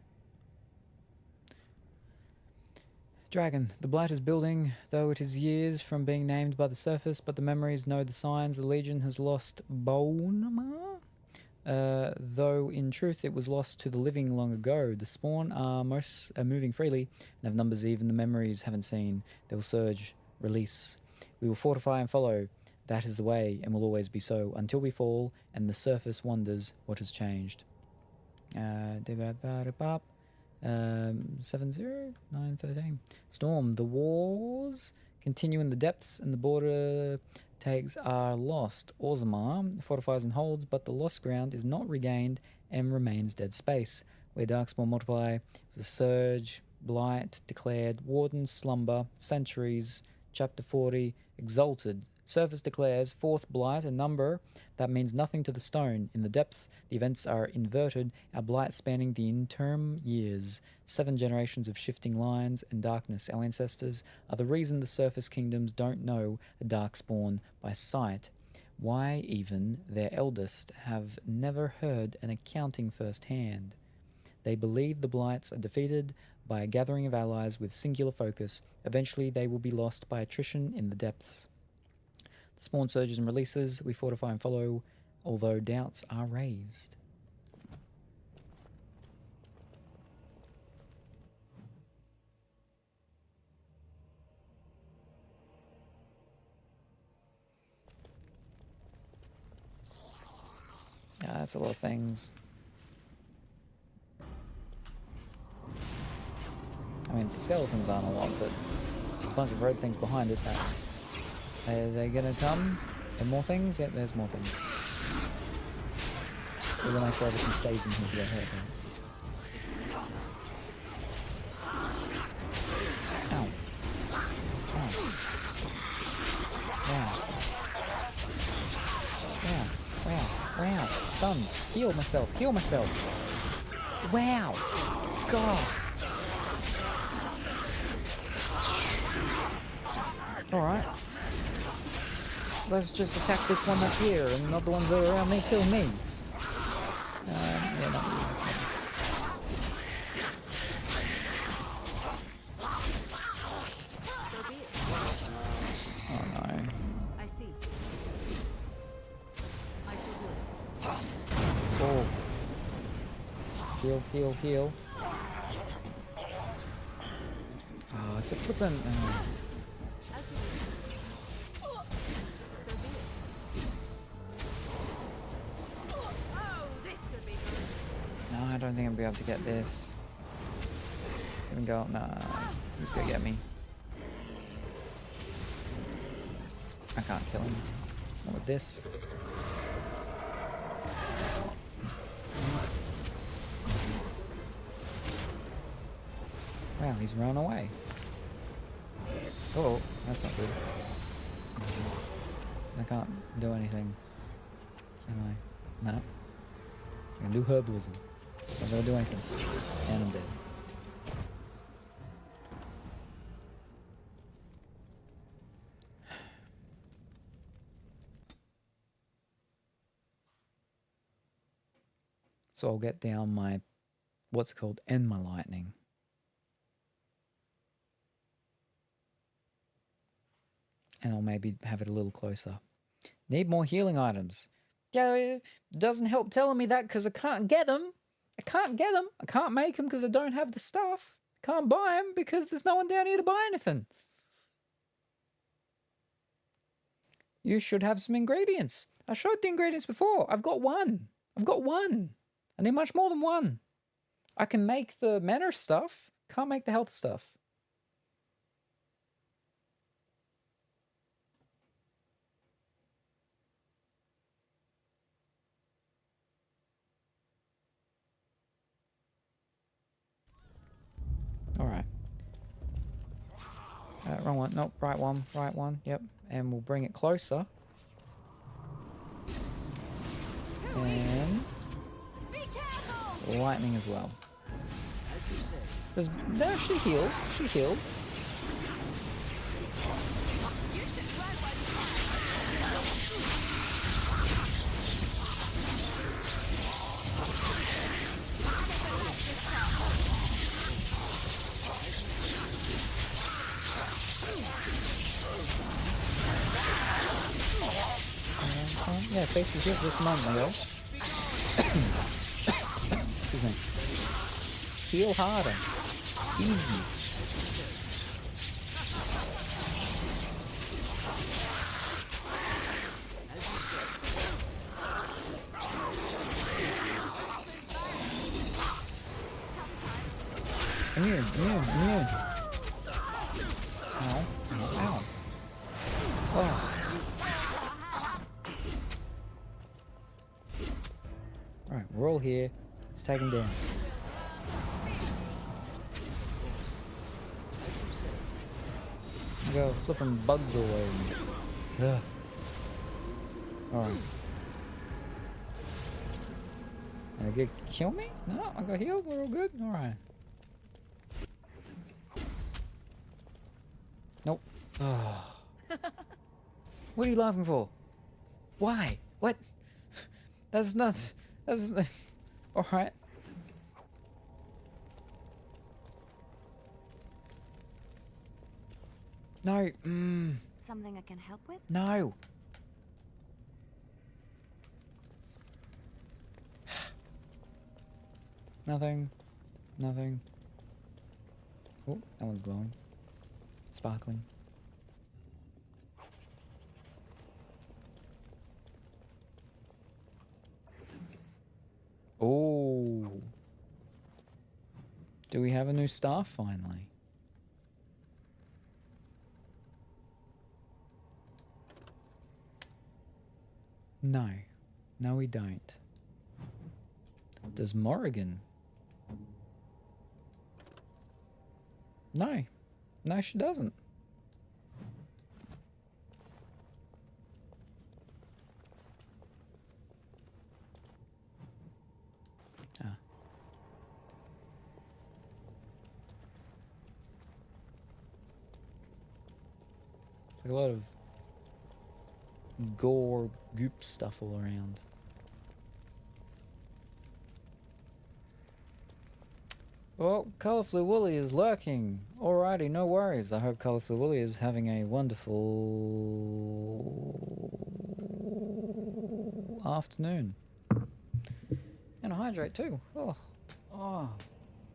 Dragon. The blight is building, though it is years from being named by the surface, but the memories know the signs. The Legion has lost Bonema, though in truth it was lost to the living long ago. The spawn are moving freely and have numbers even the memories haven't seen. They will surge, release. We will fortify and follow. That is the way, and will always be so, until we fall and the surface wonders what has changed. 70913. Storm. The wars continue in the depths and the border tags are lost. Orzammar fortifies and holds, but the lost ground is not regained and remains dead space. Where darkspawn multiply, the surge, blight, declared, wardens slumber, centuries, chapter 40, exalted. Surface declares fourth blight, a number that means nothing to the stone. In the depths, the events are inverted, our blight spanning the interim years. 7 generations of shifting lines and darkness. Our ancestors are the reason the surface kingdoms don't know a darkspawn by sight. Why even their eldest have never heard an accounting firsthand. They believe the Blights are defeated by a gathering of allies with singular focus. Eventually they will be lost by attrition in the depths. The spawn surges and releases, we fortify and follow, although doubts are raised. Yeah, that's a lot of things. I mean, the skeletons aren't a lot, but there's a bunch of road things behind it. Are they gonna come? Are more things? Yep, there's more things. We're gonna make sure everything stays in here to get hurt. Ow. Ow. Wow. Wow. Wow. Wow. Stunned. Heal myself. Heal myself. Wow. God. Alright. Let's just attack this one that's here and not the ones that are around me kill me. Yeah, not you. Oh no. I see. I shall do it. Oh. Heal, heal, heal. Oh, it's a flippin'... No, I don't think I'll be able to get this. Even go... Nah, he's gonna get me. I can't kill him. Not with this. Wow, he's run away. Oh, that's not good. I can't do anything. Can I? No. I can do herbalism. It's not gonna do anything. And I'm dead. So I'll get down my, what's called, end my lightning. And I'll maybe have it a little closer. Need more healing items. Yeah, it doesn't help telling me that because I can't get them. I can't get them. I can't make them because I don't have the stuff. Can't buy them because there's no one down here to buy anything. You should have some ingredients. I showed the ingredients before. I've got one. I've got one. I need much more than one. I can make the mana stuff. Can't make the health stuff. Alright. Wrong one. Nope, right one. Right one. Yep. And we'll bring it closer. And... lightning as well. No, she heals. She heals. Yeah, see, she's here just a moment ago. Excuse me. Heal harder. Easy. Immune, immune, immune. Ow, ow, ow. Oh. Right, we're all here. Let's take him down. I go flipping bugs all over me. Ugh. Alright. Are they gonna kill me? No, I got healed. We're all good. Alright. Nope. What are you laughing for? Why? What? That's not... That's... Alright. No. Something I can help with? No. Nothing. Nothing. Oh, that one's glowing. Sparkling. Oh. Do we have a new staff finally? No. No, we don't. Does Morrigan? No. No, she doesn't. Ah. It's like a lot of gore, goop stuff all around. Well, Colourfully Woolly is lurking. Alrighty, no worries. I hope Colourfully Woolly is having a wonderful afternoon. And a hydrate too. Oh. Oh.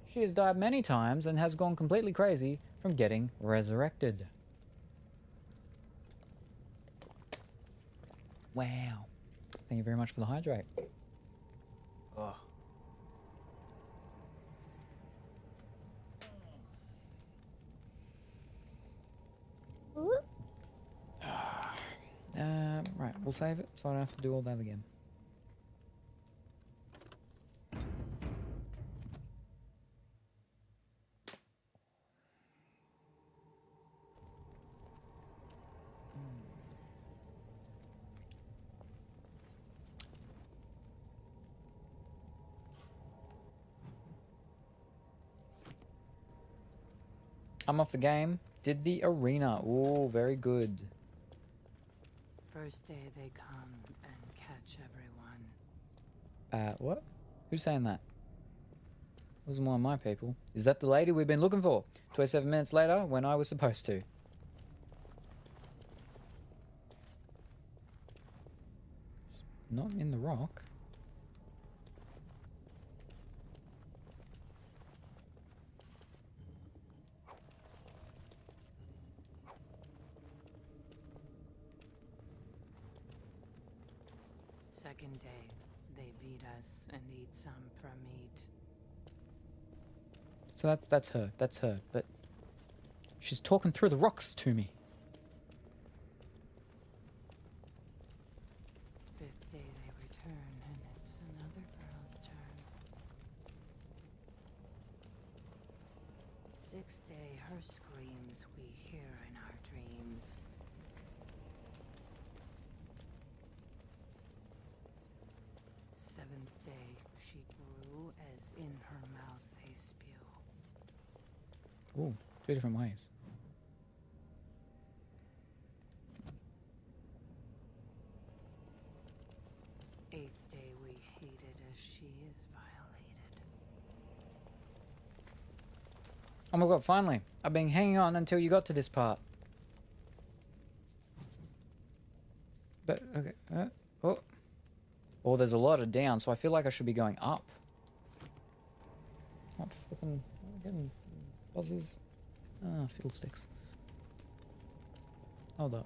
She has died many times and has gone completely crazy from getting resurrected. Wow. Thank you very much for the hydrate. Oh. Right, we'll save it so I don't have to do all that again. I'm off the game. Did the arena. Oh, very good. First day they come and catch everyone. What? Who's saying that? Wasn't one of my people. Is that the lady we've been looking for? 27 minutes later, when I was supposed to. Not in the rock. Second day, they beat us and eat some from meat. So that's her. That's her. But she's talking through the rocks to me. Fifth day they return and it's another girl's turn. Sixth day, her screams we hear in our dreams. Seventh day, she grew as in her mouth a spew. Ooh, two different ways. Eighth day, we hated as she is violated. Oh my god, finally. I've been hanging on until you got to this part. But, okay. Oh. Oh, there's a lot of down, so I feel like I should be going up. Not flipping. Getting buzzers. Ah, fiddlesticks. Hold up.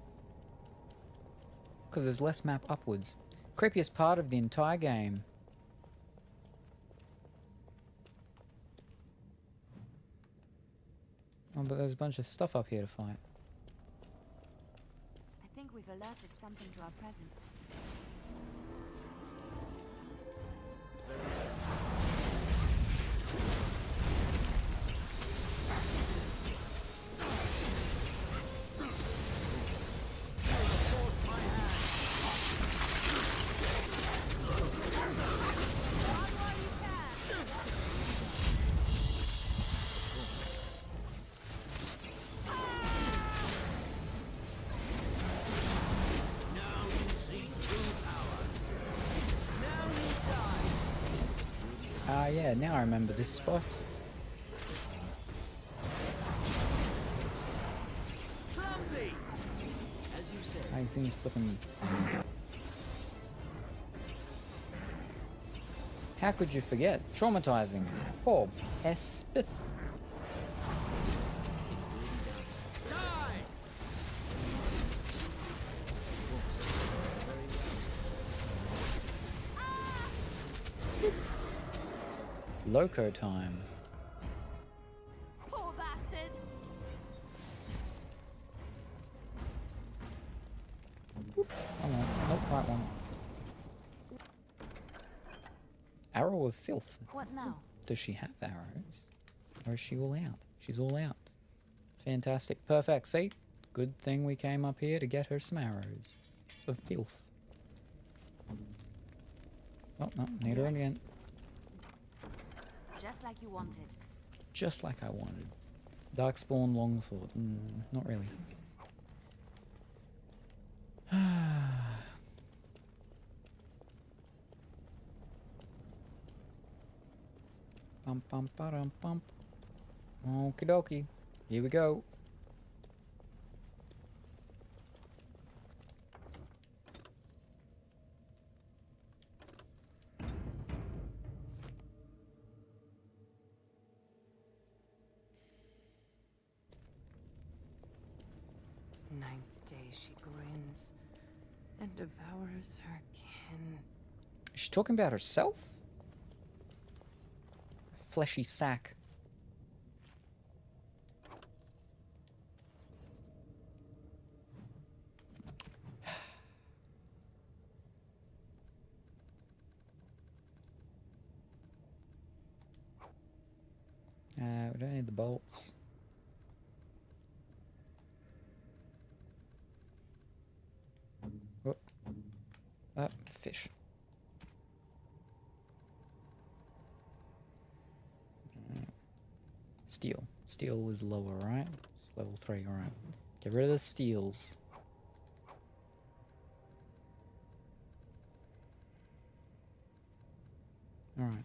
Because there's less map upwards. Creepiest part of the entire game. Oh, but there's a bunch of stuff up here to fight. I think we've alerted something to our presence. Now you see yeah, now I remember this spot. Clumsy! As you said. These things flipping. How could you forget? Traumatizing. Poor Hespith. Loco time. Poor bastard. Come on. Nope, right one. Arrow of filth. What now? Does she have arrows? Or is she all out? She's all out. Fantastic. Perfect. See? Good thing we came up here to get her some arrows of filth. Oh, no. Need her again. Just like you wanted. Just like I wanted. Darkspawn longsword. Not really. Bum bum ba-dum bump. Okie dokie. Here we go. Ninth day she grins and devours her kin. Is she talking about herself? Fleshy sack. We don't need the bolts. Oh, fish. Steel. Steel is lower, right? It's level 3, alright. Get rid of the steels. Alright.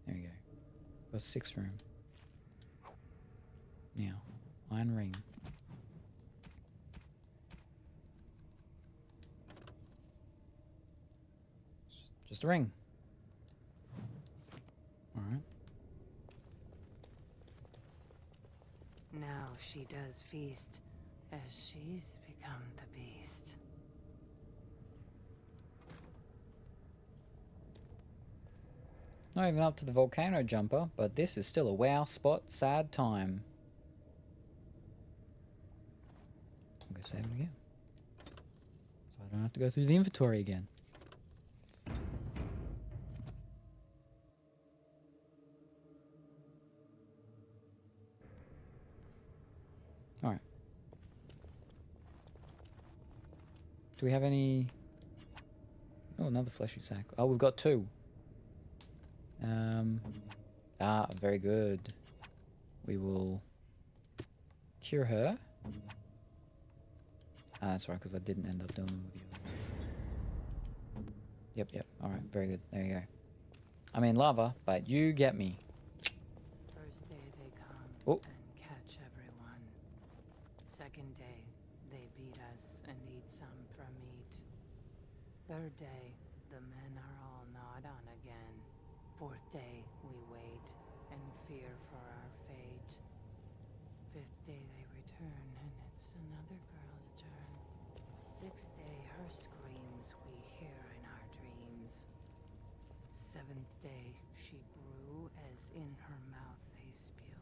There we go. Got 6 room. Now, iron ring. Just a ring. Alright. Now she does feast, as she's become the beast. Not even up to the volcano jumper, but this is still a wow spot, sad time. I'm gonna save it again. So I don't have to go through the inventory again. Alright. Do we have any... Oh, another fleshy sack. Oh, we've got 2. Very good. We will cure her. That's right, because I didn't end up doing them with you. Yep. Alright, very good. There you go. I mean lava, but you get me. First day they come Oh. and catch everyone. Second day, they beat us and eat some from meat. Third day, the men are all gnawed on again. Fourth day, we wait and fear for our fate. Fifth day, they return and it's another girl's turn. Sixth day, her screams we hear in our dreams. Seventh day, she grew as in her mouth they spew.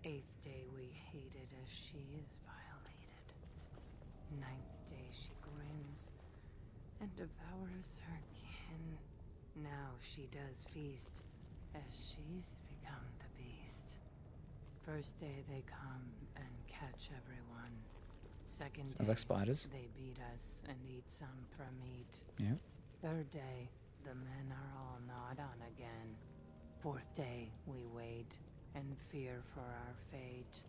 Eighth day, we hated as she is violated. Ninth day, she grins and devours her kin. Now she does feast, as she's become the beast. First day they come and catch everyone. Second Sounds day, like spiders. they beat us and eat some from meat. Yeah. Third day, the men are all gnawed on again. Fourth day, we wait and fear for our fate.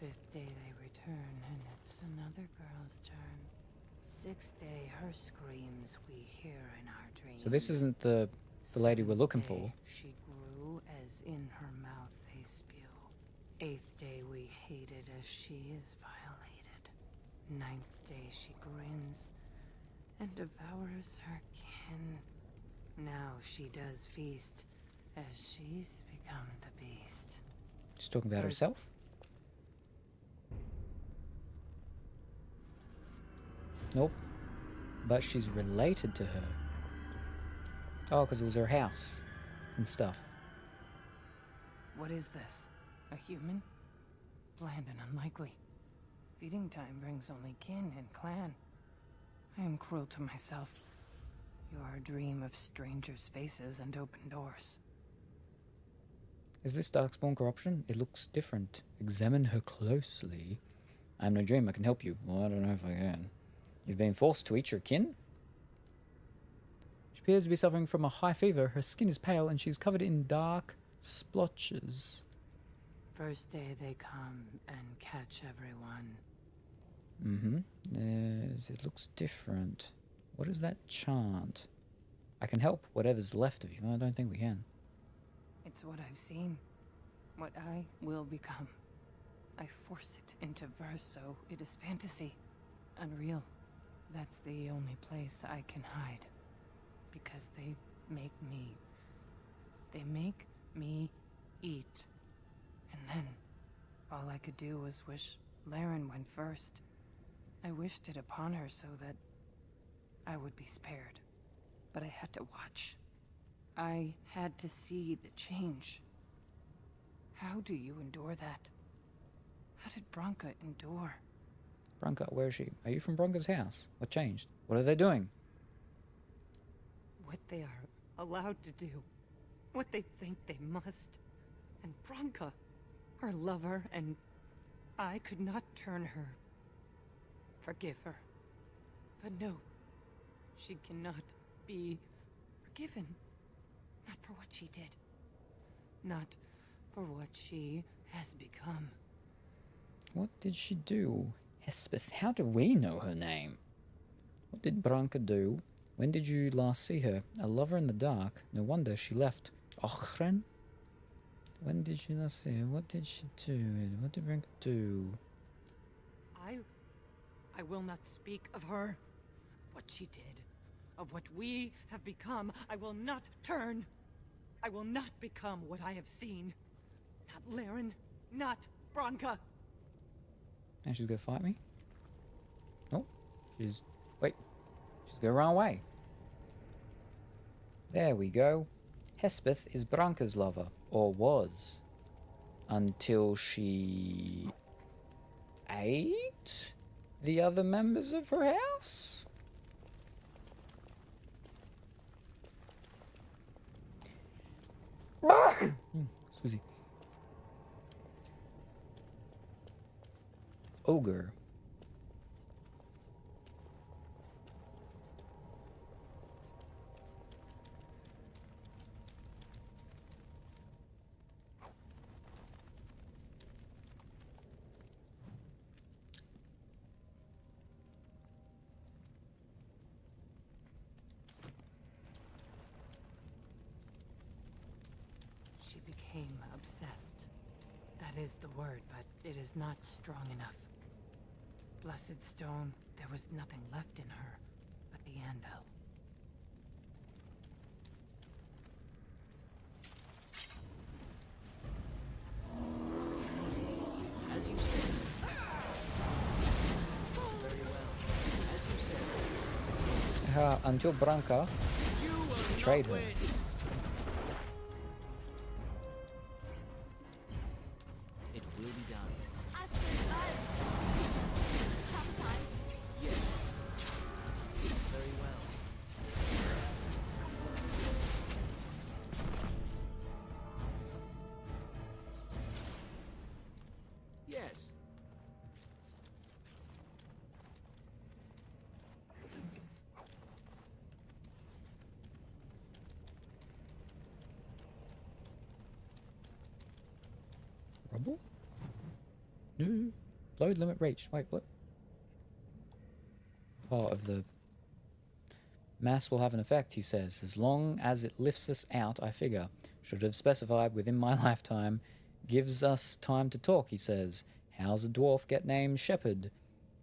Fifth day, they return and it's another girl's turn. Sixth day, her screams we hear in our dreams. So this isn't the lady we're looking for. She grew as in her mouth they spew. Eighth day we hated as she is violated. Ninth day she grins and devours her kin. Now she does feast as she's become the beast. She's talking about herself? Nope. But she's related to her. Oh, because it was her house and stuff. What is this? A human? Bland and unlikely. Feeding time brings only kin and clan. I am cruel to myself. You are a dream of strangers' faces and open doors. Is this Darkspawn corruption? It looks different. Examine her closely. I'm no dream, I can help you. Well, I don't know if I can. You've been forced to eat your kin? She appears to be suffering from a high fever. Her skin is pale and she's covered in dark splotches. First day they come and catch everyone. It looks different. What is that chant? I can help whatever's left of you. I don't think we can. It's what I've seen. What I will become. I force it into verse, so it is fantasy. Unreal. That's the only place I can hide. Because they make me. They make me eat. And then, all I could do was wish Laren went first. I wished it upon her so that I would be spared. But I had to watch. I had to see the change. How do you endure that? How did Branka endure? Branka, where is she? Are you from Branka's house? What changed? What are they doing? What they are allowed to do. What they think they must. And Branka, her lover, and I could not turn her. Forgive her. But no, she cannot be forgiven. Not for what she did. Not for what she has become. What did she do? Hespeth, how do we know her name? What did Branka do? When did you last see her? A lover in the dark. No wonder she left. Ochren? When did you last see her? What did she do? What did Branka do? I will not speak of her. What she did. Of what we have become. I will not turn. I will not become what I have seen. Not Laren. Not Branka. And she's gonna fight me? Oh, she's... Wait. She's gonna run away. There we go. Hespeth is Branka's lover. Or was. Until she... ate the other members of her house? Excuse me. Ogre. She became obsessed. That is the word, but it is not strong enough. Blessed stone, there was nothing left in her but the anvil. As you said. Very well. As you said. Until Branka betrayed her. It will be done. Very well. Yes. Rumble? No. Load limit reached. Wait, what? part of the mass will have an effect, he says, as long as it lifts us out, I figure. Should have specified within my lifetime. Gives us time to talk, he says. How's a dwarf get named Shepherd?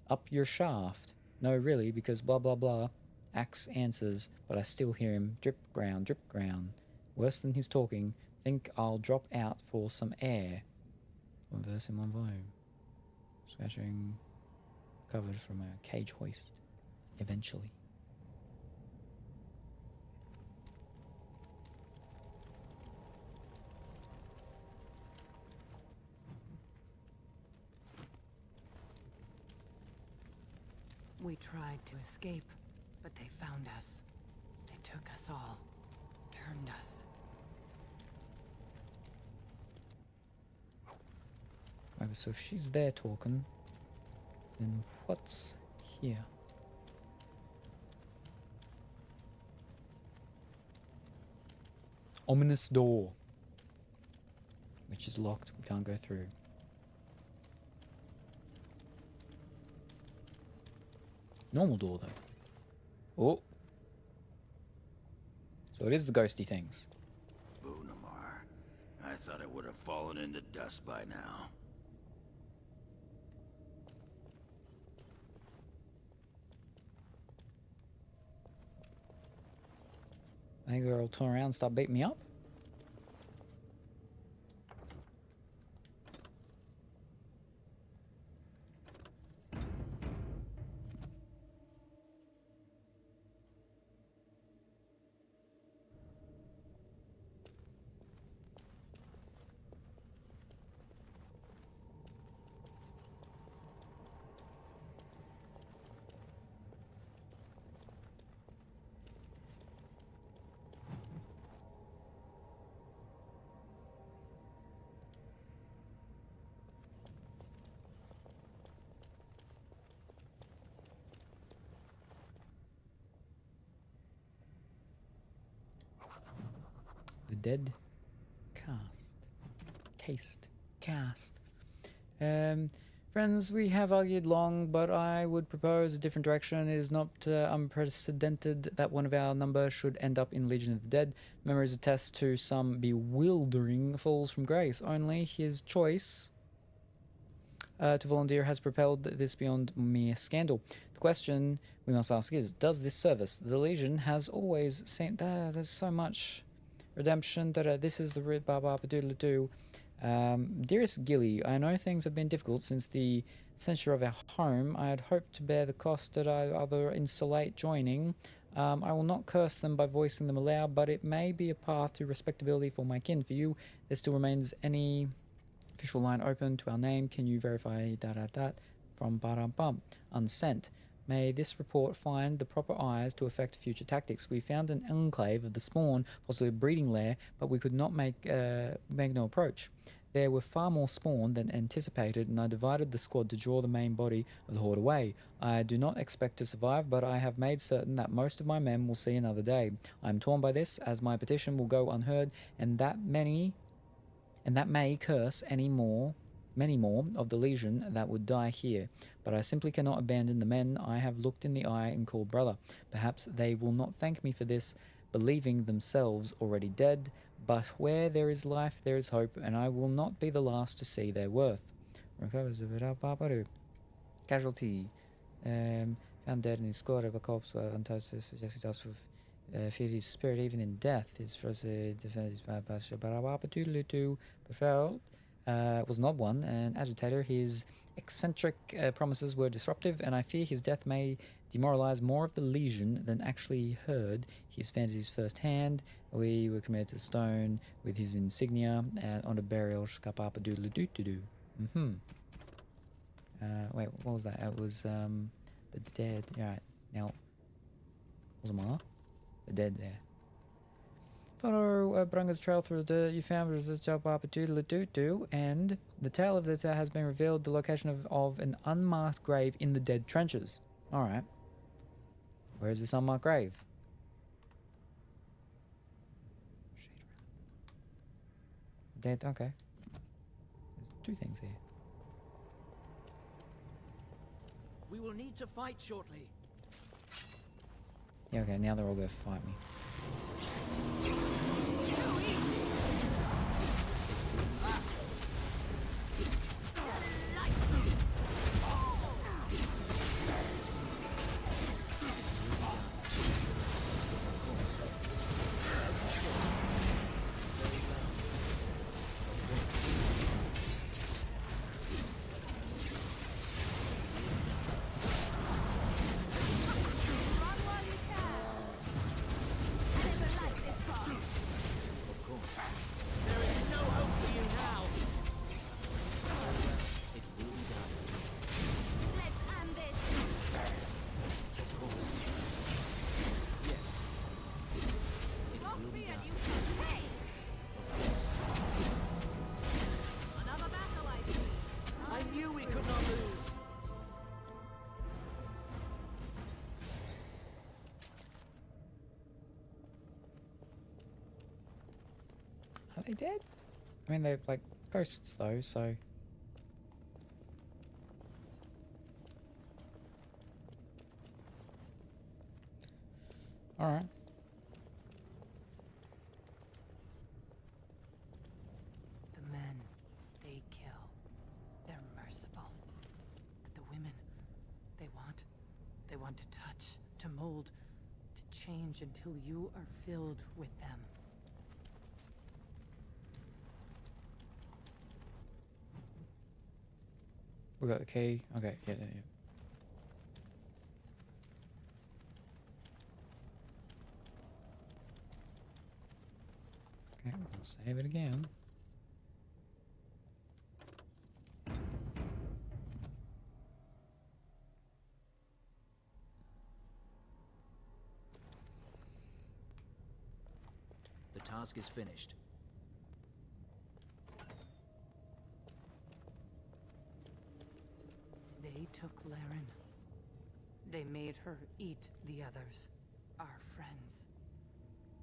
Up your shaft. No, really, because blah blah blah. Axe answers, but I still hear him drip ground, drip ground. Worse than his talking. Think I'll drop out for some air. One verse in one volume. Scratching covered from a cage hoist. Eventually. We tried to escape, but they found us. They took us all. Turned us. Right, so if she's there talking, then what's here? Ominous door. Which is locked, we can't go through. Normal door, though. Oh. So it is the ghosty things. Boonamar, I thought it would have fallen into dust by now. I think they'll turn around and start beating me up. The dead cast. Friends, we have argued long, but I would propose a different direction. It is not unprecedented that one of our number should end up in Legion of the Dead. Memories attest to some bewildering falls from grace. Only his choice to volunteer has propelled this beyond mere scandal. The question we must ask is, does this service? The Legion has always seemed... there's so much redemption. This is the rid ba-ba-ba-doodle-doo. Dearest Gilly, I know things have been difficult since the censure of our home. I had hoped to bear the cost that I other insulate joining. I will not curse them by voicing them aloud, but it may be a path to respectability for my kin. For you, there still remains any official line open to our name. Can you verify from ba-dum-bum? Unsent. May this report find the proper eyes to affect future tactics. We found an enclave of the spawn, possibly a breeding lair, but we could not make no approach. There were far more spawn than anticipated, and I divided the squad to draw the main body of the horde away. I do not expect to survive, but I have made certain that most of my men will see another day. I am torn by this, as my petition will go unheard, and that may curse many more of the Legion that would die here. But I simply cannot abandon the men I have looked in the eye and called brother. Perhaps they will not thank me for this, believing themselves already dead, but where there is life, there is hope, and I will not be the last to see their worth. Casualty. Found dead in his squad of a corpse were untouched, suggesting dust with feared his spirit even in death. His first defended his bad pasture, but felt was not one, an agitator. His eccentric promises were disruptive, and I fear his death may demoralize more of the Legion than actually heard his fantasies firsthand. We were committed to the stone with his insignia and on a burial. Wait, what was that? It was the dead. Right now, was it Mala? The dead there. Follow Brunga's trail through the dirt you found was a doodle-doo-doo, and the tale of this has been revealed. The location of an unmarked grave in the dead trenches. All right. Where is this unmarked grave? Dead. Okay. There's two things here. We will need to fight shortly. Yeah, okay, now they're all going to fight me. Are they dead? I mean, they're like ghosts though, so... Alright. The men, they kill. They're merciful. The women, they want to touch, to mold, to change until you are filled with them. We got the key. Okay, yeah. Okay, we'll save it again. The task is finished. They took Laren. They made her eat the others, our friends.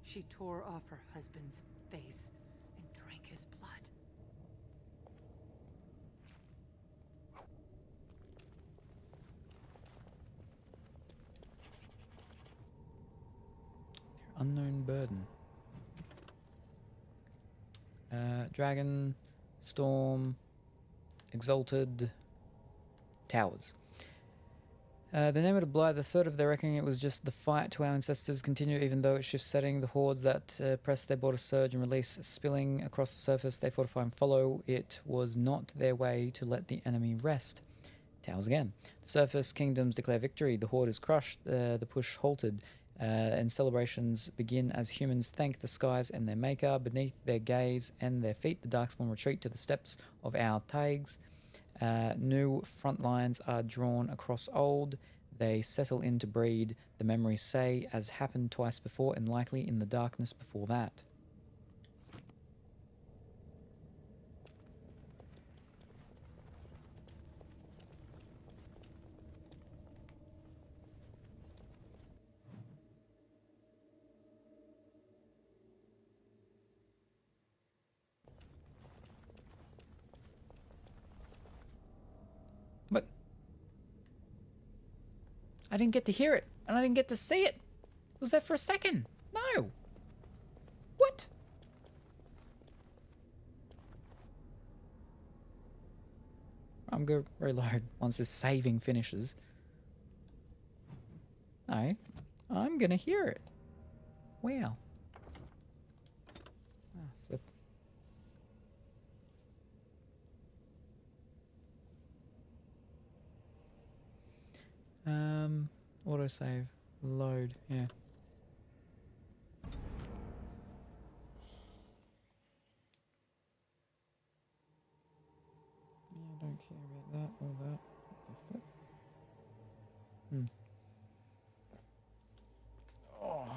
She tore off her husband's face and drank his blood. Unknown burden. Dragon, Storm, Exalted, Towers. The name of the blight, the third of their reckoning, it was just the fight to our ancestors continue even though it shifts setting. The hordes that press their border surge and release, spilling across the surface. They fortify and follow. It was not their way to let the enemy rest. Towers again. The surface kingdoms declare victory. The horde is crushed. The push halted. And celebrations begin as humans thank the skies and their maker. Beneath their gaze and their feet, the Darkspawn retreat to the steps of our Taigs. New front lines are drawn across old. They settle in to breed, the memories say, as happened twice before and likely in the darkness before that. But I didn't get to hear it, and I didn't get to see it. It was there for a second. No. What? I'm going to reload once this saving finishes. No, I'm going to hear it. Wow. Ah, flip. Autosave. Load, yeah. Yeah, I don't care about that or that. The flip. Oh.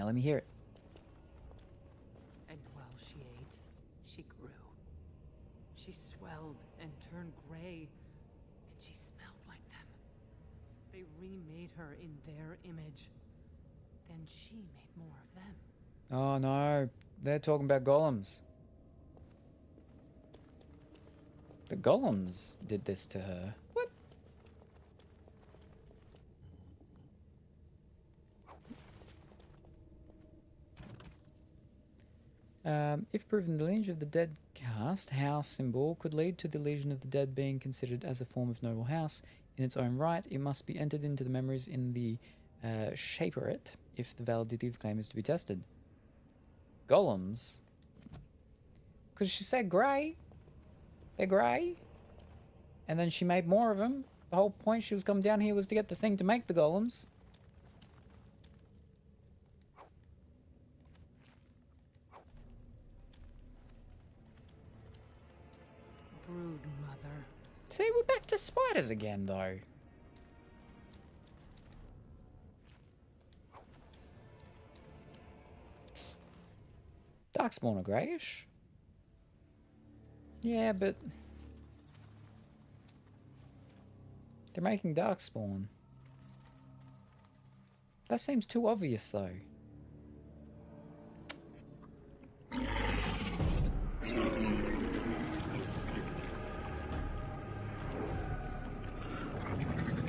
Now let me hear it. And while she ate, she grew. She swelled and turned gray, and she smelled like them. They remade her in their image. Then she made more of them. Oh no, they're talking about golems. The golems did this to her. What? If proven, the lineage of the dead caste house symbol could lead to the Legion of the Dead being considered as a form of noble house. In its own right, it must be entered into the memories in the Shaperate if the validity of the claim is to be tested. Golems? Because she said grey. They're grey. And then she made more of them. The whole point she was coming down here was to get the thing to make the golems. Brood mother. See, we're back to spiders again, though. Darkspawn are greyish. Yeah, but they're making Darkspawn. That seems too obvious, though.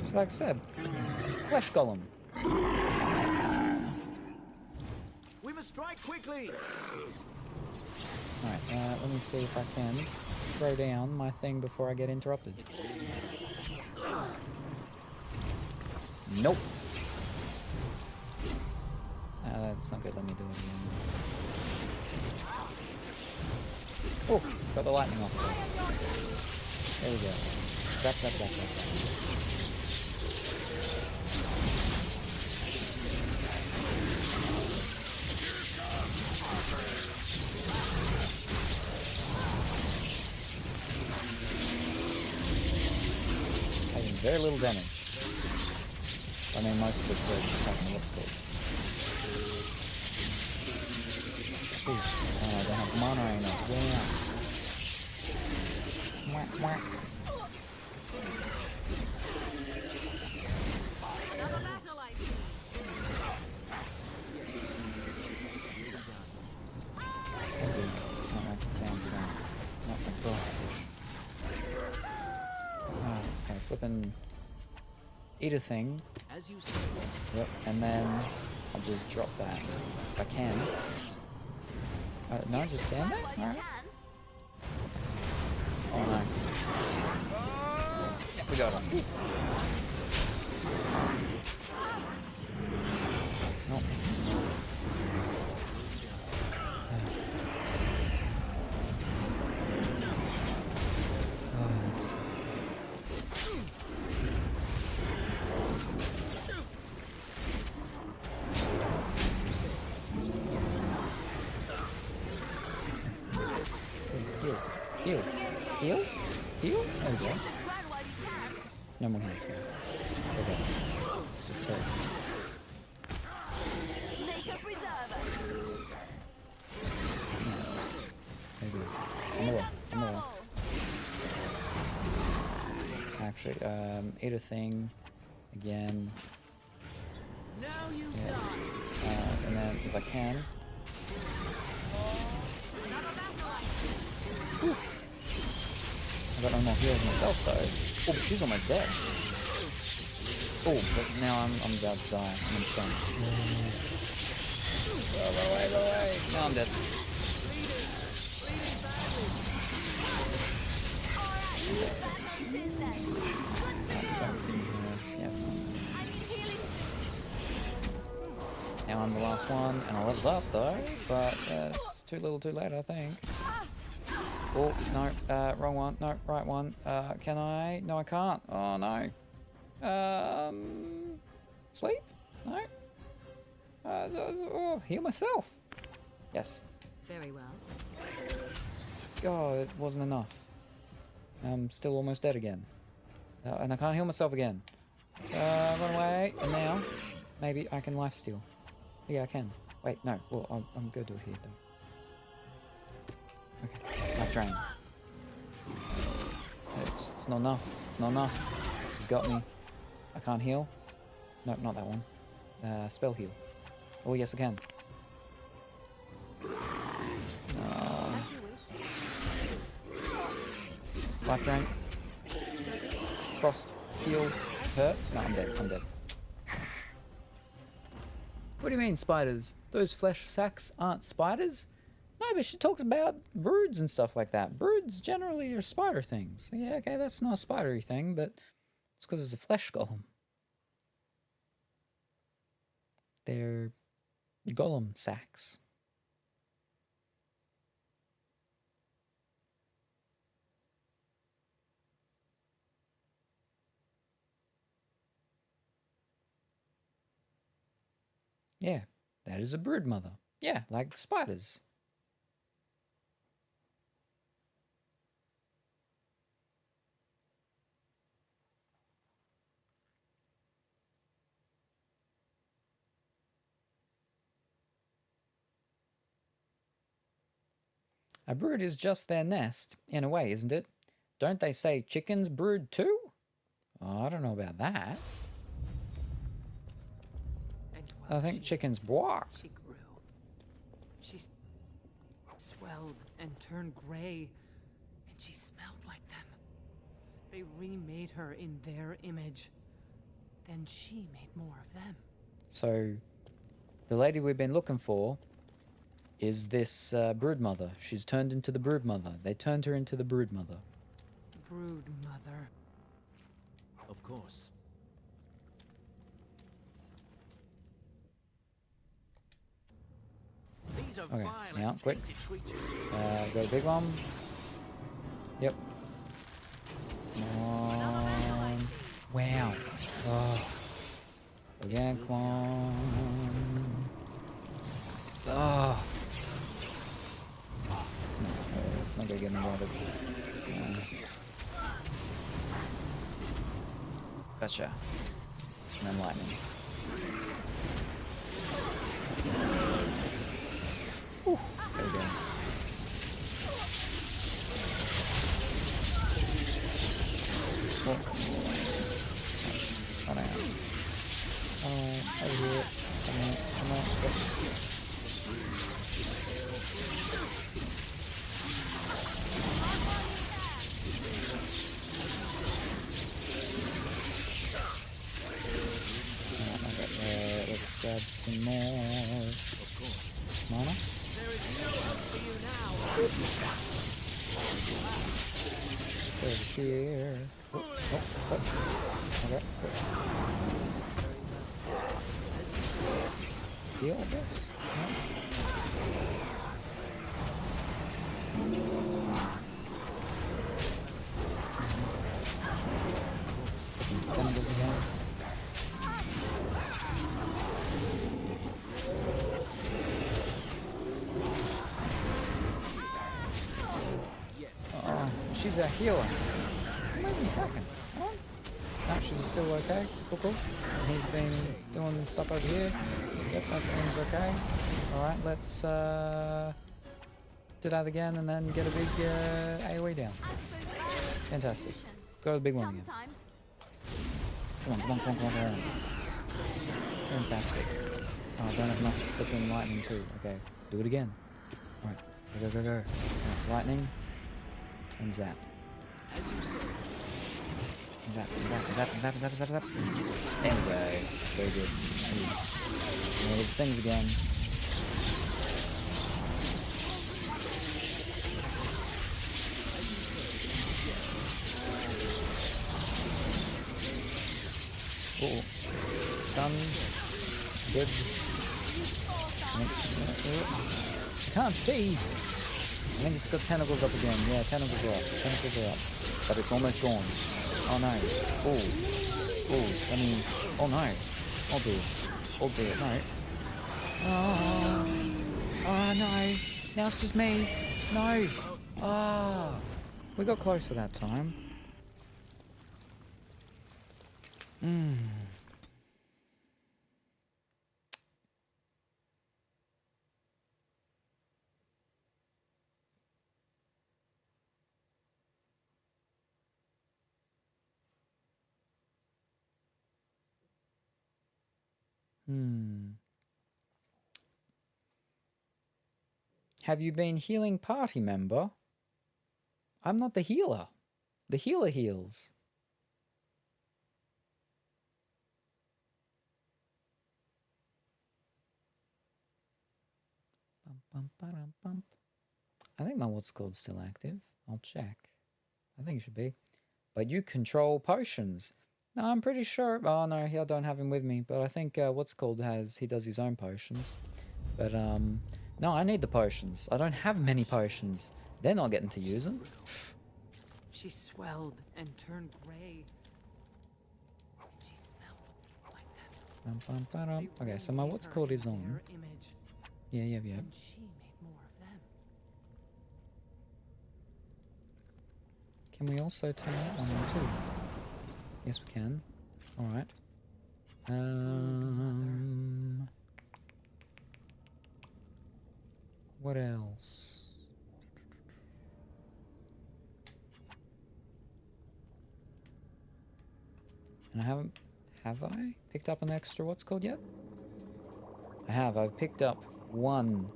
So like I said, flesh golem. We must strike quickly. Alright, let me see if I can throw down my thing before I get interrupted. Nope. That's not good. Let me do it again. Oh, got the lightning off first. There we go. Zap, zap, zap, zap, zap. Taking very little damage. I mean, most of this work is taking what's called. Ooh, oh, I don't have the mana enough. Wow. Mwah, mwah. Sounds of that. Not my gosh. Oh, okay, flipping. Eat a thing. As you say. Yep, and then I'll just drop that if I can. No, just stand there? Alright. Oh no. Yeah, we got him. Nope. Heal. Heal? Heal? There we go. No more heals there. Okay. It's just her. There you go. On the wall. On the wall. Actually, eat a thing. Again. Now you yeah. And then if I can. Whew. I got no more heals myself though. Oh, she's almost dead. Oh, but now I'm about to die. I'm stunned. Roll away, roll away. Now I'm dead. Yeah. Now I'm the last one, and I leveled up though, but it's too little too late, I think. Oh, no, wrong one. No, right one. Can I? No, I can't. Oh, no. Sleep? No. Heal myself. Yes. Very well. God, it wasn't enough. I'm still almost dead again. And I can't heal myself again. Run away. And now, maybe I can lifesteal. Yeah, I can. Wait, no. Well, I'm good over here, though. Okay. Life drain. It's not enough. It's not enough. He's got me. I can't heal. No, not that one. Spell heal. Oh, yes, I can. No. Life drain. Frost. Heal. Hurt. No, I'm dead. I'm dead. What do you mean, spiders? Those flesh sacks aren't spiders? No, but she talks about broods and stuff like that. Broods generally are spider things. Yeah, okay, that's not a spidery thing, but it's because it's a flesh golem. They're golem sacks. Yeah, that is a brood mother. Yeah, like spiders. A brood is just their nest, in a way, isn't it? Don't they say chickens brood too? Oh, I don't know about that. I think chickens walk. She grew. She swelled and turned gray, and she smelled like them. They remade her in their image. Then she made more of them. So, the lady we've been looking for is this brood mother. She's turned into the brood mother. They turned her into the brood mother. Brood mother. Of course. These are Okay, vile now, and quick. tainted creatures. Got a big one. Yep. Come on. Wow. Oh. Again, come on. Oh. No, it's not gonna get me watered. Gotcha. And then lightning. Whew. There we go. Oh. Hold on. Oh, over here. Come on, come on. Yep. Okay, let's grab some more mana. Over here. Oh, oh, oh. Okay. Heal, I guess? No? Tentacles again. Oh, she's a healer. Who might be attacking? Come on. No, she's still okay. Cool, cool. And he's been doing stuff over here. Yep, that seems okay. Alright, let's do that again and then get a big AoE down. Fantastic. Go to the big one again. Come on, come on, come on, come on, come on. Fantastic. Oh, I don't have enough flipping lightning too. Okay, do it again. Alright, go, go, go, go. Right, lightning. And zap. Zap, zap, zap, zap, zap, zap, zap. There we go. Very good. And there's things again. Oh, stun. Good. I can't see. I think it's got tentacles up again. Yeah, tentacles are up. Tentacles are up. But it's almost gone. Oh no. Oh. Oh, let me... Oh no. I'll do it. I'll do it. No. Oh. Oh no. Now it's just me. No. Ah. Oh. We got closer that time. Have you been healing, party member? I'm not the healer. The healer heals. I think my what's called still active. I'll check. I think it should be. But you control potions. No, I'm pretty sure. Oh no, I don't have him with me. But I think what's called he does his own potions. But no, I need the potions. I don't have many potions. They're not getting to use them. She swelled and turned gray. She smelled like them. Okay, so my what's called is on. Yeah. And she made more of them. Can we also turn that one on too? Yes, we can. All right. What else? And have I picked up an extra what's called yet? I have. I've picked up one.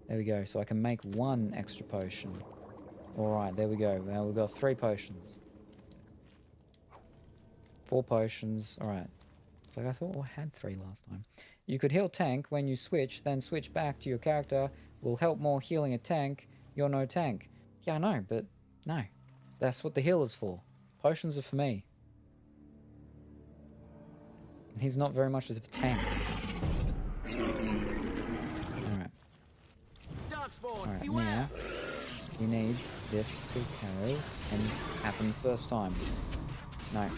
There we go. So I can make one extra potion. Alright, there we go. Now we've got 3 potions. 4 potions. Alright. It's like I thought I had 3 last time. You could heal tank when you switch, then switch back to your character. Will help more healing a tank. You're no tank. Yeah, I know, but no. That's what the healer's for. Potions are for me. He's not very much of a tank. Alright. Alright, now we need this to carry and happen first time. No.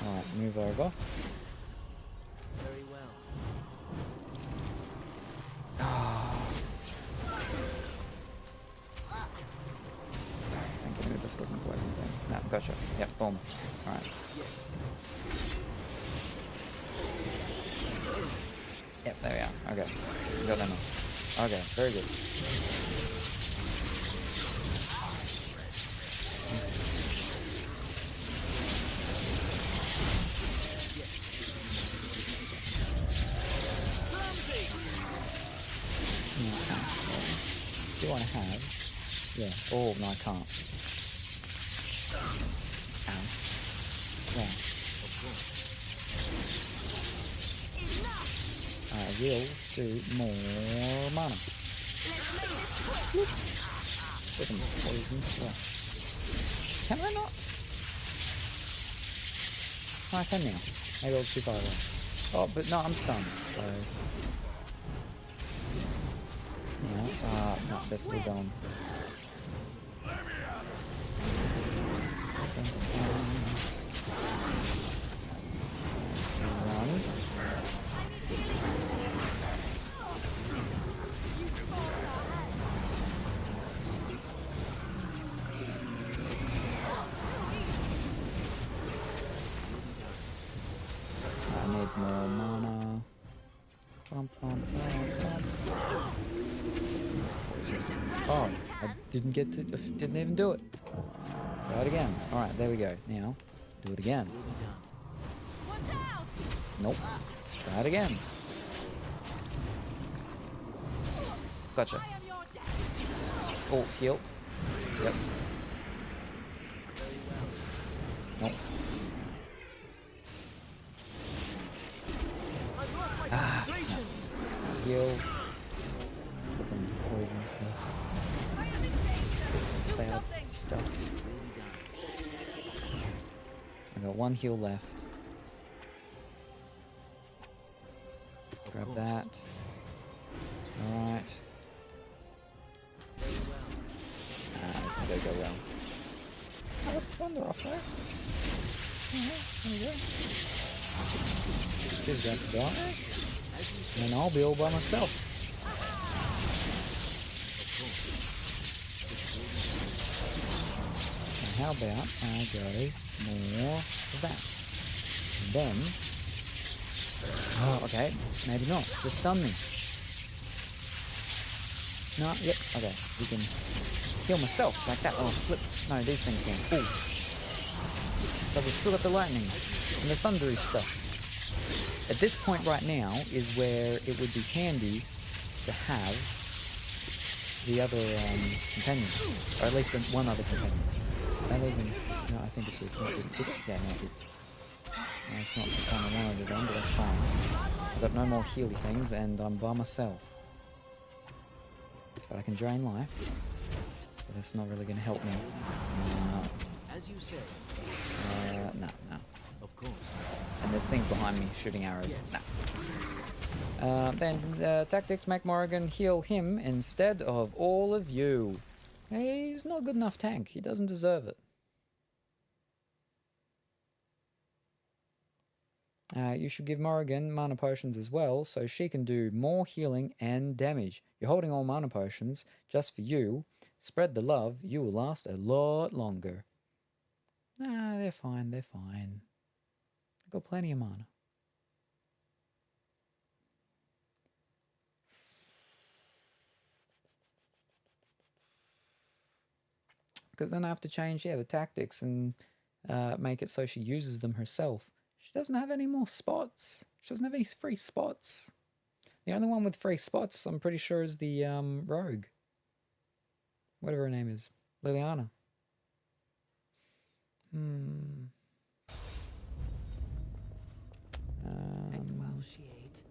Alright, move over. Very well. Thank you, the freaking poison thing. No, gotcha. Yep, boom. Alright. Yep, there we are. Okay. Got them off. Okay, very good. Do I have? Yeah. Oh, no, I can't. Ow. Yeah. I will do more mana. Freaking poison. Yeah. Can I not? Oh, I can now. Maybe I was too far away. Oh, but no, I'm stunned, so... Yeah, no, they're still going. Run. I need more mana. Bum, bum, bum, bum. Oh, I didn't get to, didn't even do it. Try it again. Alright, there we go. Now, do it again. Nope. Try it again. Gotcha. Oh, heal. Yep. Nope. Ah, no. Heal. Flipping poison. Cloud stuff. I got 1 heal left. Let's grab that. Alright. This is gonna go well. Oh, the thunder off there. There we go. She's going to die. And I'll be all by myself. How about I go more of that? And then... Oh, okay. Maybe not. Just stun me. No, yep, okay. We can heal myself like that. Oh, flip. No, these things can. Ooh. But we've still got the lightning and the thundery stuff. at this point right now is where it would be handy to have the other companions, or at least one other companion. Don't even... No, I think it did. No, it didn't. Did it? Yeah, no, it did. No, it's not the one I wanted it on, but that's fine. I've got no more healy things, and I'm by myself. But I can drain life. But that's not really going to help me. No. As you say. No. Of course. And there's things behind me shooting arrows. Yes. No. Then tactics make Morrigan heal him instead of all of you. He's not a good enough tank. He doesn't deserve it. You should give Morrigan mana potions as well, so she can do more healing and damage. You're holding all mana potions just for you. Spread the love. You will last a lot longer. Nah, they're fine. They're fine. I've got plenty of mana. Because then I have to change, the tactics and make it so she uses them herself. She doesn't have any more spots. She doesn't have any free spots. The only one with free spots, I'm pretty sure, is the rogue. Whatever her name is. Liliana. And while she ate,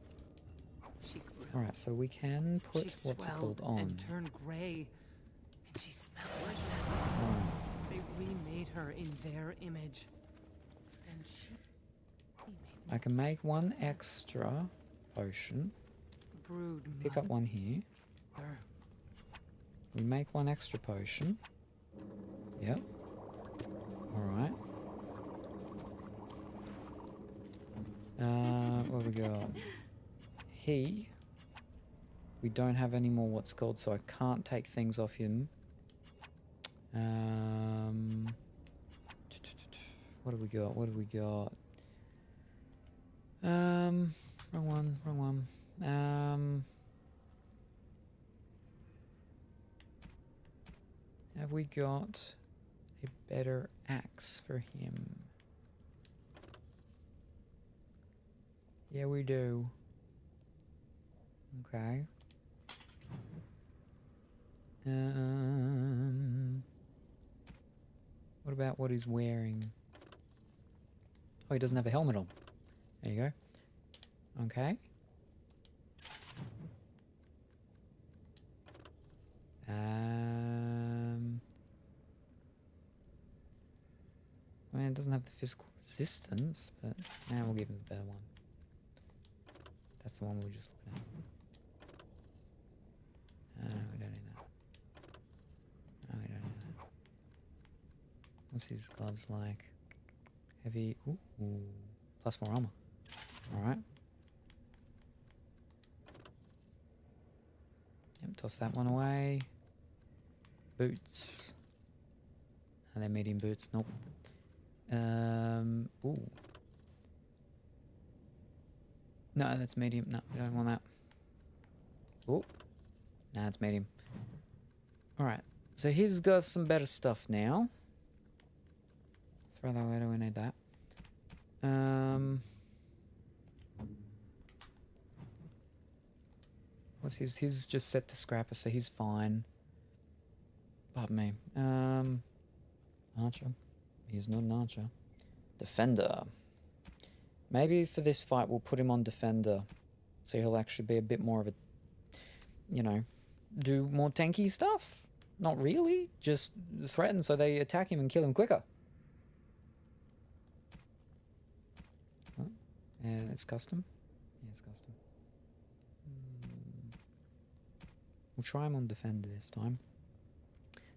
she grew. Alright, so we can put, She what's it swelled called, on. and turned gray, and she smelled like them. They remade her in their image. And she I can make one extra potion. brewed Pick up one here. mother. We make one extra potion. Yep. Alright. What have we got? We don't have any more what's called, so I can't take things off him. What have we got? Wrong one. Have we got a better axe for him? Yeah, we do. Okay. What about what he's wearing? Oh, he doesn't have a helmet on. There you go. Okay. I mean, it doesn't have the physical resistance, but now we'll give him the better one. That's the one we were just looking at. No, we don't need that. No, we don't need that. What's his gloves like? Heavy. Ooh. +4 armor. Alright. Yep, toss that one away. Boots. No, they're medium boots. Nope. Ooh. No, that's medium. No, we don't want that. Oh. Nah, it's medium. Alright. So he's got some better stuff now. Throw that away, we need that. What's his? He's just set to scrapper, so he's fine. Pardon me. Archer. He's not an archer. Defender. Maybe for this fight we'll put him on defender. So he'll actually be a bit more of a, do more tanky stuff. Not really. Just threaten so they attack him and kill him quicker. Oh, yeah, it's custom. Yeah, it's custom. We'll try him on defender this time.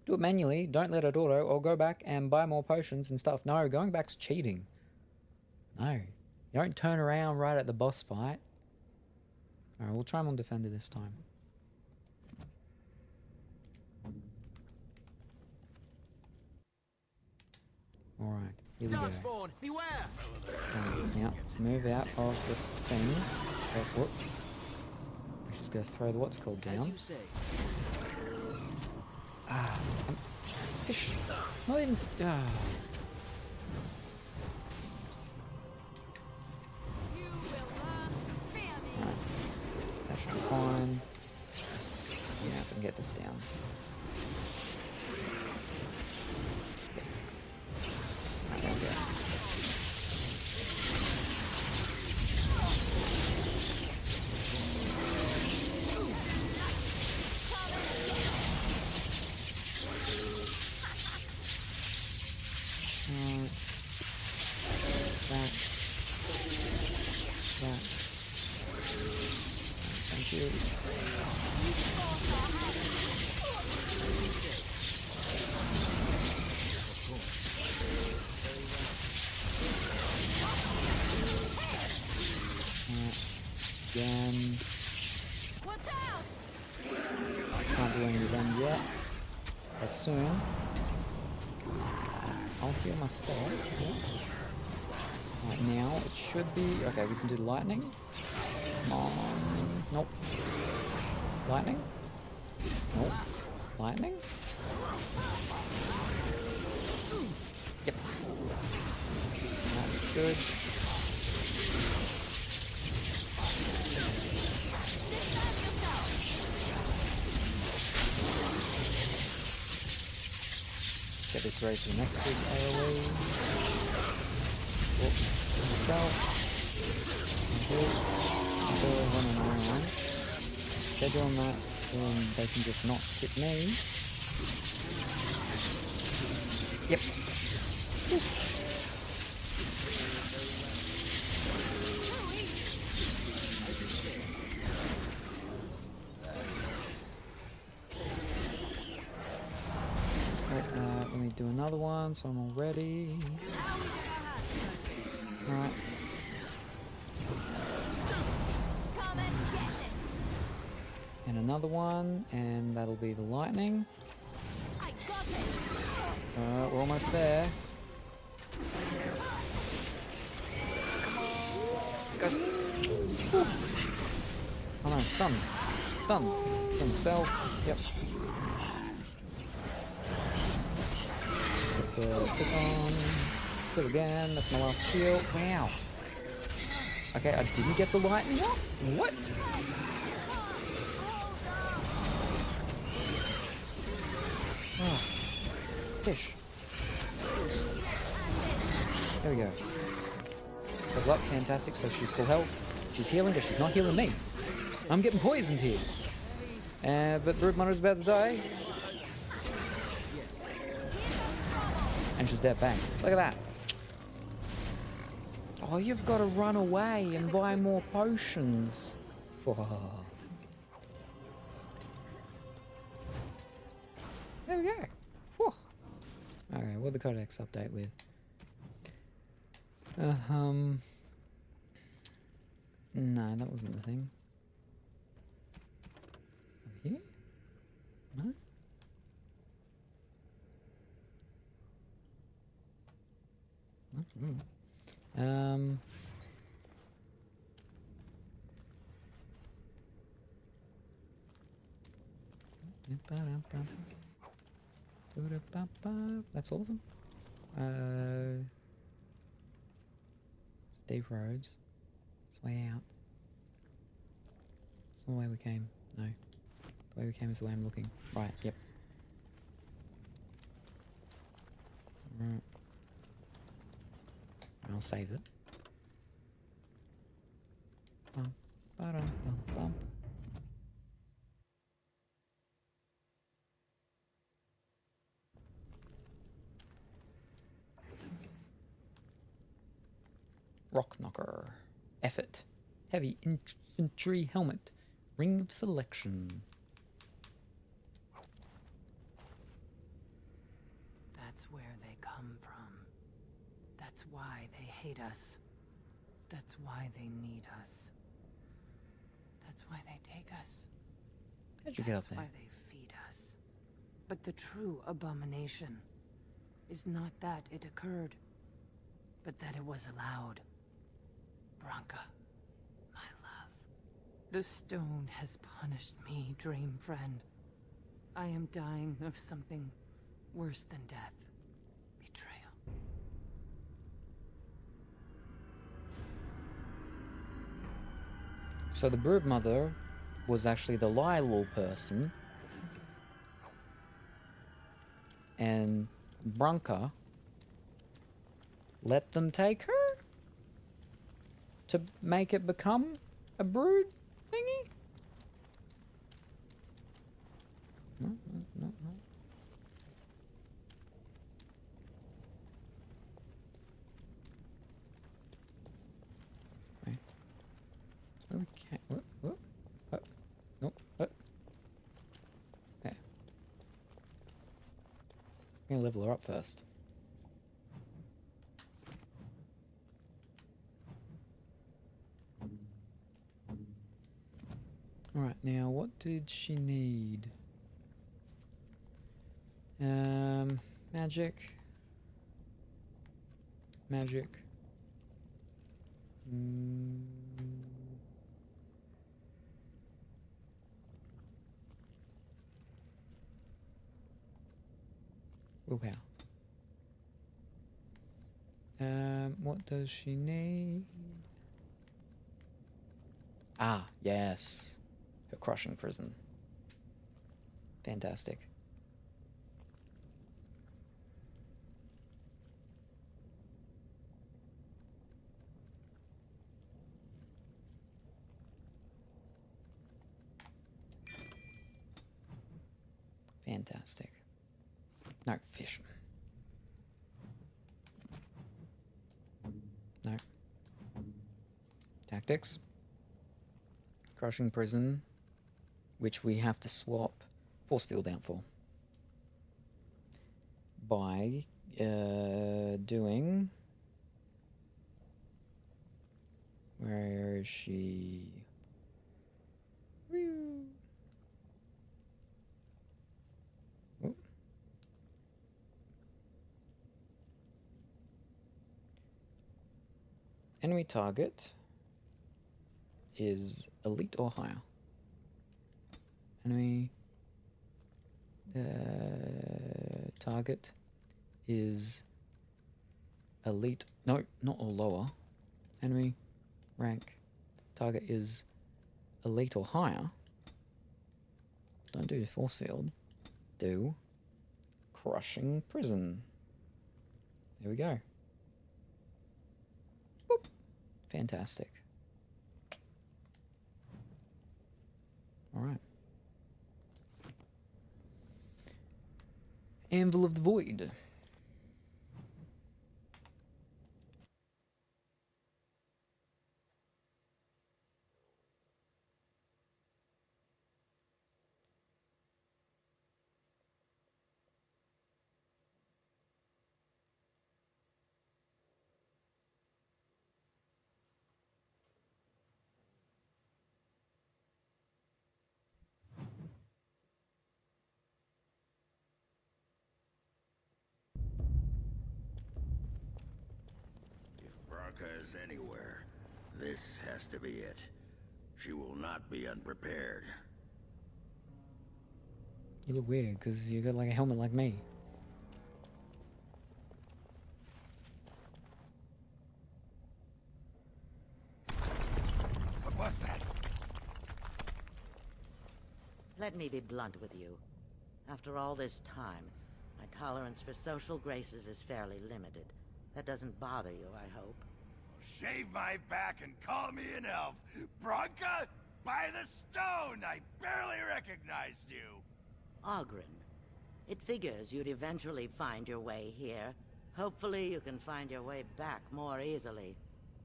Do it manually, don't let it auto, or go back and buy more potions and stuff. No, going back's cheating. No. You don't turn around right at the boss fight. Alright, we'll try him on defender this time. Alright, here we go. Spawn, beware! Now, move out of the thing. Oh, whoop. Let's just go throw the what's called down. Fish. Not even. fine. Yeah, if I can get this down. Right, there we go. That. Thank you. Again. Watch out! Can't do any of them yet, but soon. I'll heal myself. Right now, it should be... Okay, we can do lightning. Come on. Nope. Lightning? Nope. Lightning? Yep. That's good. Get this ready for the next big AoE. Oh, myself. They're running around. They're doing that, then they can just not hit me. Yep. Let me do another one so I'm all ready. Alright. And another one, and that'll be the lightning. We're almost there. Go. Oh no, stun. Stun. Himself. Yep. Put the tick on. Kill again. That's my last heal. Wow. Okay, I didn't get the lightning off? What? Oh. Fish. There we go. Level up, fantastic, so she's full health. She's healing, but she's not healing me. I'm getting poisoned here. But Broodmother's about to die. And she's dead, bang. Look at that. Oh, you've got to run away and buy more potions. There we go. Whew. Okay, what the codex update with? No, that wasn't the thing. Over here? No? That's all of them. Steve Rhodes. It's way out. It's not the way we came. No. The way we came is the way I'm looking. Right, yep. Right. I'll save it. Bum, ba-dum, bum, bum. Rock Knocker. Effort. Heavy infantry helmet. Ring of selection. That's where they come from. That's why they hate us. That's why they need us. That's why they take us. How'd you get up there? That's why they feed us. But the true abomination is not that it occurred, but that it was allowed. Branka, my love. The stone has punished me, dream friend. I am dying of something worse than death. Betrayal. So the Broodmother was actually the Lyle person, and Branka let them take her to make it become a brood thingy? No. Okay. Okay. What? Nope. What? Okay. I'm gonna level her up first. Alright, now what did she need? Magic. Willpower. What does she need? Ah, yes. Her crushing prison. Fantastic. Fantastic. No, fish. No. Tactics. Crushing prison, which we have to swap force field out for. By doing... Where is she? Oh. Enemy target is elite or higher. Enemy target is elite. No, not or lower. Enemy rank target is elite or higher. Don't do force field. Do crushing prison. There we go. Boop. Fantastic. Alright. Anvil of the Void. Branka is anywhere. This has to be it. She will not be unprepared. You look weird because you got like a helmet like me. What was that? Let me be blunt with you. After all this time, my tolerance for social graces is fairly limited. That doesn't bother you, I hope. Shave my back and call me an elf. Branka, by the stone, I barely recognized you. Ogren. It figures you'd eventually find your way here. Hopefully you can find your way back more easily.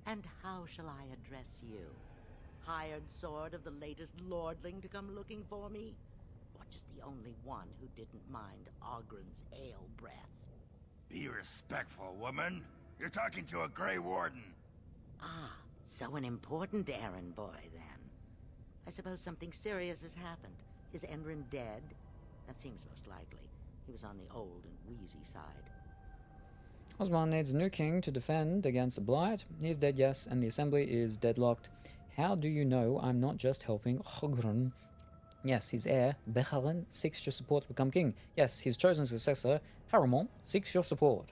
And how shall I address you? Hired sword of the latest lordling to come looking for me? Or just the only one who didn't mind Ogren's ale breath? Be respectful, woman. You're talking to a Grey Warden. Ah, so an important errand boy, then. I suppose something serious has happened. Is Enrin dead? That seems most likely. He was on the old and wheezy side. Osman needs a new king to defend against the Blight. He is dead, yes, and the assembly is deadlocked. How do you know I'm not just helping Ogren? Yes, his heir, Bechalan, seeks your support to become king. Yes, his chosen successor, Haramon, seeks your support.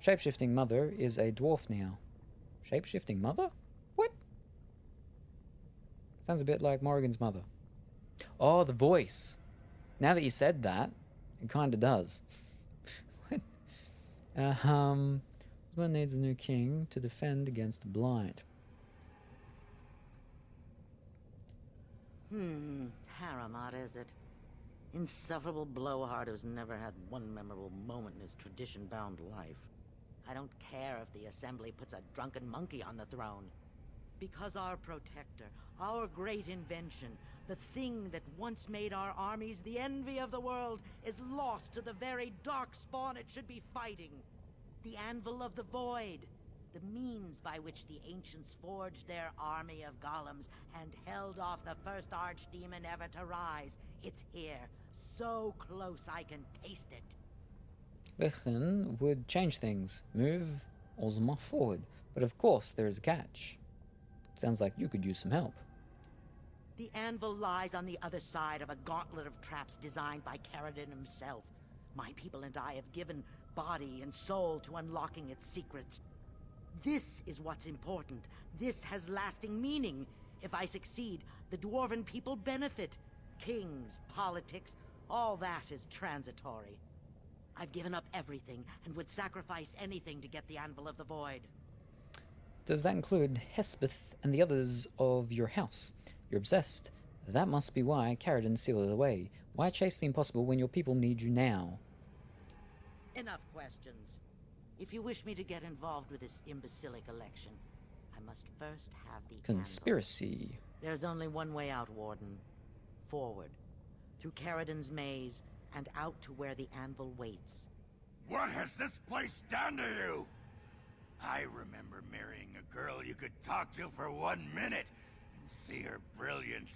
Shapeshifting mother is a dwarf now. Shapeshifting mother? What? Sounds a bit like Morrigan's mother. Oh, the voice. Now that you said that, it kind of does. One needs a new king to defend against the blight. Haremot, is it? Insufferable blowhard who's never had one memorable moment in his tradition-bound life. I don't care if the Assembly puts a drunken monkey on the throne. Because our protector, our great invention, the thing that once made our armies the envy of the world, is lost to the very dark spawn it should be fighting. The Anvil of the Void. The means by which the ancients forged their army of golems and held off the first archdemon ever to rise. It's here, so close I can taste it. Bechen would change things, move Ozma forward, but of course there is a catch. Sounds like you could use some help. The anvil lies on the other side of a gauntlet of traps designed by Caradon himself. My people and I have given body and soul to unlocking its secrets. This is what's important. This has lasting meaning. If I succeed, the Dwarven people benefit. Kings, politics, all that is transitory. I've given up everything and would sacrifice anything to get the Anvil of the Void. Does that include Hespeth and the others of your house? You're obsessed. That must be why Caradon sealed it away. Why chase the impossible when your people need you now? Enough questions. If you wish me to get involved with this imbecilic election, I must first have the Conspiracy. Anvil. There's only one way out, Warden. Forward. Through Caradon's maze, and out to where the Anvil waits. What has this place done to you? I remember marrying a girl you could talk to for 1 minute and see her brilliance.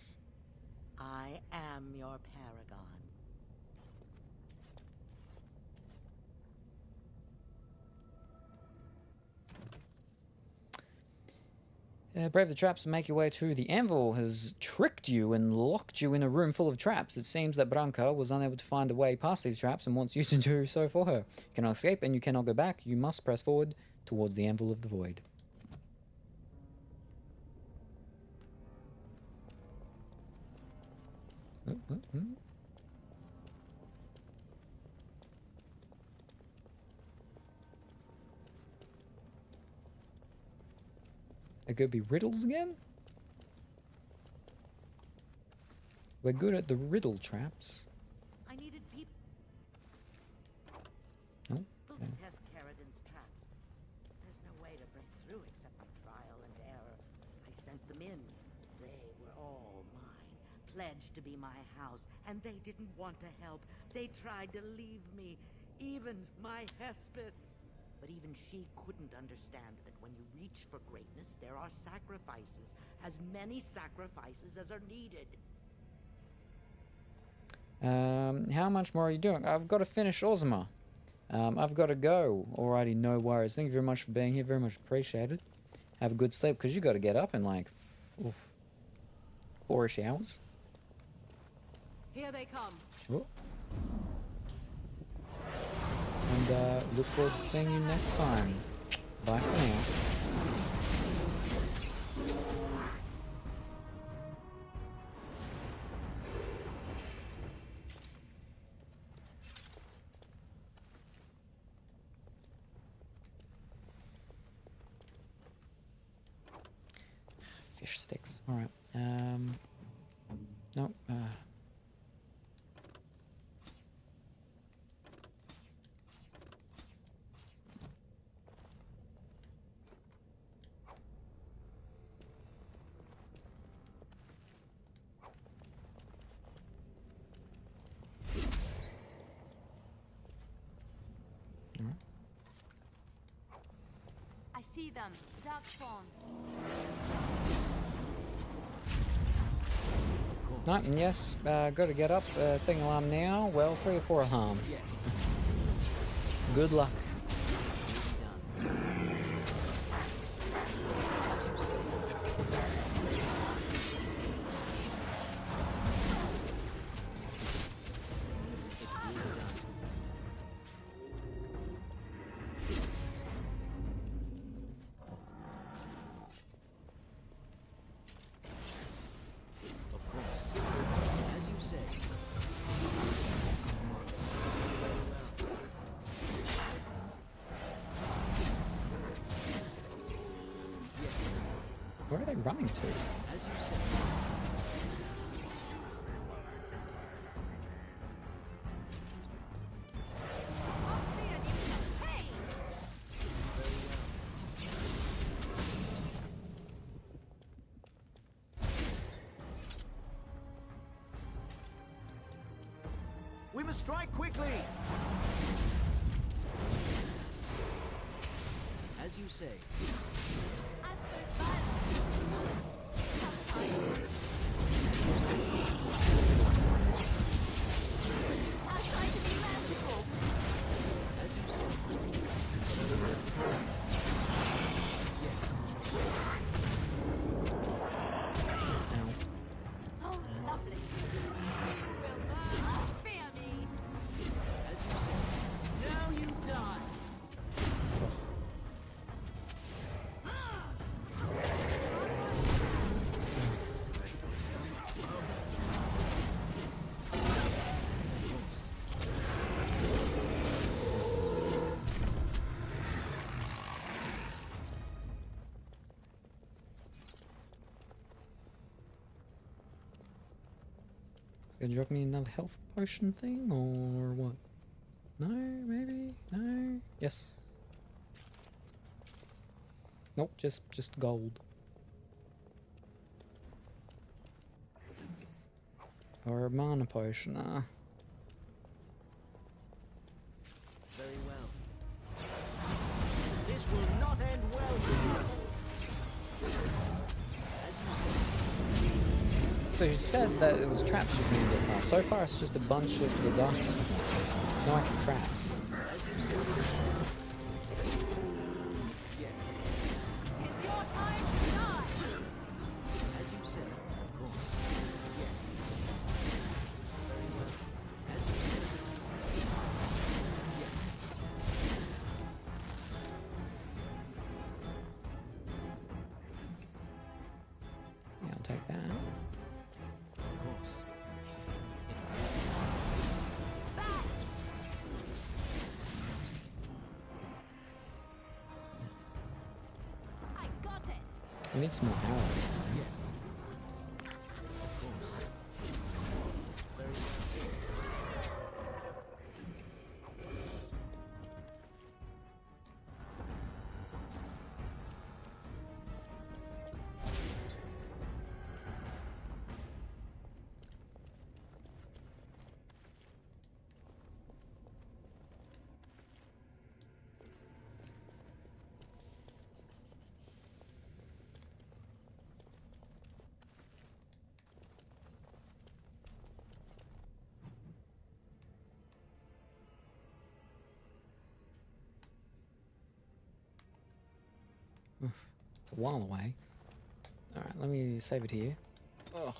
I am your paragon. Brave the traps and make your way to the Anvil has tricked you and locked you in a room full of traps. It seems that Branka was unable to find a way past these traps and wants you to do so for her. You cannot escape and you cannot go back. You must press forward towards the Anvil of the Void. It could be riddles again? We're good at the riddle traps. I needed people. No? To test Caradon's traps. There's no way to break through except by trial and error. I sent them in. They were all mine, pledged to be my house, and they didn't want to help. They tried to leave me, even my Hespeth. But even she couldn't understand that when you reach for greatness, there are sacrifices. As many sacrifices as are needed. How much more are you doing? I've got to finish Ozma. I've got to go. Alrighty, no worries. Thank you very much for being here. Very much appreciated. Have a good sleep, because you got to get up in like 4-ish hours. Here they come. Oh. And look forward to seeing you next time. Bye for now. Fish sticks. All right. No. I see them. Dark spawn. No, yes, got to get up. Setting alarm now. Well, 3 or 4 alarms. Good luck. Where are they running to? As you said. We must strike quickly! As you say. Oh, lovely. Will fear me. As you say. Now you die! It's gonna drop me another health potion thing, or what? No, maybe? No? Yes. Nope, just gold. Or a mana potion, Very well. This will not end well for you. So you said that it was traps you can get past. So far it's just a bunch of the dark spawn. It's no actual traps. It's your time to die. As you said, of course. Yes. Very well. As you said. Yes. Yeah, I'll take that. Of course. I got it. We need some more arrows though. Yes. Of course. Very well. It's a while away. Alright, let me save it here. Ugh.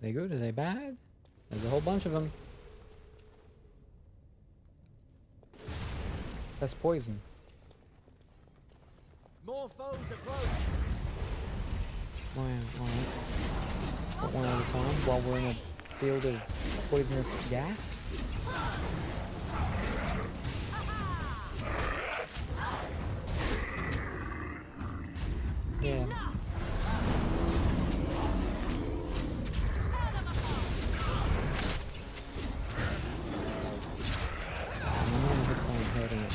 Are they good? Are they bad? There's a whole bunch of them. That's poison. More foes approach. Wow, alright. Got one at a time while we're in a field of poisonous gas. Yeah. My normal hits aren't hurting it.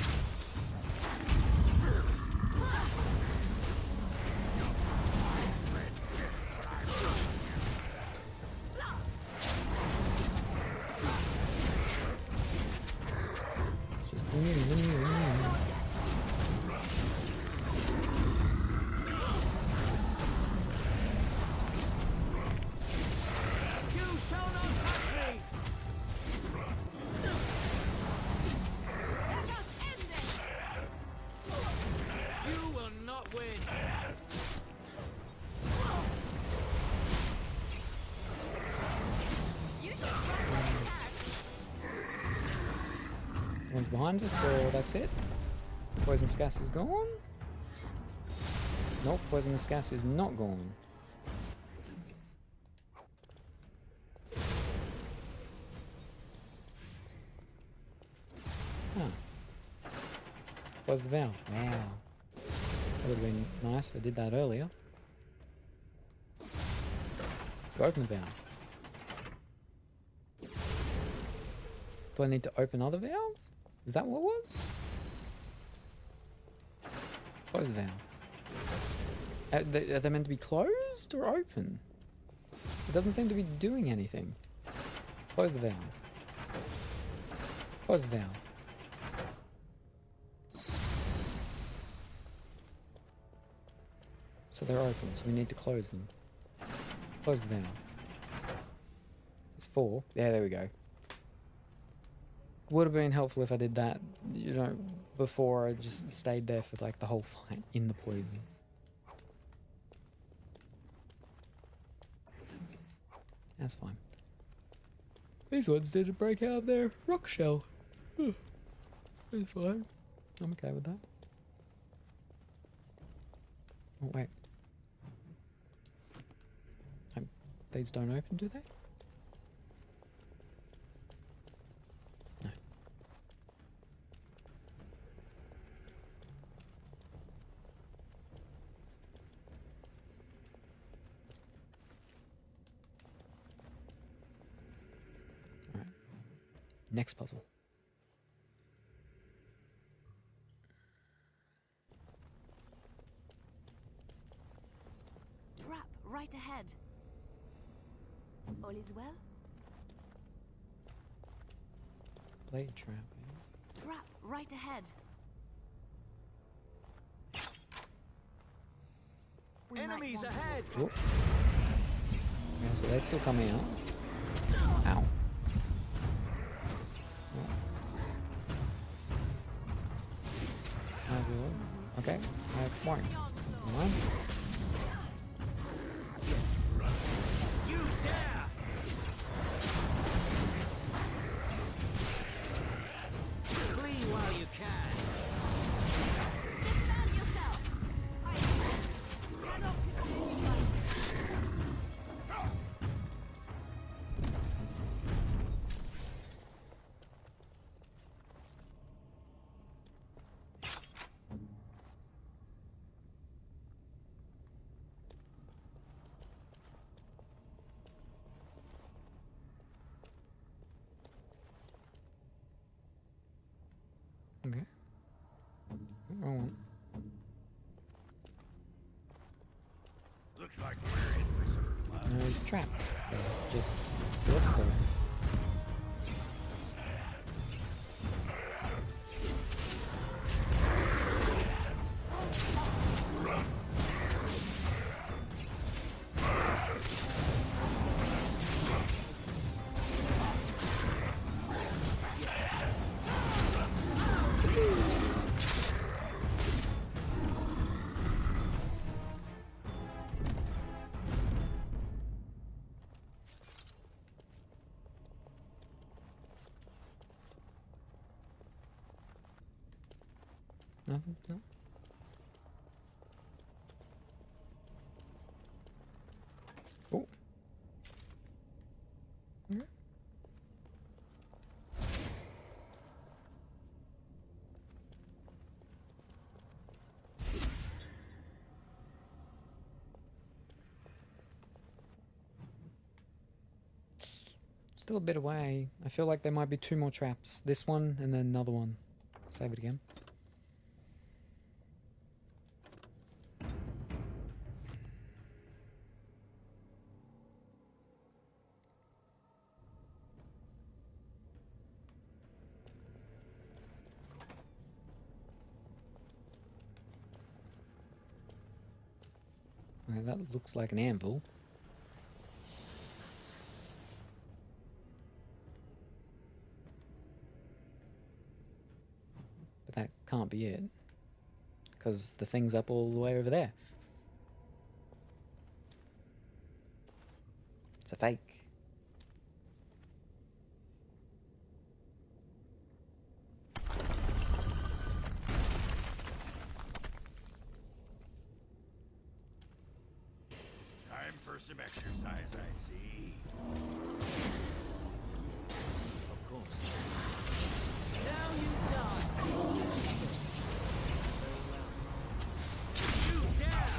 One's behind us, or that's it? Poisonous gas is gone? Nope, poisonous gas is not gone. Huh. Close the valve. Wow. That would have been nice if I did that earlier. Open the valve. Do I need to open other valves? Is that what it was? Close the valve. Are they meant to be closed or open? It doesn't seem to be doing anything. Close the valve. Close the valve. So they're open, so we need to close them. Close the valve. There's 4. Yeah, there we go. Would have been helpful if I did that, you know, before I just stayed there for like the whole fight in the poison. That's fine. These ones didn't break out of their rock shell. That's fine. I'm okay with that. Oh, wait. These don't open, do they? No. Alright. Next puzzle. Trap right ahead. All is well? Blade trap. Yeah. Trap right ahead. Enemies ahead! Whoop. Yeah, so they're still coming out. Ow. Oh. Okay, I won't. One. You dare! Flee while you can. Defend yourself! I cannot continue like Okay. Wrong one. Looks like we're in for some fun. Trap. Just what's it called? Nothing? No? Oh. Okay. Still a bit away. I feel like there might be 2 more traps. This one and then another one. Save it again. Okay, that looks like an anvil. But that can't be it. Because the thing's up all the way over there. It's a fake. Time for some exercise, I see. Of course. Now you die. You down.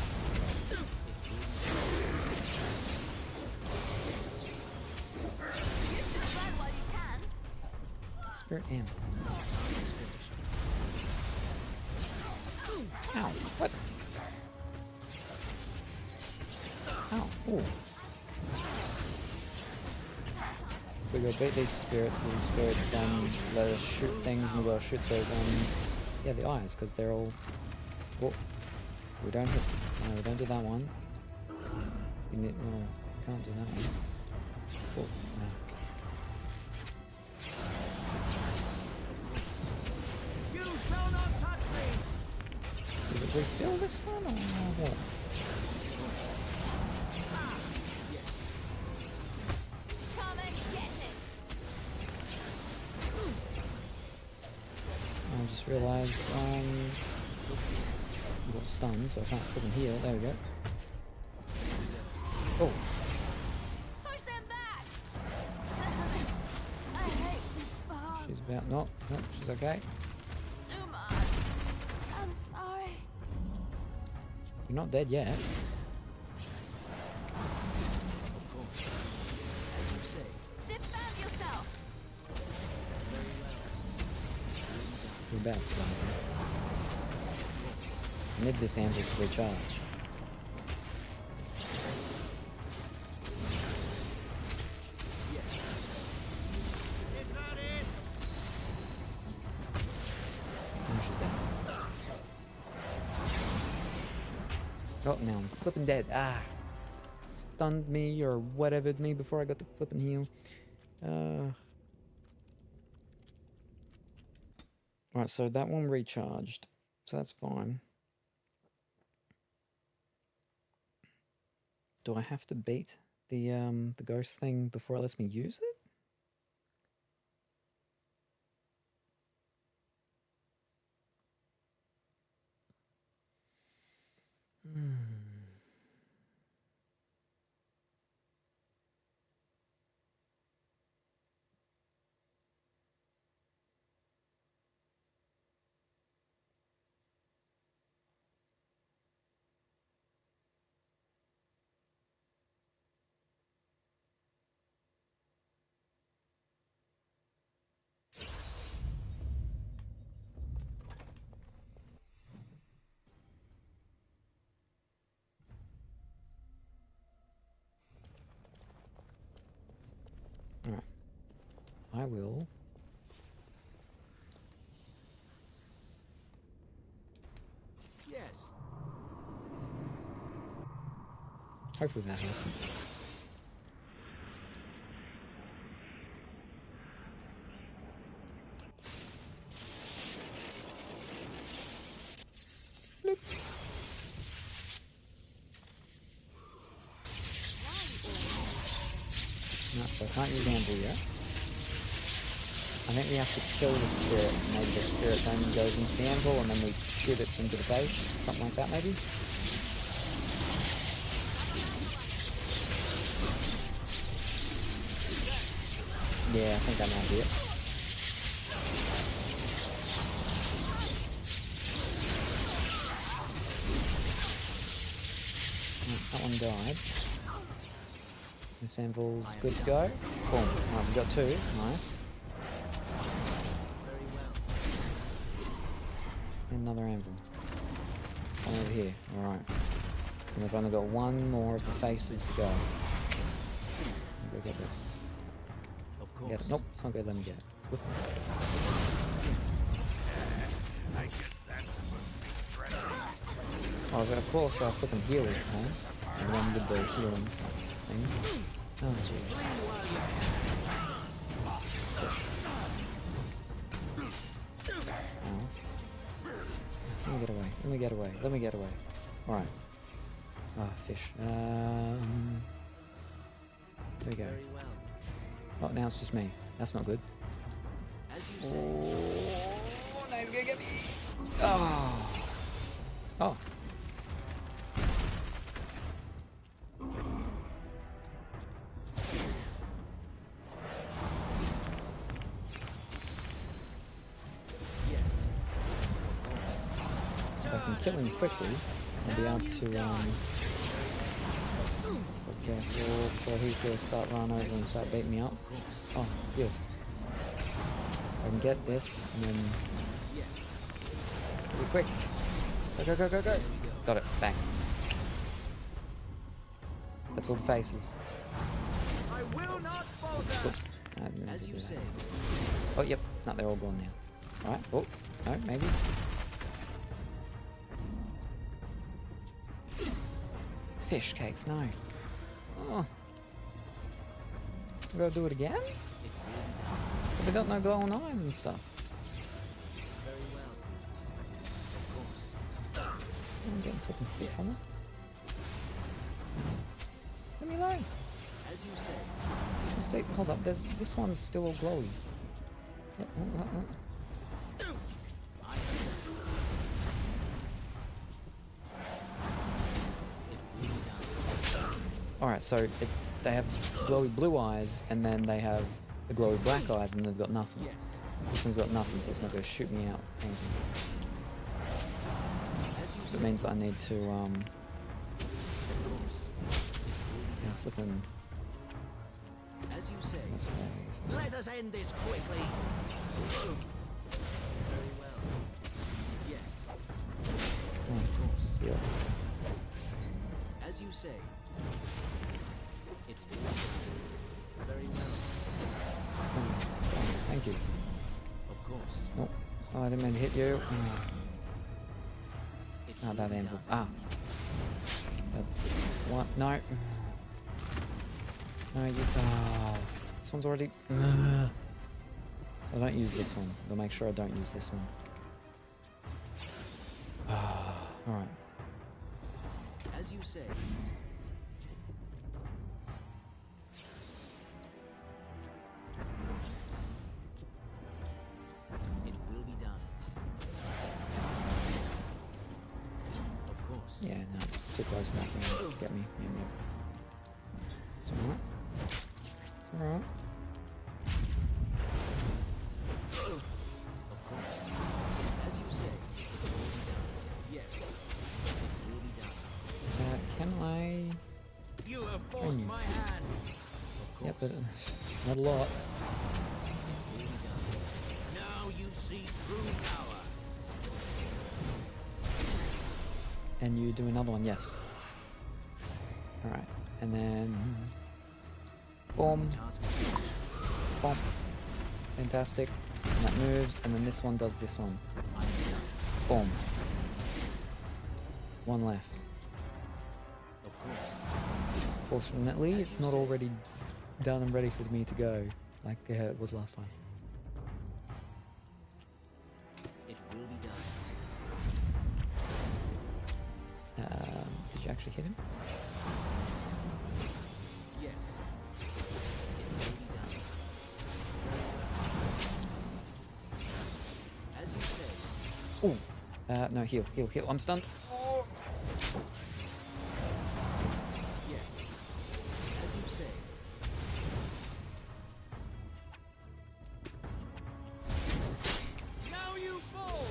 Spirit amp. Ow, what? Ow, ooh. We go beat these spirits then let us shoot things, and we gotta shoot the ones, yeah, the eyes, because they're all, whoa. We don't hit, no, we don't do that one. You need, well, we can't do that one. Whoa, no. You shall not touch me. Does it refill this one, or what? Come and get it. I just realised, I got stunned, so I can't flip and heal. There we go. Oh. Push them back. I hate this bomb. She's about, no, she's okay. Too much. I'm sorry. You're not dead yet. Of course. As you say. Defend yourself. Very well. We're about to die. I need this anvil to recharge. Oh, she's dead. Oh, now I'm flipping dead. Ah! Stunned me or whatever'd me before I got to flipping heal. Right, so that one recharged. So that's fine. Do I have to beat the ghost thing before it lets me use it? Alright. I will. Yes. Hopefully that helps. Bloop. No, so I can't use Anvil yet. I think we have to kill the spirit. Maybe the spirit then goes into the anvil and then we shoot it into the face. Something like that, maybe? Yeah, I think that might be it. That one died. This anvil's good to go. Boom. Alright, we've got two. Nice. Very well. Another anvil. One over here. Alright. And we've only got one more of the faces to go. Let me go get this. Of course. Get it. Nope, it's not going to let me get it. It's with me. I guess that's supposed to be threatening. Oh, of course, flipping heal is on. The one with the healing thing. Oh, jeez. Ow. Let me get away. Let me get away. Let me get away. Alright. Ah, fish. There we go. Very well. Oh, now it's just me. That's not good. As you say. Oh, now he's gonna get me. Oh. Oh. kill him quickly, I'll be able to be careful before he's gonna start running over and start beating me up. Oh, yeah. I can get this and then be quick. Go, go, go, go, go. Got it. Bang. That's all the faces. I will not falter. Oops. I didn't mean to do that. Oh, yep. No, they're all gone now. Alright. Oh, no, maybe. Fish cakes, no. Oh. We gotta do it again? But they got no glowing eyes and stuff. Very well. Of course. I'm getting flipping hit from it. Leave me alone. As you say. See, hold up, this one's still all glowy. Yep. Alright, so they have glowy blue eyes, and then they have the glowy black eyes, and they've got nothing. This one's got nothing, so it's not going to shoot me out. Anything. That means that I need to, yeah, flipping. As you say. Let's Let us end this quickly. Very well. Yes. Of course. Yeah. As you say. It will be done. Very well. Thank you. Of course. Nope. Oh, I didn't mean to hit you. Oh, that anvil. Ah. That's one. No. No, you. Oh. This one's already. I don't use this one. I'll make sure I don't use this one. Alright. As you say. It will be done. Of course. Yeah, no. Too close enough to get me. Yep, yep. It's alright. It's alright. Of course. As you say, it will be done. Yes. It will be done. Can I? You have forced my hand. Yep, but not a lot. Now you see true power. And you do another one, yes. Alright, and then... Boom. Boom. Fantastic. And that moves, and then this one does this one. Boom. There's one left. Of course. Fortunately, it's not already done and ready for me to go, like it was last time. It will be done. Did you actually hit him? Yes. It will be done. As you say. Ooh. No, heal, heal, heal. I'm stunned. Oh. Yes. As you say. Now you fall.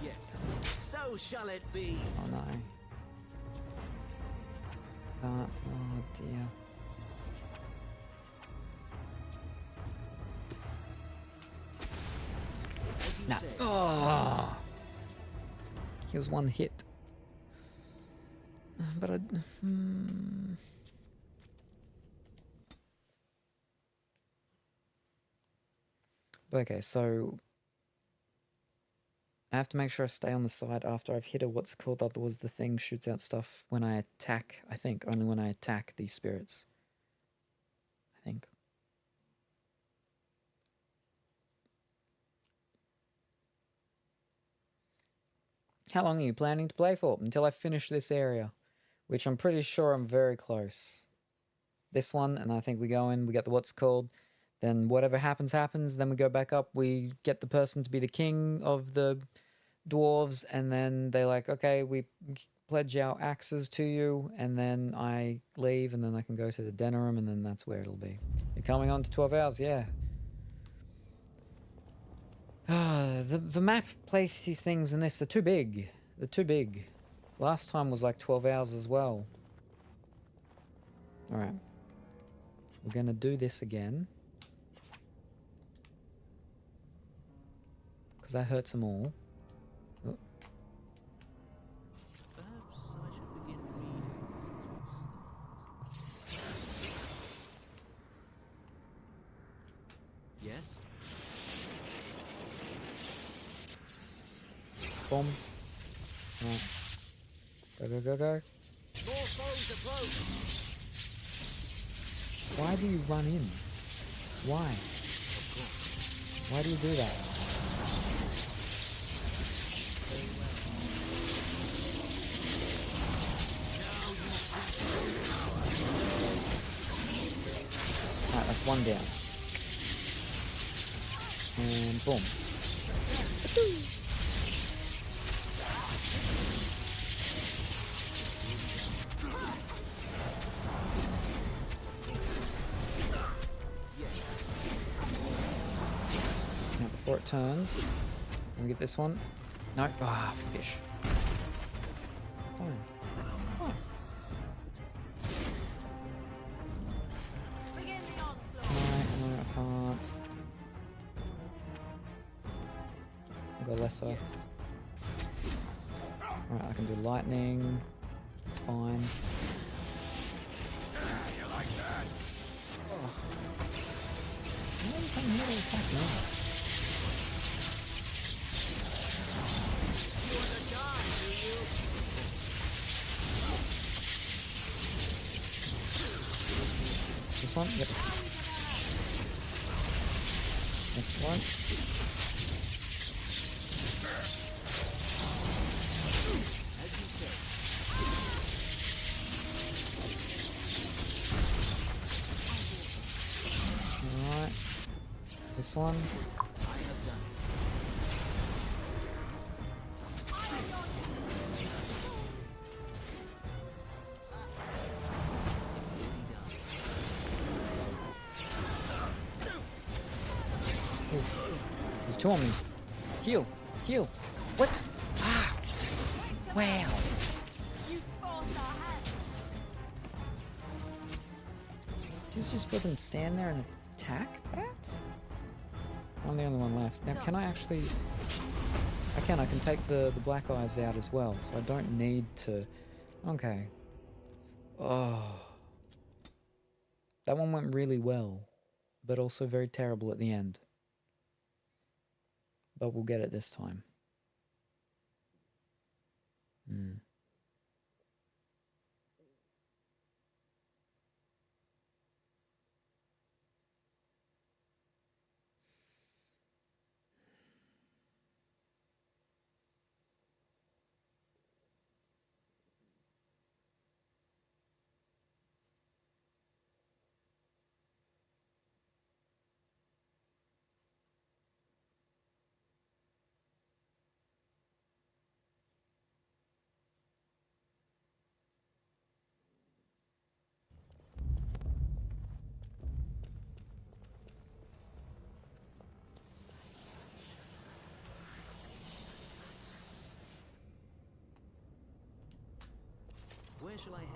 Yes. So shall it be. Oh no. Can't. Oh dear. Nah. Oh. He was one hit. But I. Okay, so I have to make sure I stay on the side after I've hit her. What's called, otherwise the thing shoots out stuff when I attack. I think only when I attack these spirits. I think. How long are you planning to play for? Until I finish this area, which I'm pretty sure I'm very close. This one, and I think we go in, we get the what's called, then whatever happens, happens, then we go back up, we get the person to be the king of the dwarves, and then they're like, okay, we pledge our axes to you, and then I leave, and then I can go to the den room, and then that's where it'll be. You're coming on to 12 hours, yeah. The map places things in this are too big. They're too big. Last time was like 12 hours as well. Alright. We're gonna do this again. Because that hurts them all. Oh. Perhaps I should begin reading since we've started. Yes? Boom. Right. Go, go, go, go. More foes approach. Why do you run in? Why? Why do you do that? Alright, that's one down. And boom. Now before it turns, let me get this one. No, ah, fish. Fine. Fine. No, I can't. I'll go lesser. Alright, I can do lightning. It's fine. You like that? Oh. Why are you coming here to attack me? You want to die, do you? This one? Yep. Excellent. Alright. This one. Ooh. There's two on me. Heal! Heal! What? Ah! Wow! Do you just fucking stand there and attack that? I'm the only one left. Now, can I actually... I can take the black eyes out as well, so I don't need to... Okay. Oh. That one went really well, but also very terrible at the end. But we'll get it this time. Hmm. Where shall I head?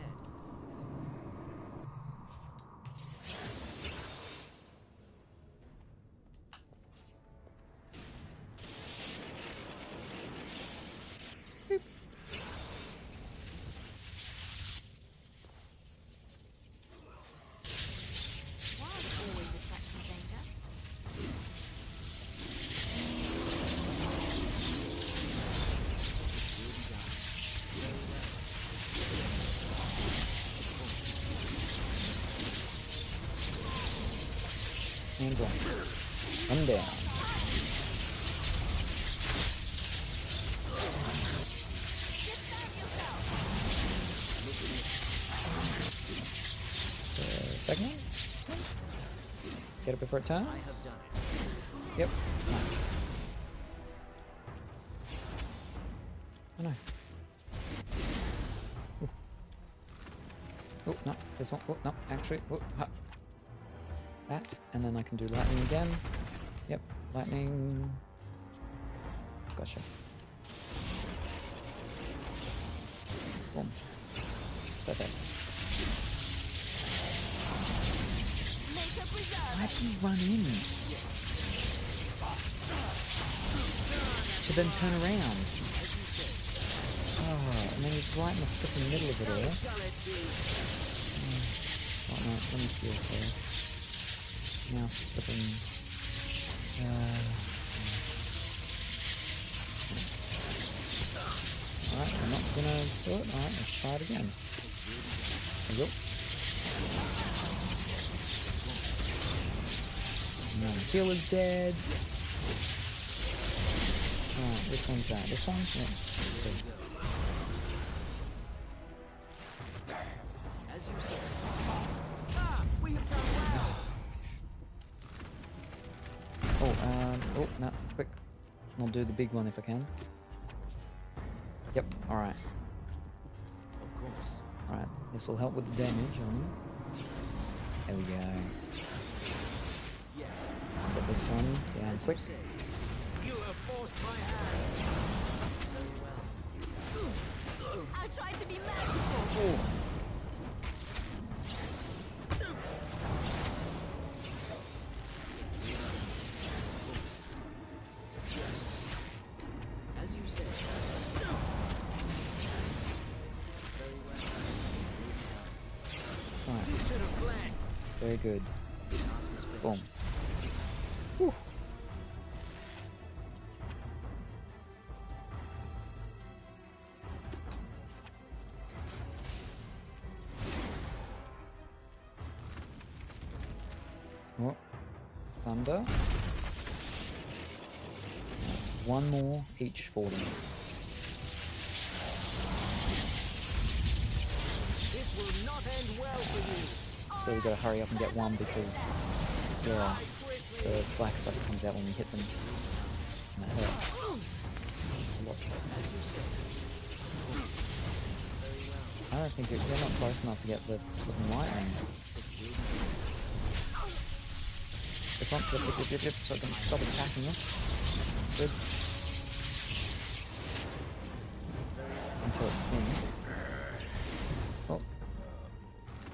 And one. One down. Second one? This one? Get it before it turns? Yep. Nice. Oh no. Ooh. Oh, no. This one. Oh, no. Actually. Oh, ha. That. And then I can do lightning again. Yep. Lightning. gotcha. Boom. Perfect. Why do you run in? To then turn around. Oh, and then he's right in the flipping middle of it all. Oh no, let me heal first. Now flipping... Alright, I'm not gonna do it. Alright, let's try it again. There you go. No, healer's dead. Alright, which one's that? This one? Yeah. Good. Oh, no, quick. I'll do the big one if I can. Yep, alright. Of course. Alright, this will help with the damage on him. There we go. Get this one down quick. You have forced my hand. Very well. I tried to be merciful. Oh. As you say. Alright. You should have planned. Very good. Boom. Whew. Oh, thunder. That's one more each for them. This will not end well for you. So we gotta hurry up and get one because, yeah, the black stuff comes out when we hit them. And that hurts. A lot. I don't think they're not close enough to get the lightning. This one, yep, so I can stop attacking us. Good. Until it spins. Oh.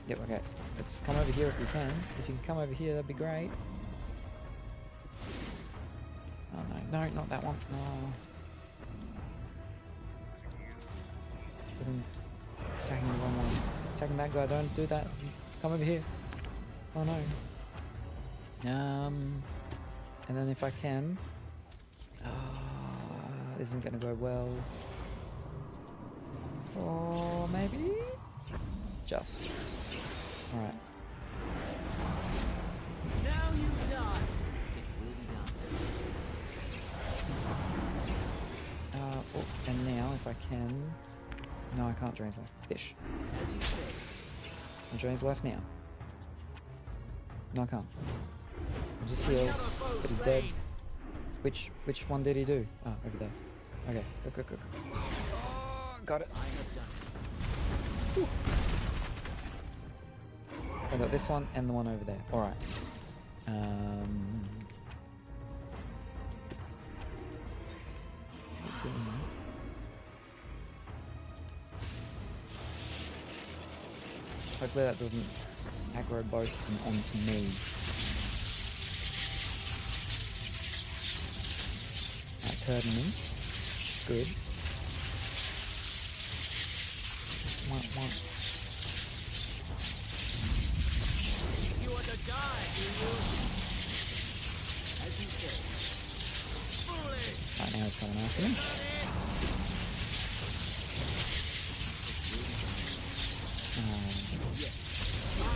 Yep, okay. Let's come over here if we can. If you can come over here, that'd be great. Oh no, no, not that one. No. Attacking the wrong one. Attacking that guy, don't do that. Come over here. Oh no. And then if I can... this isn't gonna go well. Or maybe... Just. Alright. Now you die. It will be done. Oh, and now if I can... No, I can't drain his life. Fish. As you say. I'll drain his life now. No, I can't. I'll just heal, but he's dead. Which one did he do? Oh, over there. Okay, go. Oh, got it. Whew. I got this one and the one over there. Alright. Hopefully that doesn't aggro both of them onto me. That's hurting him. It's good. One. You want to die, do you? As you say. Foolish. Right, now he's coming after me.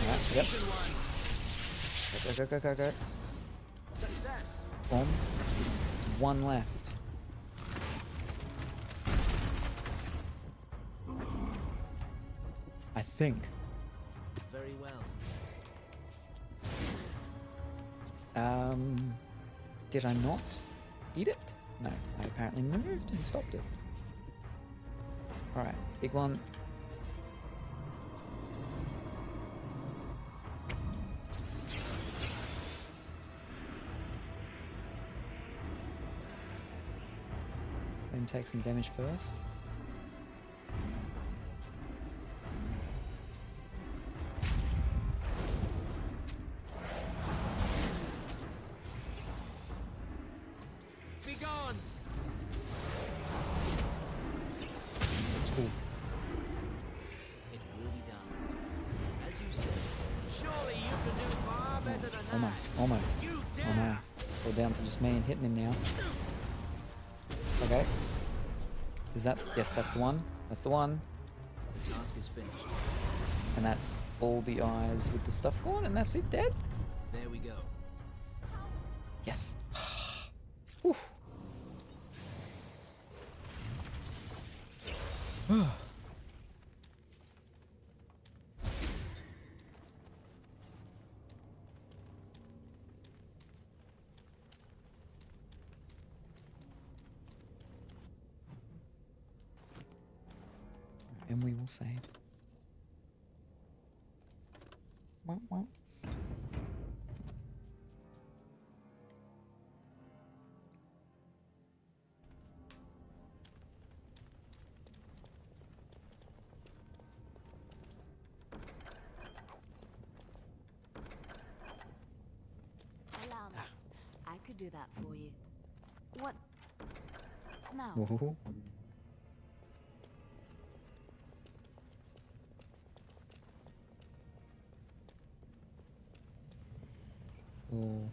Alright, yep. Go. Success. Boom. There's one left. I think. Very well. Did I not eat it? No, I apparently moved and stopped it. Alright, big one. Let him take some damage first. Be gone! Cool. It will be done. As you said, surely you can do far better than that. Almost. You Oh dare! no. It's all down to just me and hitting him now. Okay. Is that... Yes, that's the one. That's the one. The task is finished. And that's all the eyes with the stuff gone, and that's it, dead? There we go. Yes. Whew. And we will save. Womp womp. Allow me. I could do that for you. What? No. Whoa. Oh.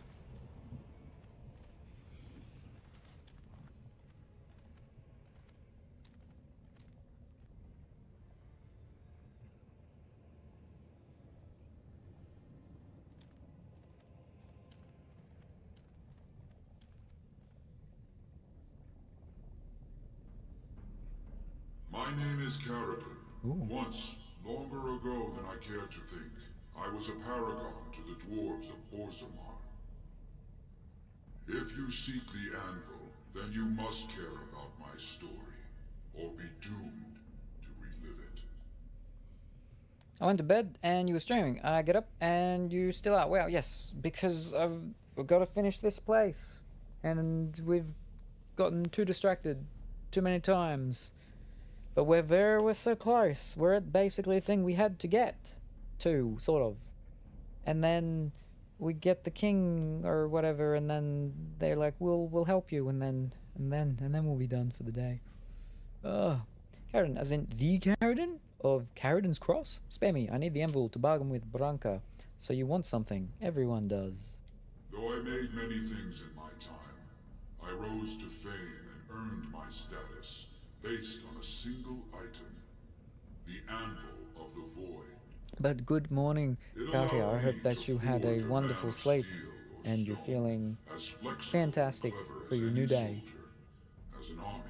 My name is Carradine. Once, longer ago than I care to think, I was a paragon to the dwarves of Orzammar. If you seek the anvil, then you must care about my story, or be doomed to relive it. I went to bed and you were streaming. I get up and you still are. Wow, yes, because we've got to finish this place. And we've gotten too distracted too many times. But we're so close. We're at basically a thing we had to get to, sort of. And then we get the king or whatever, and then they're like, we'll help you, and then we'll be done for the day. Carradine, as in the Carradine of Carradine's Cross? Spare me, I need the envelope to bargain with Branka. So you want something. Everyone does. Though I made many things in my time, I rose to fame and earned my status based on a single item, the Anvil of the Void. But good morning, Kautia. I hope that you had a wonderful sleep and you're feeling fantastic for your new day. As an armor